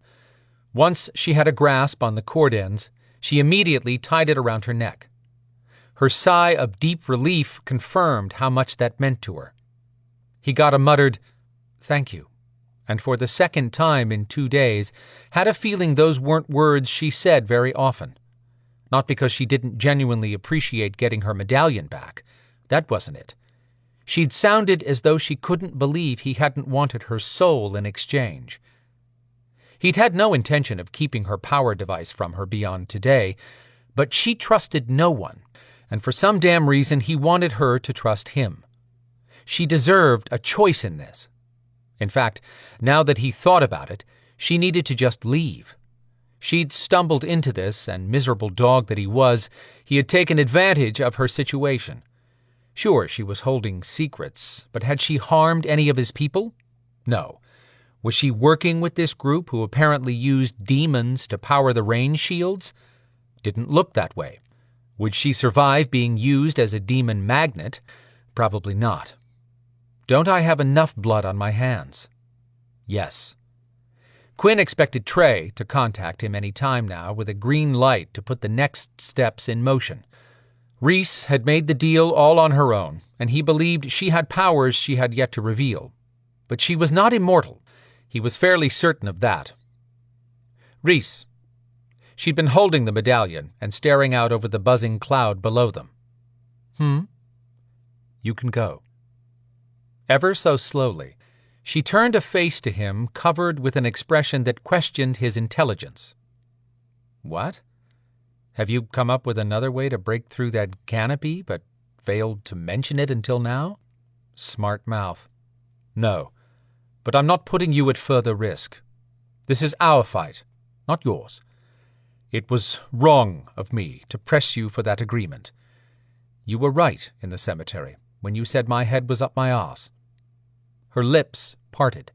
Once she had a grasp on the cord ends, she immediately tied it around her neck. Her sigh of deep relief confirmed how much that meant to her. He got a muttered, "Thank you," and for the second time in 2 days had a feeling those weren't words she said very often. Not because she didn't genuinely appreciate getting her medallion back. That wasn't it. She'd sounded as though she couldn't believe he hadn't wanted her soul in exchange. He'd had no intention of keeping her power device from her beyond today, but she trusted no one, and for some damn reason he wanted her to trust him. She deserved a choice in this. In fact, now that he thought about it, she needed to just leave. She'd stumbled into this, and miserable dog that he was, he had taken advantage of her situation. Sure, she was holding secrets, but had she harmed any of his people? No. Was she working with this group who apparently used demons to power the rain shields? Didn't look that way. Would she survive being used as a demon magnet? Probably not. Don't I have enough blood on my hands? Yes. Quinn expected Trey to contact him any time now with a green light to put the next steps in motion. Reese had made the deal all on her own, and he believed she had powers she had yet to reveal. But she was not immortal. He was fairly certain of that. Reese. She'd been holding the medallion and staring out over the buzzing cloud below them. You can go. Ever so slowly, she turned a face to him covered with an expression that questioned his intelligence. What? Have you come up with another way to break through that canopy, but failed to mention it until now? Smart mouth. No, but I'm not putting you at further risk. This is our fight, not yours. It was wrong of me to press you for that agreement. You were right in the cemetery when you said my head was up my arse. Her lips parted.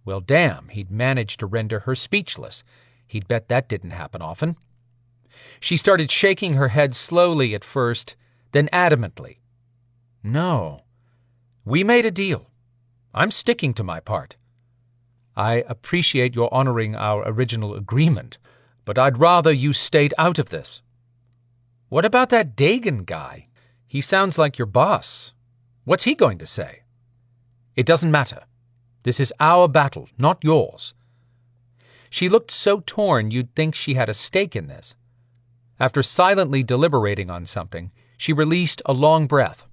Well, damn, he'd managed to render her speechless. He'd bet that didn't happen often. She started shaking her head slowly at first, then adamantly. No. We made a deal. I'm sticking to my part. I appreciate your honoring our original agreement, but I'd rather you stayed out of this. What about that Dagon guy? He sounds like your boss. What's he going to say? It doesn't matter. This is our battle, not yours. She looked so torn you'd think she had a stake in this. After silently deliberating on something, she released a long breath.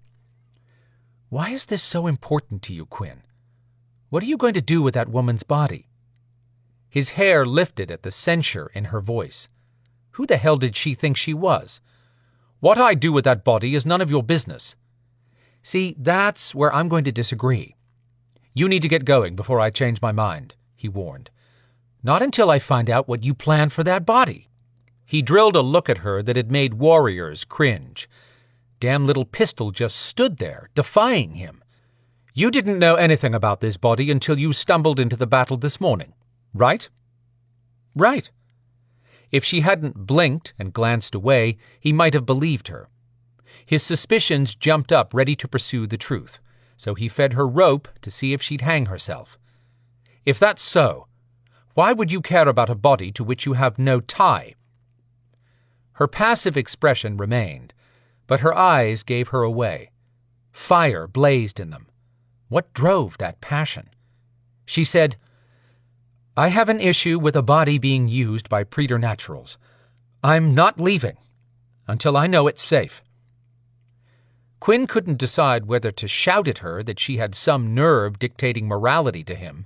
Why is this so important to you, Quinn? What are you going to do with that woman's body? His hair lifted at the censure in her voice. Who the hell did she think she was? What I do with that body is none of your business. See, that's where I'm going to disagree. You need to get going before I change my mind, he warned. Not until I find out what you plan for that body. He drilled a look at her that had made warriors cringe. Damn little pistol just stood there, defying him. You didn't know anything about this body until you stumbled into the battle this morning, right? Right. If she hadn't blinked and glanced away, he might have believed her. His suspicions jumped up, ready to pursue the truth, so he fed her rope to see if she'd hang herself. If that's so, why would you care about a body to which you have no tie? Her passive expression remained, but her eyes gave her away. Fire blazed in them. What drove that passion? She said, I have an issue with a body being used by preternaturals. I'm not leaving until I know it's safe. Quinn couldn't decide whether to shout at her that she had some nerve dictating morality to him,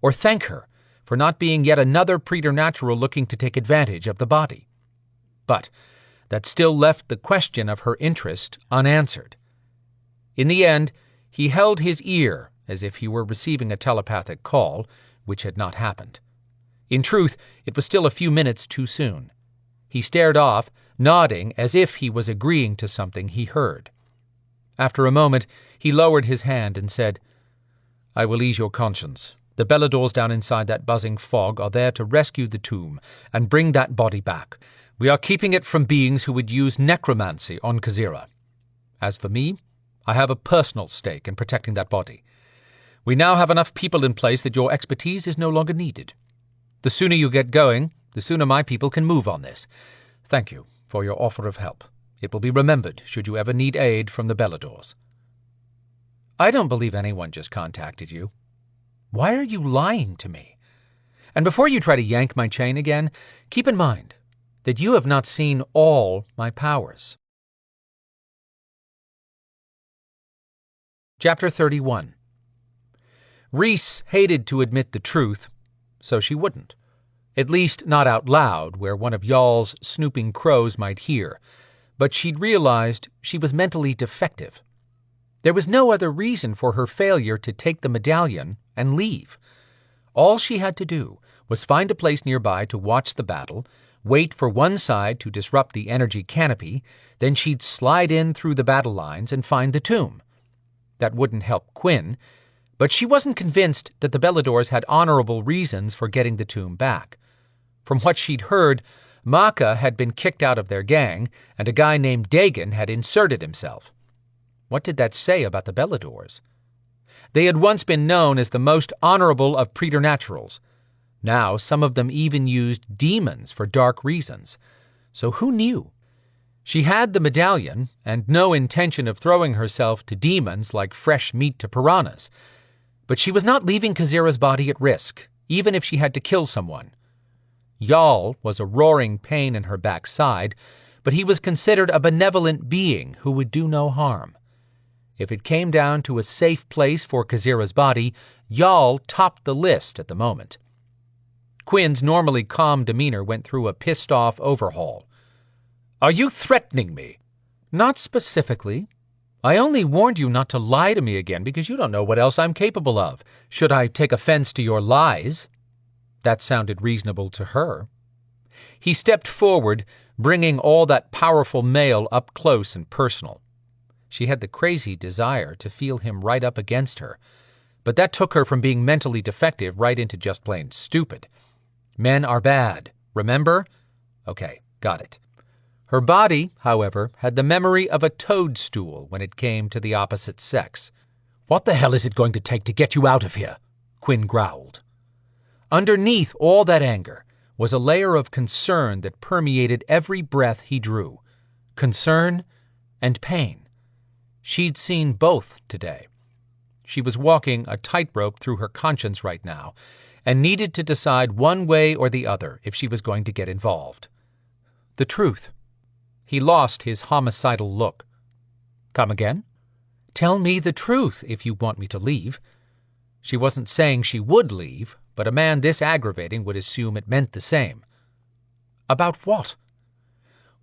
or thank her for not being yet another preternatural looking to take advantage of the body. But that still left the question of her interest unanswered. In the end, he held his ear as if he were receiving a telepathic call, which had not happened. In truth, it was still a few minutes too soon. He stared off, nodding as if he was agreeing to something he heard. After a moment, he lowered his hand and said, I will ease your conscience. The Beladors down inside that buzzing fog are there to rescue the tomb and bring that body back. We are keeping it from beings who would use necromancy on Kazira. As for me, I have a personal stake in protecting that body. We now have enough people in place that your expertise is no longer needed. The sooner you get going, the sooner my people can move on this. Thank you for your offer of help. It will be remembered should you ever need aid from the Beladors. I don't believe anyone just contacted you. Why are you lying to me? And before you try to yank my chain again, keep in mind that you have not seen all my powers. Chapter 31. Rhys hated to admit the truth, so she wouldn't. At least not out loud, where one of Yall's snooping crows might hear. But she'd realized she was mentally defective. There was no other reason for her failure to take the medallion and leave. All she had to do was find a place nearby to watch the battle, wait for one side to disrupt the energy canopy, then she'd slide in through the battle lines and find the tomb. That wouldn't help Quinn, but she wasn't convinced that the Beladors had honorable reasons for getting the tomb back. From what she'd heard, Maka had been kicked out of their gang, and a guy named Dagon had inserted himself. What did that say about the Beladors? They had once been known as the most honorable of preternaturals. Now some of them even used demons for dark reasons. So who knew? She had the medallion, and no intention of throwing herself to demons like fresh meat to piranhas. But she was not leaving Kazira's body at risk, even if she had to kill someone. Yall was a roaring pain in her backside, but he was considered a benevolent being who would do no harm. If it came down to a safe place for Kazira's body, Yall topped the list at the moment. Quinn's normally calm demeanor went through a pissed-off overhaul. "Are you threatening me?" "Not specifically. I only warned you not to lie to me again because you don't know what else I'm capable of, should I take offense to your lies." That sounded reasonable to her. He stepped forward, bringing all that powerful male up close and personal. She had the crazy desire to feel him right up against her, but that took her from being mentally defective right into just plain stupid. Men are bad, remember? Okay, got it. Her body, however, had the memory of a toadstool when it came to the opposite sex. "What the hell is it going to take to get you out of here?" Quinn growled. Underneath all that anger was a layer of concern that permeated every breath he drew. Concern and pain. She'd seen both today. She was walking a tightrope through her conscience right now, and needed to decide one way or the other if she was going to get involved. The truth. He lost his homicidal look. "Come again?" "Tell me the truth if you want me to leave." She wasn't saying she would leave, but a man this aggravating would assume it meant the same. "About what?"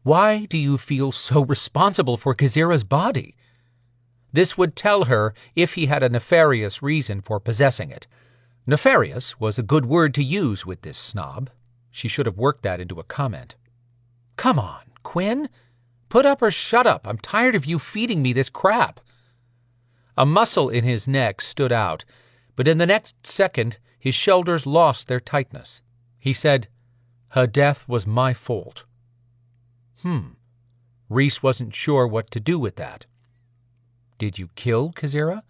"Why do you feel so responsible for Kazira's body?" This would tell her if he had a nefarious reason for possessing it. Nefarious was a good word to use with this snob. She should have worked that into a comment. "Come on, Quinn. Put up or shut up. I'm tired of you feeding me this crap." A muscle in his neck stood out, but in the next second his shoulders lost their tightness. He said, "Her death was my fault." Rhys wasn't sure what to do with that. "Did you kill Kazira?"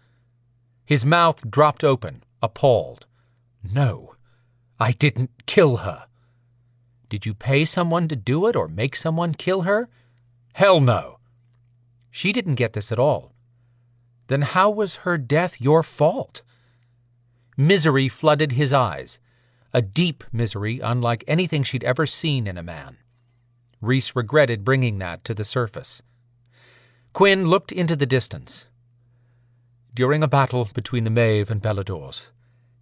His mouth dropped open, appalled. "No, I didn't kill her." "Did you pay someone to do it or make someone kill her?" "Hell no." She didn't get this at all. Then how was her death your fault? Misery flooded his eyes, a deep misery unlike anything she'd ever seen in a man. Rhys regretted bringing that to the surface. Quinn looked into the distance. "During a battle between the Maeve and Beladors,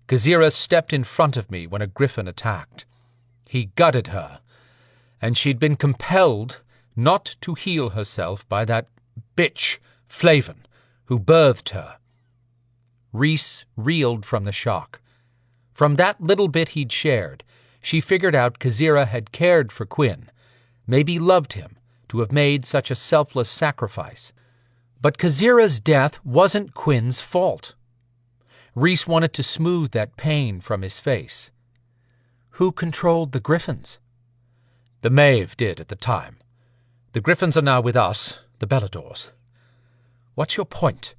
Kazira stepped in front of me when a griffin attacked. He gutted her, and she'd been compelled not to heal herself by that bitch, Flavin, who birthed her." Rhys reeled from the shock. From that little bit he'd shared, she figured out Kazira had cared for Quinn, maybe loved him, to have made such a selfless sacrifice. But Kazira's death wasn't Quinn's fault. Rhys wanted to smooth that pain from his face. "Who controlled the Griffins?" "The Maeve did at the time. The Griffins are now with us, the Beladors. What's your point?"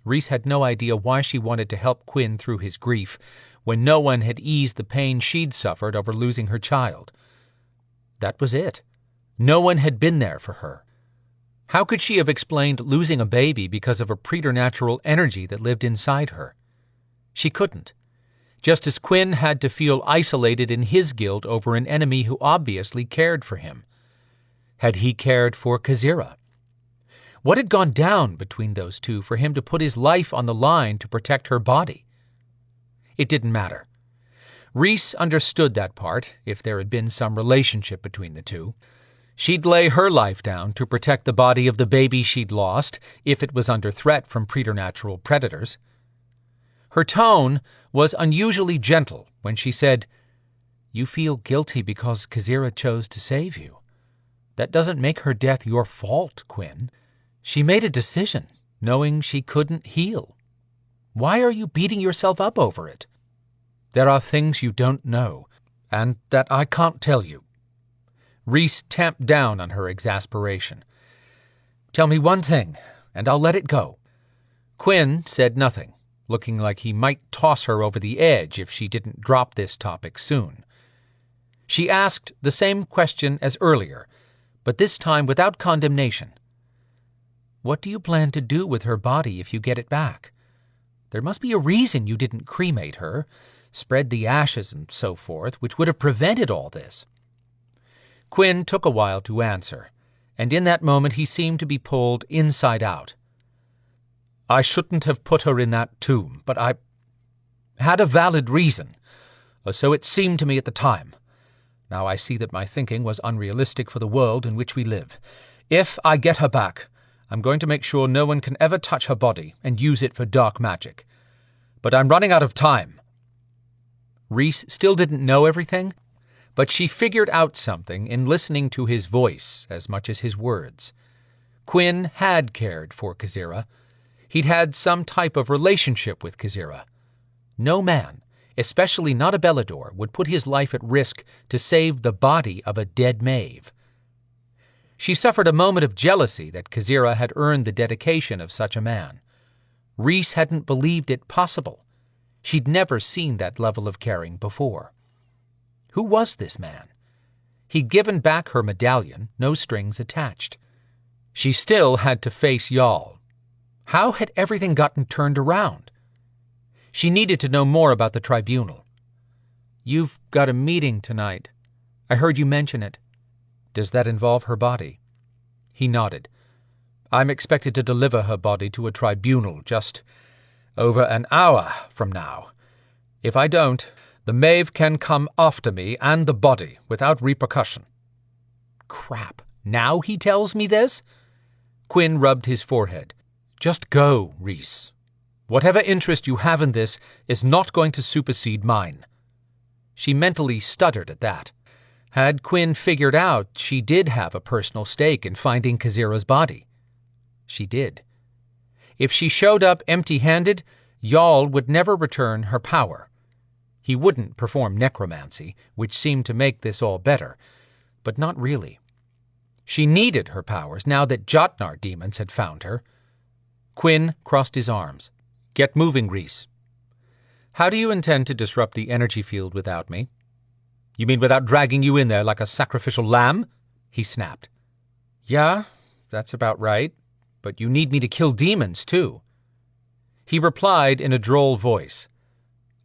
Rhys had no idea why she wanted to help Quinn through his grief, when no one had eased the pain she'd suffered over losing her child. That was it. No one had been there for her. How could she have explained losing a baby because of a preternatural energy that lived inside her? She couldn't. Just as Quinn had to feel isolated in his guilt over an enemy who obviously cared for him. Had he cared for Kazira? What had gone down between those two for him to put his life on the line to protect her body? It didn't matter. Rhys understood that part, if there had been some relationship between the two. She'd lay her life down to protect the body of the baby she'd lost if it was under threat from preternatural predators. Her tone was unusually gentle when she said, "You feel guilty because Kazira chose to save you. That doesn't make her death your fault, Quinn. She made a decision, knowing she couldn't heal. Why are you beating yourself up over it? There are things you don't know, and that I can't tell you." Rhys tamped down on her exasperation. "Tell me one thing, and I'll let it go." Quinn said nothing, looking like he might toss her over the edge if she didn't drop this topic soon. She asked the same question as earlier, but this time without condemnation. "What do you plan to do with her body if you get it back? There must be a reason you didn't cremate her, spread the ashes and so forth, which would have prevented all this." Quinn took a while to answer, and in that moment he seemed to be pulled inside out. "I shouldn't have put her in that tomb, but I had a valid reason, or so it seemed to me at the time. Now I see that my thinking was unrealistic for the world in which we live. If I get her back, I'm going to make sure no one can ever touch her body and use it for dark magic. But I'm running out of time." Rhys still didn't know everything, but she figured out something in listening to his voice as much as his words. Quinn had cared for Kazira. He'd had some type of relationship with Kazira. No man, especially not a Belador, would put his life at risk to save the body of a dead Maeve. She suffered a moment of jealousy that Kazira had earned the dedication of such a man. Rhys hadn't believed it possible. She'd never seen that level of caring before. Who was this man? He'd given back her medallion, no strings attached. She still had to face Jarl. How had everything gotten turned around? She needed to know more about the tribunal. "You've got a meeting tonight. I heard you mention it. Does that involve her body?" He nodded. "I'm expected to deliver her body to a tribunal just over an hour from now. If I don't, the Maeve can come after me and the body without repercussion." Crap. Now he tells me this? Quinn rubbed his forehead. "Just go, Rhys. Whatever interest you have in this is not going to supersede mine." She mentally stuttered at that. Had Quinn figured out she did have a personal stake in finding Kazira's body? She did. If she showed up empty-handed, Jarl would never return her power. He wouldn't perform necromancy, which seemed to make this all better, but not really. She needed her powers now that Jotnar demons had found her. Quinn crossed his arms. "Get moving, Rhys." "How do you intend to disrupt the energy field without me?" "You mean without dragging you in there like a sacrificial lamb?" he snapped. "Yeah, that's about right. But you need me to kill demons, too." He replied in a droll voice.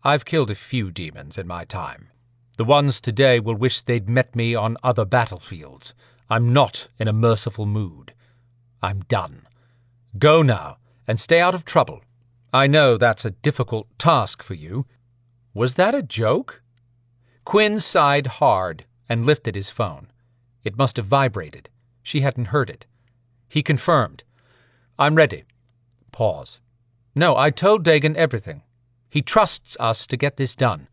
"I've killed a few demons in my time. The ones today will wish they'd met me on other battlefields. I'm not in a merciful mood. I'm done. Go now, and stay out of trouble. I know that's a difficult task for you." Was that a joke? Quinn sighed hard and lifted his phone. It must have vibrated. She hadn't heard it. He confirmed. "I'm ready." Pause. "No, I told Dagon everything. He trusts us to get this done.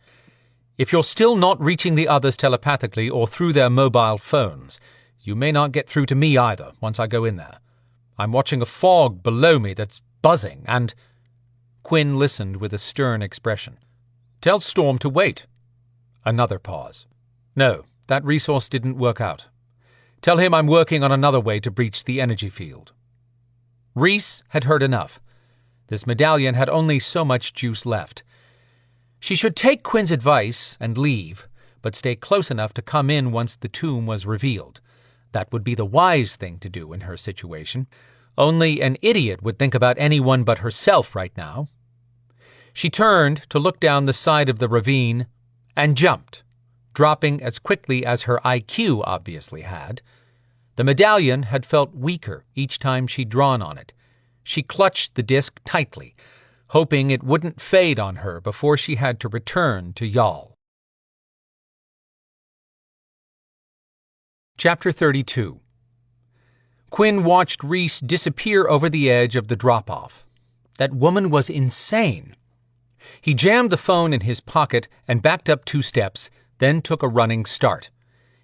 If you're still not reaching the others telepathically or through their mobile phones, you may not get through to me either once I go in there. I'm watching a fog below me that's buzzing and—" Quinn listened with a stern expression. "Tell Storm to wait." Another pause. "No, that resource didn't work out. Tell him I'm working on another way to breach the energy field." Rhys had heard enough. This medallion had only so much juice left. She should take Quinn's advice and leave, but stay close enough to come in once the tomb was revealed. That would be the wise thing to do in her situation. Only an idiot would think about anyone but herself right now. She turned to look down the side of the ravine and jumped, dropping as quickly as her IQ obviously had. The medallion had felt weaker each time she'd drawn on it. She clutched the disc tightly, hoping it wouldn't fade on her before she had to return to Yal. Chapter 32. Quinn watched Rhys disappear over the edge of the drop-off. That woman was insane. He jammed the phone in his pocket and backed up 2 steps, then took a running start.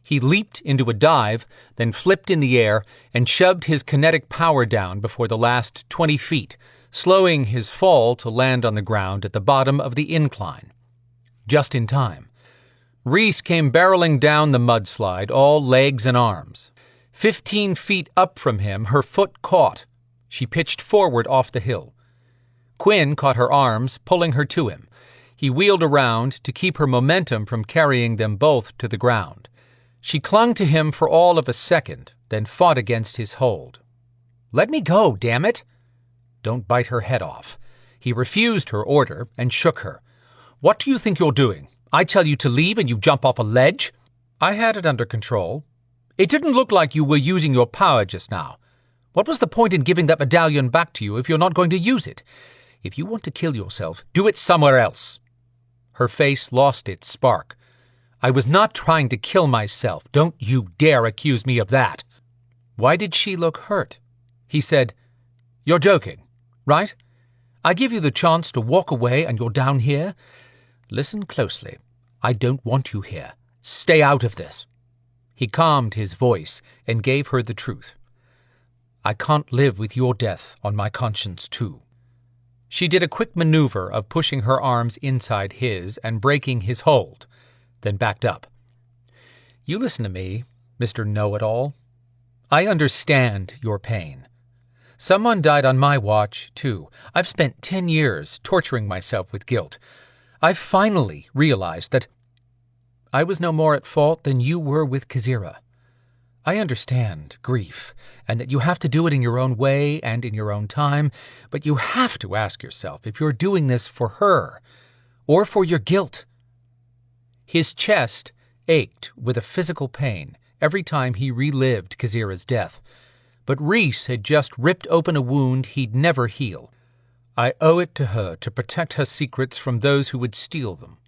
He leaped into a dive, then flipped in the air and shoved his kinetic power down before the last 20 feet, slowing his fall to land on the ground at the bottom of the incline. Just in time. Rhys came barreling down the mudslide, all legs and arms. 15 feet up from him, her foot caught. She pitched forward off the hill. Quinn caught her arms, pulling her to him. He wheeled around to keep her momentum from carrying them both to the ground. She clung to him for all of a second, then fought against his hold. "Let me go, damn it!" "Don't bite her head off." He refused her order and shook her. "What do you think you're doing? I tell you to leave and you jump off a ledge?" "I had it under control." "It didn't look like you were using your power just now. What was the point in giving that medallion back to you if you're not going to use it? If you want to kill yourself, do it somewhere else." Her face lost its spark. "I was not trying to kill myself. Don't you dare accuse me of that." Why did she look hurt? He said, "You're joking, right? I give you the chance to walk away and you're down here? Listen closely. I don't want you here. Stay out of this." He calmed his voice and gave her the truth. "I can't live with your death on my conscience, too." She did a quick maneuver of pushing her arms inside his and breaking his hold, then backed up. "You listen to me, Mr. Know-It-All. I understand your pain. Someone died on my watch, too. I've spent 10 years torturing myself with guilt. I've finally realized that I was no more at fault than you were with Kazira. I understand grief, and that you have to do it in your own way and in your own time, but you have to ask yourself if you're doing this for her or for your guilt." His chest ached with a physical pain every time he relived Kazira's death, but Rhys had just ripped open a wound he'd never heal. "I owe it to her to protect her secrets from those who would steal them."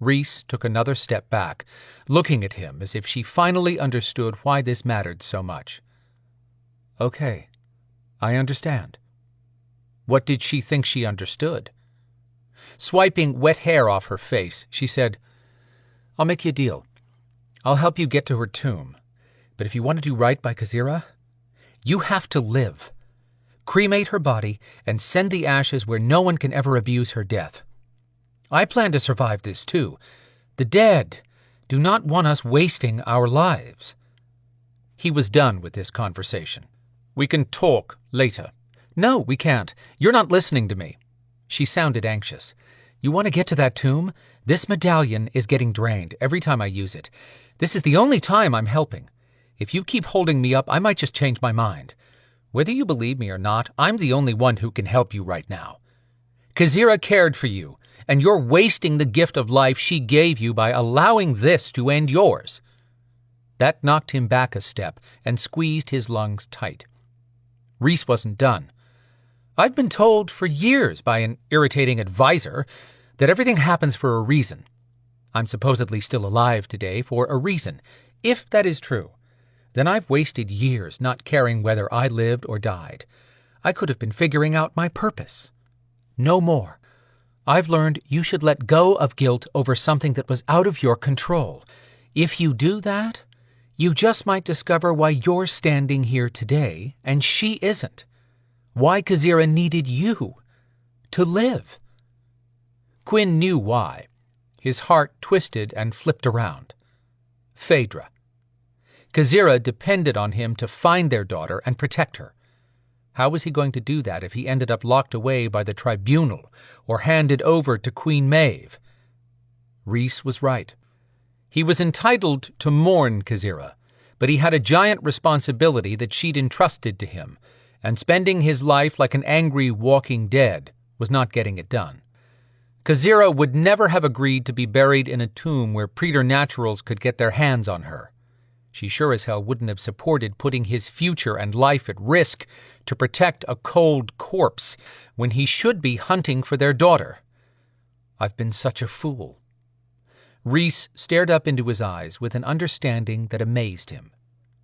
Rhys took another step back, looking at him as if she finally understood why this mattered so much. "Okay, I understand." What did she think she understood? Swiping wet hair off her face, she said, "I'll make you a deal. I'll help you get to her tomb. But if you want to do right by Kazira, you have to live. Cremate her body and send the ashes where no one can ever abuse her death. I plan to survive this too. The dead do not want us wasting our lives." He was done with this conversation. "We can talk later." "No, we can't. You're not listening to me." She sounded anxious. "You want to get to that tomb? This medallion is getting drained every time I use it. This is the only time I'm helping. If you keep holding me up, I might just change my mind. Whether you believe me or not, I'm the only one who can help you right now. Kazira cared for you, and you're wasting the gift of life she gave you by allowing this to end yours." That knocked him back a step and squeezed his lungs tight. Rhys wasn't done. "I've been told for years by an irritating advisor that everything happens for a reason. I'm supposedly still alive today for a reason. If that is true, then I've wasted years not caring whether I lived or died. I could have been figuring out my purpose. No more. I've learned you should let go of guilt over something that was out of your control. If you do that, you just might discover why you're standing here today and she isn't. Why Kazira needed you to live." Quinn knew why. His heart twisted and flipped around. Phaedra. Kazira depended on him to find their daughter and protect her. How was he going to do that if he ended up locked away by the tribunal or handed over to Queen Maeve? Rhys was right. He was entitled to mourn Kazira, but he had a giant responsibility that she'd entrusted to him, and spending his life like an angry walking dead was not getting it done. Kazira would never have agreed to be buried in a tomb where preternaturals could get their hands on her. She sure as hell wouldn't have supported putting his future and life at risk to protect a cold corpse when he should be hunting for their daughter. I've been such a fool. Rhys stared up into his eyes with an understanding that amazed him.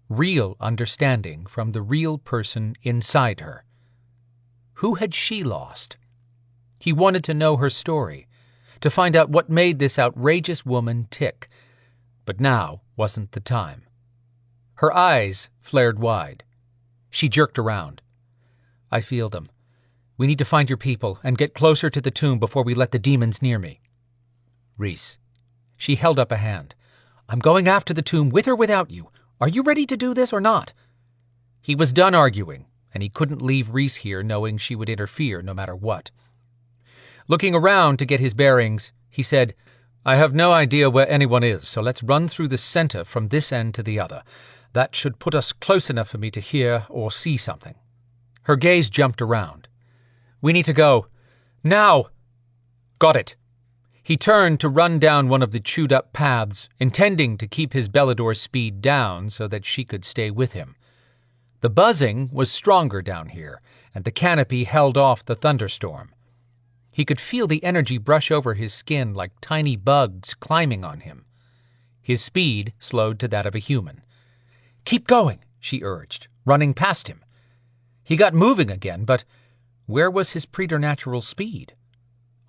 Real understanding from the real person inside her. Who had she lost? He wanted to know her story, to find out what made this outrageous woman tick. But now wasn't the time. Her eyes flared wide. She jerked around. I feel them. We need to find your people and get closer to the tomb before we let the demons near me. Rhys. She held up a hand. I'm going after the tomb with or without you. Are you ready to do this or not? He was done arguing, and he couldn't leave Rhys here knowing she would interfere no matter what. Looking around to get his bearings, he said, I have no idea where anyone is, so let's run through the center from this end to the other. That should put us close enough for me to hear or see something. Her gaze jumped around. We need to go. Now! Got it. He turned to run down one of the chewed-up paths, intending to keep his Belador speed down so that she could stay with him. The buzzing was stronger down here, and the canopy held off the thunderstorm. He could feel the energy brush over his skin like tiny bugs climbing on him. His speed slowed to that of a human. Keep going, she urged, running past him. He got moving again, but where was his preternatural speed?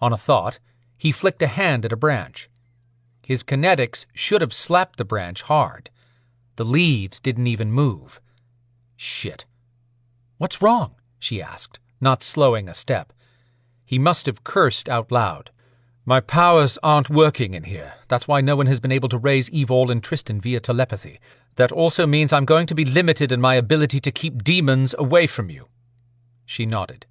On a thought, he flicked a hand at a branch. His kinetics should have slapped the branch hard. The leaves didn't even move. Shit. What's wrong? She asked, not slowing a step. He must have cursed out loud. My powers aren't working in here. That's why no one has been able to raise Evol and Tristan via telepathy. That also means I'm going to be limited in my ability to keep demons away from you. She nodded.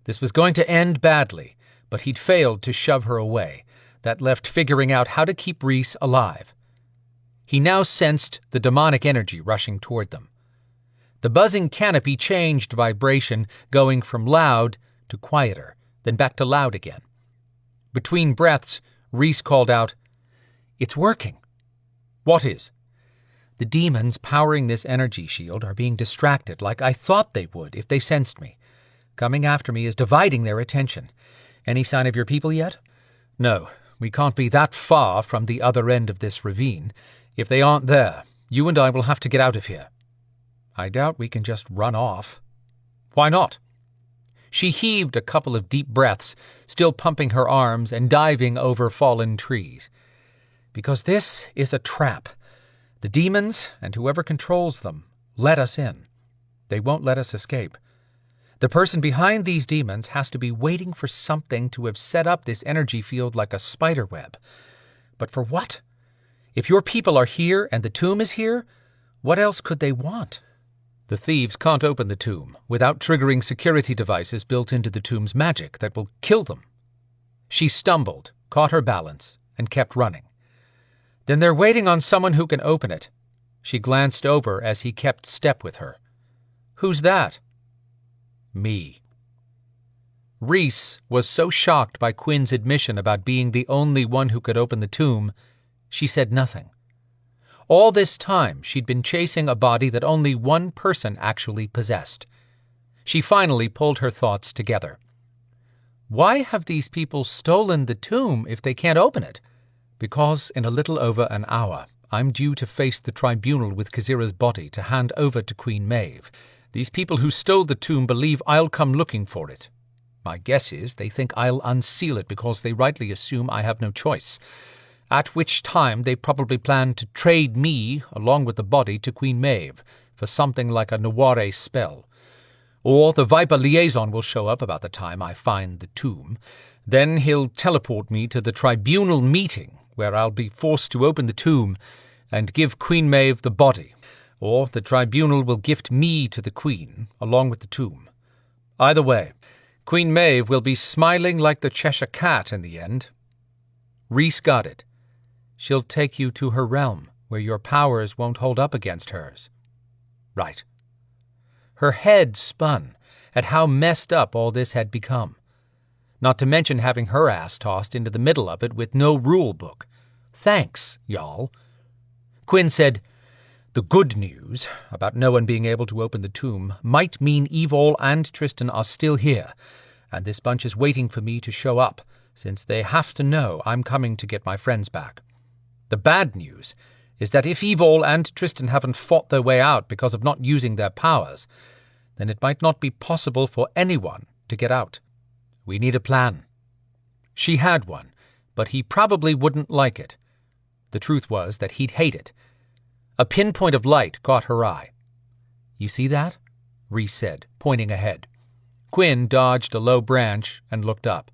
This was going to end badly, but he'd failed to shove her away. That left figuring out how to keep Rhys alive. He now sensed the demonic energy rushing toward them. The buzzing canopy changed vibration, going from loud to quieter, then back to loud again. Between breaths, Rhys called out, It's working. What is? The demons powering this energy shield are being distracted like I thought they would if they sensed me. Coming after me is dividing their attention. Any sign of your people yet? No, we can't be that far from the other end of this ravine. If they aren't there, you and I will have to get out of here. I doubt we can just run off. Why not? She heaved a couple of deep breaths, still pumping her arms and diving over fallen trees. Because this is a trap. The demons, and whoever controls them, let us in. They won't let us escape. The person behind these demons has to be waiting for something to have set up this energy field like a spider web. But for what? If your people are here and the tomb is here, what else could they want? The thieves can't open the tomb without triggering security devices built into the tomb's magic that will kill them. She stumbled, caught her balance, and kept running. Then they're waiting on someone who can open it. She glanced over as he kept step with her. Who's that? Me. Rhys was so shocked by Quinn's admission about being the only one who could open the tomb, she said nothing. All this time, she'd been chasing a body that only one person actually possessed. She finally pulled her thoughts together. Why have these people stolen the tomb if they can't open it? Because in a little over an hour, I'm due to face the tribunal with Kazira's body to hand over to Queen Maeve. These people who stole the tomb believe I'll come looking for it. My guess is they think I'll unseal it because they rightly assume I have no choice. At which time they probably plan to trade me, along with the body, to Queen Maeve for something like a Noire spell. Or the Viper Liaison will show up about the time I find the tomb. Then he'll teleport me to the tribunal meeting, where I'll be forced to open the tomb and give Queen Maeve the body. Or the tribunal will gift me to the Queen, along with the tomb. Either way, Queen Maeve will be smiling like the Cheshire Cat in the end. Rhys got it. She'll take you to her realm, where where your powers won't hold up against hers. Right. Her head spun at how messed up all this had become. Not to mention having her ass tossed into the middle of it with no rule book. Thanks, y'all. Quinn said, "The good news about no one being able to open the tomb might mean Evol and Tristan are still here, and this bunch is waiting for me to show up, since they have to know I'm coming to get my friends back. The bad news is that if Evol and Tristan haven't fought their way out because of not using their powers, then it might not be possible for anyone to get out. We need a plan." She had one, but he probably wouldn't like it. The truth was that he'd hate it. A pinpoint of light caught her eye. "You see that?" Rhys said, pointing ahead. Quinn dodged a low branch and looked up.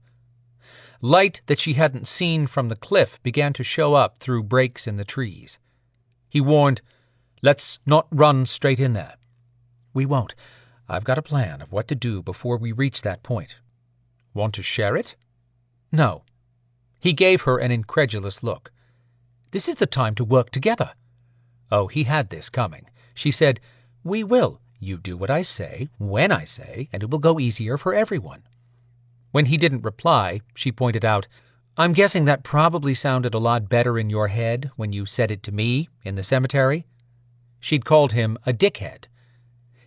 Light that she hadn't seen from the cliff began to show up through breaks in the trees. He warned, "Let's not run straight in there." "We won't. I've got a plan of what to do before we reach that point." "Want to share it?" "No." He gave her an incredulous look. "This is the time to work together." Oh, he had this coming. She said, "We will. You do what I say, when I say, and it will go easier for everyone." When he didn't reply, she pointed out, "I'm guessing that probably sounded a lot better in your head when you said it to me in the cemetery." She'd called him a dickhead.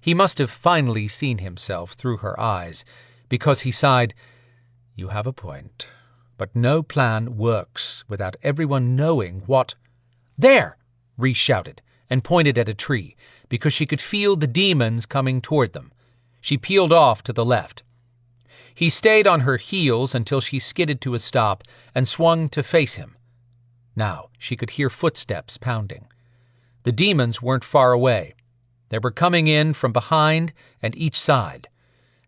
He must have finally seen himself through her eyes, because he sighed, "You have a point, but no plan works without everyone knowing what—" "There!" Rhys shouted, and pointed at a tree, because she could feel the demons coming toward them. She peeled off to the left. He stayed on her heels until she skidded to a stop and swung to face him. Now she could hear footsteps pounding. The demons weren't far away. They were coming in from behind and each side.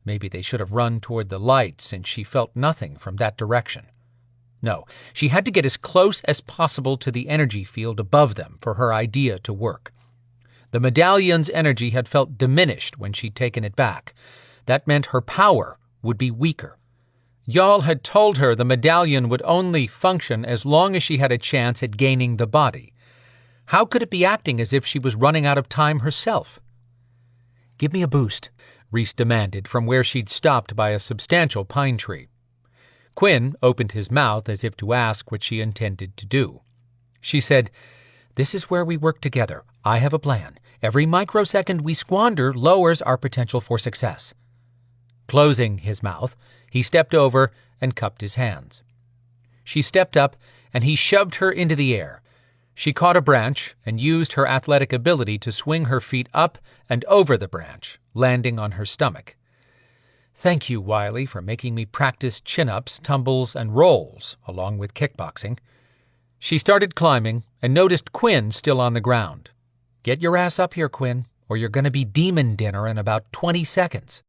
Maybe they should have run toward the light, since she felt nothing from that direction. No, she had to get as close as possible to the energy field above them for her idea to work. The medallion's energy had felt diminished when she'd taken it back. That meant her power would be weaker. Jarl had told her the medallion would only function as long as she had a chance at gaining the body. How could it be acting as if she was running out of time herself? "Give me a boost," Rhys demanded from where she'd stopped by a substantial pine tree. Quinn opened his mouth as if to ask what she intended to do. She said, "This is where we work together. I have a plan. Every microsecond we squander lowers our potential for success." Closing his mouth, he stepped over and cupped his hands. She stepped up, and he shoved her into the air. She caught a branch and used her athletic ability to swing her feet up and over the branch, landing on her stomach. "Thank you, Wiley, for making me practice chin-ups, tumbles, and rolls, along with kickboxing." She started climbing and noticed Quinn still on the ground. "Get your ass up here, Quinn, or you're going to be demon dinner in about 20 seconds.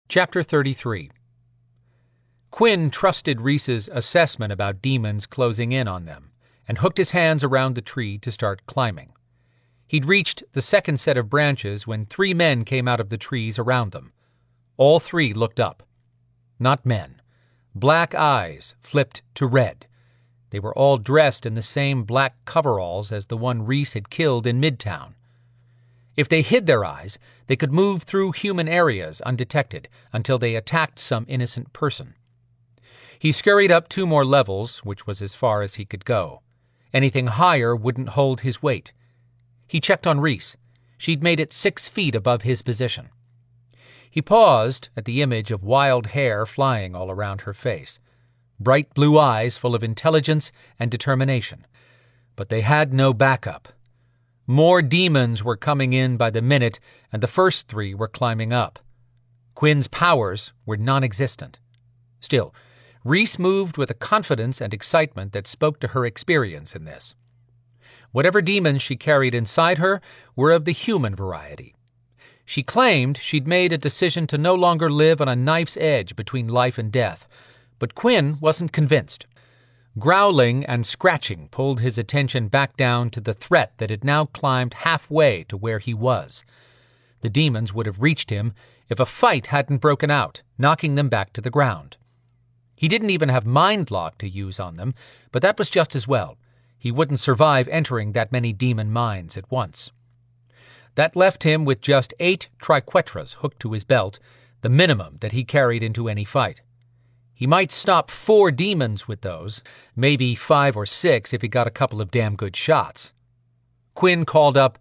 Chapter 33. Quinn trusted Rhys's assessment about demons closing in on them, and hooked his hands around the tree to start climbing. He'd reached the second set of branches when 3 men came out of the trees around them. All 3 looked up. Not men. Black eyes flipped to red. They were all dressed in the same black coveralls as the one Rhys had killed in Midtown. If they hid their eyes, they could move through human areas undetected until they attacked some innocent person. He scurried up 2 more levels, which was as far as he could go. Anything higher wouldn't hold his weight. He checked on Rhys. She'd made it 6 feet above his position. He paused at the image of wild hair flying all around her face, bright blue eyes full of intelligence and determination. But they had no backup. More demons were coming in by the minute, and the first 3 were climbing up. Quinn's powers were non-existent. Still, Rhys moved with a confidence and excitement that spoke to her experience in this. Whatever demons she carried inside her were of the human variety. She claimed she'd made a decision to no longer live on a knife's edge between life and death, but Quinn wasn't convinced. Growling and scratching pulled his attention back down to the threat that had now climbed halfway to where he was. The demons would have reached him if a fight hadn't broken out, knocking them back to the ground. He didn't even have Mind Lock to use on them, but that was just as well. He wouldn't survive entering that many demon minds at once. That left him with just 8 triquetras hooked to his belt, the minimum that he carried into any fight. He might stop 4 demons with those, maybe 5 or 6 if he got a couple of damn good shots. Quinn called up,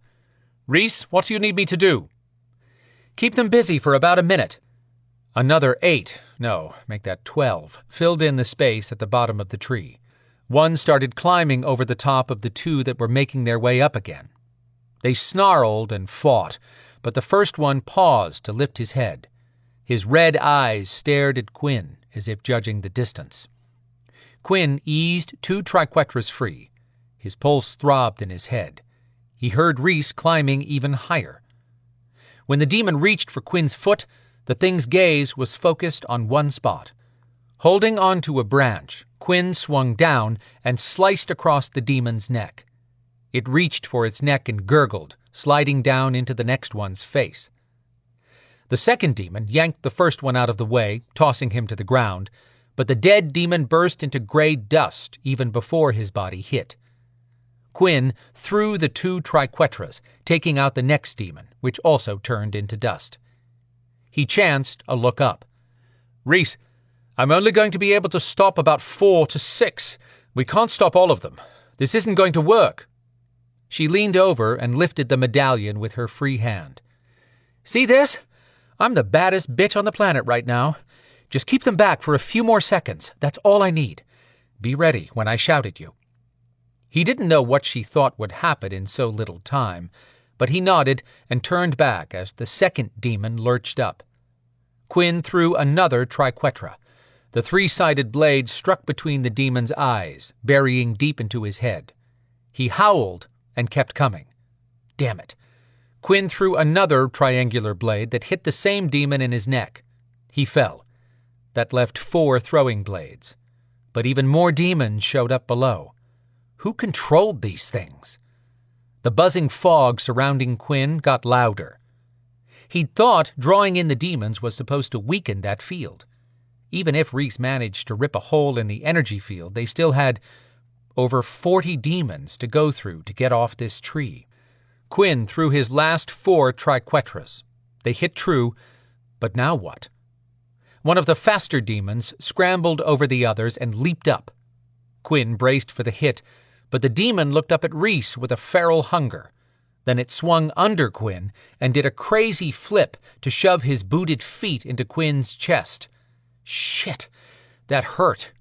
"Rhys, what do you need me to do?" "Keep them busy for about a minute." Another 8, no, make that 12, filled in the space at the bottom of the tree. One started climbing over the top of the 2 that were making their way up again. They snarled and fought, but the first one paused to lift his head. His red eyes stared at Quinn, as if judging the distance. Quinn eased 2 triquetras free. His pulse throbbed in his head. He heard Rhys climbing even higher. When the demon reached for Quinn's foot, the thing's gaze was focused on one spot. Holding onto a branch, Quinn swung down and sliced across the demon's neck. It reached for its neck and gurgled, sliding down into the next one's face. The second demon yanked the first one out of the way, tossing him to the ground, but the dead demon burst into gray dust even before his body hit. Quinn threw the 2 triquetras, taking out the next demon, which also turned into dust. He chanced a look up. "Rhys, I'm only going to be able to stop about 4 to 6. We can't stop all of them. This isn't going to work." She leaned over and lifted the medallion with her free hand. "See this? I'm the baddest bitch on the planet right now. Just keep them back for a few more seconds. That's all I need. Be ready when I shout at you." He didn't know what she thought would happen in so little time, but he nodded and turned back as the second demon lurched up. Quinn threw another triquetra. The 3-sided blade struck between the demon's eyes, burying deep into his head. He howled and kept coming. Damn it. Quinn threw another triangular blade that hit the same demon in his neck. He fell. That left 4 throwing blades. But even more demons showed up below. Who controlled these things? The buzzing fog surrounding Quinn got louder. He'd thought drawing in the demons was supposed to weaken that field. Even if Rhys managed to rip a hole in the energy field, they still had over 40 demons to go through to get off this tree. Quinn threw his last 4 triquetras. They hit true, but now what? One of the faster demons scrambled over the others and leaped up. Quinn braced for the hit, but the demon looked up at Rhys with a feral hunger. Then it swung under Quinn and did a crazy flip to shove his booted feet into Quinn's chest. Shit, that hurt.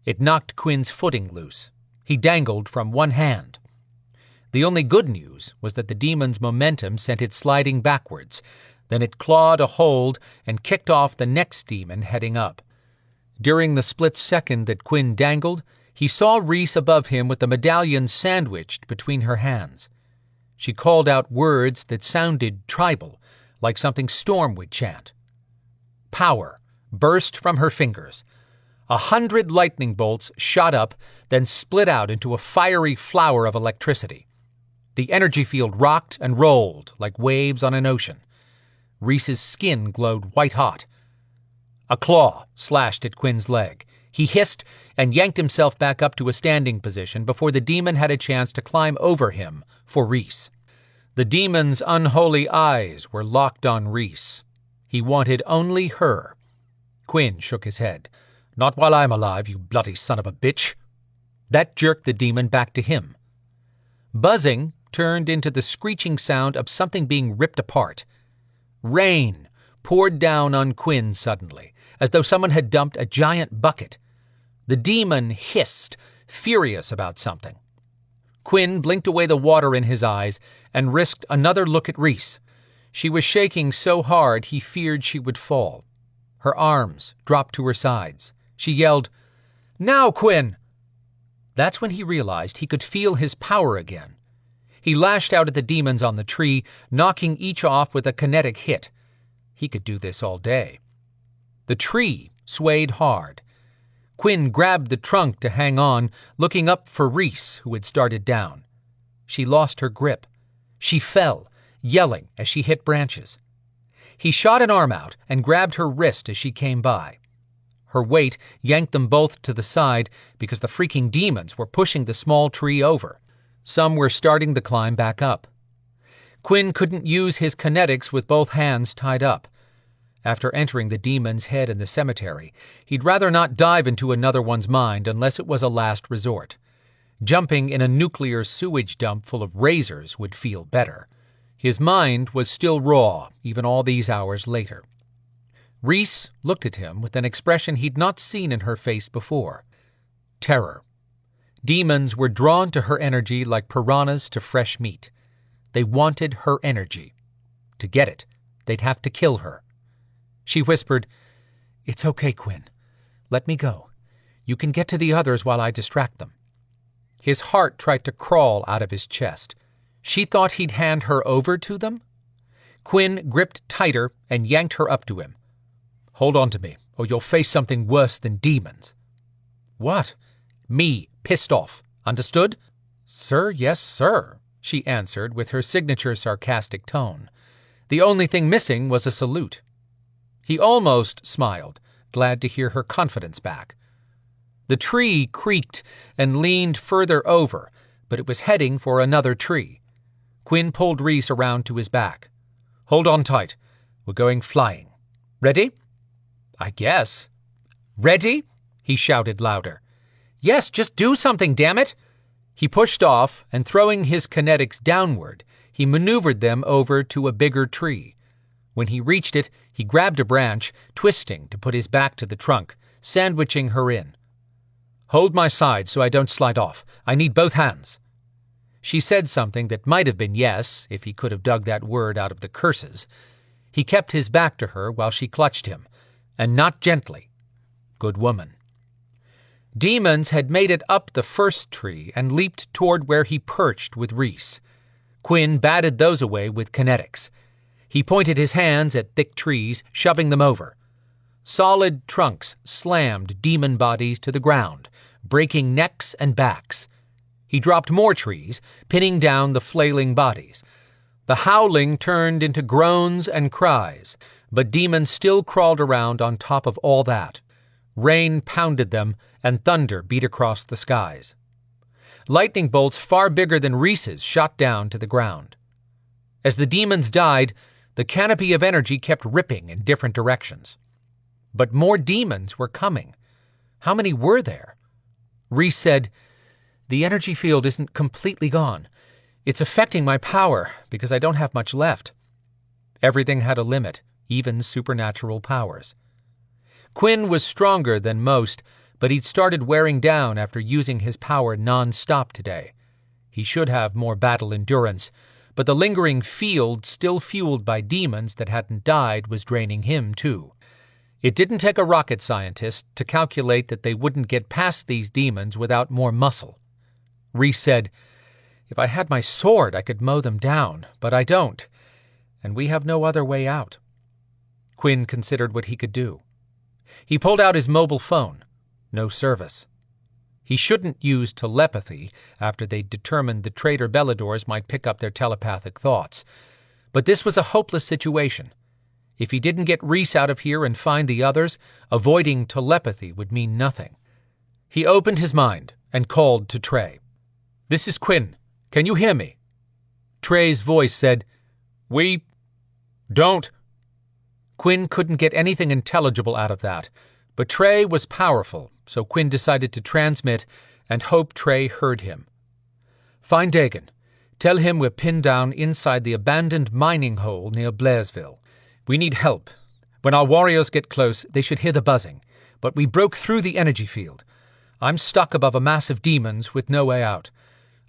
It knocked Quinn's footing loose. He dangled from one hand. The only good news was that the demon's momentum sent it sliding backwards. Then it clawed a hold and kicked off the next demon heading up. During the split second that Quinn dangled, he saw Rhys above him with the medallion sandwiched between her hands. She called out words that sounded tribal, like something Storm would chant. Power burst from her fingers. 100 lightning bolts shot up, then split out into a fiery flower of electricity. The energy field rocked and rolled like waves on an ocean. Rhys's skin glowed white-hot. A claw slashed at Quinn's leg. He hissed and yanked himself back up to a standing position before the demon had a chance to climb over him for Rhys. The demon's unholy eyes were locked on Rhys. He wanted only her. Quinn shook his head. "Not while I'm alive, you bloody son of a bitch." That jerked the demon back to him. Buzzing turned into the screeching sound of something being ripped apart. Rain poured down on Quinn suddenly, as though someone had dumped a giant bucket. The demon hissed, furious about something. Quinn blinked away the water in his eyes and risked another look at Rhys. She was shaking so hard he feared she would fall. Her arms dropped to her sides. She yelled, "Now, Quinn!" That's when he realized he could feel his power again. He lashed out at the demons on the tree, knocking each off with a kinetic hit. He could do this all day. The tree swayed hard. Quinn grabbed the trunk to hang on, looking up for Rhys, who had started down. She lost her grip. She fell, yelling as she hit branches. He shot an arm out and grabbed her wrist as she came by. Her weight yanked them both to the side because the freaking demons were pushing the small tree over. Some were starting the climb back up. Quinn couldn't use his kinetics with both hands tied up. After entering the demon's head in the cemetery, he'd rather not dive into another one's mind unless it was a last resort. Jumping in a nuclear sewage dump full of razors would feel better. His mind was still raw, even all these hours later. Rhys looked at him with an expression he'd not seen in her face before. Terror. Demons were drawn to her energy like piranhas to fresh meat. They wanted her energy. To get it, they'd have to kill her. She whispered, "It's okay, Quinn. Let me go. You can get to the others while I distract them." His heart tried to crawl out of his chest. She thought he'd hand her over to them? Quinn gripped tighter and yanked her up to him. "Hold on to me, or you'll face something worse than demons." "What?" "Me, pissed off. Understood?" "Sir, yes, sir," she answered with her signature sarcastic tone. The only thing missing was a salute. He almost smiled, glad to hear her confidence back. The tree creaked and leaned further over, but it was heading for another tree. Quinn pulled Rhys around to his back. "Hold on tight. We're going flying. Ready?" "I guess." "Ready?" he shouted louder. "Yes, just do something, damn it!" He pushed off, and throwing his kinetics downward, he maneuvered them over to a bigger tree. When he reached it, he grabbed a branch, twisting to put his back to the trunk, sandwiching her in. "Hold my side so I don't slide off. I need both hands." She said something that might have been yes, if he could have dug that word out of the curses. He kept his back to her while she clutched him, and not gently. Good woman. Demons had made it up the first tree and leaped toward where he perched with Rhys. Quinn batted those away with kinetics. He pointed his hands at thick trees, shoving them over. Solid trunks slammed demon bodies to the ground, breaking necks and backs. He dropped more trees, pinning down the flailing bodies. The howling turned into groans and cries, but demons still crawled around on top of all that. Rain pounded them, and thunder beat across the skies. Lightning bolts far bigger than Rhys's shot down to the ground. As the demons died, the canopy of energy kept ripping in different directions. But more demons were coming. How many were there? Rhys said, "The energy field isn't completely gone. It's affecting my power because I don't have much left." Everything had a limit, even supernatural powers. Quinn was stronger than most, but he'd started wearing down after using his power non-stop today. He should have more battle endurance, but the lingering field still fueled by demons that hadn't died was draining him too. It didn't take a rocket scientist to calculate that they wouldn't get past these demons without more muscle. Rhys said, "If I had my sword, I could mow them down, but I don't, and we have no other way out." Quinn considered what he could do. He pulled out his mobile phone. No service. He shouldn't use telepathy after they'd determined the traitor Beladors might pick up their telepathic thoughts. But this was a hopeless situation. If he didn't get Rhys out of here and find the others, avoiding telepathy would mean nothing. He opened his mind and called to Trey. "This is Quinn. Can you hear me?" Trey's voice said, "We don't." Quinn couldn't get anything intelligible out of that, but Trey was powerful, so Quinn decided to transmit and hope Trey heard him. "Find Dagon. Tell him we're pinned down inside the abandoned mining hole near Blairsville. We need help. When our warriors get close, they should hear the buzzing, but we broke through the energy field. I'm stuck above a mass of demons with no way out.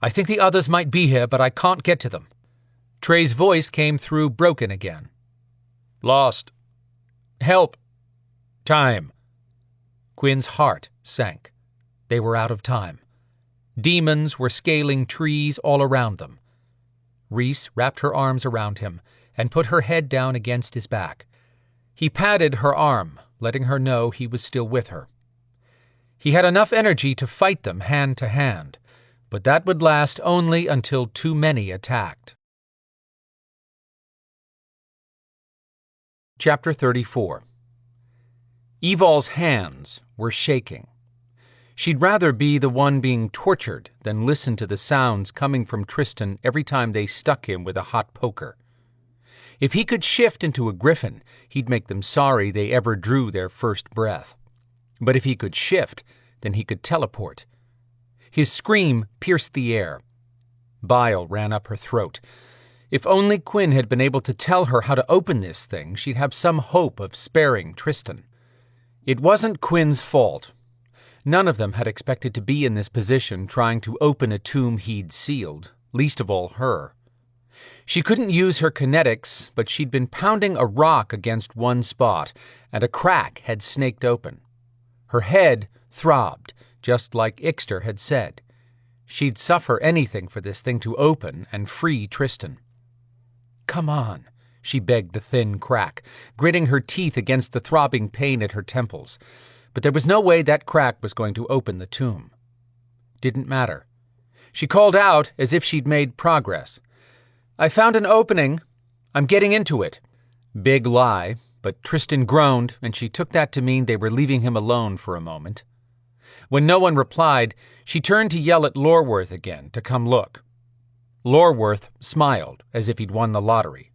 I think the others might be here, but I can't get to them." Trey's voice came through broken again. "Lost. Help. Time." Quinn's heart sank. They were out of time. Demons were scaling trees all around them. Rhys wrapped her arms around him and put her head down against his back. He patted her arm, letting her know he was still with her. He had enough energy to fight them hand to hand, but that would last only until too many attacked. Chapter 34. Evol's hands were shaking. She'd rather be the one being tortured than listen to the sounds coming from Tristan every time they stuck him with a hot poker. If he could shift into a griffin, he'd make them sorry they ever drew their first breath. But if he could shift, then he could teleport. His scream pierced the air. Bile ran up her throat. If only Quinn had been able to tell her how to open this thing, she'd have some hope of sparing Tristan. It wasn't Quinn's fault. None of them had expected to be in this position trying to open a tomb he'd sealed, least of all her. She couldn't use her kinetics, but she'd been pounding a rock against one spot, and a crack had snaked open. Her head throbbed, just like Ixter had said. She'd suffer anything for this thing to open and free Tristan. "Come on," she begged the thin crack, gritting her teeth against the throbbing pain at her temples. But there was no way that crack was going to open the tomb. Didn't matter. She called out as if she'd made progress. "I found an opening. I'm getting into it." Big lie, but Tristan groaned, and she took that to mean they were leaving him alone for a moment. When no one replied, she turned to yell at Lorworth again to come look. Lorworth smiled as if he'd won the lottery.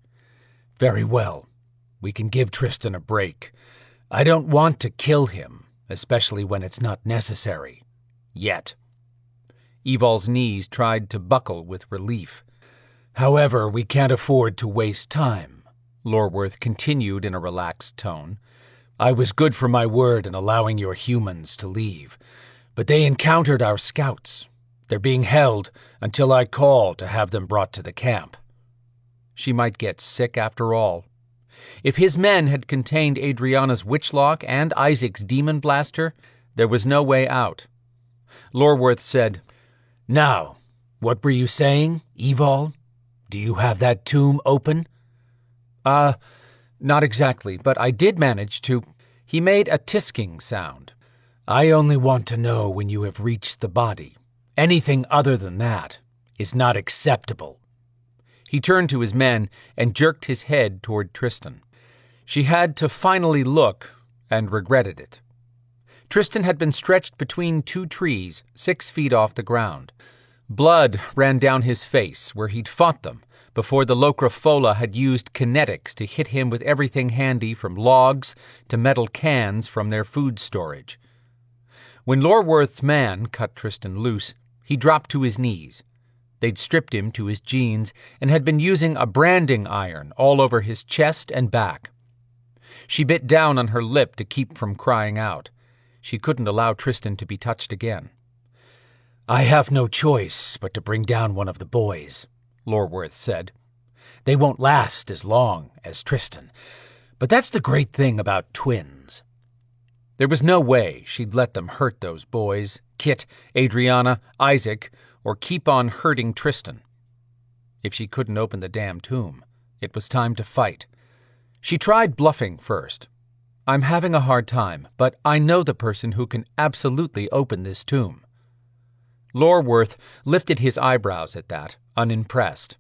"Very well. We can give Tristan a break. I don't want to kill him, especially when it's not necessary. Yet." Evol's knees tried to buckle with relief. "However, we can't afford to waste time," Lorworth continued in a relaxed tone. "I was good for my word in allowing your humans to leave, but they encountered our scouts. They're being held until I call to have them brought to the camp." She might get sick after all. If his men had contained Adriana's witchlock and Isaac's demon blaster, there was no way out. Lorworth said, "Now, what were you saying, Evol? Do you have that tomb open?" Not exactly, but I did manage to." He made a tisking sound. "I only want to know when you have reached the body. Anything other than that is not acceptable." He turned to his men and jerked his head toward Tristan. She had to finally look and regretted it. Tristan had been stretched between two trees, 6 feet off the ground. Blood ran down his face where he'd fought them before the Locrofola had used kinetics to hit him with everything handy from logs to metal cans from their food storage. When Lorworth's man cut Tristan loose, he dropped to his knees. They'd stripped him to his jeans and had been using a branding iron all over his chest and back. She bit down on her lip to keep from crying out. She couldn't allow Tristan to be touched again. "I have no choice but to bring down one of the boys," Lorworth said. "They won't last as long as Tristan, but that's the great thing about twins." There was no way she'd let them hurt those boys, Kit, Adriana, Isaac, or keep on hurting Tristan. If she couldn't open the damn tomb, it was time to fight. She tried bluffing first. "I'm having a hard time, but I know the person who can absolutely open this tomb." Lorworth lifted his eyebrows at that, unimpressed.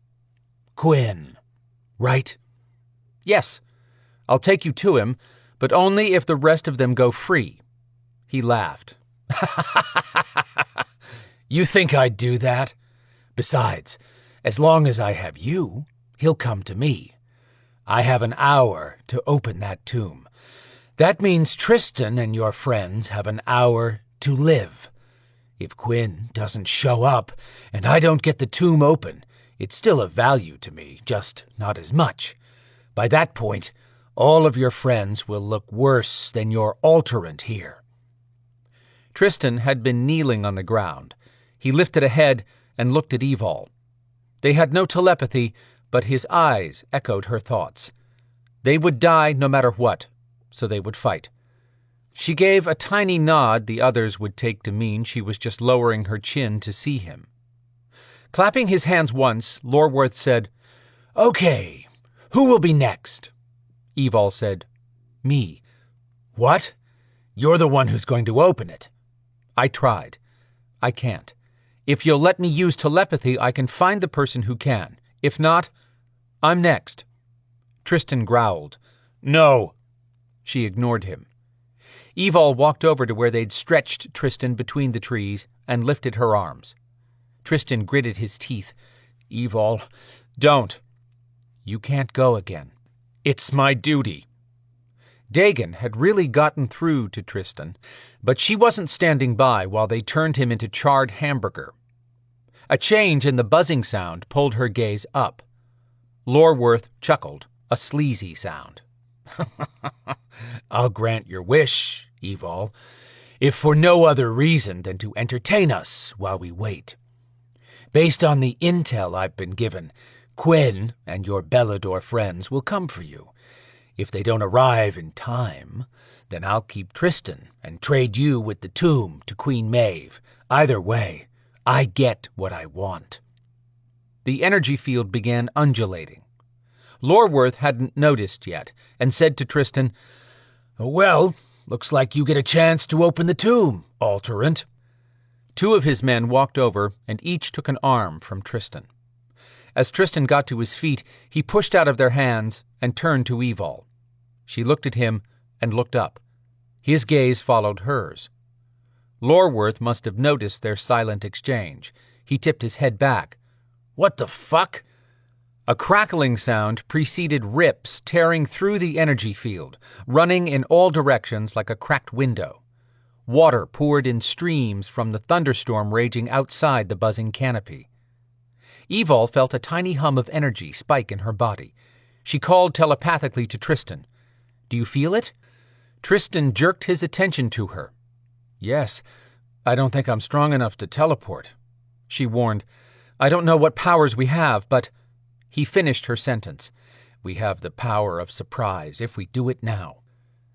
"Quinn, right?" "Yes. I'll take you to him, but only if the rest of them go free." He laughed. "You think I'd do that? Besides, as long as I have you, he'll come to me. I have an hour to open that tomb. That means Tristan and your friends have an hour to live. If Quinn doesn't show up and I don't get the tomb open, it's still of value to me, just not as much. By that point, all of your friends will look worse than your alterant here." Tristan had been kneeling on the ground. He lifted a head and looked at Evol. They had no telepathy, but his eyes echoed her thoughts. They would die no matter what, so they would fight. She gave a tiny nod the others would take to mean she was just lowering her chin to see him. Clapping his hands once, Lorworth said, "Okay, who will be next?" Evol said, "Me." "What? You're the one who's going to open it." "I tried. I can't. If you'll let me use telepathy, I can find the person who can. If not, I'm next." Tristan growled. "No." She ignored him. Evol walked over to where they'd stretched Tristan between the trees and lifted her arms. Tristan gritted his teeth. "Evol, don't. You can't go again. It's my duty." Dagon had really gotten through to Tristan, but she wasn't standing by while they turned him into charred hamburger. A change in the buzzing sound pulled her gaze up. Lorworth chuckled, a sleazy sound. "I'll grant your wish, Evol, if for no other reason than to entertain us while we wait. Based on the intel I've been given, Quinn and your Belador friends will come for you. If they don't arrive in time, then I'll keep Tristan and trade you with the tomb to Queen Maeve. Either way, I get what I want." The energy field began undulating. Lorworth hadn't noticed yet, and said to Tristan, "Well, looks like you get a chance to open the tomb, Alterant." 2 of his men walked over, and each took an arm from Tristan. As Tristan got to his feet, he pushed out of their hands and turned to Evol. She looked at him and looked up. His gaze followed hers. Lorworth must have noticed their silent exchange. He tipped his head back. "What the fuck?" A crackling sound preceded rips tearing through the energy field, running in all directions like a cracked window. Water poured in streams from the thunderstorm raging outside the buzzing canopy. Evol felt a tiny hum of energy spike in her body. She called telepathically to Tristan. "Do you feel it?" Tristan jerked his attention to her. "Yes, I don't think I'm strong enough to teleport." She warned, "I don't know what powers we have, but—" He finished her sentence. "We have the power of surprise if we do it now."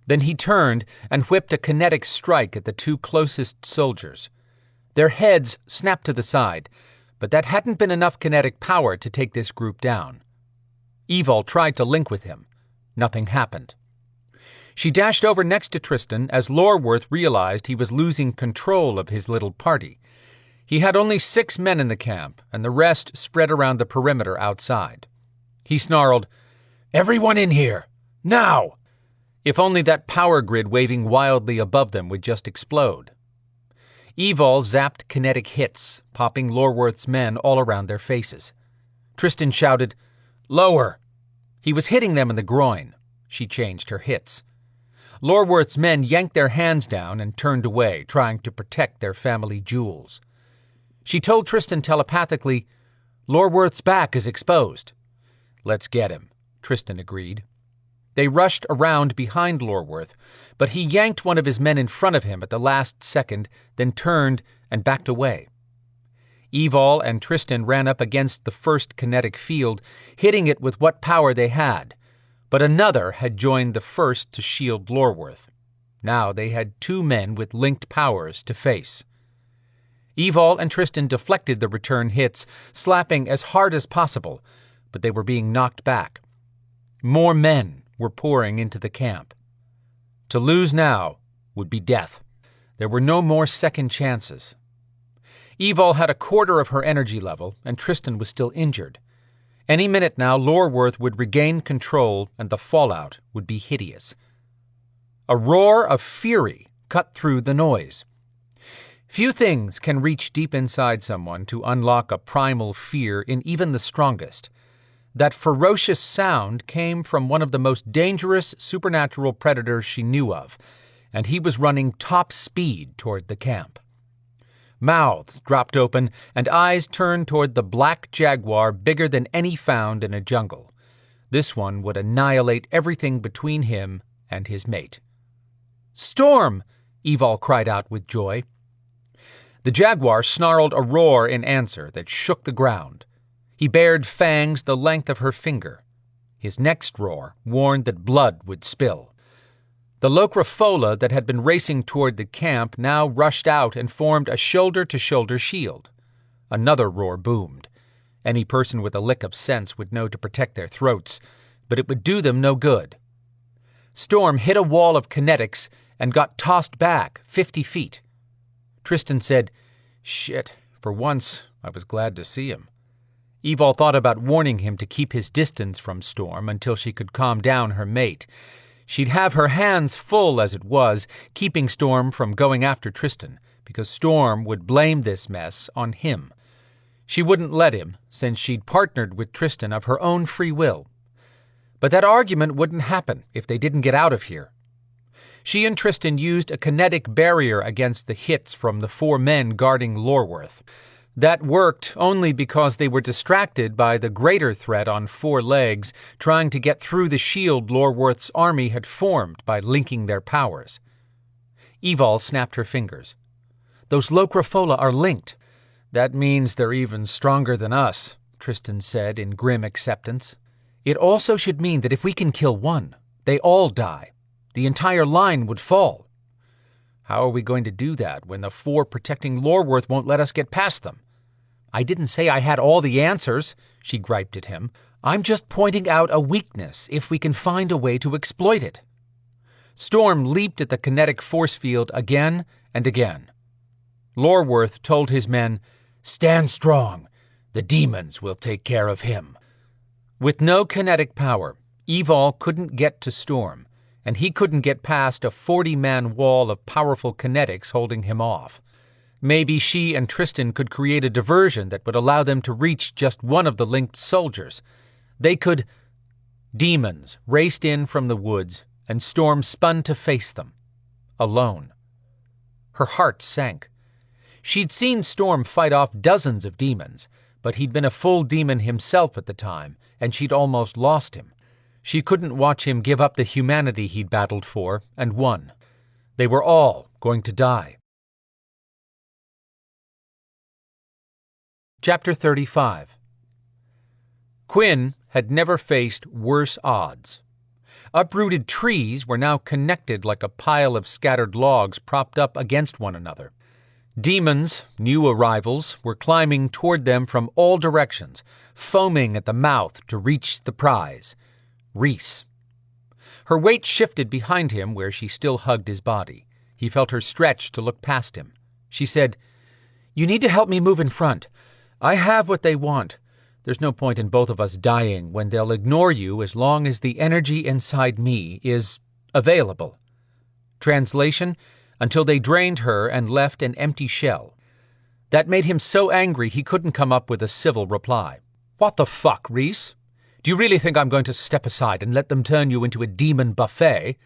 Then he turned and whipped a kinetic strike at the 2 closest soldiers. Their heads snapped to the side, but that hadn't been enough kinetic power to take this group down. Evol tried to link with him. Nothing happened. She dashed over next to Tristan as Lorworth realized he was losing control of his little party. He had only 6 men in the camp, and the rest spread around the perimeter outside. He snarled, "Everyone in here! Now!" If only that power grid waving wildly above them would just explode. Evol zapped kinetic hits, popping Lorworth's men all around their faces. Tristan shouted, "Lower!" He was hitting them in the groin. She changed her hits. Lorworth's men yanked their hands down and turned away, trying to protect their family jewels. She told Tristan telepathically, "Lorworth's back is exposed." "Let's get him," Tristan agreed. They rushed around behind Lorworth, but he yanked one of his men in front of him at the last second, then turned and backed away. Evol and Tristan ran up against the first kinetic field, hitting it with what power they had, but another had joined the first to shield Lorworth. Now they had 2 men with linked powers to face. Evol and Tristan deflected the return hits, slapping as hard as possible, but they were being knocked back. More men were pouring into the camp. To lose now would be death. There were no more second chances. Evol had a quarter of her energy level, and Tristan was still injured. Any minute now, Lorworth would regain control, and the fallout would be hideous. A roar of fury cut through the noise. Few things can reach deep inside someone to unlock a primal fear in even the strongest. That ferocious sound came from one of the most dangerous supernatural predators she knew of, and he was running top speed toward the camp. Mouths dropped open, and eyes turned toward the black jaguar bigger than any found in a jungle. This one would annihilate everything between him and his mate. "Storm!" Evol cried out with joy. The jaguar snarled a roar in answer that shook the ground. He bared fangs the length of her finger. His next roar warned that blood would spill. The Locrofola that had been racing toward the camp now rushed out and formed a shoulder-to-shoulder shield. Another roar boomed. Any person with a lick of sense would know to protect their throats, but it would do them no good. Storm hit a wall of kinetics and got tossed back 50 feet. Tristan said, "Shit, for once I was glad to see him." Evol thought about warning him to keep his distance from Storm until she could calm down her mate. She'd have her hands full as it was, keeping Storm from going after Tristan, because Storm would blame this mess on him. She wouldn't let him, since she'd partnered with Tristan of her own free will. But that argument wouldn't happen if they didn't get out of here. She and Tristan used a kinetic barrier against the hits from the 4 men guarding Lorworth. That worked only because they were distracted by the greater threat on 4 legs, trying to get through the shield Lorworth's army had formed by linking their powers. Evol snapped her fingers. "Those Locrofola are linked." "That means they're even stronger than us," Tristan said in grim acceptance. "It also should mean that if we can kill one, they all die. The entire line would fall." "How are we going to do that when the 4 protecting Lorworth won't let us get past them?" "I didn't say I had all the answers," she griped at him. "I'm just pointing out a weakness if we can find a way to exploit it." Storm leaped at the kinetic force field again and again. Lorworth told his men, "Stand strong. The demons will take care of him." With no kinetic power, Evol couldn't get to Storm, and he couldn't get past a 40-man wall of powerful kinetics holding him off. Maybe she and Tristan could create a diversion that would allow them to reach just one of the linked soldiers. They could... Demons raced in from the woods, and Storm spun to face them. Alone. Her heart sank. She'd seen Storm fight off dozens of demons, but he'd been a full demon himself at the time, and she'd almost lost him. She couldn't watch him give up the humanity he'd battled for and won. They were all going to die. Chapter 35. Quinn had never faced worse odds. Uprooted trees were now connected like a pile of scattered logs propped up against one another. Demons, new arrivals, were climbing toward them from all directions, foaming at the mouth to reach the prize. Rhys. Her weight shifted behind him where she still hugged his body. He felt her stretch to look past him. She said, "You need to help me move in front. I have what they want. There's no point in both of us dying when they'll ignore you as long as the energy inside me is available." Translation, until they drained her and left an empty shell. That made him so angry he couldn't come up with a civil reply. "What the fuck, Rhys? Do you really think I'm going to step aside and let them turn you into a demon buffet?"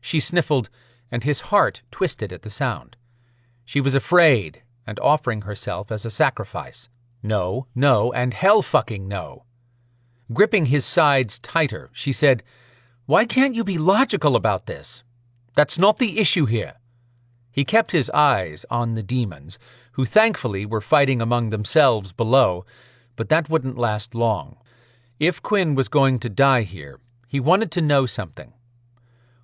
She sniffled, and his heart twisted at the sound. She was afraid and offering herself as a sacrifice. No, no, and hell fucking no. Gripping his sides tighter, she said, "Why can't you be logical about this? That's not the issue here." He kept his eyes on the demons, who thankfully were fighting among themselves below, but that wouldn't last long. If Quinn was going to die here, he wanted to know something.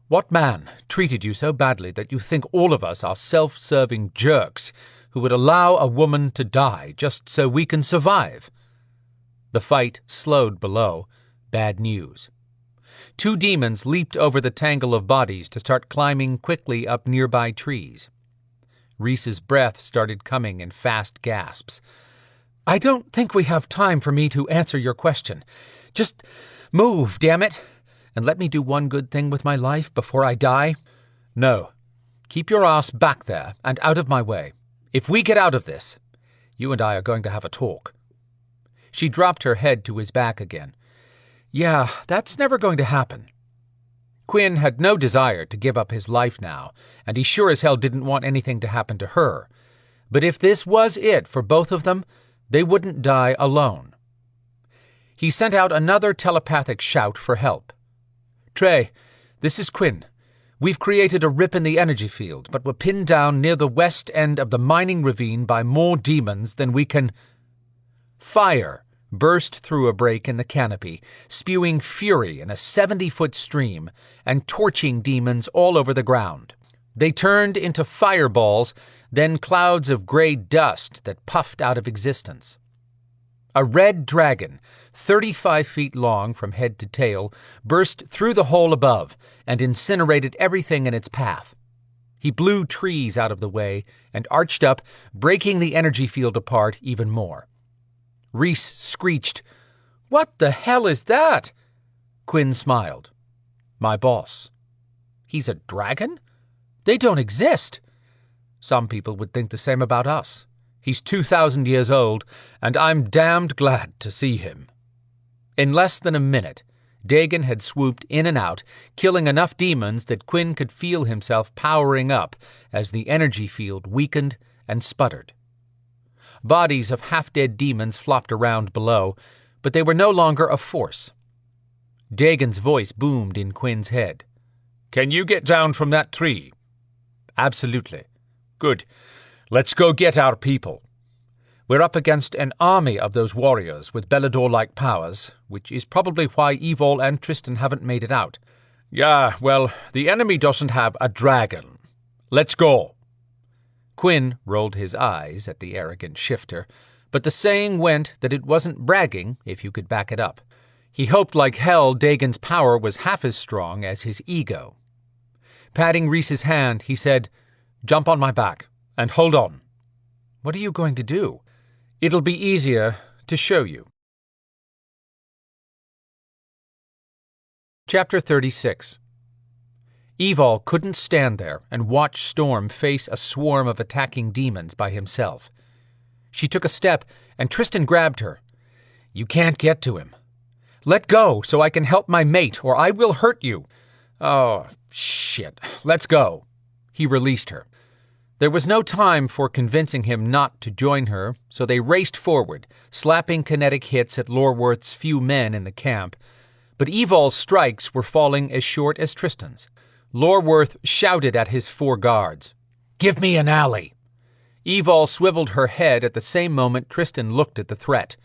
"What man treated you so badly that you think all of us are self-serving jerks who would allow a woman to die just so we can survive?" The fight slowed below. Bad news. 2 demons leaped over the tangle of bodies to start climbing quickly up nearby trees. Rhys's breath started coming in fast gasps. "I don't think we have time for me to answer your question. Just move, damn it, and let me do one good thing with my life before I die." "No. Keep your ass back there and out of my way. If we get out of this, you and I are going to have a talk." She dropped her head to his back again. "Yeah, that's never going to happen." Quinn had no desire to give up his life now, and he sure as hell didn't want anything to happen to her. But if this was it for both of them, they wouldn't die alone. He sent out another telepathic shout for help. "Trey, this is Quinn. We've created a rip in the energy field, but we're pinned down near the west end of the mining ravine by more demons than we can—" Fire burst through a break in the canopy, spewing fury in a 70-foot stream and torching demons all over the ground. They turned into fireballs, then clouds of gray dust that puffed out of existence. A red dragon, 35 feet long from head to tail, burst through the hole above and incinerated everything in its path. He blew trees out of the way and arched up, breaking the energy field apart even more. Rhys screeched, "What the hell is that?" Quinn smiled. My boss. He's a dragon? They don't exist. Some people would think the same about us. He's 2,000 years old, and I'm damned glad to see him. In less than a minute, Dagon had swooped in and out, killing enough demons that Quinn could feel himself powering up as the energy field weakened and sputtered. Bodies of half-dead demons flopped around below, but they were no longer a force. Dagon's voice boomed in Quinn's head. "Can you get down from that tree?" "Absolutely." "Good. Let's go get our people. We're up against an army of those warriors with Belador-like powers, which is probably why Evil and Tristan haven't made it out." "Yeah, well, the enemy doesn't have a dragon. Let's go." Quinn rolled his eyes at the arrogant shifter, but the saying went that it wasn't bragging if you could back it up. He hoped like hell Dagon's power was half as strong as his ego. Patting Rhys's hand, he said, "Jump on my back, and hold on." "What are you going to do?" "It'll be easier to show you." Chapter 36. Evil couldn't stand there and watch Storm face a swarm of attacking demons by himself. She took a step, and Tristan grabbed her. "You can't get to him. Let go so I can help my mate, or I will hurt you." "Oh, shit. Let's go." He released her. There was no time for convincing him not to join her, so they raced forward, slapping kinetic hits at Lorworth's few men in the camp. But Evol's strikes were falling as short as Tristan's. Lorworth shouted at his 4 guards, "Give me an alley." Evol swiveled her head at the same moment Tristan looked at the threat.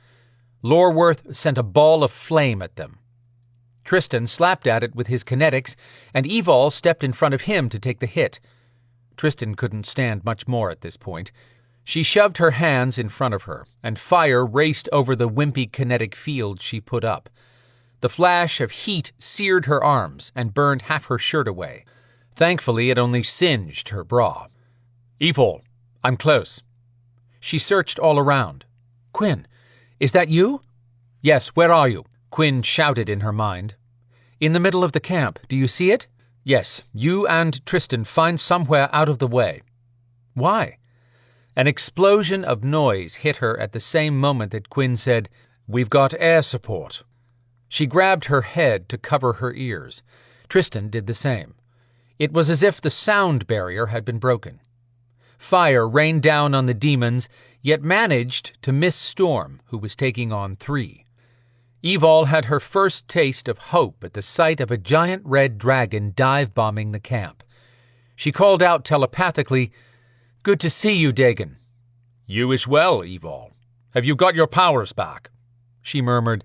Lorworth sent a ball of flame at them. Tristan slapped at it with his kinetics, and Evol stepped in front of him to take the hit. Tristan couldn't stand much more at this point. She shoved her hands in front of her, and fire raced over the wimpy kinetic field she put up. The flash of heat seared her arms and burned half her shirt away. Thankfully, it only singed her bra. "Evil, I'm close." She searched all around. "Quinn, is that you?" "Yes, where are you?" Quinn shouted in her mind. "In the middle of the camp. Do you see it?" "Yes, you and Tristan find somewhere out of the way." "Why?" An explosion of noise hit her at the same moment that Quinn said, "We've got air support." She grabbed her head to cover her ears. Tristan did the same. It was as if the sound barrier had been broken. Fire rained down on the demons, yet managed to miss Storm, who was taking on 3. Evol had her first taste of hope at the sight of a giant red dragon dive-bombing the camp. She called out telepathically, "Good to see you, Dagon." "You as well, Evol. Have you got your powers back?" She murmured,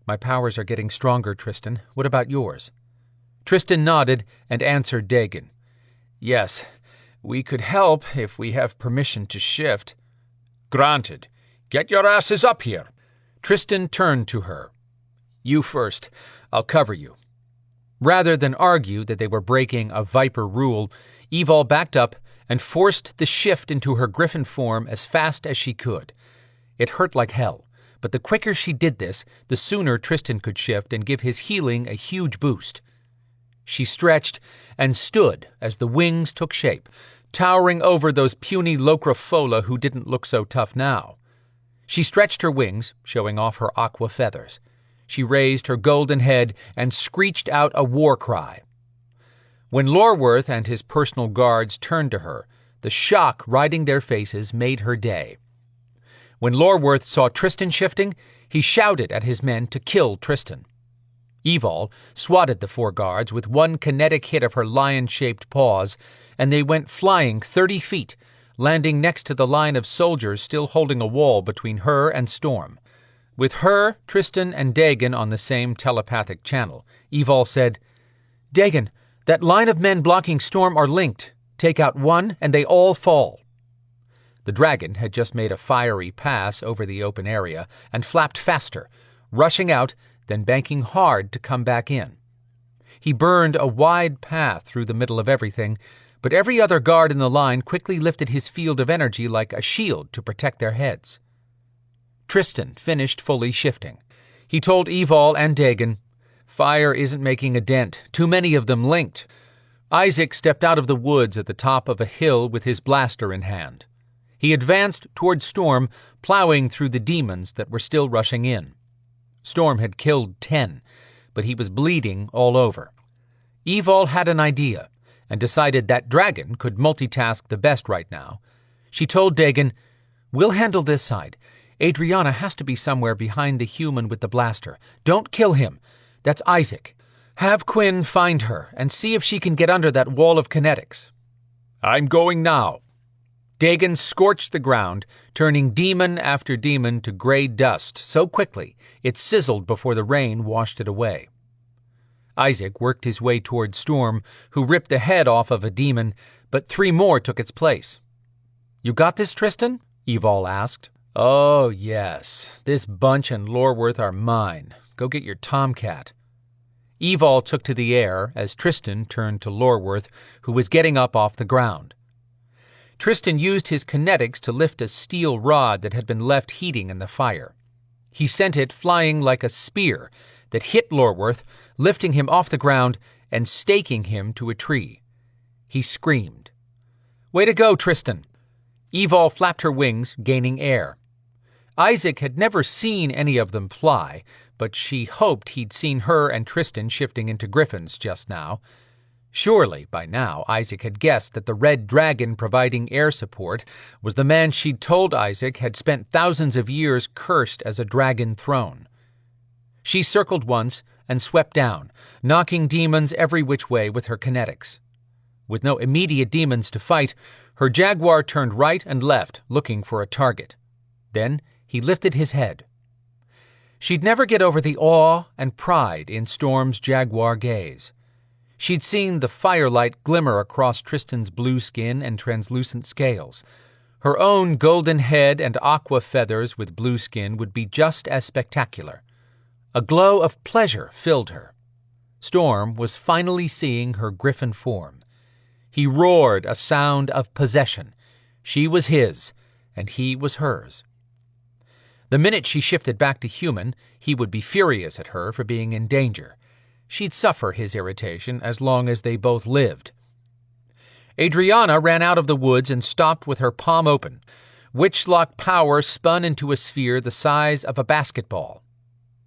"My powers are getting stronger, Tristan. What about yours?" Tristan nodded and answered Dagon. "Yes, we could help if we have permission to shift." "Granted. Get your asses up here." Tristan turned to her. "You first. I'll cover you." Rather than argue that they were breaking a Viper rule, Evol backed up and forced the shift into her griffin form as fast as she could. It hurt like hell. But the quicker she did this, the sooner Tristan could shift and give his healing a huge boost. She stretched and stood as the wings took shape, towering over those puny Locrofola who didn't look so tough now. She stretched her wings, showing off her aqua feathers. She raised her golden head and screeched out a war cry. When Lorworth and his personal guards turned to her, the shock riding their faces made her day. When Lorworth saw Tristan shifting, he shouted at his men to kill Tristan. Evol swatted the 4 guards with one kinetic hit of her lion-shaped paws, and they went flying 30 feet, landing next to the line of soldiers still holding a wall between her and Storm. With her, Tristan, and Dagon on the same telepathic channel, Evol said, "Dagon, that line of men blocking Storm are linked. Take out one, and they all fall." The dragon had just made a fiery pass over the open area and flapped faster, rushing out, then banking hard to come back in. He burned a wide path through the middle of everything, but every other guard in the line quickly lifted his field of energy like a shield to protect their heads. Tristan finished fully shifting. He told Evol and Dagon, Fire isn't making a dent. Too many of them linked. Isaac stepped out of the woods at the top of a hill with his blaster in hand. He advanced toward Storm, plowing through the demons that were still rushing in. Storm had killed 10, but he was bleeding all over. Evol had an idea, and decided that dragon could multitask the best right now. She told Dagon, "We'll handle this side. Adrianna has to be somewhere behind the human with the blaster. Don't kill him. That's Isaac. Have Quinn find her and see if she can get under that wall of kinetics." "I'm going now." Dagon scorched the ground, turning demon after demon to gray dust so quickly it sizzled before the rain washed it away. Isaac worked his way toward Storm, who ripped the head off of a demon, but 3 more took its place. "You got this, Tristan?" Evol asked. "Oh, yes. This bunch and Lorworth are mine. Go get your tomcat." Evol took to the air as Tristan turned to Lorworth, who was getting up off the ground. Tristan used his kinetics to lift a steel rod that had been left heating in the fire. He sent it flying like a spear that hit Lorworth, lifting him off the ground and staking him to a tree. He screamed. "Way to go, Tristan!" Evol flapped her wings, gaining air. Isaac had never seen any of them fly, but she hoped he'd seen her and Tristan shifting into griffins just now. Surely, by now, Isaac had guessed that the red dragon providing air support was the man she'd told Isaac had spent thousands of years cursed as a dragon throne. She circled once and swept down, knocking demons every which way with her kinetics. With no immediate demons to fight, her jaguar turned right and left, looking for a target. Then he lifted his head. She'd never get over the awe and pride in Storm's jaguar gaze. She'd seen the firelight glimmer across Tristan's blue skin and translucent scales. Her own golden head and aqua feathers with blue skin would be just as spectacular. A glow of pleasure filled her. Storm was finally seeing her griffin form. He roared a sound of possession. She was his, and he was hers. The minute she shifted back to human, he would be furious at her for being in danger. She'd suffer his irritation as long as they both lived. Adrianna ran out of the woods and stopped with her palm open. Witchlock power spun into a sphere the size of a basketball.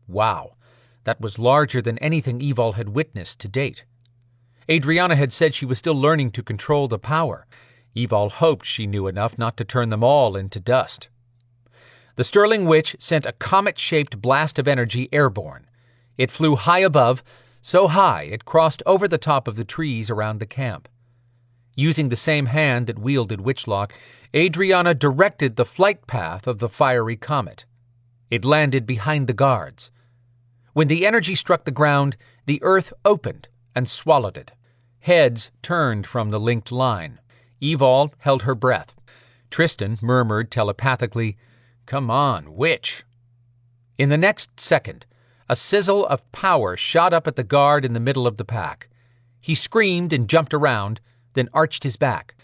Wow, that was larger than anything Evol had witnessed to date. Adrianna had said she was still learning to control the power. Evol hoped she knew enough not to turn them all into dust. The Sterling Witch sent a comet-shaped blast of energy airborne. It flew high above, so high it crossed over the top of the trees around the camp. Using the same hand that wielded Witchlock, Adrianna directed the flight path of the fiery comet. It landed behind the guards. When the energy struck the ground, the earth opened and swallowed it. Heads turned from the linked line. Evol held her breath. Tristan murmured telepathically, "Come on, witch." In the next second, a sizzle of power shot up at the guard in the middle of the pack. He screamed and jumped around, then arched his back.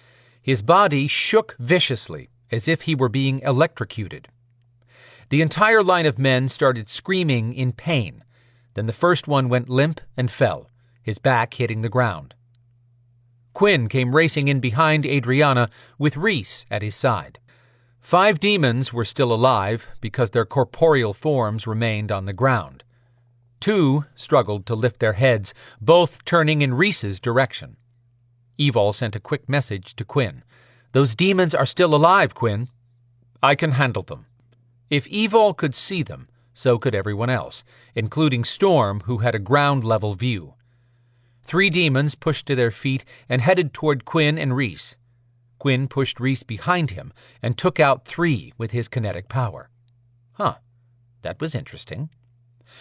His body shook viciously, as if he were being electrocuted. The entire line of men started screaming in pain. Then the first one went limp and fell, his back hitting the ground. Quinn came racing in behind Adrianna with Rhys at his side. 5 demons were still alive because their corporeal forms remained on the ground. 2 struggled to lift their heads, both turning in Rhys's direction. Evol sent a quick message to Quinn. "Those demons are still alive, Quinn." "I can handle them." If Evol could see them, so could everyone else, including Storm, who had a ground-level view. 3 demons pushed to their feet and headed toward Quinn and Rhys. Quinn pushed Rhys behind him and took out 3 with his kinetic power. That was interesting.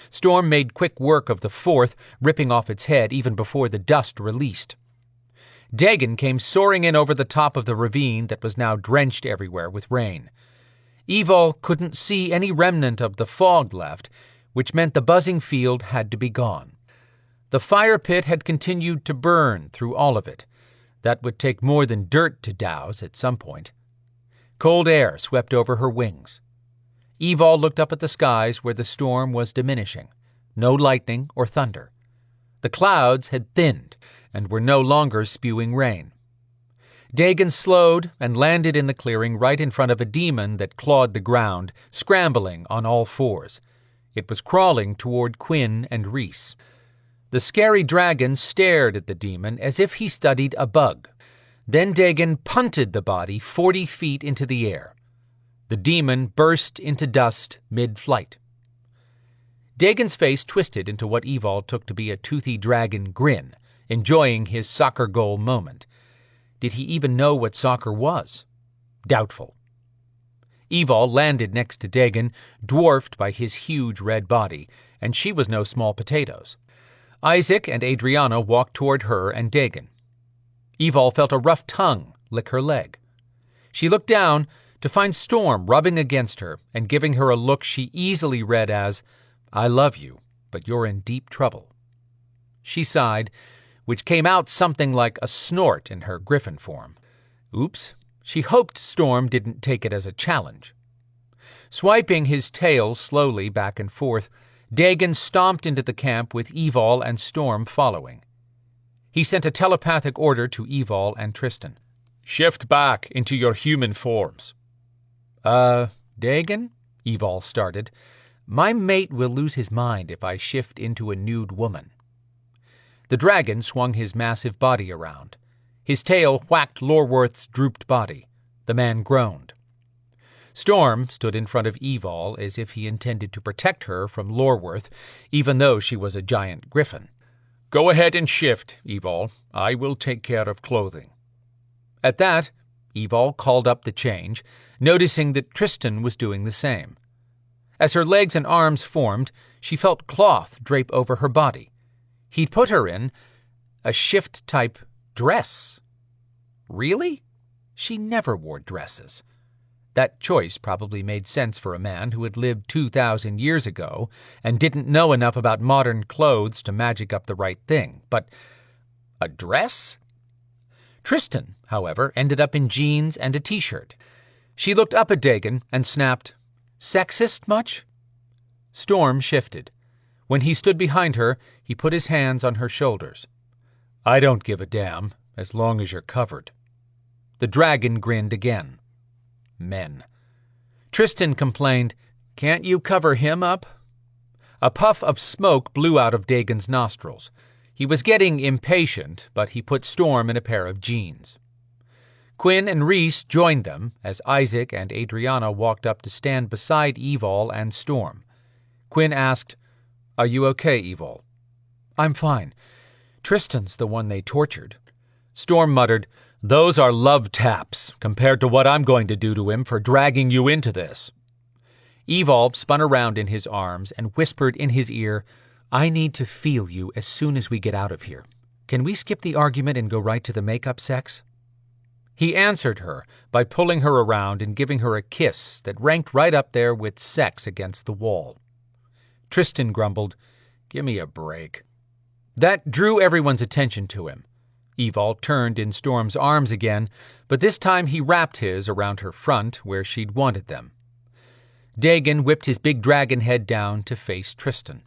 Storm made quick work of the 4th, ripping off its head even before the dust released. Dagon came soaring in over the top of the ravine that was now drenched everywhere with rain. Evol couldn't see any remnant of the fog left, which meant the buzzing field had to be gone. The fire pit had continued to burn through all of it. That would take more than dirt to douse at some point. Cold air swept over her wings. Evol looked up at the skies where the storm was diminishing. no lightning or thunder. The clouds had thinned and were no longer spewing rain. Dagon slowed and landed in the clearing right in front of a demon that clawed the ground, scrambling on all fours. It was crawling toward Quinn and Rhys. The scary dragon stared at the demon as if he studied a bug. Then Dagon punted the body 40 feet into the air. The demon burst into dust mid-flight. Dagon's face twisted into what Evil took to be a toothy dragon grin, enjoying his soccer goal moment. Did he even know what soccer was? Doubtful. Evil landed next to Dagon, dwarfed by his huge red body, and she was no small potatoes. Isaac and Adrianna walked toward her and Dagon. Evil felt a rough tongue lick her leg. She looked down to find Storm rubbing against her and giving her a look she easily read as, "I love you, but you're in deep trouble." She sighed, which came out something like a snort in her griffin form. Oops, she hoped Storm didn't take it as a challenge. Swiping his tail slowly back and forth, Dagon stomped into the camp with Evil and Storm following. He sent a telepathic order to Evil and Tristan. "Shift back into your human forms." Dagon?" Evil started. "My mate will lose his mind if I shift into a nude woman." The dragon swung his massive body around. His tail whacked Lorworth's drooped body. The man groaned. Storm stood in front of Evil as if he intended to protect her from Lorworth, even though she was a giant griffin. "Go ahead and shift, Evil. I will take care of clothing." At that, Evil called up the change, noticing that Tristan was doing the same. As her legs and arms formed, she felt cloth drape over her body. He'd put her in a shift-type dress. Really? She never wore dresses. That choice probably made sense for a man who had lived 2,000 years ago and didn't know enough about modern clothes to magic up the right thing. But a dress? Tristan, however, ended up in jeans and a t-shirt. She looked up at Dagon and snapped, "Sexist much?" Storm shifted. When he stood behind her, he put his hands on her shoulders. "I don't give a damn, as long as you're covered." The dragon grinned again. Men. Tristan complained, "Can't you cover him up?" A puff of smoke blew out of Dagon's nostrils. He was getting impatient, but he put Storm in a pair of jeans. Quinn and Rhys joined them as Isaac and Adrianna walked up to stand beside Evil and Storm. Quinn asked, "Are you okay, Evil?" "I'm fine. Tristan's the one they tortured." Storm muttered, "Those are love taps compared to what I'm going to do to him for dragging you into this." Evil spun around in his arms and whispered in his ear, "I need to feel you as soon as we get out of here. Can we skip the argument and go right to the makeup sex?" He answered her by pulling her around and giving her a kiss that ranked right up there with sex against the wall. Tristan grumbled, "Give me a break." That drew everyone's attention to him. Evil turned in Storm's arms again, but this time he wrapped his around her front where she'd wanted them. Dagon whipped his big dragon head down to face Tristan.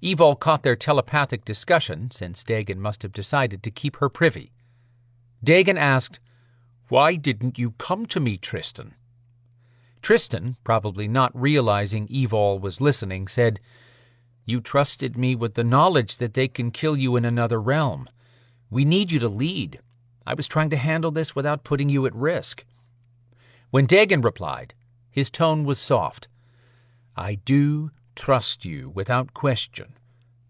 Evil caught their telepathic discussion, since Dagon must have decided to keep her privy. Dagon asked, "Why didn't you come to me, Tristan?" Tristan, probably not realizing Evil was listening, said, "You trusted me with the knowledge that they can kill you in another realm. We need you to lead. I was trying to handle this without putting you at risk." When Dagon replied, his tone was soft. "I do trust you without question,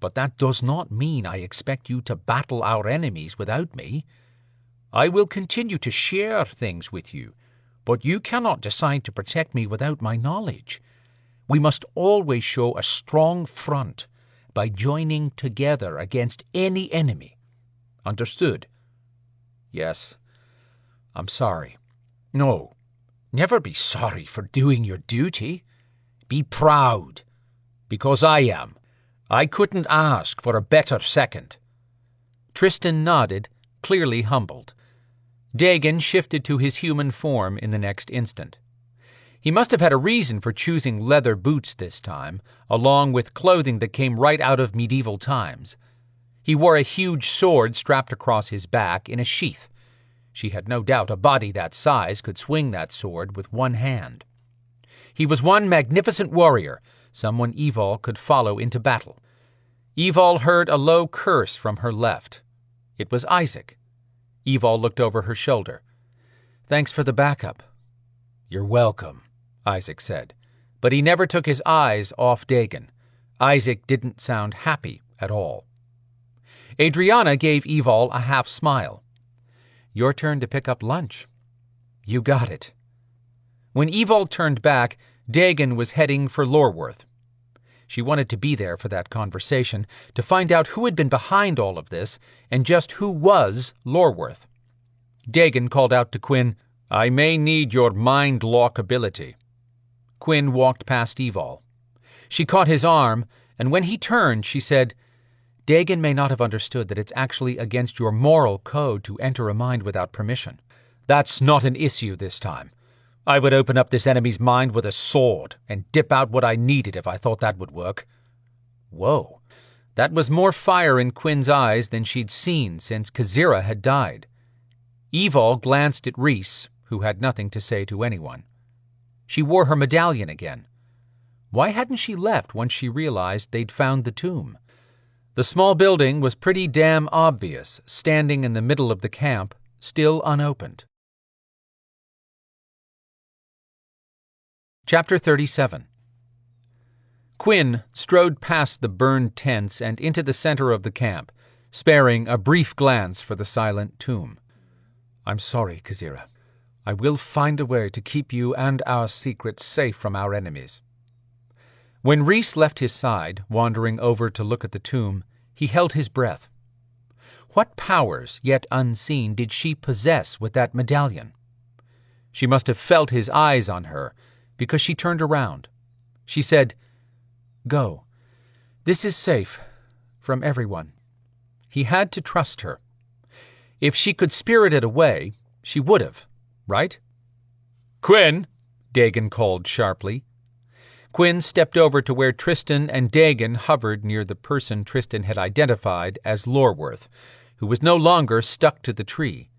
but that does not mean I expect you to battle our enemies without me. I will continue to share things with you, but you cannot decide to protect me without my knowledge. We must always show a strong front by joining together against any enemy. Understood?" "Yes. I'm sorry." "No. Never be sorry for doing your duty. Be proud. Because I am. I couldn't ask for a better second." Tristan nodded, clearly humbled. Dagon shifted to his human form in the next instant. He must have had a reason for choosing leather boots this time, along with clothing that came right out of medieval times. He wore a huge sword strapped across his back in a sheath. She had no doubt a body that size could swing that sword with one hand. He was one magnificent warrior, someone Evil could follow into battle. Evil heard a low curse from her left. It was Isaac. Evil looked over her shoulder. "Thanks for the backup." "You're welcome," Isaac said, but he never took his eyes off Dagon. Isaac didn't sound happy at all. Adriana gave Evil a half smile. "Your turn to pick up lunch." "You got it." When Evil turned back, Dagon was heading for Lorworth. She wanted to be there for that conversation, to find out who had been behind all of this, and just who was Lorworth. Dagon called out to Quinn, "I may need your mind lock ability." Quinn walked past Evil. She caught his arm, and when he turned, she said, "Dagon may not have understood that it's actually against your moral code to enter a mind without permission. That's not an issue this time. I would open up this enemy's mind with a sword and dip out what I needed if I thought that would work." Whoa. That was more fire in Quinn's eyes than she'd seen since Kazira had died. Evil glanced at Rhys, who had nothing to say to anyone. She wore her medallion again. Why hadn't she left once she realized they'd found the tomb? The small building was pretty damn obvious, standing in the middle of the camp, still unopened. Chapter 37. Quinn strode past the burned tents and into the center of the camp, sparing a brief glance for the silent tomb. "I'm sorry, Kazira. I will find a way to keep you and our secret safe from our enemies." When Rhys left his side, wandering over to look at the tomb, he held his breath. What powers, yet unseen, did she possess with that medallion? She must have felt his eyes on her, because she turned around. She said, "Go. This is safe. From everyone." He had to trust her. If she could spirit it away, she would have, right? "Quinn!" Dagon called sharply. Quinn stepped over to where Tristan and Dagon hovered near the person Tristan had identified as Lorworth, who was no longer stuck to the tree.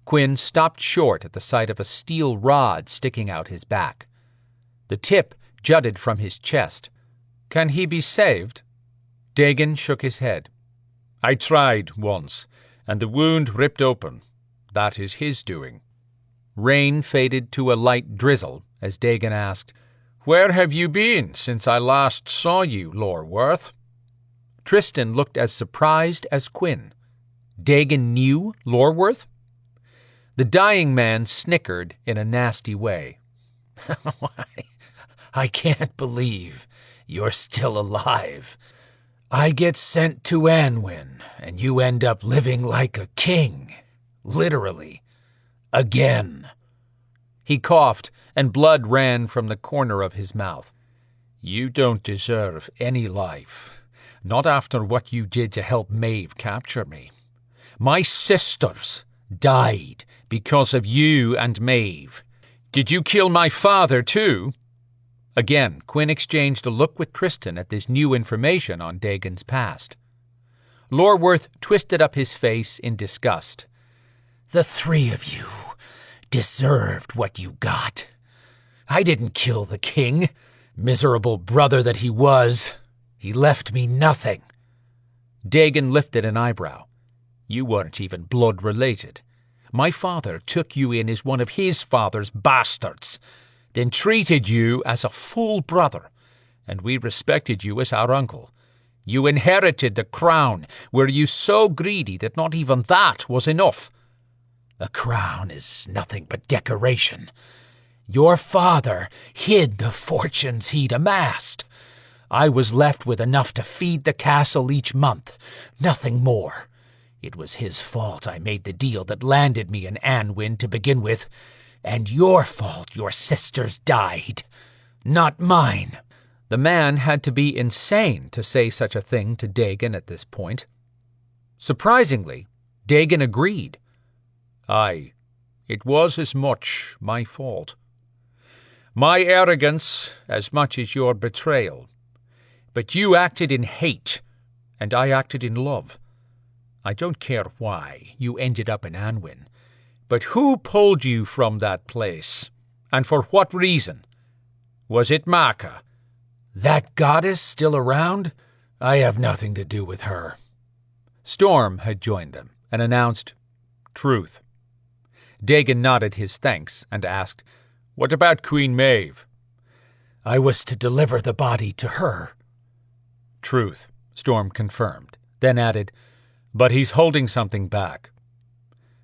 Quinn stopped short at the sight of a steel rod sticking out his back. The tip jutted from his chest. "Can he be saved?" Dagon shook his head. "I tried once, and the wound ripped open. That is his doing." Rain faded to a light drizzle as Dagon asked, "Where have you been since I last saw you, Lorworth?" Tristan looked as surprised as Quinn. Dagon knew Lorworth? The dying man snickered in a nasty way. I can't believe you're still alive. I get sent to Anwin, and you end up living like a king. Literally. Again. He coughed, and blood ran from the corner of his mouth. You don't deserve any life. Not after what you did to help Maeve capture me. My sisters died because of you and Maeve. Did you kill my father, too? Again, Quinn exchanged a look with Tristan at this new information on Dagon's past. Lorworth twisted up his face in disgust. The three of you deserved what you got. I didn't kill the king. Miserable brother that he was. He left me nothing. Dagon lifted an eyebrow. You weren't even blood-related. My father took you in as one of his father's bastards, then treated you as a full brother, and we respected you as our uncle. You inherited the crown. Were you so greedy that not even that was enough? A crown is nothing but decoration. Your father hid the fortunes he'd amassed. I was left with enough to feed the castle each month, nothing more. It was his fault I made the deal that landed me in Anwin to begin with, and your fault your sisters died, not mine. The man had to be insane to say such a thing to Dagon at this point. Surprisingly, Dagon agreed. Aye, it was as much my fault. My arrogance as much as your betrayal. But you acted in hate, and I acted in love. I don't care why you ended up in Anwin, but who pulled you from that place, and for what reason? Was it Maka? That goddess still around? I have nothing to do with her. Storm had joined them and announced, "Truth." Dagon nodded his thanks and asked, "What about Queen Maeve?" I was to deliver the body to her. "Truth," Storm confirmed, then added, "But he's holding something back."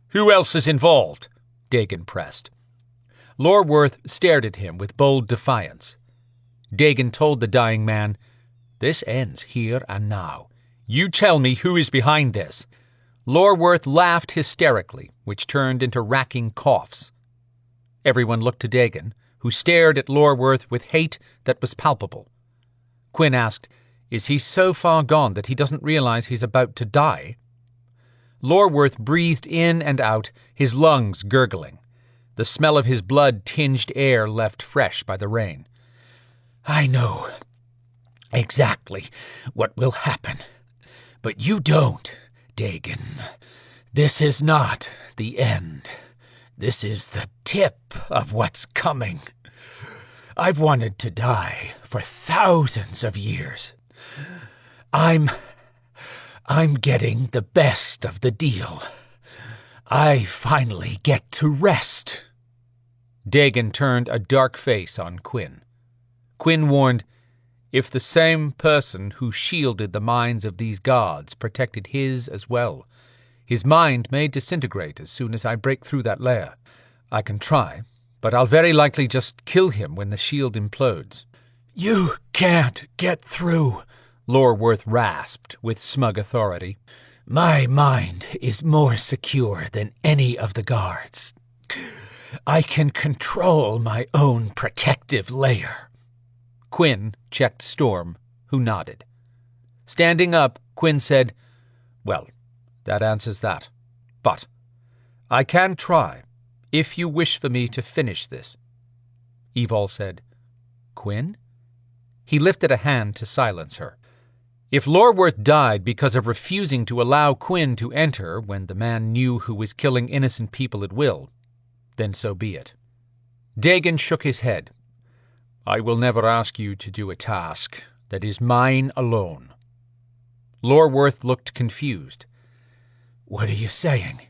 Who else is involved? Dagon pressed. Lorworth stared at him with bold defiance. Dagon told the dying man, "This ends here and now. You tell me who is behind this." Lorworth laughed hysterically, which turned into racking coughs. Everyone looked to Dagon, who stared at Lorworth with hate that was palpable. Quinn asked, "Is he so far gone that he doesn't realize he's about to die?" Lorworth breathed in and out, his lungs gurgling. The smell of his blood-tinged air left fresh by the rain. I know exactly what will happen, but you don't, Dagon. This is not the end. This is the tip of what's coming. I've wanted to die for thousands of years. I'm getting the best of the deal. I finally get to rest. Dagon turned a dark face on Quinn. Quinn warned, "If the same person who shielded the minds of these gods protected his as well, his mind may disintegrate as soon as I break through that layer. I can try, but I'll very likely just kill him when the shield implodes." You can't get through, Lorworth rasped with smug authority. My mind is more secure than any of the guards. I can control my own protective layer. Quinn checked Storm, who nodded. Standing up, Quinn said, "Well, that answers that. But I can try, if you wish for me to finish this." Evol said, "Quinn?" He lifted a hand to silence her. If Lorworth died because of refusing to allow Quinn to enter when the man knew who was killing innocent people at will, then so be it. Dagon shook his head. "I will never ask you to do a task that is mine alone." Lorworth looked confused. What are you saying?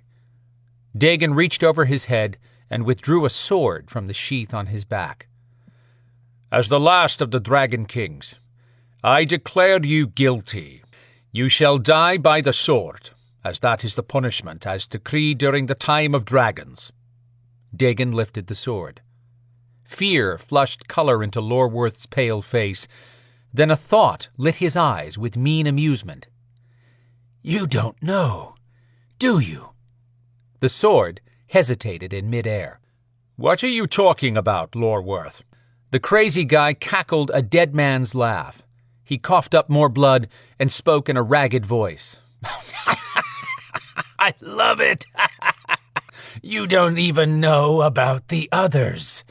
Dagon reached over his head and withdrew a sword from the sheath on his back. "As the last of the Dragon Kings, I declare you guilty. You shall die by the sword, as that is the punishment as decreed during the time of dragons." Dagon lifted the sword. Fear flushed color into Lorworth's pale face. Then a thought lit his eyes with mean amusement. You don't know, do you? The sword hesitated in midair. What are you talking about, Lorworth? The crazy guy cackled a dead man's laugh. He coughed up more blood and spoke in a ragged voice. I love it. You don't even know about the others.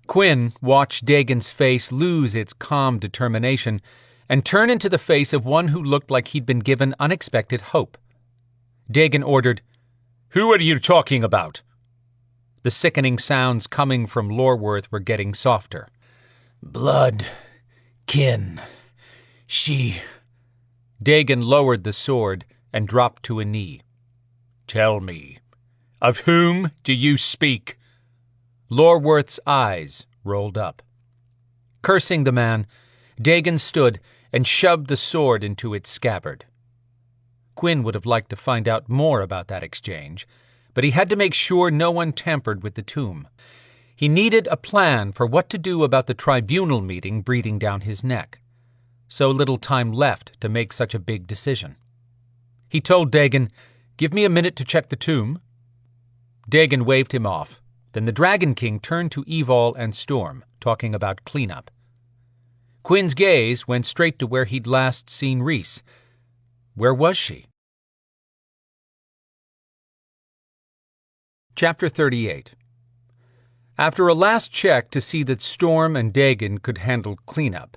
Quinn watched Dagon's face lose its calm determination and turn into the face of one who looked like he'd been given unexpected hope. Dagon ordered, "Who are you talking about?" The sickening sounds coming from Lorworth were getting softer. Blood, kin, she... Dagon lowered the sword and dropped to a knee. Tell me, of whom do you speak? Lorworth's eyes rolled up. Cursing the man, Dagon stood and shoved the sword into its scabbard. Quinn would have liked to find out more about that exchange, but he had to make sure no one tampered with the tomb. He needed a plan for what to do about the tribunal meeting breathing down his neck. So little time left to make such a big decision. He told Dagon, "Give me a minute to check the tomb." Dagon waved him off. Then the Dragon King turned to Evol and Storm, talking about cleanup. Quinn's gaze went straight to where he'd last seen Rhys. Where was she? Chapter 38. After a last check to see that Storm and Dagon could handle cleanup,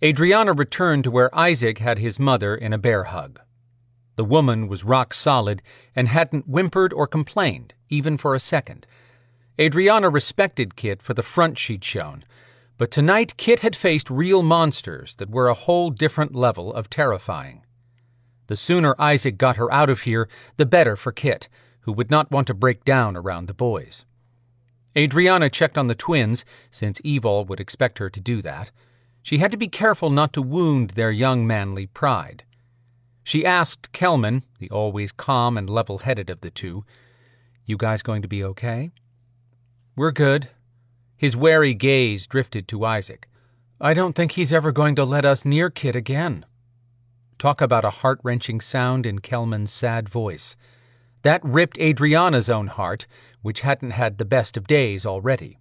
Adrianna returned to where Isaac had his mother in a bear hug. The woman was rock solid and hadn't whimpered or complained, even for a second. Adrianna respected Kit for the front she'd shown, but tonight Kit had faced real monsters that were a whole different level of terrifying. The sooner Isaac got her out of here, the better for Kit, who would not want to break down around the boys. Adrianna checked on the twins, since Evil would expect her to do that. She had to be careful not to wound their young manly pride. She asked Kelman, the always calm and level-headed of the two, "You guys going to be okay?" "We're good." His wary gaze drifted to Isaac. "I don't think he's ever going to let us near Kit again." Talk about a heart-wrenching sound in Kelman's sad voice. That ripped Adrianna's own heart, which hadn't had the best of days already.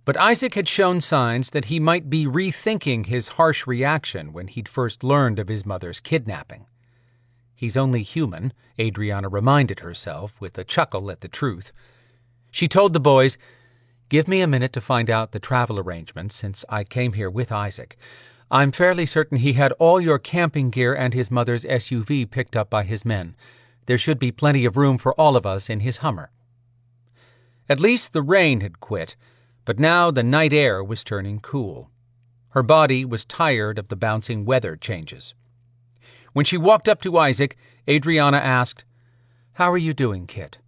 But Isaac had shown signs that he might be rethinking his harsh reaction when he'd first learned of his mother's kidnapping. He's only human, Adrianna reminded herself, with a chuckle at the truth. She told the boys, "Give me a minute to find out the travel arrangements since I came here with Isaac. I'm fairly certain he had all your camping gear and his mother's SUV picked up by his men. There should be plenty of room for all of us in his Hummer." At least the rain had quit, but now the night air was turning cool. Her body was tired of the bouncing weather changes. When she walked up to Isaac, Adrianna asked, "How are you doing, Kit?"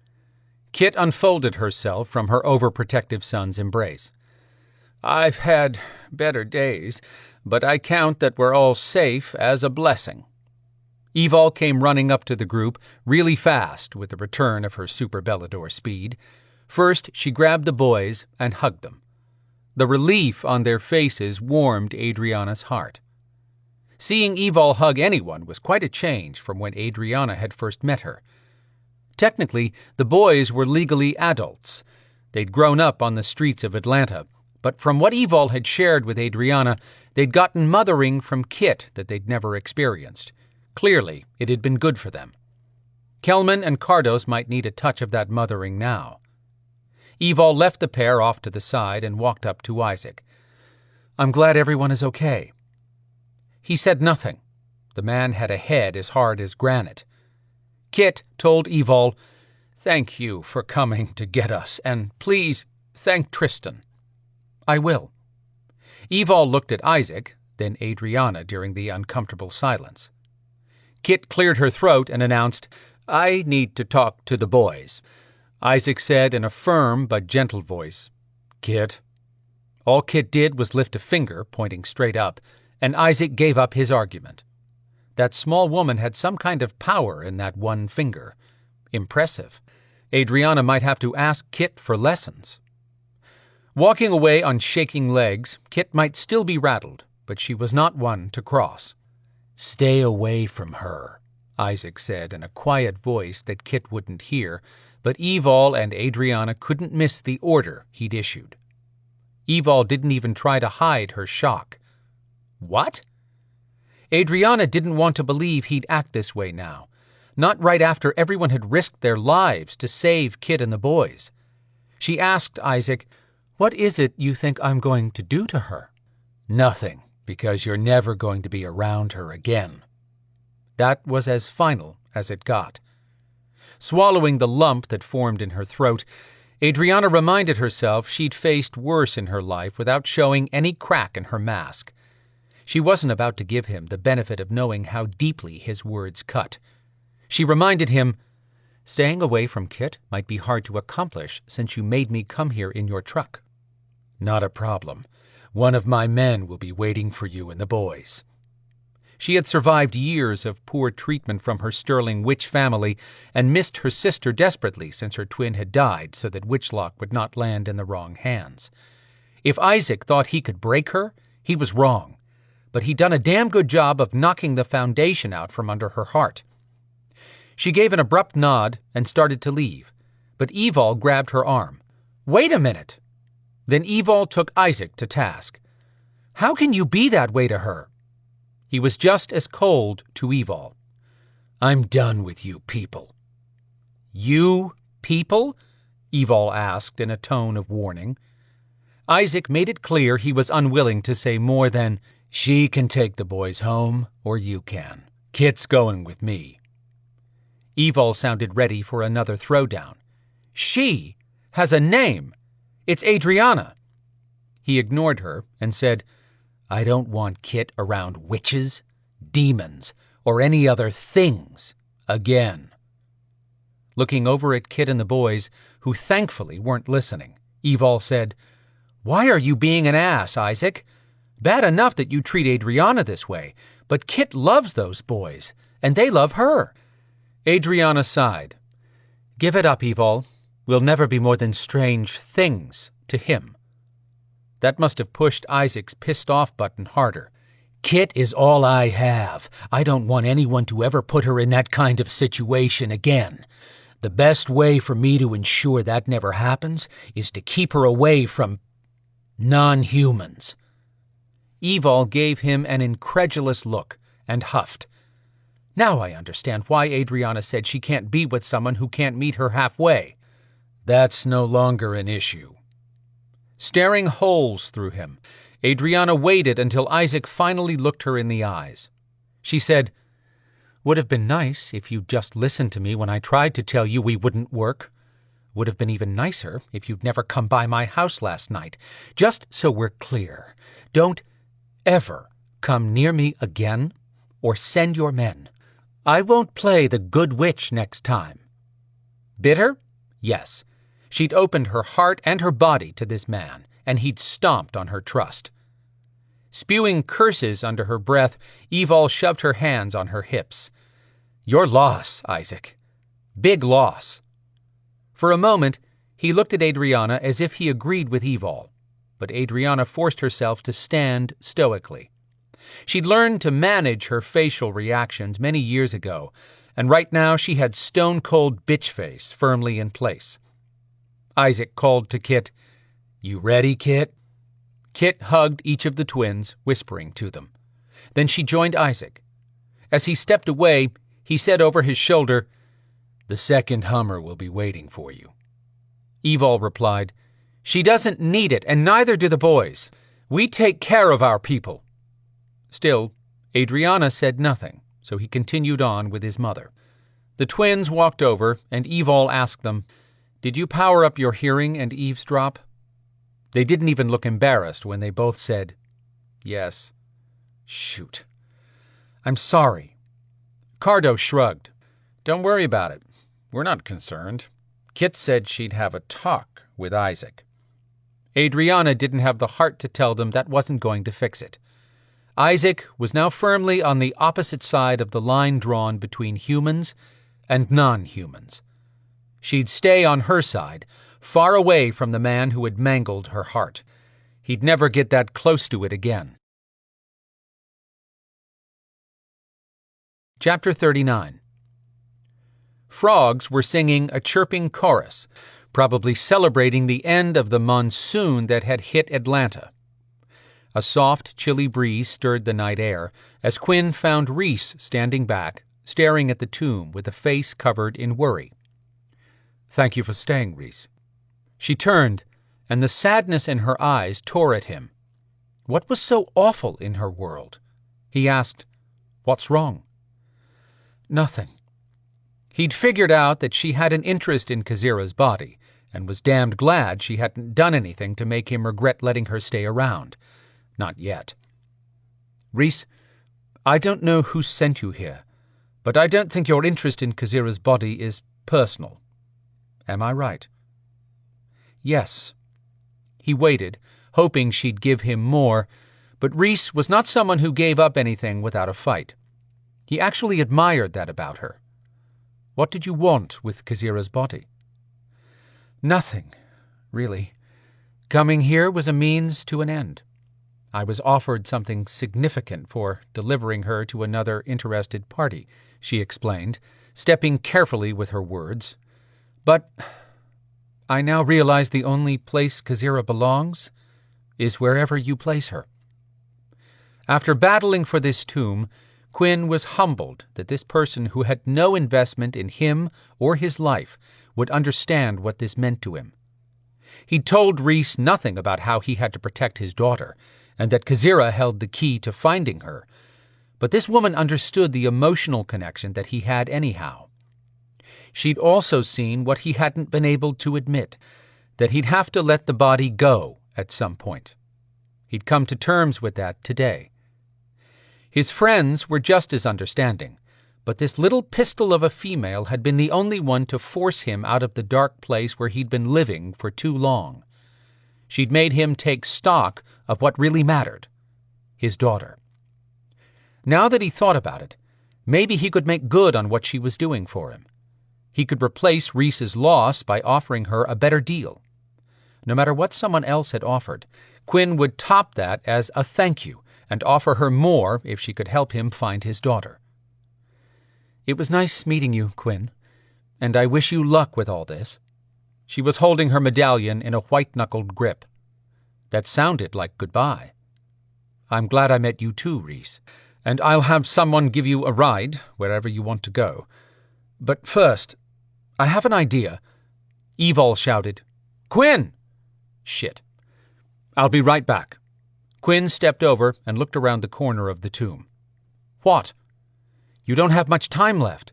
Kit unfolded herself from her overprotective son's embrace. "I've had better days, but I count that we're all safe as a blessing." Evol came running up to the group, really fast with the return of her Super Belador speed. First, she grabbed the boys and hugged them. The relief on their faces warmed Adrianna's heart. Seeing Evol hug anyone was quite a change from when Adrianna had first met her. Technically, the boys were legally adults. They'd grown up on the streets of Atlanta, but from what Evol had shared with Adrianna, they'd gotten mothering from Kit that they'd never experienced. Clearly, it had been good for them. Kelman and Cardos might need a touch of that mothering now. Evol left the pair off to the side and walked up to Isaac. "I'm glad everyone is okay." He said nothing. The man had a head as hard as granite. Kit told Evol, "Thank you for coming to get us, and please thank Tristan." "I will." Evol looked at Isaac, then Adrianna during the uncomfortable silence. Kit cleared her throat and announced, "I need to talk to the boys." Isaac said in a firm but gentle voice, "Kit." All Kit did was lift a finger, pointing straight up, and Isaac gave up his argument. That small woman had some kind of power in that one finger. Impressive. Adrianna might have to ask Kit for lessons. Walking away on shaking legs, Kit might still be rattled, but she was not one to cross. "Stay away from her," Isaac said in a quiet voice that Kit wouldn't hear, but Evol and Adrianna couldn't miss the order he'd issued. Evol didn't even try to hide her shock. What? Adrianna didn't want to believe he'd act this way now, not right after everyone had risked their lives to save Kit and the boys. She asked Isaac, "What is it you think I'm going to do to her?" "Nothing, because you're never going to be around her again." That was as final as it got. Swallowing the lump that formed in her throat, Adrianna reminded herself she'd faced worse in her life without showing any crack in her mask. She wasn't about to give him the benefit of knowing how deeply his words cut. She reminded him, "Staying away from Kit might be hard to accomplish since you made me come here in your truck." "Not a problem. One of my men will be waiting for you and the boys." She had survived years of poor treatment from her Sterling witch family and missed her sister desperately since her twin had died so that Witchlock would not land in the wrong hands. If Isaac thought he could break her, he was wrong, but he'd done a damn good job of knocking the foundation out from under her heart. She gave an abrupt nod and started to leave, but Evol grabbed her arm. "Wait a minute!" Then Evol took Isaac to task. "How can you be that way to her?" He was just as cold to Evol. "I'm done with you people." "You people?" Evol asked in a tone of warning. Isaac made it clear he was unwilling to say more than, "She can take the boys home, or you can. Kit's going with me." Evol sounded ready for another throwdown. "She has a name. It's Adrianna." He ignored her and said, "I don't want Kit around witches, demons, or any other things again." Looking over at Kit and the boys, who thankfully weren't listening, Evol said, "Why are you being an ass, Isaac? Bad enough that you treat Adrianna this way, but Kit loves those boys, and they love her." Adrianna sighed. "Give it up, Evol. We'll never be more than strange things to him." That must have pushed Isaac's pissed-off button harder. "Kit is all I have. I don't want anyone to ever put her in that kind of situation again. The best way for me to ensure that never happens is to keep her away from non-humans." Evol gave him an incredulous look and huffed. "Now I understand why Adrianna said she can't be with someone who can't meet her halfway." "That's no longer an issue." Staring holes through him, Adrianna waited until Isaac finally looked her in the eyes. She said, "Would have been nice if you'd just listened to me when I tried to tell you we wouldn't work. Would have been even nicer if you'd never come by my house last night. Just so we're clear, don't ever come near me again or send your men. I won't play the good witch next time." Bitter? Yes. She'd opened her heart and her body to this man, and he'd stomped on her trust. Spewing curses under her breath, Evol shoved her hands on her hips. "Your loss, Isaac. Big loss." For a moment, he looked at Adrianna as if he agreed with Evol, but Adrianna forced herself to stand stoically. She'd learned to manage her facial reactions many years ago, and right now she had stone-cold bitch face firmly in place. Isaac called to Kit, "You ready, Kit?" Kit hugged each of the twins, whispering to them. Then she joined Isaac. As he stepped away, he said over his shoulder, "The second Hummer will be waiting for you." Evol replied, "She doesn't need it, and neither do the boys. We take care of our people." Still, Adrianna said nothing, so he continued on with his mother. The twins walked over, and Evol asked them, "Did you power up your hearing and eavesdrop?" They didn't even look embarrassed when they both said, "Yes." "Shoot. I'm sorry." Cardo shrugged. "Don't worry about it. We're not concerned. Kit said she'd have a talk with Isaac." Adrianna didn't have the heart to tell them that wasn't going to fix it. Isaac was now firmly on the opposite side of the line drawn between humans and non-humans. She'd stay on her side, far away from the man who had mangled her heart. He'd never get that close to it again. Chapter 39. Frogs were singing a chirping chorus, probably celebrating the end of the monsoon that had hit Atlanta. A soft, chilly breeze stirred the night air as Quinn found Rhys standing back, staring at the tomb with a face covered in worry. "Thank you for staying, Rhys." She turned, and the sadness in her eyes tore at him. What was so awful in her world? He asked, "What's wrong?" "Nothing." He'd figured out that she had an interest in Kazira's body, and was damned glad she hadn't done anything to make him regret letting her stay around. Not yet. "Rhys, I don't know who sent you here, but I don't think your interest in Kazira's body is personal. Am I right?" "Yes." He waited, hoping she'd give him more, but Rhys was not someone who gave up anything without a fight. He actually admired that about her. "What did you want with Kazira's body?" "Nothing, really. Coming here was a means to an end. I was offered something significant for delivering her to another interested party," she explained, stepping carefully with her words. "But I now realize the only place Kazira belongs is wherever you place her." After battling for this tomb, Quinn was humbled that this person who had no investment in him or his life would understand what this meant to him. He'd told Rhys nothing about how he had to protect his daughter, and that Kazira held the key to finding her. But this woman understood the emotional connection that he had anyhow. She'd also seen what he hadn't been able to admit, that he'd have to let the body go at some point. He'd come to terms with that today. His friends were just as understanding, but this little pistol of a female had been the only one to force him out of the dark place where he'd been living for too long. She'd made him take stock of what really mattered, his daughter. Now that he thought about it, maybe he could make good on what she was doing for him. He could replace Rhys's loss by offering her a better deal. No matter what someone else had offered, Quinn would top that as a thank you and offer her more if she could help him find his daughter. "It was nice meeting you, Quinn, and I wish you luck with all this." She was holding her medallion in a white-knuckled grip. That sounded like goodbye. "I'm glad I met you too, Rhys, and I'll have someone give you a ride wherever you want to go. But first, I have an idea." Evol shouted, "Quinn!" Shit. "I'll be right back." Quinn stepped over and looked around the corner of the tomb. "What?" "You don't have much time left."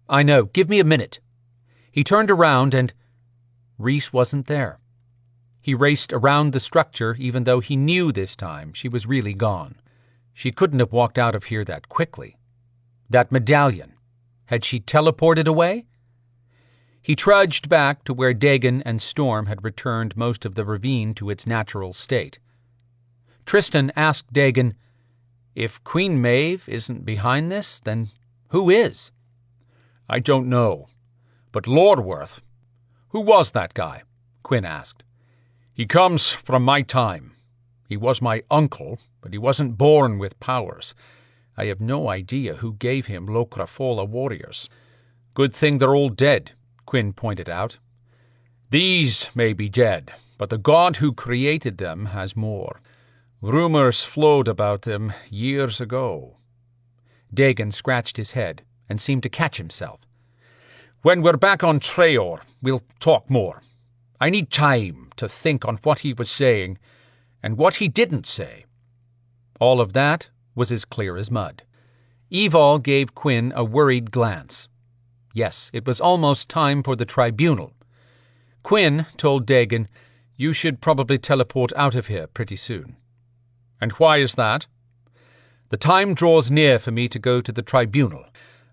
"I know. Give me a minute." He turned around and Rhys wasn't there. He raced around the structure even though he knew this time she was really gone. She couldn't have walked out of here that quickly. That medallion. Had she teleported away? He trudged back to where Dagon and Storm had returned most of the ravine to its natural state. Tristan asked Dagon, "If Queen Maeve isn't behind this, then who is?" "I don't know. But Lordworth—" "Who was that guy?" Quinn asked. "He comes from my time. He was my uncle, but he wasn't born with powers. I have no idea who gave him Locrafola warriors. Good thing they're all dead," Quinn pointed out. "These may be dead, but the god who created them has more. Rumors flowed about them years ago." Dagon scratched his head and seemed to catch himself. "When we're back on Treoir, we'll talk more. I need time to think on what he was saying and what he didn't say." All of that was as clear as mud. Evol gave Quinn a worried glance. Yes, it was almost time for the tribunal. Quinn told Dagon, "You should probably teleport out of here pretty soon." "And why is that?" "The time draws near for me to go to the tribunal.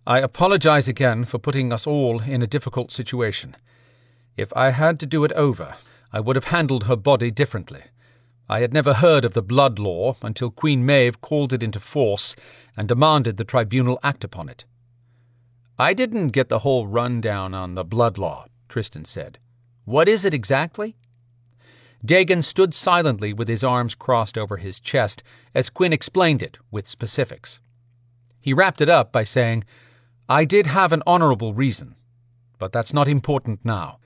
I apologize again for putting us all in a difficult situation. If I had to do it over, I would have handled her body differently. I had never heard of the blood law until Queen Maeve called it into force and demanded the tribunal act upon it." "I didn't get the whole rundown on the blood law," Tristan said. "What is it exactly?" Dagon stood silently with his arms crossed over his chest as Quinn explained it with specifics. He wrapped it up by saying, "I did have an honorable reason, but that's not important now."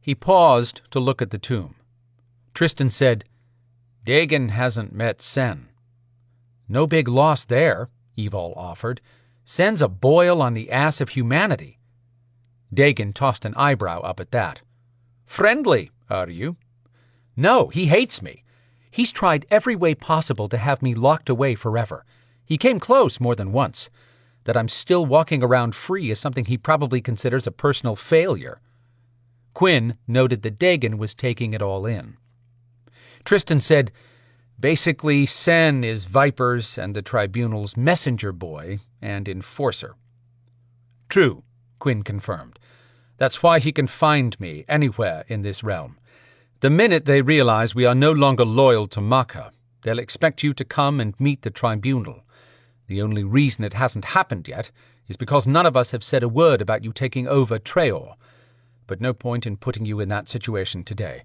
He paused to look at the tomb. Tristan said, "Dagon hasn't met Sen." "No big loss there," Evol offered. "Sen's a boil on the ass of humanity." Dagon tossed an eyebrow up at that. "Friendly, are you?" "No, he hates me. He's tried every way possible to have me locked away forever. He came close more than once. That I'm still walking around free is something he probably considers a personal failure." Quinn noted that Dagon was taking it all in. Tristan said, "Basically, Sen is Viper's and the tribunal's messenger boy and enforcer." "True," Quinn confirmed. "That's why he can find me anywhere in this realm. The minute they realize we are no longer loyal to Maka, they'll expect you to come and meet the tribunal. The only reason it hasn't happened yet is because none of us have said a word about you taking over Treoir, but no point in putting you in that situation today.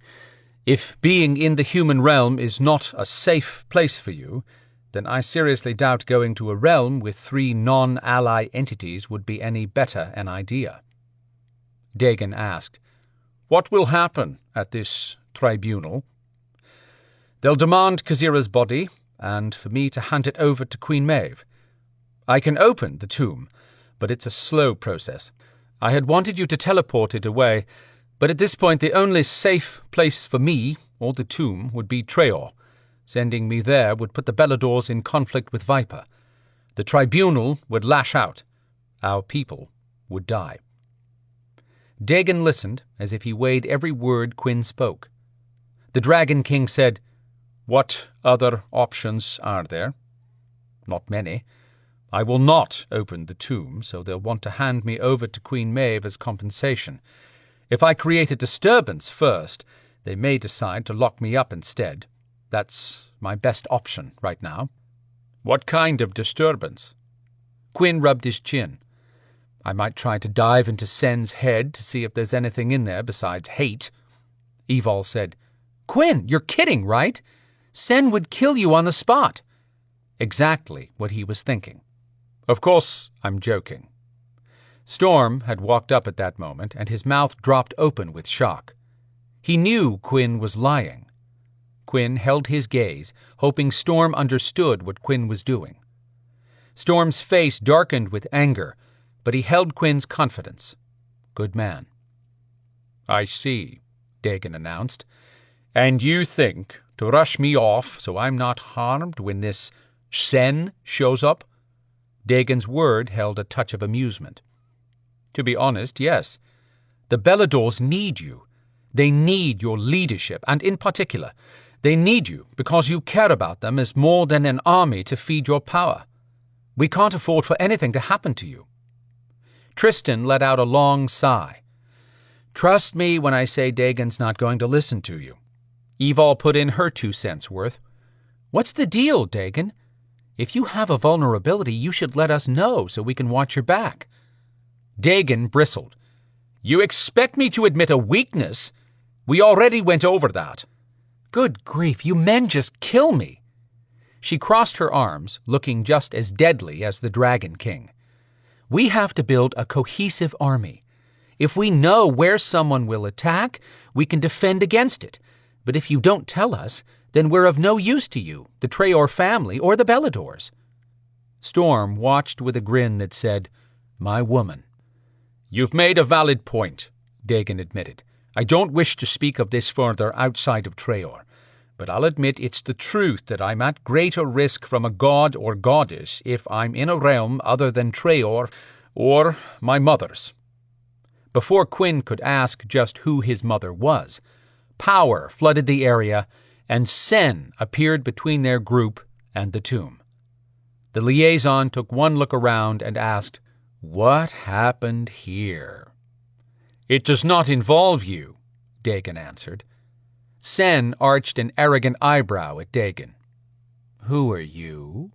If being in the human realm is not a safe place for you, then I seriously doubt going to a realm with 3 non-ally entities would be any better an idea." Dagon asked, "What will happen at this tribunal?" "They'll demand Kazira's body, and for me to hand it over to Queen Maeve. I can open the tomb, but it's a slow process. I had wanted you to teleport it away, But at this point the only safe place for me, or the tomb, would be Treoir. Sending me there would put the Beladors in conflict with Viper. The tribunal would lash out. Our people would die. Dagon listened, as if he weighed every word Quinn spoke. The Dragon King said, "What other options are there?" "Not many. I will not open the tomb, so they'll want to hand me over to Queen Maeve as compensation. If I create a disturbance first, they may decide to lock me up instead. That's my best option right now." "What kind of disturbance?" Quinn rubbed his chin. "I might try to dive into Sen's head to see if there's anything in there besides hate." Evol said, "Quinn, you're kidding, right? Sen would kill you on the spot." Exactly what he was thinking. "Of course I'm joking." Storm had walked up at that moment, and his mouth dropped open with shock. He knew Quinn was lying. Quinn held his gaze, hoping Storm understood what Quinn was doing. Storm's face darkened with anger, but he held Quinn's confidence. Good man. "I see," Dagon announced. "And you think to rush me off so I'm not harmed when this Sen shows up?" Dagon's word held a touch of amusement. "To be honest, yes. The Beladors need you. They need your leadership, and in particular, they need you because you care about them as more than an army to feed your power. We can't afford for anything to happen to you." Tristan let out a long sigh. "Trust me when I say Dagon's not going to listen to you." Evol put in her 2 cents worth. "What's the deal, Dagon? If you have a vulnerability, you should let us know so we can watch your back." Dagon bristled. "You expect me to admit a weakness? We already went over that." "Good grief, you men just kill me." She crossed her arms, looking just as deadly as the Dragon King. "We have to build a cohesive army. If we know where someone will attack, we can defend against it. But if you don't tell us, then we're of no use to you, the Treoir family, or the Beladors." Storm watched with a grin that said, "My woman." "You've made a valid point," Dagon admitted. "I don't wish to speak of this further outside of Treoir, but I'll admit it's the truth that I'm at greater risk from a god or goddess if I'm in a realm other than Treoir or my mother's." Before Quinn could ask just who his mother was, power flooded the area, and Sen appeared between their group and the tomb. The liaison took one look around and asked, "What happened here?" "It does not involve you," Dagon answered. Sen arched an arrogant eyebrow at Dagon. "Who are you?"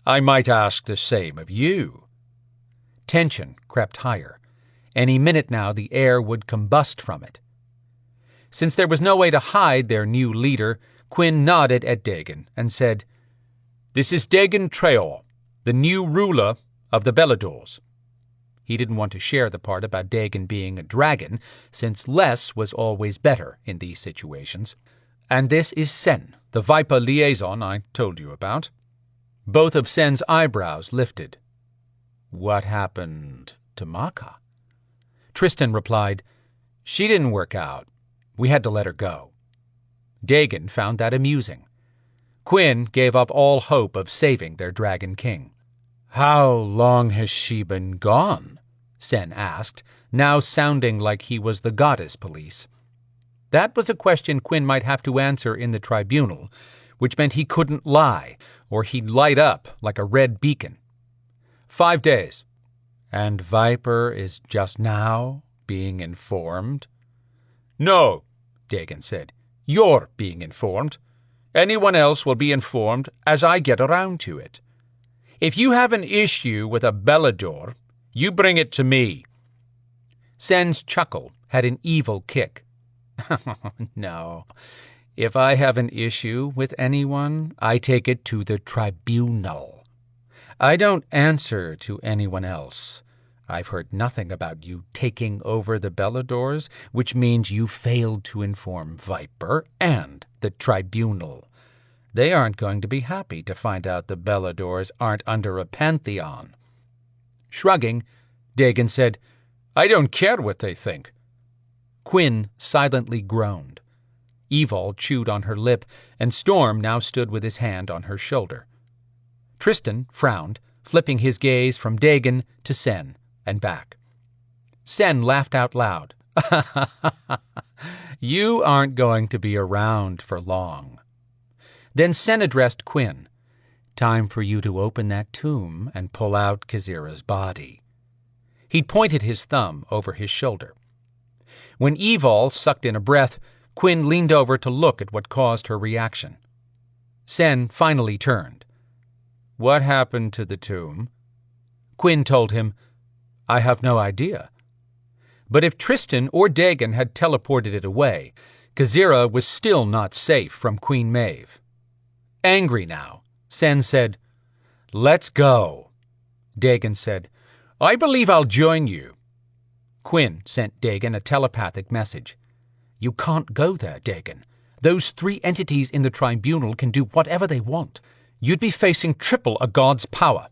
"I might ask the same of you." Tension crept higher. Any minute now the air would combust from it. Since there was no way to hide their new leader, Quinn nodded at Dagon and said, "This is Dagon Treoir, the new ruler of the Beladors." He didn't want to share the part about Dagon being a dragon, since less was always better in these situations. "And this is Sen, the Viper liaison I told you about." Both of Sen's eyebrows lifted. "What happened to Maka?" Tristan replied, "She didn't work out. We had to let her go." Dagon found that amusing. Quinn gave up all hope of saving their Dragon King. "How long has she been gone?" Sen asked, now sounding like he was the goddess police. That was a question Quinn might have to answer in the tribunal, which meant he couldn't lie, or he'd light up like a red beacon. 5 days. "And Viper is just now being informed?" "No," Dagon said. "You're being informed. Anyone else will be informed as I get around to it. If you have an issue with a Belador, you bring it to me." Sen's chuckle had an evil kick. "No. If I have an issue with anyone, I take it to the tribunal. I don't answer to anyone else. I've heard nothing about you taking over the Beladors, which means you failed to inform Viper and the tribunal. They aren't going to be happy to find out the Beladors aren't under a pantheon." Shrugging, Dagon said, "I don't care what they think." Quinn silently groaned. Evol chewed on her lip, and Storm now stood with his hand on her shoulder. Tristan frowned, flipping his gaze from Dagon to Sen and back. Sen laughed out loud. You aren't going to be around for long. Then Sen addressed Quinn. Time for you to open that tomb and pull out Khazira's body. He'd pointed his thumb over his shoulder. When Evol sucked in a breath, Quinn leaned over to look at what caused her reaction. Sen finally turned. What happened to the tomb? Quinn told him, I have no idea. But if Tristan or Dagon had teleported it away, Khazira was still not safe from Queen Maeve. Angry now, Sen said, Let's go. Dagon said, I believe I'll join you. Quinn sent Dagon a telepathic message. You can't go there, Dagon. Those 3 entities in the tribunal can do whatever they want. You'd be facing triple a god's power.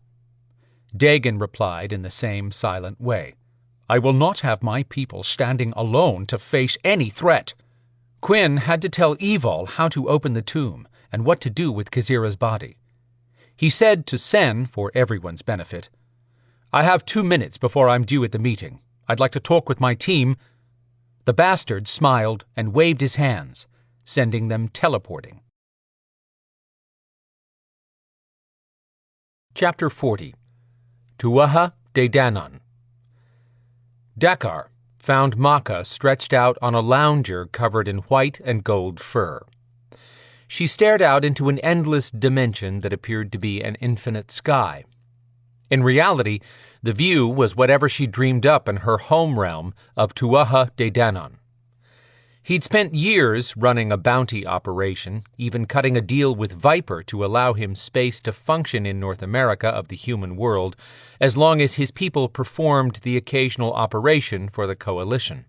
Dagon replied in the same silent way. I will not have my people standing alone to face any threat. Quinn had to tell Evol how to open the tomb and what to do with Khazira's body. He said to Sen, for everyone's benefit, I have 2 minutes before I'm due at the meeting. I'd like to talk with my team. The bastard smiled and waved his hands, sending them teleporting. Chapter 40. Tuatha De Danann. Dakar found Macha stretched out on a lounger covered in white and gold fur. She stared out into an endless dimension that appeared to be an infinite sky. In reality, the view was whatever she dreamed up in her home realm of Tuatha De Danann. He'd spent years running a bounty operation, even cutting a deal with Viper to allow him space to function in North America of the human world, as long as his people performed the occasional operation for the Coalition.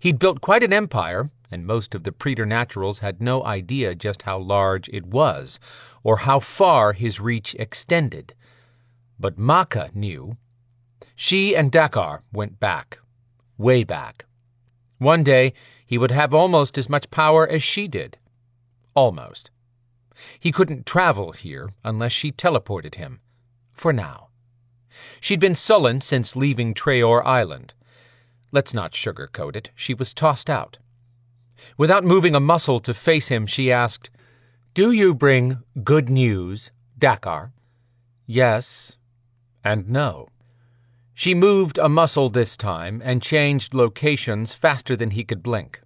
He'd built quite an empire, and most of the preternaturals had no idea just how large it was, or how far his reach extended. But Macha knew. She and Dakar went back, way back. One day, he would have almost as much power as she did. Almost. He couldn't travel here unless she teleported him. For now. She'd been sullen since leaving Treoir Island. Let's not sugarcoat it. She was tossed out. Without moving a muscle to face him, she asked, Do you bring good news, Dakar? Yes and no. She moved a muscle this time and changed locations faster than he could blink.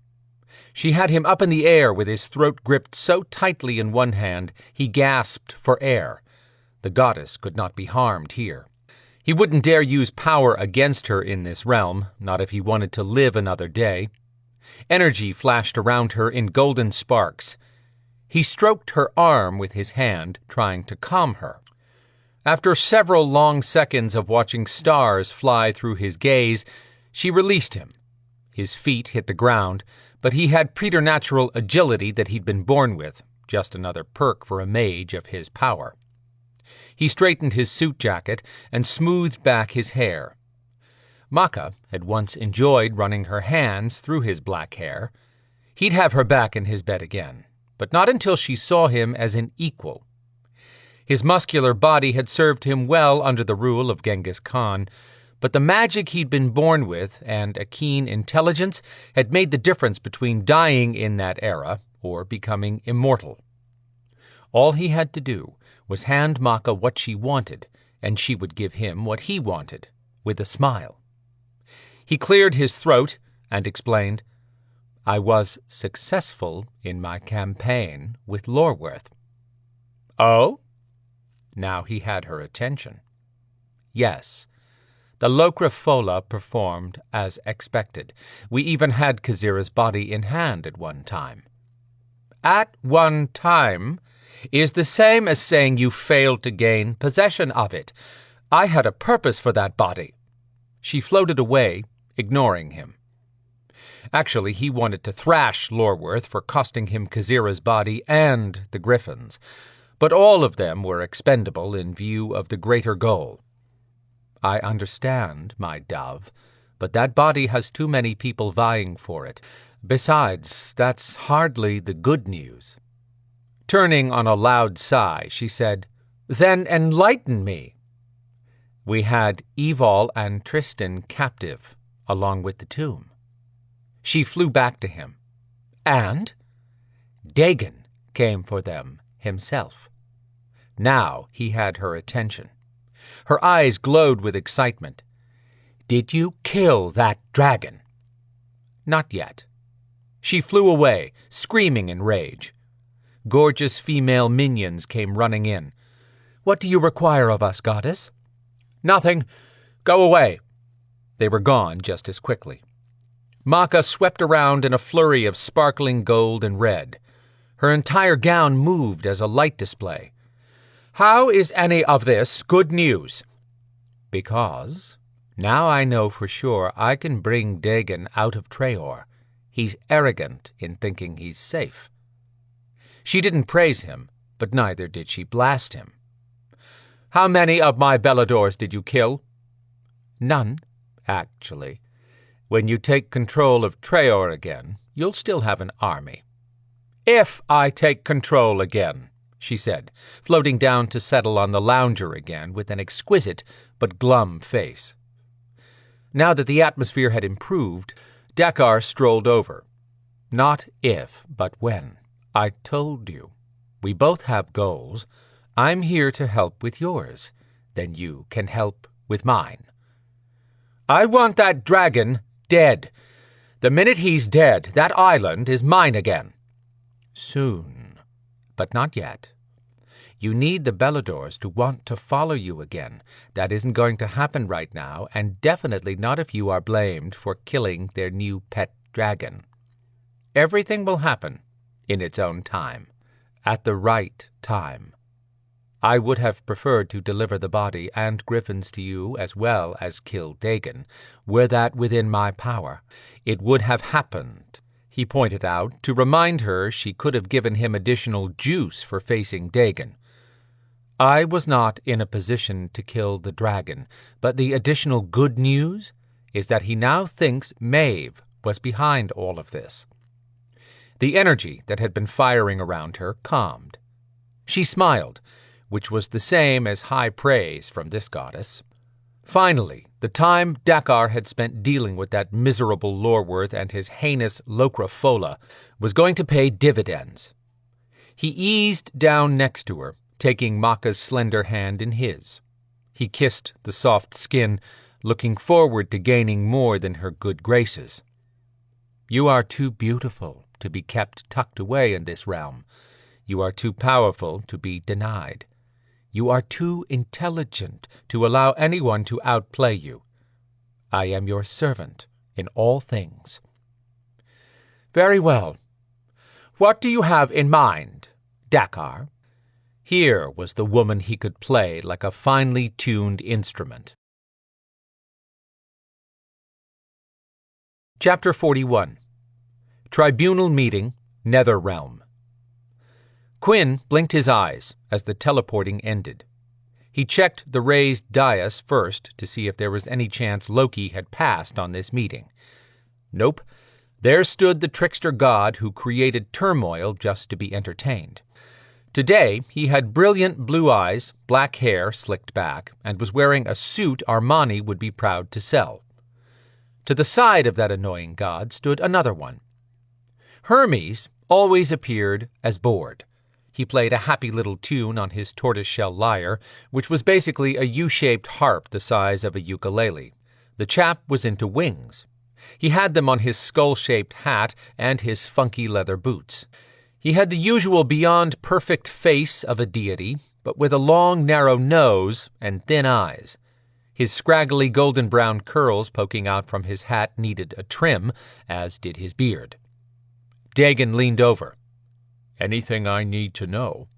She had him up in the air with his throat gripped so tightly in one hand he gasped for air. The goddess could not be harmed here. He wouldn't dare use power against her in this realm, not if he wanted to live another day. Energy flashed around her in golden sparks. He stroked her arm with his hand, trying to calm her. After several long seconds of watching stars fly through his gaze, she released him. His feet hit the ground, but he had preternatural agility that he'd been born with, just another perk for a mage of his power. He straightened his suit jacket and smoothed back his hair. Macha had once enjoyed running her hands through his black hair. He'd have her back in his bed again, but not until she saw him as an equal. His muscular body had served him well under the rule of Genghis Khan, but the magic he'd been born with and a keen intelligence had made the difference between dying in that era or becoming immortal. All he had to do was hand Macha what she wanted, and she would give him what he wanted, with a smile. He cleared his throat and explained, I was successful in my campaign with Lorworth. Oh? Now he had her attention. Yes, the Locra Fola performed as expected. We even had Khazira's body in hand at one time. At one time is the same as saying you failed to gain possession of it. I had a purpose for that body. She floated away, ignoring him. Actually, he wanted to thrash Lorworth for costing him Khazira's body and the Griffins, but all of them were expendable in view of the greater goal. I understand, my dove, but that body has too many people vying for it. Besides, that's hardly the good news." Turning on a loud sigh, she said, "Then enlighten me." "We had Evol and Tristan captive, along with the tomb." She flew back to him. "And?" "Dagon came for them himself." Now he had her attention. Her eyes glowed with excitement. "Did you kill that dragon?" "Not yet." She flew away, screaming in rage. Gorgeous female minions came running in. "What do you require of us, goddess?" "Nothing. Go away." They were gone just as quickly. Maka swept around in a flurry of sparkling gold and red. Her entire gown moved as a light display. "How is any of this good news?" "Because now I know for sure I can bring Dagon out of Treoir. He's arrogant in thinking he's safe." She didn't praise him, but neither did she blast him. "How many of my Beladors did you kill?" "None, actually. When you take control of Treoir again, you'll still have an army." "If I take control again," she said, floating down to settle on the lounger again with an exquisite but glum face. Now that the atmosphere had improved, Dakar strolled over. "Not if, but when. I told you. We both have goals. I'm here to help with yours. Then you can help with mine." "I want that dragon dead. The minute he's dead, that island is mine again." "Soon, but not yet. You need the Beladors to want to follow you again. That isn't going to happen right now, and definitely not if you are blamed for killing their new pet dragon. Everything will happen in its own time, at the right time. I would have preferred to deliver the body and griffins to you as well as kill Dagon, were that within my power. It would have happened," he pointed out, to remind her she could have given him additional juice for facing Dagon. "I was not in a position to kill the dragon, but the additional good news is that he now thinks Maeve was behind all of this." The energy that had been firing around her calmed. She smiled, which was the same as high praise from this goddess. Finally, the time Dakar had spent dealing with that miserable Lorworth and his heinous Locrofola was going to pay dividends. He eased down next to her, taking Maka's slender hand in his. He kissed the soft skin, looking forward to gaining more than her good graces. "You are too beautiful to be kept tucked away in this realm. You are too powerful to be denied. You are too intelligent to allow anyone to outplay you. I am your servant in all things." "Very well. What do you have in mind, Dakar?" Here was the woman he could play like a finely tuned instrument. Chapter 41. Tribunal Meeting, Netherrealm. Quinn blinked his eyes as the teleporting ended. He checked the raised dais first to see if there was any chance Loki had passed on this meeting. Nope. There stood the trickster god who created turmoil just to be entertained. Today he had brilliant blue eyes, black hair slicked back, and was wearing a suit Armani would be proud to sell. To the side of that annoying god stood another one. Hermes always appeared as bored. He played a happy little tune on his tortoiseshell lyre, which was basically a U-shaped harp the size of a ukulele. The chap was into wings. He had them on his skull-shaped hat and his funky leather boots. He had the usual beyond perfect face of a deity, but with a long, narrow nose and thin eyes. His scraggly golden-brown curls poking out from his hat needed a trim, as did his beard. Dagon leaned over. "Anything I need to know?"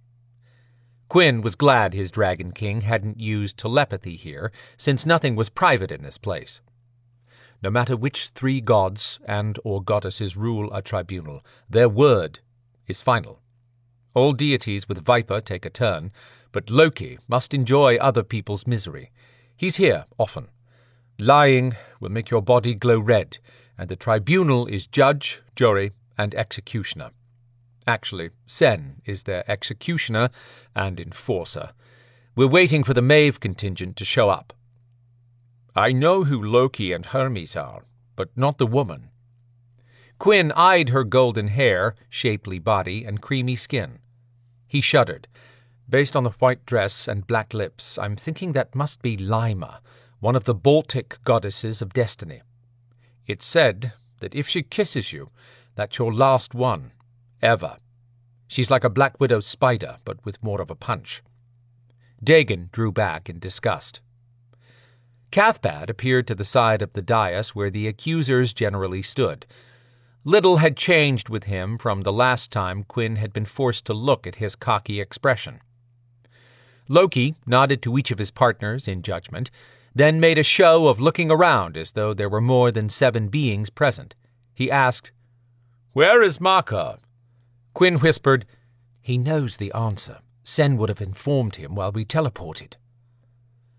Quinn was glad his Dragon King hadn't used telepathy here, since nothing was private in this place. "No matter which 3 gods and or goddesses rule a tribunal, their word is final. All deities with Viper take a turn, but Loki must enjoy other people's misery. He's here often. Lying will make your body glow red, and the tribunal is judge, jury, and executioner. Actually, Sen is their executioner and enforcer. We're waiting for the Maeve contingent to show up. I know who Loki and Hermes are, but not the woman. Quinn eyed her golden hair, shapely body, and creamy skin. He shuddered. Based on the white dress and black lips, I'm thinking that must be Lima, one of the Baltic goddesses of destiny. It's said that if she kisses you, that's your last one, ever. She's like a Black Widow spider, but with more of a punch. Dagon drew back in disgust. Cathbad appeared to the side of the dais where the accusers generally stood. Little had changed with him from the last time Quinn had been forced to look at his cocky expression. Loki nodded to each of his partners in judgment, then made a show of looking around as though there were more than 7 beings present. He asked, "Where is Maka?" Quinn whispered, "He knows the answer. Sen would have informed him while we teleported."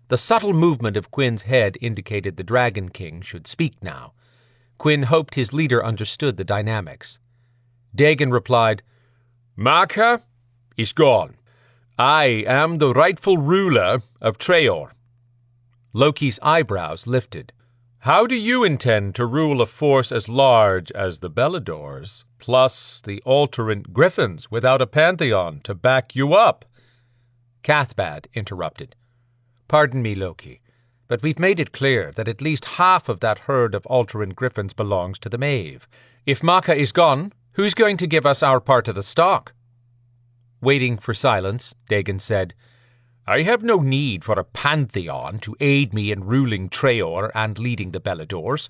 The subtle movement of Quinn's head indicated the Dragon King should speak now. Quinn hoped his leader understood the dynamics. Dagon replied, "Maka is gone. I am the rightful ruler of Treoir." Loki's eyebrows lifted. "How do you intend to rule a force as large as the Beladors, plus the Alterant Griffins, without a pantheon to back you up?" Cathbad interrupted. "Pardon me, Loki, but we've made it clear that at least half of that herd of Alterant Griffins belongs to the Maeve. If Maka is gone, who's going to give us our part of the stock?" Waiting for silence, Dagon said, "I have no need for a pantheon to aid me in ruling Treoir and leading the Beladors.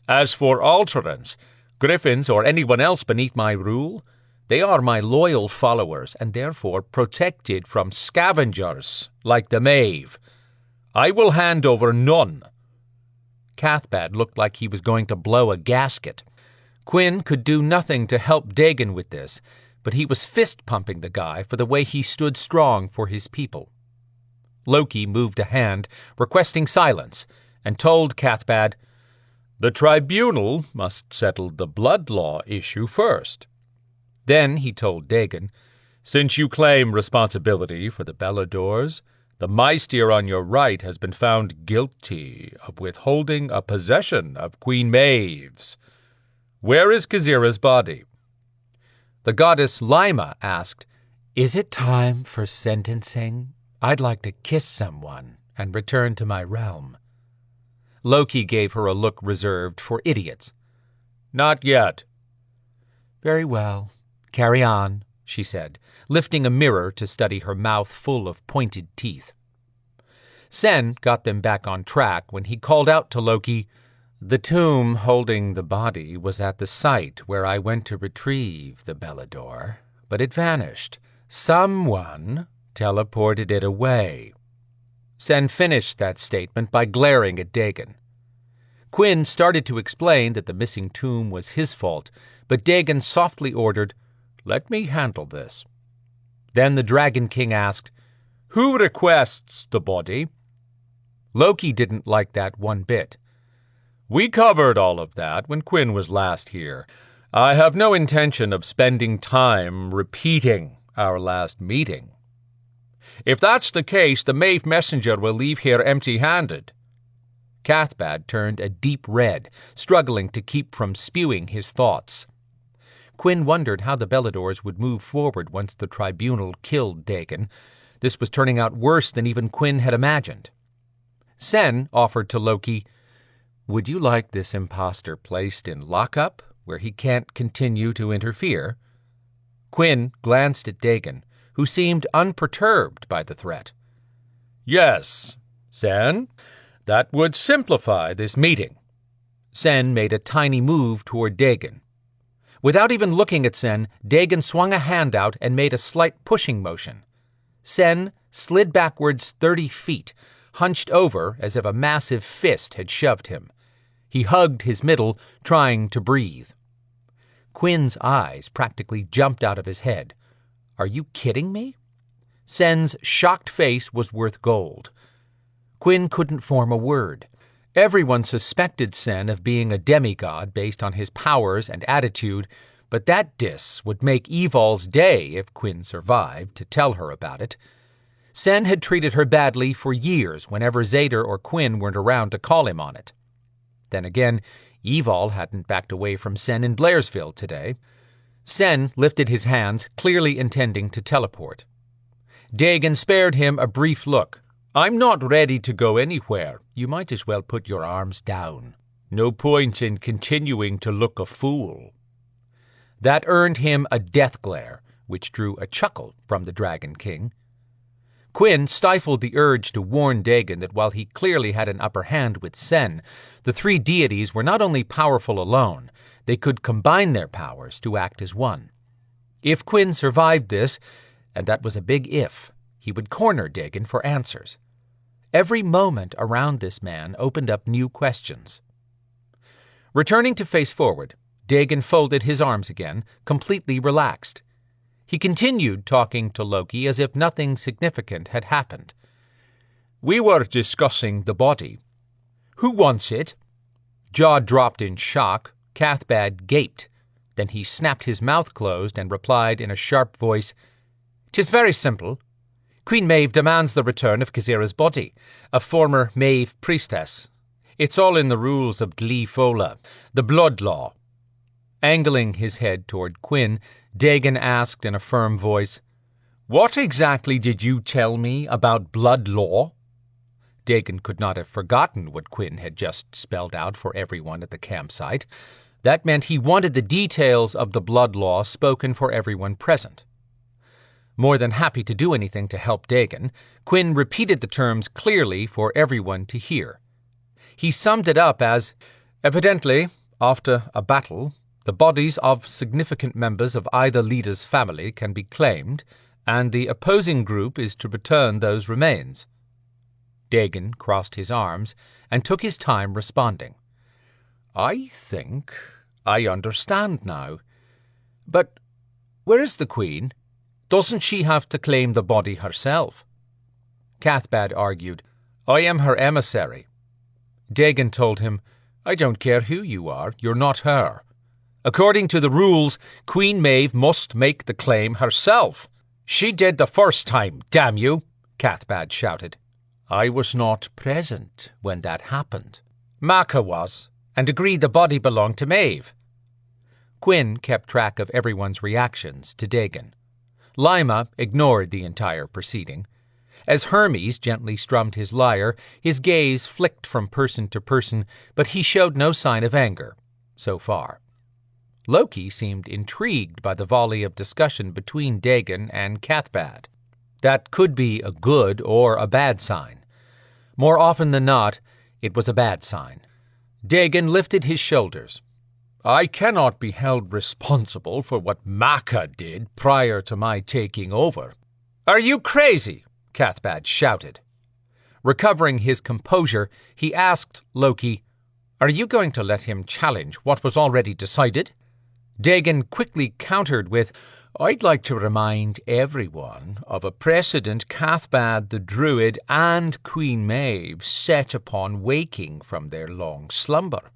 As for Alterants, Griffins, or anyone else beneath my rule, they are my loyal followers and therefore protected from scavengers like the Maeve. I will hand over none." Cathbad looked like he was going to blow a gasket. Quinn could do nothing to help Dagon with this, but he was fist-pumping the guy for the way he stood strong for his people. Loki moved a hand, requesting silence, and told Cathbad, "The tribunal must settle the blood law issue first." Then he told Dagon, "Since you claim responsibility for the Beladors, the Maestir on your right has been found guilty of withholding a possession of Queen Maeve's. Where is Kazira's body?" The goddess Lima asked, "Is it time for sentencing? I'd like to kiss someone and return to my realm." Loki gave her a look reserved for idiots. "Not yet." "Very well. Carry on," she said, lifting a mirror to study her mouth full of pointed teeth. Sen got them back on track when he called out to Loki, "The tomb holding the body was at the site where I went to retrieve the Belador, but it vanished. Someone teleported it away." Sen finished that statement by glaring at Dagon. Quinn started to explain that the missing tomb was his fault, but Dagon softly ordered, "Let me handle this." Then the Dragon King asked, "Who requests the body?" Loki didn't like that one bit. "We covered all of that when Quinn was last here. I have no intention of spending time repeating our last meeting." "If that's the case, the Maeve messenger will leave here empty-handed." Cathbad turned a deep red, struggling to keep from spewing his thoughts. Quinn wondered how the Beladors would move forward once the tribunal killed Dagon. This was turning out worse than even Quinn had imagined. Sen offered to Loki, "Would you like this imposter placed in lockup, where he can't continue to interfere?" Quinn glanced at Dagon, who seemed unperturbed by the threat. "Yes, Sen, that would simplify this meeting." Sen made a tiny move toward Dagon. Without even looking at Sen, Dagon swung a hand out and made a slight pushing motion. Sen slid backwards 30 feet, hunched over as if a massive fist had shoved him. He hugged his middle, trying to breathe. Quinn's eyes practically jumped out of his head. "Are you kidding me?" Sen's shocked face was worth gold. Quinn couldn't form a word. Everyone suspected Sen of being a demigod based on his powers and attitude, but that diss would make Evol's day if Quinn survived to tell her about it. Sen had treated her badly for years whenever Zader or Quinn weren't around to call him on it. Then again, Evol hadn't backed away from Sen in Blairsville today. Sen lifted his hands, clearly intending to teleport. Dagon spared him a brief look. "I'm not ready to go anywhere. You might as well put your arms down. No point in continuing to look a fool." That earned him a death glare, which drew a chuckle from the Dragon King. Quinn stifled the urge to warn Dagon that while he clearly had an upper hand with Sen, the three deities were not only powerful alone, they could combine their powers to act as one. If Quinn survived this, and that was a big if, he would corner Dagon for answers. Every moment around this man opened up new questions. Returning to face forward, Dagon folded his arms again, completely relaxed. He continued talking to Loki as if nothing significant had happened. "We were discussing the body. Who wants it?" Jaw dropped in shock. Cathbad gaped. Then he snapped his mouth closed and replied in a sharp voice, "'Tis very simple. Queen Maeve demands the return of Kazira's body, a former Maeve priestess. It's all in the rules of Dlí Fola, the blood law." Angling his head toward Quinn, Dagon asked in a firm voice, "What exactly did you tell me about blood law?" Dagon could not have forgotten what Quinn had just spelled out for everyone at the campsite. That meant he wanted the details of the blood law spoken for everyone present. More than happy to do anything to help Dagon, Quinn repeated the terms clearly for everyone to hear. He summed it up as, "Evidently, after a battle, the bodies of significant members of either leader's family can be claimed, and the opposing group is to return those remains." Dagon crossed his arms and took his time responding. "I think I understand now. But where is the Queen? Doesn't she have to claim the body herself?" Cathbad argued, "I am her emissary." Dagon told him, "I don't care who you are, you're not her. According to the rules, Queen Maeve must make the claim herself." "She did the first time, damn you!" Cathbad shouted. "I was not present when that happened." "Maka was, and agreed the body belonged to Maeve." Quinn kept track of everyone's reactions to Dagon. Lima ignored the entire proceeding. As Hermes gently strummed his lyre, his gaze flicked from person to person, but he showed no sign of anger, so far. Loki seemed intrigued by the volley of discussion between Dagon and Cathbad. That could be a good or a bad sign. More often than not, it was a bad sign. Dagon lifted his shoulders. "I cannot be held responsible for what Maka did prior to my taking over." "Are you crazy?" Cathbad shouted. Recovering his composure, he asked Loki, "Are you going to let him challenge what was already decided?" Dagon quickly countered with, "I'd like to remind everyone of a precedent Cathbad the Druid and Queen Maeve set upon waking from their long slumber.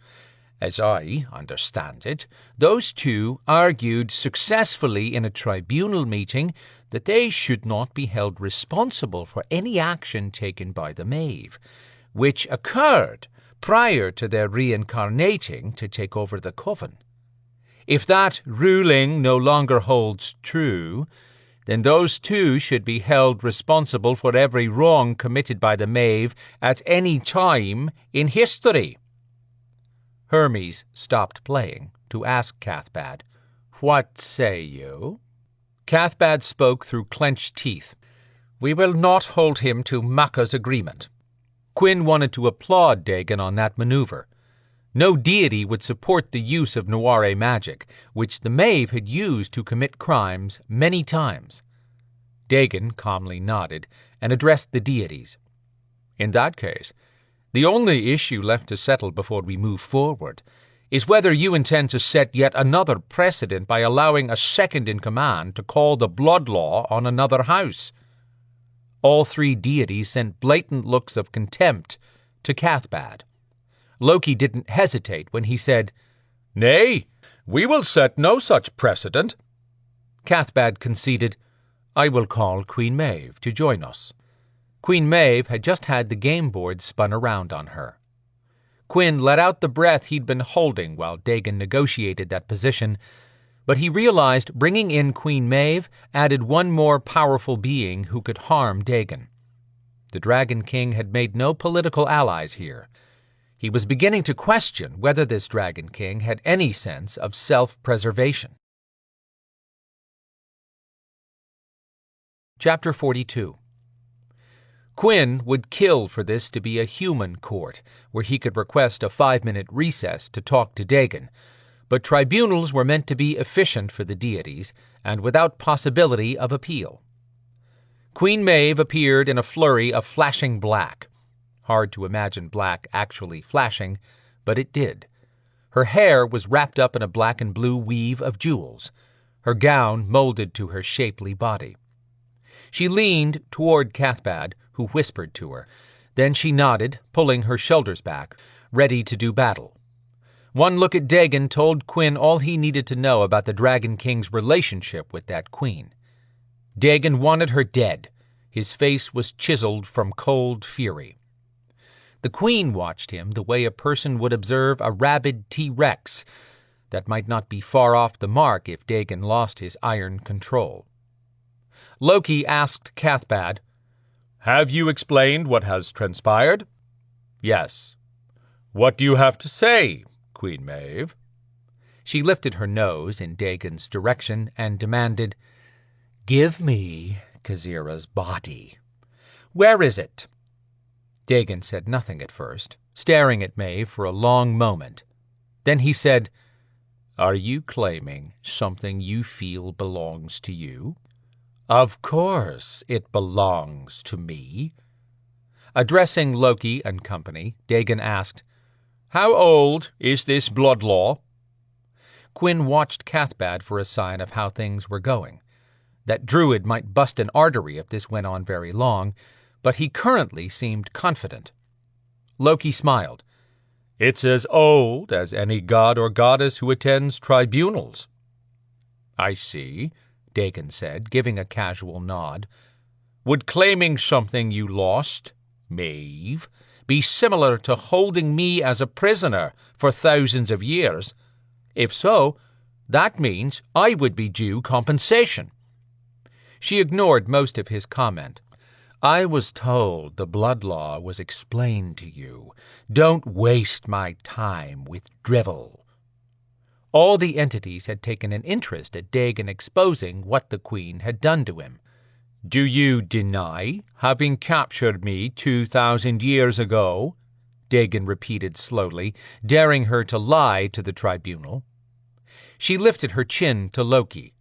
As I understand it, those two argued successfully in a tribunal meeting that they should not be held responsible for any action taken by the Maeve, which occurred prior to their reincarnating to take over the coven. If that ruling no longer holds true, then those two should be held responsible for every wrong committed by the Maeve at any time in history." Hermes stopped playing to ask Cathbad, "What say you?" Cathbad spoke through clenched teeth. "We will not hold him to Maka's agreement." Quinn wanted to applaud Dagon on that maneuver. No deity would support the use of Noire magic, which the Maeve had used to commit crimes many times. Dagon calmly nodded and addressed the deities. "In that case, the only issue left to settle before we move forward is whether you intend to set yet another precedent by allowing a second-in-command to call the blood law on another house." All three deities sent blatant looks of contempt to Cathbad. Loki didn't hesitate when he said, "Nay, we will set no such precedent." Cathbad conceded, "I will call Queen Maeve to join us." Queen Maeve had just had the game board spun around on her. Quinn let out the breath he'd been holding while Dagon negotiated that position, but he realized bringing in Queen Maeve added one more powerful being who could harm Dagon. The Dragon King had made no political allies here. He was beginning to question whether this Dragon King had any sense of self-preservation. Chapter 42. Quinn would kill for this to be a human court, where he could request a 5-minute recess to talk to Dagon, but tribunals were meant to be efficient for the deities and without possibility of appeal. Queen Maeve appeared in a flurry of flashing black. Hard to imagine black actually flashing, but it did. Her hair was wrapped up in a black and blue weave of jewels, her gown molded to her shapely body. She leaned toward Cathbad, who whispered to her. Then she nodded, pulling her shoulders back, ready to do battle. One look at Dagon told Quinn all he needed to know about the Dragon King's relationship with that queen. Dagon wanted her dead. His face was chiseled from cold fury. The queen watched him the way a person would observe a rabid T-Rex. That might not be far off the mark if Dagon lost his iron control. Loki asked Cathbad, "Have you explained what has transpired?" "Yes." "What do you have to say, Queen Maeve?" She lifted her nose in Dagon's direction and demanded, "Give me Khazira's body. Where is it?" Dagon said nothing at first, staring at Maeve for a long moment. Then he said, "Are you claiming something you feel belongs to you?" "Of course it belongs to me." Addressing Loki and company, Dagon asked, "How old is this blood law?" Quinn watched Cathbad for a sign of how things were going. That druid might bust an artery if this went on very long, but he currently seemed confident. Loki smiled. "It's as old as any god or goddess who attends tribunals." "I see," Dagon said, giving a casual nod. "Would claiming something you lost, Maeve, be similar to holding me as a prisoner for thousands of years? If so, that means I would be due compensation." She ignored most of his comment. "I was told the blood law was explained to you. Don't waste my time with drivel." All the entities had taken an interest at Dagon exposing what the queen had done to him. "Do you deny having captured me 2,000 years ago?" Dagon repeated slowly, daring her to lie to the tribunal. She lifted her chin to Loki.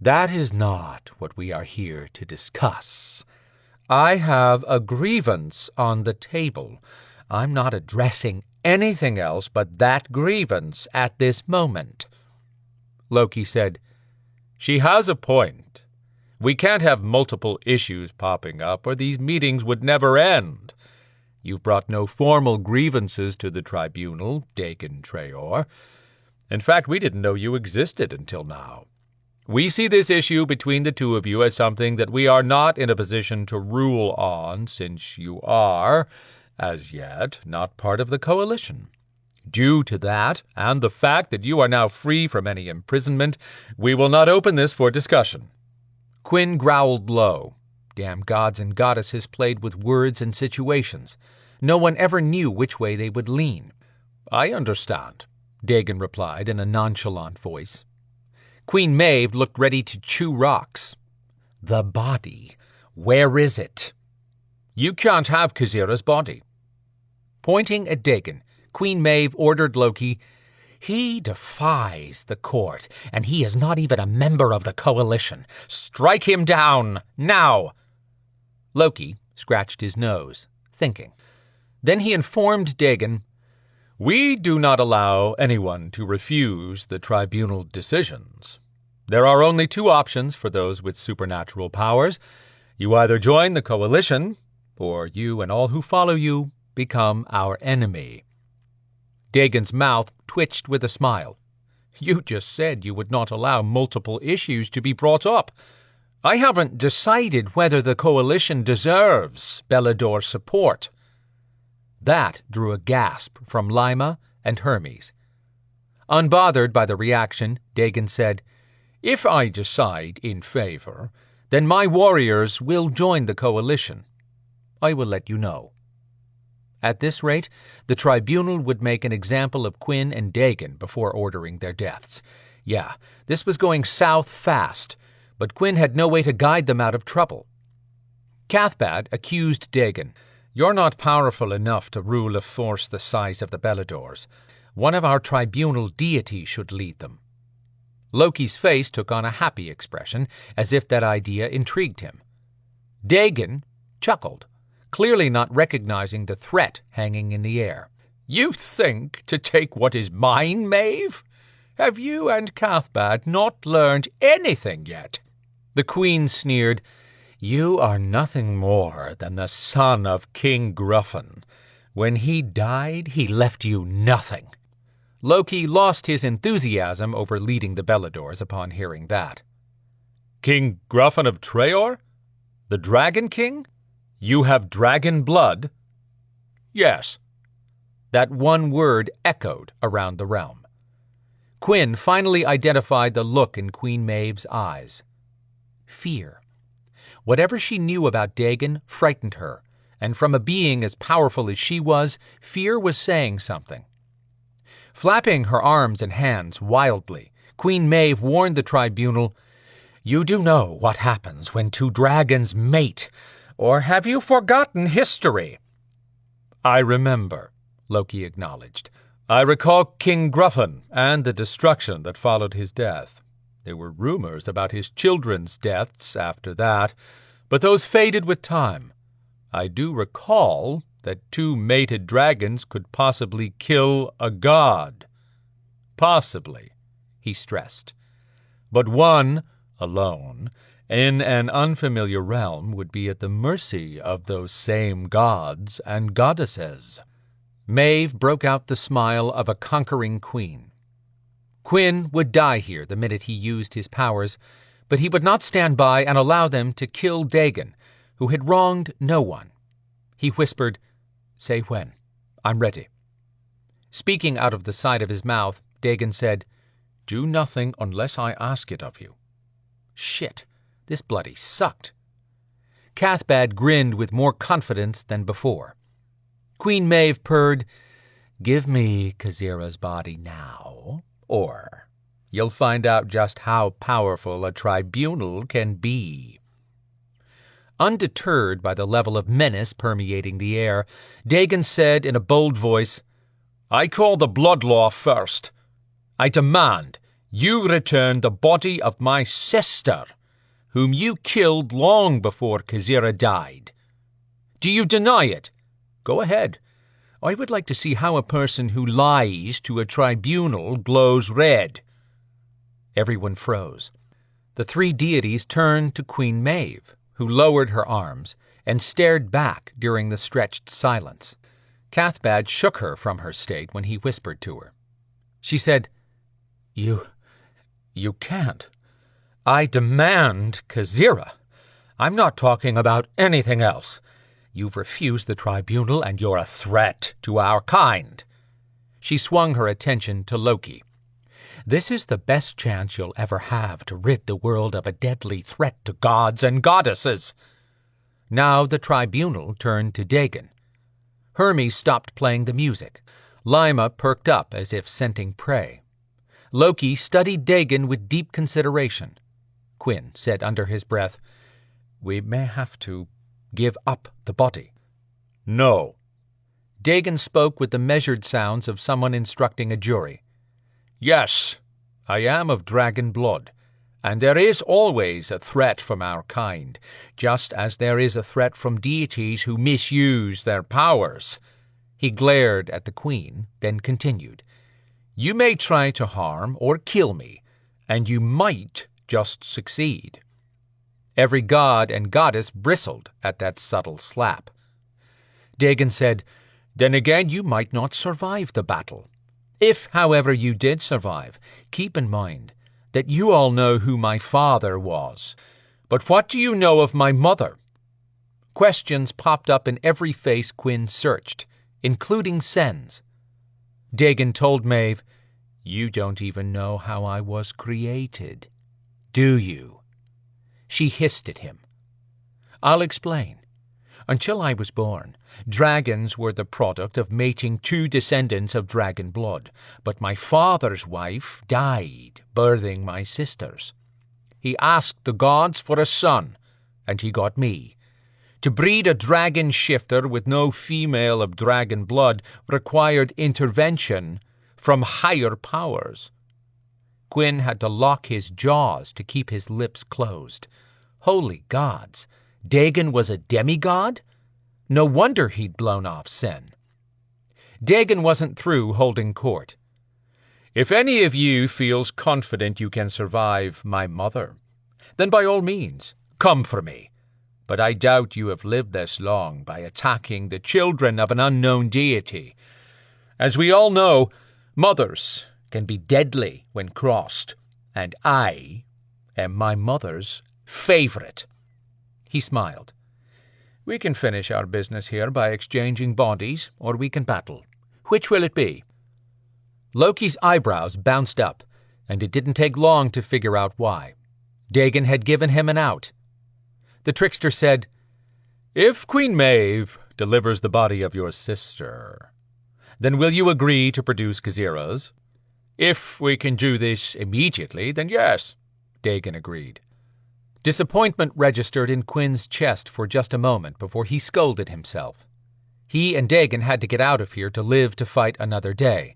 "That is not what we are here to discuss. I have a grievance on the table. I'm not addressing anything else but that grievance at this moment." Loki said, "She has a point. We can't have multiple issues popping up, or these meetings would never end. You've brought no formal grievances to the tribunal, Dagon Treoir. In fact, we didn't know you existed until now. We see this issue between the two of you as something that we are not in a position to rule on, since you are, as yet, not part of the coalition. Due to that, and the fact that you are now free from any imprisonment, we will not open this for discussion." Quinn growled low. Damn gods and goddesses played with words and situations. No one ever knew which way they would lean. "I understand," Dagon replied in a nonchalant voice. Queen Maeve looked ready to chew rocks. "The body. Where is it?" "You can't have Khazira's body." Pointing at Dagon, Queen Maeve ordered Loki, "He defies the court, and he is not even a member of the coalition. Strike him down, now!" Loki scratched his nose, thinking. Then he informed Dagon, "We do not allow anyone to refuse the tribunal decisions. There are only two options for those with supernatural powers. You either join the coalition, or you and all who follow you become our enemy. Dagon's mouth twitched with a smile. "You just said you would not allow multiple issues to be brought up. I haven't decided whether the coalition deserves Belador's support." That drew a gasp from Lima and Hermes. Unbothered by the reaction, Dagon said, "If I decide in favor, then my warriors will join the coalition. I will let you know." At this rate, the tribunal would make an example of Quinn and Dagon before ordering their deaths. Yeah, this was going south fast, but Quinn had no way to guide them out of trouble. Cathbad accused Dagon. "You're not powerful enough to rule a force the size of the Beladors. One of our tribunal deities should lead them." Loki's face took on a happy expression, as if that idea intrigued him. Dagon chuckled, clearly not recognizing the threat hanging in the air. "You think to take what is mine, Maeve? Have you and Cathbad not learned anything yet?" The queen sneered, "You are nothing more than the son of King Gruffin. When he died, he left you nothing." Loki lost his enthusiasm over leading the Beladors upon hearing that. "King Gruffin of Treoir? The Dragon King? You have dragon blood?" "Yes." That one word echoed around the realm. Quinn finally identified the look in Queen Maeve's eyes. Fear. Whatever she knew about Dagon frightened her, and from a being as powerful as she was, fear was saying something. Flapping her arms and hands wildly, Queen Maeve warned the tribunal, "You do know what happens when two dragons mate, or have you forgotten history?" "I remember," Loki acknowledged. "I recall King Gruffin and the destruction that followed his death. There were rumors about his children's deaths after that, but those faded with time. I do recall that two mated dragons could possibly kill a god. Possibly," he stressed. "But one, alone, in an unfamiliar realm would be at the mercy of those same gods and goddesses." Maeve broke out the smile of a conquering queen. Quinn would die here the minute he used his powers, but he would not stand by and allow them to kill Dagon, who had wronged no one. He whispered, "Say when. I'm ready." Speaking out of the side of his mouth, Dagon said, "Do nothing unless I ask it of you." Shit, this bloody sucked. Cathbad grinned with more confidence than before. Queen Maeve purred, "Give me Kazira's body now, or you'll find out just how powerful a tribunal can be." Undeterred by the level of menace permeating the air, Dagon said in a bold voice, "I call the blood law first. I demand you return the body of my sister, whom you killed long before Kazira died. Do you deny it? Go ahead. I would like to see how a person who lies to a tribunal glows red." Everyone froze. The three deities turned to Queen Maeve, who lowered her arms and stared back during the stretched silence. Cathbad shook her from her state when he whispered to her. She said, You can't. I demand Kazira. I'm not talking about anything else. You've refused the tribunal and you're a threat to our kind." She swung her attention to Loki. "This is the best chance you'll ever have to rid the world of a deadly threat to gods and goddesses." Now the tribunal turned to Dagon. Hermes stopped playing the music. Lima perked up as if scenting prey. Loki studied Dagon with deep consideration. Quinn said under his breath, "We may have to give up the body." "No." Dagon spoke with the measured sounds of someone instructing a jury. "Yes, I am of dragon blood, and there is always a threat from our kind, just as there is a threat from deities who misuse their powers." He glared at the queen, then continued, "You may try to harm or kill me, and you might just succeed." Every god and goddess bristled at that subtle slap. Dagon said, "Then again you might not survive the battle. If, however, you did survive, keep in mind that you all know who my father was. But what do you know of my mother?" Questions popped up in every face Quinn searched, including Sen's. Dagon told Maeve, "You don't even know how I was created, do you?" She hissed at him. "I'll explain. Until I was born, dragons were the product of mating two descendants of dragon blood, but my father's wife died, birthing my sisters. He asked the gods for a son, and he got me. To breed a dragon shifter with no female of dragon blood required intervention from higher powers." Quinn had to lock his jaws to keep his lips closed. Holy gods! Dagon was a demigod? No wonder he'd blown off Sen. Dagon wasn't through holding court. "If any of you feels confident you can survive my mother, then by all means, come for me. But I doubt you have lived this long by attacking the children of an unknown deity. As we all know, mothers can be deadly when crossed, and I am my mother's favorite." He smiled. "We can finish our business here by exchanging bodies, or we can battle. Which will it be?" Loki's eyebrows bounced up, and it didn't take long to figure out why. Dagon had given him an out. The trickster said, "If Queen Maeve delivers the body of your sister, then will you agree to produce Khazira's? If we can do this immediately, then yes," Dagon agreed. Disappointment registered in Quinn's chest for just a moment before he scolded himself. He and Dagon had to get out of here to live to fight another day,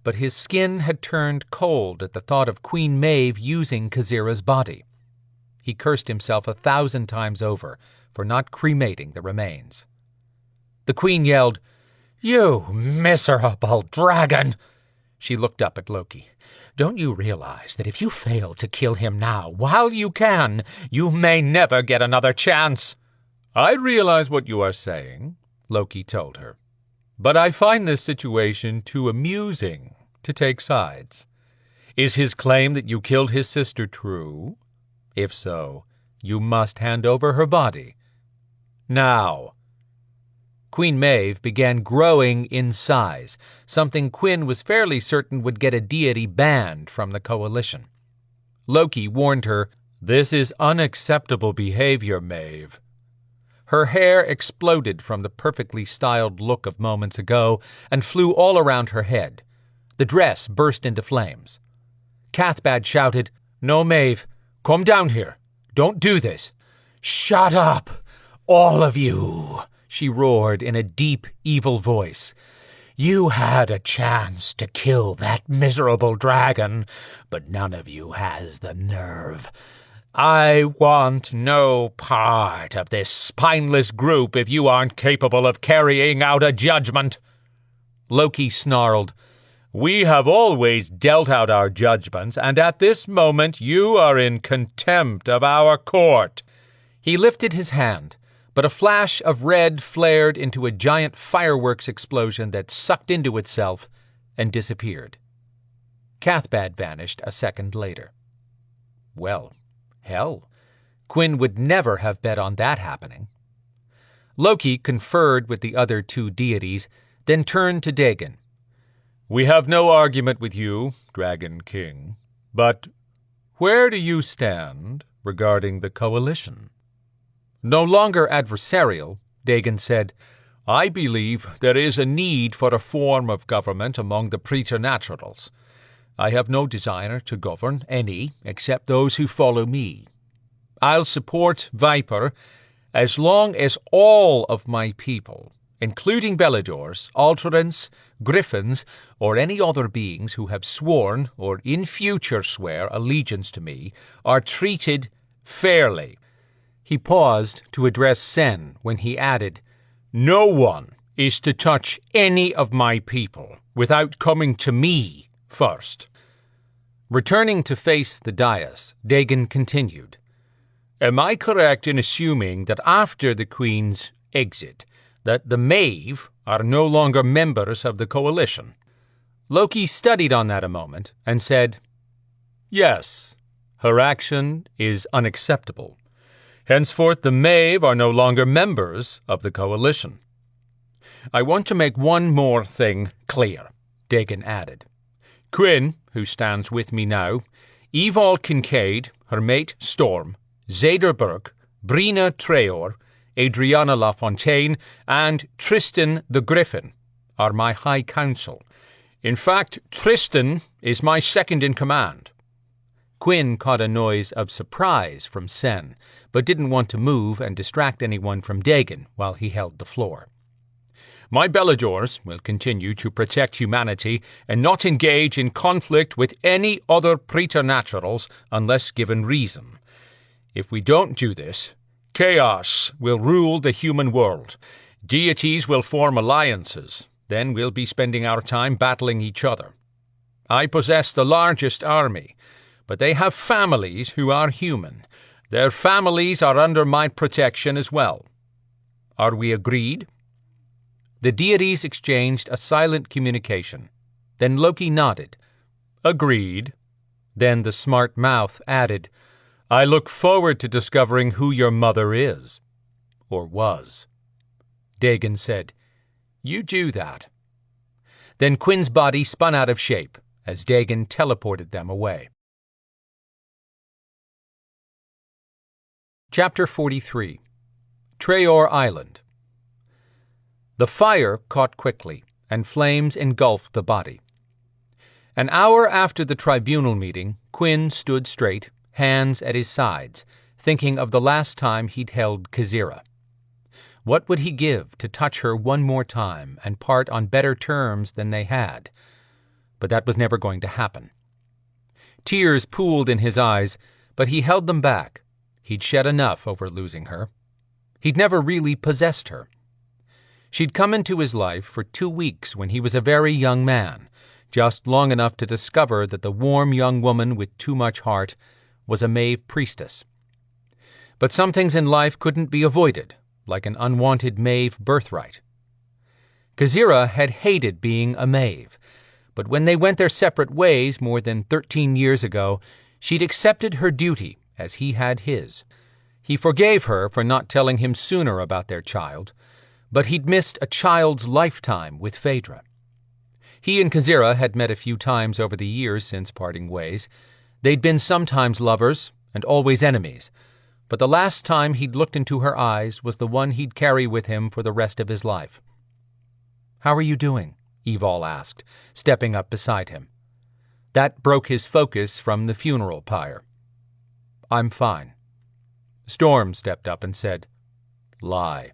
but his skin had turned cold at the thought of Queen Maeve using Khazira's body. He cursed himself 1,000 times over for not cremating the remains. The queen yelled, "You miserable dragon!" She looked up at Loki. "Don't you realize that if you fail to kill him now, while you can, you may never get another chance?" "I realize what you are saying," Loki told her. "But I find this situation too amusing to take sides. Is his claim that you killed his sister true? If so, you must hand over her body. Now." Queen Maeve began growing in size, something Quinn was fairly certain would get a deity banned from the coalition. Loki warned her, "This is unacceptable behavior, Maeve." Her hair exploded from the perfectly styled look of moments ago and flew all around her head. The dress burst into flames. Cathbad shouted, "No, Maeve, come down here. Don't do this." "Shut up, all of you," she roared in a deep, evil voice. "You had a chance to kill that miserable dragon, but none of you has the nerve. I want no part of this spineless group if you aren't capable of carrying out a judgment." Loki snarled, "We have always dealt out our judgments, and at this moment you are in contempt of our court." He lifted his hand, but a flash of red flared into a giant fireworks explosion that sucked into itself and disappeared. Cathbad vanished a second later. Well, hell, Quinn would never have bet on that happening. Loki conferred with the other two deities, then turned to Dagon. "We have no argument with you, Dragon King, but where do you stand regarding the coalition?" No longer adversarial, Dagon said, "I believe there is a need for a form of government among the preternaturals. I have no desire to govern any except those who follow me. I'll support Viper as long as all of my people, including Beladors, Alterants, Griffins, or any other beings who have sworn or in future swear allegiance to me, are treated fairly." He paused to address Sen when he added, "No one is to touch any of my people without coming to me first." Returning to face the dais, Dagon continued, "Am I correct in assuming that after the Queen's exit, that the Maeve are no longer members of the coalition?" Loki studied on that a moment and said, "Yes, her action is unacceptable. Henceforth the Maeve are no longer members of the coalition." "I want to make one more thing clear," Dagon added. "Quinn, who stands with me now, Evol Kincaid, her mate Storm, Zader Burke, Brina Treoir, Adriana LaFontaine, and Tristan the Griffin are my High Council. In fact, Tristan is my second in command." Quinn caught a noise of surprise from Sen, but didn't want to move and distract anyone from Dagon while he held the floor. "My Beladors will continue to protect humanity and not engage in conflict with any other preternaturals unless given reason. If we don't do this, chaos will rule the human world. Deities will form alliances. Then we'll be spending our time battling each other. I possess the largest army, but they have families who are human. Their families are under my protection as well. Are we agreed?" The deities exchanged a silent communication. Then Loki nodded. "Agreed." Then the smart mouth added, "I look forward to discovering who your mother is. Or was." Dagon said, "You do that." Then Quinn's body spun out of shape as Dagon teleported them away. Chapter 43. Treoir Island. The fire caught quickly, and flames engulfed the body. An hour after the tribunal meeting, Quinn stood straight, hands at his sides, thinking of the last time he'd held Kazira. What would he give to touch her one more time and part on better terms than they had? But that was never going to happen. Tears pooled in his eyes, but he held them back. He'd shed enough over losing her. He'd never really possessed her. She'd come into his life for 2 weeks when he was a very young man, just long enough to discover that the warm young woman with too much heart was a Maeve priestess. But some things in life couldn't be avoided, like an unwanted Maeve birthright. Kazira had hated being a Maeve, but when they went their separate ways more than 13 years ago, she'd accepted her duty as he had his. He forgave her for not telling him sooner about their child, but he'd missed a child's lifetime with Phaedra. He and Kazira had met a few times over the years since parting ways. They'd been sometimes lovers and always enemies, but the last time he'd looked into her eyes was the one he'd carry with him for the rest of his life. "How are you doing?" Evol asked, stepping up beside him. That broke his focus from the funeral pyre. "I'm fine." Storm stepped up and said, "Lie."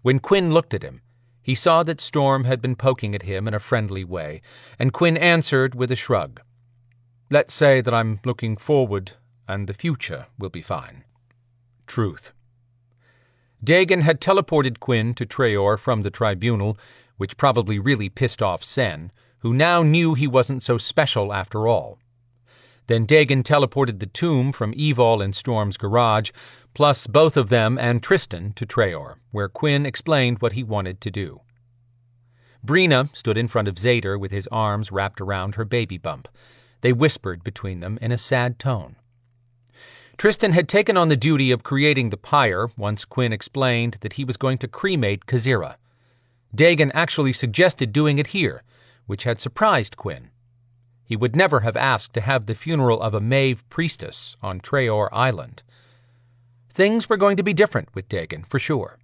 When Quinn looked at him, he saw that Storm had been poking at him in a friendly way, and Quinn answered with a shrug. "Let's say that I'm looking forward, and the future will be fine." Truth. Dagon had teleported Quinn to Treoir from the tribunal, which probably really pissed off Sen, who now knew he wasn't so special after all. Then Dagon teleported the tomb from Evol in Storm's garage, plus both of them and Tristan to Treoir, where Quinn explained what he wanted to do. Brina stood in front of Zader with his arms wrapped around her baby bump. They whispered between them in a sad tone. Tristan had taken on the duty of creating the pyre once Quinn explained that he was going to cremate Kazira. Dagon actually suggested doing it here, which had surprised Quinn. He would never have asked to have the funeral of a Maeve priestess on Treoir Island. Things were going to be different with Dagon, for sure.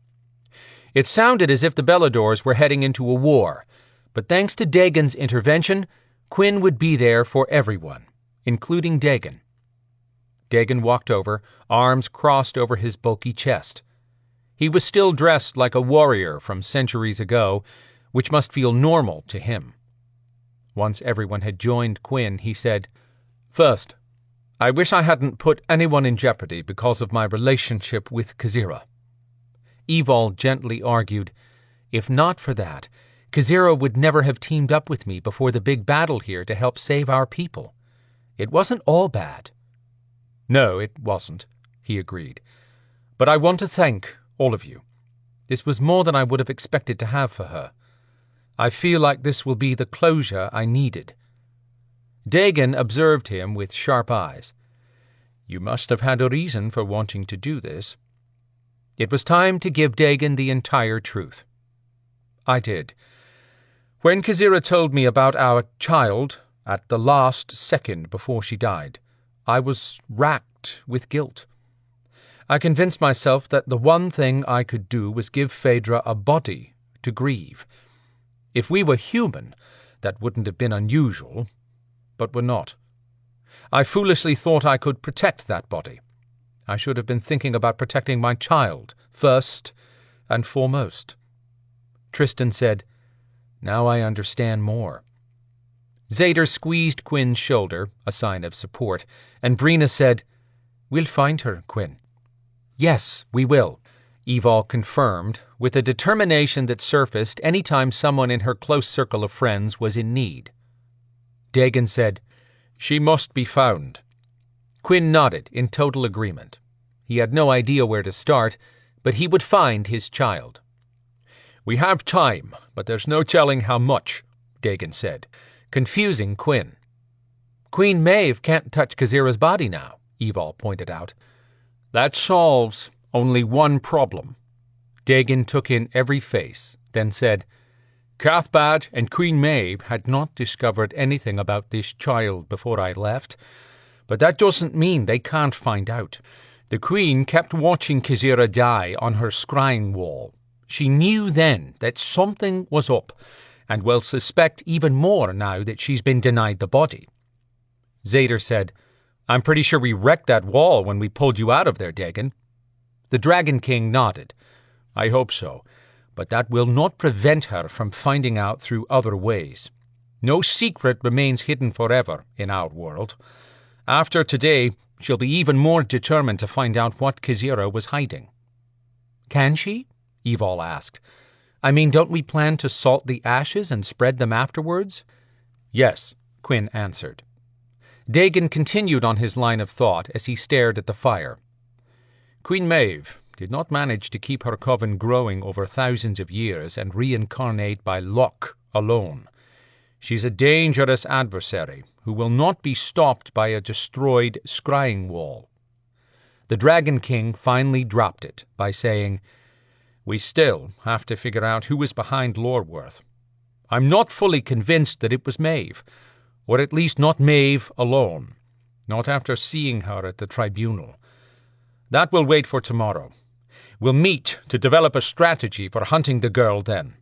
It sounded as if the Beladors were heading into a war, but thanks to Dagon's intervention, Quinn would be there for everyone, including Dagon. Dagon walked over, arms crossed over his bulky chest. He was still dressed like a warrior from centuries ago, which must feel normal to him. Once everyone had joined Quinn, he said, "First, I wish I hadn't put anyone in jeopardy because of my relationship with Kazira." Evol gently argued, "If not for that, Kazira would never have teamed up with me before the big battle here to help save our people. It wasn't all bad." "No, it wasn't," he agreed. "But I want to thank all of you. This was more than I would have expected to have for her. I feel like this will be the closure I needed." Dagon observed him with sharp eyes. "You must have had a reason for wanting to do this." It was time to give Dagon the entire truth. "I did. When Kazira told me about our child, at the last second before she died, I was racked with guilt. I convinced myself that the one thing I could do was give Phaedra a body to grieve. If we were human, that wouldn't have been unusual, but we're not. I foolishly thought I could protect that body. I should have been thinking about protecting my child, first and foremost." Tristan said, "Now I understand more." Zader squeezed Quinn's shoulder, a sign of support, and Brina said, "We'll find her, Quinn." "Yes, we will," Evol confirmed, with a determination that surfaced any time someone in her close circle of friends was in need. Dagon said, "She must be found." Quinn nodded in total agreement. He had no idea where to start, but he would find his child. "We have time, but there's no telling how much," Dagon said, confusing Quinn. "Queen Maeve can't touch Kazira's body now," Evol pointed out. "That solves only one problem." Dagon took in every face, then said, "Cathbad and Queen Maeve had not discovered anything about this child before I left, but that doesn't mean they can't find out. The Queen kept watching Kazira die on her scrying wall. She knew then that something was up, and will suspect even more now that she's been denied the body." Zader said, "I'm pretty sure we wrecked that wall when we pulled you out of there, Dagon." The Dragon King nodded. "I hope so, but that will not prevent her from finding out through other ways. No secret remains hidden forever in our world. After today, she'll be even more determined to find out what Kazira was hiding." "Can she?" Evol asked. "I mean, don't we plan to salt the ashes and spread them afterwards?" "Yes," Quinn answered. Dagon continued on his line of thought as he stared at the fire. "Queen Maeve did not manage to keep her coven growing over thousands of years and reincarnate by luck alone. She's a dangerous adversary who will not be stopped by a destroyed scrying wall." The Dragon King finally dropped it by saying, "We still have to figure out who is behind Lorworth. I'm not fully convinced that it was Maeve, or at least not Maeve alone, not after seeing her at the tribunal. That will wait for tomorrow. We'll meet to develop a strategy for hunting the girl then."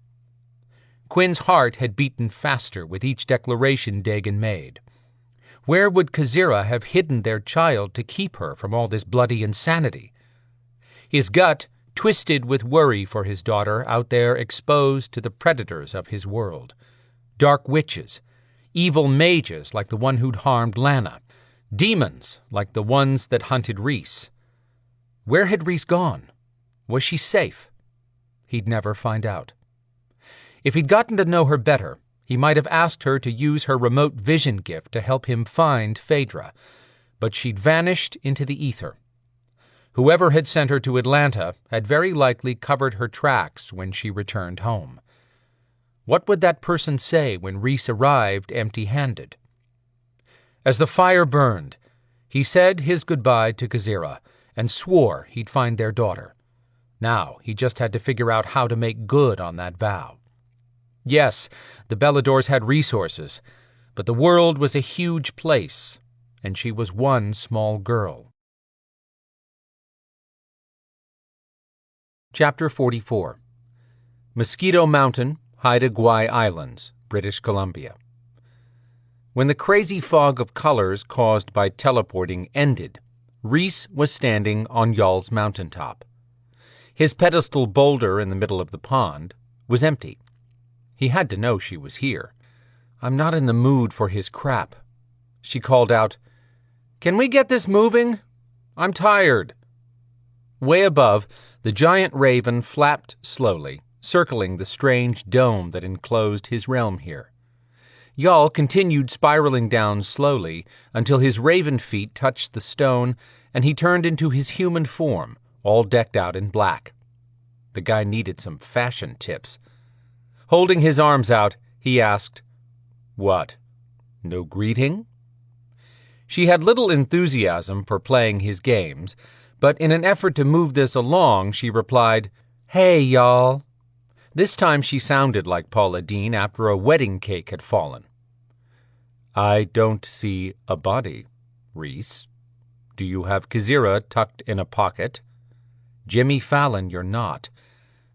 Quinn's heart had beaten faster with each declaration Dagon made. Where would Kazira have hidden their child to keep her from all this bloody insanity? His gut twisted with worry for his daughter out there exposed to the predators of his world. Dark witches, evil mages like the one who'd harmed Lana, demons like the ones that hunted Rhys. Where had Rhys gone? Was she safe? He'd never find out. If he'd gotten to know her better, he might have asked her to use her remote vision gift to help him find Phaedra, but she'd vanished into the ether. Whoever had sent her to Atlanta had very likely covered her tracks when she returned home. What would that person say when Rhys arrived empty-handed? As the fire burned, he said his goodbye to Kazira and swore he'd find their daughter. Now he just had to figure out how to make good on that vow. Yes, the Beladors had resources, but the world was a huge place, and she was one small girl. Chapter 44. Mosquito Mountain, Haida Gwaii Islands, British Columbia. When the crazy fog of colors caused by teleporting ended, Rhys was standing on Yall's mountaintop. His pedestal boulder in the middle of the pond was empty. He had to know she was here. "I'm not in the mood for his crap." She called out, "Can we get this moving? I'm tired." Way above, the giant raven flapped slowly, circling the strange dome that enclosed his realm here. Yall continued spiraling down slowly until his raven feet touched the stone and he turned into his human form, all decked out in black. The guy needed some fashion tips. Holding his arms out, he asked, "What? No greeting?" She had little enthusiasm for playing his games, but in an effort to move this along, she replied, "Hey, y'all." This time she sounded like Paula Deen after a wedding cake had fallen. "I don't see a body, Reese. Do you have Kazira tucked in a pocket?" "Jimmy Fallon, you're not."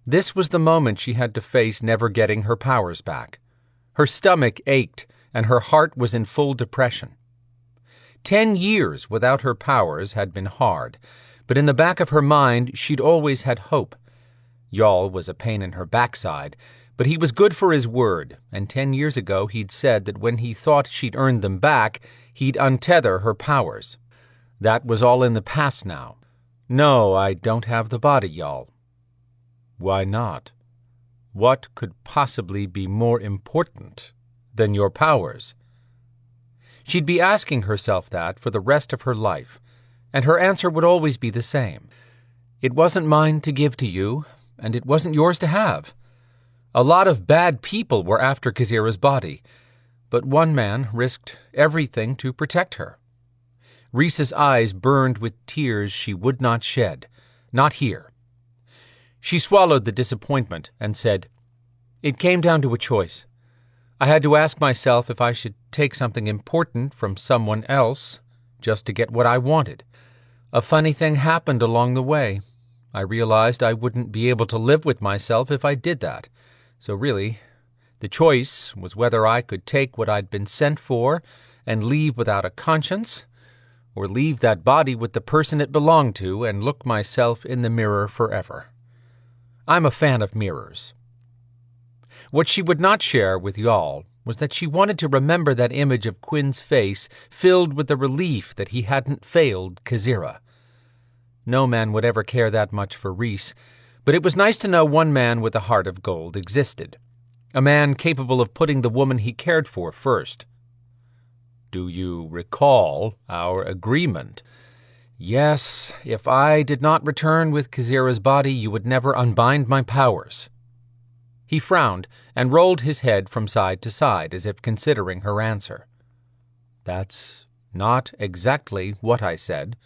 This was the moment she had to face never getting her powers back. Her stomach ached, and her heart was in full depression. 10 years without her powers had been hard, but in the back of her mind she'd always had hope. Yawl was a pain in her backside, but he was good for his word, and 10 years ago he'd said that when he thought she'd earned them back, he'd untether her powers. That was all in the past now. "No, I don't have the body, Yawl." "Why not? What could possibly be more important than your powers?" She'd be asking herself that for the rest of her life, and her answer would always be the same. "It wasn't mine to give to you, and it wasn't yours to have. A lot of bad people were after Kazira's body, but one man risked everything to protect her." Reese's eyes burned with tears she would not shed. Not here. She swallowed the disappointment and said, "It came down to a choice. I had to ask myself if I should take something important from someone else just to get what I wanted. A funny thing happened along the way. I realized I wouldn't be able to live with myself if I did that. So really, the choice was whether I could take what I'd been sent for and leave without a conscience, or leave that body with the person it belonged to and look myself in the mirror forever. I'm a fan of mirrors." What she would not share with Yawl was that she wanted to remember that image of Quinn's face filled with the relief that he hadn't failed Kazira. No man would ever care that much for Reese, but it was nice to know one man with a heart of gold existed. A man capable of putting the woman he cared for first. "Do you recall our agreement?" "Yes, if I did not return with Kazira's body, you would never unbind my powers." He frowned and rolled his head from side to side as if considering her answer. "That's not exactly what I said."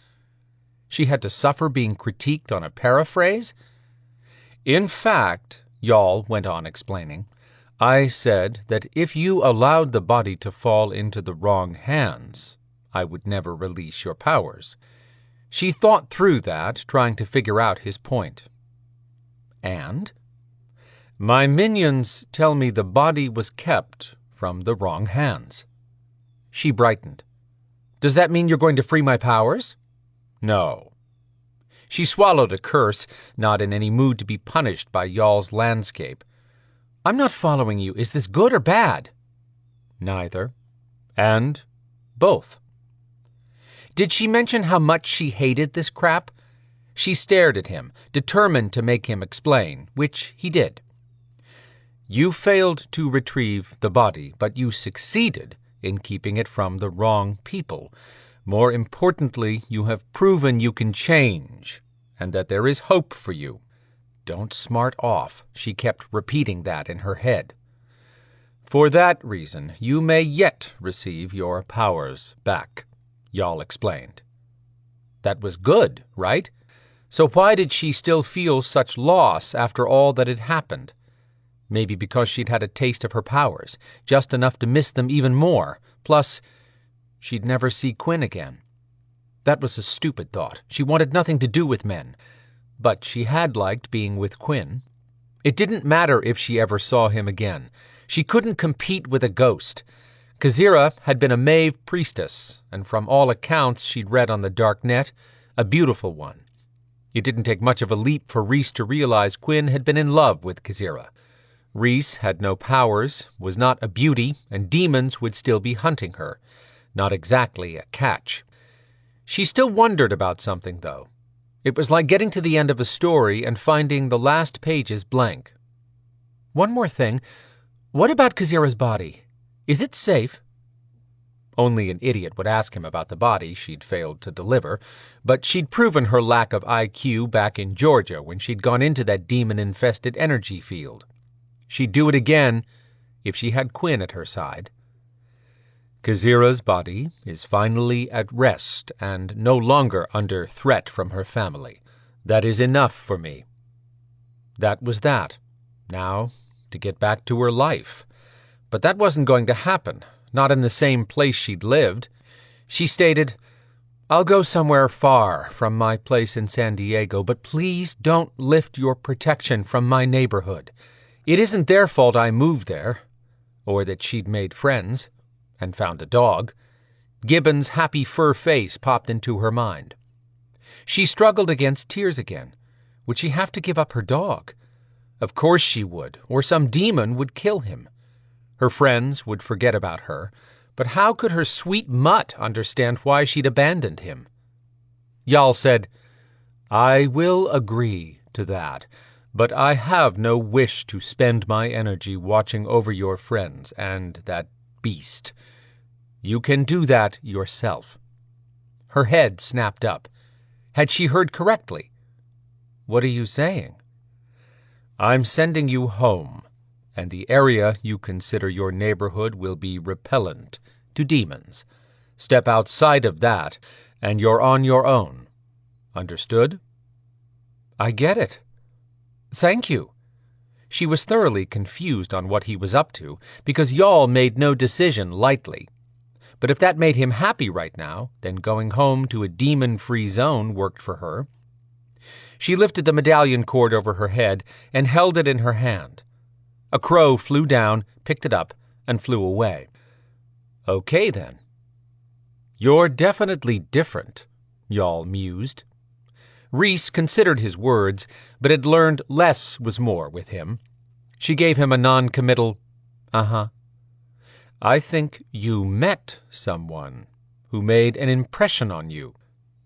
She had to suffer being critiqued on a paraphrase? "In fact," Yawl went on explaining, "I said that if you allowed the body to fall into the wrong hands, I would never release your powers." She thought through that, trying to figure out his point. "And?" "My minions tell me the body was kept from the wrong hands." She brightened. "Does that mean you're going to free my powers?" "No." She swallowed a curse, not in any mood to be punished by Yawl's landscape. "I'm not following you. Is this good or bad?" "Neither. And both." Did she mention how much she hated this crap? She stared at him, determined to make him explain, which he did. "You failed to retrieve the body, but you succeeded in keeping it from the wrong people. More importantly, you have proven you can change, and that there is hope for you. Don't smart off." She kept repeating that in her head. "For that reason, you may yet receive your powers back," Yawl explained. That was good, right? So why did she still feel such loss after all that had happened? Maybe because she'd had a taste of her powers, just enough to miss them even more. Plus, she'd never see Quinn again. That was a stupid thought. She wanted nothing to do with men. But she had liked being with Quinn. It didn't matter if she ever saw him again. She couldn't compete with a ghost. Kazira had been a Maeve priestess, and from all accounts she'd read on the dark net, a beautiful one. It didn't take much of a leap for Reese to realize Quinn had been in love with Kazira. Reese had no powers, was not a beauty, and demons would still be hunting her. Not exactly a catch. She still wondered about something, though. It was like getting to the end of a story and finding the last pages blank. "One more thing. What about Kazira's body? Is it safe?" Only an idiot would ask him about the body she'd failed to deliver, but she'd proven her lack of IQ back in Georgia when she'd gone into that demon-infested energy field. She'd do it again if she had Quinn at her side. Kazira's body is finally at rest and no longer under threat from her family. That is enough for me. That was that. Now, to get back to her life. But that wasn't going to happen, not in the same place she'd lived. She stated, "I'll go somewhere far from my place in San Diego, but please don't lift your protection from my neighborhood. It isn't their fault I moved there, or that she'd made friends and found a dog." Gibbon's happy fur face popped into her mind. She struggled against tears again. Would she have to give up her dog? Of course she would, or some demon would kill him. Her friends would forget about her, but how could her sweet mutt understand why she'd abandoned him? Jarl said, "I will agree to that, but I have no wish to spend my energy watching over your friends and that beast. You can do that yourself." Her head snapped up. Had she heard correctly? "What are you saying?" "I'm sending you home, and the area you consider your neighborhood will be repellent to demons. Step outside of that, and you're on your own. Understood?" "I get it. Thank you." She was thoroughly confused on what he was up to, because Jarl made no decision lightly. But if that made him happy right now, then going home to a demon-free zone worked for her. She lifted the medallion cord over her head and held it in her hand. A crow flew down, picked it up, and flew away. "Okay, then." "You're definitely different," Jarl mused. Rhys considered his words, but had learned less was more with him. She gave him a non-committal, "Uh-huh." "I think you met someone who made an impression on you."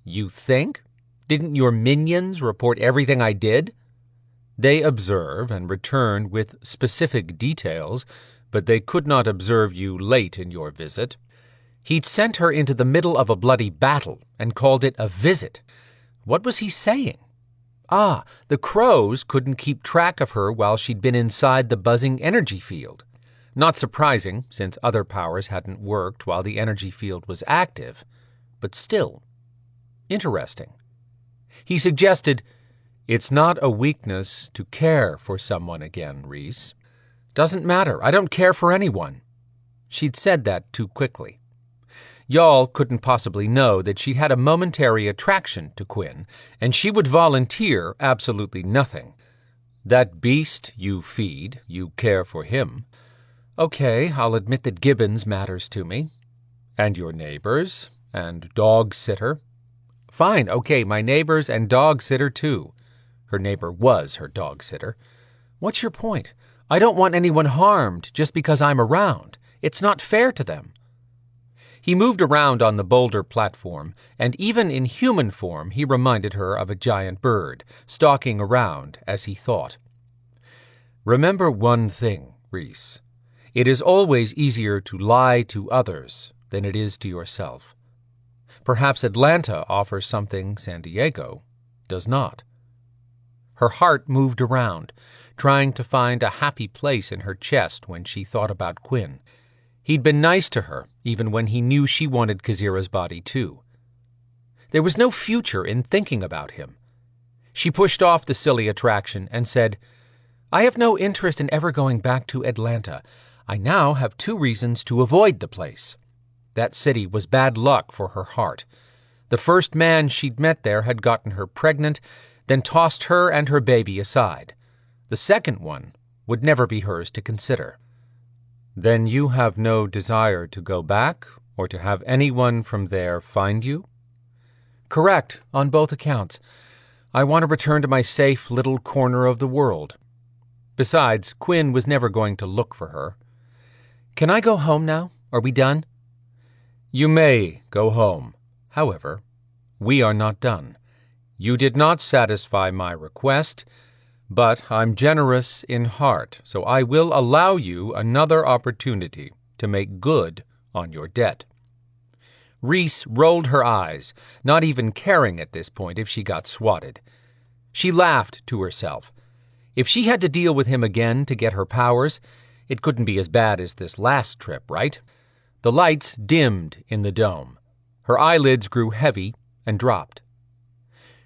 "You think? Didn't your minions report everything I did?" "They observe and return with specific details, but they could not observe you late in your visit." He'd sent her into the middle of a bloody battle and called it a visit. What was he saying? Ah, the crows couldn't keep track of her while she'd been inside the buzzing energy field. Not surprising, since other powers hadn't worked while the energy field was active, but still interesting. He suggested, "It's not a weakness to care for someone again, Rhys." "Doesn't matter. I don't care for anyone." She'd said that too quickly. Jarl couldn't possibly know that she had a momentary attraction to Quinn, and she would volunteer absolutely nothing. "That beast you feed, you care for him." "Okay, I'll admit that Gibbons matters to me." "And your neighbors, and dog-sitter." "Fine, okay, my neighbors and dog-sitter too." Her neighbor was her dog-sitter. "What's your point? I don't want anyone harmed just because I'm around. It's not fair to them." He moved around on the boulder platform, and even in human form he reminded her of a giant bird, stalking around as he thought. "Remember one thing, Rhys. It is always easier to lie to others than it is to yourself. Perhaps Atlanta offers something San Diego does not." Her heart moved around, trying to find a happy place in her chest when she thought about Quinn. He'd been nice to her, even when he knew she wanted Kazira's body too. There was no future in thinking about him. She pushed off the silly attraction and said, "I have no interest in ever going back to Atlanta. I now have 2 reasons to avoid the place." That city was bad luck for her heart. The first man she'd met there had gotten her pregnant, then tossed her and her baby aside. The second one would never be hers to consider. "Then you have no desire to go back, or to have anyone from there find you?" "Correct, on both accounts. I want to return to my safe little corner of the world. Besides, Quinn was never going to look for her. Can I go home now? Are we done?" "You may go home. However, we are not done. You did not satisfy my request, but I'm generous in heart, so I will allow you another opportunity to make good on your debt." Rhys rolled her eyes, not even caring at this point if she got swatted. She laughed to herself. If she had to deal with him again to get her powers, it couldn't be as bad as this last trip, right? The lights dimmed in the dome. Her eyelids grew heavy and dropped.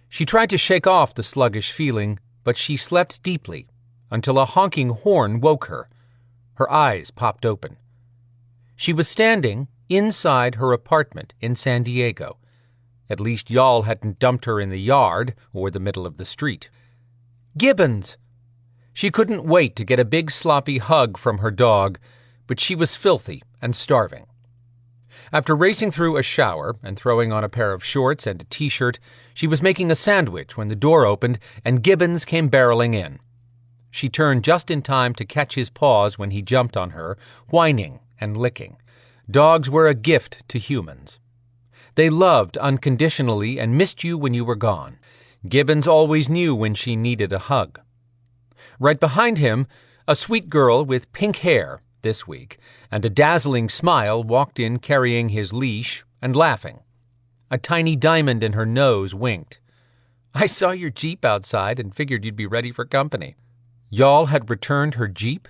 She tried to shake off the sluggish feeling, but she slept deeply until a honking horn woke her. Her eyes popped open. She was standing inside her apartment in San Diego. At least y'all hadn't dumped her in the yard or the middle of the street. Gibbons! She couldn't wait to get a big sloppy hug from her dog, but she was filthy and starving. After racing through a shower and throwing on a pair of shorts and a t-shirt, she was making a sandwich when the door opened and Gibbons came barreling in. She turned just in time to catch his paws when he jumped on her, whining and licking. Dogs were a gift to humans. They loved unconditionally and missed you when you were gone. Gibbons always knew when she needed a hug. Right behind him, a sweet girl with pink hair this week and a dazzling smile walked in carrying his leash and laughing. A tiny diamond in her nose winked. I saw your Jeep outside and figured you'd be ready for company. Y'all had returned her Jeep?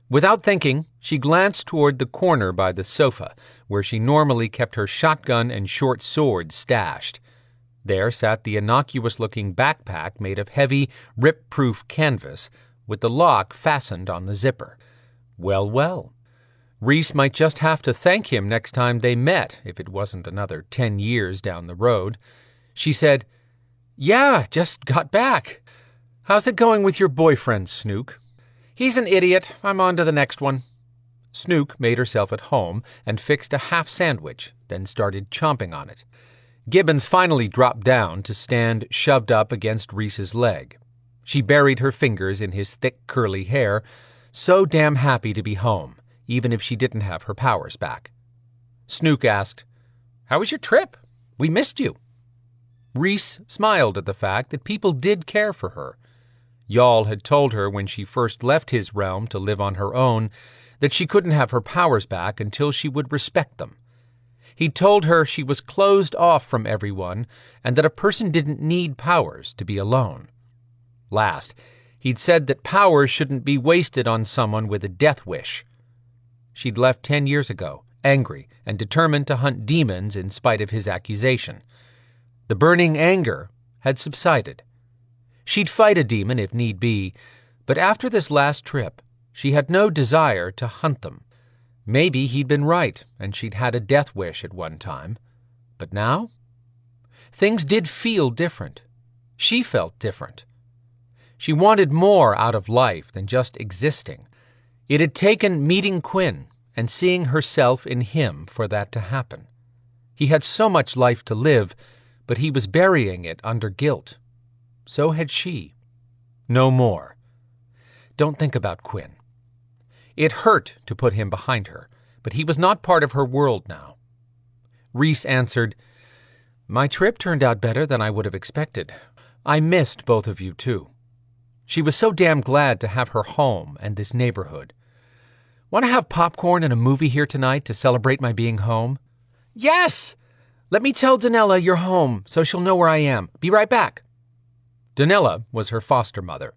Without thinking, she glanced toward the corner by the sofa, where she normally kept her shotgun and short sword stashed. There sat the innocuous-looking backpack made of heavy, rip-proof canvas, with the lock fastened on the zipper. Well, well. Reese might just have to thank him next time they met if it wasn't another 10 years down the road. She said, Yeah, just got back. How's it going with your boyfriend, Snook? He's an idiot. I'm on to the next one. Snook made herself at home and fixed a half sandwich, then started chomping on it. Gibbons finally dropped down to stand shoved up against Reese's leg. She buried her fingers in his thick, curly hair, so damn happy to be home, even if she didn't have her powers back. Snook asked, How was your trip? We missed you. Reese smiled at the fact that people did care for her. Y'all had told her when she first left his realm to live on her own that she couldn't have her powers back until she would respect them. He'd told her she was closed off from everyone and that a person didn't need powers to be alone. Last, he'd said that powers shouldn't be wasted on someone with a death wish. She'd left 10 years ago, angry and determined to hunt demons in spite of his accusation. The burning anger had subsided. She'd fight a demon if need be, but after this last trip, she had no desire to hunt them. Maybe he'd been right, and she'd had a death wish at one time. But now? Things did feel different. She felt different. She wanted more out of life than just existing. It had taken meeting Quinn and seeing herself in him for that to happen. He had so much life to live, but he was burying it under guilt. So had she. No more. Don't think about Quinn. It hurt to put him behind her, but he was not part of her world now. Reese answered, My trip turned out better than I would have expected. I missed both of you, too. She was so damn glad to have her home and this neighborhood. Want to have popcorn and a movie here tonight to celebrate my being home? Yes! Let me tell Dianna you're home so she'll know where I am. Be right back. Dianna was her foster mother.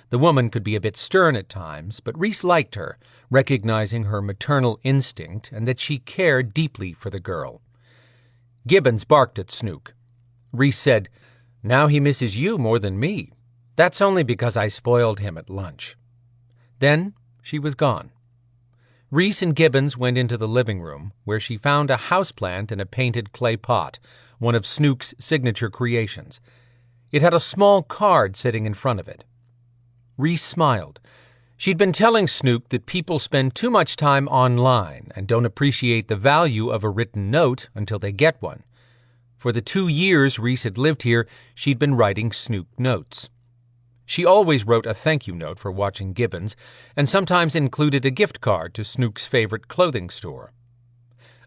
The woman could be a bit stern at times, but Reese liked her, recognizing her maternal instinct and that she cared deeply for the girl. Gibbons barked at Snook. Reese said, Now he misses you more than me. That's only because I spoiled him at lunch. Then she was gone. Reese and Gibbons went into the living room, where she found a houseplant in a painted clay pot, one of Snook's signature creations. It had a small card sitting in front of it. Reese smiled. She'd been telling Snook that people spend too much time online and don't appreciate the value of a written note until they get one. For the 2 years Reese had lived here, she'd been writing Snook notes. She always wrote a thank you note for watching Gibbons, and sometimes included a gift card to Snook's favorite clothing store.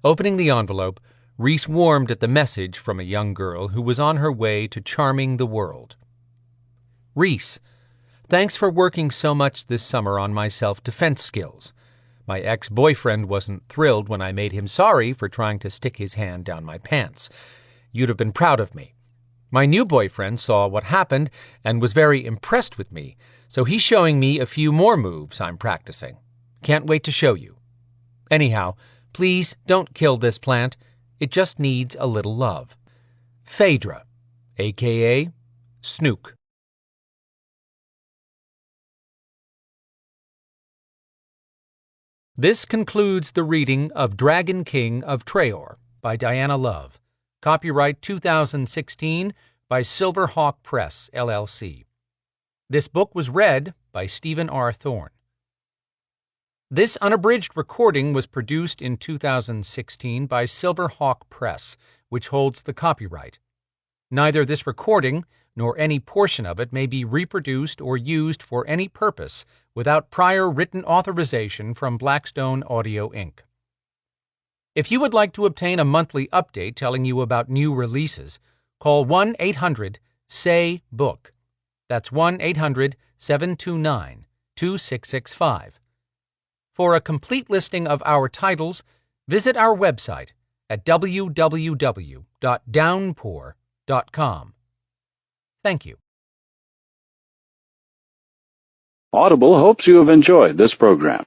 Opening the envelope, Reese warmed at the message from a young girl who was on her way to charming the world. Reese, thanks for working so much this summer on my self-defense skills. My ex-boyfriend wasn't thrilled when I made him sorry for trying to stick his hand down my pants. You'd have been proud of me. My new boyfriend saw what happened and was very impressed with me, so he's showing me a few more moves I'm practicing. Can't wait to show you. Anyhow, please don't kill this plant. It just needs a little love. Phaedra, a.k.a. Snook. This concludes the reading of Dragon King of Treoir by Dianna Love. Copyright 2016 by Silverhawk Press, LLC. This book was read by Stephen R. Thorne. This unabridged recording was produced in 2016 by Silverhawk Press, which holds the copyright. Neither this recording nor any portion of it may be reproduced or used for any purpose without prior written authorization from Blackstone Audio, Inc. If you would like to obtain a monthly update telling you about new releases, call 1-800-SAY-BOOK. That's 1-800-729-2665. For a complete listing of our titles, visit our website at www.downpour.com. Thank you. Audible hopes you have enjoyed this program.